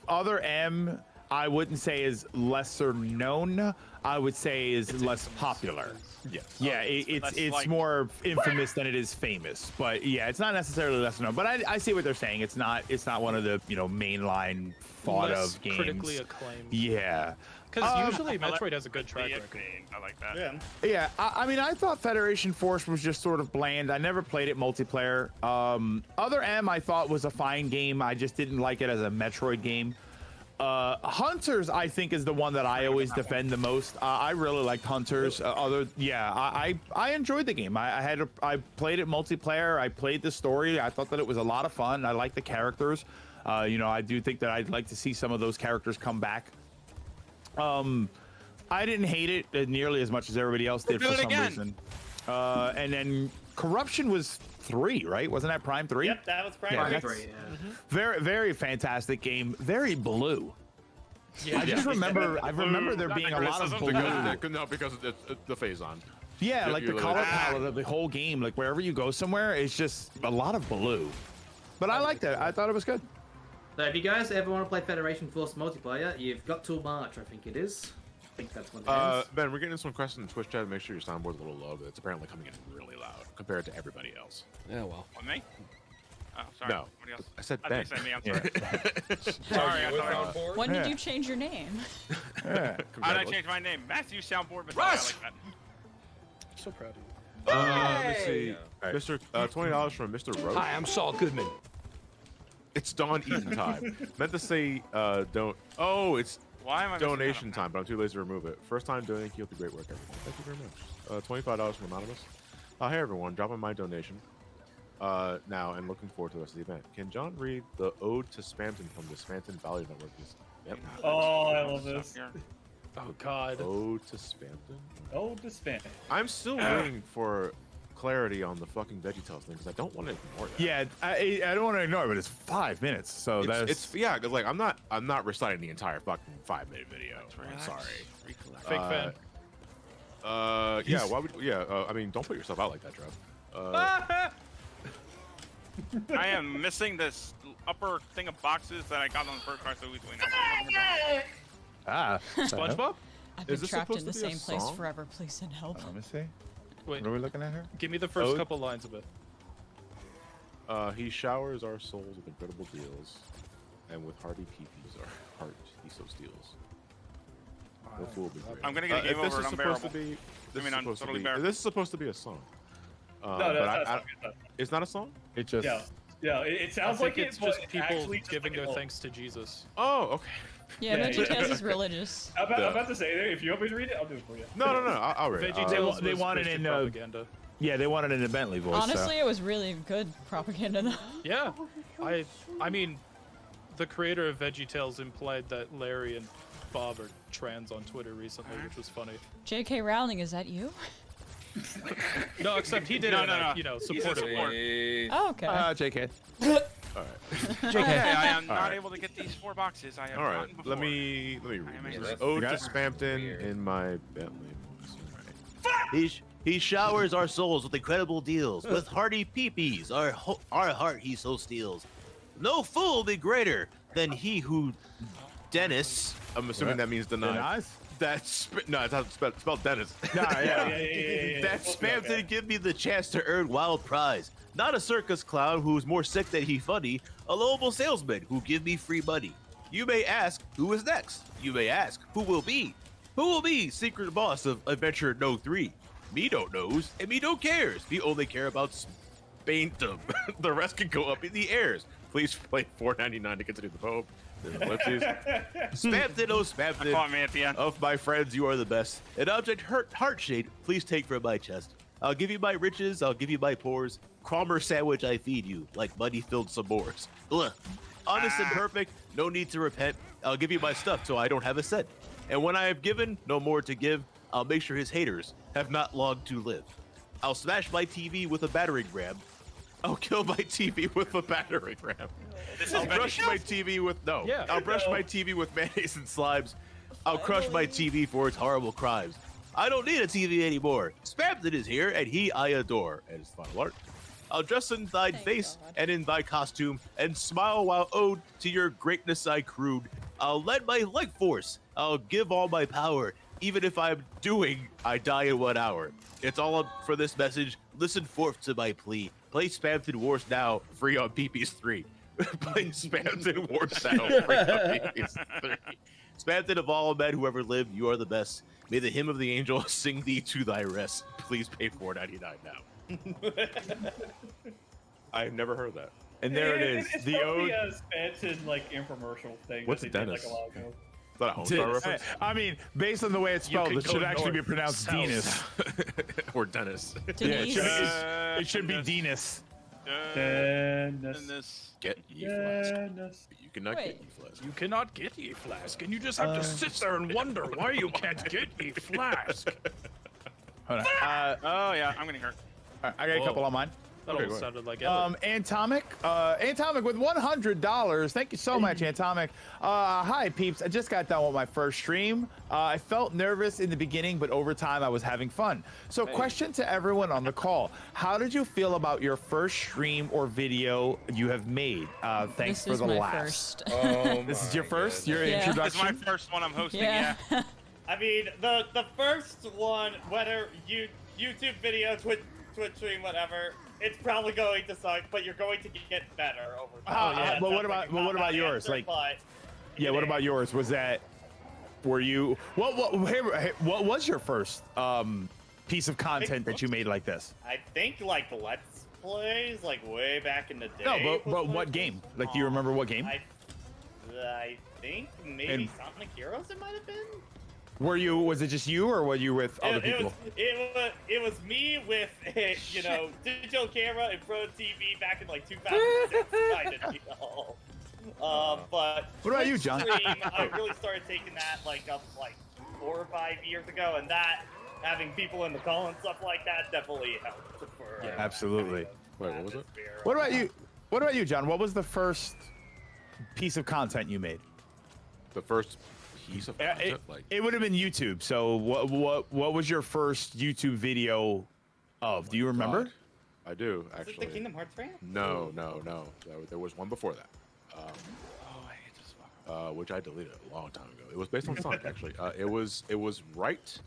Speaker 4: Other M, I wouldn't say is lesser known. I would say is less popular.
Speaker 1: Yes.
Speaker 4: Yeah, it's more infamous than it is famous. But yeah, it's not necessarily lesser known. But I see what they're saying. It's not one of the mainline thought of games.
Speaker 18: Critically acclaimed.
Speaker 4: Yeah.
Speaker 18: Because usually Metroid has a good track record.
Speaker 5: I like that.
Speaker 4: Yeah. I mean, I thought Federation Force was just sort of bland. I never played it multiplayer. Other M, I thought was a fine game. I just didn't like it as a Metroid game. Hunters, I think, is the one that I always defend the most. I really liked Hunters. I enjoyed the game. I played it multiplayer. I played the story. I thought that it was a lot of fun. I liked the characters. I do think that I'd like to see some of those characters come back. I didn't hate it nearly as much as everybody else did for some reason. And then Corruption was 3, right? Wasn't that Prime 3?
Speaker 7: Yep, that was Prime 3. Yeah.
Speaker 4: Very, very fantastic game. Very blue.
Speaker 18: Yeah,
Speaker 4: I just remember. I remember there being a lot of blue.
Speaker 1: No, because it's the phase on.
Speaker 4: Yeah, like the color palette of the whole game. Like wherever you go somewhere, it's just a lot of blue. But I liked it. I thought it was good.
Speaker 19: So if you guys ever want to play Federation Force multiplayer, you've got till March, I think it is. I think that's when it ends.
Speaker 1: Ben, we're getting some questions in Twitch chat. Make sure your soundboard's a little low, but it's apparently coming in really loud compared to everybody else.
Speaker 3: Yeah, well.
Speaker 5: On me? Oh, sorry.
Speaker 1: No,
Speaker 5: Somebody else.
Speaker 1: I said
Speaker 5: I
Speaker 1: Ben.
Speaker 5: think it's me. I'm sorry. Sorry, I thought I was.
Speaker 11: When did you change your name?
Speaker 4: Yeah.
Speaker 5: How did I change my name? Matthew Soundboard. But I like that.
Speaker 18: I'm so proud of you.
Speaker 1: Let me see. Mr. $20 from Mr. Roach.
Speaker 16: Hi, I'm Saul Goodman.
Speaker 1: It's Dawn Eaton time. Meant to say don't. Oh, it's
Speaker 5: Why am I
Speaker 1: donation time, but I'm too lazy to remove it. First time donating, keep up the great work, everyone. Thank you very much. $25 from Anonymous. Hey everyone, dropping my donation now and looking forward to the rest of the event. Can John read the Ode to Spamton from the Spamton Valley Network? Yep.
Speaker 12: Oh, I love this.
Speaker 18: Oh God.
Speaker 1: Ode to Spamton.
Speaker 12: Ode to Spamton.
Speaker 1: I'm still waiting for clarity on the fucking VeggieTales thing because I don't want to ignore that.
Speaker 4: Yeah, I don't want to ignore it, but it's 5 minutes, so
Speaker 1: it's yeah, because like I'm not reciting the entire fucking 5-minute video. I'm sorry.
Speaker 18: Fake fan.
Speaker 1: Yeah. Why would? Yeah. I mean, don't put yourself out like that, Trev.
Speaker 5: I am missing this upper thing of boxes that I got on the first card so easily.
Speaker 18: SpongeBob?
Speaker 11: I've been trapped in the same place forever. Please send help.
Speaker 4: Let me see.
Speaker 18: Wait,
Speaker 4: what are we looking at here?
Speaker 18: Give me the first couple lines of it.
Speaker 1: He showers our souls with incredible deals, and with hearty peepees our heart he so steals. No fool be great.
Speaker 5: I'm gonna get a game over and unbearable.
Speaker 1: This is supposed to be a song.
Speaker 12: No,
Speaker 1: but
Speaker 12: that's not
Speaker 1: it's not a song.
Speaker 4: It just
Speaker 12: yeah. It sounds like
Speaker 18: it's
Speaker 12: it,
Speaker 18: just
Speaker 12: but
Speaker 18: people
Speaker 12: actually just
Speaker 18: giving
Speaker 12: like
Speaker 18: their thanks to Jesus.
Speaker 1: Oh, okay.
Speaker 11: Yeah, VeggieTales is religious.
Speaker 12: I'm about to say, if you want me to read it, I'll do it for you.
Speaker 1: No. I'll read it.
Speaker 18: VeggieTales
Speaker 4: they
Speaker 18: was
Speaker 4: want it
Speaker 18: Christian
Speaker 4: in
Speaker 18: propaganda.
Speaker 4: Yeah, they want it in a Bentley voice.
Speaker 11: Honestly, it was really good propaganda though.
Speaker 18: Yeah, I mean, the creator of VeggieTales implied that Larry and Bob are trans on Twitter recently, which was funny.
Speaker 11: J.K. Rowling, is that you?
Speaker 18: No, except he did it, you know, supportive.
Speaker 11: Oh, okay.
Speaker 4: JK.
Speaker 1: All right.
Speaker 5: JK. Okay, I am not able to get these 4 boxes. I have
Speaker 1: All right.
Speaker 5: gotten before.
Speaker 1: Let me read this.
Speaker 13: That's
Speaker 1: Ode to Spampton in my Bentley.
Speaker 13: He showers our souls with incredible deals. With hearty peepees, our heart he so steals. No fool be greater than he who Dennis.
Speaker 1: I'm assuming that means denies. No, it's not spelled Dennis.
Speaker 4: Yeah.
Speaker 13: That Spampton to give me the chance to earn wild prize. Not a circus clown who's more sick than he funny. A lovable salesman who give me free money. You may ask, who is next? You may ask, who will be? Who will be secret boss of Adventure No 3? Me don't knows, and me don't cares. We only care about Spaintum. The rest can go up in the airs. Please play $4.99 to continue the poem. Spampton, oh Spampton.
Speaker 5: Caught me at the end.
Speaker 13: Of my friends, you are the best. An object heart shade, please take from my chest. I'll give you my riches, I'll give you my pores. Cromer sandwich I feed you, like money-filled s'mores. Ugh. Honest and perfect, no need to repent. I'll give you my stuff so I don't have a cent. And when I have given, no more to give, I'll make sure his haters have not long to live. I'll smash my TV with a battering ram. I'll kill my TV with a battering ram. I'll brush my TV with I'll brush my TV with mayonnaise and slimes. I'll crush my TV for its horrible crimes. I don't need a TV anymore. Spampton is here, and he I adore. And his final art. I'll dress in thy face and in thy costume, and smile while ode to your greatness I crude. I'll lend my life force. I'll give all my power. Even if I'm doing, I die in 1 hour. It's all up for this message. Listen forth to my plea. Play Spampton Wars now, free on PP's 3. Play Spampton Wars now, free on PP's 3. Spampton of all men who ever lived, you are the best. May the hymn of the angel sing thee to thy rest. Please pay $4.99 now. I've never heard that.
Speaker 4: And there it is.
Speaker 12: It's
Speaker 4: The ode.
Speaker 12: Spampton infomercial thing.
Speaker 1: What's
Speaker 12: that they did,
Speaker 1: Dennis?
Speaker 12: like, a while ago.
Speaker 1: Is that a Homestar reference?
Speaker 4: I mean, based on the way it's spelled,
Speaker 1: You
Speaker 4: it
Speaker 1: could
Speaker 4: should
Speaker 1: go
Speaker 4: actually be
Speaker 1: north,
Speaker 4: pronounced
Speaker 1: south.
Speaker 4: Dennis.
Speaker 1: Or Dennis.
Speaker 11: Denise.
Speaker 4: Yeah, it should be Dennis.
Speaker 12: Dennis.
Speaker 1: Get ye flask.
Speaker 12: Dennis.
Speaker 1: You cannot
Speaker 11: Wait.
Speaker 1: get ye flask.
Speaker 18: You cannot get ye flask, and you just have to sit there and wonder why you can't get ye flask.
Speaker 4: Hold on.
Speaker 5: Oh yeah, I'm getting hurt.
Speaker 4: I got a couple on mine.
Speaker 18: That
Speaker 1: Okay,
Speaker 18: almost
Speaker 1: go ahead.
Speaker 18: sounded like Ellen.
Speaker 4: Antomic. Antomic with $100. Thank you so much, Antomic. Hi, peeps. I just got done with my first stream. I felt nervous in the beginning, but over time I was having fun. So question to everyone on the call. How did you feel about your first stream or video you have made? Thanks
Speaker 11: This
Speaker 4: for
Speaker 11: is
Speaker 4: the
Speaker 11: my
Speaker 4: laughs.
Speaker 11: first.
Speaker 4: This is your first? Your
Speaker 11: Yeah.
Speaker 5: This is
Speaker 4: introduction?
Speaker 5: my first one I'm hosting.
Speaker 11: Yeah.
Speaker 5: Yeah.
Speaker 7: I mean, the first one, whether YouTube video, Twitch stream, whatever, it's probably going to suck, but you're going to get better over time.
Speaker 4: But what about yours? Like, yeah, what about yours? Was that? Were you? What was your first piece of content that you made like this?
Speaker 7: I think like Let's Plays, like way back in the day.
Speaker 4: No, but what game? Like, do you remember what game?
Speaker 7: I think maybe Sonic Heroes it might have been.
Speaker 4: Was it just you, or were you with other people?
Speaker 7: It was me with a, digital camera in front of TV back in like 2006 kind of deal. But
Speaker 4: What about you, John?
Speaker 7: Stream, I really started taking that like up like 4 or 5 years ago, and that having people in the call and stuff like that definitely helped. For,
Speaker 4: Absolutely.
Speaker 1: Wait, what was it?
Speaker 4: What about you? What about you, John? What was the first piece of content you made?
Speaker 1: The first piece of content,
Speaker 4: it would have been YouTube. So what was your first YouTube video of? Do you remember?
Speaker 1: I do
Speaker 7: Is
Speaker 1: actually.
Speaker 7: it the Kingdom Hearts rant?
Speaker 1: No. There was one before that.
Speaker 7: I hate this fucker.
Speaker 1: Which I deleted a long time ago. It was based on Sonic, actually. It was right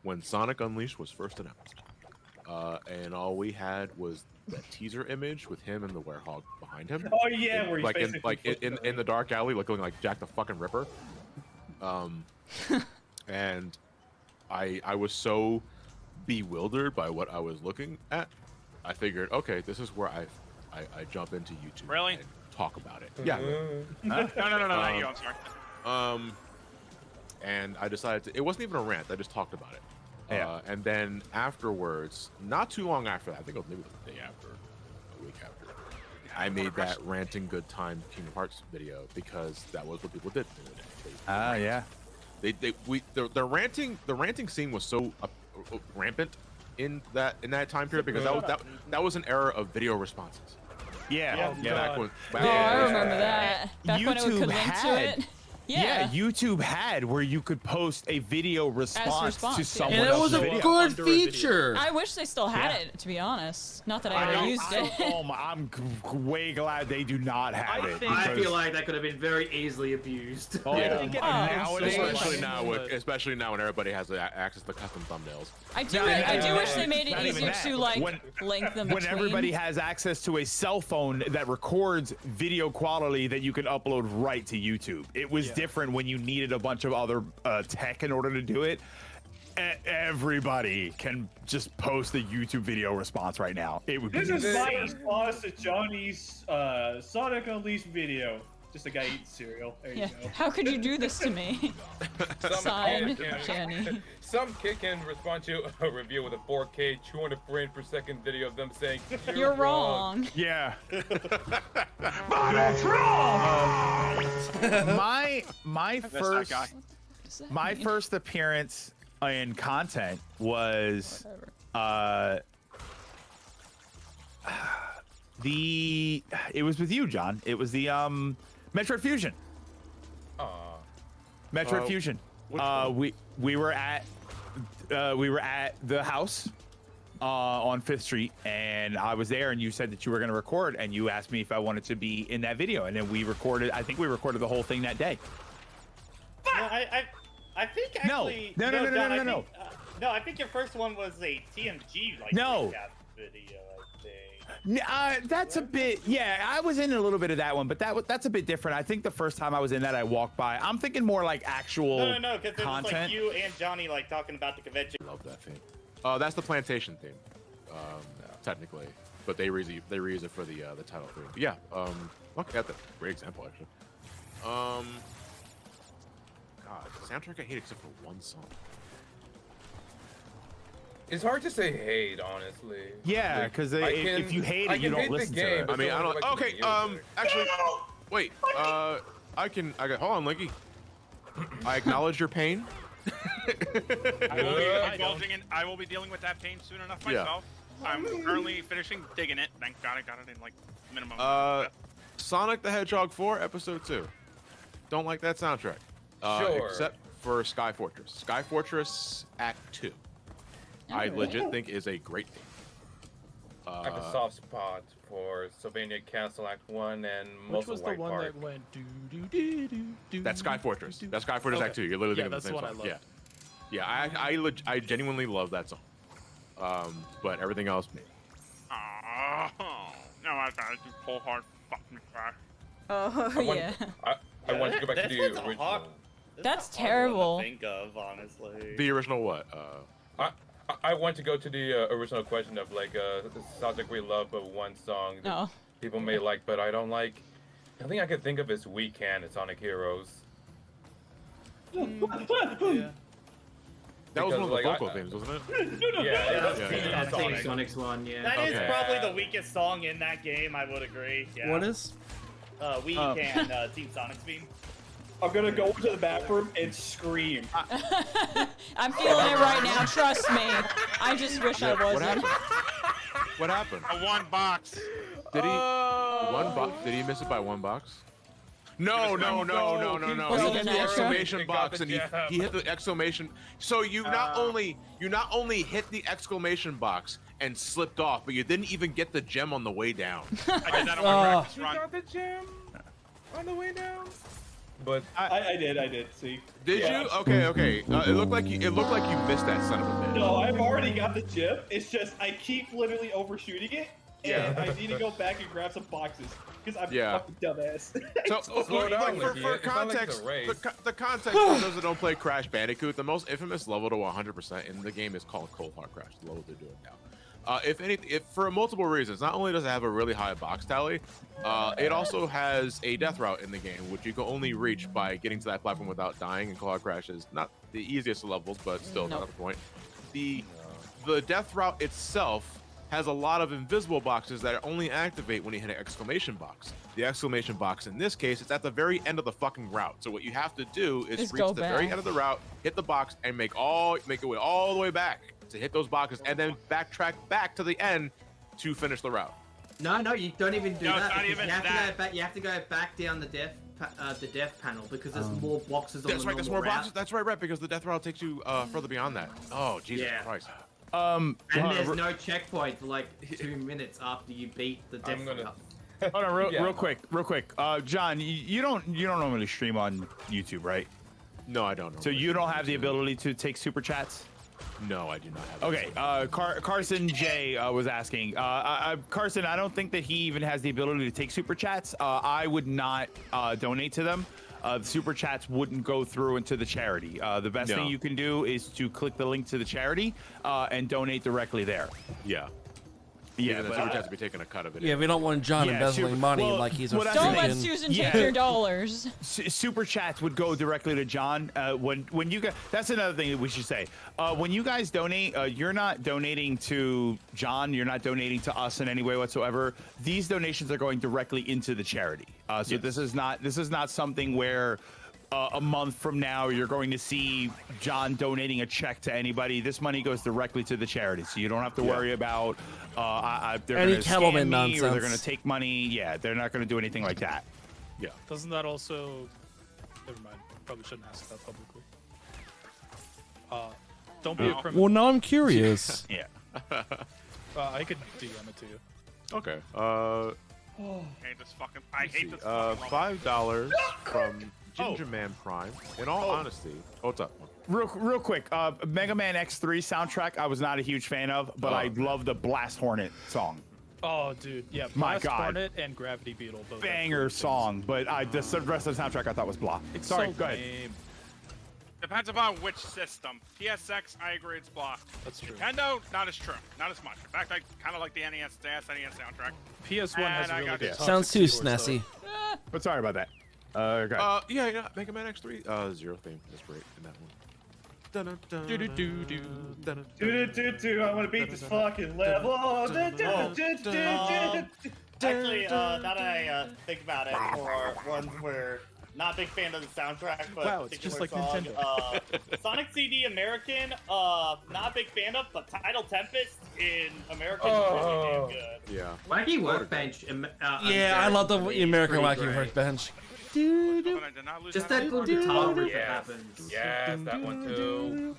Speaker 1: when Sonic Unleashed was first announced, and all we had was that teaser image with him and the werehog behind him.
Speaker 12: Oh yeah, where he's
Speaker 1: like in the dark alley, looking like Jack the fucking Ripper. And I was so bewildered by what I was looking at. I figured, okay, this is where I jump into YouTube.
Speaker 5: Really?
Speaker 1: And talk about it. Yeah.
Speaker 5: No, not you. I'm sorry.
Speaker 1: And I decided to. It wasn't even a rant. I just talked about it.
Speaker 4: Yeah.
Speaker 1: And then afterwards, not too long after that, I think it was maybe the day after, a week after, I made that ranting good time Kingdom Hearts video because that was what people did.
Speaker 4: Yeah.
Speaker 1: The ranting scene was so rampant in that time period because that was an era of video responses.
Speaker 4: Yeah.
Speaker 1: Back when,
Speaker 11: I remember that. Back when it could link to it.
Speaker 4: Yeah, YouTube had where you could post a video response to someone
Speaker 3: and it was
Speaker 4: else's
Speaker 3: a
Speaker 4: video.
Speaker 3: good feature.
Speaker 11: I wish they still had it, to be honest. Not that I ever used it.
Speaker 4: I'm way glad they do not have it.
Speaker 19: I feel like that could have been very easily abused.
Speaker 1: Especially now when everybody has access to custom thumbnails.
Speaker 11: I do wish they made it easier to link them.
Speaker 4: When everybody has access to a cell phone that records video quality that you can upload right to YouTube. It was different when you needed a bunch of other tech in order to do it. Everybody can just post a YouTube video response right now. It would be
Speaker 12: This is my response to Johnny's Sonic Unleashed video. Just a guy eating cereal. There you go.
Speaker 11: How could you do this to me? Signed, Jenny.
Speaker 21: Some kid can respond to a review with a 4K 200 frames per second video of them saying
Speaker 11: You're wrong.
Speaker 4: Yeah.
Speaker 12: But it's wrong.
Speaker 4: My first appearance in content was it was with you, John. It was the Metroid Fusion. Metroid Fusion. We were at the house on 5th Street, and I was there, and you said that you were going to record, and you asked me if I wanted to be in that video, and then we recorded. I think we recorded the whole thing that day.
Speaker 7: No, I think actually.
Speaker 4: No.
Speaker 7: No, I think your first one was a TMG
Speaker 4: No.
Speaker 7: video. I think.
Speaker 4: That's a bit. Yeah, I was in a little bit of that one, but that's a bit different. I think the first time I was in that, I walked by. I'm thinking more like actual
Speaker 7: No, because it was like you and Johnny like talking about the convention.
Speaker 1: I love that theme. That's the plantation theme, technically, but they reuse it for the title theme. But yeah, look at that. Great example, actually. God, the soundtrack I hate except for one song.
Speaker 21: It's hard to say hate, honestly.
Speaker 4: Yeah, because if you hate it, you don't listen to it.
Speaker 1: I mean, I don't. Okay, actually, wait. I can. Hold on, Linky. I acknowledge your pain.
Speaker 5: I will be dealing with that pain soon enough myself. I'm currently finishing digging it. Thank God I got it in like minimum.
Speaker 1: Sonic the Hedgehog 4, Episode 2. Don't like that soundtrack.
Speaker 21: Sure.
Speaker 1: Except for Sky Fortress. Sky Fortress Act 2. I legit think is a great theme.
Speaker 21: I have a soft spot for Sylvania Castle Act 1 and most of White Park.
Speaker 18: That went do.
Speaker 1: That's Sky Fortress. That's Sky Fortress Act 2. You're literally thinking of the same song. I genuinely love that song. But everything else, maybe.
Speaker 5: No, I gotta do full hard fucking cry.
Speaker 21: I want to go back to the original.
Speaker 11: That's terrible.
Speaker 7: To think of, honestly.
Speaker 1: The original what?
Speaker 21: I want to go to the original question of like subject we love, but one song that people may like, but I don't like. I think I could think of is We Can. It's Sonic Heroes.
Speaker 1: Yeah. That was one of the vocal themes, wasn't it?
Speaker 19: Yeah, Sonic's one. Yeah.
Speaker 7: That is probably the weakest song in that game. I would agree. Yeah.
Speaker 3: What is?
Speaker 7: We Can Team Sonic's theme.
Speaker 12: I'm gonna go into the bathroom and scream.
Speaker 11: I'm feeling it right now. Trust me. I just wish I
Speaker 1: What
Speaker 11: wasn't.
Speaker 1: happened? What happened?
Speaker 5: A 1 box.
Speaker 1: Did he one box? Did he miss it by 1 box? No.
Speaker 11: Was
Speaker 1: He
Speaker 11: it
Speaker 1: hit
Speaker 11: an
Speaker 1: the
Speaker 11: extra?
Speaker 1: exclamation box and he hit the exclamation. So you not only hit the exclamation box and slipped off, but you didn't even get the gem on the way down.
Speaker 5: I did that on my practice
Speaker 21: You
Speaker 5: run.
Speaker 21: got the gem on the way down. But
Speaker 12: I did. See.
Speaker 1: Did you? Okay. It looked like you missed that son of a bitch.
Speaker 12: No, I've already got the gem. It's just I keep literally overshooting it, and I need to go back and grab some boxes because I'm a fucking dumbass.
Speaker 1: So,
Speaker 21: Slow down,
Speaker 1: for
Speaker 21: Nicky. It's not like
Speaker 1: context,
Speaker 21: it's a race.
Speaker 1: the context for those that don't play Crash Bandicoot, the most infamous level to 100% in the game is called Cold Hard Crash, the level they're doing now. If for multiple reasons, not only does it have a really high box tally, it also has a death route in the game, which you can only reach by getting to that platform without dying. And Cold Hard Crash is not the easiest of levels, but still not the point. The death route itself has a lot of invisible boxes that only activate when you hit an exclamation box. The exclamation box in this case, it's at the very end of the fucking route. So what you have to do is
Speaker 11: Just
Speaker 1: reach
Speaker 11: go
Speaker 1: the very
Speaker 11: back.
Speaker 1: end of the route, hit the box, and make your way all the way back to hit those boxes, and then backtrack back to the end to finish the route.
Speaker 19: No, you don't even do
Speaker 5: No, it's
Speaker 19: that.
Speaker 5: not
Speaker 19: Because
Speaker 5: even
Speaker 19: you have
Speaker 5: that.
Speaker 19: to go back. You have to go back down the death panel because there's more boxes on
Speaker 1: That's
Speaker 19: the
Speaker 1: right. There's
Speaker 19: normal
Speaker 1: more
Speaker 19: route.
Speaker 1: boxes. That's right, because the death route takes you further beyond that. Oh Jesus Christ!
Speaker 19: And there's no checkpoint for like 2 minutes after you beat the death route.
Speaker 4: Hold on, real quick. John, you don't normally stream on YouTube, right?
Speaker 1: No, I don't.
Speaker 4: So you don't have the ability to take super chats?
Speaker 1: No, I do not have.
Speaker 4: Okay, Carson J was asking. Carson, I don't think that he even has the ability to take super chats. I would not donate to them. The super chats wouldn't go through into the charity. The best thing you can do is to click the link to the charity and donate directly there.
Speaker 1: Yeah.
Speaker 4: Yeah,
Speaker 1: the
Speaker 4: but
Speaker 1: super chats be taking a cut of it.
Speaker 3: Yeah, we don't want John embezzling money like he's a
Speaker 11: Don't let
Speaker 3: freaking-
Speaker 11: Susan take your dollars.
Speaker 4: Super chats would go directly to John. When you guys, that's another thing that we should say. When you guys donate, you're not donating to John. You're not donating to us in any way whatsoever. These donations are going directly into the charity. So this is not something where a month from now you're going to see John donating a check to anybody. This money goes directly to the charity, so you don't have to worry about they're
Speaker 3: Any
Speaker 4: going to scam
Speaker 3: Kettleman
Speaker 4: me or they're
Speaker 3: nonsense.
Speaker 4: going to take money. Yeah, they're not going to do anything like that.
Speaker 1: Yeah.
Speaker 18: Doesn't that also? Never mind. Probably shouldn't ask that publicly. Don't be a criminal.
Speaker 3: Well, now I'm curious.
Speaker 4: Yeah.
Speaker 18: I could DM it to you.
Speaker 1: Okay.
Speaker 5: Hate this fucking. I hate this. fucking
Speaker 1: $5 from Ginger Man Prime. In all honesty, what's up?
Speaker 4: Real quick, Mega Man X3 soundtrack I was not a huge fan of, but I love the Blast Hornet song.
Speaker 18: Oh, dude, yeah.
Speaker 4: My
Speaker 18: Blast
Speaker 4: God.
Speaker 18: Hornet and Gravity Beetle both. have
Speaker 4: Banger
Speaker 18: great
Speaker 4: song, but the rest of the soundtrack I thought was blah.
Speaker 18: It's
Speaker 4: Sorry,
Speaker 18: so
Speaker 4: go ahead.
Speaker 18: lame.
Speaker 5: Depends upon which system. PSX, I agree, it's blah.
Speaker 18: That's true.
Speaker 5: Nintendo, not as true. Not as much. In fact, I kind of like the NES soundtrack.
Speaker 18: PS1
Speaker 5: And
Speaker 18: has a
Speaker 5: I
Speaker 18: really
Speaker 5: got
Speaker 18: good
Speaker 5: this.
Speaker 3: Sounds too snessy.
Speaker 4: But sorry about that. Okay.
Speaker 1: Yeah, Mega Man X3. Zero theme is great in that one.
Speaker 12: I want to beat this fucking level.
Speaker 7: Actually, now that I think about it, for ones where not a big fan of the soundtrack, but
Speaker 18: Wow, it's just
Speaker 7: particular
Speaker 18: like
Speaker 7: song, Sonic CD American, not a big fan of, but Title Tempest in American is really damn good.
Speaker 1: Yeah.
Speaker 19: Wacky Workbench.
Speaker 3: Yeah, I love the American
Speaker 19: pretty
Speaker 3: Wacky
Speaker 19: great.
Speaker 3: Workbench.
Speaker 19: Just that little guitar riff that
Speaker 21: Yes.
Speaker 19: happens.
Speaker 21: Yes, that one too.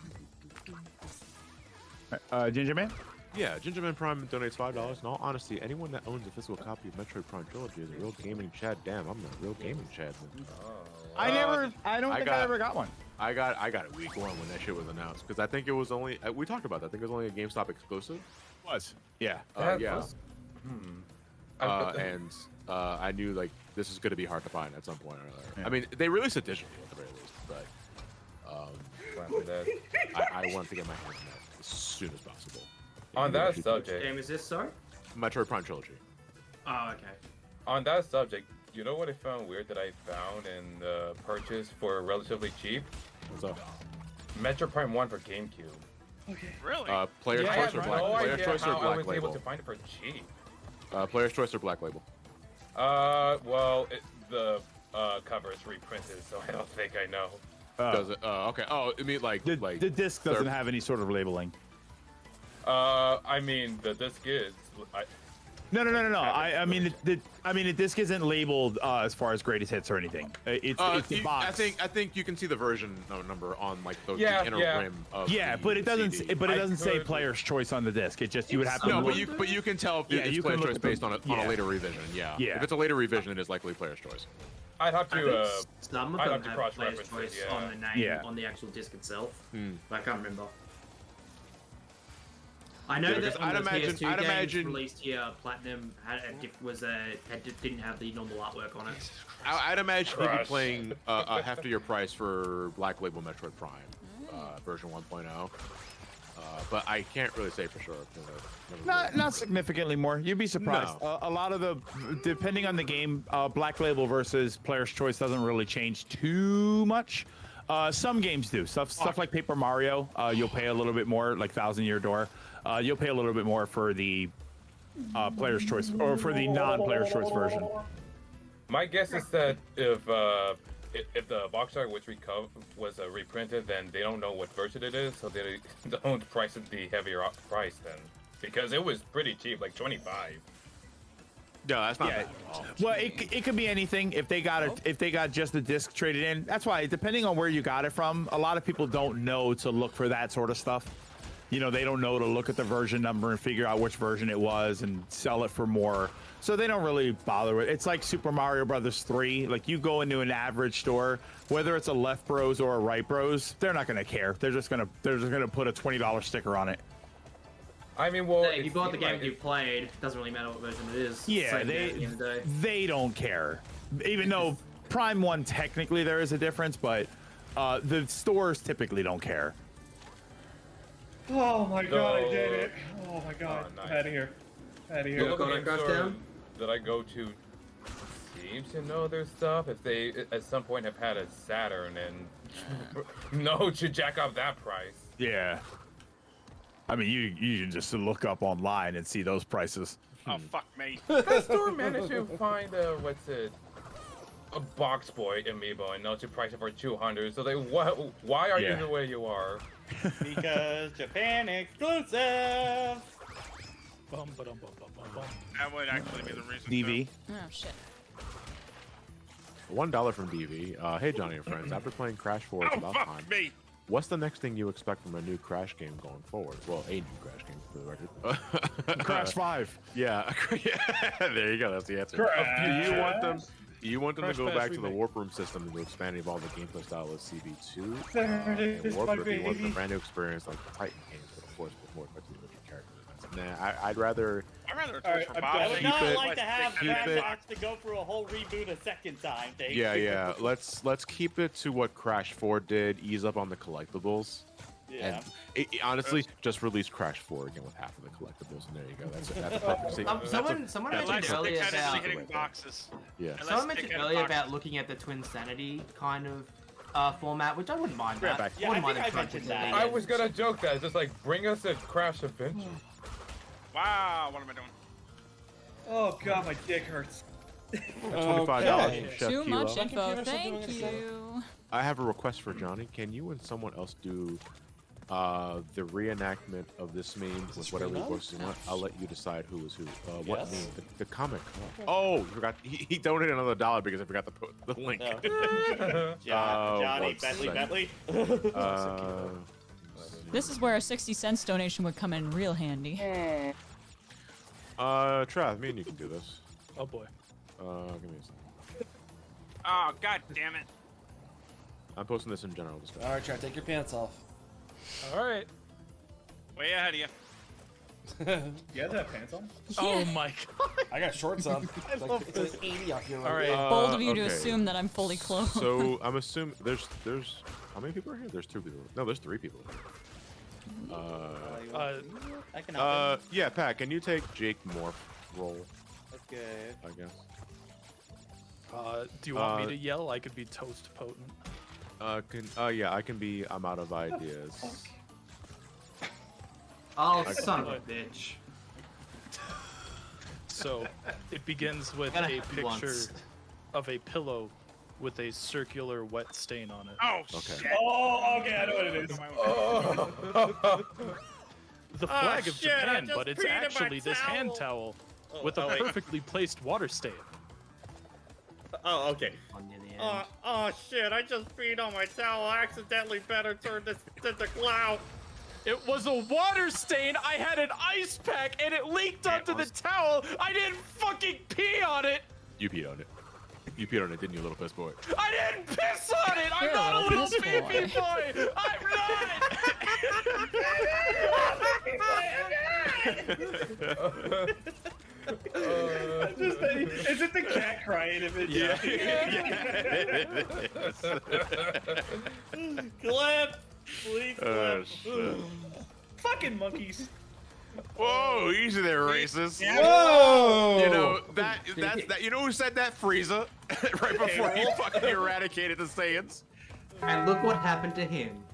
Speaker 4: Ginger Man?
Speaker 1: Yeah, Ginger Man Prime donates $5. In all honesty, anyone that owns a physical copy of Metroid Prime Trilogy is a real gaming Chad. Damn, I'm a real gaming Chad.
Speaker 4: I don't think I ever got one.
Speaker 1: I got it week one when that shit was announced because I think it was only we talked about that. I think it was only a GameStop exclusive.
Speaker 4: Was. Yeah.
Speaker 1: Yeah. And I knew like this is going to be hard to find at some point or another.
Speaker 4: Yeah.
Speaker 1: I mean, they released it digitally at the very least, but I wanted to get my hands on that as soon as possible.
Speaker 21: On that subject,
Speaker 19: Game is this, sorry?
Speaker 1: Metroid Prime Trilogy.
Speaker 19: Oh, okay.
Speaker 21: on that subject, you know what I found weird that I found and purchased for relatively cheap?
Speaker 1: What's up?
Speaker 21: Metro Prime 1 for GameCube.
Speaker 7: Okay.
Speaker 5: Really?
Speaker 1: Player's
Speaker 21: Yeah,
Speaker 1: choice or
Speaker 21: I
Speaker 1: black?
Speaker 21: have no
Speaker 1: Player's
Speaker 21: idea
Speaker 1: choice or
Speaker 21: how I
Speaker 1: black
Speaker 21: was
Speaker 1: label?
Speaker 21: able to find it for cheap.
Speaker 1: Player's choice or black label?
Speaker 21: Well, the covers reprinted, so I don't think I know.
Speaker 1: Does it? Okay. Oh, I mean like
Speaker 4: the disc doesn't have any sort of labeling.
Speaker 21: I mean the disc is.
Speaker 4: No. I mean the disc isn't labeled as far as greatest hits or anything. It's a box.
Speaker 1: I think you can see the version number on like the inner rim of
Speaker 4: but it doesn't.
Speaker 1: CD.
Speaker 4: But it doesn't say player's choice on the disc. It just you would have to.
Speaker 1: No,
Speaker 4: look.
Speaker 1: but you can tell if it's player's choice based on a later revision. Yeah.
Speaker 4: Yeah.
Speaker 1: If it's a later revision, it is likely player's choice.
Speaker 21: I'd have to.
Speaker 19: Some of
Speaker 21: I'd
Speaker 19: them
Speaker 21: have to
Speaker 19: have
Speaker 21: cross
Speaker 19: player's
Speaker 21: reference
Speaker 19: choice
Speaker 21: it.
Speaker 19: on the name on the actual disc itself. But I can't remember. I know that on the PS2 games released here, Platinum didn't have the normal artwork on it.
Speaker 1: I'd imagine you'd be playing half to your price for Black Label Metroid Prime version 1.0. But I can't really say for sure.
Speaker 4: Not significantly more. You'd be surprised.
Speaker 1: No.
Speaker 4: A lot of the, depending on the game, Black Label versus Player's Choice doesn't really change too much. Some games do. Stuff like Paper Mario, you'll pay a little bit more, like Thousand Year Door. You'll pay a little bit more for the Player's Choice, or for the non-Player's Choice version.
Speaker 21: My guess is that if the box art was reprinted, then they don't know what version it is, so they don't price it the heavier price then, because it was pretty cheap, like 25.
Speaker 1: No, that's not bad.
Speaker 4: Well, it could be anything. If they got just the disc traded in, that's why. Depending on where you got it from, a lot of people don't know to look for that sort of stuff. You know, they don't know to look at the version number and figure out which version it was and sell it for more. So they don't really bother with it. It's like Super Mario Brothers 3. Like, you go into an average store, whether it's a Left Bros or a Right Bros, they're not gonna care. They're just gonna put a $20 sticker on it.
Speaker 21: I mean, well,
Speaker 19: if you bought the game you played, it doesn't really matter what version it is.
Speaker 4: Yeah,
Speaker 19: Same thing at the end of the day.
Speaker 4: they don't care. Even though Prime 1 technically there is a difference, but the stores typically don't care.
Speaker 12: Oh my god, I did it. Oh my god.
Speaker 21: Nice.
Speaker 12: Out of here. Out of here.
Speaker 21: The local game store that I go to seems to know their stuff. If they at some point have had a Saturn and know to jack up that price.
Speaker 4: Yeah. I mean, you can just look up online and see those prices.
Speaker 5: Oh, fuck me.
Speaker 21: That store managed to find a Box Boy amiibo and know to price it for 200. So why are you the way you are?
Speaker 7: Because Japan exclusive.
Speaker 5: That would actually be the reason.
Speaker 4: DV.
Speaker 11: Oh shit.
Speaker 1: $1 from DV. Hey Johnny and friends, after playing Crash 4 it's about time.
Speaker 5: Me.
Speaker 1: What's the next thing you expect from a new Crash game going forward? Well, a new Crash game for the record.
Speaker 4: Crash 5.
Speaker 1: Yeah. There you go. That's the answer. You want them to go back to the Warp Room system and to expand and evolve the gameplay style of CB2.
Speaker 12: There it is,
Speaker 1: Warp,
Speaker 12: my
Speaker 1: if you want a
Speaker 12: baby.
Speaker 1: brand new experience like the Titan games, but of course with more effectively looking characters. Nah, I'd rather.
Speaker 5: I'd rather
Speaker 12: All right,
Speaker 5: Twitch for
Speaker 12: I'm
Speaker 5: Bob.
Speaker 12: done.
Speaker 7: I would
Speaker 1: Keep
Speaker 7: not
Speaker 1: it-
Speaker 7: like to have
Speaker 1: keep
Speaker 7: Crash
Speaker 1: it-
Speaker 7: Box to go through a whole reboot a second time. Thank
Speaker 1: Yeah,
Speaker 7: you.
Speaker 1: yeah. Let's keep it to what Crash 4 did. Ease up on the collectibles.
Speaker 7: Yeah.
Speaker 1: And honestly, just release Crash 4 again with half of the collectibles, and there you go. That's a perfect sequence.
Speaker 19: Someone
Speaker 1: that's
Speaker 19: mentioned earlier
Speaker 5: Technically
Speaker 19: about
Speaker 5: hitting boxes.
Speaker 1: Yeah.
Speaker 19: someone mentioned earlier about looking at the Twin Sanity kind of format, which I wouldn't mind that.
Speaker 7: Yeah,
Speaker 19: wouldn't
Speaker 7: I
Speaker 19: mind
Speaker 7: think
Speaker 19: them
Speaker 7: I
Speaker 19: trying to
Speaker 7: mentioned
Speaker 19: do
Speaker 7: that.
Speaker 19: that.
Speaker 21: I was gonna joke that, just like bring us a Crash Adventure.
Speaker 5: Wow, what am I doing?
Speaker 12: Oh god, my dick hurts.
Speaker 1: $25 from Chef
Speaker 11: Too
Speaker 1: Kilo.
Speaker 11: much info. Thank you.
Speaker 1: I have a request for Johnny. Can you and someone else do the reenactment of this meme with whatever voice you want? I'll let you decide who is who. What
Speaker 12: Yes.
Speaker 1: meme? The comic. Oh, you forgot. He donated another $1 because I forgot to put the link.
Speaker 7: Johnny,
Speaker 1: one
Speaker 7: Bentley.
Speaker 11: This is where a 60-cent donation would come in real handy.
Speaker 1: Trav, me and you can do this.
Speaker 18: Oh boy.
Speaker 1: Give me a second.
Speaker 5: Oh, god damn it.
Speaker 1: I'm posting this in general discussion.
Speaker 3: All right, Trav, take your pants off.
Speaker 18: All right.
Speaker 5: Way ahead of you.
Speaker 12: You guys have pants on?
Speaker 18: Oh my god.
Speaker 3: I got shorts on. It's like 80 out here.
Speaker 18: All right.
Speaker 11: Bold of you to
Speaker 1: okay.
Speaker 11: assume that I'm fully clothed.
Speaker 1: So I'm assuming there's how many people are here? There's 2 people. No, there's 3 people.
Speaker 7: I can help him.
Speaker 1: Yeah, Pat, can you take Jake Morph role?
Speaker 7: Okay.
Speaker 1: I guess.
Speaker 18: Do you want me to yell? I could be toast potent.
Speaker 1: Yeah, I can be. I'm out of ideas.
Speaker 19: Oh, son of a bitch.
Speaker 18: So it begins with
Speaker 19: Gotta
Speaker 18: a
Speaker 19: have
Speaker 18: picture
Speaker 19: once.
Speaker 18: of a pillow with a circular wet stain on it.
Speaker 5: Oh,
Speaker 1: Okay.
Speaker 5: shit.
Speaker 12: Oh, okay, I know what it is.
Speaker 18: The flag of
Speaker 7: shit, I
Speaker 18: Japan,
Speaker 7: just
Speaker 18: but it's
Speaker 7: peed in my
Speaker 18: actually this hand towel with a
Speaker 7: wait.
Speaker 18: perfectly placed water stain.
Speaker 7: Oh, okay. Oh shit, I just peed on my towel. I accidentally better turn this into clout.
Speaker 18: It was a water stain. I had an ice pack and it leaked onto the towel. I didn't fucking pee on it.
Speaker 1: You peed on it. You peed on it, didn't you, little piss boy?
Speaker 18: I didn't piss on it. I'm not a little baby boy. I'm
Speaker 12: Is it the cat crying if it?
Speaker 1: Yeah.
Speaker 7: Clip, please clip.
Speaker 1: Shit.
Speaker 12: Fucking monkeys.
Speaker 1: Whoa, easy there, racist.
Speaker 3: Whoa!
Speaker 1: You know that. You know who said that? Frieza, right before he fucking eradicated the Saiyans.
Speaker 19: And look what happened to him.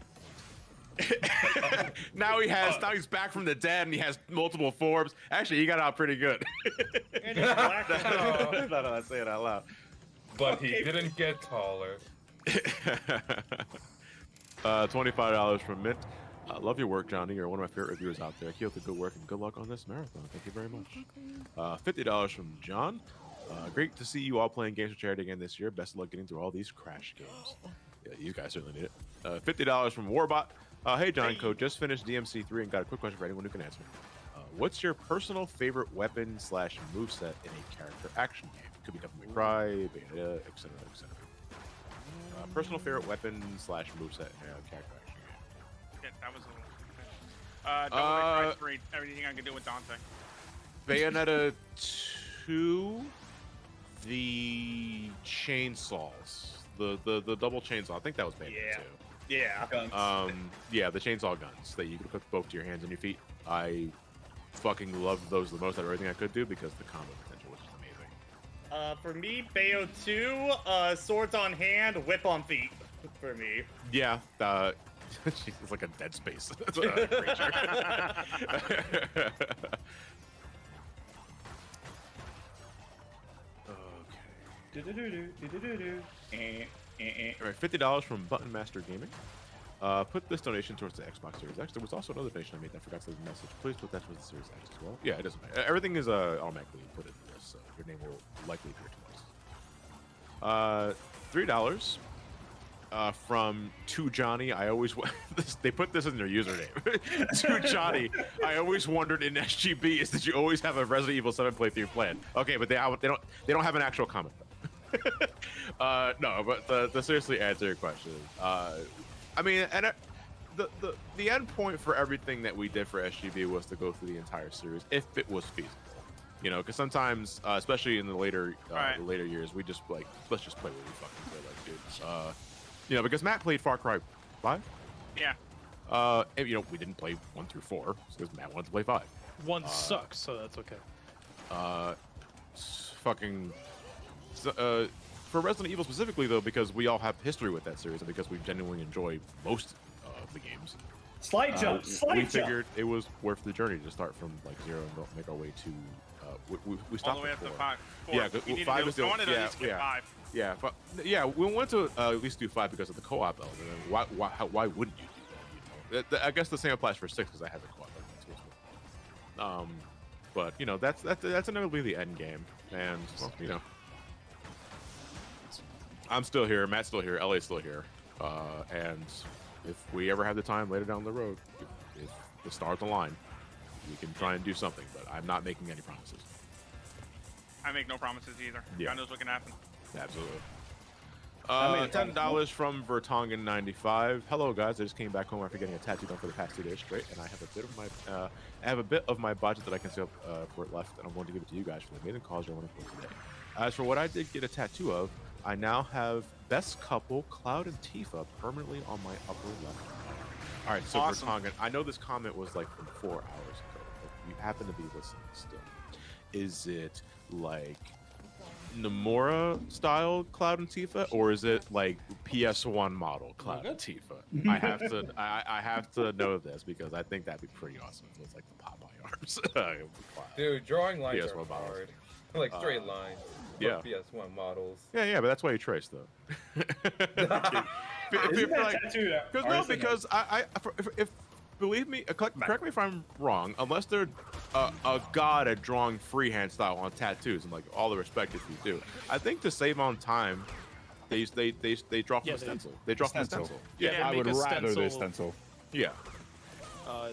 Speaker 1: Now he's back from the dead and he has multiple forms. Actually, he got out pretty good. No, I say it out loud.
Speaker 21: But he didn't get taller.
Speaker 1: $25 from Mint. Love your work, Johnny. You're one of my favorite reviewers out there. Keep up the good work and good luck on this marathon. Thank you very much. $50 from John. Great to see you all playing games for charity again this year. Best of luck getting through all these crash games. Yeah, you guys certainly need it. $50 from Warbot. Hey, John Code, just finished DMC3 and got a quick question for anyone who can answer. What's your personal favorite weapon / moveset in a character action game? Could be Devil May Cry, Bayonetta, etc., etc. Personal favorite weapon / moveset in a character action game.
Speaker 5: Shit, that was a little... Devil May Cry 3, everything I can do with Dante.
Speaker 1: Bayonetta 2, the chainsaws, the double chainsaw. I think that was Bayonetta 2.
Speaker 7: Yeah.
Speaker 1: Yeah, the chainsaw guns that you could put both to your hands and your feet. I fucking loved those the most out of everything I could do because the combo potential was just amazing.
Speaker 7: For me, Bayo 2, swords on hand, whip on feet. For me.
Speaker 1: Yeah, it's like a Dead Space creature. All right, $50 from Button Master Gaming. Put this donation towards the Xbox Series X. There was also another donation I made that I forgot to leave a message. Please put that towards the Series X as well. Yeah, it doesn't matter. Everything is automatically put into this, so your name will likely appear twice. $3 from To Johnny. I always they put this in their username. To Johnny. I always wondered in SGB is that you always have a Resident Evil 7 playthrough planned. Okay, but they don't have an actual comment though. No, but to seriously answer your question, I mean, and the end point for everything that we did for SGB was to go through the entire series if it was feasible. You know, because sometimes, especially in the later years, we just like let's just play what we fucking feel like, dude. You know, because Matt played Far Cry 5.
Speaker 5: Yeah.
Speaker 1: And, you know, we didn't play 1 through 4 because Matt wanted to play 5.
Speaker 18: 1 sucks, so that's okay.
Speaker 1: For Resident Evil specifically, though, because we all have history with that series and because we genuinely enjoy most of the games.
Speaker 12: Slide jump.
Speaker 1: We figured it was worth the journey to start from like 0 and make our way to. We stopped
Speaker 5: all the way
Speaker 1: at
Speaker 5: up to
Speaker 1: 4.
Speaker 5: 5.
Speaker 1: Yeah,
Speaker 5: We need
Speaker 1: 5
Speaker 5: to
Speaker 1: is
Speaker 5: do,
Speaker 1: still.
Speaker 5: I wanted to at least get 5.
Speaker 1: Yeah, but yeah, we want to at least do 5 because of the co-op element. And why wouldn't you do that? You know, I guess the same applies for 6 because I have the co-op element too as well. But you know, that's inevitably the end game, and well, you know, I'm still here, Matt's still here, LA's still here, and if we ever have the time later down the road, if the stars align, we can try and do something. But I'm not making any promises.
Speaker 5: I make no promises either.
Speaker 1: Yeah.
Speaker 5: God knows what can happen.
Speaker 1: Absolutely. $10 from Vertongen95. Hello guys, I just came back home after getting a tattoo done for the past 2 days straight, and I have a bit of my budget that I can save for it left, and I'm going to give it to you guys for the amazing cause you're running for today. As for what I did get a tattoo of, I now have Best Couple Cloud and Tifa permanently on my upper left arm. All right, so
Speaker 5: Awesome.
Speaker 1: Vertongen, I know this comment was like from 4 hours ago, but you happen to be listening still. Is it like Nomura style Cloud and Tifa, or is it like PS1 model Cloud and Tifa? I have to know this because I think that'd be pretty awesome if it was like the Popeye arms.
Speaker 21: Dude, drawing lines
Speaker 1: PS1
Speaker 21: are hard. Like straight lines.
Speaker 1: Yeah.
Speaker 21: PS1 models.
Speaker 1: Yeah, but that's why you trace though. Because if believe me, correct me if I'm wrong. Unless they're a god at drawing freehand style on tattoos, and like all the respect if you do, I think to save on time, they draw from a stencil. They draw from a stencil.
Speaker 4: Yeah, I would rather they stencil.
Speaker 1: Yeah.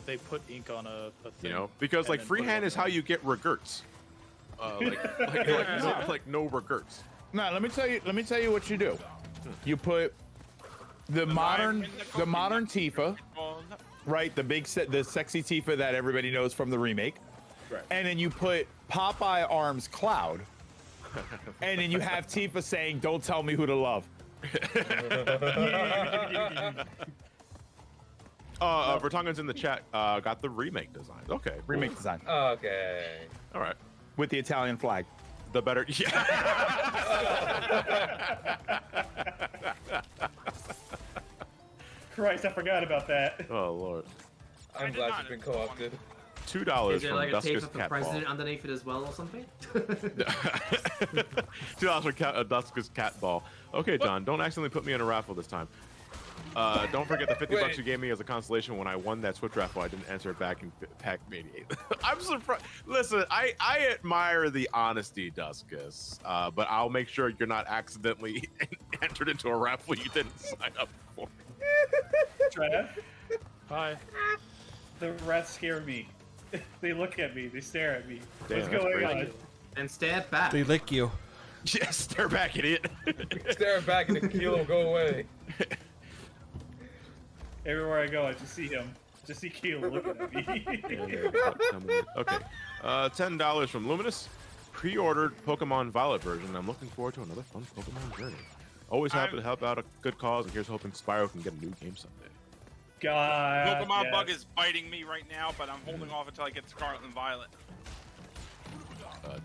Speaker 18: They put ink on a thing.
Speaker 1: You know, because like freehand is how you get regerts. Like no regerts.
Speaker 4: No, let me tell you what you do. You put the modern Tifa, right? The the sexy Tifa that everybody knows from the remake.
Speaker 1: Right.
Speaker 4: And then you put Popeye Arms Cloud. And then you have Tifa saying, "Don't tell me who to love."
Speaker 1: Vertonghen's in the chat. Got the remake design. Okay.
Speaker 4: Remake design.
Speaker 21: Okay.
Speaker 1: All right.
Speaker 4: With the Italian flag.
Speaker 1: The better. Yeah.
Speaker 12: Christ, I forgot about that.
Speaker 1: Oh Lord.
Speaker 21: I'm glad you've been co-opted.
Speaker 1: $2
Speaker 19: Is there
Speaker 1: from
Speaker 19: like a
Speaker 1: Duska's
Speaker 19: tape of the
Speaker 1: cat
Speaker 19: president
Speaker 1: ball.
Speaker 19: underneath it as well or something?
Speaker 1: $2 for Duska's cat ball. Okay, John, don't accidentally put me in a raffle this time. Don't forget the $50 you gave me as a consolation when I won that Switch raffle. I didn't answer it back in pack 88. I'm surprised. Listen, I admire the honesty, Duskus, but I'll make sure you're not accidentally entered into a raffle you didn't sign up for.
Speaker 12: Trav?
Speaker 18: Hi.
Speaker 12: The rats scare me. They look at me. They stare at me.
Speaker 1: Damn,
Speaker 12: What's
Speaker 1: that's
Speaker 12: going
Speaker 1: crazy.
Speaker 12: on?
Speaker 19: And stare back.
Speaker 3: They lick you.
Speaker 1: Yes, stare back, idiot.
Speaker 21: Stare back and the keel will go away.
Speaker 12: Everywhere I go, I just see him. Just see Keel looking at me.
Speaker 1: Okay. $10 from Luminous. Pre-ordered Pokemon Violet version. I'm looking forward to another fun Pokemon journey. Always happy to help out a good cause, and here's hoping Spyro can get a new game someday.
Speaker 12: God.
Speaker 5: Pokemon Bug is biting me right now, but I'm holding off until I get Scarlet and Violet.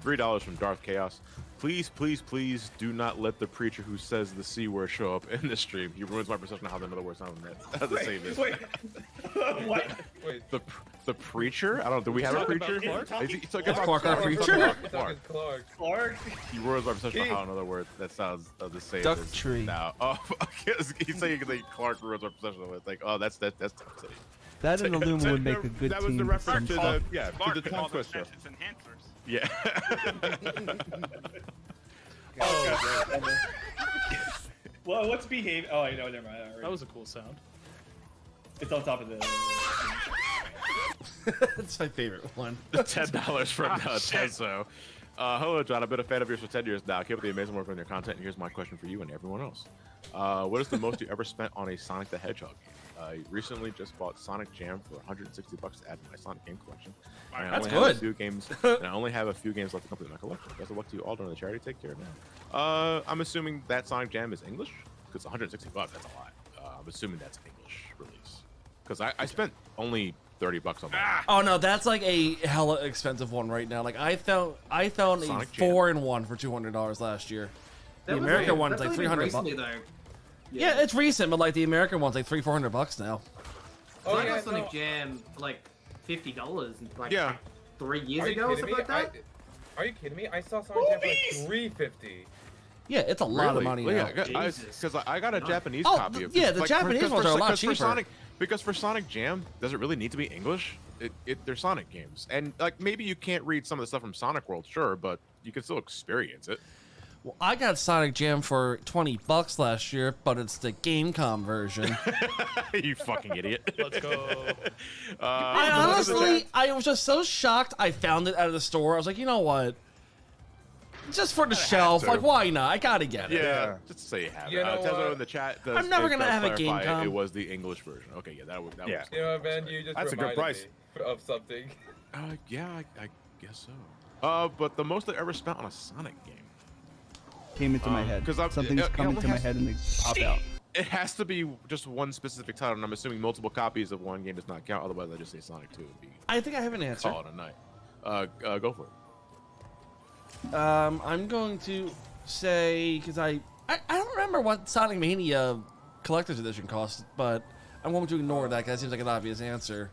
Speaker 1: $3 from Darth Chaos. Please, please, please do not let the preacher who says the C word show up in the stream. He ruins my perception of how the other words sound the same.
Speaker 12: Wait. What?
Speaker 21: Wait.
Speaker 1: The preacher? I don't know. Do we have a preacher? Is he talking about
Speaker 3: Clark our preacher?
Speaker 12: Clark?
Speaker 1: He ruins my perception of how another word that sounds the same.
Speaker 3: Duck
Speaker 1: as
Speaker 3: tree.
Speaker 1: Now. Oh, he's saying that Clark ruins my perception of it. Like, oh, that's Duck City.
Speaker 2: That and Illuma would make a good
Speaker 4: That
Speaker 2: team.
Speaker 4: was the reference to
Speaker 1: Oh,
Speaker 4: the
Speaker 5: Clark
Speaker 4: to the
Speaker 5: and
Speaker 4: tongue
Speaker 5: all those
Speaker 4: twister.
Speaker 5: it's enhancers.
Speaker 1: Yeah.
Speaker 12: Well, what's behave? Oh, I know. Never mind.
Speaker 18: That was a cool sound.
Speaker 12: It's on top of the.
Speaker 3: That's my favorite one.
Speaker 1: $10 from Tenzo. Hello, John. I've been a fan of yours for 10 years now. Keep up the amazing work on your content. And here's my question for you and everyone else. What is the most you ever spent on a Sonic the Hedgehog game? I recently just bought Sonic Jam for $160 to add to my Sonic game collection. And
Speaker 3: That's
Speaker 1: I only have
Speaker 3: good.
Speaker 1: a few games, and I only have a few games left to complete my collection. Best of luck to you all during the charity. Take care now. I'm assuming that Sonic Jam is English because $160. That's a lot. I'm assuming that's English release because I spent only $30 on that.
Speaker 3: Oh no, that's like a hella expensive one right now. Like I found
Speaker 1: Sonic
Speaker 3: a
Speaker 1: Jam.
Speaker 3: 4-in-1 for $200 last year. The American one's like $300. Yeah, it's recent, but like the American one's like $300-400 now.
Speaker 19: Oh, I got Sonic Jam for like $50 like
Speaker 1: Yeah.
Speaker 19: 3 years
Speaker 21: Are you
Speaker 19: ago or
Speaker 21: kidding
Speaker 19: something
Speaker 21: me?
Speaker 19: like that.
Speaker 21: Are you kidding me? I saw Sonic Jam for like $350.
Speaker 3: Yeah, it's a lot of money
Speaker 1: Well,
Speaker 3: now.
Speaker 1: yeah, because I got a Japanese
Speaker 3: Oh,
Speaker 1: copy of
Speaker 3: yeah,
Speaker 1: it.
Speaker 3: the Japanese ones are a lot cheaper.
Speaker 1: Because for Sonic Jam, does it really need to be English? They're Sonic games, and like maybe you can't read some of the stuff from Sonic World, sure, but you can still experience it.
Speaker 3: Well, I got Sonic Jam for $20 last year, but it's the Gamecom version.
Speaker 1: You fucking idiot.
Speaker 18: Let's go.
Speaker 3: I was just so shocked. I found it out of the store. I was like, you know what? Just for the shelf, like why not? I gotta get it.
Speaker 1: Yeah, just say you have
Speaker 21: You know
Speaker 1: it. Tezo
Speaker 21: what?
Speaker 1: in the chat.
Speaker 3: I'm never gonna have a
Speaker 1: clarify
Speaker 3: Gamecom.
Speaker 1: It was the English version. Okay, yeah, that would.
Speaker 4: Yeah.
Speaker 21: You know, man, you just
Speaker 4: That's a good
Speaker 21: reminded
Speaker 4: price.
Speaker 21: me of something.
Speaker 1: Yeah, I guess so. But the most I ever spent on a Sonic game.
Speaker 2: Came into my head.
Speaker 1: Because
Speaker 2: Something's coming to my head and they pop out.
Speaker 1: It has to be just one specific title, and I'm assuming multiple copies of one game does not count. Otherwise, I just say Sonic 2 would be.
Speaker 3: I think I have an answer.
Speaker 1: Call it a night. Go for it.
Speaker 3: I'm going to say because I don't remember what Sonic Mania Collector's Edition cost, but I'm going to ignore that because that seems like an obvious answer.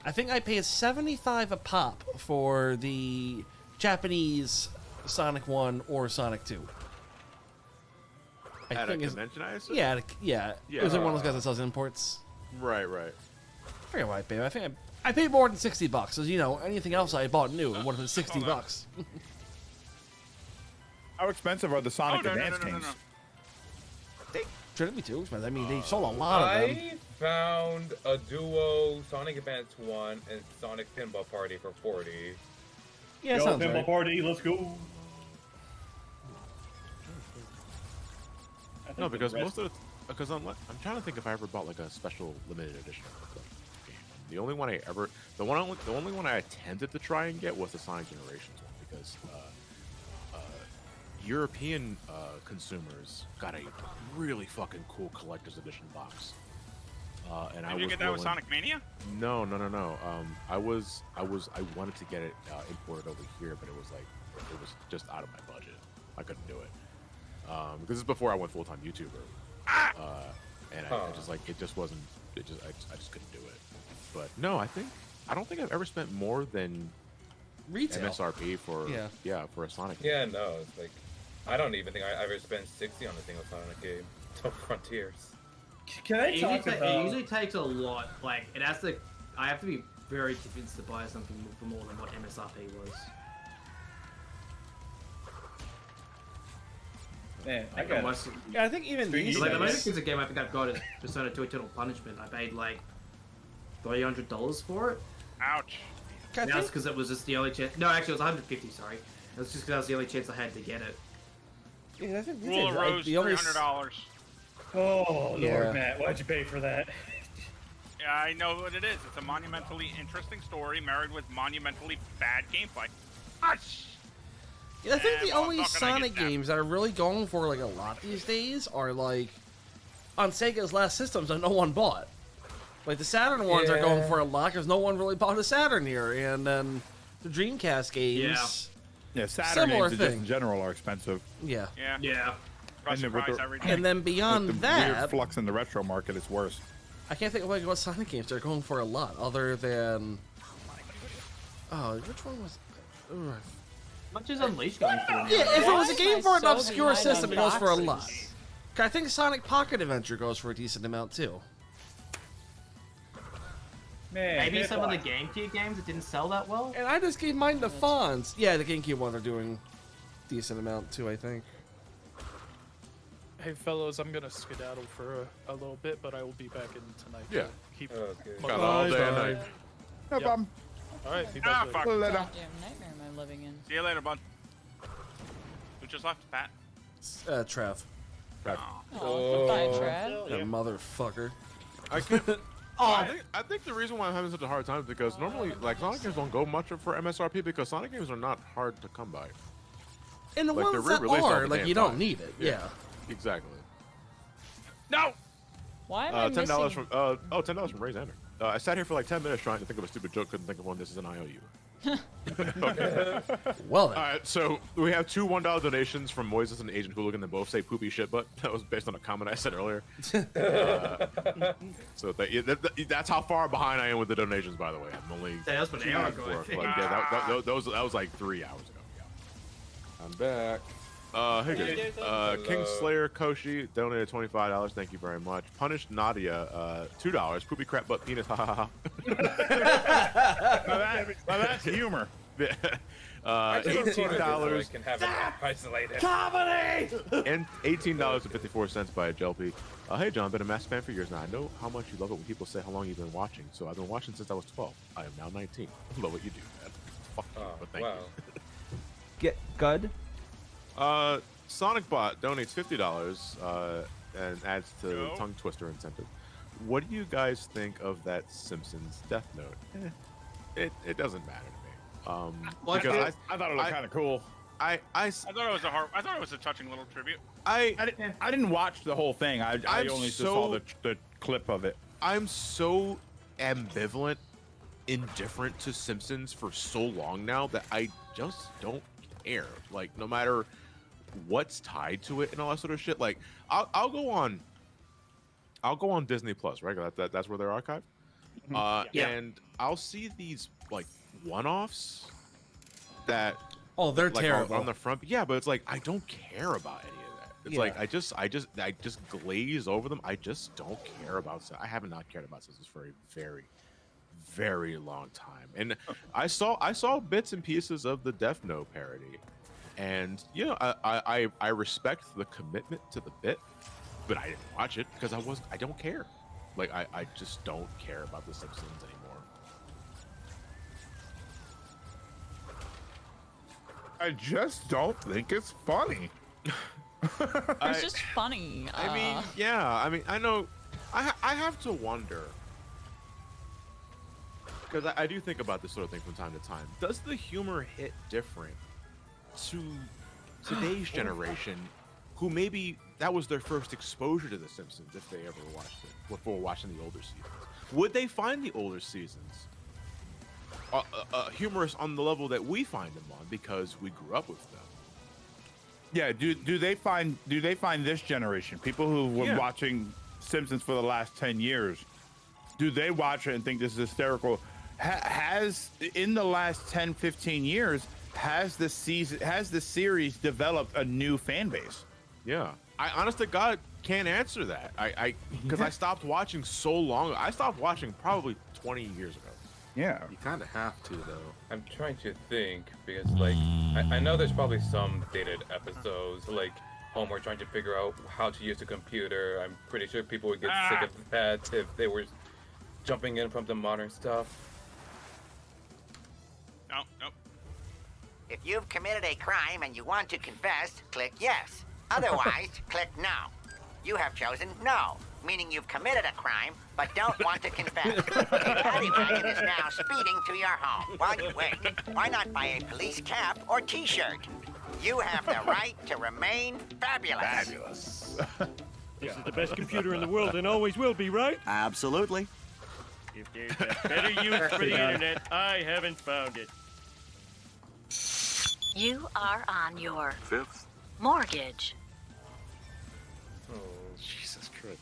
Speaker 3: I think I paid $75 a pop for the Japanese Sonic 1 or Sonic 2.
Speaker 1: At a convention, I assume?
Speaker 3: Yeah, It was like one of those guys that sells imports.
Speaker 1: Right.
Speaker 3: I forget what I paid. I think I paid more than $60. As you know, anything else I bought new would have been $60.
Speaker 4: How expensive are the Sonic Advance games?
Speaker 3: They shouldn't be too expensive. I mean, they sold a lot of them.
Speaker 21: I found a duo Sonic Advance 1 and Sonic Pinball Party for $40.
Speaker 3: Yeah,
Speaker 12: Yo,
Speaker 3: sounds
Speaker 12: Pinball
Speaker 3: right.
Speaker 12: Party, let's go.
Speaker 1: No, because most of because I'm trying to think if I ever bought like a special limited edition of the game. The only one I attempted to try and get was the Sonic Generations one because European consumers got a really fucking cool collector's edition box. And
Speaker 5: Did you get that with Sonic Mania?
Speaker 1: No. I wanted to get it imported over here, but it was just out of my budget. I couldn't do it. Because this is before I went full-time YouTuber. And I just like it just wasn't I just couldn't do it. But no, I don't think I've ever spent more than
Speaker 3: retail
Speaker 1: MSRP for for a Sonic game.
Speaker 21: Yeah, no, it's like I don't even think I ever spent 60 on a single Sonic game. Till Frontiers.
Speaker 12: Can I talk about?
Speaker 19: It usually takes a lot. Like it has to. I have to be very convinced to buy something for more than what MSRP was.
Speaker 12: Man,
Speaker 19: Like,
Speaker 12: I
Speaker 19: almost-
Speaker 3: I think even these
Speaker 19: like the most
Speaker 3: days.
Speaker 19: expensive game I think I've got is Persona 2 Eternal Punishment. I paid like $300 for it.
Speaker 5: Ouch.
Speaker 19: Now it's because it was just the only chance. No, actually, it was 150. Sorry, it was just because that was the only chance I had to get it.
Speaker 3: Yeah, I think these
Speaker 5: Rule
Speaker 3: days,
Speaker 5: of
Speaker 3: like,
Speaker 5: Rose,
Speaker 3: the only
Speaker 5: $300.
Speaker 12: Oh,
Speaker 3: Yeah.
Speaker 12: Lord, Matt, why'd you pay for that?
Speaker 5: Yeah, I know what it is. It's a monumentally interesting story married with monumentally bad gameplay. Gosh!
Speaker 3: Yeah, I think the
Speaker 5: Yeah,
Speaker 3: only
Speaker 5: motherfucker, I
Speaker 3: Sonic
Speaker 5: get that.
Speaker 3: games that are really going for like a lot these days are like on Sega's last systems that no one bought. Like the Saturn ones are going for a lot because no one really bought a Saturn here, and then the Dreamcast games.
Speaker 4: Yeah, Saturn
Speaker 3: Similar
Speaker 4: games just
Speaker 3: thing.
Speaker 4: in general are expensive.
Speaker 3: Yeah.
Speaker 19: Yeah.
Speaker 5: Rush
Speaker 4: And with
Speaker 5: price
Speaker 4: the-
Speaker 5: every day.
Speaker 3: And then beyond
Speaker 4: with the
Speaker 3: that,
Speaker 4: weird flux in the retro market, it's worse.
Speaker 3: I can't think of like what Sonic games they're going for a lot other than. Oh, which one was? Ugh.
Speaker 19: Much is Unleashed going for?
Speaker 3: Yeah, if it was a
Speaker 11: Why
Speaker 3: game
Speaker 11: am I
Speaker 3: for an
Speaker 11: so
Speaker 3: obscure
Speaker 11: behind on
Speaker 3: system, it goes for a lot.
Speaker 11: boxes?
Speaker 3: I think Sonic Pocket Adventure goes for a decent amount too.
Speaker 12: Man,
Speaker 19: Maybe some of the
Speaker 12: Hitbox.
Speaker 19: GameCube games that didn't sell that well.
Speaker 3: And I just gave mine to Fonz. Yeah, the GameCube one are doing decent amount too, I think.
Speaker 18: Hey fellows, I'm gonna skedaddle for a little bit, but I will be back in tonight.
Speaker 1: Yeah.
Speaker 18: Keep
Speaker 1: Got all day and night.
Speaker 4: No problem.
Speaker 18: All right. Be
Speaker 5: Ah,
Speaker 18: back
Speaker 5: fuck.
Speaker 18: later.
Speaker 4: Later.
Speaker 11: Goddamn nightmare am I living in?
Speaker 5: See you later, bud. Who just left? Pat?
Speaker 3: Trev.
Speaker 11: Oh, goodbye, Trev.
Speaker 3: That motherfucker.
Speaker 1: I think the reason why I'm having such a hard time is because normally, like, Sonic games don't go much for MSRP because Sonic games are not hard to come by.
Speaker 3: And the
Speaker 1: Like, they're
Speaker 3: ones that
Speaker 1: re-released all
Speaker 3: are,
Speaker 1: the
Speaker 3: like,
Speaker 1: damn
Speaker 3: you don't
Speaker 1: time.
Speaker 3: need it. Yeah.
Speaker 1: Exactly.
Speaker 5: No!
Speaker 11: Why am I
Speaker 1: $10
Speaker 11: missing?
Speaker 1: from $10 from Ray Zander. I sat here for like 10 minutes trying to think of a stupid joke, couldn't think of one. This is an IOU. Okay.
Speaker 3: Well then.
Speaker 1: All right, so we have two $1 donations from Moises and Agent Hooligan. They both say poopy shit, but that was based on a comment I said earlier. So that's how far behind I am with the donations, by the way. I'm only
Speaker 19: That was an hour ago, I
Speaker 1: four,
Speaker 19: think.
Speaker 1: like, yeah, that was like 3 hours ago. Yeah.
Speaker 21: I'm back.
Speaker 1: Hey guys. Kingslayer Koshi donated $25. Thank you very much. Punished Nadia, $2. Poopy crap butt penis. Ha ha
Speaker 4: Now that's humor.
Speaker 21: I just
Speaker 1: $18.
Speaker 21: so I can have it isolated.
Speaker 1: Comedy! And $18.54 by Jelpy. Hey John, been a massive fan for years now. I know how much you love it when people say how long you've been watching. So I've been watching since I was 12. I am now 19. I love what you do, man. Fuck you, but thank
Speaker 21: Wow.
Speaker 2: Get good.
Speaker 1: you. SonicBot donates $50 and adds to Tongue Twister incentive. What do you guys think of that Simpsons Death Note? It doesn't matter to me. Because
Speaker 4: I thought it looked kind of cool.
Speaker 1: I
Speaker 5: thought it was a touching little tribute.
Speaker 1: I
Speaker 4: didn't watch the whole thing. I
Speaker 1: I'm
Speaker 4: only just
Speaker 1: so-
Speaker 4: saw the clip of it.
Speaker 1: I'm so ambivalent, indifferent to Simpsons for so long now that I just don't care. Like, no matter what's tied to it and all that sort of shit. Like, I'll go on Disney Plus, right? That's where they're archived.
Speaker 19: Yeah.
Speaker 1: And I'll see these like one-offs that
Speaker 3: Oh, they're
Speaker 1: like,
Speaker 3: terrible.
Speaker 1: on the front. Yeah, but it's like I don't care about any of that. It's like I just glaze over them. I just don't care about. I have not cared about Simpsons for a very, very long time. And I saw bits and pieces of the Death Note parody, and you know I respect the commitment to the bit, but I didn't watch it because I don't care. Like I just don't care about the Simpsons anymore.
Speaker 20: I just don't think it's funny.
Speaker 11: It's just funny.
Speaker 1: I mean, yeah. I mean, I know. I have to wonder, because I do think about this sort of thing from time to time. Does the humor hit different to today's generation, who maybe that was their first exposure to The Simpsons, if they ever watched it before watching the older seasons? Would they find the older seasons humorous on the level that we find them on because we grew up with them?
Speaker 4: Yeah, do they find this generation, people who were watching Simpsons for the last 10 years, do they watch it and think this is hysterical? Has in the last 10, 15 years, has the series developed a new fan base?
Speaker 1: Yeah. I honest to God can't answer that. Because I stopped watching so long. I stopped watching probably 20 years ago.
Speaker 4: Yeah.
Speaker 13: You kind of have to, though.
Speaker 21: I'm trying to think because, like, I know there's probably some dated episodes, like Homer trying to figure out how to use a computer. I'm pretty sure people would get sick of that if they were jumping in from the modern stuff.
Speaker 5: Nope.
Speaker 22: If you've committed a crime and you want to confess, click yes. Otherwise, click no. You have chosen no, meaning you've committed a crime but don't want to confess. A paddy wagon is now speeding to your home. While you wait, why not buy a police cap or t-shirt? You have the right to remain fabulous.
Speaker 6: Fabulous. This is the best computer in the world and always will be, right?
Speaker 23: Absolutely.
Speaker 6: If there's a better use for the internet, I haven't found it.
Speaker 24: You are on your
Speaker 23: 5th
Speaker 24: mortgage.
Speaker 1: Oh, Jesus Christ.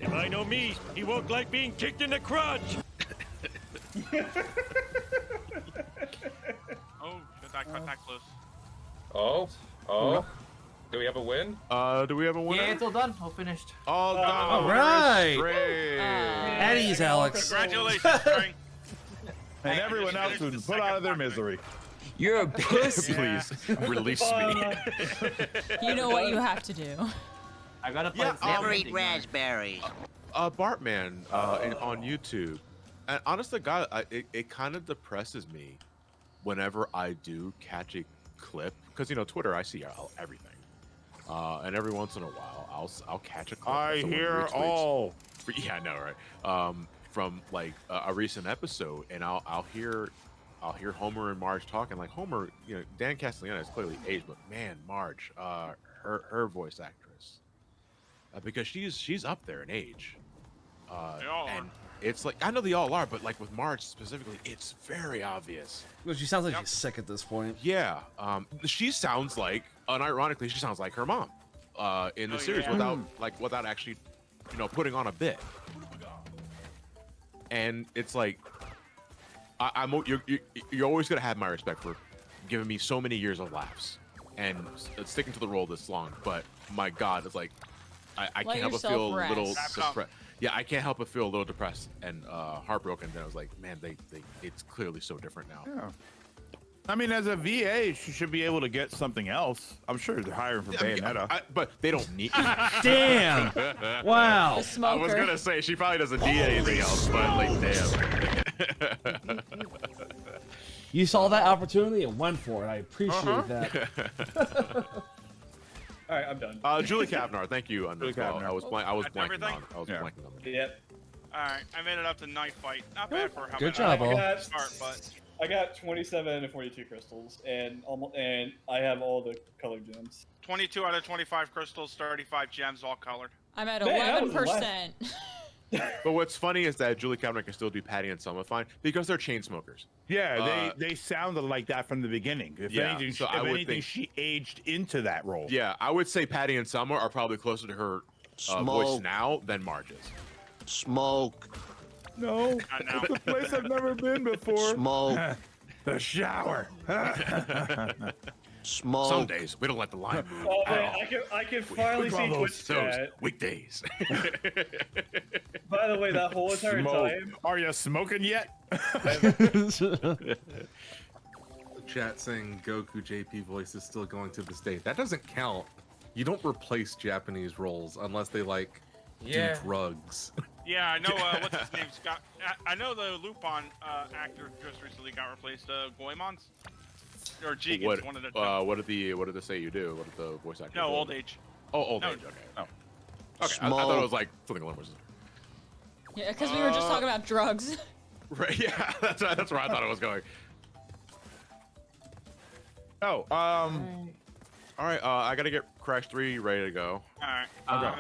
Speaker 6: If I know me, he won't like being kicked in the crotch.
Speaker 5: Oh, should I cut that close?
Speaker 21: Oh. Do we have a win?
Speaker 1: Do we have a winner?
Speaker 19: Yeah, it's all done. All finished.
Speaker 1: All done.
Speaker 3: All right.
Speaker 1: At
Speaker 3: ease, Alex.
Speaker 5: Congratulations, Spring.
Speaker 4: And everyone else was put out of their misery.
Speaker 23: You're a pussy.
Speaker 1: Please release me.
Speaker 11: You know what you have to do.
Speaker 19: I gotta play.
Speaker 22: Never eat raspberries.
Speaker 1: Bartman on YouTube. And honest to God, it kind of depresses me whenever I do catch a clip, because you know Twitter, I see everything, and every once in a while I'll catch a clip.
Speaker 4: I hear all.
Speaker 1: Yeah, I know, right? From like a recent episode, and I'll hear Homer and Marge talking. Like Homer, you know, Dan Castellaneta is clearly aged, but man, Marge, her voice actress, because she's up there in age, and it's like I know they all are, but like with Marge specifically, it's very obvious.
Speaker 3: Well, she sounds like she's sick at this point.
Speaker 1: Yeah, she sounds like, unironically, she sounds like her mom in the series without actually, you know, putting on a bit. And it's like, you're always gonna have my respect for giving me so many years of laughs and sticking to the role this long. But my God, it's like I can't help but feel a little depressed. Yeah, I can't help but feel a little depressed and heartbroken. Then I was like, man, it's clearly so different now.
Speaker 4: Yeah. I mean, as a VA, she should be able to get something else. I'm sure they're hiring for Bayonetta.
Speaker 1: But they don't need.
Speaker 3: Damn! Wow.
Speaker 1: I was gonna say she probably doesn't need anything else, but like, damn.
Speaker 3: You saw that opportunity and went for it. I appreciate that.
Speaker 12: All right, I'm done.
Speaker 1: Julie Kavnar, thank you.
Speaker 4: Julie Kavnar.
Speaker 1: I was blanking
Speaker 5: everything?
Speaker 1: on. Blanking on.
Speaker 12: Yep.
Speaker 5: All right, I made it up to night fight. Not bad for how
Speaker 3: Good job, Al.
Speaker 5: start, but
Speaker 12: I got 27 and 42 crystals, and I have all the colored gems.
Speaker 5: 22 out of 25 crystals, 35 gems, all colored.
Speaker 11: I'm at
Speaker 12: Man,
Speaker 11: 11%.
Speaker 1: But what's funny is that Julie Kavnar can still do Patty and Selma fine because they're chain smokers.
Speaker 4: Yeah, they sounded like that from the beginning. If anything,
Speaker 1: so I would think
Speaker 4: she aged into that role.
Speaker 1: Yeah, I would say Patty and Selma are probably closer to her voice now than Marge is.
Speaker 23: Smoke.
Speaker 4: No, it's a place I've never been before.
Speaker 23: Smoke.
Speaker 4: The shower.
Speaker 9: Small.
Speaker 1: Some days we don't let the line move.
Speaker 12: Oh
Speaker 1: at
Speaker 12: man,
Speaker 1: all.
Speaker 12: I can finally see Twitch chat.
Speaker 1: Weekdays.
Speaker 12: By the way, that whole entire
Speaker 4: Smoke.
Speaker 12: time.
Speaker 4: Are you smoking yet?
Speaker 8: Chat saying Goku JP voice is still going to this day. That doesn't count. You don't replace Japanese roles unless they like do drugs.
Speaker 5: Yeah, I know. What's his name? Scott. I know the Lupin actor just recently got replaced. Goemons or Jigen's, one of the.
Speaker 1: What did they say you do? What did the voice actor?
Speaker 5: No,
Speaker 1: do?
Speaker 5: old age.
Speaker 1: Oh, old
Speaker 5: No.
Speaker 1: age. Okay. Oh. Okay. I thought it was like something along those lines.
Speaker 11: Yeah, because we were just talking about drugs.
Speaker 1: Right. Yeah. That's where I thought it was going.
Speaker 4: Oh.
Speaker 1: All right. I gotta get Crash 3 ready to go.
Speaker 5: All right.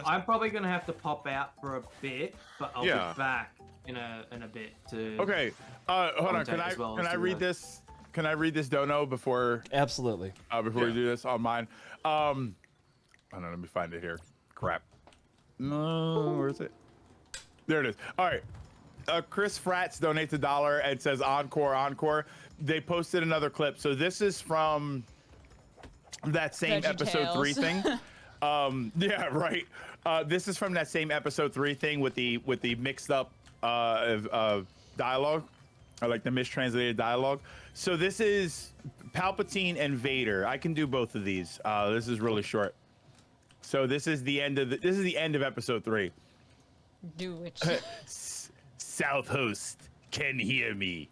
Speaker 19: I'm probably gonna have to pop out for a bit, but I'll be back in a bit to.
Speaker 4: Okay. Hold on.
Speaker 19: commentate
Speaker 4: Can I
Speaker 19: as well
Speaker 4: can
Speaker 19: as
Speaker 4: I
Speaker 19: do
Speaker 4: read
Speaker 19: that.
Speaker 4: this? Can I read this dono before?
Speaker 3: Absolutely.
Speaker 4: Before we do this on mine. Hold on. Let me find it here. Crap. No. Where is it? There it is. All right. Chris Fratz donates $1 and says encore, encore. They posted another clip. So this is from that same episode 3 thing. Yeah, right. This is from that same episode 3 thing with the mixed up dialogue, or like the mistranslated dialogue. So this is Palpatine and Vader. I can do both of these. This is really short. So this is the end of episode 3.
Speaker 11: Do it.
Speaker 4: South host can hear me.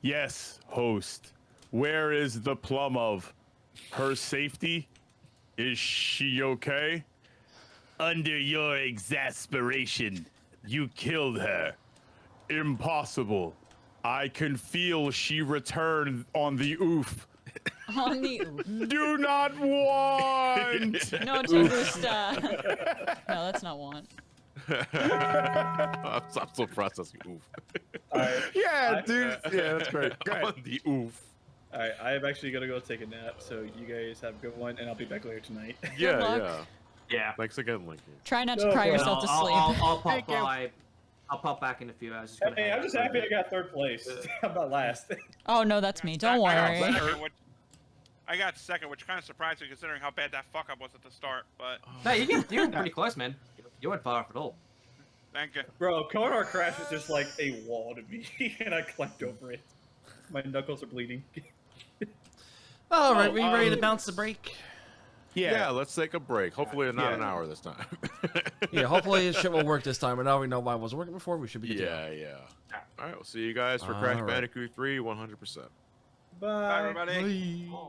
Speaker 4: Yes, host. Where is the plum of her safety? Is she okay? Under your exasperation, you killed her. Impossible. I can feel she returned on the oof.
Speaker 11: On the oof.
Speaker 4: Do not want.
Speaker 11: No, to Gusta. No, that's not want.
Speaker 1: I'm still processing oof.
Speaker 4: Yeah, dude. Yeah, that's great. Go ahead.
Speaker 1: On the oof.
Speaker 12: All right, I am actually gonna go take a nap, so you guys have a good one, and I'll be back later tonight.
Speaker 1: Yeah,
Speaker 11: luck.
Speaker 19: Yeah.
Speaker 1: Thanks again, Linky.
Speaker 11: Try not to cry yourself to sleep.
Speaker 19: I'll pop by. I'll pop back in a few hours. Just gonna
Speaker 12: Hey,
Speaker 19: hang
Speaker 12: I'm
Speaker 19: out
Speaker 12: just
Speaker 19: for a
Speaker 12: happy I
Speaker 19: bit.
Speaker 12: got 3rd place. I'm not last.
Speaker 11: Oh no, that's me. Don't worry.
Speaker 5: I got second, which kind of surprised me considering how bad that fuck up was at the start. But
Speaker 19: No, you're pretty close, man. You weren't far off at all.
Speaker 5: thank you.
Speaker 12: Bro, Konar Crash is just like a wall to me, and I climbed over it. My knuckles are bleeding.
Speaker 3: All right, we ready to bounce the break?
Speaker 1: Yeah, let's take a break. Hopefully not an hour this time.
Speaker 3: Yeah, hopefully this shit will work this time. But now we know why it wasn't working before. We should be good to go.
Speaker 1: Yeah. All right, we'll see you guys for
Speaker 3: All
Speaker 1: Crash
Speaker 3: right.
Speaker 1: Bandicoot 3 100%.
Speaker 12: Bye.
Speaker 5: Bye, everybody.
Speaker 1: Bye.